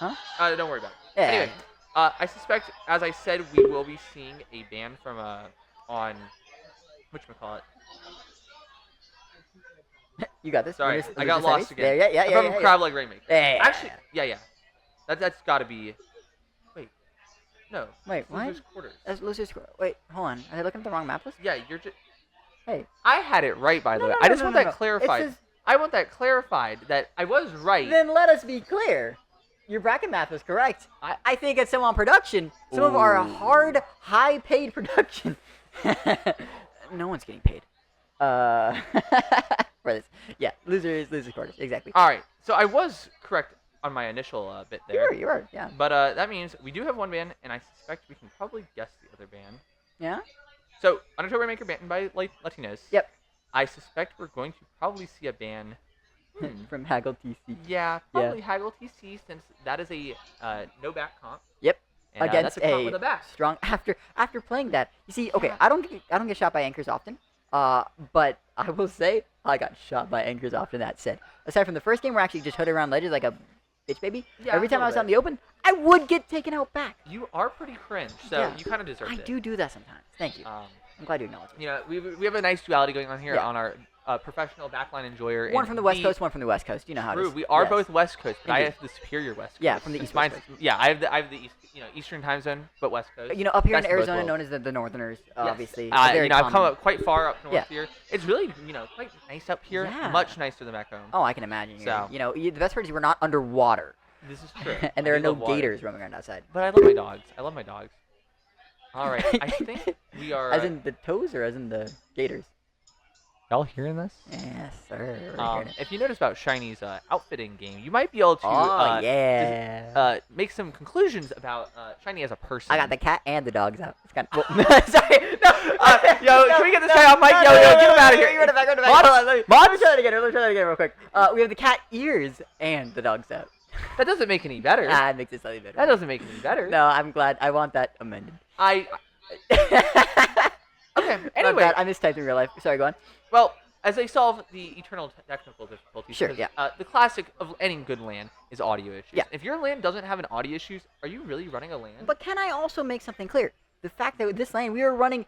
Huh? Don't worry about it. Yeah. Anyway, I suspect, as I said, we will be seeing a ban from on whatchamacallit. You got this. Sorry, Losers I got semis? lost again. Yeah. From Crab-Leg Rainmaker. Yeah. Actually, yeah. That's got to be. Wait. No. Wait, what? Losers quarters. That's losers quarters. Wait, hold on. Are they looking at the wrong map list? Yeah, you're just. Hey. I had it right, by the way. no, I just no, want no, that no. clarified. It says- I want that clarified that I was right. Then let us be clear. Your bracket math was correct. I think at some on production, some of our hard, high-paid production. No one's getting paid. For this. Yeah, losers quarters. Exactly. All right, so I was correct on my initial bit there. You were, yeah. But that means we do have one ban, and I suspect we can probably guess the other ban. Yeah? So, Undertow Maker banned by Latinos. Yep. I suspect we're going to probably see a ban. From Haggle TC. Yeah, probably Haggle TC, since that is a no back comp. Yep. And, Against that's a comp with a back. strong after playing that. You see, okay, I don't get shot by anchors often. But I will say I got shot by anchors often. That said, aside from the first game where I actually just hooded around ledges like a bitch baby, Yeah, every a time I was little out in the open, I would get taken out back. You are pretty cringe, so Yeah. you kind of deserve it. I do that sometimes. Thank you. I'm glad you acknowledge it. You know, we have a nice duality going on here Yeah. on our professional backline enjoyer. One and from the West me. Coast, one from the West Coast. You know how it True, is. we are Yes. both West Coast, but I Indeed. have the superior West Coast. Yeah, from the East Mine's- West Coast. Yeah, I have the East, Eastern time zone, but West Coast. You know, up here in Best of both Arizona, worlds. known as the Northerners, Yes. obviously. I've very come common. up quite far up north Yeah. here. It's really, quite nice up here. Yeah. Much nicer than back home. Oh, I can imagine. Here. So. You know, the best part is we're not underwater. This is true. And there I are do no love water. gators roaming around outside. But I love my dogs. All right, I think we are. As in the toes or as in the gators? Y'all hearing this? Yes, sir. We're hearing it. If you notice about Shiny's outfitting game, you might be able to make some conclusions about Shiny as a person. I got the cat and the dogs out. It's kind of. Sorry. Yo, can we get this guy on mic? Yo, get him out of here. Run it back. Mods? Hold on, let me try that again. Let me try that again real quick. We have the cat ears and the dogs out. That doesn't make any better. It makes it slightly better. That doesn't make it any better. No, I'm glad. I want that amended. Okay, My anyway. bad, I mistyped in real life. Sorry, go on. Well, as they solve the eternal technical difficulties, Sure, because, yeah. the classic of any good LAN is audio issues. Yeah. If your LAN doesn't have an audio issues, are you really running a LAN? But can I also make something clear? The fact that with this lane, we are running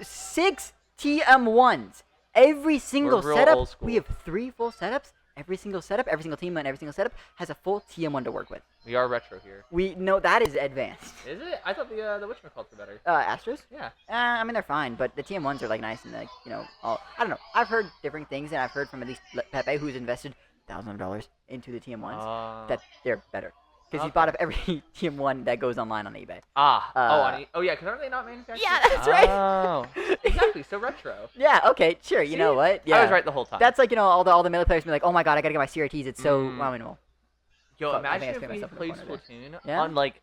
6 TM1s. Every single We're real setup, old school. we have 3 full setups. Every single setup, every single team and every single setup has a full TM1 to work with. We are retro here. We know that is advanced. Is it? I thought the whatchamacallits were better. Astros? Yeah. I mean, they're fine, but the TM1s are like nice and like, I don't know. I've heard different things, and I've heard from at least Pepe, who's invested thousands of dollars into the TM1s, that they're better. Because he's bought up every TM1 that goes online on eBay. Oh yeah, because aren't they not manufactured? Yeah, that's right. Oh, exactly. So retro. Yeah. Okay. Sure. You know what? Yeah. I was right the whole time. That's like all the melee players be like, oh my god, I gotta get my CRTs. It's so well. Yo, Fuck, I imagine think I if spit we myself in the played corner there. Splatoon Yeah? on like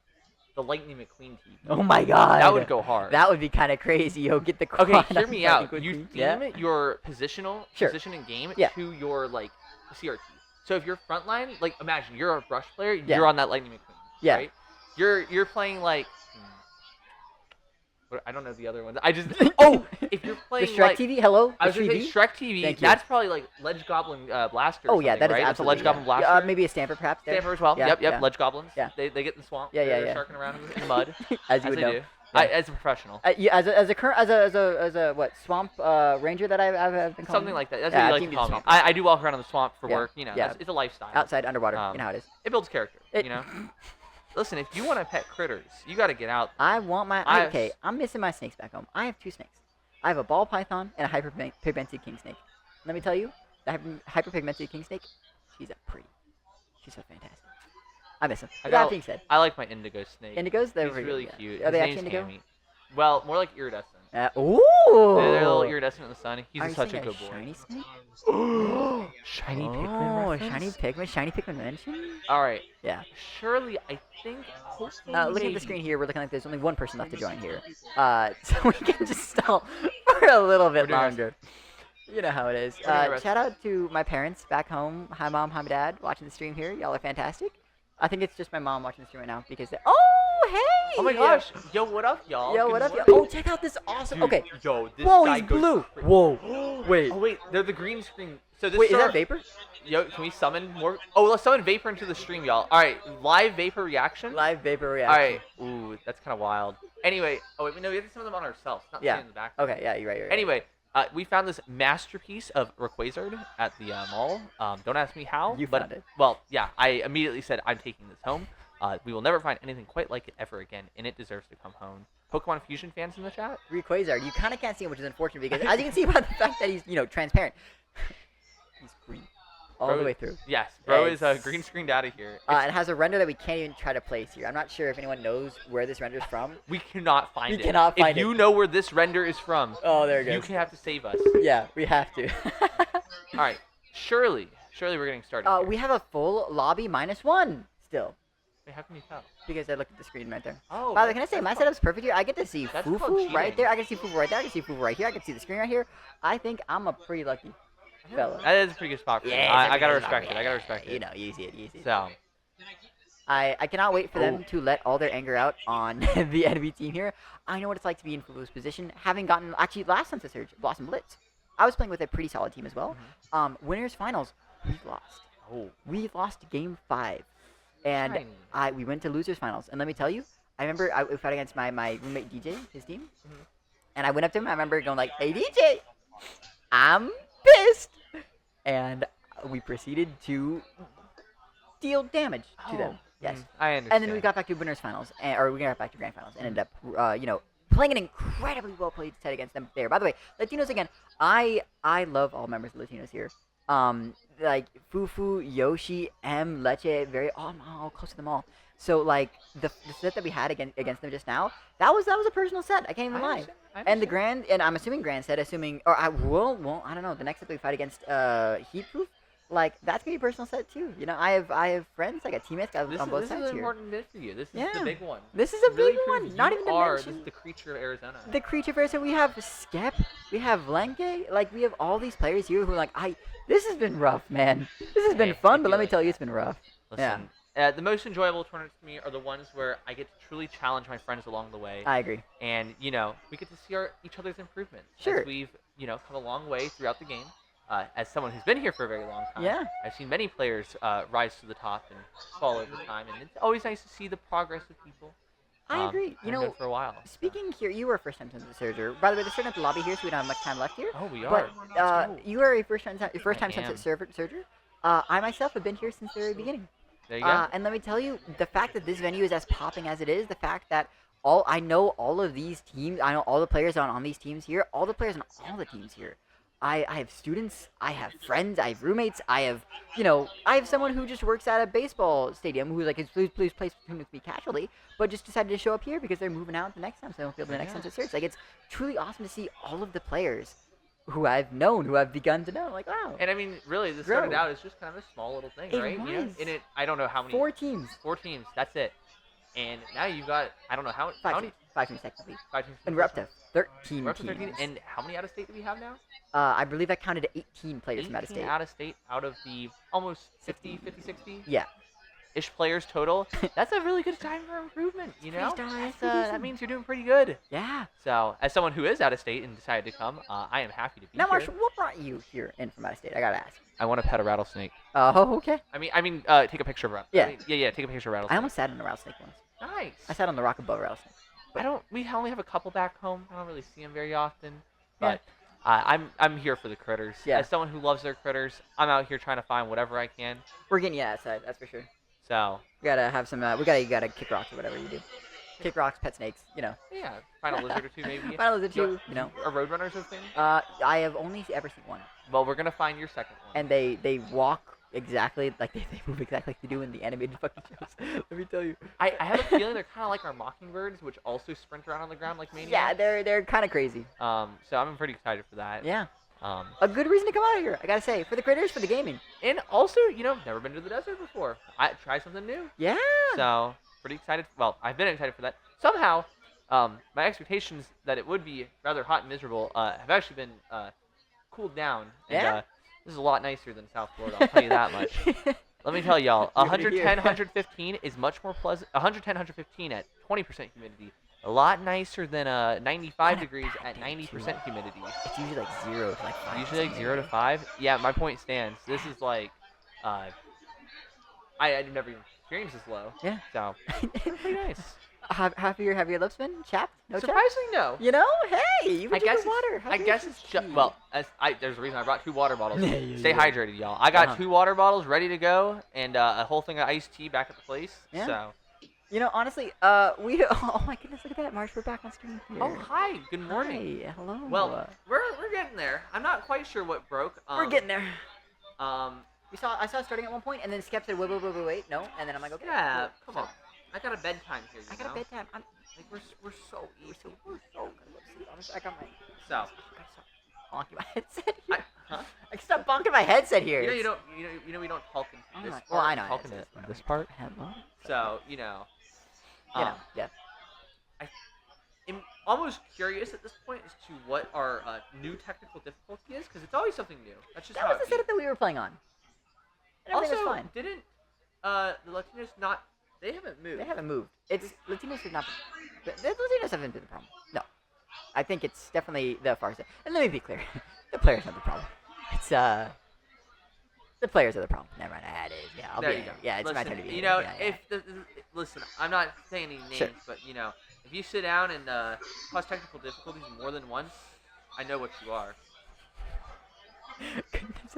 the Lightning McQueen team. Oh my god. That would go hard. That would be kind of crazy. Yo, get the quad Okay, hear on me the out. fucking You team. theme your position in game Yeah. to your like CRT. So if you're frontline, like imagine you're a brush player, Yeah. you're on that Lightning McQueen. Yeah. Right? You're playing like. I don't know the other ones. If you're playing Shrek like, TV, hello? I was The gonna say 3D? Shrek TV. Thank you. That's probably like Ledge Goblin Blaster. Oh yeah, that is right? absolutely. It's a Ledge Goblin yeah. Blaster. Maybe a Stamper perhaps. There. Stamper as well. Yeah, Yep. yeah. Ledge Goblins. Yeah. They get in the swamp. Yeah, They're yeah. sharking around in the mud. As you would they know. do. Yeah. As a professional. Yeah, as a what swamp ranger that I've been calling Something him? like that. That's Yeah, what you team like to call me. swamp. I do walk around in the swamp for Yeah, work. yeah. It's a lifestyle. Outside, underwater. You know how it is. It builds character. Listen, if you want to pet critters, you got to get out. I want my. Okay, I'm missing my snakes back home. I have 2 snakes. I have a ball python and a hyperpigmented king snake. Let me tell you, the hyperpigmented king snake, she's pretty. She's so fantastic. I miss him. That being said, I like my indigo snake. Indigos? They're He's pretty really good, yeah. cute. Are His they name's actually indigo? Hammy. Well, more like iridescent. Ooh! They're a little iridescent in the sun. He's Are you such a saying good boy. Shiny snake? Shiny Pikmin Oh, reference? shiny Pikmin mention? All right. Yeah. Surely, I think. Hopefully, Looking at the maybe. screen here, we're looking like there's only 1 person left to join here. So we can just stall for a little bit doing longer. You know how it is. We're doing Shout out to my parents back home. Hi, Mom. Hi, Dad. Watching the stream here. Y'all are fantastic. I think it's just my mom watching the stream right now because they oh, hey! Oh my gosh. Yo, what up, y'all? Yo, Good what up, y'all? morning. Oh, check out this awesome. Dude, Okay. Yo, this Whoa, guy he's goes blue. crazy. Whoa. Wait. Oh, wait. They're the green screen. So this Wait, is that Vapor? Yo, can we summon more? Oh, let's summon Vapor into the stream, y'all. All right, live Vapor reaction. Live Vapor All reaction. right. Ooh, that's kind of wild. Anyway, oh wait, no, we have to summon them on ourselves, not Yeah. stay in the back. Okay, yeah, you're right. Anyway, we found this masterpiece of Rayquaza at the mall. Don't ask me how. You but, found it. Well, yeah, I immediately said I'm taking this home. We will never find anything quite like it ever again, and it deserves to come home. Pokemon Fusion fans in the chat? Rayquaza, you kind of can't see him, which is unfortunate because as you can see by the fact that he's, transparent. He's green. All the way through. Yes, bro is green screened out of here. It has a render that we can't even try to place here. I'm not sure if anyone knows where this render is from. We cannot find it. We cannot find it. If you know where this render is from, oh, there it goes. You can have to save us. Yeah, we have to. All right, surely we're getting started. Here. We have a full lobby -1 still. Wait, how can you tell? Because I looked at the screen right there. Oh. By the way, can I say my setup's perfect here? I get to see That's Fufu right there. I can see Fufu right there. I can see Fufu right here. I can see the screen right here. I think I'm a pretty lucky fella. That is a pretty good spot for you. Yeah, I gotta respect it. I gotta respect it. You see it. So. I cannot wait for them to let all their anger out on the enemy team here. I know what it's like to be in Fufu's position, having gotten actually last Sunset Surge, Blossom Blitz. I was playing with a pretty solid team as well. Winners finals, we've lost. We lost game 5. And we went to losers finals. And let me tell you, I remember I fought against my roommate DJ, his team. And I went up to him. I remember going like, "Hey DJ, I'm pissed." And we proceeded to deal damage to them. Yes. I understand. And then we got back to winners finals, or we got back to grand finals, and ended up, playing an incredibly well played set against them there. By the way, Latinos again. I love all members of Latinos here. Like Fufu, Yoshi, M, Leche, I'm all close to them all. So like the set that we had against them just now, that was a personal set. I can't even lie. And the grand, and I'm assuming grand set, I don't know. The next set we fight against Heat Proof, like that's gonna be a personal set too. I have friends, I got teammates on both sides here. This is an important bit for you. This is the big one. This is a big one. Not even to This mention is the creature of Arizona. the creature of Arizona. We have Skep, we have Lenke, like we have all these players here who are like, this has been rough, man. This has been fun, but let me tell you, it's been rough. Listen, the most enjoyable tournaments to me are the ones where I get to truly challenge my friends along the way. I agree. And we get to see each other's improvement. Sure. As we've come a long way throughout the game. As someone who's been here for a very long time, Yeah. I've seen many players rise to the top and fall over time, and it's always nice to see the progress of people. I agree. I've known for a while. Speaking here, you were a first-time Sunset Surger. By the way, they're starting up the lobby here, so we don't have much time left here. Oh, we are. But you are a first-time I Sunset am. Surger. I myself have been here since the very beginning. There you go. And let me tell you, the fact that this venue is as popping as it is, the fact that I know all of these teams, I know all the players on these teams here, all the players on all the teams here. I have students, I have friends, I have roommates, I have someone who just works at a baseball stadium who's like, please play Splatoon with me casually, but just decided to show up here because they're moving out the next time, so they won't be able to the next Sunset Surge. Like, it's truly awesome to see all of the players who I've known, who I've begun to know. Like, wow. And I mean, really, this started out as just kind of a small little thing, right? Was. In it, I don't know how many. 4 teams. 4 teams. That's it. And now you've got, I don't know how many. 5 teams technically. 5 teams. And we're up to 13 We're up to teams. 13. And how many out of state do we have now? I believe I counted 18 players from out of state. 18 out of state out of the almost 50, 60? Yeah. Ish players total. That's a really good time for improvement, That decent. means you're doing pretty good. Yeah. So, as someone who is out of state and decided to come, I am happy to be Now, here. Marshall, what brought you here in from out of state? I gotta ask. I want to pet a rattlesnake. Oh, okay. I mean, take a picture of a Yeah. Yeah, take a picture of a rattlesnake. I almost sat on a rattlesnake once. Nice. I sat on the rock above a rattlesnake. We only have a couple back home. I don't really see them very often. But I'm here for the critters. Yeah. As someone who loves their critters, I'm out here trying to find whatever I can. We're getting you outside, that's for sure. So we gotta have some. You gotta kick rocks or whatever you do. Kick rocks, pet snakes. Yeah, find a lizard or two maybe. Find a lizard or two. You know. Are roadrunners a thing? I have only ever seen one. Well, we're gonna find your second one. And they walk exactly like they move exactly like they do in the animated fucking shows. Let me tell you. I have a feeling they're kind of like our mockingbirds, which also sprint around on the ground like maniacs. Yeah, they're kind of crazy. So I'm pretty excited for that. Yeah. A good reason to come out here, I gotta say, for the critters, for the gaming. And also, never been to the desert before. I try something new. Yeah. So pretty excited. Well, I've been excited for that. Somehow, my expectations that it would be rather hot and miserable have actually been cooled down. And, Yeah. This is a lot nicer than South Florida. I'll tell you that much. Let me tell y'all, 110, 115 is much more pleasant. 110, 115 at 20% humidity. A lot nicer than 95 degrees at 90% humidity. It's usually like 0 to like 5. Usually like 0 to 5. Yeah, my point stands. This is like, I never even experienced this low. Yeah. So, pretty nice. Have your lips been chapped? No Surprisingly, no. You know, hey, you I guess water. I guess it's just, well, there's a reason I brought 2 water bottles. Yeah, Stay yeah. hydrated, y'all. I got 2 water bottles ready to go and a whole thing of iced tea back at the place. Yeah. So You know, honestly, we. Oh my goodness, look at that, Marsh. We're back on stream here. Oh, hi. Good morning. Hi, hello. Well, we're getting there. I'm not quite sure what broke. We're getting there. Um, I saw it starting at one point, and then Skep said, wait, no, and then I'm like, okay. yeah, cool. come on. I got a bedtime here. I got a bedtime. I'm like we're so easy. We're so good. Honestly, I got my. So. I gotta stop bonking my headset here. I can stop bonking my headset here. You know we don't talk into this part. Well, I know. Talk into this part. Hello. So Yeah. I'm almost curious at this point as to what our new technical difficulty is, because it's always something new. That's just That was the setup that we were playing on. And everything also, was fine. didn't the Latinos not? They haven't moved. They haven't moved. It's Latinos have not. The Latinos haven't been the problem. No, I think it's definitely the far side. And let me be clear, the players are the problem. It's the players are the problem. Never mind. It is. Yeah, I'll There be. you go. Yeah, it's my Listen, turn to be. You know, yeah. if listen, I'm not saying any names, Sure. but you know, if you sit down and cause technical difficulties more than once, I know what you are.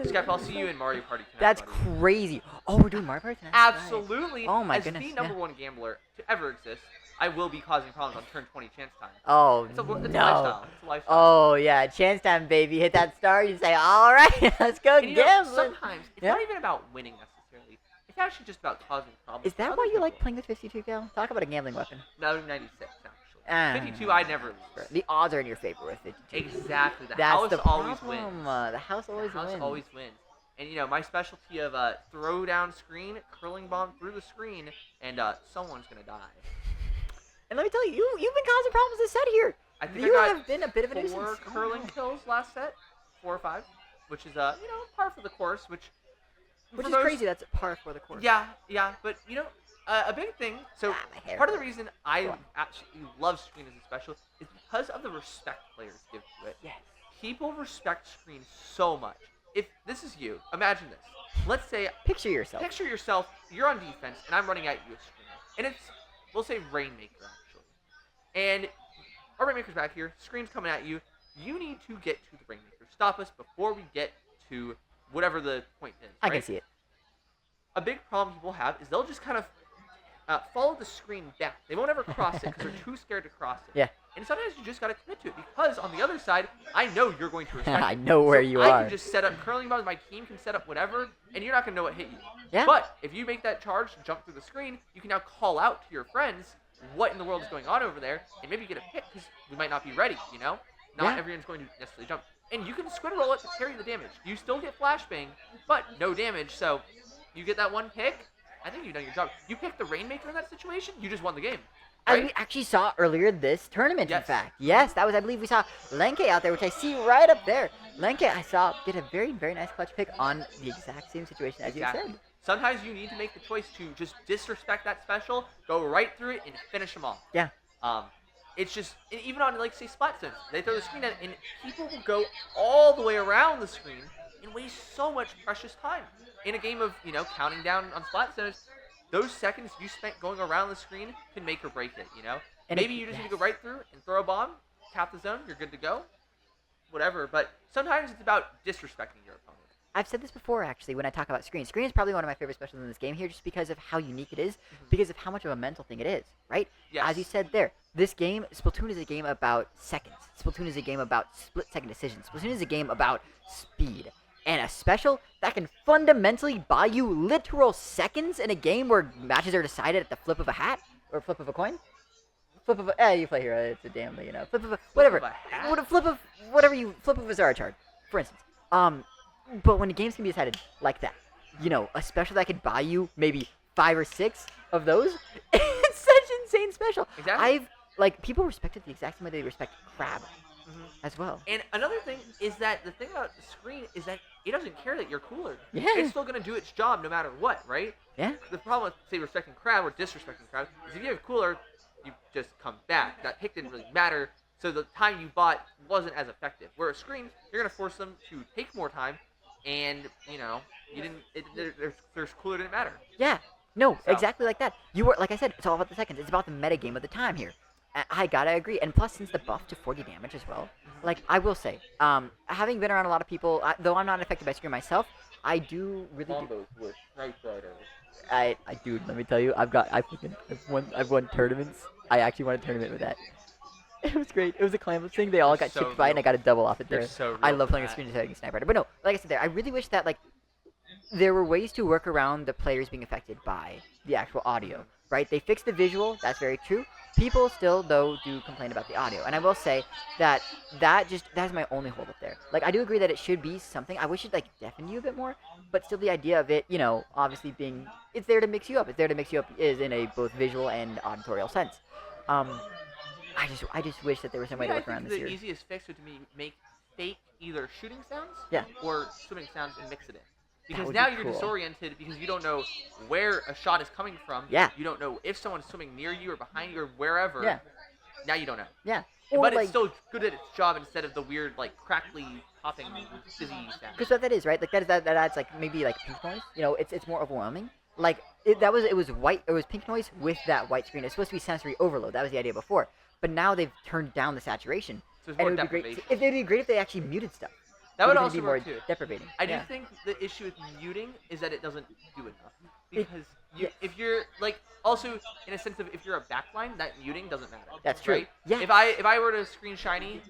Skep, I'll see you in Mario Party tonight. That's buddy. crazy. Oh, we're doing Mario Party tonight. That's right. Absolutely. Oh my As goodness. the number one gambler to ever exist, I will be causing problems on turn 20 chance time. Oh It's a no. lifestyle. It's a lifestyle. Oh yeah, chance time, baby. Hit that star. You say, all right, let's go And you know, gambling. sometimes it's not even about winning necessarily. It's actually just about causing problems. Is that for why other you like people. playing the 52 cal? Talk about a gambling weapon. No, 96 actually. Ah. 52, I never lose. The odds are in your favor with 52. Exactly. The That's house the always problem. wins. The house always The house wins. always wins. And you know, my specialty of throw down screen, curling bomb through the screen, and someone's gonna die. And let me tell you, you've been causing problems this set here. I think You I got have been a bit of a 4 nuisance. curling kills last set, 4 or 5, which is par for the course, which Which for is those- crazy. That's par for the course. Yeah, but you know, a big thing. So hair part of the hurts. reason I actually love screen as a special is because of the respect players give to it. Yes. People respect screen so much. If this is you, imagine this. Let's say Picture yourself. Picture yourself. You're on defense, and I'm running at you with screen, and it's we'll say Rainmaker actually, and our Rainmaker's back here. Screen's coming at you. You need to get to the Rainmaker. Stop us before we get to whatever the point is. I can right? see it. A big problem people have is they'll just kind of follow the screen back. They won't ever cross it because they're too scared to cross it. Yeah. And sometimes you just got to commit to it because on the other side, I know you're going to respect I it. know where you I are. can just set up curling bombs. My team can set up whatever, and you're not going to know what hit you. Yeah. But if you make that charge and jump through the screen, you can now call out to your friends what in the world is going on over there, and maybe get a pick because we might not be ready, you know? Not Yeah. everyone's going to necessarily jump. And you can squid roll it to carry the damage. You still get flashbang, but no damage, so you get that one pick. I think you've done your job. You picked the Rainmaker in that situation, you just won the game. As Right? we actually saw earlier this tournament, in Yes. fact. Yes, that was, I believe we saw Lenke out there, which I see right up there. Lenke, I saw, did a very, very nice clutch pick on the exact same situation as you said. Sometimes you need to make the choice to just disrespect that special, go right through it, and finish them off. Yeah. It's just, and even on, like, say, splat zones, they throw the screen at it, and people will go all the way around the screen and waste so much precious time. In a game of, you know, counting down on splat zones, those seconds you spent going around the screen can make or break it, you know? And Maybe you just need to go right through and throw a bomb, tap the zone, you're good to go, whatever. But sometimes it's about disrespecting your opponent. I've said this before, actually, when I talk about screen. Screen is probably one of my favorite specials in this game here, just because of how unique it is, because of how much of a mental thing it is, right? Yes. As you said there, this game, Splatoon is a game about seconds. Splatoon is a game about split-second decisions. Splatoon is a game about speed. And a special that can fundamentally buy you literal seconds in a game where matches are decided at the flip of a hat or flip of a coin. Flip of a, you play here, it's a damn, you know, flip of a, whatever. Flip of a hat? What a flip of, whatever you, flip of a Zara chart, for instance. But when the games can be decided like that, you know, a special that could buy you maybe 5 or 6 of those, it's such insane special. Exactly. People respected the exact same way they respect Crab as well. And another thing is that the thing about the screen is that it doesn't care that you're cooler. Yeah. It's still going to do its job no matter what, right? Yeah. The problem with, say, respecting crowd or disrespecting crowd is if you have cooler, you just come back. That pick didn't really matter, so the time you bought wasn't as effective. Whereas screen, you're going to force them to take more time, and, you know, you didn't. There's cooler didn't matter. Yeah. No, So- exactly like that. You were, like I said, it's all about the seconds. It's about the meta game of the time here. I gotta agree. And plus, since the buff to 40 damage as well, like, I will say, having been around a lot of people, though I'm not affected by screen myself, I do really do. Combos with Knight Rider. Dude, let me tell you, I've won tournaments. I actually won a tournament with that. It was great. It was a clan thing. They all got so chipped by it, and I real. got a double off it They're there. so real I love for playing a that. screen attacking sniper rider. But no, like I said there, I really wish that like there were ways to work around the players being affected by the actual audio, right? They fixed the visual, that's very true. People still, though, do complain about the audio. And I will say that that's my only hold up there. Like, I do agree that it should be something. I wish it, like, deafened you a bit more. But still, the idea of it, you know, obviously being, it's there to mix you up. It's there to mix you up is in a both visual and auditorial sense. I just wish that there was some way to work around this the here. easiest fix would be make fake either shooting sounds Yeah. or swimming sounds and mix it in. Because would now be you're cool. disoriented because you don't know where a shot is coming from. Yeah. You don't know if someone's swimming near you or behind you or wherever. Yeah. Now you don't know. Yeah. But Or, it's like- still good at its job instead of the weird, like, crackly, popping, fizzy sound. Because what that is, right? Like that adds like maybe like pink noise. You know, it's more overwhelming. Like it was white. It was pink noise with that white screen. It's supposed to be sensory overload. That was the idea before. But now they've turned down the saturation. So it's And more it would be great. deprivation. If it'd be great if they actually muted stuff. That would Because also it'd be more work too. deprivating. I do Yeah. think the issue with muting is that it doesn't do enough. It- Because if you're like also in a sense of if you're a backline, that muting doesn't matter. That's true. Right? Yeah. If I were to screen shiny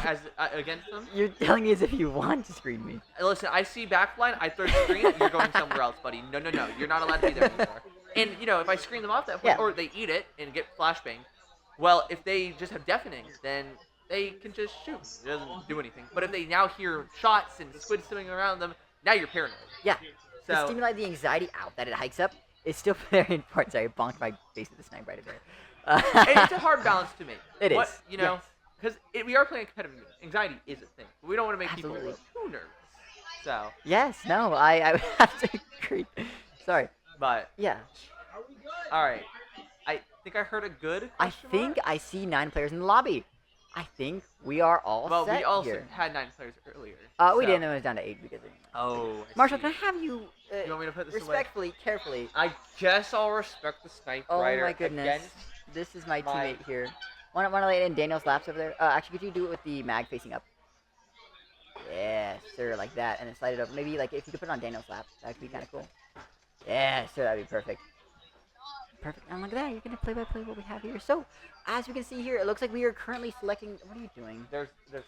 as against them, You're telling me as if you want to screen me. listen, I see backline, I third screen, you're going somewhere else, buddy. No, you're not allowed to be there anymore. And you know, if I screen them off that point, Yeah. or they eat it and get flashbang, well, if they just have deafening, then they can just shoot. It doesn't do anything. But if they now hear shots and squid swimming around them, now you're paranoid. Yeah. To So stimulate the anxiety out that it hikes up is still very important. Sorry, I bonked my face with the sniper right there. it's a hard balance to make. It What, is, you know, yes. because we are playing a competitive game. Anxiety is a thing. But we don't want to make Absolutely. people too nervous. So, Yes, no, I would have to agree. Sorry. but Yeah. all right. I think I heard a good. I question think mark? I see 9 players in the lobby. I think we are all Well, set we also here. had 9 players earlier. We so- didn't, then it was down to 8 because of... Oh, I Marshall, see. can I have you, You want me to put this away? respectfully, carefully... I guess I'll respect the sniper Oh rider my goodness. against This is my my- teammate here. Want to lay it in Daniel's laps over there? Actually, could you do it with the mag facing up? Yes, sir, like that, and then slide it over. Maybe, like, if you could put it on Daniel's lap, that could be kind of cool. Yes, sir, that'd be perfect. Perfect. And look at that, you're going to play-by-play what we have here. So, as we can see here, it looks like we are currently selecting... What are you doing? There's space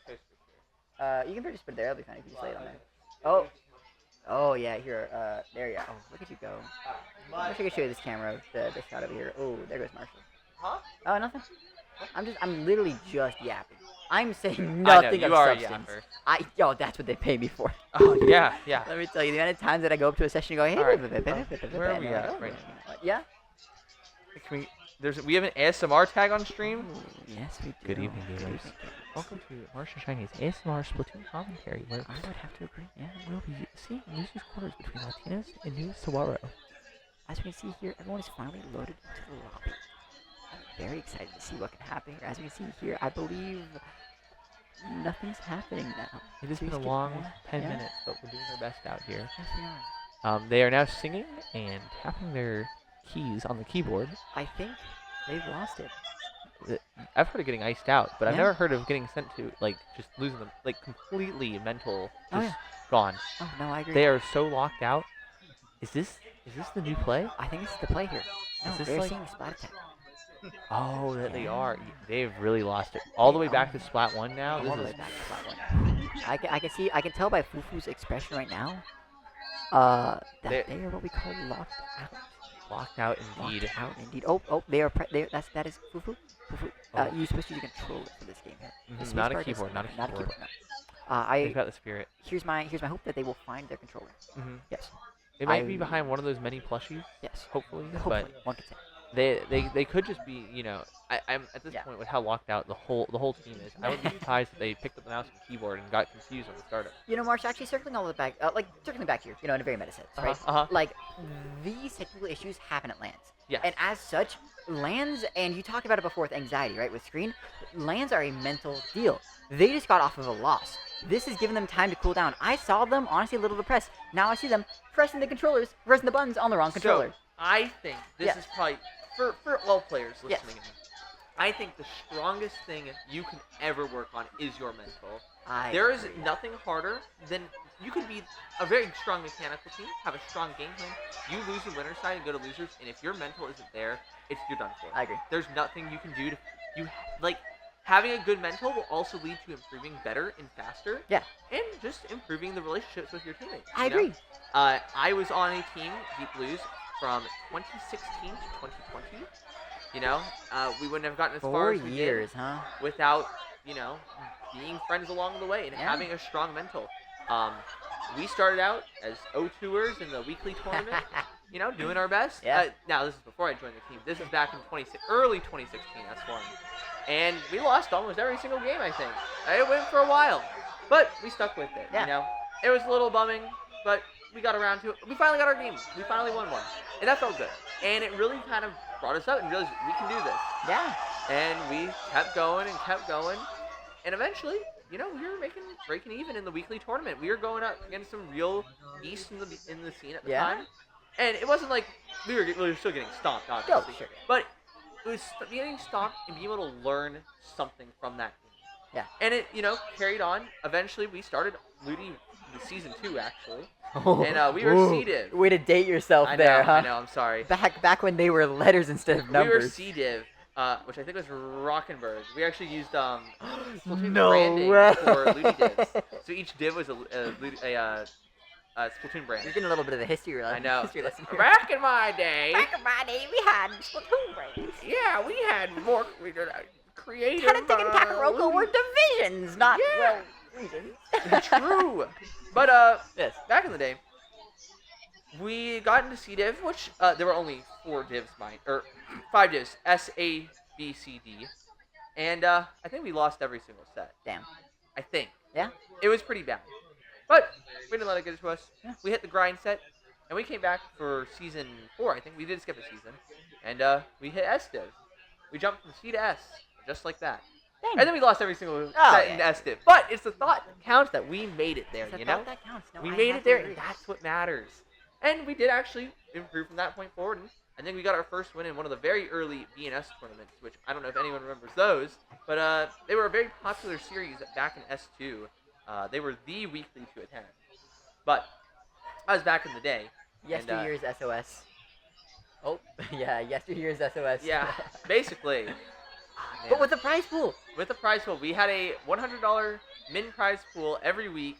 for You can just put it there. That'll be fine if you just lay it on there. Oh. Oh, yeah, here. There you go. Oh, look at you go. I wish I could show you this camera, the shot over here. Oh, there goes Marshall. Huh? Oh, nothing. I'm literally just yapping. I'm saying I know, nothing you of are a substance. yapper. Yo, that's what they pay me for. Oh, yeah, yeah. Let me tell you, the amount of times that I go up to a session and go, hey, All right. where Where are we at right now? Yeah? Can we have an ASMR tag on stream? Yes, we do. Good evening, gamers. Welcome to Martian Chinese ASMR Splatoon commentary, where I would have to agree. yeah, we'll be seeing losers quarters between Latinas and New Saguaro. As we can see here, everyone is finally loaded into the lobby. I'm very excited to see what can happen here. As we can see here, I believe nothing's happening now. It has Please been a get long more. 10 Yeah. minutes, but we're doing our best out here. Yes, we are. They are now singing and tapping their keys on the keyboard. I think they've lost it. I've heard of getting iced out, but I've Yeah. never heard of getting sent to, like, just losing them, like, completely mental, Oh, just yeah. gone. Oh, no, I agree. They are so locked out. Is this the new play? I think this is the play here. No, Is this they're like- seeing Splat Attack. Oh, that they are. They've really lost it. All the way back to Splat 1 now. All This the way is back to Splat 1. I can tell by Fufu's expression right now, that they are what we call locked out. locked out indeed. Locked out indeed. Oh, they are. That is Fufu. Fufu. You're supposed to use a controller for this game here. The space Not a bar does keyboard, not a keyboard. No. They've got the spirit. Here's my hope that they will find their controller. Yes. It might be behind one of those many plushies. Yes. Hopefully. Hopefully, But one could say. they could just be, you know, I'm at this point with how locked out the whole team is. I wouldn't be surprised if they picked up the mouse and keyboard and got confused on the startup. You know, Marsh, actually circling all the back, circling back here, you know, in a very meta sense, right? Like, these technical issues happen at LANs. Yes. And as such, LANs, and you talked about it before with anxiety, right, with screen, LANs are a mental deal. They just got off of a loss. This has given them time to cool down. I saw them, honestly, a little depressed. Now I see them pressing the controllers, pressing the buttons on the wrong controller. So, I think this is probably, for all players listening Yes. in, I think the strongest thing you can ever work on is your mental. There is nothing harder than you could be a very strong mechanical team, have a strong game plan. You lose the winner's side and go to losers, and if your mental isn't there, you're done for. I agree. There's nothing you can do to having a good mental will also lead to improving better and faster. Yeah. And just improving the relationships with your teammates. I agree. I was on a team, Deep Blues, from 2016 to 2020. We wouldn't have gotten as far as we 4 years, did huh? without, being friends along the way and having a strong mental. We started out as O2ers in the weekly tournament, doing our best. Yeah. Now, this is before I joined the team. This is back in early 2016, S1. And we lost almost every single game, I think. It went for a while. But we stuck with it, It was a little bumming, but we got around to it. We finally got our game. We finally won one. And that felt good. And it really kind of brought us up and realized we can do this. Yeah. And we kept going and kept going. And eventually, we were breaking even in the weekly tournament. We were going up against some real beasts in the scene at the time. And it wasn't like we were still getting stomped, obviously. Oh, sure. But it was getting stomped and being able to learn something from that game. Yeah. And it, carried on. Eventually, we started looting the season 2, actually. Oh, And we were C-Div. Way to date yourself I there, know, huh? I know, I'm sorry. Back when they were letters instead of numbers. We were C-Div, which I think was Rockenberg. We actually used Splatoon No branding way. for Looty divs. So each div was a Splatoon brand. You're getting a little bit of the history. I know. History lesson here. Back in my day. Back in my day, we had Splatoon brands. Yeah, we had more creative. Tentatic and Kakaroko were divisions, not regions. True. But yes. Back in the day, we got into C-Div, which there were only 4 divs, or 5 divs, S, A, B, C, D. And I think we lost every single set. Damn. I think. Yeah? It was pretty bad. But we didn't let it get to us. Yeah. We hit the grind set, and we came back for season 4. I think we did skip a season. And we hit S-Div. We jumped from C to S, just like that. Dang. And then we lost every single set in S-Div. But it's the thought that counts that we made it there, It's the you know? thought that counts. No, we I made have it to there, agree. and that's what matters. And we did actually improve from that point forward. And I think we got our first win in one of the very early BNS tournaments, which I don't know if anyone remembers those, but they were a very popular series back in S2. They were the weekly to attend. But I was back in the day. Yesteryear's SOS. Oh, yeah, yesteryear's SOS. Yeah, basically. But with the prize pool. With the prize pool. We had a $100 min prize pool every week,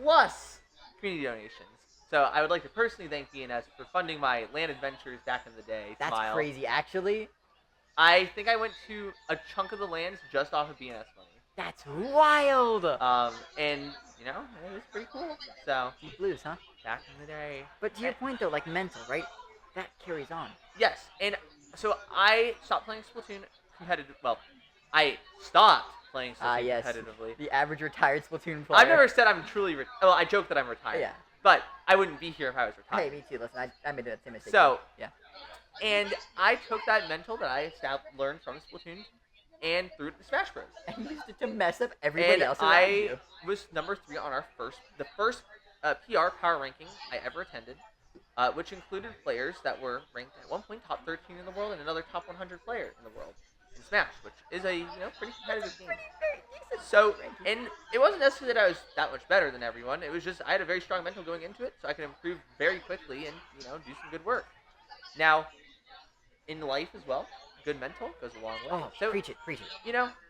plus community donations. So I would like to personally thank BNS for funding my Lan Adventures back in the day. That's Smile. crazy, actually. I think I went to a chunk of the lands just off of BNS money. That's wild. And, it was pretty cool. So. Deep Blues, huh? Back in the day. But to your point, though, like mental, right? That carries on. Yes, and so I stopped playing Splatoon competitive. Well, I stopped playing Splatoon Yes. competitively. The average retired Splatoon player. I've never said I'm truly well, I joke that I'm retired. Yeah. But I wouldn't be here if I was retired. Hey, me too. Listen, I made that same mistake. So, yeah. And I took that mental that I learned from Splatoon and threw it to Smash Bros. And used it to mess up everybody else around I you. was number 3 on the first PR power ranking I ever attended, which included players that were ranked at one point top 13 in the world and another top 100 player in the world in Smash, which is a pretty competitive game. So, and it wasn't necessarily that I was that much better than everyone. It was just I had a very strong mental going into it, so I could improve very quickly and do some good work. Now, in life as well, good mental goes a long way. Oh, so, preach it.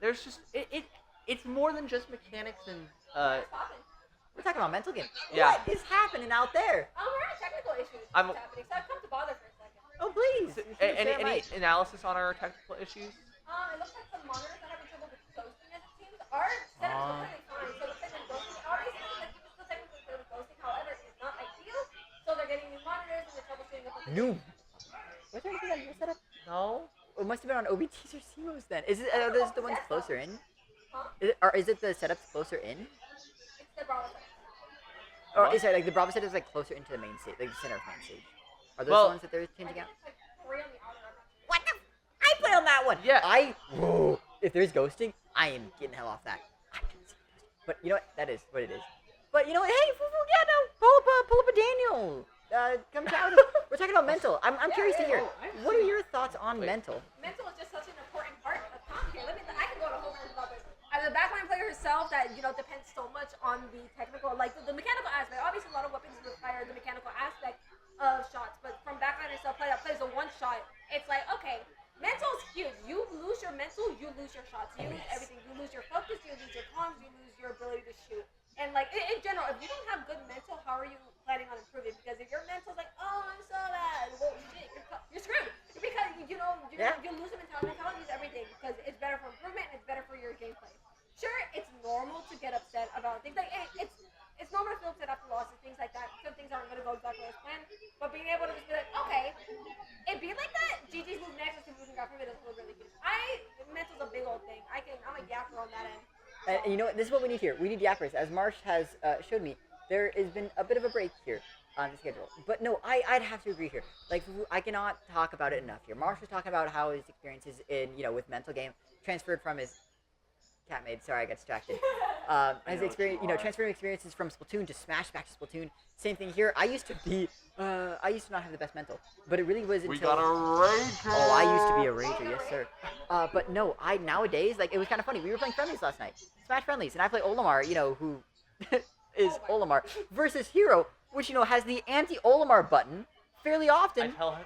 There's just it's more than just mechanics and We're talking about mental game. Yeah. What is happening out there? We're having technical issues. I'm- happening, so I've come to bother for a second. Oh, please. any analysis on our technical issues? It looks like some monitors are having trouble with ghosting, it seems. Our setup's completely fine, so it looks like they're ghosting. Already seems like it's still technically clear with ghosting, however, it's not ideal. So they're getting new monitors and they're troubleshooting with the New. Was there anything on your setup? No. It must have been on OBTs or CMOS then. Is it? Are those the ones closer in? Huh? Is it the setups closer in? It's the Bravo setup. Or is it like the Bravo setup is like closer into the main stage, like the center of main stage? Are those Well- the ones that they're changing out? It's like 3 on the outer rim. What the? I play on that one. Yeah. Whoa. If there's ghosting, I am getting the hell off that. I can see ghosting. But you know what? That is what it is. But you know what? Hey, yeah, no, pull up a Daniel. Come chat with us. We're talking about mental. I'm curious to hear. What are your thoughts on mental? Mental is just such an important part of comp here. I can go on a whole rant about this. As a backline player herself that depends so much on the technical, like the mechanical aspect. Obviously, a lot of weapons require the mechanical aspect of shots, but from backline herself, player that plays a one shot, it's like okay, mental's huge. You lose your mental, you lose your shots, you lose everything. You lose your focus, you lose your comms, you lose your ability to shoot. And like in general, if you don't have good mental, how are you planning on improving? Because if your mental's like, oh, I'm so bad, well, shit, you're screwed. Because you lose the mentality. Mentality is everything. Because it's better for improvement, and it's better for your gameplay. Sure, it's normal to get upset about things like it's normal to feel upset after losses, things like that. Some things aren't going to go exactly as planned. But being able to just be like, okay, it be like that. GG's move next to moving graphic doesn't feel really good. Mental's a big old thing. I'm a yapper on that end. And you know what? This is what we need here. We need yappers. As Marsh has showed me, there has been a bit of a break here on the schedule. But no, I'd have to agree here. Like, I cannot talk about it enough here. Marsh was talking about how his experiences in, with mental game transferred from his cat maid. Sorry, I got distracted. His experience, transferring experiences from Splatoon to Smash back to Splatoon. Same thing here. I used to not have the best mental, but it really was until. We got a rager. Oh, I used to be a rager, yes sir. But no, nowadays, like, it was kind of funny. We were playing friendlies last night, Smash friendlies, and I play Olimar, who is Olimar, versus Hero, which has the anti-Olimar button fairly often. I tell them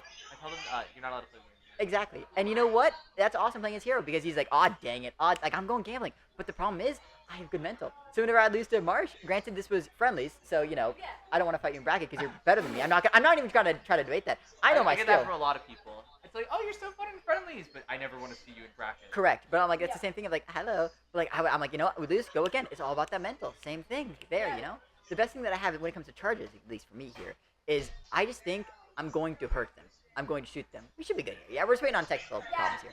you're not allowed to play. Exactly. And you know what? That's awesome playing as Hero because he's like, oh, dang it. Oh, like, I'm going gambling. But the problem is, I have good mental. So whenever I lose to Marsh, granted this was friendlies, so, I don't want to fight you in bracket because you're better than me. I'm not even trying to debate that. I know my skill. I get that from a lot of people. It's like, oh, you're so fun in friendlies, but I never want to see you in bracket. Correct. But I'm like, it's the same thing. I'm like, hello. But like, I'm like, we lose, go again. It's all about that mental. Same thing there, The best thing that I have when it comes to charges, at least for me here, is I just think I'm going to hurt them. I'm going to shoot them. We should be good here. Yeah, we're just waiting on technical problems here.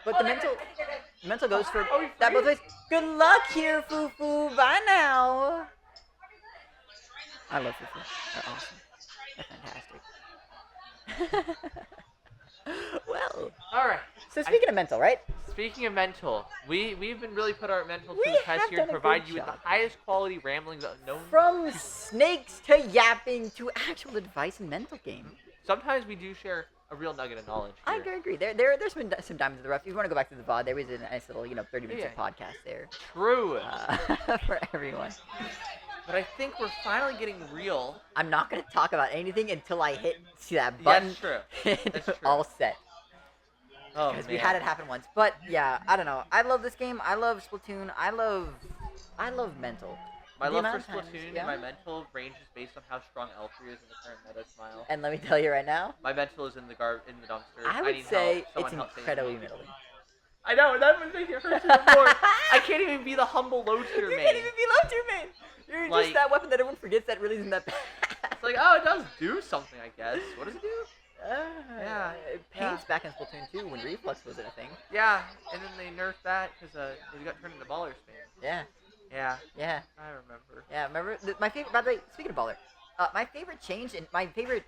But the mental goes for that both ways. Good luck here, Fufu. Bye now. I love Fufu. They're awesome. They're fantastic. Well. All right. So speaking of mental, right? Speaking of mental, we've been really put our mental to the test here to provide you with the highest quality ramblings known. From snakes to yapping to actual advice in mental game. Sometimes we do share a real nugget of knowledge here. I agree. There's been some diamonds in the rough. If you want to go back to the VOD, there was a nice little, 30 minutes of podcast there. True. For everyone. But I think we're finally getting real. I'm not going to talk about anything until I see that button. That's true. That's true. All set. Oh, because we had it happen once. But yeah, I don't know. I love this game. I love Splatoon. I love mental. My love for Splatoon and my mental ranges based on how strong L3 is in the current meta. Smile. And let me tell you right now, my mental is in the dumpster. I would say it's incredibly middling. I know, that would make it hurt even more. I can't even be the humble low tier main. You can't even be low tier main. You're like, just that weapon that everyone forgets that really isn't that bad. It's like, oh, it does do something, I guess. What does it do? Yeah, it paints back in Splatoon 2 when Reflux wasn't a thing. Yeah, and then they nerfed that because they got turned into baller spam. Yeah. Yeah. Yeah. I remember. Yeah, remember my favorite. By the way, speaking of baller, my favorite change and my favorite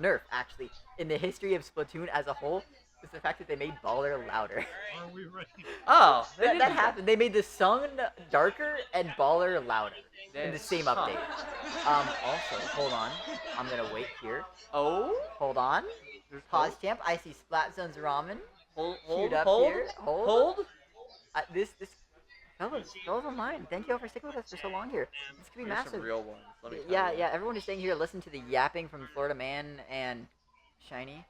nerf actually in the history of Splatoon as a whole is the fact that they made baller louder. Are we ready? Oh, that happened. They made the song darker and baller louder in the same update. Also, hold on. I'm gonna wait here. Oh. Hold on. Pause champ. I see Splat Zone's ramen. Hold up hold, here. Hold. This. Fellas online. Thank you all for sticking with us for so long here. This could be massive. Some real ones. Let me yeah. Everyone is staying here to listen to the yapping from Florida Man and Shiny.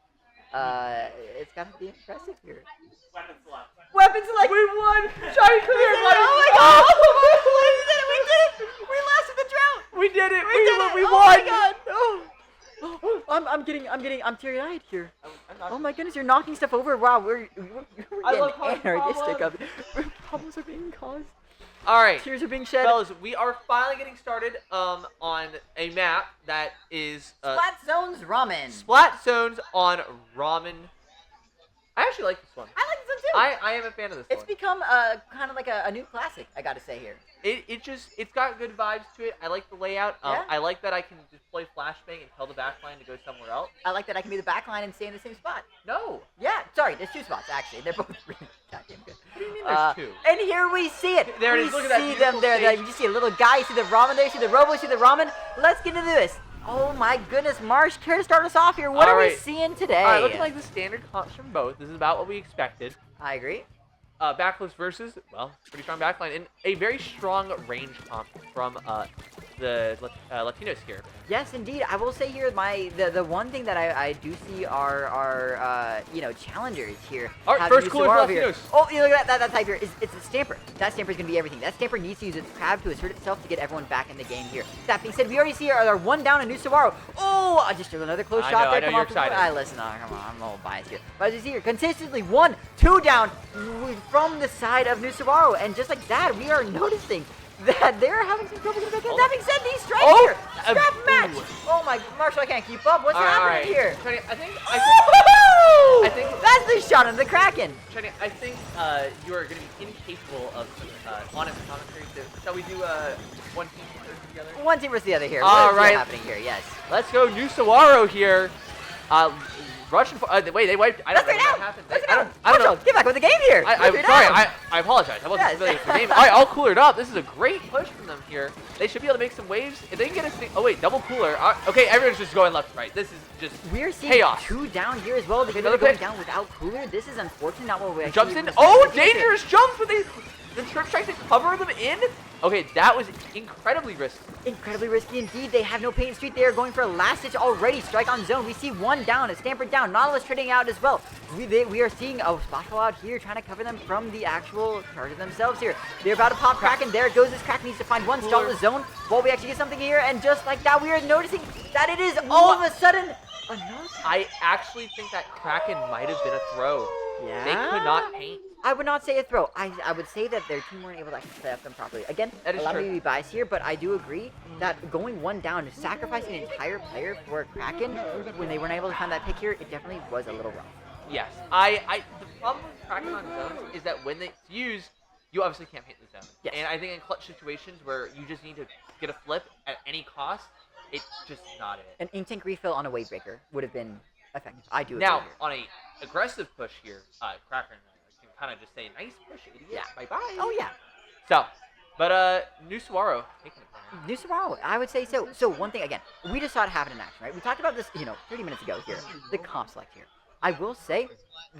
It's got to be impressive here. Weapon select. We won. Shiny clear. Oh my god. We did it. We lasted the drought. We did it. We won. Oh my god. Oh. I'm teary-eyed here. Oh my goodness, you're knocking stuff over. Wow, we're getting anarchistic of it. Problems are being caused. All right. Tears are being shed. Fellas, we are finally getting started on a map that is Splat Zone's Ramen. Splat Zones on Ramen. I actually like this one. I like this one too. I am a fan of this one. It's become kind of like a new classic, I gotta say here. It's got good vibes to it. I like the layout. Yeah. I like that I can just play flashbang and tell the backline to go somewhere else. I like that I can be the backline and stay in the same spot. No. Yeah, sorry, there's two spots actually. They're both really goddamn good. What do you mean there's two? And here we see it. There it is. Look at that. We see them there. You just see a little guy. You see the ramen there. You see the robo. You see the ramen. Let's get into this. Oh my goodness, Marsh, care to start us off here? What are we seeing today? All right, looking like the standard comps from both. This is about what we expected. I agree. backlist versus, well, pretty strong backline and a very strong range comp from the Latinos here. Yes, indeed. I will say here, the one thing that I do see are challengers here. All right, first cooler for Latinos. Oh, you look at that type here. It's a Stamper. That Stamper is going to be everything. That Stamper needs to use its crab to assert itself to get everyone back in the game here. That being said, we already see our one down in New Saguaro. Oh, just another close shot there. I know, you're excited. Listen, come on, I'm a little biased here. But as you see here, consistently 1, 2 down from the side of New Saguaro. And just like that, we are noticing that they're having some trouble getting back in. That being said, these strikes here, scrap match. Oh my, Marshall, I can't keep up. What's happening here? Trini, I think that's the shot on the Kraken. Trini, I think you are going to be incapable of honest commentary. Shall we do one team versus the other? One team versus the other here. All What is happening here? Yes. Let's go, New Saguaro here. Russian. Wait, they wiped. I don't know what happened. I don't know. Get back with the game here. I'm sorry. I apologize. I wasn't familiar with the game. All right, all coolered up. This is a great push from them here. They should be able to make some waves. If they can get a thing. Oh wait, double cooler. Okay, everyone's just going left and right. This is just we're seeing chaos. 2 down here as well. They're going down without cooler. This is unfortunate. Not what we jumps in. Oh, dangerous jumps, but the trip tries to cover them in. Okay, that was incredibly risky. Incredibly risky indeed. They have no paint street. They are going for a last ditch already. Strike on zone. We see 1 down, a Stamper down. Nautilus trading out as well. We are seeing a Spotfall out here trying to cover them from the actual charger themselves here. They're about to pop Kraken. There goes this Kraken. Needs to find one stall the zone while we actually get something here. And just like that, we are noticing that it is all of a sudden another. I actually think that Kraken might have been a throw. Yeah. They could not paint. I would not say a throw. I would say that their team weren't able to actually play up them properly. Again, allow me to be biased here, but I do agree that going 1 down, sacrificing an entire player for Kraken when they weren't able to find that pick here, it definitely was a little rough. Yes. The problem with Kraken on zones is that when they use, you obviously can't paint the zone. Yes. And I think in clutch situations where you just need to get a flip at any cost, it's just not it. An ink tank refill on a wave breaker would have been effective. I do agree now, here. on a aggressive push here, Kraken can kind of just say, nice push, idiot. Yeah. Bye-bye. Oh, yeah. So, but New Saguaro taking it. New Saguaro, I would say so. So one thing, again, we just saw it happen in action, right? We talked about this, 30 minutes ago here, the comp select here. I will say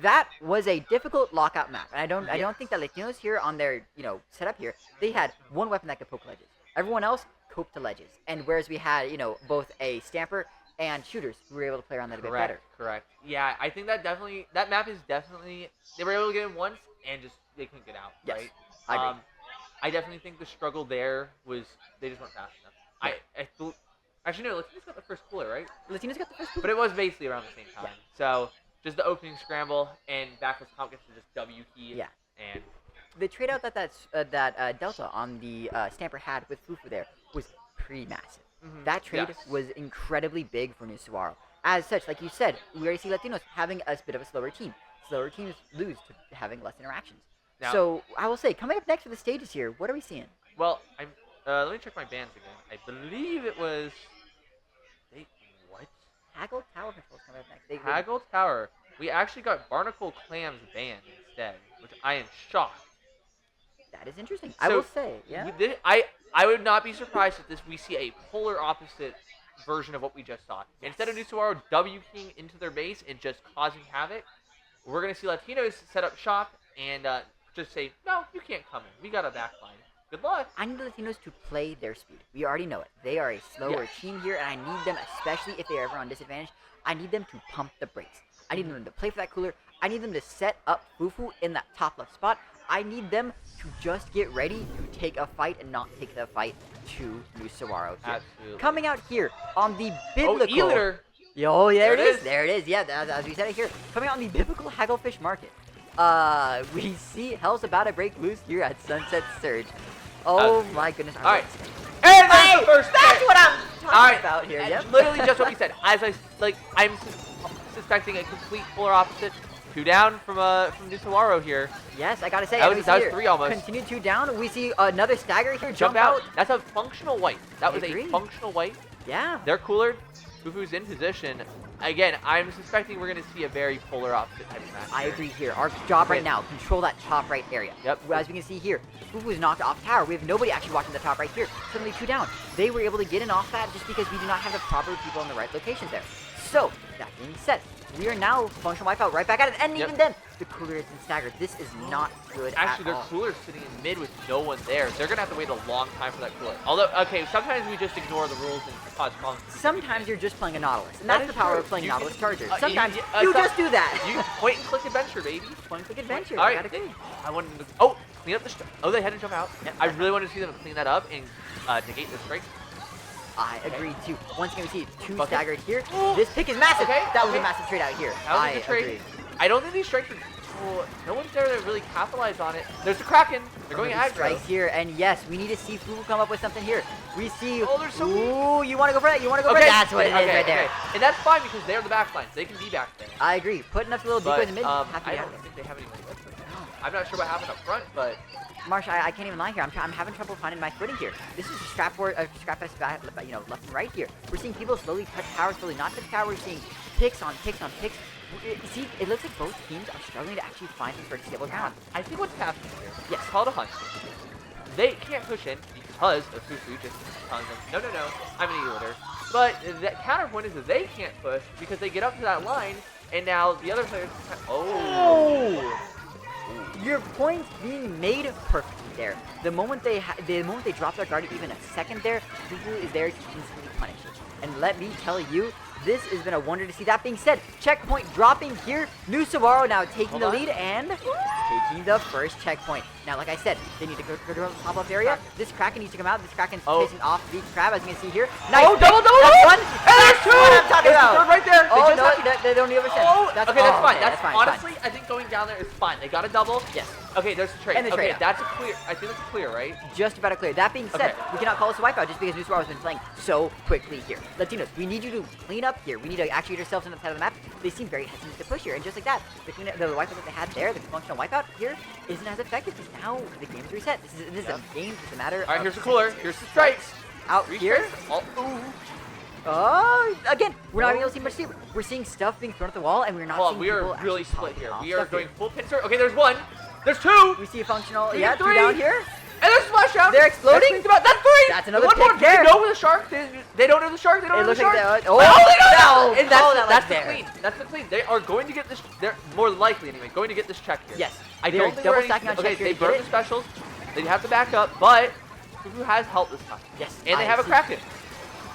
that was a difficult lockout map, and I don't think that Latinos here on their setup here, they had one weapon that could poke ledges. Everyone else coped to ledges, and whereas we had both a Stamper and shooters who were able to play around that a bit better. Correct. Yeah, I think that map is definitely they were able to get in once and just they couldn't get out. Yes, right. I agree. I definitely think the struggle there was they just weren't fast enough. Yeah. Actually no, Latinos got the first cooler, right? Latinos got the first cooler. But it was basically around the same time. Yeah. So just the opening scramble and backless comp gets to just W key. Yeah. And the trade out that Delta on the Stamper had with Fufu there was pretty massive. Mm-hmm. That trade was incredibly big for New Saguaro. As such, like you said, we already see Latinos having a bit of a slower team. Slower teams lose to having less interactions. Now, so I will say, coming up next for the stages here, what are we seeing? Well, let me check my bands again. I believe it was. What? Haggle Tower Control's coming up next. Haggle Tower. We actually got Barnacle Clams banned instead, which I am shocked. That is interesting. So I will say, yeah. I would not be surprised if we see a polar opposite version of what we just saw. Yes. Instead of New Saguaro W-keying into their base and just causing havoc, we're going to see Latinos set up shop and just say, no, you can't come in. We got a backline. Good luck. I need the Latinos to play their speed. We already know it. They are a slower team here, and I need them, especially if they're ever on disadvantage, I need them to pump the brakes. I need them to play for that cooler. I need them to set up Fufu in that top left spot. I need them to just get ready to take a fight and not take the fight to New Saguaro here. Absolutely. Coming out here on the biblical... Oh, there it is. There it is. Yeah, as we said it here. Coming out on the biblical Hagglefish Market. We see hell's about to break loose here at Sunset Surge. Oh my goodness. All right. And that's the first that's what I'm talking about here. Yep. Literally just what we said. As I'm suspecting a complete polar opposite. 2 down from New Saguaro here. Yes, I gotta say. That was 3 almost. Continue 2 down. We see another stagger here. Jump out. That's a functional wipe. That was a functional wipe. Yeah. They're coolered. Fufu's in position. Again, I'm suspecting we're going to see a very polar opposite type of match. I agree here. Our job right now, control that top right area. Yep. As we can see here, Fufu is knocked off tower. We have nobody actually watching the top right here. Suddenly 2 down. They were able to get in off that just because we do not have the proper people in the right locations there. So, that being said, we are now functional wipeout right back at it. And even then, the cooler has been staggered. This is not good Actually, at their all. cooler's sitting in mid with no one there. They're gonna have to wait a long time for that cooler. Although, okay, sometimes we just ignore the rules and cause problems. Sometimes you're just playing a Nautilus, and That that's is the power true. of playing You Nautilus can- Charger. Sometimes you some- just do that. You point and click adventure, baby. Point and click adventure. All right. I gotta agree. I wanted to. Oh, clean up the. Oh, they had to jump out. I really wanted to see them clean that up and negate the strike. I agree too. Once again, we see two Bucket. staggered here. This pick is massive. Okay, That was okay. a massive trade out here. That was I a good trade. agree. I don't think these strikes are. Oh, no one's there to really capitalize on it. There's the Kraken. They're going These aggro. strikes here, and yes, we need to see Fufu come up with something here. We see. Oh, there's so Ooh, you want to go for that? You want to go for that? That's what it is right there. And that's fine because they're the back lines. They can be back there. I agree. Putting up the little But decoys in mid. Have to I be out don't of there. think they have any lift right now. I'm not sure what happened up front, but Marsh, I can't even lie here. I'm having trouble finding my footing here. This is a scrap fest, you know, left and right here. We're seeing people slowly touch tower, slowly not touch tower. We're seeing picks on picks on picks. See, it looks like both teams are struggling to actually find some sort of stable ground. I think what's happening here. Yes. Call to hunt. They can't push in because of Fufu just telling them, no, I'm an e-litter. But the counterpoint is that they can't push because they get up to that line, and now the other players. Oh! Your point being made perfectly there. The moment they drop their guard even a second there, Fufu is there to instantly punish it. And let me tell you, this has been a wonder to see. That being said, checkpoint dropping here. New Sawaro now taking the lead and taking the first checkpoint. Now, like I said, they need to go to the pop-up area. This Kraken needs to come out. This Kraken's facing off the Crab, as you can see here. Nice. Oh, double! That's one. And there's two! What I'm talking There's about. the third right there. Oh, They just no, have to- they don't even send. Oh, That's okay, that's fine. okay, That's fine. honestly, I think going down there is fine. They got a double. Yes. Okay, there's the trade. And the Okay, trade out. that's a clear. I think that's clear, right? Just about to clear. That being said, Okay. we cannot call this a wipeout just because New Sawaro has been playing so quickly here. Latinos, we need you to clean up here. We need to actually get ourselves on the side of the map. They seem very hesitant to push here, and just like that, the wipeout that they had there, the functional wipeout here, isn't as effective because now the game's reset. This is a game. It's a matter of. All right, here's the cooler. Here's the strikes. Out here. Ooh. Oh, again, we're not able to see much steam. We're seeing stuff being thrown at the wall, and we're not Hold on, seeing we are people really actually split calling here. off We are stuff going here. full pincer. Okay, there's one. There's two. We see a functional. Three, Yeah, two three. down here. And there's splash out. They're exploding. That's three. That's another one more. pick Do they there. know the shark? They don't know the shark. They don't It know the looks shark. like they- Oh, oh, they don't know. no. And that's, Oh, that that's was the there. clean. That's the clean. They are going to get this. They're more likely anyway. Going to get this check here. Yes. I They're don't think double they're stacking on okay. check here They to get burn it. the specials. They have to back up, but Fufu has help this time. Yes. And they I have a see. Kraken.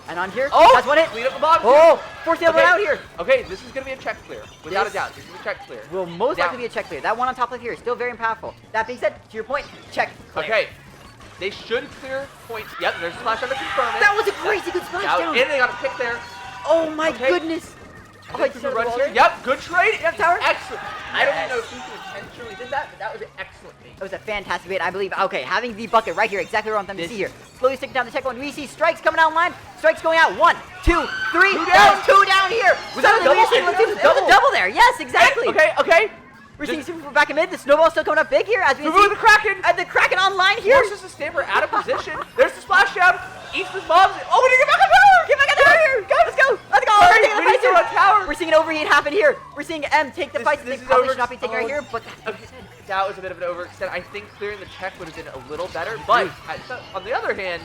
And on here, Oh, that's one hit. Clean up the bottom. Oh, force the other one Okay. out here. Okay, this is gonna be a check clear, without This a doubt. This is a check clear. Will most Now- likely be a check clear. That one on top of here is still very powerful. That being said, to your point, check clear. Okay, they should clear points. Yep, there's a splash on to confirm it. That was a crazy good splash That- down. And they got a pick there. Oh my Okay. goodness. I Oh, think it's Fufu so runs well here. there. Yep, good trade. Yep, tower. Excellent. I don't even Yes. know if Fufu intentionally did that, but that was an excellent bait. It was a fantastic bait, I believe. Okay, having the bucket right here, exactly where I want them to see here. Slowly sticking down the checkpoint. We see strikes coming out line. Strikes going out. 1, 2, 3. Two That down. was 2 down here. Was that a double? It was a double there. Yes, exactly. Okay. We're seeing Super back in mid. The snowball's still coming up big here as we Fufu see. the Kraken. And the Kraken online here. Forces the Stamper out of position. There's the splash down. Eats the mobs. Oh, we need to get back on tower. Get back on tower here. Go, let's go. Let's go. Sorry, We're taking the we need fight to here. go on tower. We're seeing an overheat happen here. We're seeing M take the fight. They This is probably over. should not be taking right Oh. here, but Okay, that was a bit of an overextend. I think clearing the check would have been a little better, but on the other hand,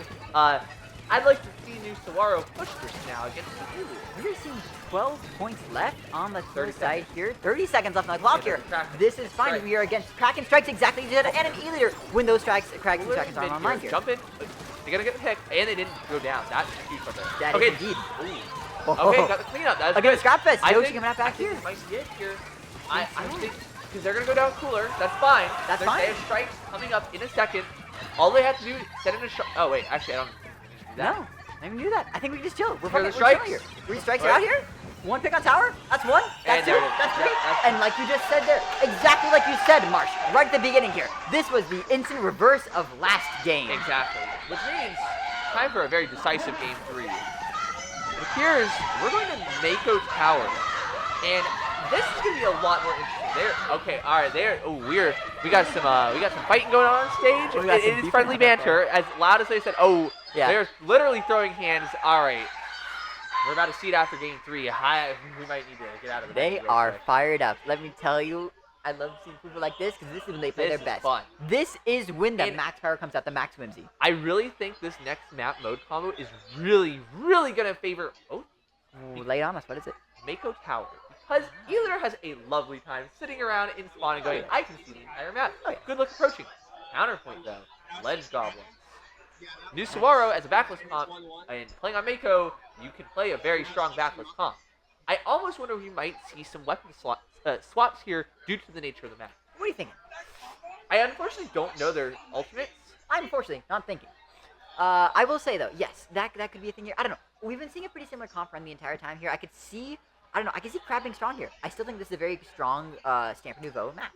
I'd like to see New Sawaro push this now against the Ulu. we're seeing 12 points left on the 30 third side here. 30 seconds left on the clock Yeah, here. Kraken. This is fine. Strike. We are against Kraken strikes exactly as you said, and an E-leader when those strikes, Kraken Cooler strikes are mid online here. here. Jump in. They're gonna get the pick, and they didn't go down. That's huge right there. That okay. is indeed. Ooh. Okay, got the cleanup. That's Again, good. Scrapfest. I Yoshi think- coming out back I think here. they might get here. I think because they're gonna go down cooler. That's fine. That's They fine. have strikes coming up in a second. All they have to do is set in a shot. Oh wait, actually I don't. Do that. No, I didn't do that. I think we can just chill. We're Here are fucking the we're chilling strikes. here. 3 strikes are Right. out here. 1 pick on tower. That's 1. That's And 2. there it is. That's 3. Yeah, that's- And like you just said there, exactly like you said, Marsh, right at the beginning here. This was the instant reverse of last game. Exactly. Which means time for a very decisive game 3. It appears we're going to Mako Tower. And this is gonna be a lot more interesting. Weird. We got some fighting going on stage. We got some It is beef friendly going on back banter. As loud as they said, oh, Yeah. they're literally throwing hands. All right. We're about to see it after game 3. We might need to get out of the They match real are quick. fired up. Let me tell you, I love seeing people like this because this is when they play This their is best. fun. This is when the And- max power comes out, the max whimsy. I really think this next map mode combo is really, really gonna favor Ooh, lay it on us. What is it? Mako Tower, because E-Liter has a lovely time sitting around in spawn and going, I can see the entire map. Good luck approaching. Counterpoint, though. Ledge Goblins. New Saguaro as a backless comp, and playing on Mako, you can play a very strong backless comp. I almost wonder if we might see some weapon swaps here due to the nature of the map. What are you thinking? I unfortunately don't know their ultimates. I'm unfortunately not thinking. I will say though, yes, that could be a thing here. I don't know. We've been seeing a pretty similar comp run the entire time here. I can see Crab being strong here. I still think this is a very strong Stamper Nouveau map.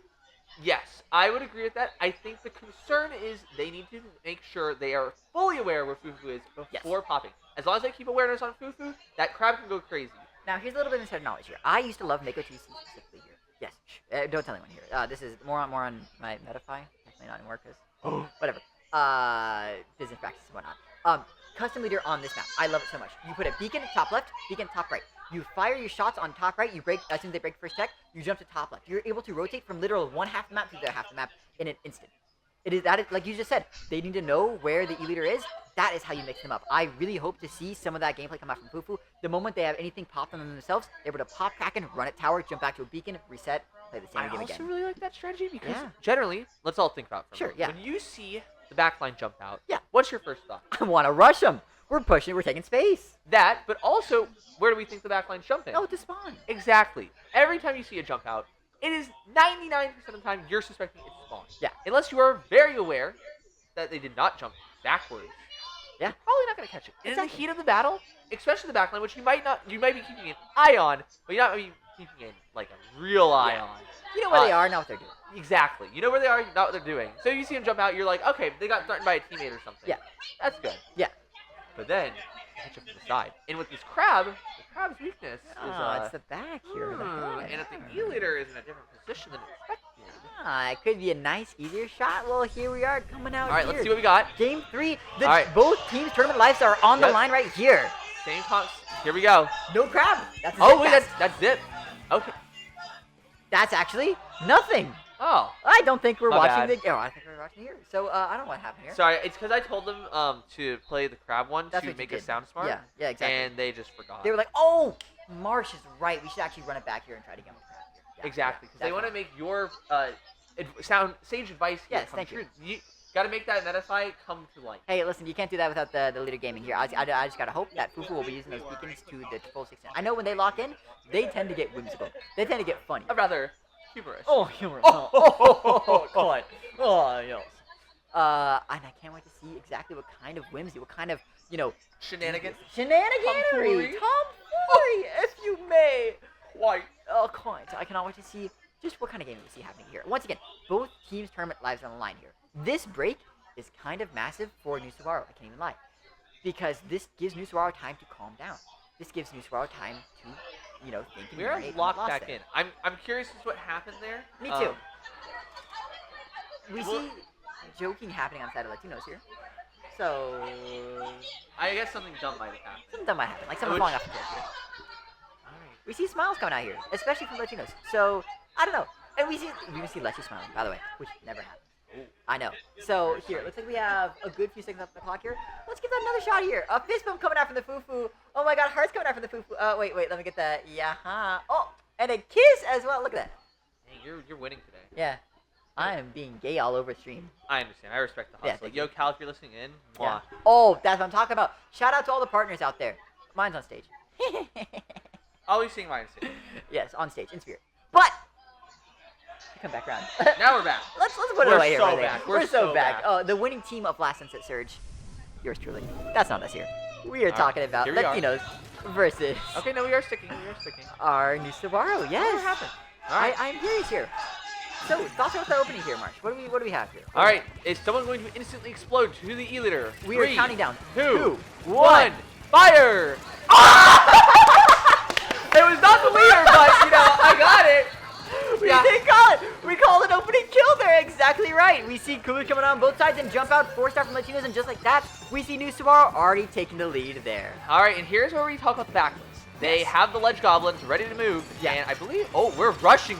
Yes, I would agree with that. I think the concern is they need to make sure they are fully aware where Fufu is before popping. As long as they keep awareness on Fufu, that Crab can go crazy. Now, here's a little bit of insider knowledge here. I used to love Mako TC specifically here. Yes, don't tell anyone here. This is more on my Metafy. Definitely not anymore because whatever. Business practice and whatnot. Custom leader on this map. I love it so much. You put a beacon top left, beacon top right. You fire your shots on top right. You break as soon as they break first tech. You jump to top left. You're able to rotate from literal one half the map to the half the map in an instant. It is like you just said. They need to know where the E-Leader is. That is how you mix them up. I really hope to see some of that gameplay come out from Fufu. The moment they have anything popped on them themselves, they're able to pop Kraken, run at tower, jump back to a beacon, reset, play the same game again. I also really like that strategy because generally, let's all think about it for a moment. When you see the backline jump out, what's your first thought? I want to rush them. We're pushing. We're taking space. That, but also, where do we think the backline's jumping? Oh, to spawn. Exactly. Every time you see a jump out, it is 99% of the time you're suspecting it's spawn. Yeah. Unless you are very aware that they did not jump backwards. Yeah. You're probably not going to catch it. In the heat of the battle, especially the backline, which you might be keeping an eye on, but you're not keeping like a real eye on. You know where they are, not what they're doing. Exactly. You know where they are, not what they're doing. So you see them jump out, you're like, okay, they got threatened by a teammate or something. Yeah. That's good. Yeah. But then, catch up from the side. And with this Crab, the Crab's weakness is... it's the back here. And if the E-Leader is in a different position than expected... It could be a nice, easier shot. Well, here we are coming out. All right, let's see what we got. Game 3. Both teams' tournament lives are on the line right here. Same comps. Here we go. No Crab. That's that's Zip. Okay. That's actually nothing. Oh. I don't think we're watching bad. I think we're watching here. So, I don't know what happened here. Sorry, it's because I told them to play the Crab one That's to what make you it did. sound smart. Yeah, exactly. And they just forgot. They were like, oh, Marsh is right. We should actually run it back here and try to get with Crab here. Yeah, exactly, because they want to definitely. make your sage advice here Yes, come thank true. You got to make that Metafy come to life. Hey, listen, you can't do that without the leader gaming here. I just gotta hope that Fufu will be using those beacons to the full extent. I know when they lock in, they tend to get whimsical. They tend to get funny. Rather humorous. Oh, humorous. Oh, quite. Oh, yes. And I can't wait to see exactly what kind of whimsy, what kind of, shenanigans. Shenaniganery. Tomfoolery, if you may. Why? Oh, quite. I cannot wait to see just what kind of game we see happening here. Once again, both teams' tournament lives are on the line here. This break is kind of massive for New Saguaro, I can't even lie. Because this gives New Saguaro time to calm down. This gives New Saguaro time to, think and We are marinate locked on the back loss in. I'm curious as to what happened there. Me too. We see joking happening on the side of Latinos here. So... I guess something dumb might have happened. Something dumb might happen, like someone falling off the cliff here. We see smiles coming out here, especially from Latinos. So, I don't know. And we even see Lechi smiling, by the way, which never happens. I know. So, here, looks like we have a good few seconds up the clock here. Let's give that another shot here. A fist bump coming out from the Fufu. Oh my god, hearts coming out from the Fufu. Wait, let me get that. Yeah. Oh, and a kiss as well. Look at that. Hey, you're winning today. Yeah. I am being gay all over stream. I understand. I respect the hustle. Yeah, Yo, Cal, if you're listening in, yeah. Oh, that's what I'm talking about. Shout out to all the partners out there. Mine's on stage. Always seeing mine stage. Yes, on stage, in spirit. But come back around. Now we're back. Let's put it away here. We're so back. Oh, the winning team of Last Sunset Surge. Yours truly. That's not us here. We are talking about Latinos versus. Okay, no, we are sticking. Our New Saguaro. Yes. What happened? All right. I'm curious here. So, thoughts on the opening here, Marsh? What do we have here? All right, is someone going to instantly explode to the E-Leader? We are counting down. 2, 1, fire! It was not the leader, but I got it. We did call it. We called an opening kill there. Exactly right. We see Cooler coming on both sides and jump out 4-star from Latinos, and just like that, we see New Saguaro already taking the lead there. All right, and here's where we talk about the backlist. They have the Ledge Goblins ready to move, and I believe... Oh, we're rushing.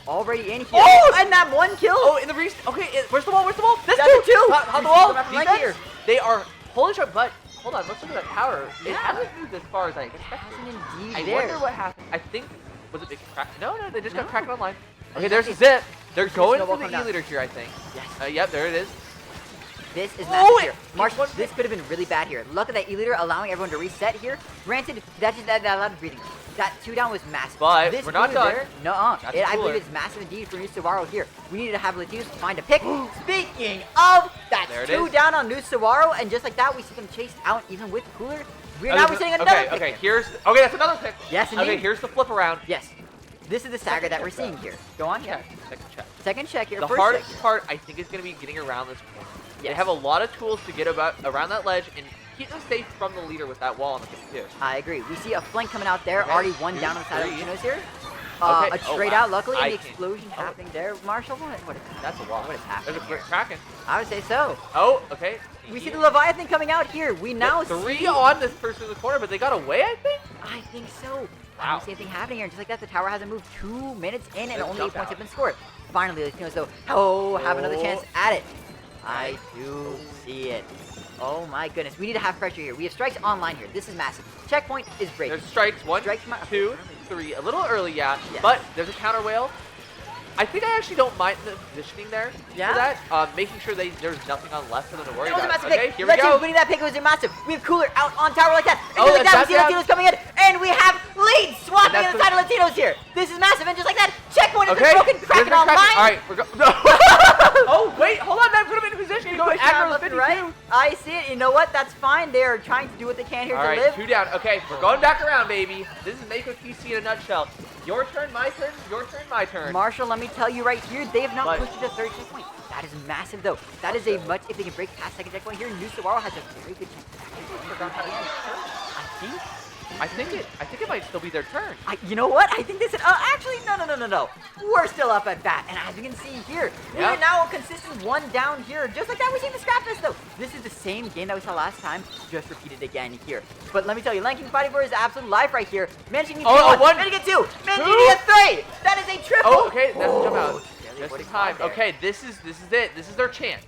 Already in here. Oh, and that one kill. Oh, in the okay, where's the wall? That's two. On the wall. Right here. They are pulling shot, but hold on, let's look at that tower. It hasn't moved as far as I expected. Indeed I wonder what happened. I think Was it big crack? No, they just got cracked online. Okay, there's a zip. They're going for the E-leader here, I think. Yes. Yep, there it is. This is massive here. Marsh, this could have been really bad here. Look at that E-leader allowing everyone to reset here. Granted, that allowed breathing. That 2-down was massive. But this we're not done. I believe it's massive indeed for Nusawaro here. We need to have Latinos find a pick. Speaking of, that's 2 down on Nusawaro, and just like that, we see them chased out even with Cooler. Now we're seeing another pick. Okay, that's another pick. Yes, indeed. Okay, here's the flip around. Yes. This is the stagger that we're seeing here. Go on, yeah. Second check here. The hardest part, I think, is going to be getting around this corner. They have a lot of tools to get around that ledge and keep them safe from the leader with that wall on the pick too. I agree. We see a flank coming out there. Already 1 down on the side of Latinos here. Okay. A trade out, luckily, and the explosion happening there. Marshall, what is that? That's a wall. What is happening? There's a Kraken. I would say so. Oh, okay. We see the Leviathan coming out here. We now see 3 on this person in the corner, but they got away, I think? I think so. Wow. Same thing happening here. Just like that, the tower hasn't moved 2 minutes in, and only 8 points have been scored. Finally, Latinos, though, have another chance at it. I do see it. Oh my goodness. We need to have pressure here. We have strikes online here. This is massive. Checkpoint is breaking. There's strikes. 1, 2, 3. A little early, yeah. But there's a counter whale. I think I actually don't mind the positioning there for that. Making sure there's nothing on left for them to worry about. Okay, here we go. Winning that pick was massive. We have Cooler out on tower like that. And just like that, we see Latinos coming in. And we have lead swapping on the side of Latinos here. This is massive. And just like that, checkpoint has been broken. Kraken online. All right, we're going. Oh, wait. Hold on. That put him in position. Go aggro left and right. I see it. You know what? That's fine. They are trying to do what they can here to live. 2 down. Okay, we're going back around, baby. This is Mako TC in a nutshell. Your turn, my turn, your turn, my turn. Marshall, let me tell you right here, they have not pushed it to third checkpoint. That is massive, though. That is a much, if they can break past second checkpoint here, Nusawaro has a very good chance. I think it might still be their turn. You know what? I think this is, actually, no. We're still up at bat, and as you can see here, we are now a consistent 1 down here. Just like that, we're seeing the scrap fest, though. This is the same game that we saw last time, just repeated again here. But let me tell you, Lan King fighting for his absolute life right here. Managing to get 1, managing to get 2, managing to get 3. That is a triple. Oh, okay, that's a jump out. Just in time. Okay, this is it. This is their chance.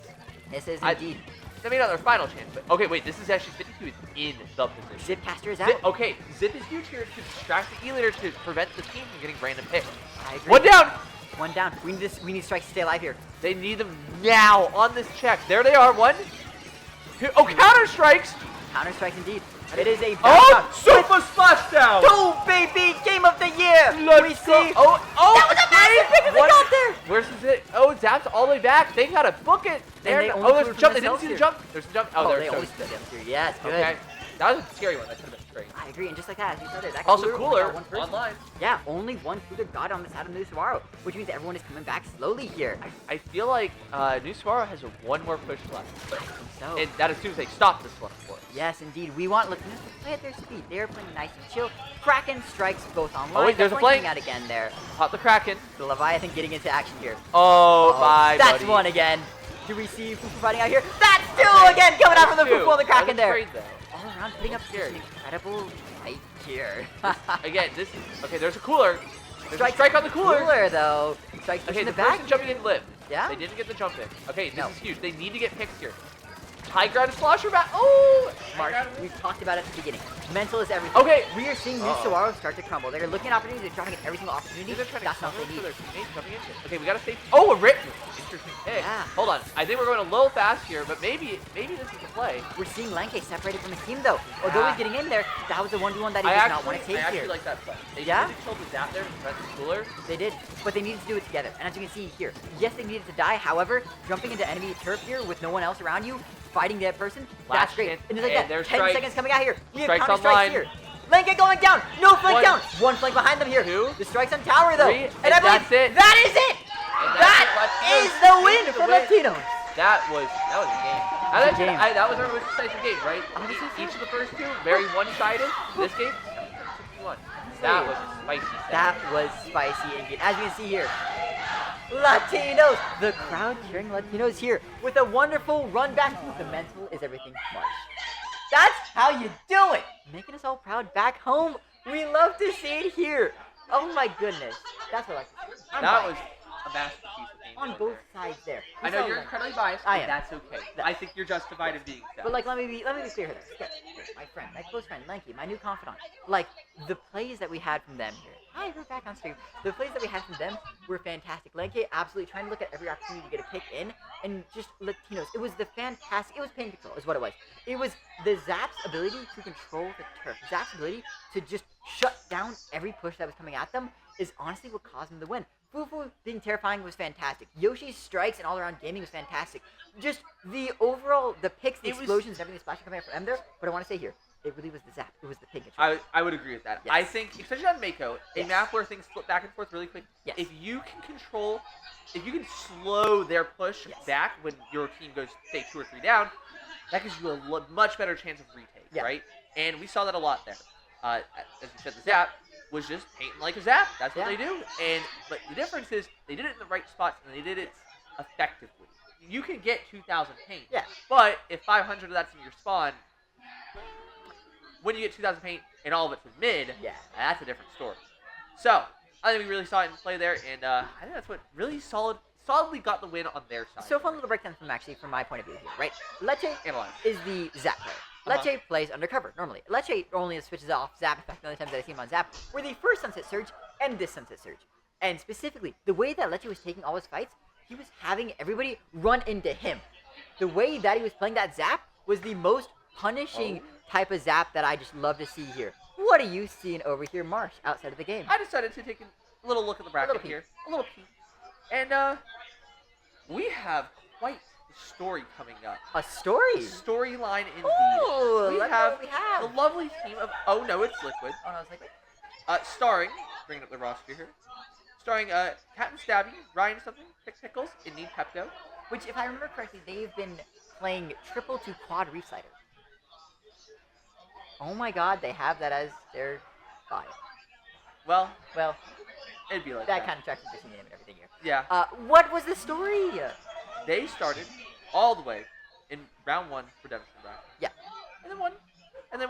This is indeed. I mean, not their final chance, but okay, wait, this is actually 52 is in the position. Zipcaster is out. Okay, Zip is huge here to distract the E-leader to prevent the team from getting random picks. I agree. 1 down! 1 down. We need strikes to stay alive here. They need them now on this check. There they are. 1, 2. Oh, counter strikes! Counter strikes indeed. It is a super splashdown! 2, baby! Game of the year! We see. Oh! That was a massive pick as they got there! Where's it? Oh, Zap's all the way back. They gotta book it. There's a jump. They didn't see the jump. There's a jump. Oh, they only stood down here. Yes, good. Okay. That was a scary one. That could have been straight. I agree, and just like that, as you said it, that also Cooler online. Yeah, only 1 Cooler got on the side of Nusawaro, which means everyone is coming back slowly here. I feel like Nusawaro has 1 more push left. I think so. And that assumes they stop this one, of course. Yes, indeed. We want Latinos to play at their speed. They are playing nice and chill. Kraken strikes both online. Oh, wait, there's a flank. Out again there. Pop the Kraken. The Leviathan getting into action here. Oh, my That's buddy. 1 again. Do we see Fufu fighting out here? That's 2 again coming out from the Fufu and the Kraken there. All around putting up an incredible fight here. Again, this is, okay, there's a Cooler. There's a strike on the Cooler. Though. Strike okay, in the the back. person jumping in lived. Yeah? They didn't get the jump in. Okay, this is huge. They need to get picks here. High ground slosher back. Oh! Mark, we've talked about it at the beginning. Mental is everything. Okay. We are seeing Nusawaro start to crumble. They're looking at opportunities. They're trying to get every single opportunity. That's not what they need. Okay, we gotta stay. Oh, a rip. Interesting pick. Yeah. Hold on. I think we're going a little fast here, but maybe this is the play. We're seeing Lanke separated from his team, though. Although he's getting in there, that was the 1v1 that he did not want to take I actually here. like that play. They killed the Zap there to prevent the Cooler. They did, but they needed to do it together. And as you can see here, yes, they needed to die. However, jumping into enemy turf here with no one else around you, fighting that person, that's great. And just like that, 10 seconds coming out here. We have counter strikes here. Lanke going down. No flank down. 1 flank behind them here. 2. The strikes on tower, though. 3. And I believe that's it. that is it. That is the win for Latinos. That was a game. That was our most decisive game, right? Each of the first 2, very one-sided. This game, 61. That was spicy. That was spicy indeed. As you can see here, Latinos, the crowd cheering Latinos here with a wonderful run back. The mental is everything. March. That's how you do it. Making us all proud back home. We love to see it here. Oh my goodness. That's what I like to see. That was a masterpiece of game. On both sides there. I know you're incredibly biased, I but am. that's okay. I think you're justified in being so. But like, let me be clear here. Lupo, my friend, my close friend, Lanky, my new confidant. Like, the plays that we had from them here. Hi, we're back on stream. The plays that we had from them were fantastic. Lanky absolutely trying to look at every opportunity to get a pick in, and just Latinos. It was the fantastic, it was pain control is what it was. It was the Zap's ability to control the turf. Zap's ability to just shut down every push that was coming at them is honestly what caused them to win. Fufu being terrifying was fantastic. Yoshi's strikes and all-around gaming was fantastic. Just the overall, the picks, the explosions, and everything splashing coming out from them there. But I want to say here, it really was the Zap. It was the pig control. I would agree with that. Yes. I think, especially on Mako, a Yes. map where things flip back and forth really quick, Yes. if you can control, if you can slow their push back when your team goes, say, 2 or 3 down, that gives you a much better chance of retake, right? And we saw that a lot there. As you said, the Zap was just painting like a Zap. That's what they do. But the difference is they did it in the right spots and they did it effectively. You can get 2,000 paint. Yeah. But if 500 of that's in your spawn, when you get 2,000 paint and all of it's in mid, that's a different story. So I think we really saw it in play there, and I think that's what really solidly got the win on their side. So fun little breakdown from my point of view here, right? Leche Analyze. is the Zap player. Leche plays undercover normally. Leche only switches off Zap. In fact, the only times that I see him on Zap were the first Sunset Surge and this Sunset Surge. And specifically, the way that Leche was taking all his fights, he was having everybody run into him. The way that he was playing that Zap was the most punishing type of Zap that I just love to see here. What are you seeing over here, Marsh, outside of the game? I decided to take a little look at the bracket here. A little peek. And we have quite the story coming up. A story? Storyline indeed. Ooh, we let's know have what we have. the lovely team of Oh No, It's Liquid. Oh no, it's Liquid. Starring, bringing up the roster here. Starring Captain Stabby, Ryan something, Pickles, and Need Pepto. Which, if I remember correctly, they've been playing triple to quad Reef Slider. Oh my god, they have that as their bio. Well, it'd be like that kind of tracks with the name and everything here. Yeah. What was the story? They started all the way in round 1 redemption bracket. Yeah. And then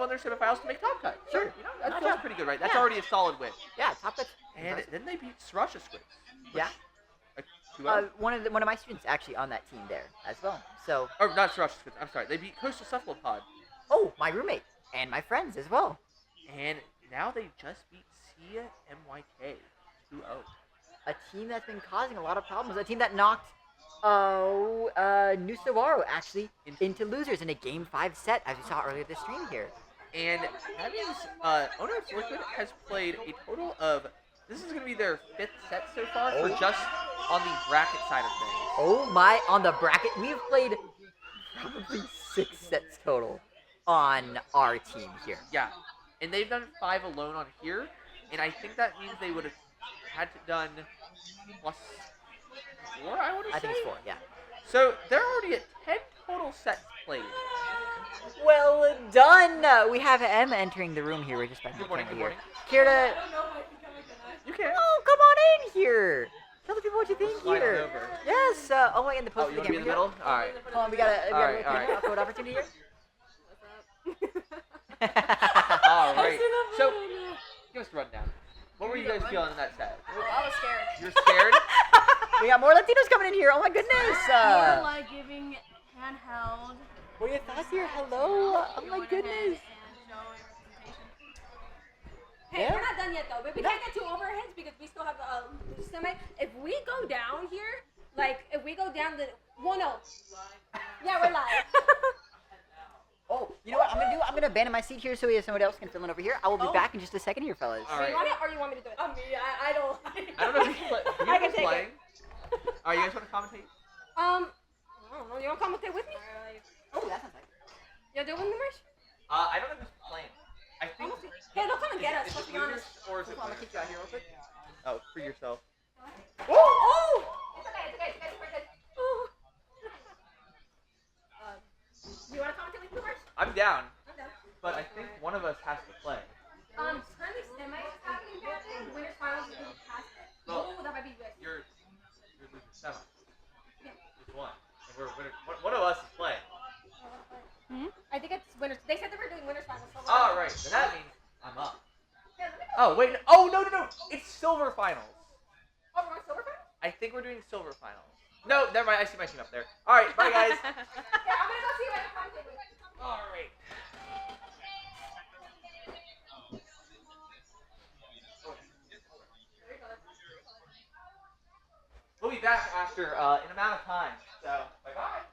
won their semifinals to make top cut. Sure. You know, that feels pretty good, right? That's already a solid win. Yeah, top cut. And then they beat Sriracha Squids. Yeah. One of my students actually on that team there as well. So. Or not Sriracha Squids. I'm sorry. They beat Coastal Cephalopod. Oh, my roommate and my friends as well. And now they just beat Sia MYK 2-0. A team that's been causing a lot of problems. A team that knocked Nusawaro actually into losers in a Game 5 set, as we saw earlier this stream here. And that means Ono's Liquid has played a total of, this is going to be their 5th set so far for just on the bracket side of things. Oh my, on the bracket, we've played probably 6 sets total on our team here. Yeah, and they've done 5 alone on here, and I think that means they would have had to done plus 4, I would have I think it's 4, yeah. So they're already at 10 total sets played. Well done! We have Emma entering the room here. We're just back Good morning, here. Care to... You can. Oh, come on in here! Tell the people what you think Slide here. over. Yes, oh wait, in the post you want again. to be in the middle? Alright. Hold on, we got a Alright. code opportunity here. Alright. So, give us a rundown. What were you guys feeling in that set? I was scared. You're scared? We got more Latinos coming in here. Oh my goodness! More like giving handheld. What are your thoughts here? Hello! Oh my goodness! Hey, we're not done yet though. But we can't get too overheads because we still have the semi. If we go down here, like if we go down the 1-0. Yeah, we're live. Oh, you know what I'm gonna do? I'm gonna abandon my seat here so somebody else can fill in over here. I will be back in just a second here, fellas. All right. You want it or you want me to do it? Me, I don't. I don't know if you I can take playing. it. Alright, you guys want to commentate? I don't know. You want to commentate with me? Oh, that sounds like. You do it with me, Rich? I don't know who's playing. I think. Hey, don't come and get us. Let's be honest. Or is it? I'm gonna kick you out here real quick. Oh, for yourself. Oh! It's okay. You want to commentate with me first? I'm down. I'm down. But I think one of us has to play. Currently semi is happening back then. Winners finals is going to be past it. Well, Oh, that might be good. You're losing semi. Just one. And we're winner. One of us is playing. I think it's winners. They said they were doing winners finals. So All right. Then that means I'm up. Oh wait. Oh no. It's silver finals. Oh, we're on silver finals? I think we're doing silver finals. No, never mind. I see my team up there. All right. Bye guys. Yeah, I'm going to go see if I can commentate with you. All right. back after an amount of time. So bye bye.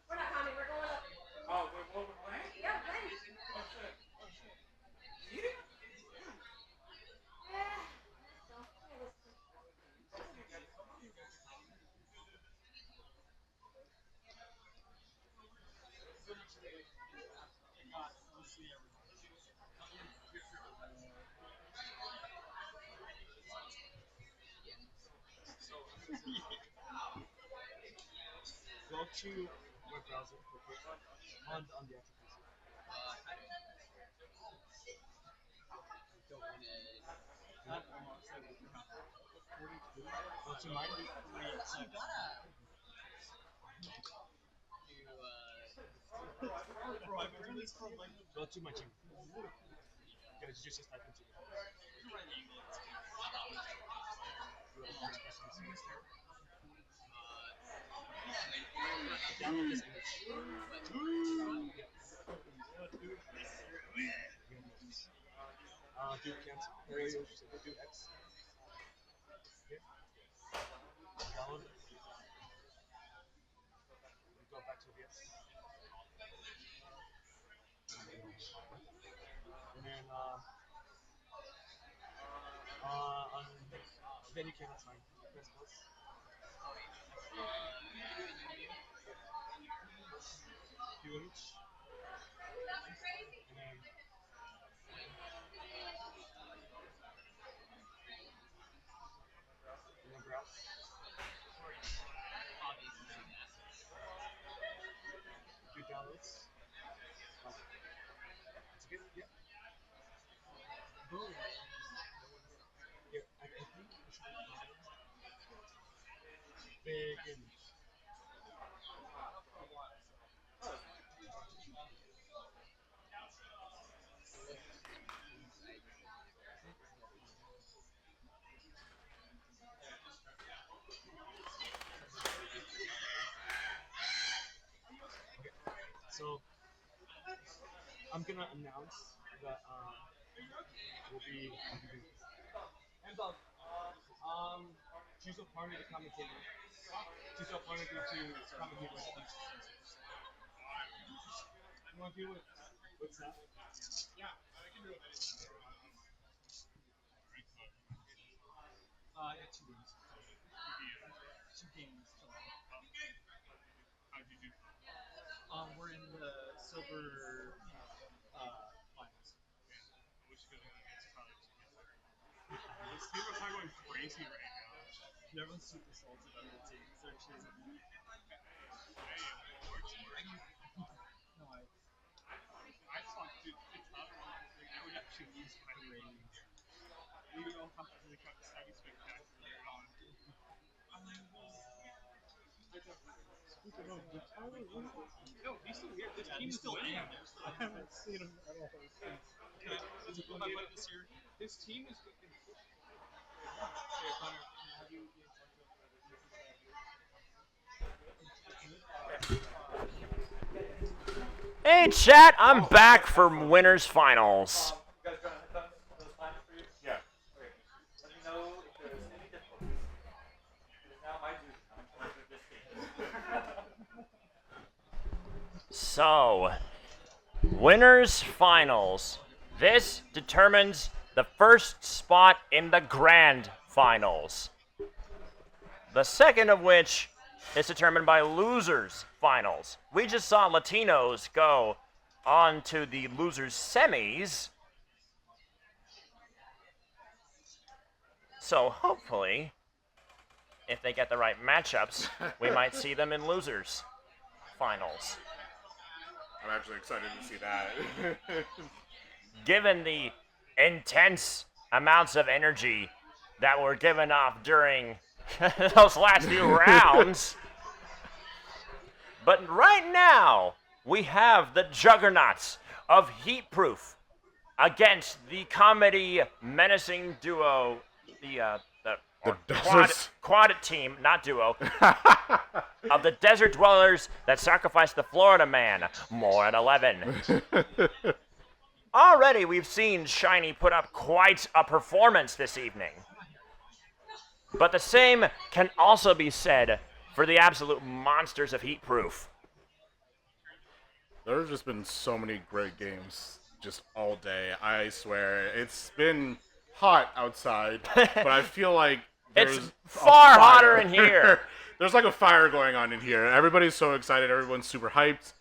We're not coming. We're going up. Oh, wait, what we're playing? Yeah, playing. Oh shit. Go to web browser on the actual PC. Go to mine. Go to my Gmail. Okay, just type in Gmail. Download this image. Do cancel. Do X. Okay. Download it. Go back to OBS. And then then you can assign. Press plus. View image. And then browse. Do downloads. It's good. Yeah. Boom. Yeah, I think big image. Okay. So I'm gonna announce that we'll be choose a partner to commentate with. Choose a partner to commentate with. You want to do it with Seth? Yeah, I can do it. 2 games. 2 games. How did you do? We're in the silver finals. Which is going against probably this team are going crazy right now. Everyone's super salty about the team. They're cheesing. No, I thought it's not wrong. I would actually lose by range. We all have to really cut the study spectacular on. No, he's still here. This team is still in. I haven't seen him at all. Is it about this year? This team is good. Here, Connor, have you been talking about Hey, chat, I'm back for winners finals. So, winners finals. This determines the first spot in the grand finals. The second of which is determined by losers finals. We just saw Latinos go on to the losers semis. So hopefully, if they get the right matchups, we might see them in losers finals. I'm actually excited to see that. Given the intense amounts of energy that were given off during those last few rounds. But right now, we have the juggernauts of Heat Proof against the comedy menacing duo, the quad team, not duo, of the Desert Dwellers that sacrificed the Florida Man. More at 11. Already, we've seen Shiny put up quite a performance this evening. But the same can also be said for the absolute monsters of Heat Proof. There have just been so many great games just all day. I swear. It's been hot outside, but I feel like it's far hotter in here. There's like a fire going on in here. Everybody's so excited. Everyone's super hyped.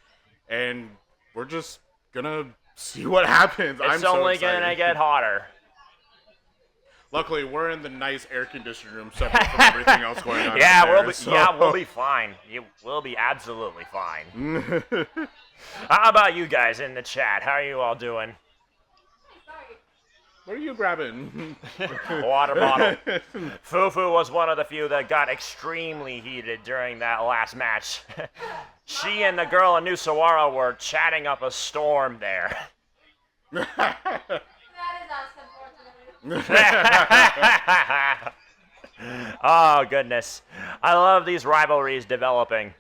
And we're just going to see what happens. It's only going to get hotter. Luckily, we're in the nice air-conditioned room separate from everything else going on. We'll be fine. We'll be absolutely fine. How about you guys in the chat? How are you all doing? What are you grabbing? Water bottle. Fufu was one of the few that got extremely heated during that last match. She and the girl in New Sawara were chatting up a storm there. Oh, goodness. I love these rivalries developing.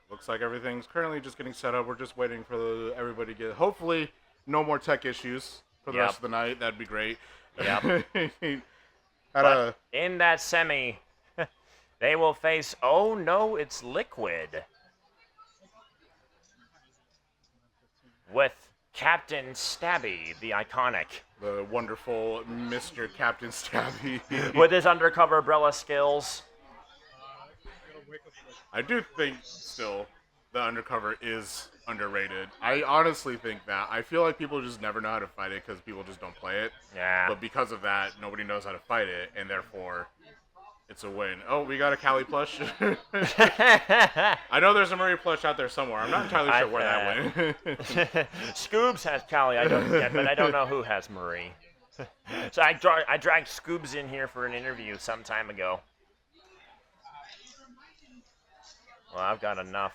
Looks like everything's currently just getting set up. We're just waiting for everybody to get, hopefully, no more tech issues for the rest of the night. That'd be great. Yep. But in that semi, they will face, oh no, it's Liquid. With Captain Stabby, the iconic. The wonderful Mr. Captain Stabby. With his undercover umbrella skills. I do think, still, the undercover is underrated. I honestly think that. I feel like people just never know how to fight it because people just don't play it. Yeah. But because of that, nobody knows how to fight it, and therefore, it's a win. Oh, we got a Cali plush. I know there's a Murray plush out there somewhere. I'm not entirely sure where that went. Scoobs has Cali, I don't get, but I don't know who has Murray. So I dragged Scoobs in here for an interview some time ago. Well, I've got enough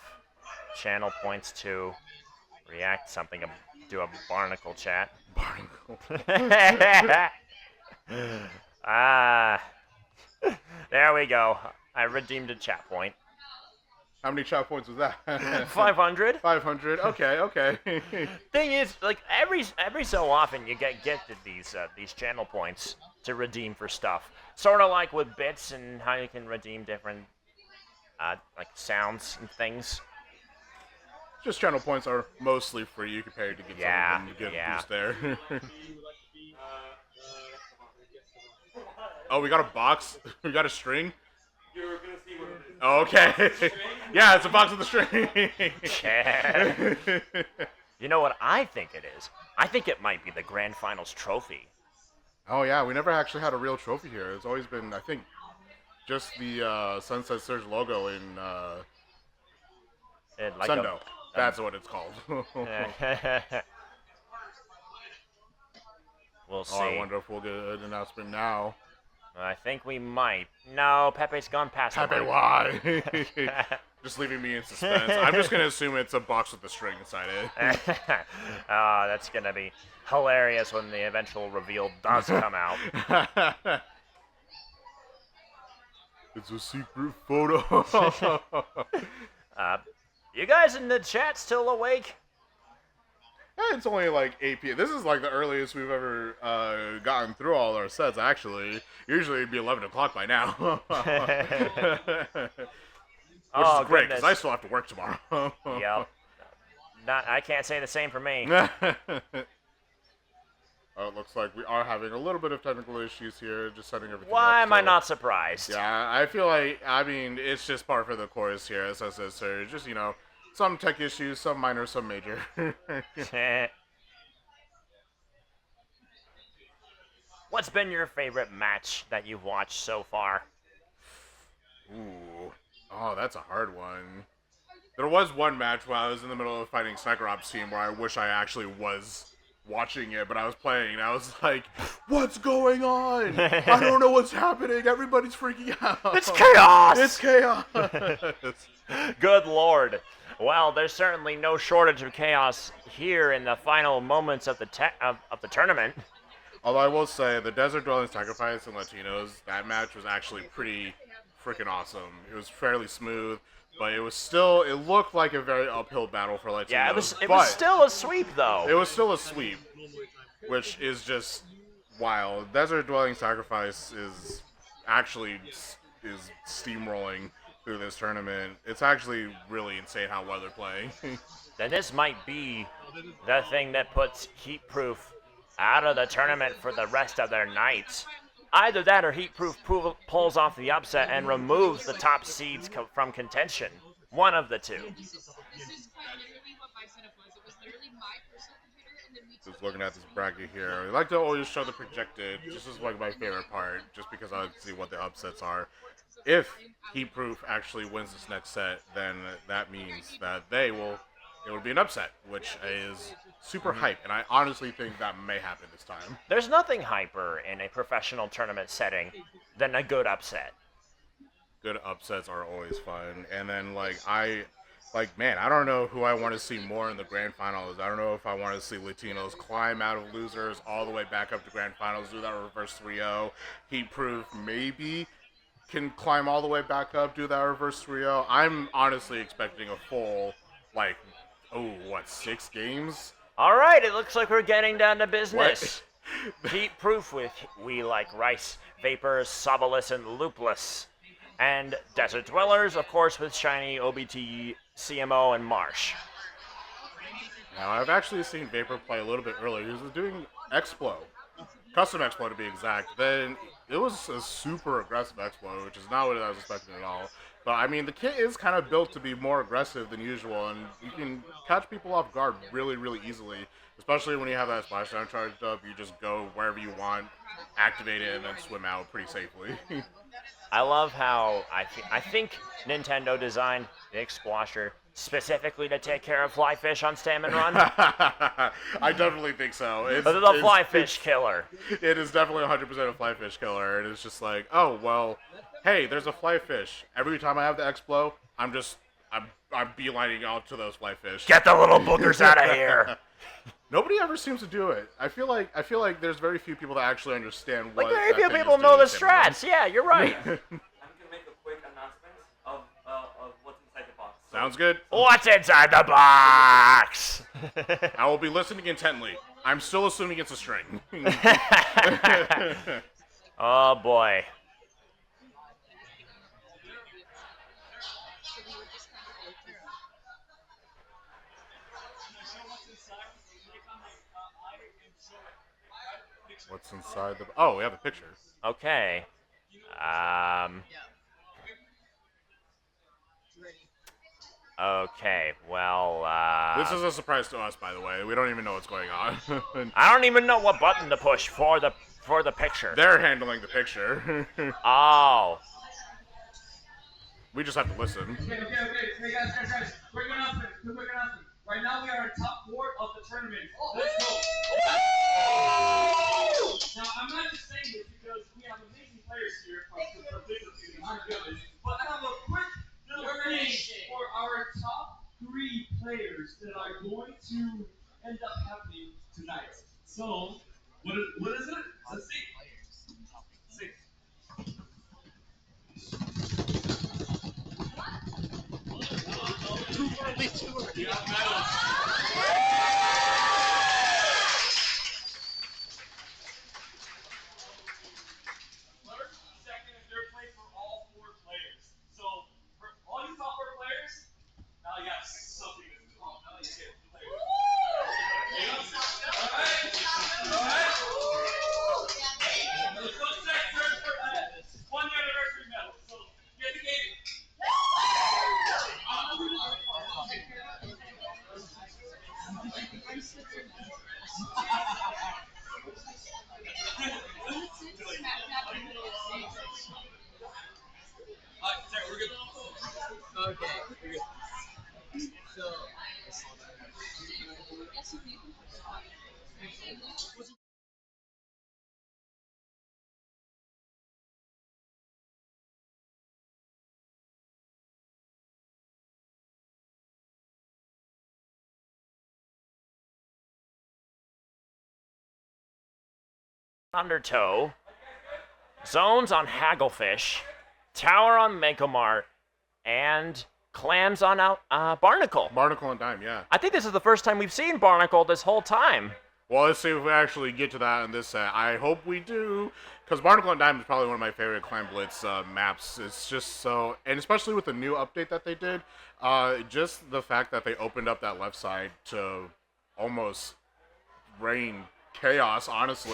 channel points to react to something, do a barnacle chat. Barnacle. There we go. I redeemed a chat point. How many chat points was that? 500. 500. Okay. Thing is, like every so often you get these channel points to redeem for stuff. Sort of like with bits and how you can redeem different like sounds and things. Just channel points are mostly free. You can pay to get some of them to get a boost there. Oh, we got a box. We got a string. You're gonna see what it is. Okay. Yeah, it's a box with a string. You know what I think it is? I think it might be the Grand Finals trophy. Oh yeah, we never actually had a real trophy here. It's always been, I think, just the Sunset Surge logo in Sundo. That's what it's called. We'll see. Oh, I wonder if we'll get an announcement now. I think we might. No, Pepe's gone past Pepe, why? Just leaving me in suspense. I'm just going to assume it's a box with a string inside it. Oh, that's going to be hilarious when the eventual reveal does come out. It's a secret photo. You guys in the chat still awake? It's only like 8 p.m. This is like the earliest we've ever gotten through all our sets, actually. Usually it'd be 11 o'clock by now. Which is great, because I still have to work tomorrow. Yep. I can't say the same for me. It looks like we are having a little bit of technical issues here, just setting everything Why up, am I not surprised? Yeah, I feel like, I mean, it's just par for the course here, as I said, sir. Just, you know, some tech issues, some minor, some major. What's been your favorite match that you've watched so far? Ooh. Oh, that's a hard one. There was one match while I was in the middle of fighting Sniper Ops team where I wish I actually was watching it, but I was playing and I was like, what's going on? I don't know what's happening. Everybody's freaking out. It's chaos! It's chaos! Good lord. Well, there's certainly no shortage of chaos here in the final moments of the tournament. Although I will say, the Desert Dwelling Sacrifice and Latinos, that match was actually pretty freaking awesome. It was fairly smooth, but it looked like a very uphill battle for Latinos. Yeah, it was still a sweep, though. It was still a sweep, which is just wild. Desert Dwelling Sacrifice is actually steamrolling through this tournament. It's actually really insane how well they're playing. Then this might be the thing that puts Heat Proof out of the tournament for the rest of their nights. Either that or Heat Proof pulls off the upset and removes the top seeds from contention. One of the two. Just looking at this bracket here, I like to always show the projected. This is like my favorite part, just because I like to see what the upsets are. If Heat Proof actually wins this next set, then that means that it will be an upset, which is super hype, and I honestly think that may happen this time. There's nothing hyper in a professional tournament setting than a good upset. Good upsets are always fun, and then man, I don't know who I want to see more in the grand finals. I don't know if I want to see Latinos climb out of losers all the way back up to grand finals, do that reverse 3-0. Heat Proof maybe can climb all the way back up, do that reverse 3-0. I'm honestly expecting a full, 6 games? All right, it looks like we're getting down to business. Heat Proof with We Like Rice, Vapors, Sobolus, and Loopless. And Desert Dwellers, of course, with Shiny, OBT, CMO, and Marsh. Now, I've actually seen Vapor play a little bit earlier. He was doing Explo. Custom Explo, to be exact. Then it was a super aggressive Explo, which is not what I was expecting at all. But, I mean, the kit is kind of built to be more aggressive than usual, and you can catch people off guard really, really easily, especially when you have that splashdown charged up. You just go wherever you want, activate it, and then swim out pretty safely. I love how I think Nintendo designed the X-Squasher specifically to take care of Flyfish on Stamina Run. I definitely think so. The Flyfish killer. It is definitely 100% a Flyfish killer, and it's just like, oh, well, hey, there's a Flyfish. Every time I have the X-Blow, I'm beelining out to those Flyfish. Get the little boogers out of here. Nobody ever seems to do it. I feel like there's very few people that actually understand what. Very few people know the strats. Yeah, you're right. I'm gonna make a quick announcement of what's inside the box. Sounds good. What's inside the box? I will be listening intently. I'm still assuming it's a string. Oh boy. What's inside the... Oh, we have a picture. Okay. Okay, well, This is a surprise to us, by the way. We don't even know what's going on. I don't even know what button to push for the picture. They're handling the picture. Oh. We just have to listen. Okay, guys. Quick announcement. Right now we are in top 4 of the tournament. Let's go. Now, I'm not just saying this because we have amazing players here from different teams. But I have a quick little thing for our top 3 players that are going to end up happening tonight. So, what is it? Let's see. 6. Okay. So. Undertow, Zones on Hagglefish, Tower on Megomart, and Clams on Barnacle. Barnacle and Dime, yeah. I think this is the first time we've seen Barnacle this whole time. Well, let's see if we actually get to that in this set. I hope we do, because Barnacle and Dime is probably one of my favorite Clan Blitz maps. It's just so, and especially with the new update that they did, just the fact that they opened up that left side to almost rain chaos, honestly.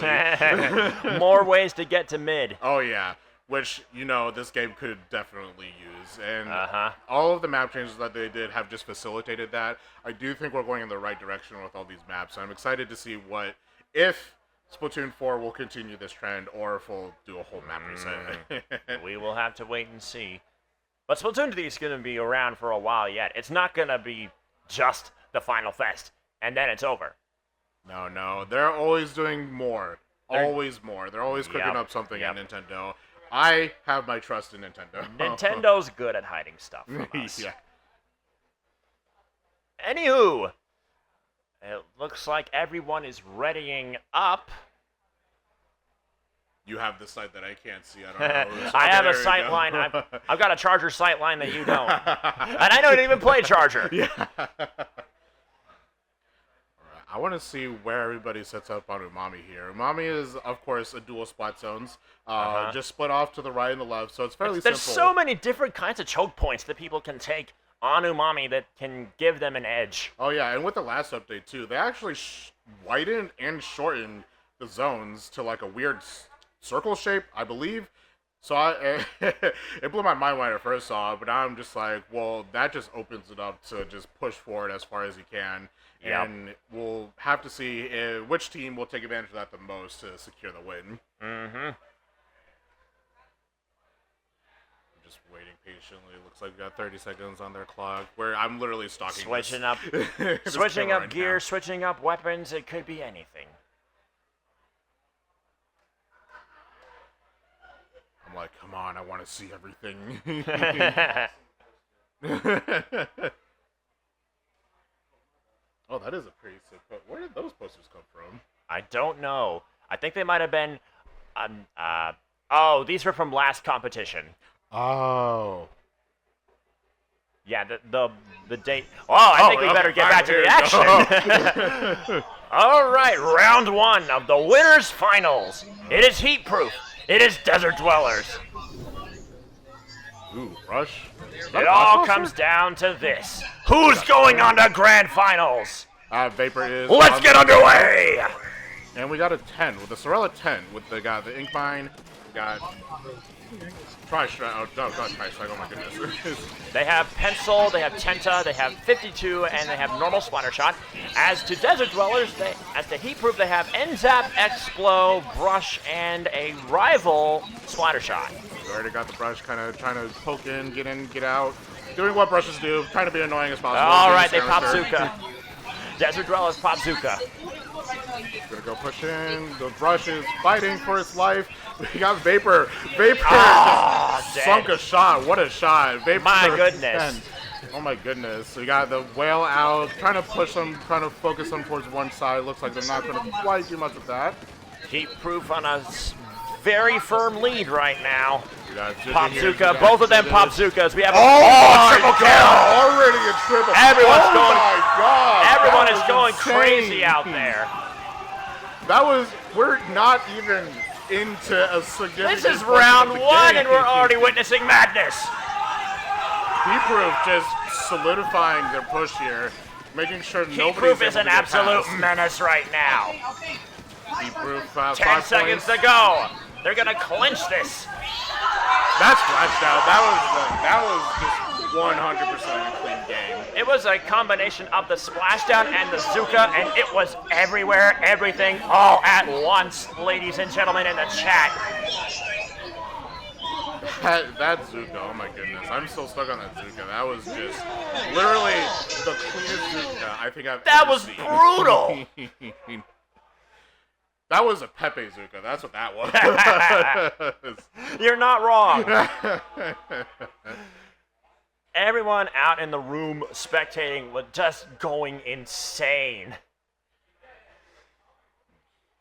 More ways to get to mid. Oh, yeah. Which, you know, this game could definitely use. And all of the map changes that they did have just facilitated that. I do think we're going in the right direction with all these maps. I'm excited to see if Splatoon 4 will continue this trend or if we'll do a whole map reset. We will have to wait and see. But Splatoon 3 is going to be around for a while yet. It's not going to be just the Final Fest, and then it's over. No. They're always doing more. Always more. They're always cooking up something at Nintendo. I have my trust in Nintendo. Nintendo's good at hiding stuff from us. Yeah. Anywho, it looks like everyone is readying up. You have the sight that I can't see. I don't know. I have a sight line. I've got a Charger sight line that you don't. And I don't even play Charger. Yeah. I want to see where everybody sets up on Umami here. Umami is, of course, a dual splat zones. Just split off to the right and the left, so it's fairly simple. There's so many different kinds of choke points that people can take on Umami that can give them an edge. Oh, yeah, and with the last update, too, they actually widened and shortened the zones to, like, a weird circle shape, I believe. So it blew my mind when I first saw it, but now I'm just like, well, that just opens it up to just push forward as far as you can. Yep. And we'll have to see which team will take advantage of that the most to secure the win. Mm-hmm. I'm just waiting patiently. Looks like we got 30 seconds on their clock. Where I'm literally stalking. Switching up gear, now. switching up weapons. It could be anything. I'm like, come on, I want to see everything. Oh, that is a pretty sick post. Where did those posters come from? I don't know. I think they might have been. Oh, these were from last competition. Oh. Yeah, the date. Oh, I think we better get back to the action. All right, round one of the winners' finals. It is Heat Proof. It is Desert Dwellers. Ooh, Rush. It all comes down to this. Who's going on to Grand Finals? Vapor is. Let's get underway! And we got a 10 with the Sorella 10 with the Ink Mine. We got oh my goodness. They have Pencil, they have Tenta, they have 52, and they have normal Splatter Shot. As to Desert Dwellers, as to Heat Proof, they have Nzap, Explo, Brush, and a rival Splatter Shot. We already got the Brush kind of trying to poke in, get out. Doing what Brushes do, trying to be annoying as possible. All right, they pop Zuka. Desert Dwellers pop Zuka. Gonna go push in. The Brush is fighting for its life. We got Vapor. Vapor just sunk a shot. What a shot. Vapor. My goodness. Oh my goodness. We got the Whale out, trying to push them, trying to focus them towards one side. Looks like they're not going to quite do much of that. Heat Proof on a very firm lead right now. Pop Zuka, both of them pop Zukas. We have triple kill. Already a triple. Everyone's going. My God. Everyone is going crazy out there. We're not even into a significant. This is round one, and we're already witnessing madness. Heat Proof just solidifying their push here, making sure nobody's Heat Proof is able an to get absolute past. Menace right now. Heat Proof, 10 seconds to go. They're gonna clinch this. That's flashed out. That was just 100% a clean game. It was a combination of the splashdown and the Zuka, and it was everywhere, everything, all at once, ladies and gentlemen in the chat. That Zuka, oh my goodness. I'm still stuck on that Zuka. That was just literally the cleanest Zuka I think I've ever seen. That was brutal! That was a Pepe Zuka. That's what that was. You're not wrong. Everyone out in the room spectating was just going insane.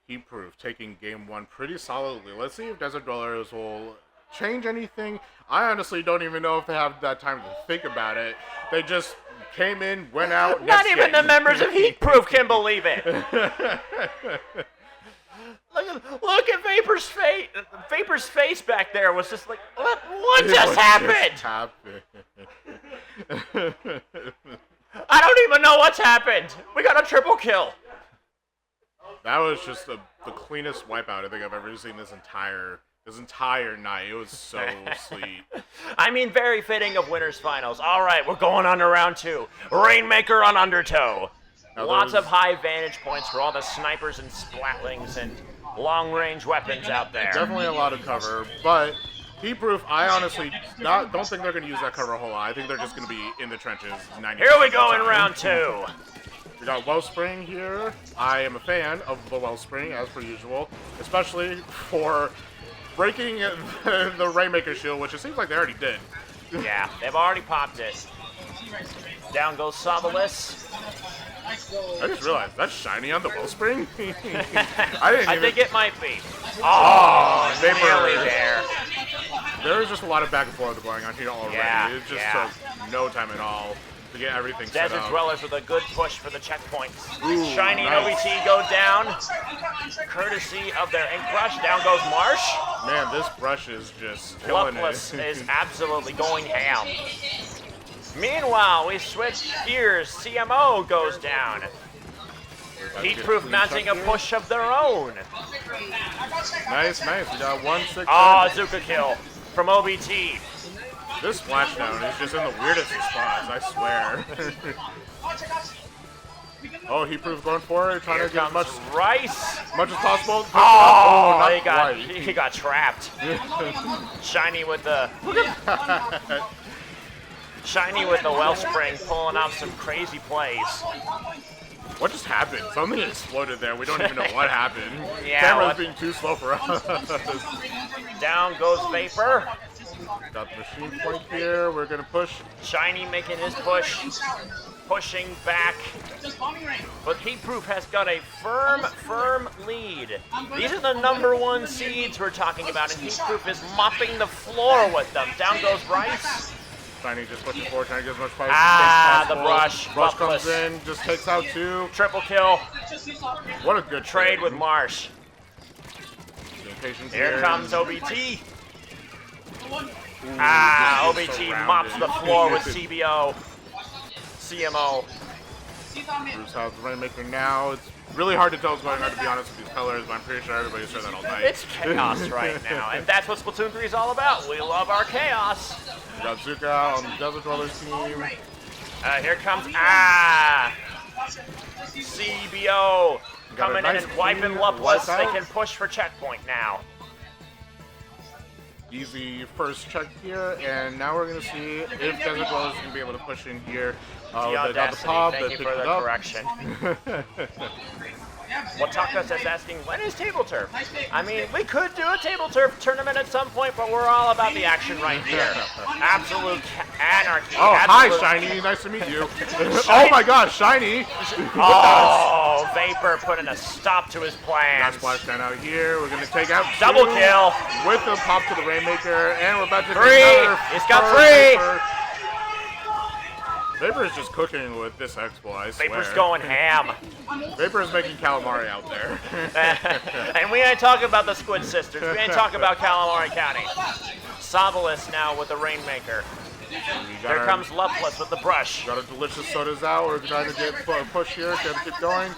Heat Proof taking game 1 pretty solidly. Let's see if Desert Dwellers will change anything. I honestly don't even know if they have that time to think about it. They just came in, went out. Not even the members of Heat Proof can believe it. Look at Vapor's face. Vapor's face back there was just like, what just happened? I don't even know what's happened. We got a triple kill. That was just the cleanest wipeout I think I've ever seen this entire night. It was so sweet. I mean, very fitting of winners finals. All right, we're going on to round 2. Rainmaker on Undertow. Lots of high vantage points for all the snipers and splatlings and long-range weapons out there. Definitely a lot of cover, but Heat Proof, I honestly don't think they're going to use that cover a whole lot. I think they're just going to be in the trenches 90%. Here we go in round 2. We got Wellspring here. I am a fan of the Wellspring, as per usual, especially for breaking the Rainmaker shield, which it seems like they already did. Yeah, they've already popped it. Down goes Sobolis. I just realized that's shiny on the Wellspring. I think it might be. Vapor. Nearly there. There was just a lot of back and forth going on here already. Yeah, It just took no time at all to get everything set Desert up. Dwellers with a good push for the checkpoints. Ooh, Shiny nice. and OBT go down, courtesy of their ink brush. Down goes Marsh. Man, this brush is just killing Lupless it. is absolutely going ham. Meanwhile, we switch gears. CMO goes down. Heat Proof mounting a push of their own. Nice. We got 1-6. Zuka kill from OBT. This splashdown is just in the weirdest of spots, I swear. Heat Proof going for it, trying to get as much Rice. Much as possible. He got trapped. Shiny with the Wellspring pulling off some crazy plays. What just happened? Something exploded there. We don't even know what happened. Yeah, Camera's being too slow for us. Down goes Vapor. Got the machine point here. We're gonna push. Shiny making his push. Pushing back. But Heat Proof has got a firm lead. These are the #1 seeds we're talking about, and Heat Proof is mopping the floor with them. Down goes Rice. Shiny just pushing forward, trying to get as much fight as possible. The brush. Brush comes in, just takes out 2. Triple kill. What a good trade with Marsh. Here comes OBT. OBT mops the floor with CBO. CMO. Bruce has the Rainmaker now. It's really hard to tell what's going on, to be honest, with these colors, but I'm pretty sure everybody's said that all night. It's chaos right now, and that's what Splatoon 3 is all about. We love our chaos. We got Zuka on the Desert Dwellers team. Here comes CBO coming in and wiping Lupless. They can push for checkpoint now. Easy first check here, and now we're going to see if Desert Dwellers is going to be able to push in here. The They got the audacity, pop, thank they you picked for it the up. correction. Watakas is asking, when is Table Turf? I mean, we could do a Table Turf tournament at some point, but we're all about the action right here. Absolute anarchy. Hi, Shiny. Nice to meet you. Oh my gosh, Shiny. Vapor putting a stop to his plans. Got Splashdown out here. We're going to take out Double 2 kill. with the pop to the Rainmaker, and we're about to 3. get another. He's got 3. Vapor is just cooking with this Expo, I swear. Vapor's going ham. Vapor is making calamari out there. And we ain't talking about the Squid Sisters. We ain't talking about Calamari County. Sobolis now with the Rainmaker. Here comes Lupless with the brush. Got our delicious sodas out. We're trying to get a push here. Got to keep going.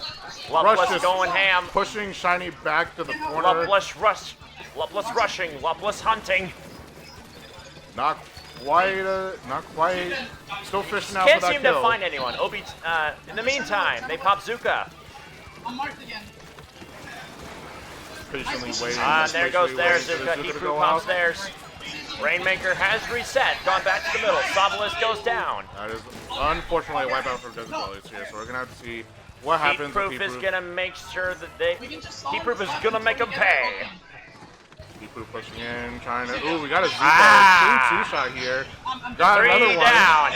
Lupless going ham. Pushing Shiny back to the corner. Lupless rushing. Lupless hunting. Knock quite. Still fishing out Can't for that seem kill. to find anyone. In the meantime, they pop Zuka. I'm marked again. Patiently waiting. There goes theirs, waiting for Zuka. the He to proof go pops out. theirs. Rainmaker has reset, gone back to the middle. Sobolis goes down. That is unfortunately a wipeout for Desert Dwellers here, so we're gonna have to see what happens. Heatproof is gonna make sure that Heatproof is gonna make them pay. Heatproof pushing in, trying to. Ooh, we got a Zuka two-shot here. Got 3 another one. down.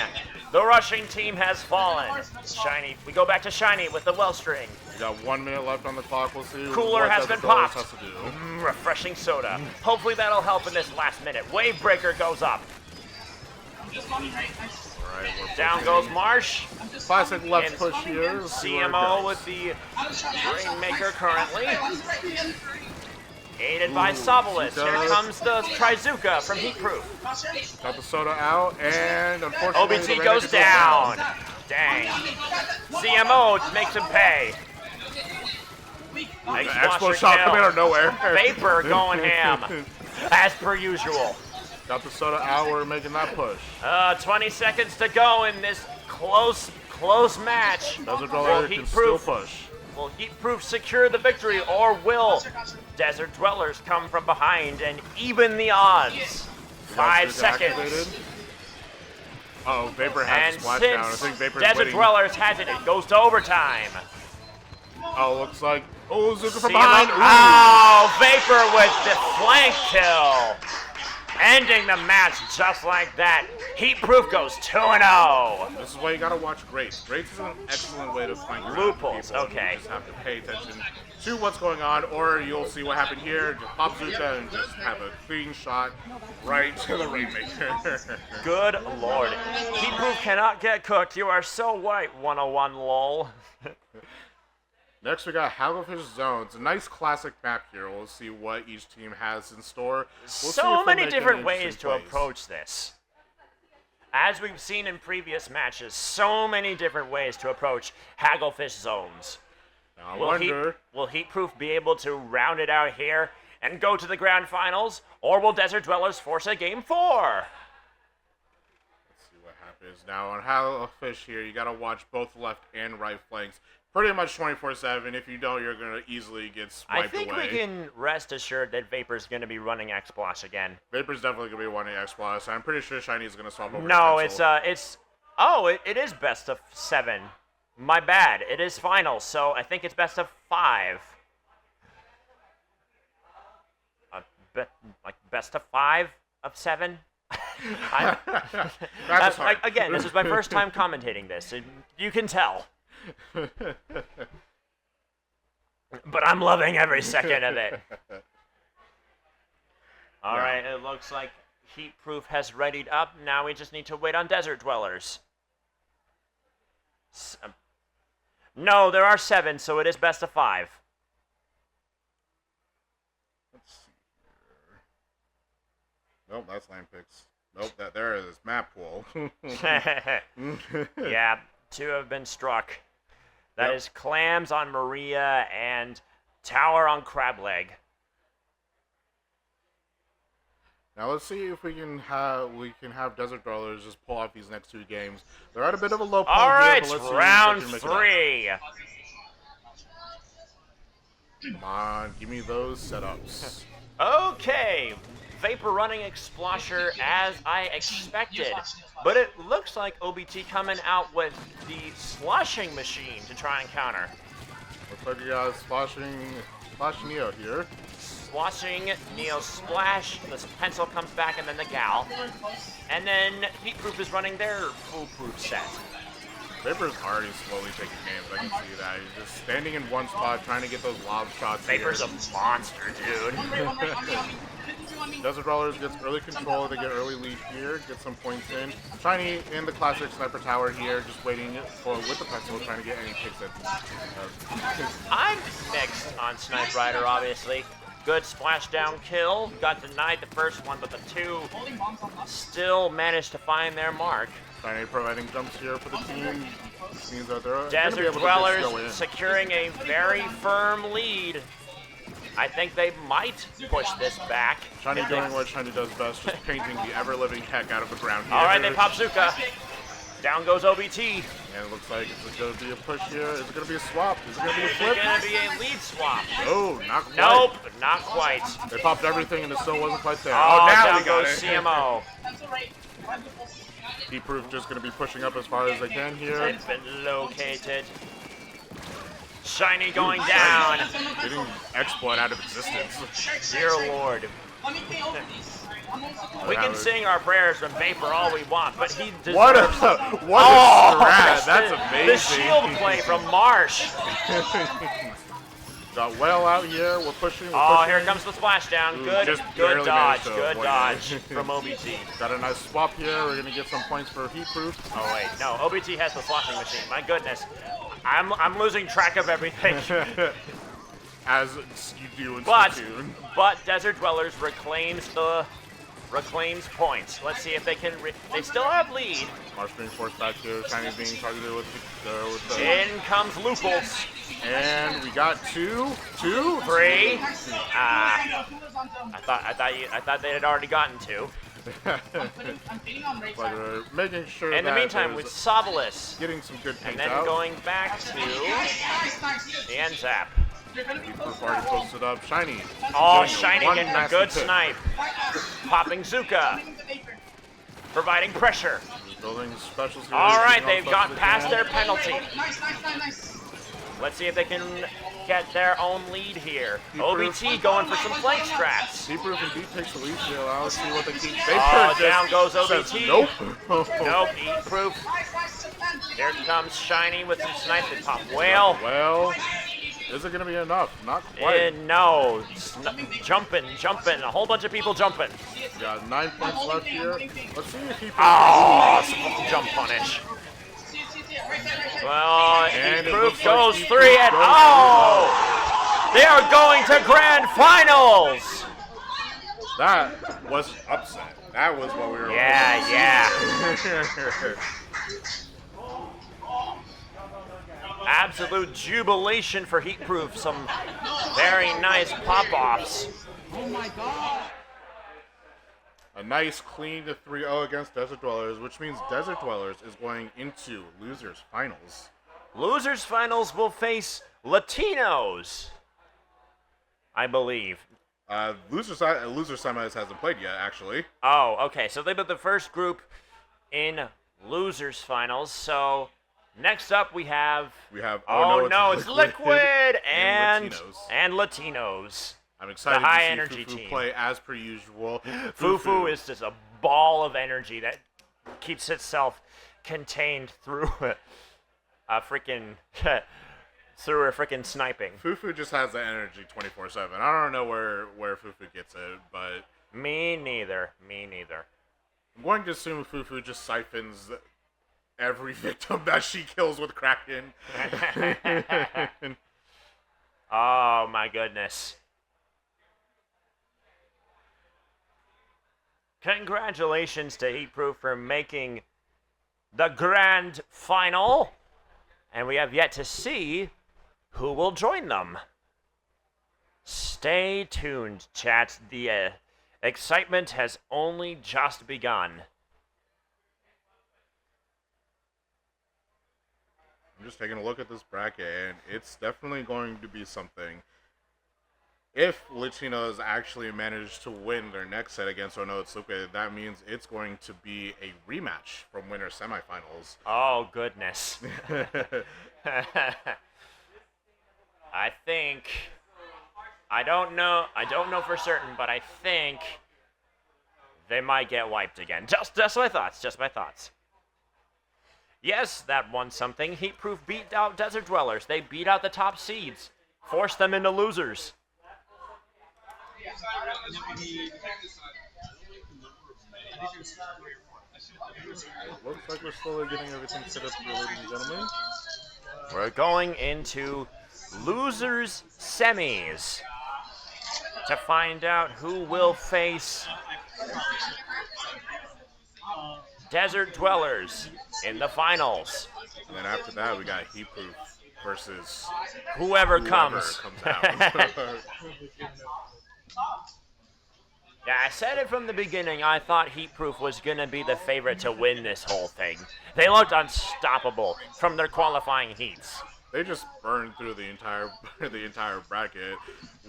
The rushing team has fallen. Shiny. We go back to Shiny with the Wellstring. We got 1 minute left on the clock. We'll see. Cooler what has Desert been Dwellers popped. has to do. Refreshing soda. Hopefully that'll help in this last minute. Wavebreaker goes up. Alright, Down goes Marsh. Classic left push here. CMO with the Rainmaker currently. Aided by Sobolis. Here comes the Trizuka from Heatproof. Got the soda out, and unfortunately, OBT the goes Rainmaker down. Dang. CMO makes him pay. The Expo shot coming out of nowhere. Vapor going ham, as per usual. Got the soda out, we're making that push. 20 seconds to go in this close match. Desert Dweller can still push. Will Heatproof secure the victory, or will Desert Dwellers come from behind and even the odds? 5 seconds. Activated. Oh, Vapor has And splash down. I since think Vapor's Desert waiting. Dwellers has it, it goes to overtime. Oh, looks like. Oh, Zuka from CMO behind. Oh, Vapor with the flank kill. Ending the match just like that. Heatproof goes 2-0. This is why you gotta watch Grace. Grace is an excellent way to find your Loopholes, people. okay. You just have to pay attention to what's going on, or you'll see what happened here. Just pop Zuka and just have a clean shot right to the Rainmaker. Good lord. Heatproof cannot get cooked. You are so white, 101 lol. Next, we got Hagglefish Zones. A nice classic map here. We'll see what each team has in store. We'll see So if they many make different any ways interesting to plays. approach this. As we've seen in previous matches, so many different ways to approach Hagglefish Zones. Now, I wonder. Will Heatproof be able to round it out here and go to the grand finals, or will Desert Dwellers force a game 4? Let's see what happens. Now, on Hagglefish here, you gotta watch both left and right flanks. Pretty much 24/7. If you don't, you're going to easily get swiped I think away. we can rest assured that Vapor's going to be running X-Splash again. Vapor's definitely going to be wanting X-Plus. I'm pretty sure Shiny's going to swap over No, to Pencil. it is best of 7. My bad. It is finals, so I think it's best of 5. Like best of 5 of 7? Again, this is my first time commentating this. You can tell. But I'm loving every second of it. All right, it looks like Heatproof has readied up. Now we just need to wait on Desert Dwellers. No, there are 7, so it is best of 5. Let's see here. Nope, that's Land Picks. Nope, there is Map Pool. Yeah, 2 have been struck. That is Clams on Maria and Tower on Crableg. Now let's see if we can have Desert Dwellers just pull off these next 2 games. They're at a bit of a low point All right, here, but let's see round if they can make it 3. up. Come on, give me those setups. Okay, Vapor running Explosher as I expected, but it looks like OBT coming out with the sloshing machine to try and counter. Looks like you got Splash Neo here. Sloshing, Neo Splash, the pencil comes back, and then the Gal. And then Heatproof is running their foolproof set. Vapor's already slowly taking games, I can see that. He's just standing in one spot trying to get those lob shots. Vapor's a monster, dude. Desert Dwellers gets early control, they get early lead here, get some points in. Shiny in the classic sniper tower here, just waiting with the pencil, trying to get any picks in. I'm mixed on Snipe Rider, obviously. Good splashdown kill. Got denied the first one, but the 2 still managed to find their mark. Shiny providing jumps here for the team. Means that they're Desert gonna be able Dwellers to just go in. securing a very firm lead. I think they might push this back. Shiny doing what Shiny does best, just painting the ever-living heck out of the ground here. All right, they pop Zuka. Down goes OBT. And it looks like it's going to be a push here. Is it going to be a swap? Is it going to be a Is flip? it going to be a lead swap? No, not quite. Nope, not quite. They popped everything and it still wasn't quite there. Oh, now down they got goes it. CMO. Heatproof just going to be pushing up as far as they can here. They've been located. Shiny going down. Getting exploit out of existence. Dear Lord. We can sing our prayers from Vapor all we want, but he deserves... What a strat. That's amazing. The shield play from Marsh. Got well out here. We're pushing. Here comes the splashdown. Ooh, Good dodge. to Good avoid dodge it. from OBT. Got a nice swap here. We're going to get some points for Heatproof. Oh, wait. No, OBT has the sloshing machine. My goodness. I'm losing track of everything. As you do in Splatoon. But Desert Dwellers reclaims points. Let's see if they can. They still have lead. Marsh being forced back here. Shiny's being targeted with the. In comes Lupulse. And we got two. 3. I thought they had already gotten 2. But making sure. In the meantime, with Savalis getting some good paint and then out. going back to the end zap. Heatproof already posted up. Shiny. Oh, Shiny one getting a nasty good pick. snipe. Popping Zuka. Providing pressure. Building specials here. All right, they've got past their penalty. Let's see if they can get their own lead here. OBT going for some flank strats. Heatproof indeed takes the lead here. Let's see what they keep. Down goes OBT. Says, nope. Nope, Heatproof. Here comes Shiny with some snipes and pop whale. Well, is it going to be enough? Not quite. No. Jumping. A whole bunch of people jumping. Got 9 points left here. Let's see if Heatproof. Oh, jump punish. Well, Heatproof goes 3 and they are going to grand finals. That was upset. That was what we were. Yeah. Absolute jubilation for Heatproof. Some very nice pop-offs. Oh my god. A nice clean 3-0 against Desert Dwellers, which means Desert Dwellers is going into Losers Finals. Losers Finals will face Latinos, I believe. Loser Semis hasn't played yet, actually. Oh, okay. So they put the first group in Losers Finals. So next up we have. It's Liquid and Latinos. I'm excited the high to see energy Fufu team. play as per usual. Fufu is just a ball of energy that keeps itself contained through a freaking sniping. Fufu just has the energy 24/7. I don't know where Fufu gets it, but me neither. I'm going to assume Fufu just siphons every victim that she kills with Kraken. Oh my goodness. Congratulations to Heatproof for making the grand final. And we have yet to see who will join them. Stay tuned, chat. The excitement has only just begun. I'm just taking a look at this bracket, and it's definitely going to be something. If Latinos actually manage to win their next set against Onotsuka, that means it's going to be a rematch from winner semifinals. Oh, goodness. I don't know for certain, but I think they might get wiped again. Just my thoughts. Yes, that won something. Heatproof beat out Desert Dwellers. They beat out the top seeds, forced them into losers. Looks like we're slowly getting everything set up here, ladies and gentlemen. We're going into losers semis to find out who will face Desert Dwellers in the finals. And then after that, we got Heatproof versus whoever comes. out. Yeah, I said it from the beginning. I thought Heatproof was going to be the favorite to win this whole thing. They looked unstoppable from their qualifying heats. They just burned through the entire bracket.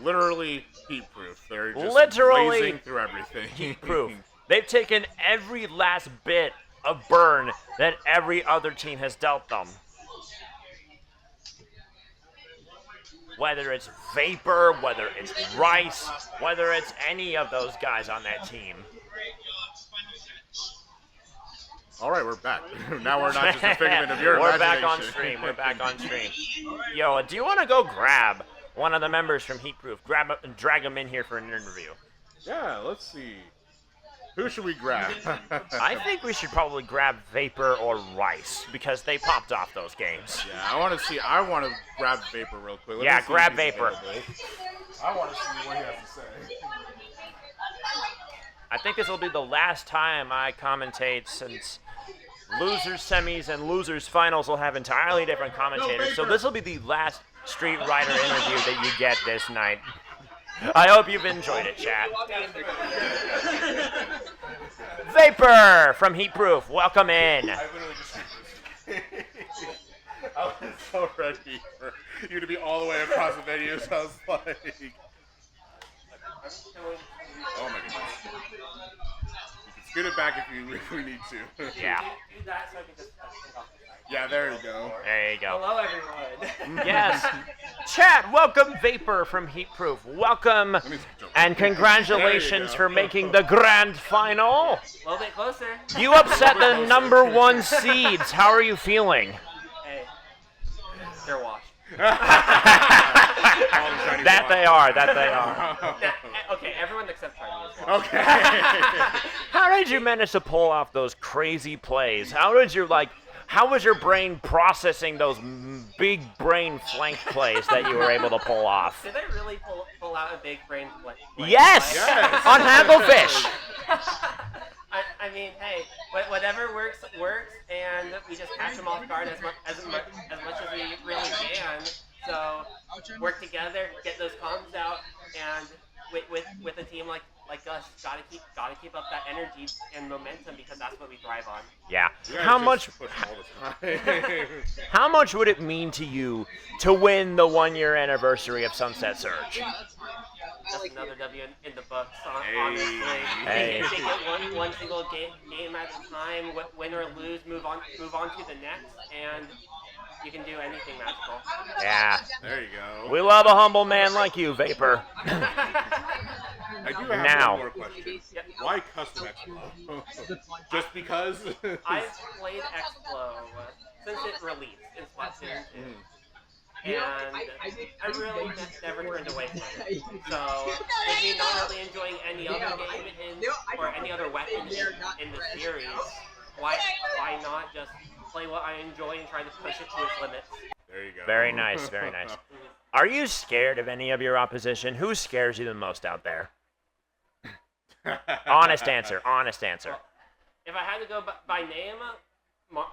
Literally heat-proof. They're just blazing through everything. Heat-proof. They've taken every last bit of burn that every other team has dealt them. Whether it's Vapor, whether it's Rice, whether it's any of those guys on that team. All right, we're back. Now we're not just a figment of your We're imagination. back on stream. We're back on stream. Yo, do you want to go grab one of the members from Heatproof? Grab him and drag him in here for an interview. Yeah, let's see. Who should we grab? I think we should probably grab Vapor or Rice because they popped off those games. Yeah, I want to grab Vapor real quick. Yeah, grab Vapor. I want to see what he has to say. I think this will be the last time I commentate since losers semis and losers finals will have entirely different commentators. So this will be the last Street Rider interview that you get this night. I hope you've enjoyed it, chat. Vapor from Heatproof, welcome in. I was so ready for you to be all the way across the venue, so I was like... Oh my goodness. You can spin it back if we need to. Yeah. Yeah, there you go. There you go. Hello, everyone. Yes. Chat, welcome Vapor from Heatproof. Welcome and congratulations for making the grand final. A little bit closer. You upset the #1 seeds. How are you feeling? Hey, they're washed. That they are. Okay, everyone except Charlie is washed. Okay. How did you manage to pull off those crazy plays? How was your brain processing those big brain flank plays that you were able to pull off? Did I really pull out a big brain flank? Yes! On Hagglefish! I mean, hey, whatever works, and we just catch them off guard as much as we really can. So work together, get those comms out, and with a team like us, gotta keep up that energy and momentum because that's what we thrive on. Yeah. How much would it mean to you to win the 1-year anniversary of Sunset Surge? That's another W in the books, honestly. Hey. Take it one single game at a time, win or lose, move on to the next, and you can do anything magical. Yeah. There you go. We love a humble man like you, Vapor. I do have Now. one more question. Why custom Explo? Just because? I've played Explo since it released in Splatoon 2. And I really never turned away from it. So, with me not really enjoying any other game or any other weapon in the series, why not just play what I enjoy and try to push it to its limits? There you go. Very nice, very nice. Are you scared of any of your opposition? Who scares you the most out there? Honest answer, honest answer. Well, if I had to go by name,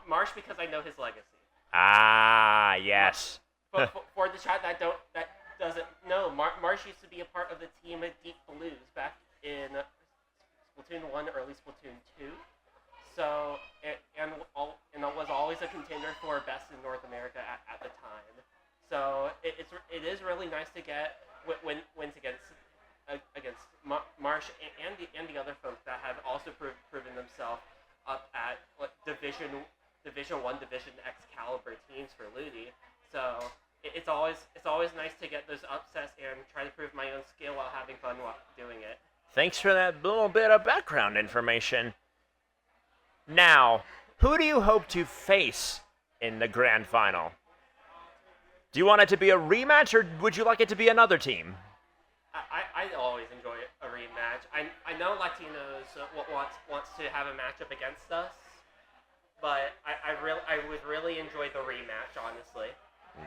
Marsh, because I know his legacy. Ah, yes. But for the chat that doesn't know, Marsh used to be a part of the team at Deep Blues back in Splatoon 1, early Splatoon 2. So, and was always a contender for best in North America at the time. So it is really nice to get wins against Marsh and the other folks that have also proven themselves up at Division 1, Division X caliber teams for Ludi. So it's always nice to get those upsets and try to prove my own skill while having fun while doing it. Thanks for that little bit of background information. Now, who do you hope to face in the grand final? Do you want it to be a rematch, or would you like it to be another team? I always enjoy a rematch. I know Latinos wants to have a matchup against us, but I would really enjoy the rematch, honestly.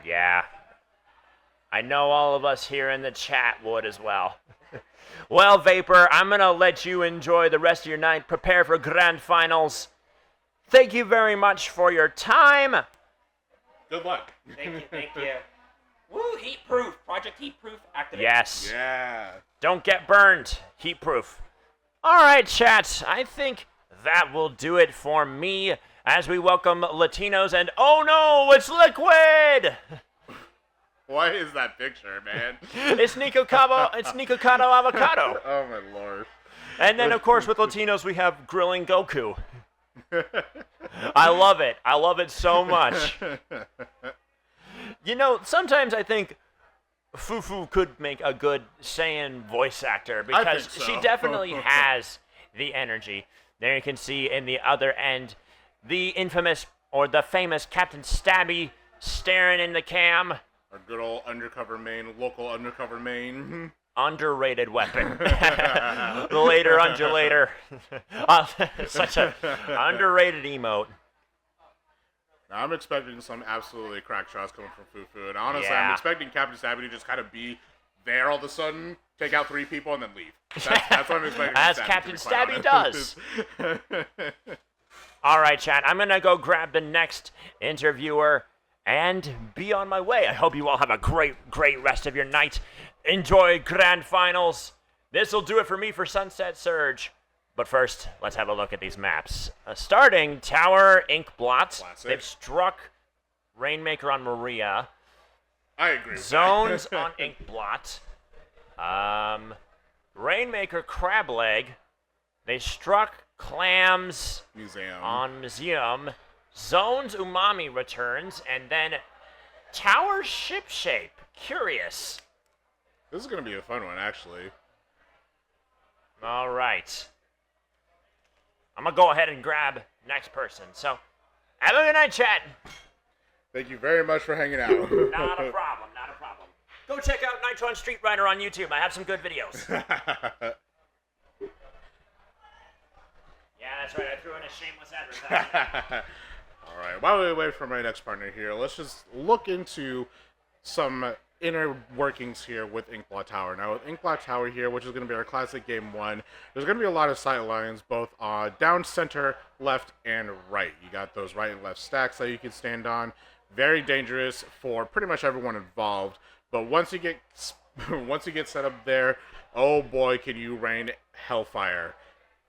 Yeah. I know all of us here in the chat would as well. Well, Vapor, I'm going to let you enjoy the rest of your night. Prepare for grand finals. Thank you very much for your time. Good luck. Thank you. Woo, heat proof. Project heat proof activated. Yes. Yeah. Don't get burned. Heat proof. All right, chat. I think that will do it for me as we welcome Latinos and oh no, it's Liquid. What is that picture, man? It's Nico Cabo. It's Nico Cado Avocado. Oh my lord. And then of course with Latinos we have Grilling Goku. I love it. I love it so much. You know, sometimes I think Fufu could make a good Saiyan voice actor because so. she definitely has the energy. There you can see in the other end the infamous or the famous Captain Stabby staring in the cam. Our good old undercover main, local undercover main. Underrated weapon. Later, undulator. Such a underrated emote. Now, I'm expecting some absolutely crack shots coming from Fufu, and honestly, Yeah. I'm expecting Captain Stabby to just kind of be there all of a sudden, take out 3 people, and then leave. That's what I'm expecting. As Captain Stabby does. All right, chat. I'm going to go grab the next interviewer and be on my way. I hope you all have a great rest of your night. Enjoy Grand Finals. This will do it for me for Sunset Surge. But first, let's have a look at these maps. Starting Tower Inkblot. Classic. They've struck Rainmaker on Maria. I agree with Zones that. on Inkblot. Rainmaker Crableg. They struck Clams Museum. on Museum. Zones Umami returns. And then Tower Shipshape. Curious. This is going to be a fun one, actually. All right. I'm going to go ahead and grab next person. So, have a good night, chat. Thank you very much for hanging out. Not a problem, not a problem. Go check out Nitro and Street Rider on YouTube. I have some good videos. Yeah, that's right. I threw in a shameless advertisement. All right. While we wait for my next partner here, let's just look into some inner workings here with Inkblot Tower. Now, with Inkblot Tower here, which is going to be our classic game 1, there's going to be a lot of sight lines, both down, center, left, and right. You got those right and left stacks that you can stand on. Very dangerous for pretty much everyone involved. But once you get set up there, oh boy, can you rain hellfire.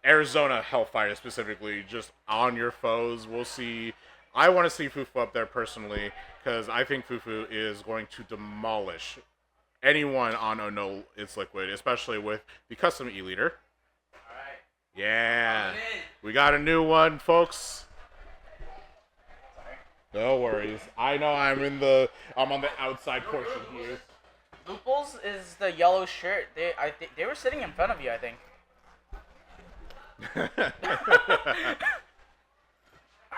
Arizona hellfire specifically, just on your foes. We'll see. I want to see Fufu up there personally, because I think Fufu is going to demolish anyone on Oh No It's Liquid, especially with the custom E-Leader. Alright. Yeah. We got a new one, folks. No worries. I know I'm on the outside portion here. Looples is the yellow shirt. They were sitting in front of you, I think.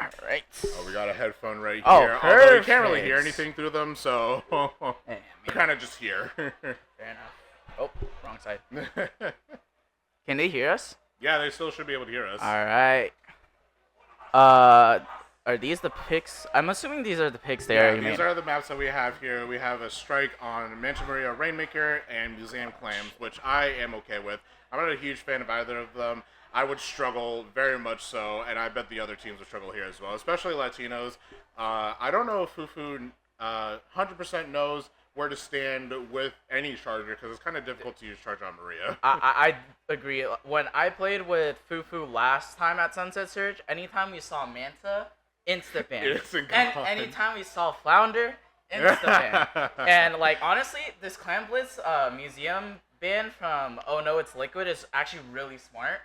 Alright. Oh, we got a headphone right Oh, here. Although you can't really perfect. hear anything through them, so we're kind of just here. Fair enough. Oh, wrong side. Can they hear us? Yeah, they still should be able to hear us. Alright. Are these the picks? I'm assuming these are the picks they already these made. are the maps that we have here. We have a strike on Manta Maria Rainmaker and Museum Clams, which I am okay with. I'm not a huge fan of either of them. I would struggle very much so, and I bet the other teams would struggle here as well, especially Latinos. I don't know if Fufu 100% knows where to stand with any charger, because it's kind of difficult to use charge on Maria. I agree. When I played with Fufu last time at Sunset Surge, anytime we saw Manta, instant ban. Instant And gone. anytime we saw Flounder, instant ban. And like honestly, this Clan Blitz museum ban from Oh No It's Liquid is actually really smart,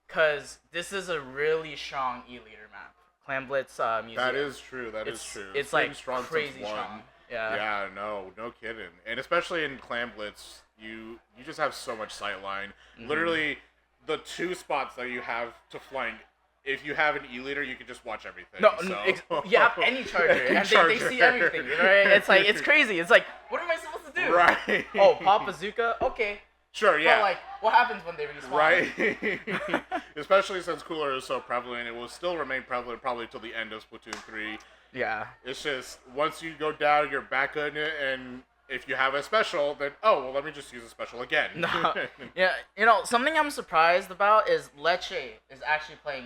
because this is a really strong E-Leader map. Clan Blitz museum. That is true. That is true. It's been like strong crazy since one. strong. Yeah. Yeah, no kidding. And especially in Clan Blitz, you just have so much sight line. Mhm. Literally, the 2 spots that you have to flank. If you have an E-Leader, you can just watch everything. No, so. you have any charger, and they see everything, right? It's like, it's crazy. It's like, what am I supposed to do? Right. Oh, Pop Bazooka? Okay. Sure, yeah. But like, what happens when they respawn? Right. Especially since Cooler is so prevalent, it will still remain prevalent probably till the end of Splatoon 3. Yeah. It's just, once you go down, you're back on it, and if you have a special, then, oh, well, let me just use a special again. No. Yeah, you know, something I'm surprised about is Leche is actually playing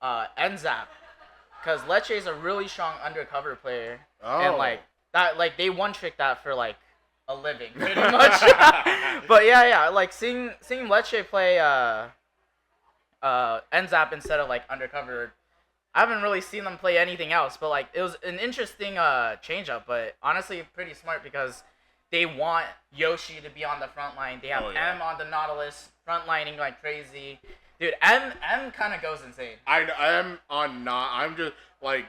NZAP because Leche's a really strong undercover player, Oh. and like that, like they one trick that for like a living, pretty much. But yeah, like seeing Leche play NZAP instead of like undercover. I haven't really seen them play anything else, but like it was an interesting change up, but honestly pretty smart because they want Yoshi to be on the front line. They have M on the Nautilus front lining like crazy. Dude, M kind of goes insane. I'm just like,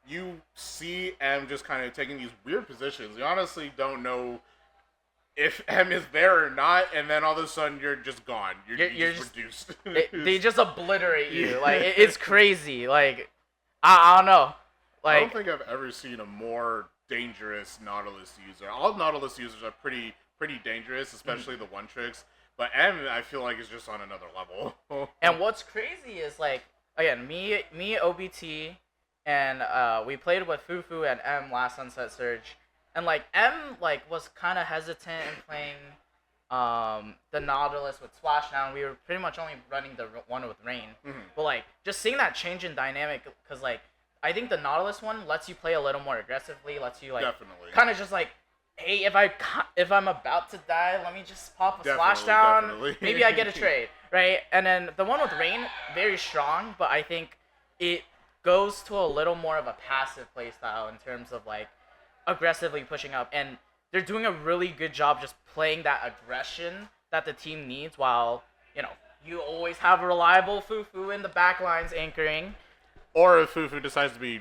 you see M just kind of taking these weird positions. You honestly don't know if M is there or not, and then all of a sudden you're just gone. You're just reduced. They just obliterate you. Like it's crazy. Like I don't know. Like I don't think I've ever seen a more dangerous Nautilus user. All Nautilus users are pretty dangerous, especially the one tricks. But M, I feel like, is just on another level. And what's crazy is like, again, me, OBT, and we played with Fufu and M last Sunset Surge, and like M like was kind of hesitant in playing the Nautilus with Splashdown. We were pretty much only running the one with Rain. But like just seeing that change in dynamic, because like I think the Nautilus one lets you play a little more aggressively, lets you like kind of just like, hey, if I'm about to die, let me just pop a Splashdown. Maybe I get a trade, right? And then the one with Rain, very strong, but I think it goes to a little more of a passive playstyle in terms of like aggressively pushing up, and they're doing a really good job just playing that aggression that the team needs, while you always have a reliable Fufu in the back lines anchoring. Or if Fufu decides to be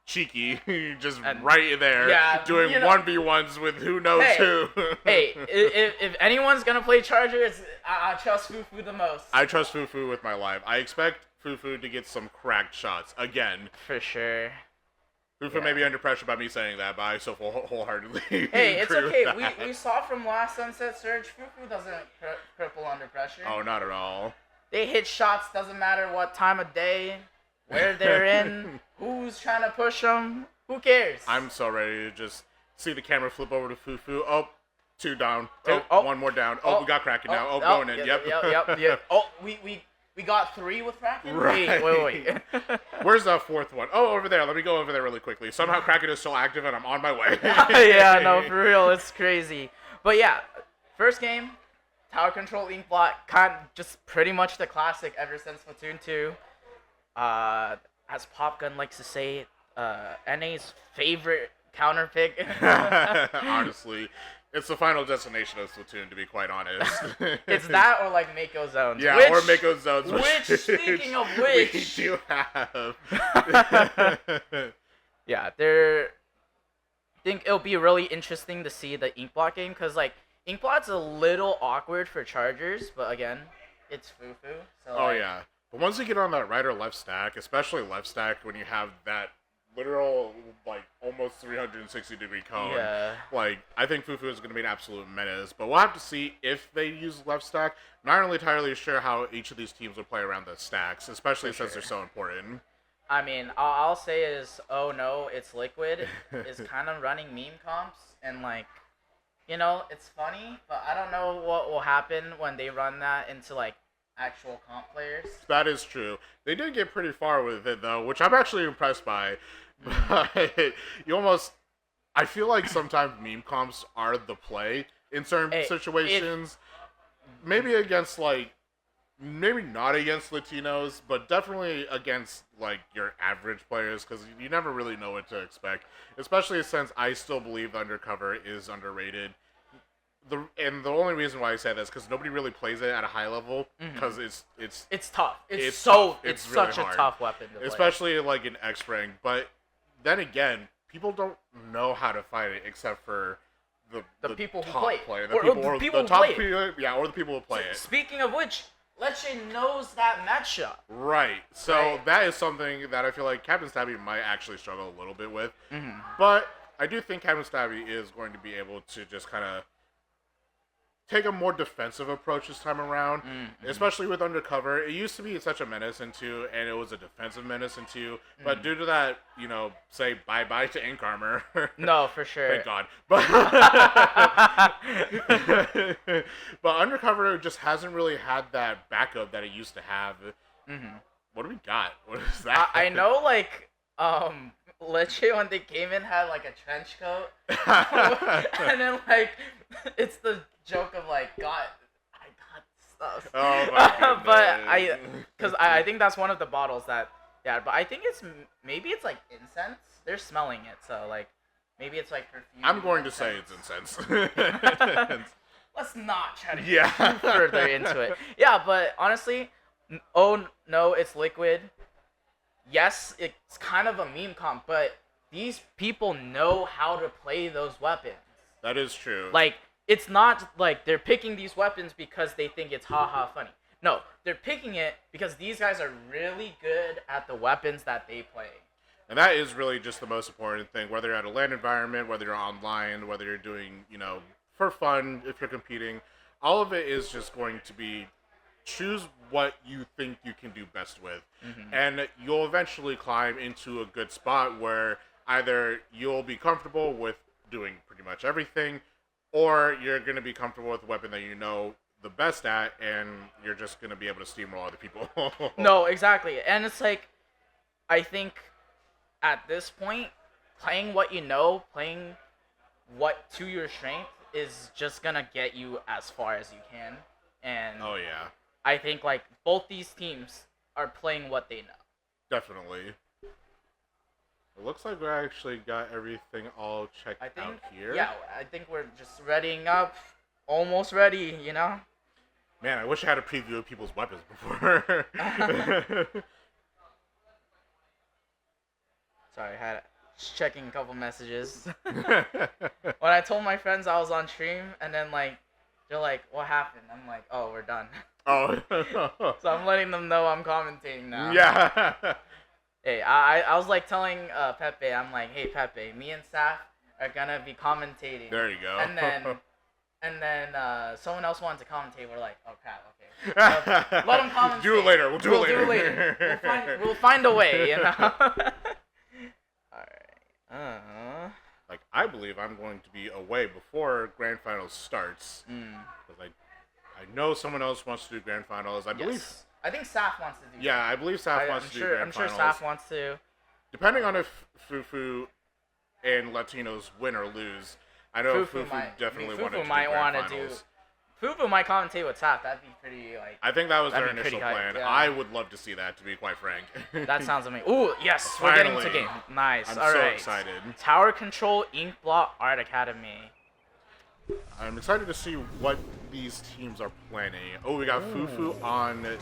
cheeky, just right there, doing 1v1s with who knows who. Hey, if anyone's gonna play Charger, I trust Fufu the most. I trust Fufu with my life. I expect Fufu to get some cracked shots again. For sure. Fufu may be under pressure by me saying that, but I so wholeheartedly Hey, it's agree okay. with that. We saw from last Sunset Surge, Fufu doesn't cripple under pressure. Oh, not at all. They hit shots, doesn't matter what time of day, where they're in, who's trying to push them, who cares? I'm so ready to just see the camera flip over to Fufu. Oh, 2 down. One more down. We got Kraken now. Going in. Yep. Oh, we got 3 with Kraken? Right. Wait. Where's the 4th one? Oh, over there. Let me go over there really quickly. Somehow Kraken is still active and I'm on my way. Yeah, no, for real. It's crazy. But yeah, first game, tower control link block, just pretty much the classic ever since Splatoon 2. As Popgun likes to say, NA's favorite counter pick. Honestly, it's the final destination of Splatoon, to be quite honest. It's that or like Mako Zones. Yeah, or Mako Zones. Which, speaking of which, we do have. Yeah, I think it'll be really interesting to see the Inkblot game, because like Inkblot's a little awkward for Chargers, but again, it's Fufu. So yeah. But once you get on that right or left stack, especially left stack, when you have that literal, like, almost 360-degree cone, like, I think Fufu is going to be an absolute menace. But we'll have to see if they use left stack. I'm not really entirely sure how each of these teams will play around the stacks, especially since they're so important. I mean, I'll say is, oh no, it's Liquid, is kind of running meme comps, and like, it's funny, but I don't know what will happen when they run that into like actual comp players. That is true. They did get pretty far with it though, which I'm actually impressed by. But I feel like sometimes meme comps are the play in certain situations. Maybe not against Latinos, but definitely against like your average players, because you never really know what to expect. Especially since I still believe the Undercover is underrated. And the only reason why I say that is because nobody really plays it at a high level, because it's tough. It's such really a tough weapon to play. Especially like in X rank. But then again, people don't know how to fight it except for the people who top play player. it. Or the people who play it. Yeah, or the people who play it. Speaking of which, Leche knows that matchup. Right. So that is something that I feel like Captain Stabby might actually struggle a little bit with. But I do think Captain Stabby is going to be able to just kind of take a more defensive approach this time around, especially with Undercover. It used to be such a menace in 2, and it was a defensive menace in 2, but due to that, say bye-bye to Ink Armor. No, for sure. Thank God. But Undercover just hasn't really had that backup that it used to have. What do we got? What is that? I know, like, Leche when they came in had like a trench coat, and then like it's the joke of like I got stuff. Oh my But because I think that's one of the bottles that but I think maybe it's like incense. They're smelling it, so like maybe it's like perfume. I'm going to say it's incense. Let's not try to Yeah. get further into it. Yeah, but honestly, oh no, it's liquid. Yes, it's kind of a meme comp, but these people know how to play those weapons. That is true. Like, it's not like they're picking these weapons because they think it's haha funny. No, they're picking it because these guys are really good at the weapons that they play. And that is really just the most important thing, whether you're at a LAN environment, whether you're online, whether you're doing, for fun, if you're competing. All of it is just going to be choose what you think you can do best with. Mm-hmm. And you'll eventually climb into a good spot where either you'll be comfortable with doing pretty much everything, or you're going to be comfortable with a weapon that you know the best at, and you're just going to be able to steamroll other people. No, exactly. And it's like, I think at this point, playing what you know, playing what to your strength is just going to get you as far as you can. And oh, yeah. I think like both these teams are playing what they know. Definitely. It looks like we actually got everything all checked out here. Yeah, I think we're just readying up. Almost ready, Man, I wish I had a preview of people's weapons before. Sorry, just checking a couple messages. When I told my friends I was on stream, and then they're like, "What happened?" I'm like, "Oh, we're done." Oh. So I'm letting them know I'm commentating now. Yeah. Hey, I was like telling Pepe, I'm like, "Hey Pepe, me and Saf are gonna be commentating." There you go. And then someone else wanted to commentate. We're like, "Oh crap, okay." Let them commentate. Do it later. We'll do it later. Do it later. We'll find a way, Alright. Like, I believe I'm going to be away before Grand Finals starts. Because I know someone else wants to do Grand Finals. I believe. I think Saf wants to do. Yeah, I believe Saf wants to do Grand Finals. I'm sure Saf wants to. Depending on if Fufu and Latinos win or lose, I know Fufu definitely wanted to do Grand Finals. Fufu might commentate with Saf. That'd be pretty I think that was their initial plan. Yeah. I would love to see that, to be quite frank. That sounds amazing. Ooh, yes, Finally. we're getting to game. Nice. I'm All so right. excited. Tower Control Ink Blot Art Academy. I'm excited to see what these teams are planning. Oh, we got Fufu on the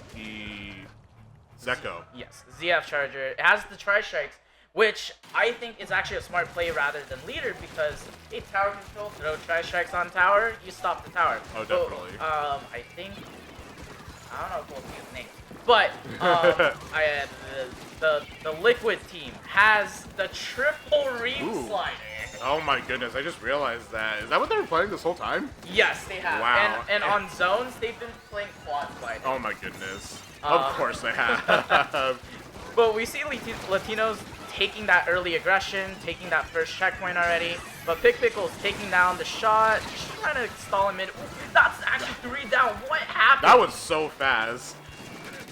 Zeko. Yes, ZF Charger. It has the Tri-Strikes, which I think is actually a smart play rather than leader because, hey, tower control, throw Tri-Strikes on tower, you stop the tower. Oh, definitely. I think, I don't know if we'll use names, but the Liquid team has the triple Reef Slider. Oh my goodness, I just realized that. Is that what they were playing this whole time? Yes, they have. Wow. And on zones, they've been playing quad sliding. Oh my goodness. Of course they have. But we see Latinos taking that early aggression, taking that first checkpoint already. But Pickle's taking down the shot, just trying to stall him in. Ooh, that's actually 3 down. What happened? That was so fast.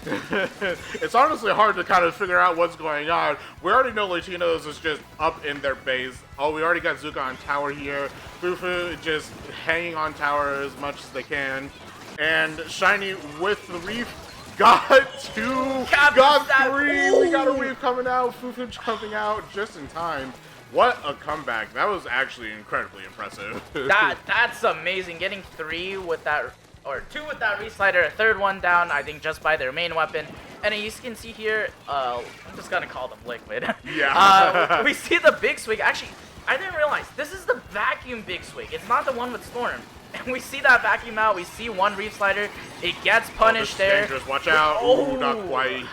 It's honestly hard to kind of figure out what's going on. We already know Latinos is just up in their base. Oh, we already got Zuka on tower here. Fufu just hanging on tower as much as they can. And Shiny with the Reef got 2, got 3. We got a Reef coming out. Fufu jumping out just in time. What a comeback. That was actually incredibly impressive. That's amazing. Getting 3 with that, or 2 with that Reef-Slider, a 3rd one down, I think just by their main weapon. And as you can see here, I'm just gonna call them Liquid. Yeah. We see the Big Swig. Actually, I didn't realize, this is the vacuum Big Swig. It's not the one with Storm. And we see that vacuum out, we see one Reef-Slider. It gets punished there. Dangerous, watch out. Ooh, not quite.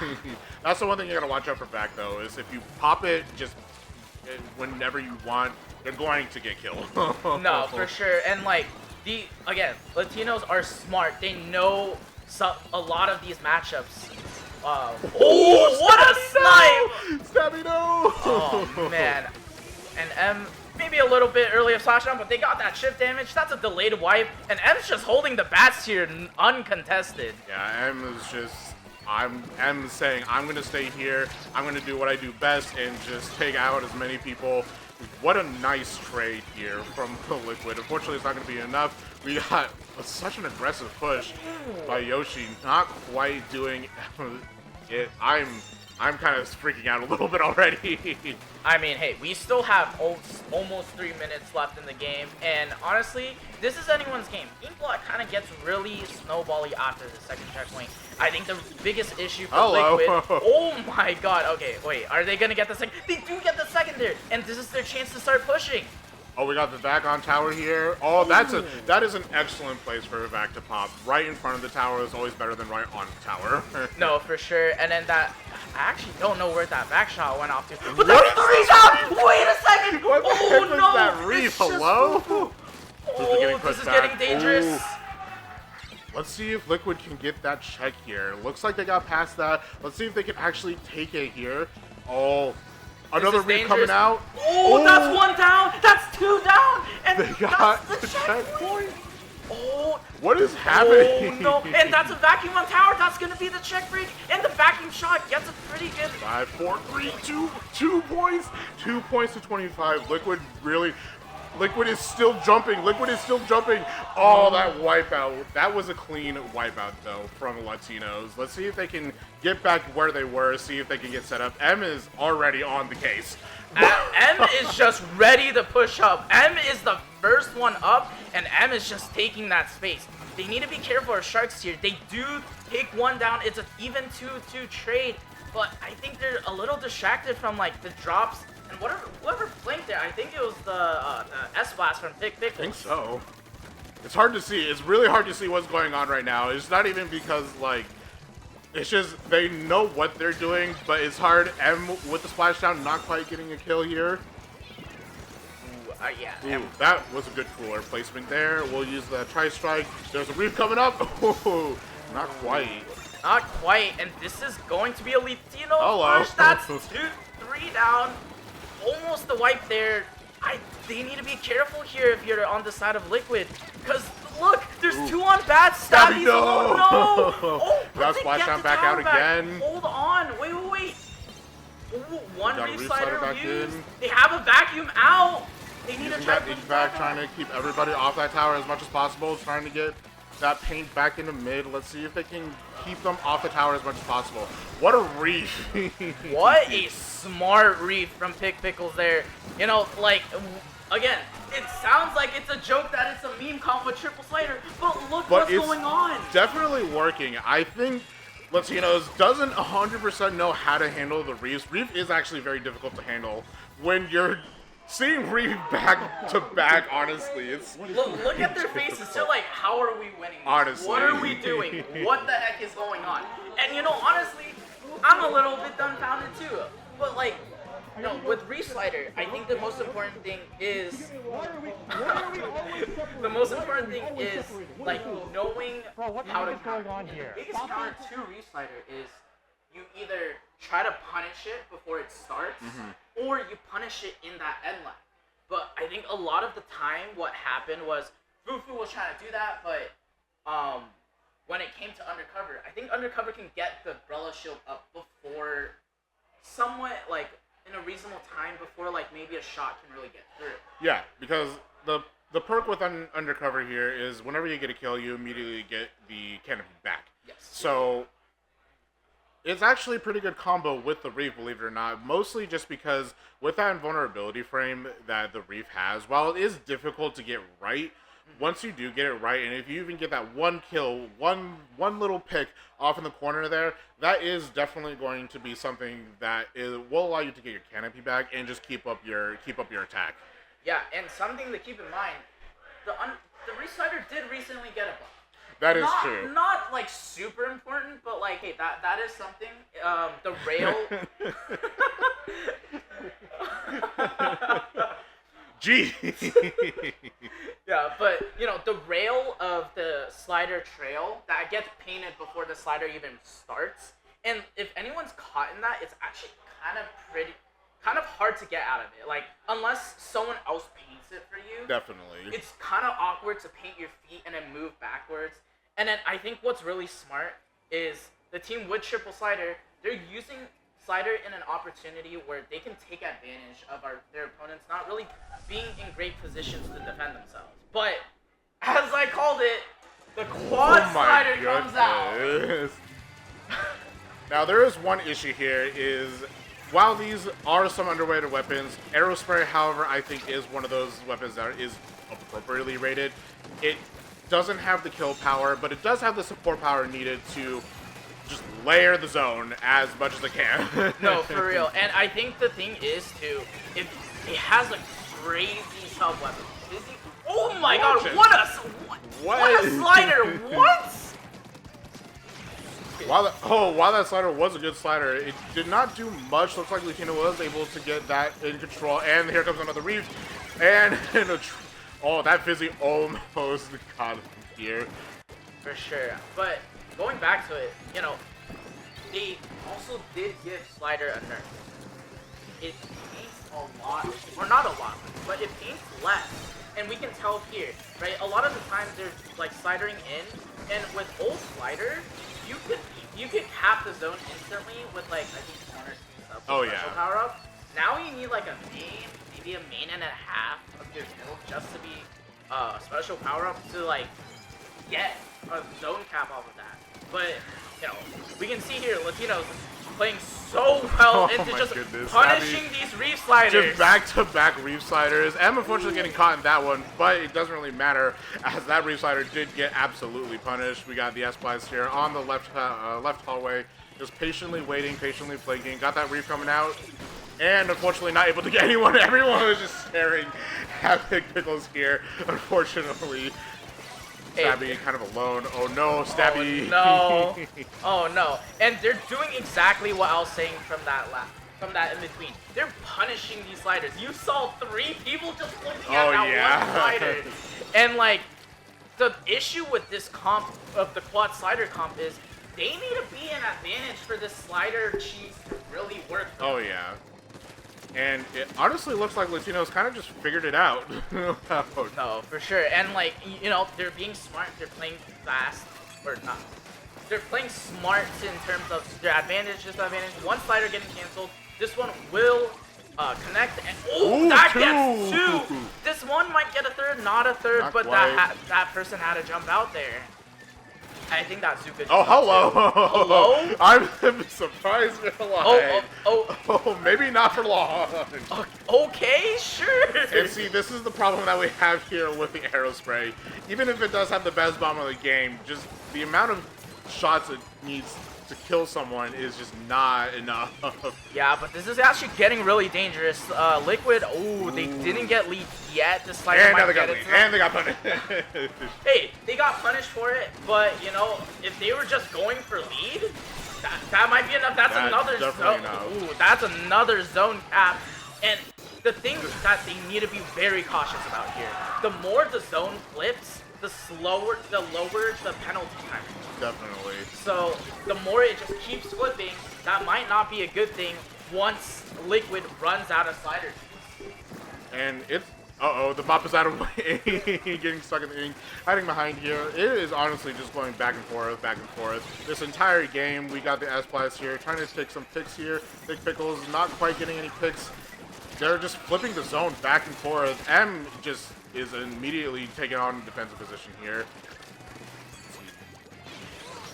That's the one thing you gotta watch out for back though, is if you pop it just whenever you want, you're going to get killed. No, for sure. And again, Latinos are smart. They know a lot of these matchups. Oh, what a snipe! Stabby, no! Oh, man. And M, maybe a little bit early of slash down, but they got that shift damage. That's a delayed wipe. And M's just holding the bats here uncontested. Yeah, M is just M saying, I'm going to stay here, I'm going to do what I do best, and just take out as many people. What a nice trade here from Liquid. Unfortunately, it's not going to be enough. We got such an aggressive push by Yoshi, not quite doing it. I'm kind of freaking out a little bit already. I mean, hey, we still have almost 3 minutes left in the game, and honestly, this is anyone's game. Inkblot kind of gets really snowbally after the second checkpoint. I think the biggest issue for Liquid... Oh my god, okay, wait, are they gonna get the second? They do get the second there, and this is their chance to start pushing. Oh, we got the vac on tower here. Oh, that is an excellent place for a vac to pop. Right in front of the tower is always better than right on the tower. No, for sure, and then that... I actually don't know where that back shot went off to. But that's the rebound! Wait a second! What the heck was no! that reef? Hello? Oh, this is getting dangerous. Ooh. Let's see if Liquid can get that check here. Looks like they got past that. Let's see if they can actually take it here. Oh, another reef coming out. Oh, that's one down. That's two down. And they got that's the checkpoint. Oh. What is happening? Oh, no. And that's a vacuum on tower. That's going to be the check break. And the vacuum shot gets a pretty good... 5, 4, 3, 2 points. 2 points to 25. Liquid is still jumping. Liquid is still jumping. Oh, that wipeout. That was a clean wipeout, though, from Latinos. Let's see if they can get back where they were, see if they can get set up. M is already on the case. M is just ready to push up. M is the first one up, and M is just taking that space. They need to be careful of Sharks here. They do take one down. It's an even 2-2 trade, but I think they're a little distracted from, like, the drops. And whoever flanked there, I think it was the S-Blast from Pick Pickles. I think so. It's hard to see. It's really hard to see what's going on right now. It's not even because, like, it's just they know what they're doing, but it's hard. M with the splashdown, not quite getting a kill here. Yeah. Ooh, that was a good cooler placement there. We'll use the tri-strike. There's a reef coming up. Ooh, not quite. Not quite, and this is going to be a Latino Hello. push. That's 2-3 down. Almost the wipe there. They need to be careful here if you're on the side of Liquid. Because, look, there's two on bad stabbies. No. Oh, no. Oh, that splash down back out again. Hold on. Wait. Ooh, one reef slider back used. in. They have a vacuum out. They need to try to push back, trying to keep everybody off that tower as much as possible. Trying to get that paint back into mid. Let's see if they can keep them off the tower as much as possible. What a reef. What a smart reef from Pick Pickles there. You know, like, again, it sounds like it's a joke that it's a meme comp with triple slider, but look what's going on. Definitely working. I think Latinos doesn't 100% know how to handle the reefs. Reef is actually very difficult to handle when you're seeing Reef back to back, honestly, it's... Look at their faces. They're like, how are we winning? Honestly. What are we doing? What the heck is going on? And, you know, honestly, I'm a little bit dumbfounded, too. But, like, you know, with Reef Slider, I think the most important thing is... the most important thing is, like, knowing how to counter. The biggest counter to Reef Slider is you either try to punish it before it starts, or you punish it in that end lap. But I think a lot of the time what happened was Fufu was trying to do that, but when it came to Undercover, I think Undercover can get the Umbrella Shield up before somewhat, like, in a reasonable time before, like, maybe a shot can really get through. Yeah, because the perk with Undercover here is whenever you get a kill, you immediately get the canopy back. Yes. So it's actually a pretty good combo with the Reef, believe it or not, mostly just because with that invulnerability frame that the Reef has, while it is difficult to get right, once you do get it right, and if you even get that one kill, one little pick off in the corner there, that is definitely going to be something that will allow you to get your canopy back and just keep up your attack. Yeah, and something to keep in mind, the Reslider did recently get a buff. That is true. Not like super important, but like, hey, that is something. The rail. Gee. Yeah, but you know, the rail of the slider trail that gets painted before the slider even starts, and if anyone's caught in that, it's actually kind of hard to get out of it. Like, unless someone else paints it for you. Definitely. It's kind of awkward to paint your feet and then move backwards. And then I think what's really smart is the team with triple slider, they're using slider in an opportunity where they can take advantage of their opponents not really being in great positions to defend themselves. But as I called it, the quad slider comes out. Now there is one issue here is while these are some underrated weapons, Aerospray, however, I think is one of those weapons that is appropriately rated. It doesn't have the kill power, but it does have the support power needed to just layer the zone as much as it can. No, for real. And I think the thing is, too, it has a crazy sub-weapon. Oh my god, what a slider, what? While that slider was a good slider, it did not do much. Looks like Latino was able to get that in control. And here comes another reef. And that Fizzy almost got him here. For sure. But going back to it, you know, they also did give slider a nerf. It paints a lot, or not a lot, but it paints less. And we can tell here, right? A lot of the times there's like slidering in, and with old slider, you could cap the zone instantly with like I think 1 or 2 special power up. Now you need like a main, maybe a main and a half of your build just to be special power up to like get a zone cap off of that. But you know, we can see here Latinos playing so well into just punishing these reef sliders. Just back-to-back reef sliders. M unfortunately getting caught in that one, but it doesn't really matter as that reef slider did get absolutely punished. We got the S-Blast here on the left hallway, just patiently waiting, patiently flanking. Got that reef coming out, and unfortunately not able to get anyone. Everyone was just staring at Big Pickles here, unfortunately. Stabby kind of alone. Oh no, Stabby. Oh no. Oh no. And they're doing exactly what I was saying from that in between. They're punishing these sliders. You saw 3 people just looking at that one slider. And like, the issue with this comp, of the quad slider comp, is they need to be an advantage for this slider cheese to really work. Oh yeah. And it honestly looks like Latinos kind of just figured it out. No, for sure. And like, you know, they're being smart. They're playing fast, or not. They're playing smart in terms of their advantage, disadvantage. One slider getting canceled. This one will connect. And that gets 2. This one might get a third, not a third, but that person had to jump out there. I think that Zuka. Oh, hello. Hello? I'm surprised you're alive. Oh, maybe not for long. Okay, sure. And see, this is the problem that we have here with the Aerospray. Even if it does have the best bomb of the game, just the amount of shots it needs to kill someone is just not enough. Yeah, but this is actually getting really dangerous. Liquid, they didn't get lead yet. The slider might get it. And they got punished. Hey, they got punished for it, but you know, if they were just going for lead, that might be enough. That's another zone. That's another zone cap. And the thing that they need to be very cautious about here, the more the zone flips, the lower the penalty time. Definitely. So the more it just keeps flipping, that might not be a good thing once Liquid runs out of sliders. And it's the bop is out of way, getting stuck in the ring, hiding behind here. It is honestly just going back and forth. This entire game, we got the S-Blast here, trying to take some picks here. Big Pickles not quite getting any picks. They're just flipping the zone back and forth. M just is immediately taking on defensive position here.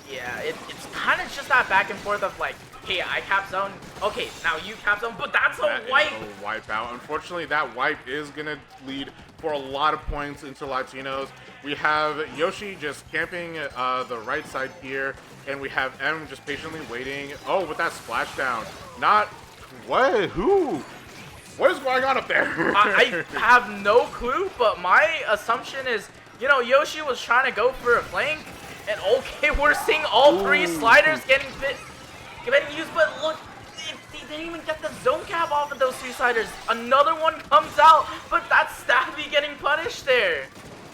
Yeah, it's kind of just that back and forth of like, hey, I cap zone, okay, now you cap zone, but that's a wipe! A wipe out. Unfortunately, that wipe is going to lead for a lot of points into Latinos. We have Yoshi just camping the right side here, and we have M just patiently waiting. Oh, with that splashdown. What is going on up there? I have no clue, but my assumption is, you know, Yoshi was trying to go for a flank, and okay, we're seeing all 3 sliders getting used, but look, they didn't even get the zone cap off of those 3 sliders. Another one comes out, but that's Stabby getting punished there.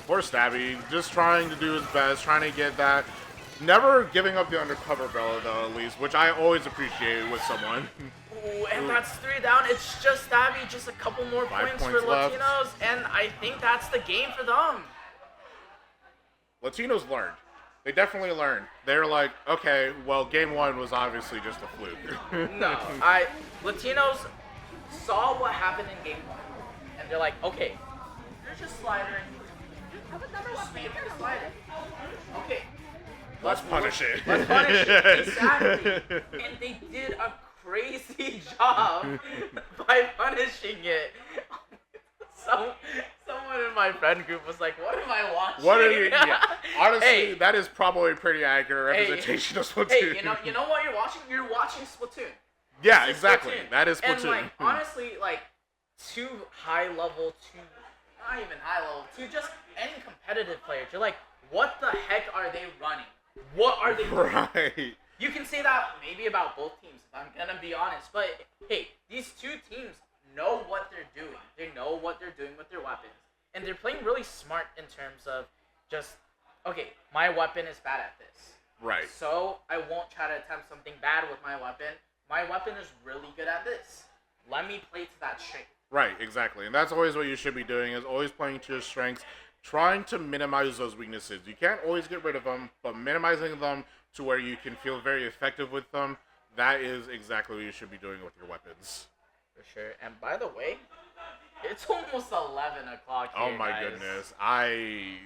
Poor Stabby, just trying to do his best, trying to get that. Never giving up the undercover Bella, though, at least, which I always appreciate with someone. Ooh, and that's 3 down. It's just Stabby, just a couple more points for left. Latinos, and I think that's the game for them. Latinos learned. They definitely learned. They're like, okay, well, game 1 was obviously just a fluke. No, Latinos saw what happened in game 1, and they're like, okay, here's your slider. Speed of your slider. Okay. Let's punish it. Let's punish it, exactly. And they did a crazy job by punishing it. Someone in my friend group was like, what am I watching? What are you? Yeah. Honestly, Hey. that is probably a pretty accurate representation of Splatoon. Hey, you know what you're watching? You're watching Splatoon. Yeah, This is exactly. Splatoon. That is And Splatoon. like, honestly, like, too high level, not even high level, to just any competitive players. You're like, what the heck are they running? What are they doing? Right. You can say that maybe about both teams, if I'm gonna be honest. But hey, these two teams know what they're doing. They know what they're doing with their weapons. And they're playing really smart in terms of just, okay, my weapon is bad at this. Right. So I won't try to attempt something bad with my weapon. My weapon is really good at this. Let me play to that strength. Right, exactly. And that's always what you should be doing, is always playing to your strengths, trying to minimize those weaknesses. You can't always get rid of them, but minimizing them to where you can feel very effective with them, that is exactly what you should be doing with your weapons. For sure. And by the way, it's almost 11 o'clock here, Oh my guys. goodness. I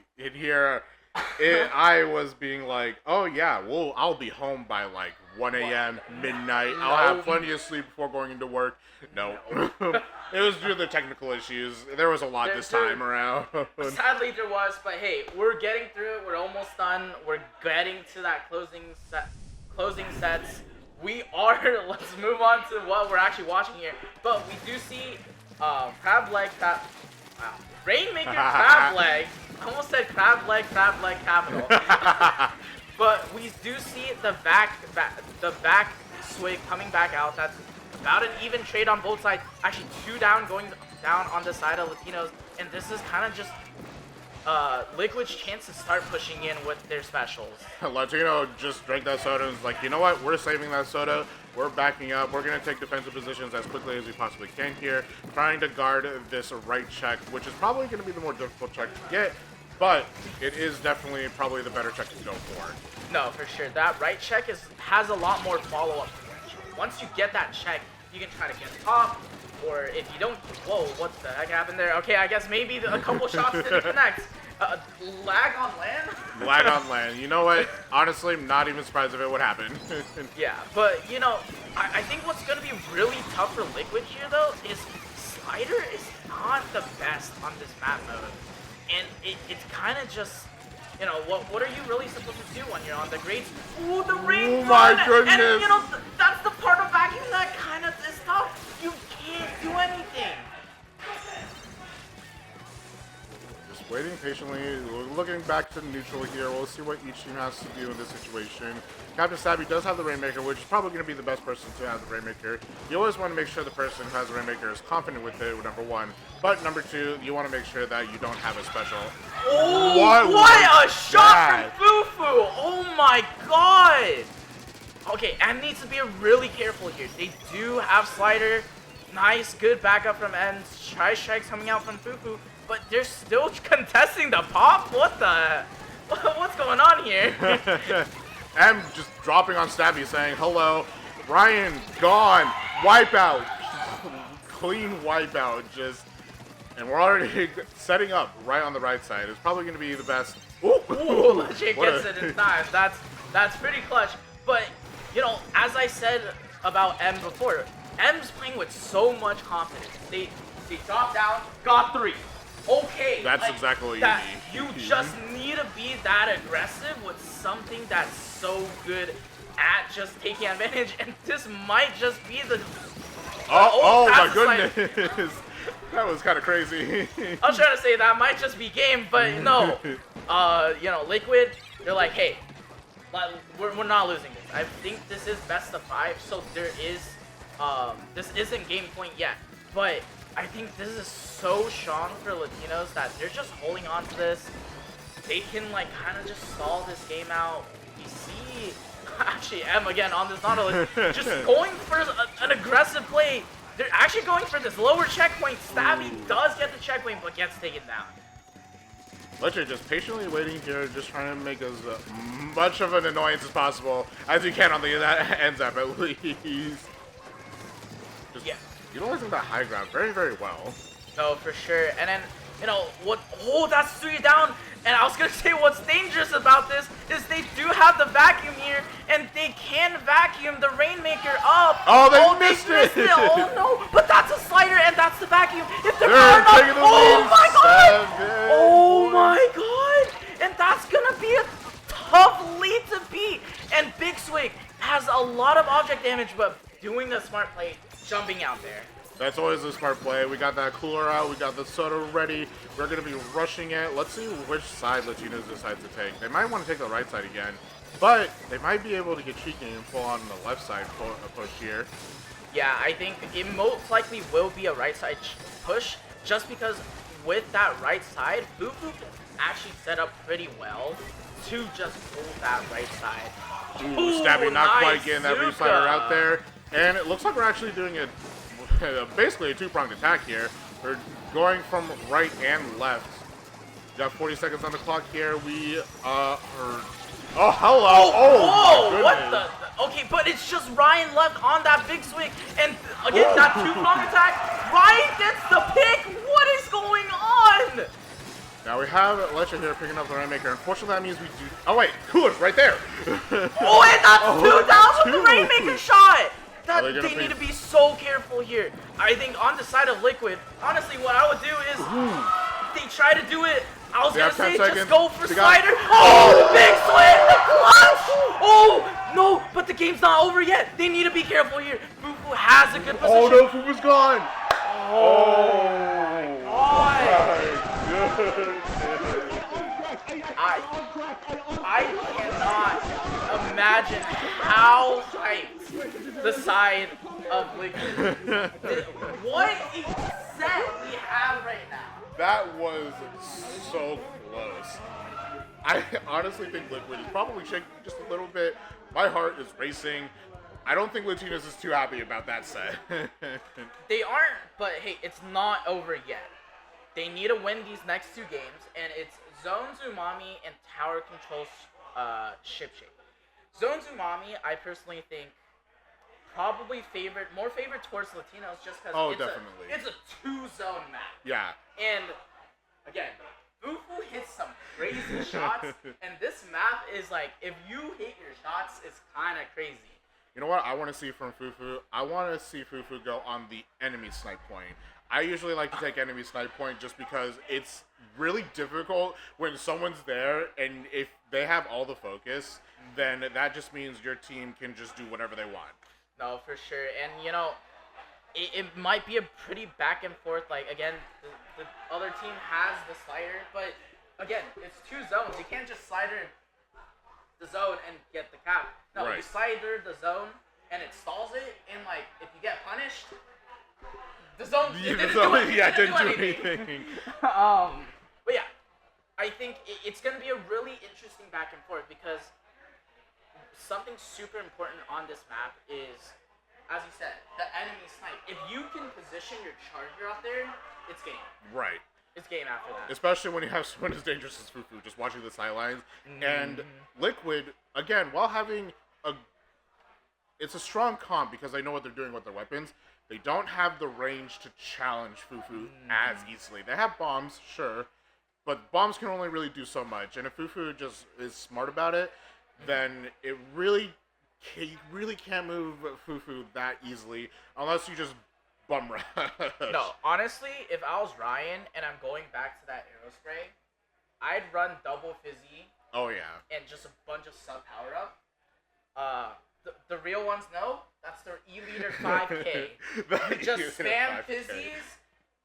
was being like, oh yeah, well, I'll be home by like 1 a.m., midnight. I'll have plenty of sleep before going into work. No. It was due to the technical issues. There was a lot this time around. Sadly, there was, but hey, we're getting through it. We're almost done. We're getting to that closing sets. We are. Let's move on to what we're actually watching here. But we do see crab leg. Wow. Rainmaker crab leg. I almost said crab leg capital. But we do see the back swing coming back out. That's about an even trade on both sides. Actually, 2 down going down on the side of Latinos. And this is kind of just Liquid's chance to start pushing in with their specials. Latino just drank that soda and was like, you know what? We're saving that soda. We're backing up. We're going to take defensive positions as quickly as we possibly can here, trying to guard this right check, which is probably going to be the more difficult check to get, but it is definitely probably the better check to go for. No, for sure. That right check has a lot more follow-up potential. Once you get that check, you can try to get top, or if you don't, whoa, what the heck happened there? Okay, I guess maybe a couple shots didn't connect. Lag on land? Lag on land. You know what? Honestly, I'm not even surprised if it would happen. Yeah, but, you know, I think what's going to be really tough for Liquid here, though, is Slider is not the best on this map mode. And it's kind of just, you know, what are you really supposed to do when you're on the grades? Ooh, the rain! Oh my goodness! And, you know, that's the part of backing that kind of is tough. You can't do anything. Just waiting patiently. We're looking back to neutral here. We'll see what each team has to do in this situation. Captain Stabby does have the Rainmaker, which is probably going to be the best person to have the Rainmaker. You always want to make sure the person who has the Rainmaker is confident with it, number one. But number two, you want to make sure that you don't have a special. Oh, what a shot from Fufu! Oh my god! Okay, M needs to be really careful here. They do have Slider. Nice, good backup from M. Strikes coming out from Fufu. But they're still contesting the pop? What the? What's going on here? M just dropping on Stabby saying, hello, Ryan, gone, wipeout. Clean wipeout, just. And we're already setting up right on the right side. It's probably going to be the best. Ooh, Legit gets it in time. That's pretty clutch. But, you know, as I said about M before, M's playing with so much confidence. They dropped down, got 3. Okay. That's exactly what you need. You just need to be that aggressive with something that's so good at just taking advantage. And this might just be the... Oh my goodness. That was kind of crazy. I was trying to say that might just be game, but no. You know, Liquid, they're like, hey, we're not losing this. I think this is best of 5, so there is, this isn't game point yet. But I think this is so strong for Latinos that they're just holding on to this. They can, like, kind of just stall this game out. We see, actually, M again on this Nautilus, just going for an aggressive play. They're actually going for this lower checkpoint. Stabby does get the checkpoint, but gets taken down. Lecce just patiently waiting here, just trying to make as much of an annoyance as possible as you can on the ends up at least. Just utilizing that high ground very, very well. No, for sure. And then, you know, what? Oh, that's 3 down. And I was going to say what's dangerous about this is they do have the vacuum here, and they can vacuum the Rainmaker up. Oh, they missed it. Oh, no. But that's a slider, and that's the vacuum. If they're They're far taking enough, the lead. oh, my God. 7. Oh, my God. And that's going to be a tough lead to beat. And Big Swig has a lot of object damage, but doing the smart play, jumping out there. That's always a smart play. We got that cooler out. We got the soda ready. We're going to be rushing it. Let's see which side Latinos decide to take. They might want to take the right side again, but they might be able to get cheeky and pull on the left side push here. Yeah, I think it most likely will be a right side push, just because with that right side, Fufu can actually set up pretty well to just pull that right side. Ooh, Stabby not nice quite getting that Zuka. reslider out there. And it looks like we're actually doing it. Basically a two-pronged attack here. We're going from right and left. We got 40 seconds on the clock here. We are... Oh, hello! Oh, my what goodness. the? Okay, but it's just Ryan left on that Big Swing. And again, that two-pronged attack. Ryan gets the pick. What is going on? Now we have Lecce here picking up the Rainmaker. Unfortunately, that means we do... Oh, wait. Cooler's right there. Oh, and that's 2 down with the Rainmaker shot. That, Are they need to be so careful here. I think on the side of Liquid, honestly, what I would do is they try to do it. I was going to say just go for slider. Oh, Big Swing, the clutch. Oh, no, but the game's not over yet. They need to be careful here. Fufu has a good position. Oh, no, Fufu's gone. Oh, I cannot imagine how hyped the side of Liquid. What a set we have right now. That was so close. I honestly think Liquid is probably shaking just a little bit. My heart is racing. I don't think Latinos is too happy about that set. They aren't, but hey, it's not over yet. They need to win these next 2 games, and it's Zone's Umami and Tower Control's Ship Shape. Zone's Umami, I personally think, probably more favored towards Latinos just because it's a 2-zone map. Yeah. And again, Fufu hits some crazy shots, and this map is like, if you hit your shots, it's kind of crazy. You know what I want to see from Fufu? I want to see Fufu go on the enemy snipe point. I usually like to take enemy snipe point just because it's really difficult when someone's there, and if they have all the focus, then that just means your team can just do whatever they want. No, for sure. And, you know, it might be a pretty back and forth. Like, again, the other team has the slider, but, again, it's 2 zones. You can't just slider the zone and get the cap. No, right. You slider the zone, and it stalls it, and, like, if you get punished, the zone didn't do anything. But, yeah, I think it's going to be a really interesting back and forth because something super important on this map is, as you said, the enemy snipe. If you can position your charger out there, it's game. Right. It's game after that. Especially when you have someone as dangerous as Fufu, just watching the sidelines. And Liquid, again, while having it's a strong comp because they know what they're doing with their weapons, they don't have the range to challenge Fufu as easily. They have bombs, sure, but bombs can only really do so much. And if Fufu just is smart about it, then you really can't move Fufu that easily unless you just bum rush. No, honestly, if I was Ryan and I'm going back to that arrow spray, I'd run double fizzy. Oh yeah. And just a bunch of sub power up. The real ones know that's their E-liter 5K. You just spam fizzies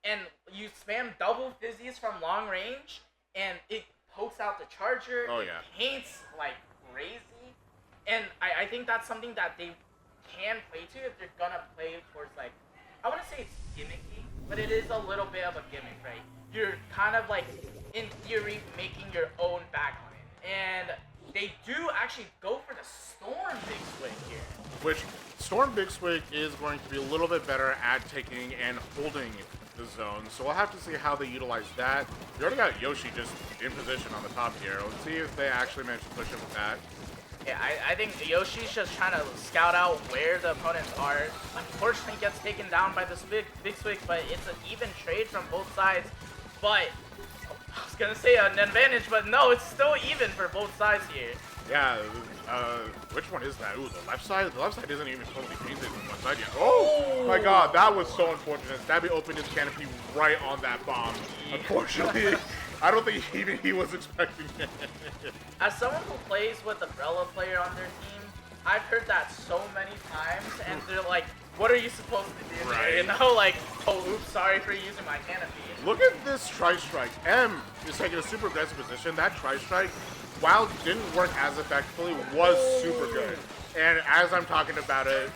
and you spam double fizzies from long range, and it pokes out the charger. Oh it yeah. Paints like crazy, and I think that's something that they can play to if they're gonna play towards, like, I wouldn't say it's gimmicky, but it is a little bit of a gimmick, right? You're kind of like, in theory, making your own backline, and they do actually go for the Storm Big Swig here. Which Storm Big Swig is going to be a little bit better at taking and holding the zone, so we'll have to see how they utilize that. We already got Yoshi just in position on the top here. Let's see if they actually manage to push him with that. Yeah, I think Yoshi's just trying to scout out where the opponents are. Unfortunately, gets taken down by this big swig, but it's an even trade from both sides. But I was gonna say an advantage, but no, it's still even for both sides here. Yeah, which one is that? Ooh, the left side? The left side isn't even totally painted on one side yet. Oh my god, that was so unfortunate. Stabby opened his canopy right on that bomb. Unfortunately, I don't think even he was expecting it. As someone who plays with Umbrella player on their team, I've heard that so many times, and they're like, what are you supposed to do there? You know, like, oh, oops, sorry for using my canopy. Look at this tri-strike. M is taking a super aggressive position. That tri-strike, while it didn't work as effectively, was super good. And as I'm talking about it,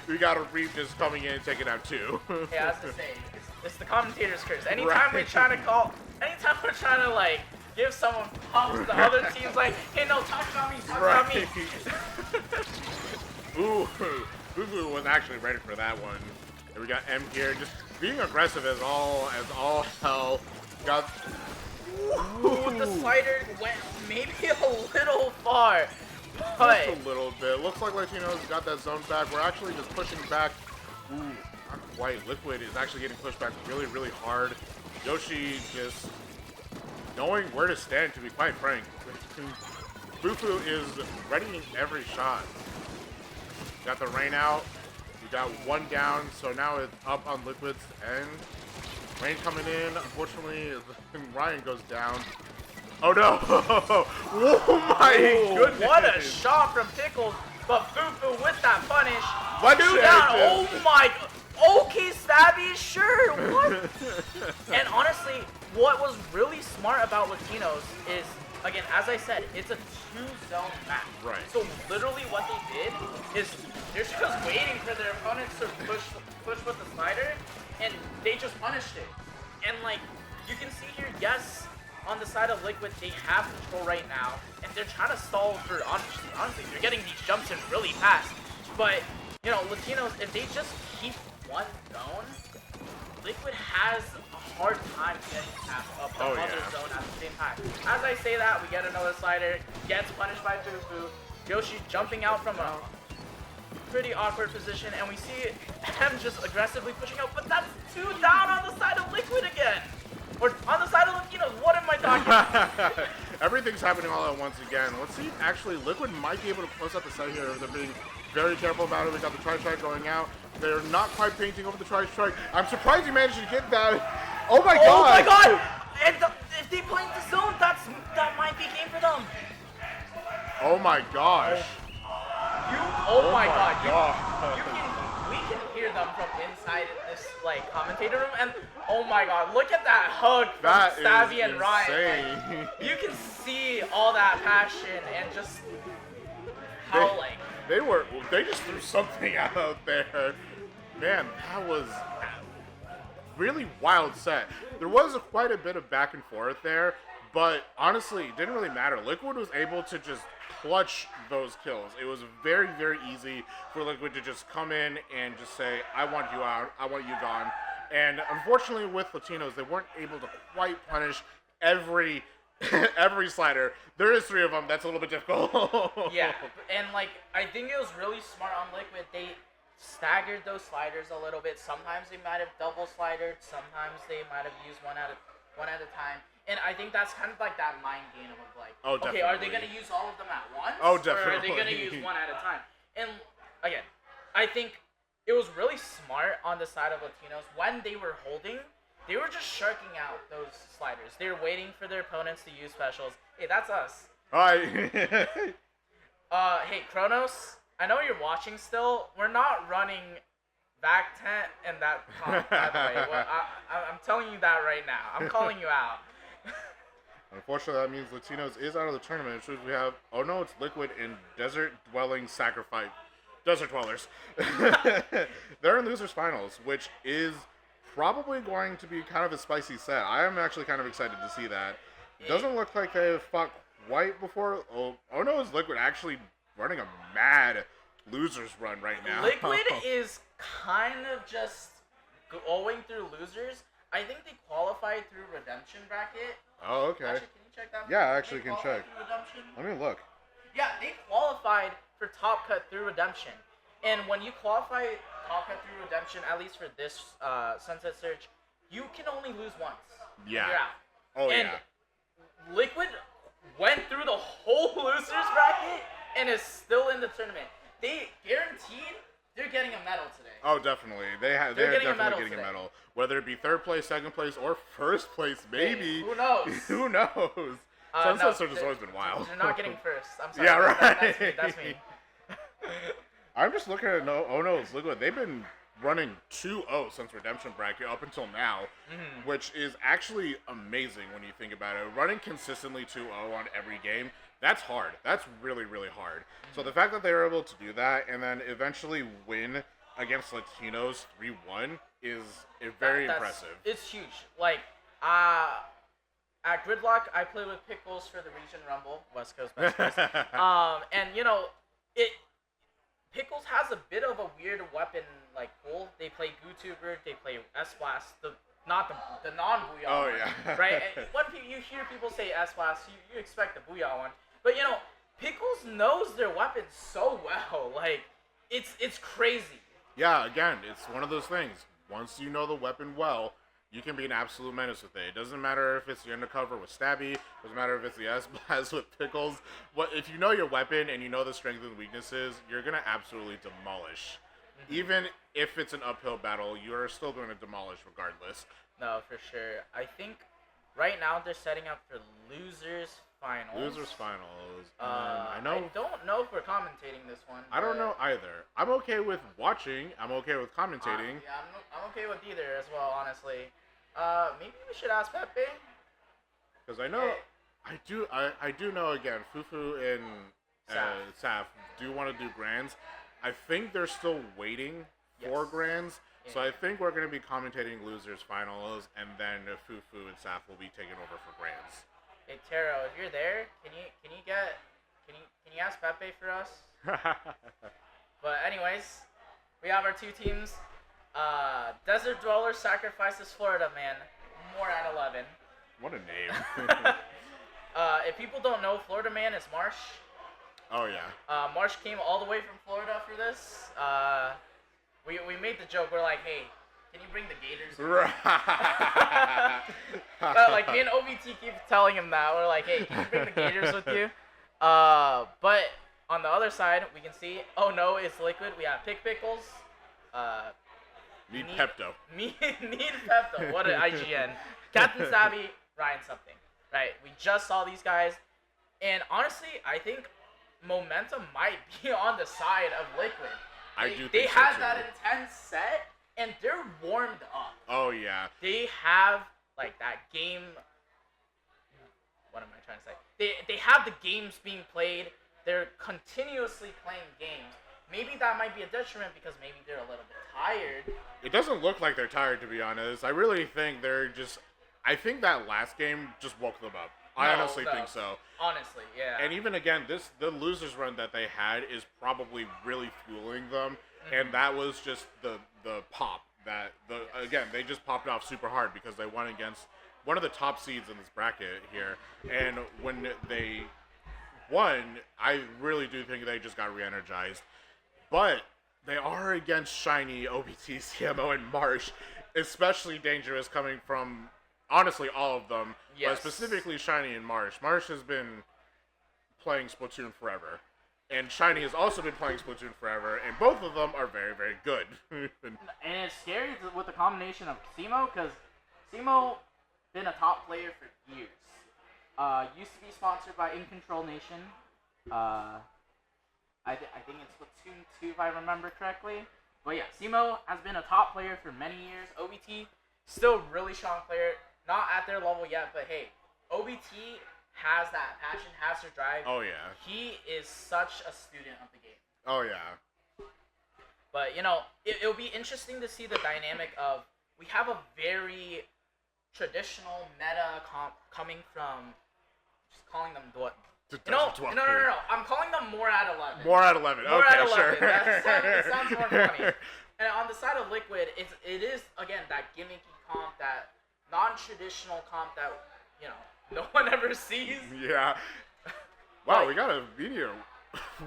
we got a Reef just coming in and taking out two. Yeah, as I say, it's the commentator's curse. Anytime we're trying to like give someone pops, the other team's like, hey, no, talk about me, talk about me. Ooh, Fufu was actually ready for that one. And we got M here, just being aggressive as all hell. Got. Ooh, the slider went maybe a little far. But just a little bit. Looks like Latino's got that zone back. We're actually just pushing back. Ooh, not quite. Liquid is actually getting pushed back really, really hard. Yoshi just knowing where to stand, to be quite frank. Fufu is readying every shot. Got the rain out. We got one down, so now it's up on Liquid's end. Rain coming in. Unfortunately, Ryan goes down. Oh no! Oh my goodness! What a shot from Pickles, but Fufu with that punish. Let's Two down. Oh my! Okay, Stabby, sure. What? And honestly, what was really smart about Latinos is, again, as I said, it's a two-zone map. Right. So literally, what they did is they're just waiting for their opponents to push with the slider, and they just punished it. And like you can see here, yes. On the side of Liquid, they have control right now, and they're trying to stall for, honestly, they're getting these jumps in really fast. But, you know, Latinos, if they just keep one zone, Liquid has a hard time getting past up the other zone at the same time. As I say that, we get another slider, gets punished by Fufu. Yoshi jumping out from a pretty awkward position, and we see him just aggressively pushing out, but that's two down on the side of Liquid again. Or on the side of Latinos, what am I talking about? Everything's happening all at once again. Let's see if actually Liquid might be able to close out the side here. They're being very careful about it. We got the tri-strike going out. They're not quite painting over the tri-strike. I'm surprised he managed to get that. Oh my god! Oh my god! And if they plant the zone, that might be game for them. Oh my gosh. Oh my god. We can hear them from inside this like commentator room, and oh my god, look at that hug from Stabby and Ryan. Like, you can see all that passion and just how they just threw something out there. Man, that was really wild set. There was quite a bit of back and forth there, but honestly, it didn't really matter. Liquid was able to just clutch those kills. It was very, very easy for Liquid to just come in and just say, I want you out, I want you gone. And unfortunately with Latinos, they weren't able to quite punish every slider. There is 3 of them. That's a little bit difficult. Yeah, and like I think it was really smart on Liquid. They staggered those sliders a little bit. Sometimes they might have double slidered. Sometimes they might have used one at a time. And I think that's kind of like that mind game of like, okay, are they going to use all of them at once? Oh, definitely. Or are they going to use one at a time? And again, I think it was really smart on the side of Latinos. When they were holding, they were just sharking out those sliders. They were waiting for their opponents to use specials. Hey, that's us. Hi. Hey, Kronos, I know you're watching still. We're not running back tent and that comp, by the way. Well, I'm telling you that right now. I'm calling you out. Unfortunately, that means Latinos is out of the tournament. Which we have, oh no, it's Liquid in Desert Dwelling Sacrifice. Desert Dwellers. They're in Losers Finals, which is probably going to be kind of a spicy set. I am actually kind of excited to see that. Doesn't look like they've fought quite before. Oh no, is Liquid actually running a mad Losers run right now? Liquid is kind of just going through losers, I think they qualified through redemption bracket. Oh, okay. Actually, can you check that? Yeah, I actually They can qualified check. through redemption? Let me look. Yeah, they qualified for Top Cut through redemption. And when you qualify Top Cut through redemption, at least for this Sunset Surge, you can only lose once. Yeah. You're out. Oh, and yeah. Liquid went through the whole losers bracket and is still in the tournament. They guaranteed they're getting a medal today. Oh, definitely. They're getting a definitely medal getting today. a medal. Whether it be third place, second place, or first place, maybe. Who knows? Who knows? Sunset Surge has always been wild. They're not getting first. I'm sorry. Yeah, right. That's me. I'm just looking at Oh No, it's Liquid. They've been running 2-0 since Redemption Bracket up until now, which is actually amazing when you think about it. Running consistently 2-0 on every game, that's hard. That's really, really hard. So the fact that they were able to do that and then eventually win against Latinos 3-1 is very impressive. It's huge. Like, at Gridlock, I play with Pickles for the Region Rumble, West Coast, West Coast. And, you know, Pickles has a bit of a weird weapon, like, pool. They play Gootuber, they play S-Blast, not the non-Booyah Oh, one, yeah. right? And when you hear people say S-Blast, you expect the Booyah one. But, you know, Pickles knows their weapons so well. Like, it's crazy. Yeah, again, it's one of those things. Once you know the weapon well, you can be an absolute menace with it. It doesn't matter if it's the undercover with Stabby. Doesn't matter if it's the S-Blast with Pickles. If you know your weapon and you know the strengths and weaknesses, you're going to absolutely demolish. Even if it's an uphill battle, you are still going to demolish regardless. No, for sure. I think right now they're setting up for losers finals. Losers finals. I know. I don't know if we're commentating this one. I don't know either. I'm okay with watching. I'm okay with commentating. Yeah, I'm okay with either as well, honestly. Maybe we should ask Pepe. Because I know, I do know again, Fufu and Saf do want to do grands. I think they're still waiting for grands. So I think we're going to be commentating losers finals, and then Fufu and Saf will be taking over for grands. Hey Taro, if you're there, can you ask Pepe for us? But anyways, we have our two teams. Desert Dweller sacrifices Florida Man. More at 11. What a name. If people don't know, Florida Man is Marsh. Oh yeah. Marsh came all the way from Florida for this. We made the joke. We're like, hey, can you bring the Gators? Like me and OBT keep telling him that. We're like, hey, can you bring the Gators with you? But on the other side, we can see, oh no, it's Liquid. We have Pickles. Need Pepto. Need Pepto. What an IGN. Captain Savvy, Ryan something. Right. We just saw these guys. And honestly, I think momentum might be on the side of Liquid. They had that intense set, and they're warmed up. Oh, yeah. They have, like, that game... What am I trying to say? They have the games being played. They're continuously playing games. Maybe that might be a detriment because maybe they're a little bit tired. It doesn't look like they're tired, to be honest. I really think they're just... I think that last game just woke them up. I honestly think so. Honestly, yeah. And even again, the losers run that they had is probably really fueling them, and that was just the pop that again they just popped off super hard because they won against one of the top seeds in this bracket here, and when they won, I really do think they just got re-energized. But they are against Shiny, OBT, CMO, and Marsh, especially dangerous coming from. Honestly, all of them, but specifically Shiny and Marsh. Marsh has been playing Splatoon forever, and Shiny has also been playing Splatoon forever, and both of them are very, very good. And it's scary with the combination of Simo, because Simo been a top player for years. Used to be sponsored by In Control Nation. I think it's Splatoon 2 if I remember correctly. But yeah, Simo has been a top player for many years. OBT, still really strong player. Not at their level yet, but hey, OBT has that passion, has their drive. Oh, yeah. He is such a student of the game. Oh, yeah. But, you know, it'll be interesting to see the dynamic of, we have a very traditional meta coming from, just calling them No, Desert Dweller. no. I'm calling them more at 11. More at 11. More Okay, at 11. sure. It sounds more funny. And on the side of Liquid, it is again that gimmicky comp, that non-traditional comp that no one ever sees. Yeah. Wow, we got a video.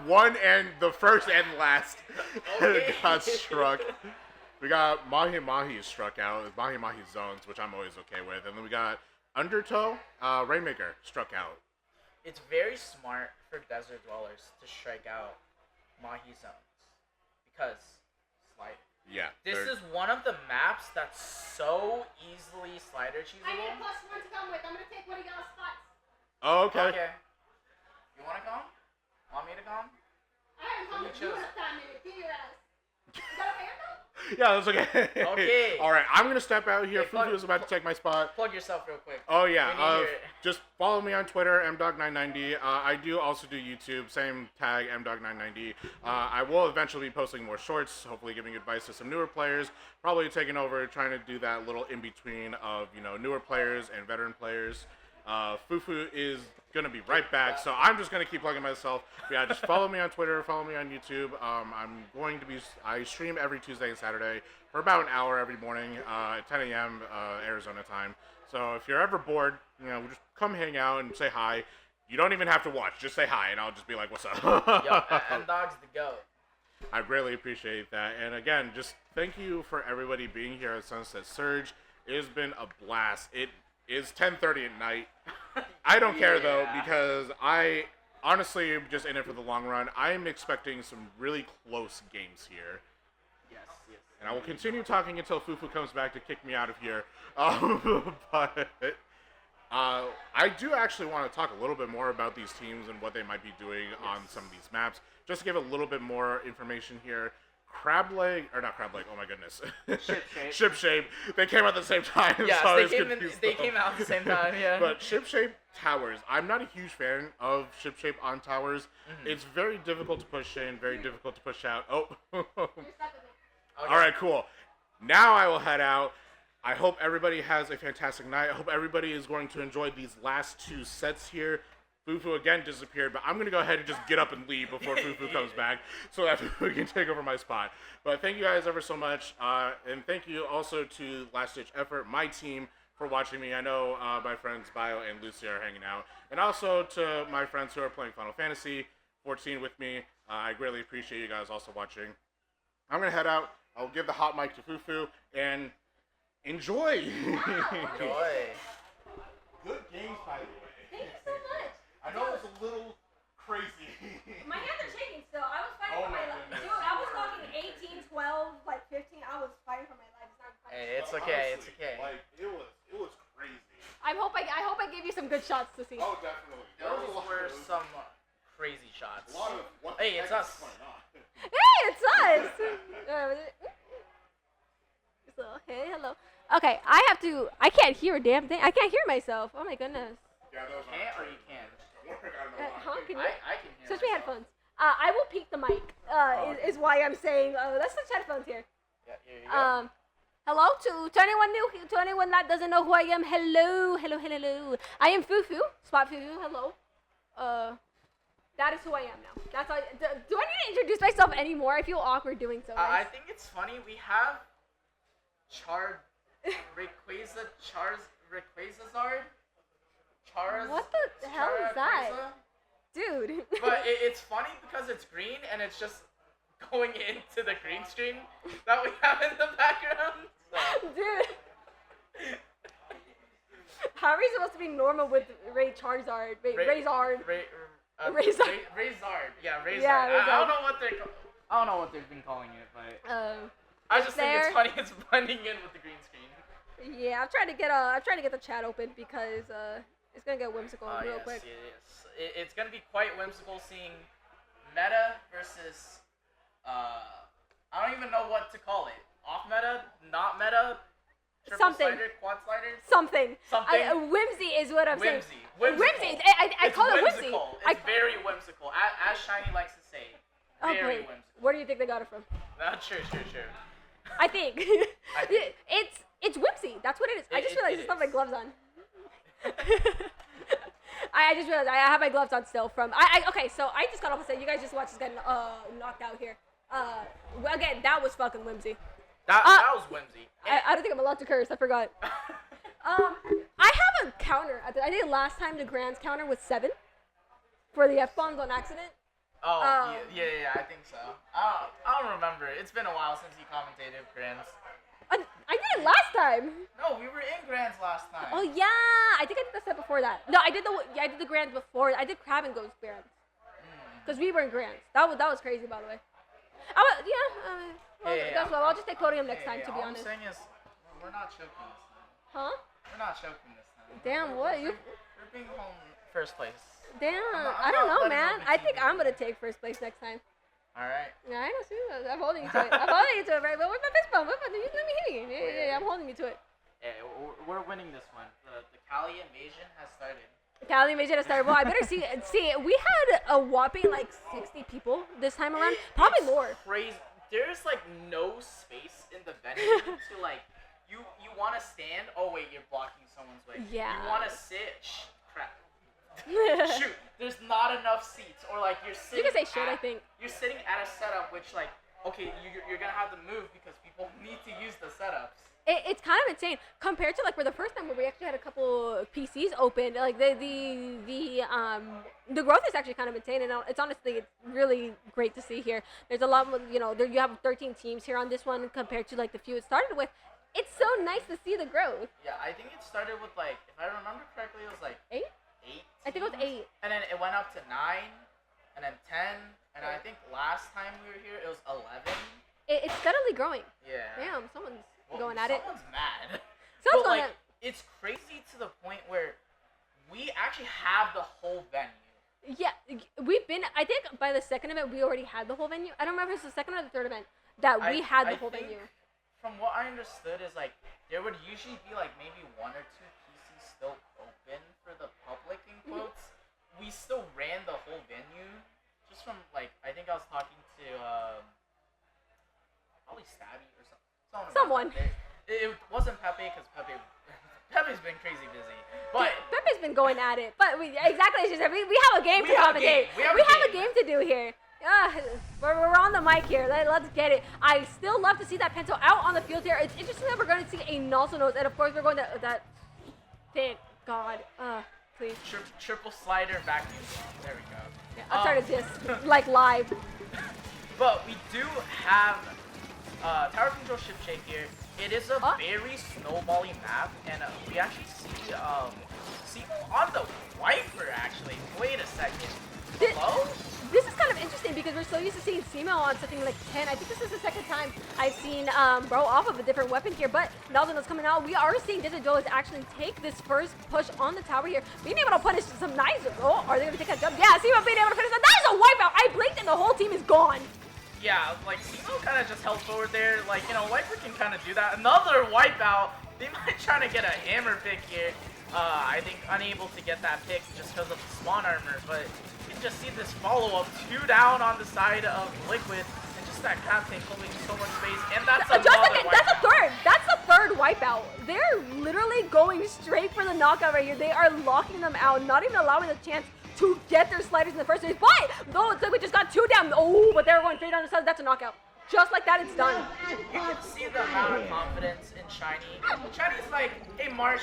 One and the first and last got struck. We got Mahi Mahi struck out. Mahi Mahi zones, which I'm always okay with. And then we got Undertow, Rainmaker struck out. It's very smart for Desert Dwellers to strike out Mahi zones because slider. Yeah. This is one of the maps that's so easily slider cheesable. I need a plus one to come with. I'm gonna take one of y'all's spots. Oh, okay. Okay. You wanna come? Want me to come? I haven't come with you in a time minute. Get your ass. Is that okay or no? Yeah, that's okay. Okay. All right, I'm gonna step out here. Hey, Fufu is about to take my spot. Plug yourself real quick. Oh We yeah, need to hear it. just follow me on Twitter, mdog990. I do also do YouTube, same tag, mdog990. I will eventually be posting more shorts, hopefully giving advice to some newer players. Probably taking over, trying to do that little in between of newer players and veteran players. Fufu is gonna be right back, so I'm just gonna keep plugging myself. But yeah, just follow me on Twitter, follow me on YouTube. I stream every Tuesday and Saturday for about an hour every morning at 10 a.m. Arizona time. So if you're ever bored, just come hang out and say hi. You don't even have to watch, just say hi, and I'll just be like, "What's up?" Yo, and Dog's the goat. I greatly appreciate that. And again, just thank you for everybody being here at Sunset Surge. It has been a blast. It is 10:30 at night. I don't care though, because I honestly am just in it for the long run. I am expecting some really close games here. Yes. And I will continue talking until Fufu comes back to kick me out of here. But I do actually want to talk a little bit more about these teams and what they might be doing on some of these maps. Just to give a little bit more information here. Not Crab Leg, oh my goodness. Ship Shape. They came out at the same time. Yes, so they came out at the same time, yeah. But Ship Shape Towers, I'm not a huge fan of Ship Shape on towers. It's very difficult to push in, very difficult to push out. Oh. All right, cool. Now I will head out. I hope everybody has a fantastic night. I hope everybody is going to enjoy these last two sets here. Fufu again disappeared, but I'm going to go ahead and just get up and leave before Fufu comes back so that Fufu can take over my spot. But thank you guys ever so much, and thank you also to Last Ditch Effort, my team, for watching me. I know my friends Bio and Lucy are hanging out, and also to my friends who are playing Final Fantasy 14 with me. I greatly appreciate you guys also watching. I'm going to head out. I'll give the hot mic to Fufu, and enjoy! Enjoy. Good games, by the way. Thank you so much. I know it was a little crazy. My hands are shaking still. I was fighting for my life. Dude, I was talking 18, 12, 15. I was fighting for my life. It's not funny. Hey, it's okay. Honestly, It's okay. Like, it was crazy. I hope I gave you some good shots to see. Oh, definitely. Those were some crazy shots. A lot of what Hey, it's us. Hey, it's us. So, hey, hello. Okay, I can't hear a damn thing. I can't hear myself. Oh my goodness. Yeah, those You can't or you can? Can you? I can hear Switch me myself. headphones. I will peek the mic. Is why I'm saying. Let's switch headphones here. Yeah, here you go. Hello to anyone new, to anyone that doesn't know who I am. Hello. I am Fufu. Spot Fufu. Hello. That is who I am now. That's all. Do I need to introduce myself anymore? I feel awkward doing so. I think it's funny. We have What the hell is that? Dude. But it's funny because it's green and it's just going into the green screen that we have in the background. So. Dude. How are we supposed to be normal with Ray Charizard? Razard. Razard. Yeah, Razard. Yeah, I don't know what I don't know what they've been calling it, but I just think it's funny. It's blending in with the green screen. Yeah, I'm trying to get the chat open because it's gonna get whimsical real quick. Yes. It's gonna be quite whimsical seeing meta versus I don't even know what to call it. Off meta, not meta, triple Something. slider, quad slider. Something. Whimsy is what I'm saying. Whimsy. I call it whimsy. It's very whimsical, as Shiny likes to say. Very whimsical. Where do you think they got it from? Sure. I think. It's whimsy. That's what it is. I just realized it's not my gloves on. I just realized I have my gloves on still from. Okay, so I just got off a set. You guys just watched us get knocked out here. Again, that was fucking whimsy. That was whimsy. I don't think I'm allowed to curse. I forgot. I have a counter. I think last time the Grand's counter was 7 for the F-bombs on accident. Oh, yeah, I think so. I don't remember. It's been a while since he commentated Grands. I did it last time. No, we were in Grands last time. Oh yeah, I think I did the set before that. No, I did the Grands before. I did Crab and Ghost Grands. Because we were in Grands. That was crazy, by the way. That's well. I'll just take podium next time, to be honest. All I'm saying is, we're not choking this time. Huh? We're not choking this time. Damn, what? We're being home first place. Damn, I don't know, man. I think I'm gonna take first place next time. Alright. Yeah, I know, see, I'm holding you to it. I'm holding you to it, right? But where's my fist bump? Let me hit you. Yeah, I'm holding you to it. Yeah, we're winning this one. The Cali invasion has started. Cali invasion has started. Well, I better see. We had a whopping like 60 people this time around. Probably more. Crazy. There's like no space in the venue to like. You want to stand? Oh wait, you're blocking someone's way. Yeah. You want to sit? Crap. Shoot, there's not enough seats, or like you're sitting. You can say shit, I think. You're sitting at a setup which like, okay, you're gonna have to move because people need to use the setups. It's kind of insane compared to like for the first time where we actually had a couple PCs open. Like the growth is actually kind of insane, and it's honestly really great to see here. There's a lot more, you have 13 teams here on this one compared to like the few it started with. It's so nice to see the growth. Yeah, I think it started with like, if I remember correctly, it was like 8. I think it was 8. And then it went up to 9, and then 10, and I think last time we were here it was 11. It's steadily growing. Yeah. Damn, someone's going at it. Someone's mad. Someone's but going like, it's crazy to the point where we actually have the whole venue. Yeah, we've been. I think by the second event we already had the whole venue. I don't remember if it's the second or the third event that we had the whole venue. From what I understood is like there would usually be like maybe 1 or 2 PCs still open for the public in quotes. We still ran the whole venue just from like I think I was talking to probably Stabby or someone. It wasn't Pepe because Pepe's been crazy busy. But Pepe's been going at it. But exactly as you said, we have a game to commentate. We have a game to do here. We're on the mic here. Let's get it. I still love to see that pencil out on the field here. It's interesting that we're going to see a Nose, and of course we're going to that. Thank God. Please. Triple slider vacuum bomb. There we go. Yeah, I started this like live. But we do have Tower Control Ship Shake here. It is a very snowbally map, and we actually see on the wiper actually. Wait a second. Hello? This is kind of interesting because we're so used to seeing Simo on something like 10. I think this is the second time I've seen Bro off of a different weapon here, but Naldono's coming out. We are seeing Digidolas actually take this first push on the tower here, being able to punish some nice. Oh, are they going to take that jump? Yeah, Simo being able to finish that. That is a wipeout. I blinked and the whole team is gone. Yeah, like Simo kind of just held forward there. Like, Wiper can kind of do that. Another wipeout. They might try to get a hammer pick here. I think unable to get that pick just because of the spawn armor, but you can just see this follow-up, 2 down on the side of Liquid, and just that cap tank holding so much space, and that's another wipeout. That's a third. That's the third wipeout. They're literally going straight for the knockout right here. They are locking them out, not even allowing the chance to get their sliders in the first place. But though Liquid just got 2 down. Oh, but they're going straight down the side. That's a knockout. Just like that, it's done. You can see the amount of confidence in Shiny. Shiny's like, hey Marsh,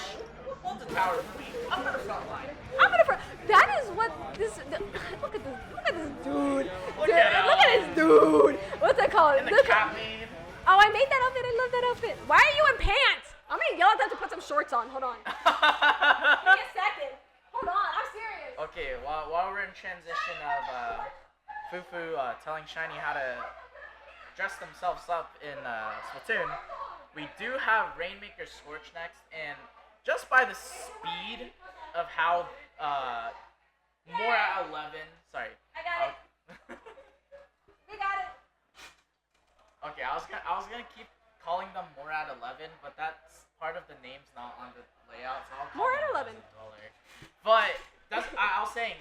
hold the tower for me. I'm gonna front line. That is what this. Look at this dude. Look at this dude. What's that called? And the cap made. Oh, I made that outfit. I love that outfit. Why are you in pants? I'm gonna yell at them to put some shorts on. Hold on. Give me a second. Hold on. I'm serious. Okay, while we're in transition of Fufu telling Shiny how to dress themselves up in Splatoon, we do have Rainmaker Scorch next, and just by the speed of how more at 11, sorry. I got it. We got it. Okay, I was gonna keep calling them more at 11, but that's part of the name's not on the layout, so I'll call more them at 11. But that's I was saying,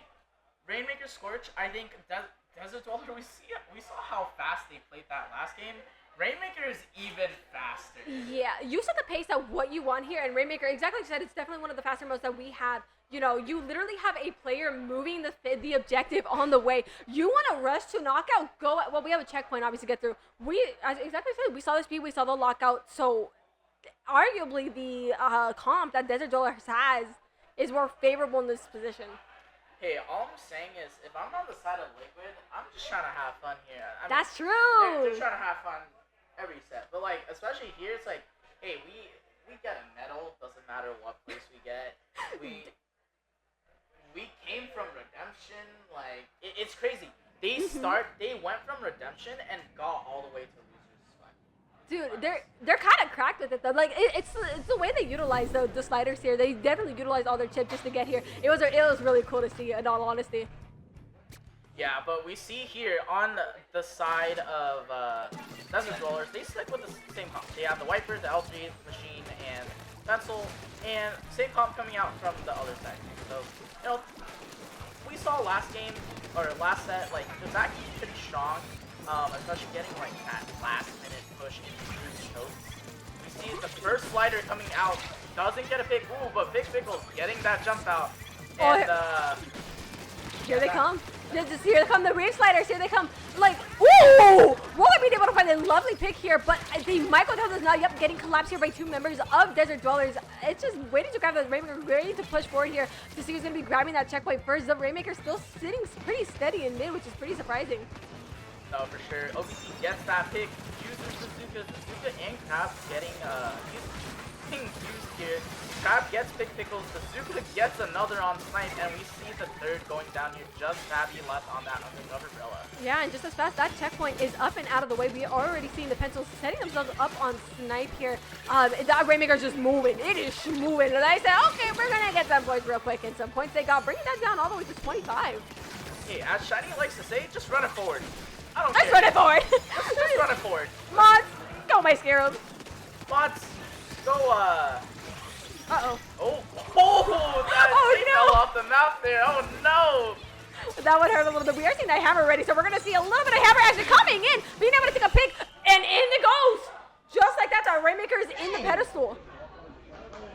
Rainmaker Scorch. I think Desert Dweller. We saw how fast they played that last game. Rainmaker is even faster. Yeah, you set the pace at what you want here, and Rainmaker, exactly like you said, it's definitely one of the faster modes that we have. You know, you literally have a player moving the objective on the way. You want to rush to knockout? Go. Well, we have a checkpoint obviously to get through. As exactly said, we saw the speed, we saw the lockout. So, arguably the comp that Desert Dwellers has is more favorable in this position. Hey, all I'm saying is, if I'm on the side of Liquid, I'm just trying to have fun here. That's true. They're trying to have fun every set, but like, especially here, it's like, hey, we get a medal. Doesn't matter what place we get. We came from Redemption. Like, it's crazy. They went from Redemption and got all the way to losers spot. Dude, they're kind of cracked with it though. Like it's the way they utilize the sliders here. They definitely utilize all their chips just to get here. It was really cool to see, in all honesty. Yeah, but we see here on the side of Desert Dwellers, they stick with the same comp. They have the Viper, the L3 machine, and Pencil, and same comp coming out from the other side. So, you know, we saw last game, or last set, like, the back is pretty strong, especially getting, like, that last-minute push through the choke. We see the first slider coming out, doesn't get a pick, ooh, but Big Pickle's getting that jump out, and, here they come. Here they come, the rage sliders, here they come. Like, ooh! Roller being able to find a lovely pick here, but the Michael tells us now, yep, getting collapsed here by two members of Desert Dwellers. It's just waiting to grab the Rainmaker, ready to push forward here to see who's going to be grabbing that checkpoint first. The Rainmaker still sitting pretty steady in mid, which is pretty surprising. No, for sure. OBC gets that pick, uses Bazooka and Crab getting used here. Crab gets Big Pickles, Bazooka gets another on snipe, and we see the third going down here. Just Fabby left on that undercover umbrella. Yeah, and just as fast, that checkpoint is up and out of the way. We are already seeing the pencils setting themselves up on snipe here. That Rainmaker's just moving. It is moving. And I said, okay, we're going to get some points real quick. And some points they got, bringing that down all the way to 25. Hey, as Shiny likes to say, just run it forward. I don't Let's care. run it forward. Just run it forward. Mods, go my Scarab. Mods, go, Uh-oh. Oh, that fell off the map there. Oh, no. That one hurt a little bit. We are seeing that hammer already, so we're going to see a little bit of hammer actually coming in, being able to take a pick, and in it goes. Just like that, our Rainmaker is in the pedestal.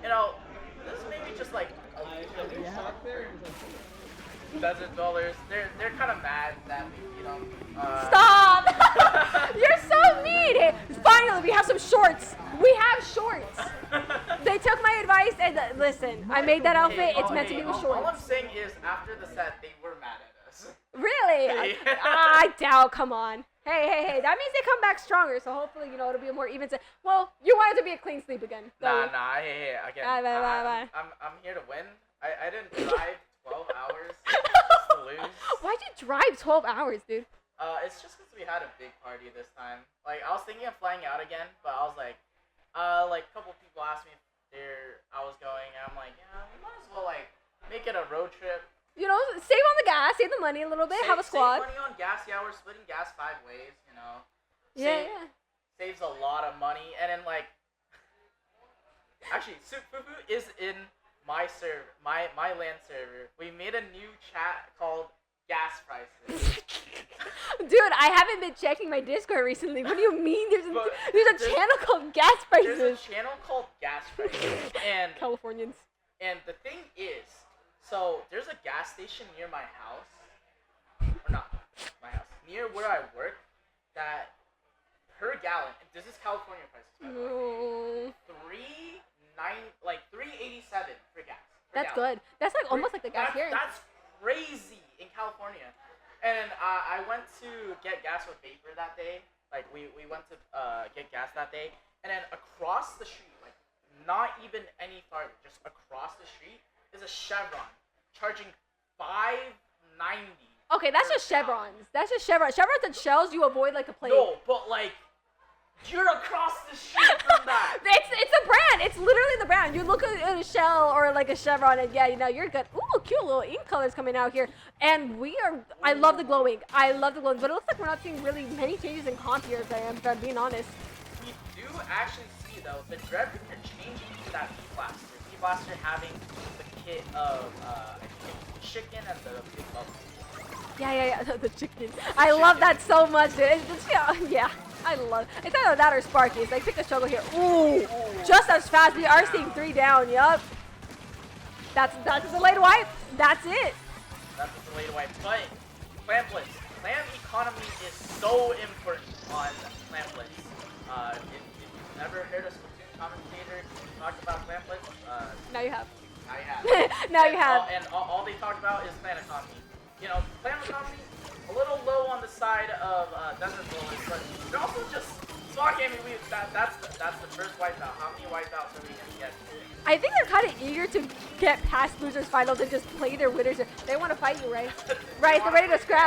You know, this is maybe just like Desert Dwellers. They're kind of mad that we beat them. Stop! You're so mean. Hey, finally, we have some shorts. We have shorts. They took my advice and listen. I made that outfit. It's meant to be with shorts. All I'm saying is, after the set, they were mad at us. Really? I doubt. Come on. Hey. That means they come back stronger. So hopefully, you know, it'll be a more even set. Well, you want it to be a clean sweep again. Nah. Hey. Again, Bye. I'm here to win. I didn't drive 12 hours just to lose. Why'd you drive 12 hours, dude? It's just because we had a big party this time. Like, I was thinking of flying out again, but I was like a couple people asked me if I was going, and I'm like, yeah, we might as well, like, make it a road trip. You know, save on the gas, save the money a little bit, have a squad. Save money on gas, yeah, we're splitting gas 5 ways, you know. Yeah. Saves a lot of money, and then, like, actually, Fufu is in my server, my LAN server. We made a new chat called Gas Prices. Dude, I haven't been checking my Discord recently. What do you mean? There's a channel called Gas Prices. There's a channel called Gas Prices, and Californians. And the thing is, so there's a gas station near my house, or not my house, near where I work, that per gallon, and this is California prices, by the way, $3.87 for gas. That's good. That's like almost like the gas here. That's crazy in California. And I went to get gas with Vapor that day. Like, we went to get gas that day. And then across the street, like, not even any farther, just across the street, is a Chevron charging $5.90. Okay, that's just Chevrons. That's just Chevrons. Chevrons and Shells, you avoid like a plague. No, but like, you're across the street from that. It's a brand. It's literally the brand. You look at a Shell or like a Chevron, and yeah, you know, you're good. Ooh, cute little ink colors coming out here. And I love the glow ink. But it looks like we're not seeing really many changes in comp here, if I'm being honest. We do actually see, though, the Dreadnought are changing to that B-Blaster. B-Blaster having the kit of, I think it's chicken and the big bubble. Yeah, the chicken. I love that so much, dude. Yeah. I love it. It's either that or Sparky. It's like, pick a struggle here. Ooh, just as fast. We are seeing 3 down. Yup. That's a delayed wipe. That's it. That's a delayed wipe. But Clam Blitz. Clam economy is so important on Clam Blitz. If you've never heard a Splatoon commentator talk about Clam Blitz, Now you have. now you have. Now you have. And all they talk about is Clam economy. You know, Clam economy, a little low on the side of Desert Rollers, but they're also just Smart Gaming. That's the first wipeout. How many wipeouts are we gonna get? I think they're kind of eager to get past losers finals and just play their winners. They want to fight you, right? Right, they're ready to scrap.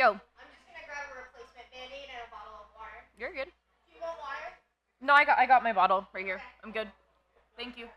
Yo. I'm just gonna grab a replacement Band-Aid and a bottle of water. You're good. Do you want water? No, I got my bottle right here. I'm good. Thank you.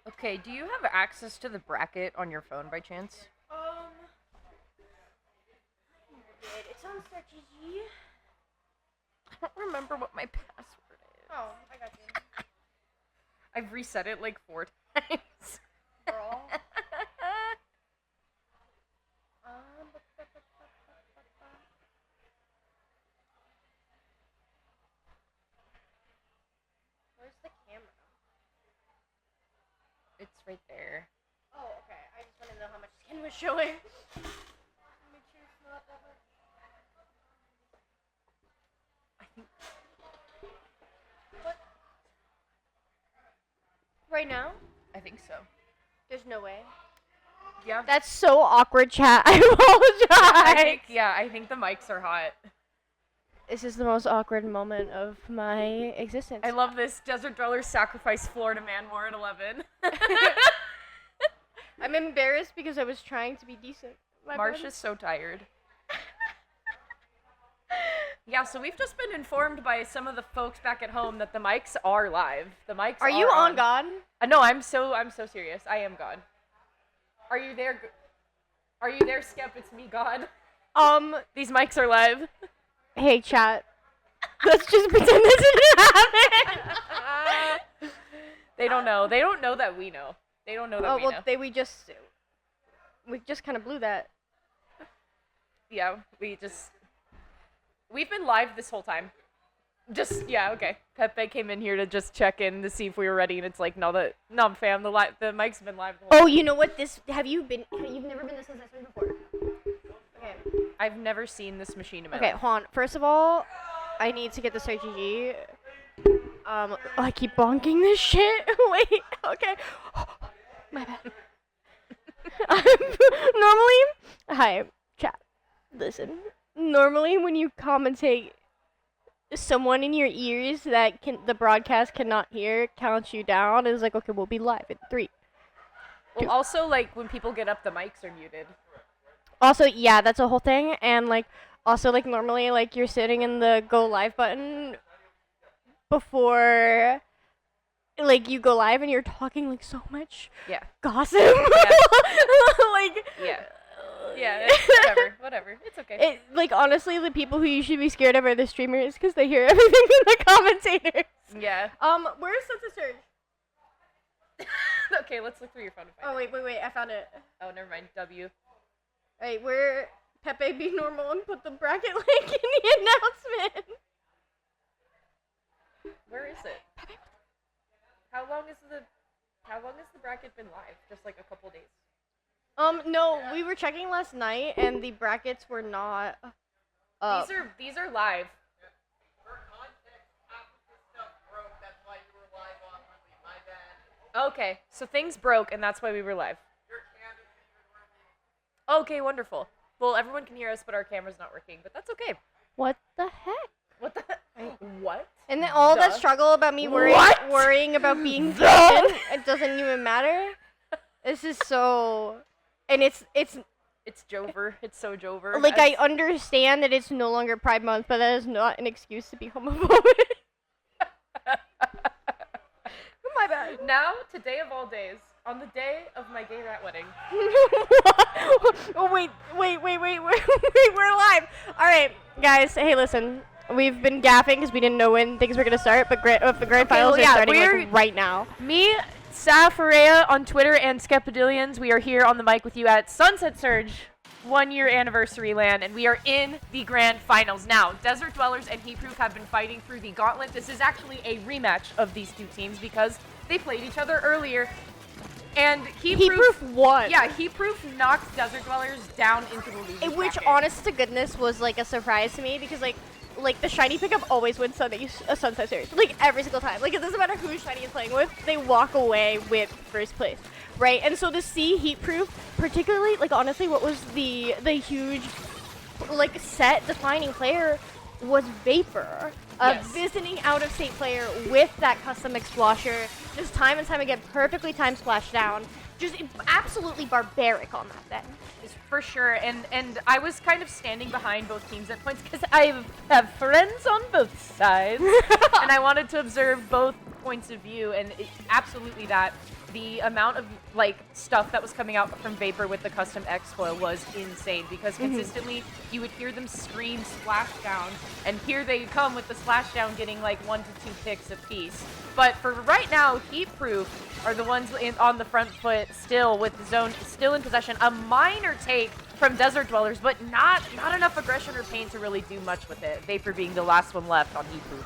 Okay, do you have access to the bracket on your phone by chance? It's on StartGG. I don't remember what my password is. Oh, I got you. I've reset it like 4 times. Girl. Where's the camera? It's right there. Oh, okay. I just wanted to know how much skin was showing. Make sure it's not that much. I think. What? Right now? I think so. There's no way. Yeah. That's so awkward, chat. I apologize. I think the mics are hot. This is the most awkward moment of my existence. I love this. Desert Dwellers sacrifice Florida Man War at 11. I'm embarrassed because I was trying to be decent. Marsh is so tired. Yeah, so we've just been informed by some of the folks back at home that the mics are live. The mics Are you on God? No, I'm so serious. I am God. Are you there? Are you there, Skep? It's me, God. These mics are live. Hey, chat. Let's just pretend this didn't happen. They don't know. They don't know that we know. They don't know that we know. We just kind of blew that. Yeah, we've been live this whole time. Okay. Pepe came in here to just check in to see if we were ready, and it's like, no, fam, the mic's been live the whole time. Oh, you know what? You've never been to Sunset Swing before. Okay. I've never seen this machine in my Okay, life. hold on. First of all, I need to get the StartGG. I keep bonking this shit. Wait, okay. My bad. Hi, chat. Listen. Normally, when you commentate, someone in your ears that the broadcast cannot hear counts you down. It's like, okay, we'll be live in 3. Well, also, like, when people get up, the mics are muted. Also, yeah, that's a whole thing. And, like, also, like, normally, like, you're sitting in the go live button before, like, you go live and you're talking, like, so much gossip. Yeah. Like, Yeah. Yeah, whatever. It's okay. Like, honestly, the people who you should be scared of are the streamers because they hear everything from the commentators. Yeah. Where's Sunset Surge? Okay, let's look through your phone and find Oh, wait, I found it. Oh, never mind. W. Wait, where Pepe be normal and put the bracket link in the announcement. Where is it? How long has the bracket been live? Just like a couple days. No, we were checking last night and the brackets were not up. These are live. Okay, so things broke and that's why we were live. Okay, wonderful. Well, everyone can hear us, but our camera's not working, but that's okay. What the heck? What the what? And then all that Duh. struggle about me What? worrying about being Duh. pregnant, it doesn't even matter. This is so, and it's Jover. It's so Jover. like I understand that it's no longer Pride Month, but that is not an excuse to be homophobic. My bad. Now, today of all days, on the day of my gay rat wedding. Oh wait, we're live. All right, guys. Hey, listen. We've been gaffing because we didn't know when things were gonna start, but the grand finals are starting like right now. Me, Saf Ferreira on Twitter, and Skepidillions. We are here on the mic with you at Sunset Surge 1 year anniversary land, and we are in the grand finals now. Desert Dwellers and Heatproof have been fighting through the gauntlet. This is actually a rematch of these two teams because they played each other earlier. And Heatproof won. Yeah, Heatproof knocked Desert Dwellers down into the losing Which, bracket. honest to goodness, was like a surprise to me because like the shiny pickup always wins Sunset Series. Like every single time. Like it doesn't matter who shiny is playing with, they walk away with first place, right? And so to see Heatproof, particularly like honestly, what was the huge like set defining player was Vapor. Yes. Visiting out of state player with that custom Explosher, just time and time again, perfectly timed splash down, just absolutely barbaric on that then. For sure, and I was kind of standing behind both teams at points because I have friends on both sides, and I wanted to observe both points of view, and absolutely that. The amount of like stuff that was coming out from Vapor with the custom X-Flow was insane because consistently you would hear them scream splashdown, and here they come with the splashdown getting like 1 to 2 picks apiece. But for right now, Heatproof are the ones on the front foot still with the zone still in possession. A minor take from Desert Dwellers, but not enough aggression or pain to really do much with it. Vapor being the last one left on Heatproof.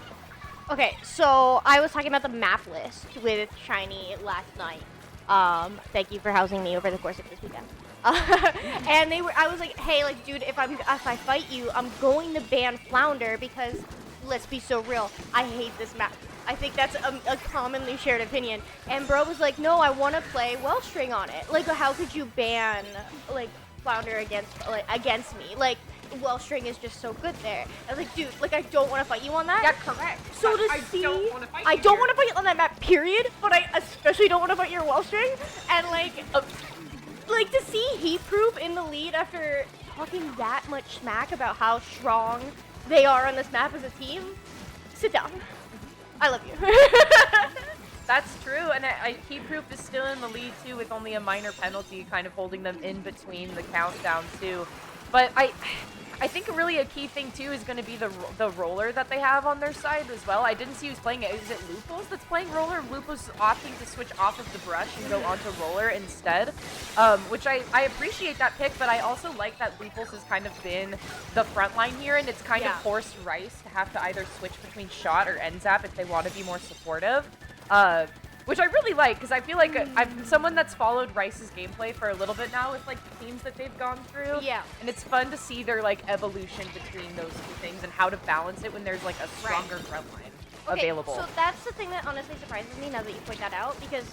Okay, so I was talking about the map list with Shiny last night. Thank you for housing me over the course of this weekend. And I was like, hey, like, dude, if I fight you, I'm going to ban Flounder because, let's be so real, I hate this map. I think that's a commonly shared opinion. And bro was like, no, I want to play Wellstring on it. Like, how could you ban like Flounder against me? Like, Wellstring is just so good there. I was like, dude, like I don't want to fight you on that. Yeah, correct. So I don't want to fight you. I don't want to fight you on that map, period. But I especially don't want to fight your Wellstring. And like to see Heatproof in the lead after talking that much smack about how strong they are on this map as a team. Sit down. I love you. That's true, and Heatproof is still in the lead too with only a minor penalty kind of holding them in between the countdown too. But I think really a key thing too is going to be the roller that they have on their side as well. I didn't see who's playing it. Is it Lupos that's playing roller? Lupos opting to switch off of the brush and go onto roller instead, which I appreciate that pick, but I also like that Lupos has kind of been the front line here, and it's kind of forced Rice to have to either switch between shot or end zap if they want to be more supportive. Which I really like, because I feel like I'm someone that's followed Rice's gameplay for a little bit now with like the teams that they've gone through. Yeah. And it's fun to see their like evolution between those two things and how to balance it when there's like a stronger front line available. So that's the thing that honestly surprises me now that you point that out, because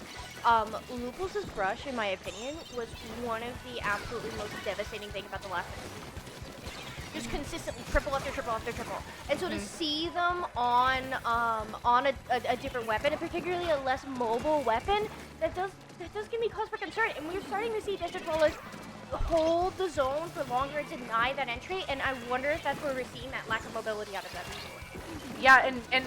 Lupus' brush, in my opinion, was one of the absolutely most devastating things about the last season. Just consistently triple after triple after triple. And so to see them on a different weapon, and particularly a less mobile weapon, that does give me cause for concern. And we're starting to see Desert Dwellers hold the zone for longer and deny that entry, and I wonder if that's where we're seeing that lack of mobility out of that resource. Yeah, and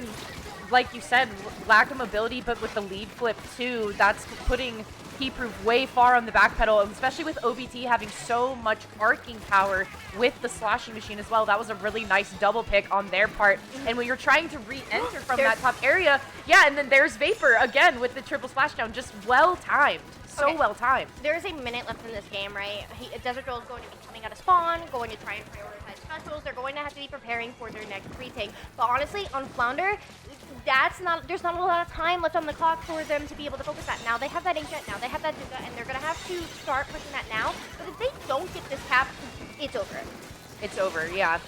like you said, lack of mobility, but with the lead flip too, that's putting Heatproof way far on the back pedal, especially with OBT having so much arcing power with the slashing machine as well. That was a really nice double pick on their part. And when you're trying to re-enter from that top area, yeah, and then there's Vapor again with the triple splashdown, just well timed. So well timed. There's a minute left in this game, right? Desert Troll is going to be coming out of spawn, going to try and prioritize specials. They're going to have to be preparing for their next retake. But honestly, on Flounder, there's not a lot of time left on the clock for them to be able to focus that. Now they have that Inkjet, now they have that Zuka, and they're going to have to start pushing that now. But if they don't get this cap, it's over. It's over, yeah.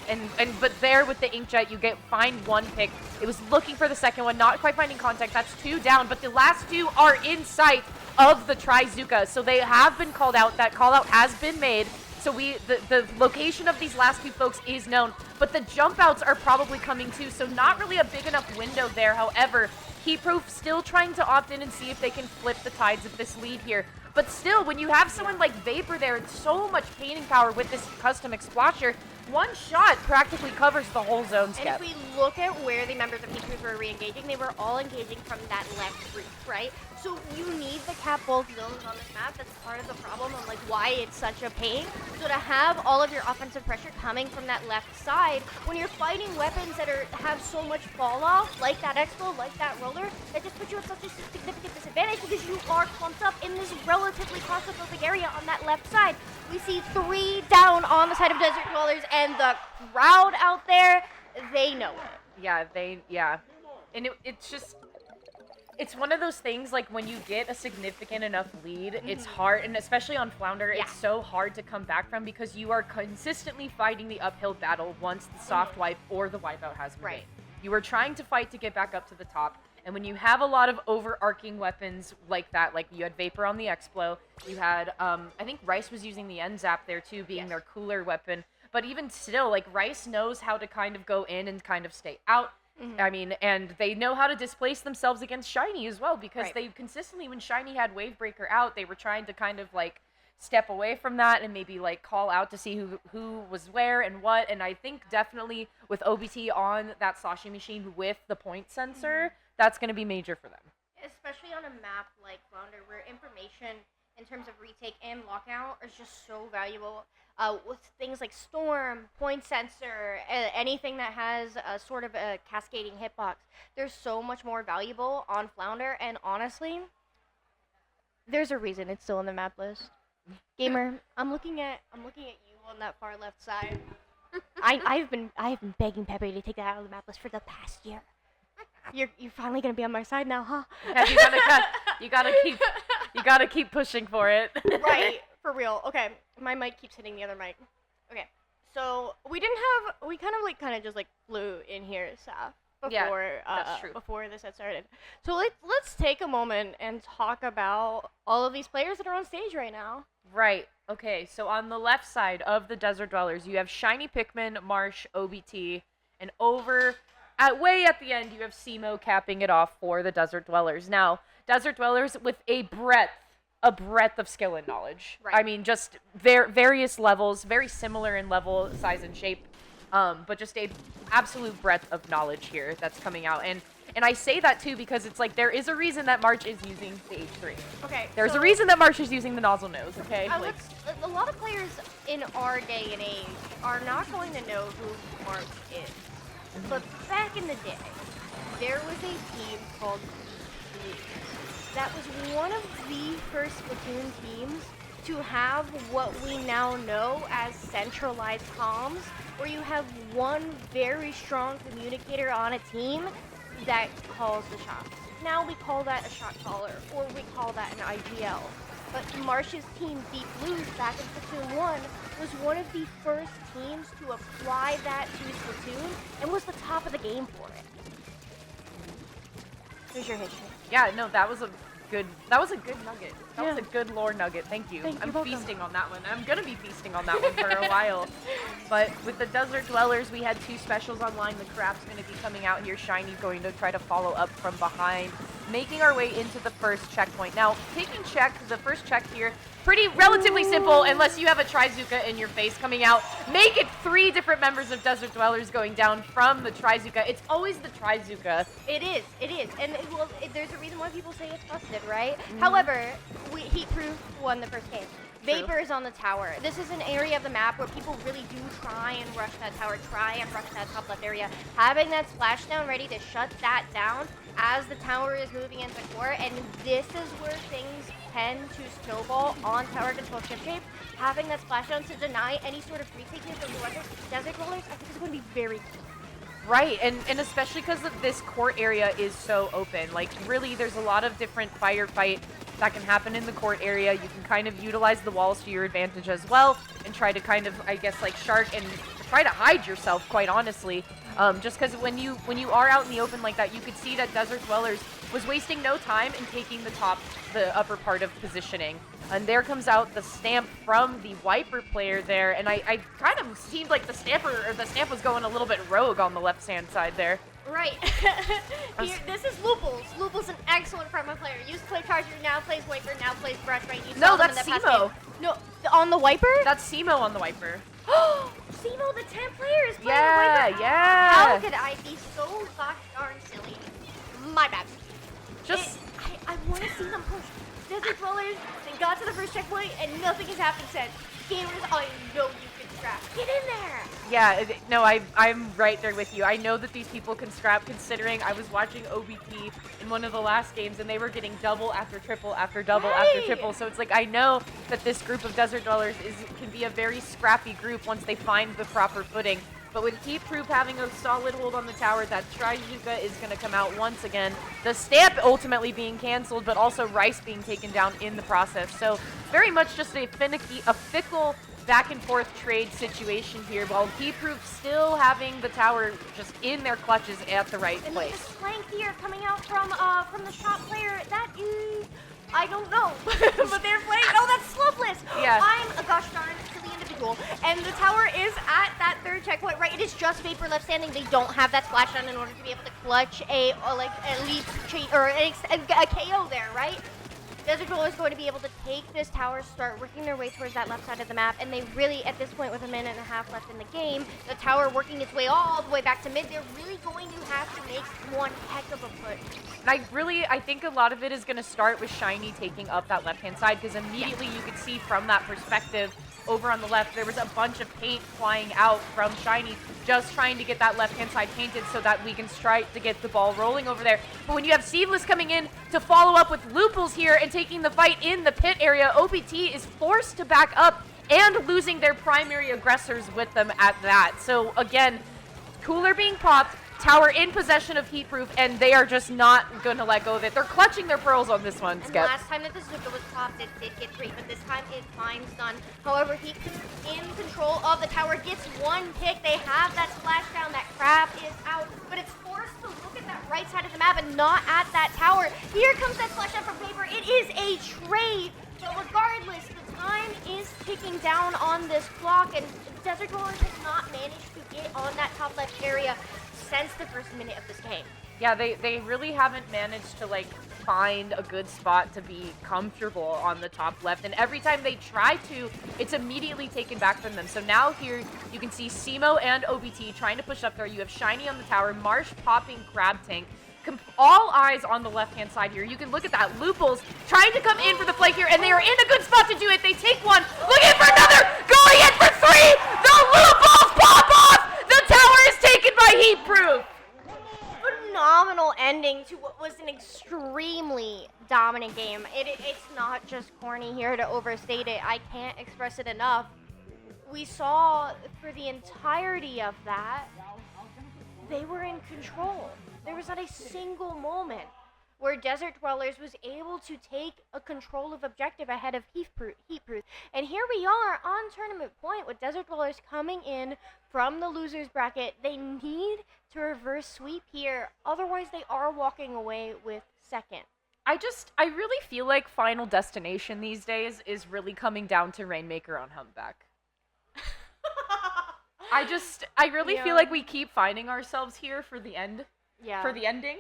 But there with the Inkjet, you find one pick. It was looking for the second one, not quite finding contact. That's 2 down, but the last 2 are in sight of the Trizuka. So they have been called out. That call out has been made. So the location of these last 2 folks is known, but the jump outs are probably coming too. So not really a big enough window there. However, Heatproof still trying to opt in and see if they can flip the tides of this lead here. But still, when you have someone like Vapor there, it's so much painting power with this custom Explosion. One shot practically covers the whole zone skip. And if we look at where the members of Heatproof were re-engaging, they were all engaging from that left roof, right? So you need to cap both zones on this map. That's part of the problem and like why it's such a pain. So to have all of your offensive pressure coming from that left side, when you're fighting weapons that have so much fall off, like that Expo, like that roller, that just puts you at such a significant disadvantage because you are clumped up in this relatively claustrophobic area on that left side. We see 3 down on the side of Desert Dwellers, and the crowd out there, they know it. Yeah, and it's just, it's one of those things, like, when you get a significant enough lead, it's hard, and especially on Flounder, it's so hard to come back from because you are consistently fighting the uphill battle once the soft wipe or the wipeout has been made. You are trying to fight to get back up to the top, and when you have a lot of overarching weapons like that, like you had Vapor on the Explo, you had, I think Rice was using the N-Zap there too, being their cooler weapon, but even still, like, Rice knows how to kind of go in and kind of stay out. I mean, and they know how to displace themselves against Shiny as well, because they consistently, when Shiny had Wavebreaker out, they were trying to kind of, like, step away from that and maybe, like, call out to see who was where and what, and I think definitely with OBT on that slashing machine with the point sensor, that's going to be major for them. Especially on a map like Flounder, where information in terms of retake and lockout is just so valuable. With things like Storm, point sensor, anything that has a sort of a cascading hitbox, there's so much more valuable on Flounder, and honestly, there's a reason it's still on the map list. Gamer, I'm looking at you on that far left side. I've been begging Pepe to take that out of the map list for the past year. You're finally gonna be on my side now, huh? Yeah, you gotta keep pushing for it. Right, for real. Okay, my mic keeps hitting the other mic. Okay, so we kind of just flew in here, Saf, before that's true. Before the set started. So let's take a moment and talk about all of these players that are on stage right now. Right. Okay. So on the left side of the Desert Dwellers, you have Shiny Pikmin, Marsh, OBT, and way at the end, you have Simo capping it off for the Desert Dwellers. Now, Desert Dwellers with a breadth of skill and knowledge. Right. I mean, just various levels, very similar in level, size, and shape, but just a absolute breadth of knowledge here that's coming out. And I say that too because it's like there is a reason that March is using the H3. Okay. There's a reason that March is using the nozzle nose. Okay. A lot of players in our day and age are not going to know who March is. But back in the day, there was a team called Blue that was one of the first Splatoon teams to have what we now know as centralized comms, where you have one very strong communicator on a team that calls the shots. Now we call that a shot caller, or we call that an IGL. But Marsh's team, Deep Blues, back in Splatoon 1, was one of the first teams to apply that to Splatoon and was the top of the game for it. Here's your history. Yeah, no, that was a good nugget. That was a good lore nugget. Thank you. I'm feasting on that one. I'm gonna be feasting on that one for a while. But with the Desert Dwellers, we had 2 specials online. The Crap's gonna be coming out here. Shiny's going to try to follow up from behind. making our way into the first checkpoint. Now, taking the first check here, pretty relatively simple unless you have a Trizuka in your face coming out. Make it 3 different members of Desert Dwellers going down from the Trizuka. It's always the Trizuka. It is. And there's a reason why people say it's busted, right? However, Heatproof won the first game. Vapor is on the tower. This is an area of the map where people really do try and rush that tower, try and rush that top left area. Having that splashdown ready to shut that down as the tower is moving into core, and this is where things tend to snowball on tower control chip shape. Having that splashdown to deny any sort of retaking from the Desert Rollers, I think is going to be very key. Right, and especially because this court area is so open. Like, really, there's a lot of different firefight that can happen in the court area. You can kind of utilize the walls to your advantage as well and try to kind of, I guess, like, shark and try to hide yourself, quite honestly. Just because when you are out in the open like that, you could see that Desert Dwellers was wasting no time in taking the upper part of positioning. And there comes out the stamp from the Wiper player there, and I kind of seemed like the stamp was going a little bit rogue on the left-hand side there. Right. This is Lupul's. Lupul's an excellent front player. Used to play Charger, now plays Wiper, now plays Brush, right? No, that's Simo. No, on the Wiper? That's Simo on the Wiper. Simo, the 10 player, is playing the Wiper. Yeah. How could I be so gosh darn silly? My bad. I want to see them push. Desert Dwellers, they got to the first checkpoint, and nothing has happened since. Gamers, I know you can scrap. Get in there! Yeah, no, I'm right there with you. I know that these people can scrap, considering I was watching OBP in one of the last games, and they were getting double after triple after double after triple. So it's like, I know that this group of Desert Dwellers can be a very scrappy group once they find the proper footing. But with Heatproof having a solid hold on the tower, that Trizuka is going to come out once again. The stamp ultimately being canceled, but also Rice being taken down in the process. So very much just a fickle back and forth trade situation here, while Heatproof still having the tower just in their clutches at the right place. And this flank here coming out from the top player, that is, I don't know, but they're playing. Oh, that's Sloveless. Yeah. I'm a gosh darn silly individual, and the tower is at that third checkpoint. Right, it is just Vapor left standing. They don't have that splashdown in order to be able to clutch a elite or a KO there, right? Desert Roller is going to be able to take this tower, start working their way towards that left side of the map, and they really, at this point, with a minute and a half left in the game, the tower working its way all the way back to mid, they're really going to have to make one heck of a push. And I think a lot of it is going to start with Shiny taking up that left-hand side, because immediately you could see from that perspective over on the left, there was a bunch of paint flying out from Shiny, just trying to get that left-hand side painted so that we can try to get the ball rolling over there. But when you have Seedless coming in to follow up with Lupul's here and taking the fight in the pit area, OBT is forced to back up and losing their primary aggressors with them at that. So again, Cooler being popped, tower in possession of Heatproof, and they are just not going to let go of it. They're clutching their pearls on this one, And Skep. last time that the Zuka was popped, it did get free, but this time it finds none. However, Heatproof in control of the tower gets one pick. They have that splashdown. That crab is out, but it's forced to look at that right side of the map and not at that tower. Here comes that splashdown from Vapor. It is a trade, but regardless, the time is ticking down on this clock, and Desert Rollers has not managed to get on that top left area since the first minute of this game. Yeah, they really haven't managed to find a good spot to be comfortable on the top left, and every time they try to, it's immediately taken back from them. So now here you can see Simo and OBT trying to push up there. You have Shiny on the tower, Marsh popping Crab Tank. All eyes on the left-hand side here. You can look at that. Lupul's trying to come in for the flank here, and they are in a good spot to do it. They take one, looking for another, going in for 3. The Lupul's pop off. The tower is taken by Heatproof. Phenomenal ending to what was an extremely dominant game. It's not just corny here to overstate it. I can't express it enough. We saw for the entirety of that, they were in control. There was not a single moment where Desert Dwellers was able to take a control of objective ahead of Heatproof. And here we are on tournament point with Desert Dwellers coming in from the losers bracket. They need to reverse sweep here, otherwise they are walking away with second. I really feel like Final Destination these days is really coming down to Rainmaker on Humpback. I really feel like we keep finding ourselves here for the end. Yeah. For the ending.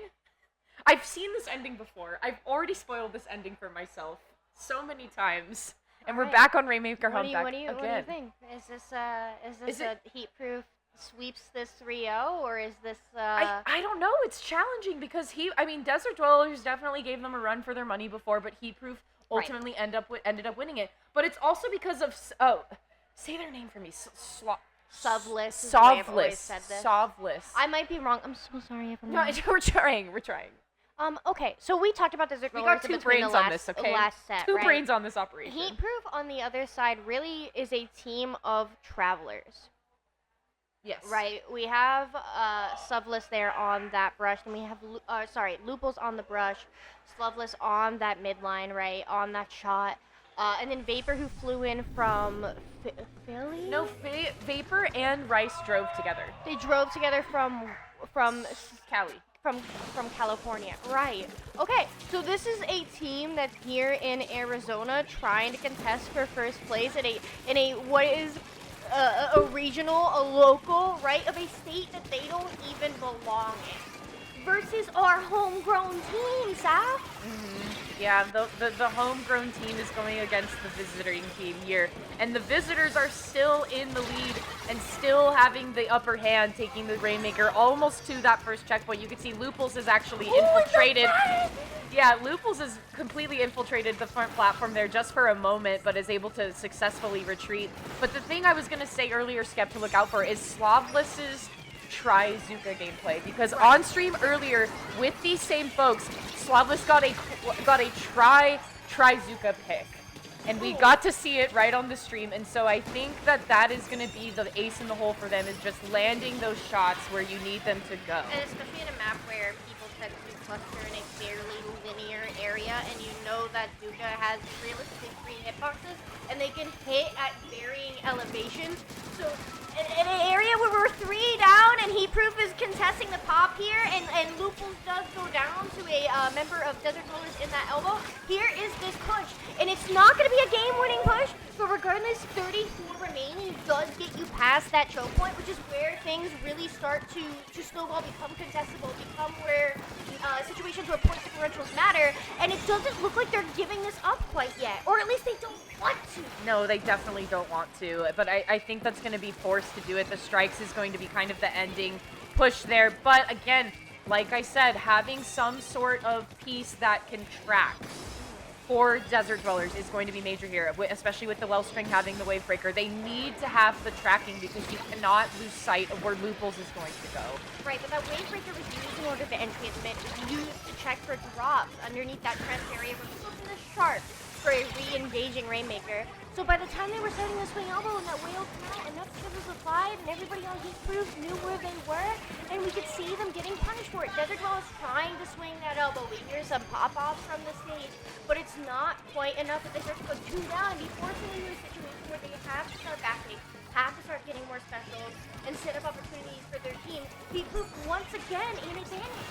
I've seen this ending before. I've already spoiled this ending for myself so many times. And we're back on Rainmaker Home What do you again. think? Is this a heat-proof sweeps this 3-0, or is this I don't know. It's challenging because Desert Dwellers definitely gave them a run for their money before, but Heatproof ultimately ended up winning it. But it's also because of say their name for me. Sovless. is the way I've always said this. Sovless. I might be wrong. I'm so sorry if I'm No, wrong. we're trying. Okay, so we talked about Desert We Dwellers got two in between brains the on last, this, okay? last set, Two right? brains on this operation. Heatproof on the other side really is a team of travelers. Yes. Right. We have Sovless there on that brush, and we have Lupul's on the brush, Slovless on that midline, right, on that shot, and then Vapor, who flew in from Philly. No, Vapor and Rice drove together. They drove together from Cali. From California, right? Okay, so this is a team that's here in Arizona trying to contest for first place in a what is a regional, a local, right, of a state that they don't even belong in, versus our homegrown team, Saf. Yeah, the homegrown team is going against the visiting team here, and the visitors are still in the lead and still having the upper hand, taking the Rainmaker almost to that first checkpoint. You can see Lupul's is actually infiltrated. Yeah, Lupul's is completely infiltrated the front platform there just for a moment, but is able to successfully retreat. But the thing I was going to say earlier, Skep, to look out for is Slavless's Try-Zuka gameplay, because on stream earlier with these same folks, Slavless got a Try-Zuka pick, and we got to see it right on the stream. And so I think that is going to be the ace in the hole for them, is just landing those shots where you need them to go. And especially in a map where people tend to cluster in a fairly linear area, and you know that Zuka has realistically 3 hitboxes, and they can hit at varying elevations. So in an area where we're 3 down and Heatproof is contesting the pop here, and Lupul's does go down to a member of Desert Dwellers in that elbow, here is this push. And it's not going to be a game-winning push, but regardless, 34 remaining does get you past that choke point, which is where things really start to snowball, become contestable, become where situations where point differentials matter, and it doesn't look like they're giving this up quite yet, or at least they don't want to. No, they definitely don't want to, but I think that's going to be forced to do it. The strikes is going to be kind of the ending push there, but again, like I said, having some sort of piece that can track for Desert Dwellers is going to be major here, especially with the Wellstring having the Wave Breaker. They need to have the tracking because you cannot lose sight of where Lupul's is going to go. Right, but that Wave Breaker was used in order to enhancement. It was used to check for drops underneath that trench area where people in the sharp for a re-engaging Rainmaker. So by the time they were setting the swing elbow and that whale came out, enough skills was applied, and everybody on Heatproof knew where they were, and we could see them getting punished for it. Desert Dwellers trying to swing that elbow. We hear some pop-offs from the stage, but it's not quite enough that they start to go 2 down and be forced into a situation where they have to start backing, have to start getting more specials, and set up opportunities for their team. Heatproof once again in advantage.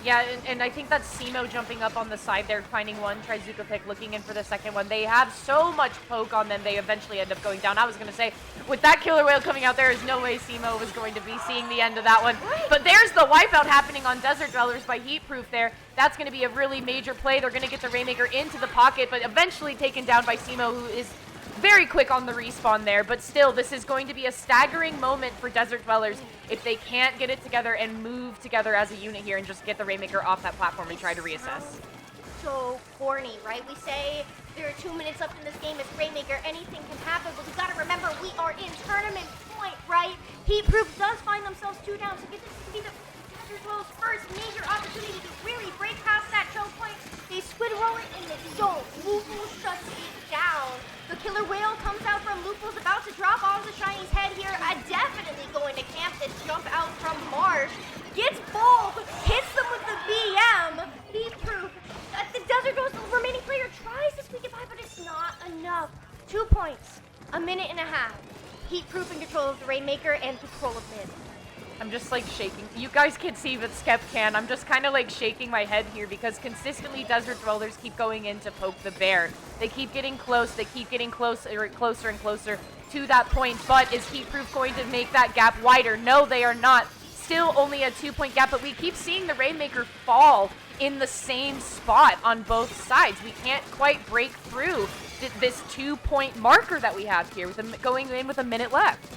Yeah, and I think that's Simo jumping up on the side there, finding one Try-Zuka pick, looking in for the second one. They have so much poke on them, they eventually end up going down. I was going to say, with that Killer Whale coming out, there is no way Simo was going to be seeing the end of that one. But there's the wipeout happening on Desert Dwellers by Heatproof there. That's going to be a really major play. They're going to get the Rainmaker into the pocket, but eventually taken down by Simo, who is very quick on the respawn there, but still, this is going to be a staggering moment for Desert Dwellers if they can't get it together and move together as a unit here and just get the Rainmaker off that platform and try to reassess. So corny, right? We say there are 2 minutes left in this game, it's Rainmaker, anything can happen, but we gotta remember we are in tournament point, right? Heatproof does find themselves 2 down, so this could be the Desert Dwellers' first major opportunity to really break past that choke point. They squid roll it in the zone. Lupul shuts it down. The Killer Whale comes out from Lupul's, about to drop on the Shiny's head here. Definitely going to camp and jump out from Marsh. Gets both, hits them with the BM. Heatproof. The Desert Dwellers, the remaining player, tries to squeak it by, but it's not enough. 2 points, 1.5 minutes. Heatproof in control of the Rainmaker and control of mid. I'm just like shaking. You guys can see, but Skep can. I'm just kind of like shaking my head here because consistently Desert Dwellers keep going in to poke the bear. They keep getting close. They keep getting closer and closer to that point. But is Heatproof going to make that gap wider? No, they are not. Still only a 2-point gap, but we keep seeing the Rainmaker fall in the same spot on both sides. We can't quite break through this 2-point marker that we have here, with going in with a minute left.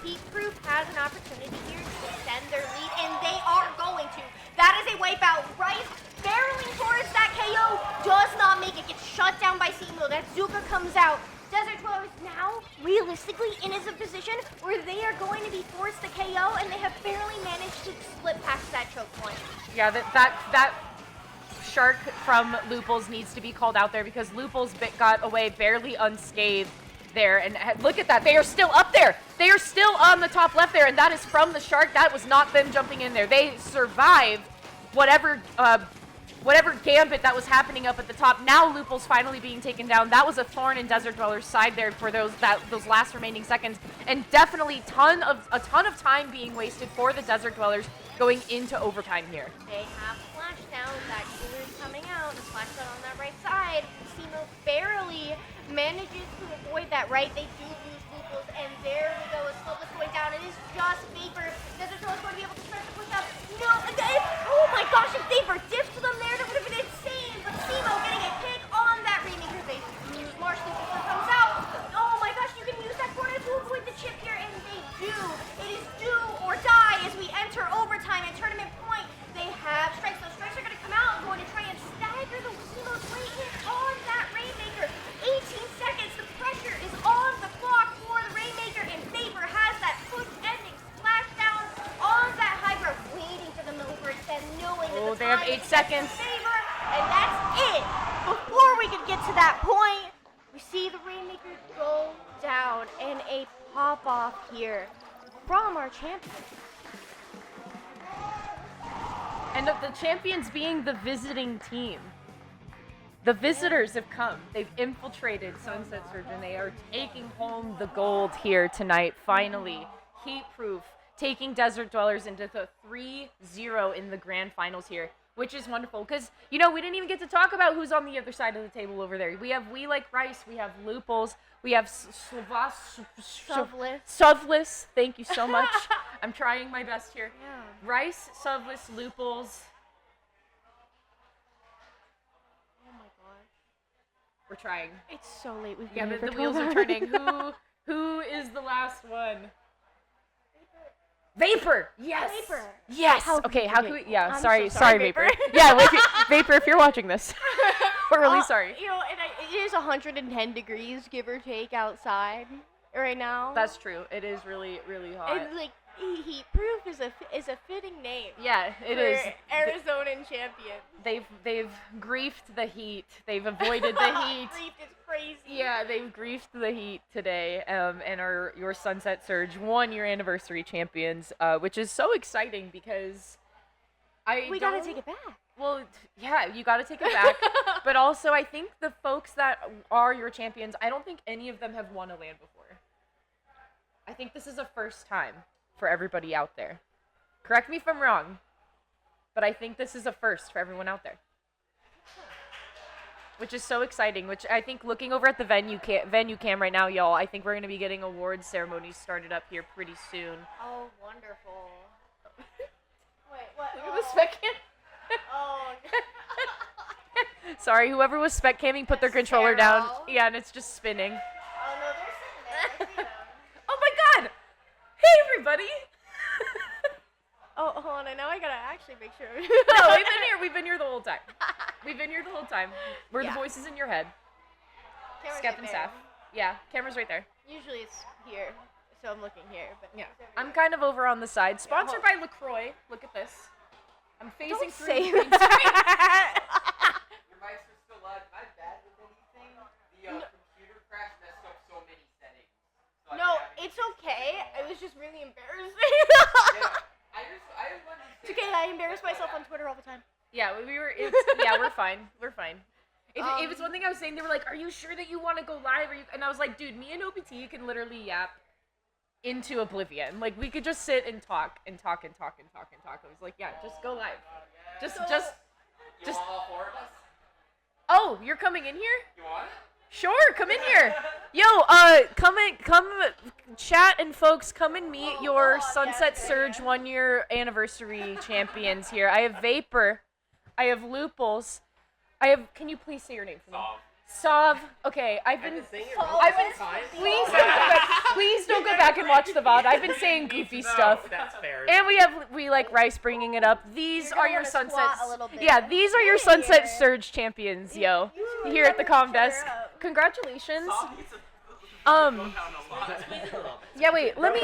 Heat Proof has an opportunity here to extend their lead, and they are going to. That is a wipeout. Rice barreling towards that KO, does not make it, gets shut down by Simo. That Zuka comes out. Desert Dweller is now realistically in a position where they are going to be forced to KO, and they have barely managed to slip past that choke point. Yeah, that shark from Looples needs to be called out there, because Looples got away barely unscathed there, and look at that, they are still up there. They are still on the top left there, and that is from the shark. That was not them jumping in there. They survived whatever gambit that was happening up at the top. Now Loople's finally being taken down. That was a thorn in Desert Dweller's side there for those last remaining seconds, and definitely a ton of time being wasted for the Desert Dwellers going into overtime here. They have Splashdown. That cooler is coming out. The Splashdown on that right side. Simo barely manages to avoid that right. They do lose Looples, and there we go. A Slowless going down. It is just Vapor. Desert Dweller's going to be able to press the push up. No, oh my gosh, if Vapor dips to them there, that would have been insane. But Simo getting a pick on that Rainmaker base. Marsh Lucifer comes out. Oh my gosh, you can use that corner to avoid the chip here, and they do. It is do or die as we enter overtime and tournament point. They have strikes. Those strikes are going to come out, going to try and stagger the Simo's way in on that Rainmaker. 18 seconds. The pressure is on the clock for the Rainmaker, and Vapor has that push-ending splashdown on that Hydra, waiting for them to overextend, knowing that they have 8 seconds. Favor, and that's it. Before we could get to that point, we see the Rainmaker go down, and a pop-off here from our champion. And the champions being the visiting team. The visitors have come. They've infiltrated Sunset Surge, and they are taking home the gold here tonight, finally. Heat Proof taking Desert Dwellers into the 3-0 in the grand finals here, which is wonderful, because, we didn't even get to talk about who's on the other side of the table over there. We have We Like Rice, we have Looples, we have Suvless. Thank you so much. I'm trying my best here. Yeah. Rice, Suvless, Looples. Oh my gosh. We're trying. It's so late. We've been here the for wheels 12 are turning. Who is the last one? Vapor. Yes. Vapor. Yes. How Okay. How can we? Yeah. I'm Sorry. so sorry, Vapor. Vapor. Yeah. Vapor. If you're watching this, we're really sorry. And it is 110 degrees, give or take, outside right now. That's true. It is really, really hot. And Heat Proof is a fitting name. Yeah, it for is. Arizonan champion. They've griefed the heat. They've avoided the heat. Griefed is crazy. Yeah, they've griefed the heat today, and are your Sunset Surge 1-year anniversary champions, which is so exciting because we gotta take it back. Well, yeah, you gotta take it back. But also, I think the folks that are your champions, I don't think any of them have won a LAN before. I think this is a first time for everybody out there. Correct me if I'm wrong, but I think this is a first for everyone out there. Which is so exciting, which I think looking over at the venue cam right now, y'all, I think we're going to be getting awards ceremonies started up here pretty soon. Oh, wonderful. Wait, what? Look at the spec cam. Oh. Sorry, whoever was spec camming put their controller down. Yeah, and it's just spinning. Oh, no, they're sitting there. I see them. Oh my god! Hey, everybody! Oh, hold on. Now I gotta actually make sure. No, we've been here the whole time. We've been here the whole time. We're the voices in your head. Camera's Skep right and there. Saf. Yeah, camera's right there. Usually it's here, so I'm looking here. But Yeah. I'm kind of over on the side. Sponsored by LaCroix. Look at this. I'm phasing Don't through say the green that. Your mics are still live. Am I bad with anything? The computer crash messed up so many settings. So No, it's okay. It was just really embarrassing. It's okay. I embarrass myself on Twitter all the time. Yeah, we're fine. We're fine. If it's one thing I was saying, they were like, "Are you sure that you want to go live?" And I was like, "Dude, me and OPT can literally yap into oblivion. Like, we could just sit and talk and talk and talk and talk and talk." I was like, "Yeah, just go live. Just." You want all four of us? Oh, you're coming in here? You want it? Sure, come in here. Yo, come chat, and folks, come and meet your Sunset Surge 1-year anniversary champions here. I have Vapor, I have Looples. I have. Can you please say your name for me? Sov. Okay, I've been. Please don't go back and watch the VOD. I've been saying goofy stuff. That's fair. And we like Rice bringing it up. These are your Sunset. a little bit. Yeah, these are your Sunset Surge champions, yo. Here at the comm desk. Congratulations. Yeah, wait. Let me.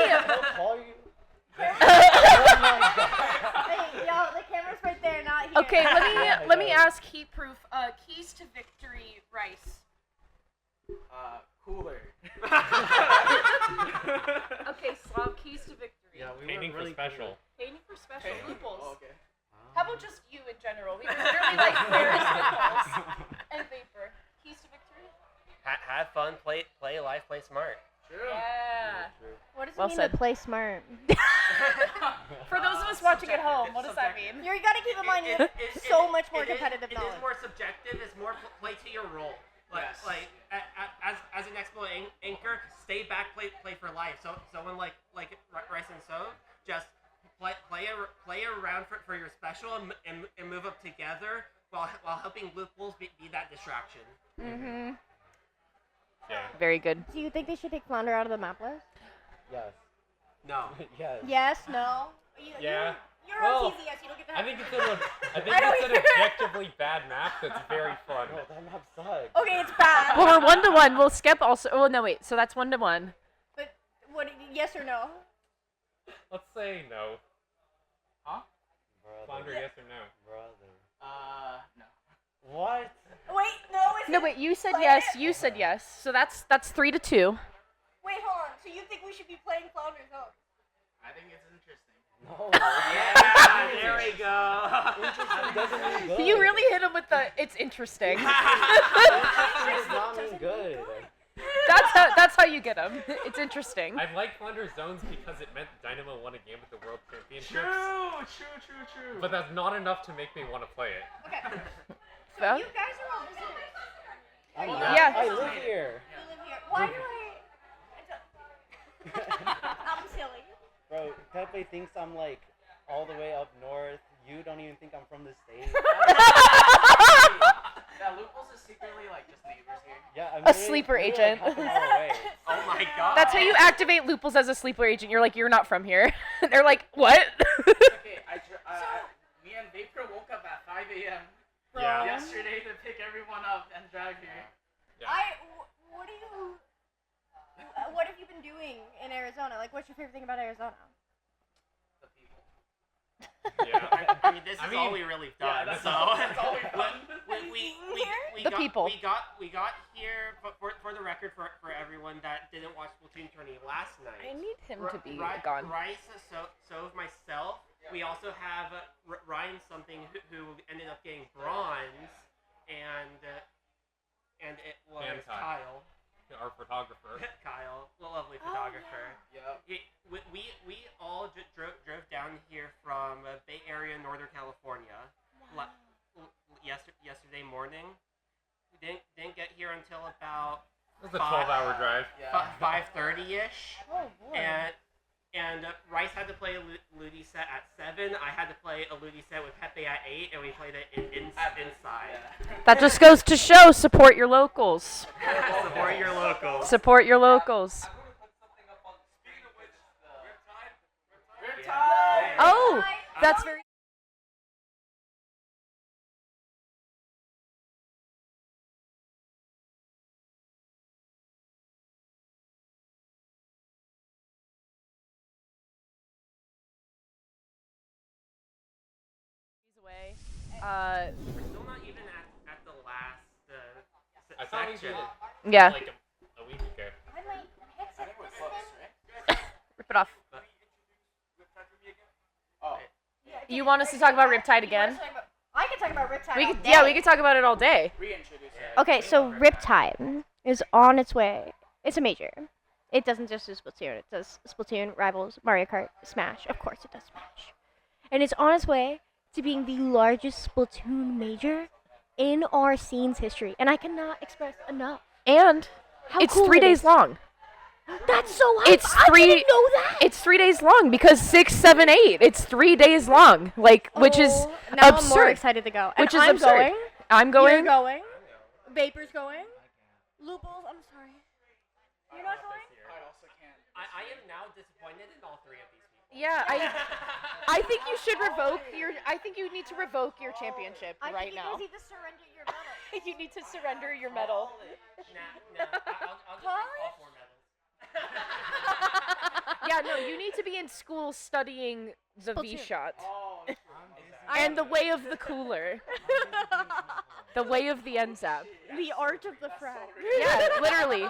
Hey, yo, the camera's right there, not here. Okay, let me ask Heat Proof. Keys to victory, Rice. Cooler. Okay, Slav, keys to victory. Yeah, we Painting were really for special. Painting for special loopholes. Oh, okay. How about just you in general? We really like Claire's loopholes and Vapor. Keys to victory? Have fun, play life, play smart. True. Yeah. What does it Well mean said. to play smart? For those of us watching at home, what does that mean? You gotta keep in mind, you're so much more It is- competitive It is more subjective. It's more play to your role. Like as an expo anchor, stay back, play for life. So when like Rice and So, just play around for your special and move up together while helping loopholes be that distraction. Mm-hmm. Yeah. Very good. Do you think they should take Flounder out of the map list? Yes. No. Yes. Yes, no. Yeah. You're Well, on TZ, yes, you don't get to I have think it. it's an objectively bad map that's very fun. No, that map sucks. Okay, it's bad. Well, we're 1-1. We'll skip also. Oh no, wait. So that's 1-1. But what? Yes or no? Let's say no. Huh? Flounder, yes or no? Brother. No. What? Wait, no. No, wait. You said yes. You said yes. So that's 3-2. Wait, hold on. So you think we should be playing Flounder's Hook? I think it's interesting. No. Yeah, there we go. Interesting doesn't mean good. You really hit him with the. It's interesting. It does not mean good. That's how you get him. It's interesting. I like Flounder's Zones because it meant Dynamo won a game at the World Championships. True. But that's not enough to make me want to play it. Okay. Well, You guys are all visitors. I'm Well, not, yeah. I live here. You live here. Why do I'm silly. Bro, Pepe thinks I'm like all the way up north. You don't even think I'm from the state. Yeah, Loopholes is secretly like just neighbors here. Yeah, I'm A literally- sleeper we're, like, agent. half a mile away. Oh my god. That's how you activate Looples as a sleeper agent. You're like, you're not from here. They're like, what? Okay, me and Vapor woke up at 5 a.m. Yeah. yesterday to pick everyone up and drive here. Yeah. What have you been doing in Arizona? Like, what's your favorite thing about Arizona? The people. Yeah. I mean, this is all we really done. that's so all we've done. we The got, people. We got here, but for the record, for everyone that didn't watch Splatoon Tourney last night. I need him to be Ri- gone. Rice, so myself. We also have Ryan something who ended up getting bronze, and it was And Kyle. Our photographer. Kyle, the lovely photographer. Yep. We all drove down here from Bay Area, Northern California. Yesterday morning. We didn't get here until about. It was a 12-hour drive. 5:30ish. Oh boy. And Rice had to play a Ludi set at 7. I had to play a Ludi set with Pepe at 8, and we played it inside. That just goes to show, support your locals. Support your locals. Support your locals. Oh, that's very. Away. We're still not even at the last I thought we section. did Yeah. like a week ago. Rip it off. You want us to talk about Riptide again? I can talk about Riptide. We all could, day. yeah, we could talk about it all day. Reintroduce it. Okay, so Riptide is on its way. It's a major. It doesn't just do Splatoon. It does Splatoon, Rivals, Mario Kart, Smash. Of course, it does Smash. And it's on its way to being the largest Splatoon major in our scene's history. And I cannot express enough And how it's cool 3 it days is. long. That's so hype. It's I 3. didn't know that. It's 3 days long because 6, 7, 8. It's 3 days long, like which is Now absurd. I'm more excited to go. Which And is I'm absurd. going. I'm going. You're going. Vapor's going. Lupul's, I'm sorry. You're not going? I am now disappointed in all three of these people. Yeah, I think you should revoke your. I think you need to revoke your championship right now. You need to surrender your medal. You need to surrender your medal. Nah, I'll just take all 4 medals. Yeah, no, you need to be in school studying the V Splatoon. shot. Oh, And the way of the cooler. The way of the NZAP. The art of the frag. Yeah, literally.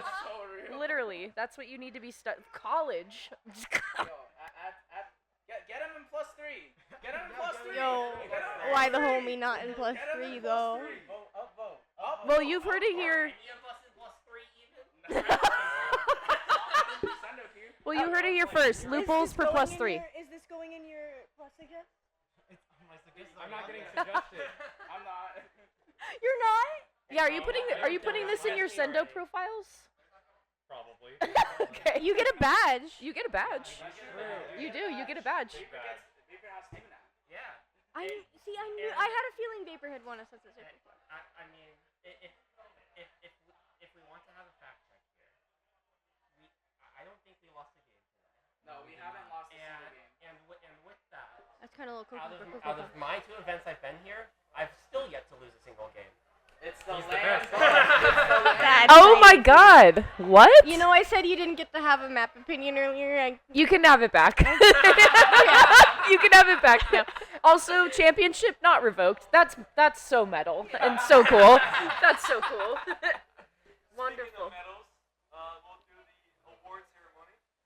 Literally. That's what you need to be college. Get him in +3. Get him in +3. Yo, why the homie not in +3 though? Well, you've heard it here. Well, you heard it here first. Loopholes for +3. Is this going in your plus again? I'm not getting suggested. I'm not. You're not? Yeah, are you putting this in your Sendo profiles? Probably. Okay. You get a badge. You get a badge. You do. You get a badge. Yeah. I knew. I had a feeling Vapor had won a censorship before. I mean, if we want to have a fact check here, I don't think we lost a game today. No, we haven't lost a single game. And with that, That's kind of a little out of my 2 events I've been here, I've still yet to lose a single game. It's the He's the land. best. Oh my God! What? You know, I said you didn't get to have a map opinion earlier. You can have it back. You can have it back now. Also, championship not revoked. That's so metal and so cool. That's so cool. Wonderful.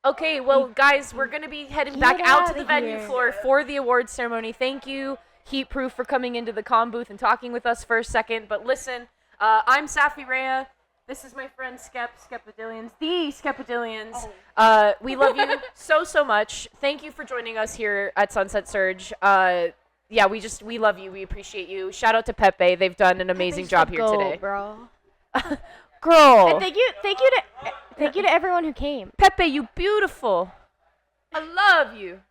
Okay, well, guys, we're gonna be heading back Get out to outta the venue here. floor for the awards ceremony. Thank you, Heatproof, for coming into the comm booth and talking with us for a second. But listen, I'm Safi Rhea. This is my friend Skepadillions, the Skepadillions. We love you so much. Thank you for joining us here at Sunset Surge. Yeah, we love you. We appreciate you. Shout out to Pepe. They've done an amazing job here today. Bro. Girl. And thank you to everyone who came. Pepe, you beautiful. I love you.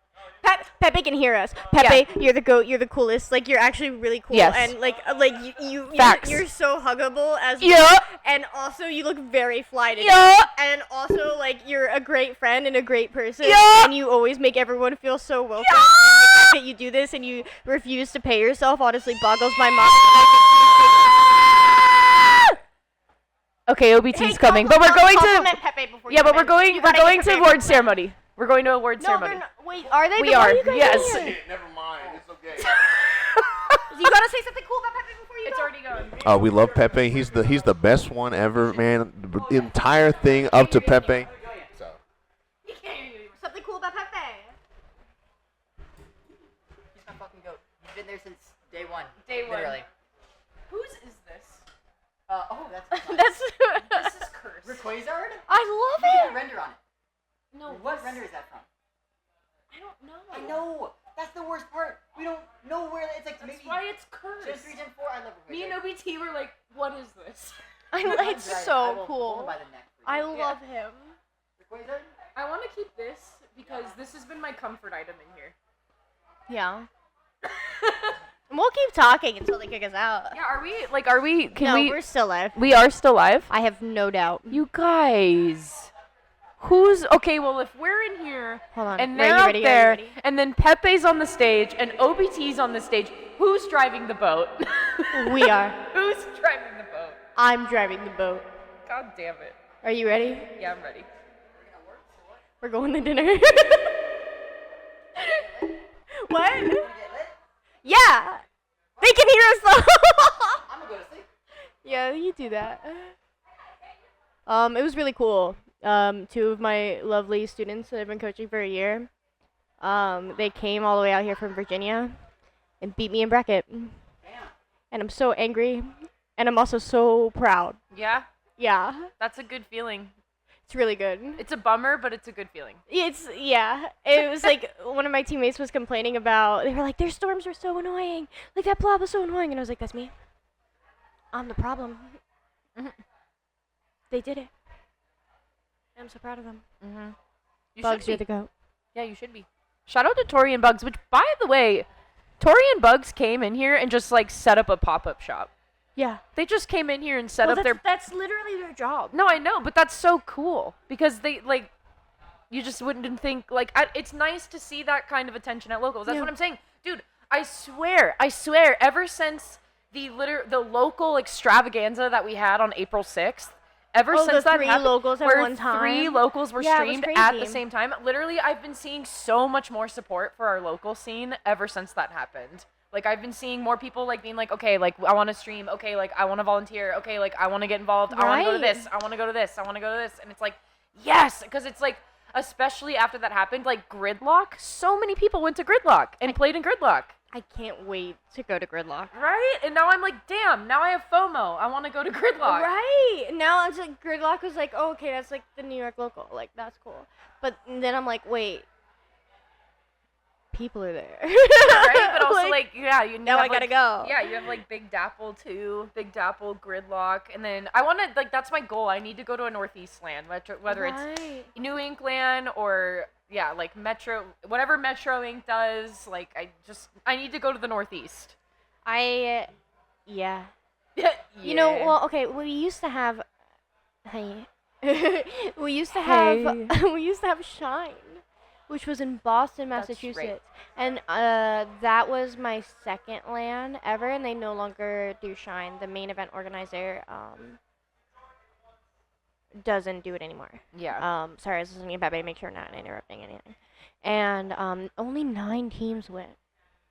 Pepe can hear us. Pepe, you're the goat. You're the coolest. Like, you're actually really cool. Yes. And like Facts. you're so huggable as Yeah. well. And also, you look very fly today. Yeah. And also, like, you're a great friend and a great person. Yeah. And you always make everyone feel so welcome. And the fact that you do this and you refuse to pay yourself honestly boggles my mind. Okay, OBT's coming, but we're going to. Compliment Pepe before Yeah, you but come we're in. going. You We're gotta going get to Pepe award for ceremony. We're going to award No, ceremony. they're not. Wait, are they? We Then why are. you guys Yes. here? Never mind. It's okay. You gotta say something cool about Pepe before you It's go. already gone. We love Pepe. He's the best one ever, man. The entire thing up to Pepe. So. Something cool about Pepe. He's my fucking goat. He's been there since day one. Day one. Literally. Whose is this? Oh, that's This is cursed. Rayquaza? I You love can it. render on it. No. What render is that from? I don't know. I know. That's the worst part. We don't know where it's like. That's maybe why it's cursed. Gen 3, Gen 4. I love Rayquaza. Me and OBT were like, what is this? It's I so will cool. pull him by the neck for I you. love him. Rayquaza? I want to keep this because this has been my comfort item in here. Yeah. And we'll keep talking until they kick us out. Yeah, are we, can no, we? we're still live. We are still live? I have no doubt. You guys. Okay, well, if we're in here, Hold on. and Are they're you out ready? Are you there, ready? and then Pepe's on the stage, and OBT's on the stage, who's driving the boat? We are. Who's driving the boat? I'm driving the boat. God damn it. Are you ready? Yeah, I'm ready. We're going to dinner. What? Yeah. They can hear us though. I'm gonna go to sleep. Yeah, you do that. It was really cool. 2 of my lovely students that I've been coaching for a year, they came all the way out here from Virginia and beat me in bracket. Damn. And I'm so angry. And I'm also so proud. Yeah? Yeah. That's a good feeling. It's really good. It's a bummer, but it's a good feeling. Yeah. It was like one of my teammates was complaining about, they were like, their storms are so annoying. Like that blob was so annoying. And I was like, that's me. I'm the problem. They did it. I'm so proud of them. Mm-hmm. You Bugs, should you're be. the goat. Yeah, you should be. Shout out to Tori and Bugs, which, by the way, Tori and Bugs came in here and just, like, set up a pop-up shop. Yeah. They just came in here and set Well, up their... That's literally their job. No, I know, but that's so cool. Because they, like... You just wouldn't think... Like, it's nice to see that kind of attention at locals. That's Yeah. what I'm saying. Dude, I swear, ever since the local extravaganza that we had on April 6th, ever Oh, since the that three happened, locals at where one time? 3 locals were Yeah, it was streamed at the crazy. same time, literally, I've been seeing so much more support for our local scene ever since that happened. Like, I've been seeing more people, like, being like, okay, like, I want to stream, okay, like, I want to volunteer, okay, like, I want to get involved, I want to go to Right. this, I want to go to this, I want to go to this, and it's like, yes, because it's like, especially after that happened, like, Gridlock, so many people went to Gridlock and played in Gridlock. I can't wait to go to Gridlock. Right? And now I'm like, damn, now I have FOMO. I want to go to Gridlock. Right. Now it's like Gridlock was like, oh, okay, that's like the New York local. Like, that's cool. But then I'm like, wait. People are there. Right? But also, like, yeah, you now have, I gotta like, go. Yeah, you have, like, Big Dapple, too. Big Dapple, Gridlock. And then I want to, like, that's my goal. I need to go to a Northeast land, whether it's New Ink land or, yeah, like, Metro, whatever Metro Ink does. Like, I need to go to the Northeast. Yeah. Yeah. You know, well, okay, we used to have, we used to have, we used to have Shine, which was in Boston, That's Massachusetts, and that was my second LAN ever, and they no longer do Shine. The main event organizer doesn't do it anymore. Yeah. Sorry, I was listening to Pepe, make sure I'm not interrupting anything. And only 9 teams went.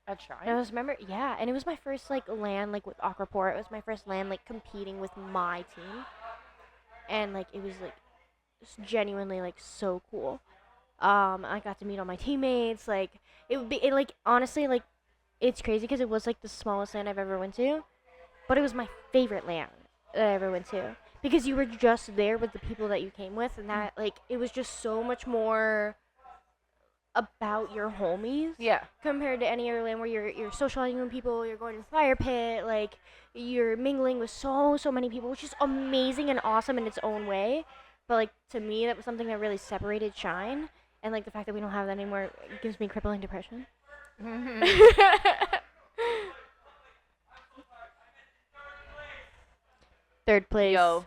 At Shrine? And I was remember, yeah, and it was my first like LAN like with Aquaport. It was my first LAN like competing with my team, and like it was like genuinely like so cool. I got to meet all my teammates. Like like honestly like it's crazy because it was like the smallest LAN I've ever went to, but it was my favorite LAN that I ever went to because you were just there with the people that you came with, and that like it was just so much more about your homies, yeah, compared to any other LAN where you're socializing with people, you're going to the fire pit, like you're mingling with so many people, which is amazing and awesome in its own way. But like to me, that was something that really separated Shine, and like the fact that we don't have that anymore gives me crippling depression. Third place. Yo.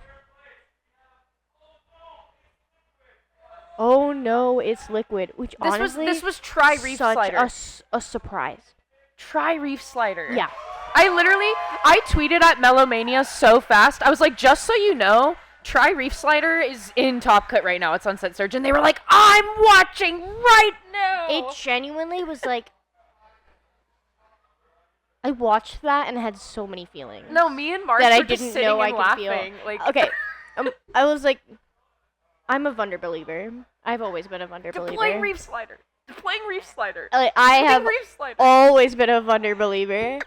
Oh no, it's Liquid, which honestly this was Try Reef such Slider. a surprise. Try Reef Slider. Yeah. I tweeted at Mellowmania so fast. I was like, just so you know, Try Reef Slider is in Top Cut right now at Sunset Surge, and they were like, I'm watching right now. It genuinely was like, I watched that and had so many feelings. No, me and Mark that were I just didn't sitting know and I could laughing. feel. Like, Okay, I was like, I'm a Wunder believer. I've always been a Wunder believer. Deploying Reef Slider. Deploying Reef Slider. Like, I Shooting have Reef Slider. always been a Wunder believer,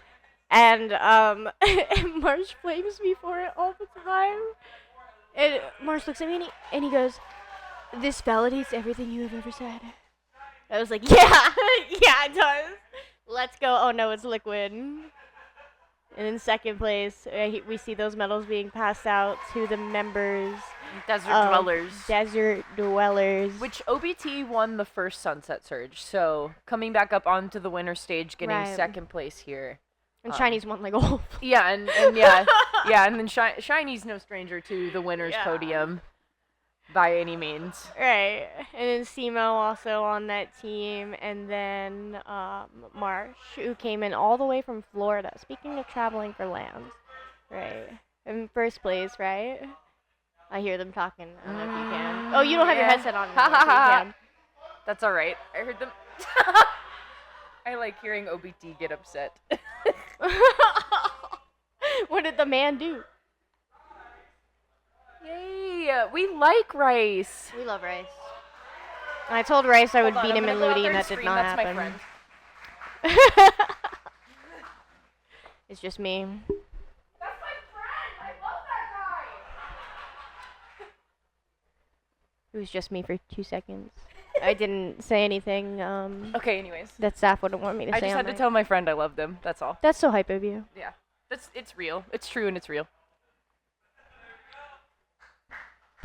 and Marsh blames me for it all the time. And Marsh looks at me and he goes, "This validates everything you have ever said." I was like, "Yeah, yeah, it does. Let's go." Oh no, it's Liquid. And in second place, we see those medals being passed out to the members. Desert Dwellers. Which OBT won the first Sunset Surge, so coming back up onto the winner stage, getting Right. second place here. And Shiny's won like all. Yeah, and yeah, yeah, and then Shiny's no stranger to the winner's Yeah. podium, by any means. Right. And then Simo also on that team, and then Marsh, who came in all the way from Florida. Speaking of traveling for lands, right? In first place, right? I hear them talking. I don't know if you can. Oh, you don't have your headset on. Ha anymore, so you can. That's all right. I heard them. I like hearing OBT get upset. What did the man do? Yay! We like Rice. We love Rice. And I told Rice I would Hold on, beat I'm him in gonna go out Ludi, there and that and did scream. not That's my happen. friend. It's just me. It was just me for 2 seconds. I didn't say anything. Okay, anyways. That staff wouldn't want me to I say. just on had to mic. tell my friend I love them. That's all. That's so hype of you. Yeah, it's real. It's true and it's real.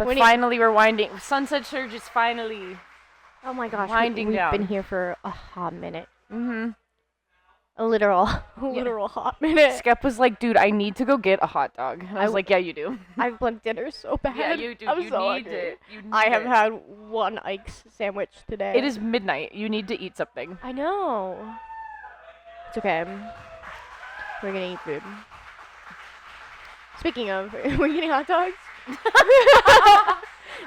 But When you- finally, we're winding. Sunset Surge is finally. Oh my gosh, winding we've down. been here for a hot minute. Mm-hmm. A literal hot minute. Skep was like, dude, I need to go get a hot dog. And I was like, yeah, you do. I've wanted dinner so bad. Yeah, you do. I'm You so need hungry. it. You need I have it. had one Ike's sandwich today. It is midnight. You need to eat something. I know. It's okay. We're gonna eat food. Speaking of, we're eating hot dogs.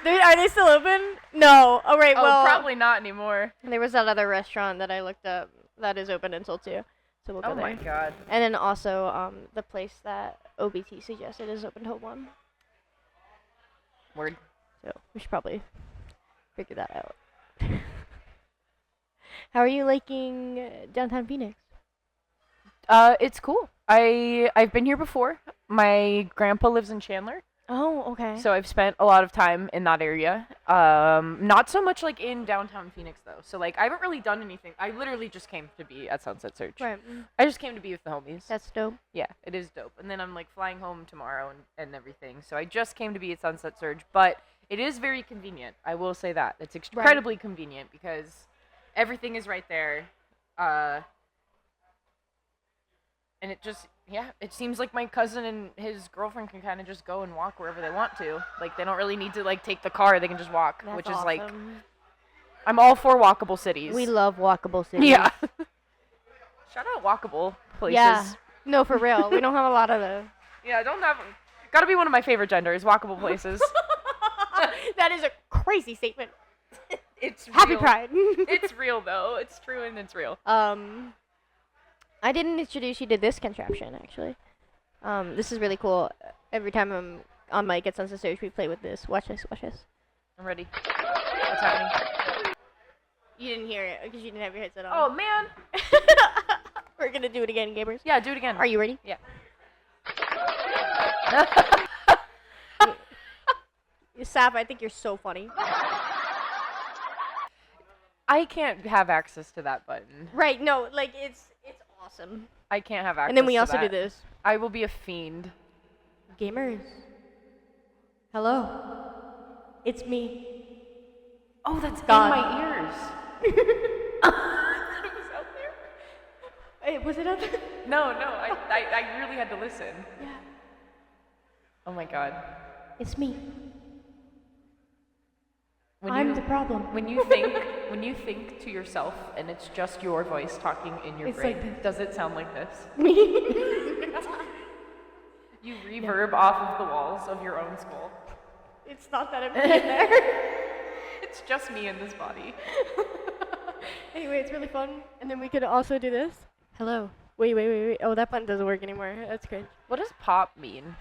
Are they still open? No. Oh right. Oh, Well, probably not anymore. there was that other restaurant that I looked up that is open until 2. So we'll go Oh there. my god. And then also, the place that OBT suggested is open till 1. Word. So we should probably figure that out. How are you liking downtown Phoenix? It's cool. I've been here before. My grandpa lives in Chandler. Oh, okay. So I've spent a lot of time in that area. Not so much like in downtown Phoenix though. So like I haven't really done anything. I literally just came to be at Sunset Surge. Right. I just came to be with the homies. That's dope. Yeah, it is dope. And then I'm like flying home tomorrow and everything. So I just came to be at Sunset Surge, but it is very convenient. I will say that. It's incredibly convenient because everything is right there. And it just, yeah, it seems like my cousin and his girlfriend can kind of just go and walk wherever they want to. Like, they don't really need to, like, take the car. They can just walk, That's which is, like, awesome. I'm all for walkable cities. We love walkable cities. Yeah. Shout out walkable places. Yeah. No, for real. We don't have a lot of those. Yeah, I don't have, gotta be one of my favorite genders, walkable places. That is a crazy statement. It's Happy real. Pride. It's real, though. It's true and it's real. I didn't introduce you to this contraption, actually. This is really cool. Every time I'm on mic at Sunset Surge, we play with this. Watch this, watch this. I'm ready. What's happening? You didn't hear it because you didn't have your headset on. Oh, man. We're gonna do it again, gamers. Yeah, do it again. Are you ready? Yeah. Saf, I think you're so funny. I can't have access to that button. Right, no, like, it's awesome. I can't have access And then we to also do that. this. I will be a fiend. Gamers. Hello. It's me. Oh, that's God. in my ears. Wait, was it out there? No, I really had to listen. Yeah. Oh my god. It's me. When I'm the problem. When you think to yourself and it's just your voice talking in your It's brain, like this. does it sound like this? Me. You reverb off of the walls of your own skull. It's not that I'm in there. It's just me in this body. Anyway, it's really fun. And then we could also do this. Hello. Wait. Oh, that button doesn't work anymore. That's cringe. What does pop mean?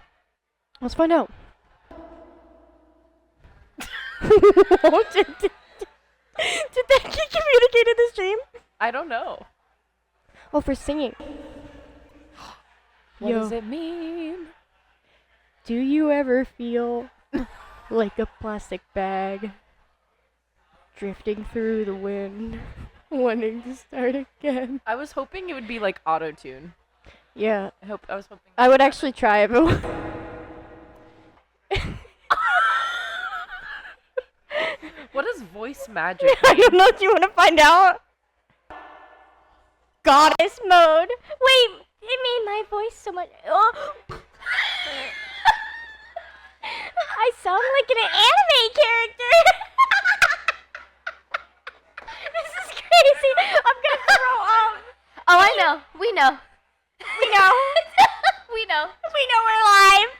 Let's find out. Did that get communicated in the stream? I don't know. Oh, for singing. What does it mean? Do you ever feel like a plastic bag drifting through the wind, wanting to start again? I was hoping it would be like auto-tune. Yeah. I was hoping. I would actually try if it was. What is voice magic? I don't know. Do you want to find out? Goddess mode. Wait, it made my voice so much. Oh. I sound like an anime character. This is crazy. I'm gonna throw up. Oh, I know. We know. We know. We know. We know we're live.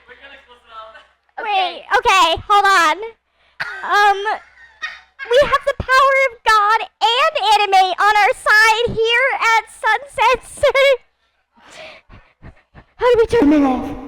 Wait. Okay. Hold on. We have the power of God and anime on our side here at Sunset Surge. How do we turn it off?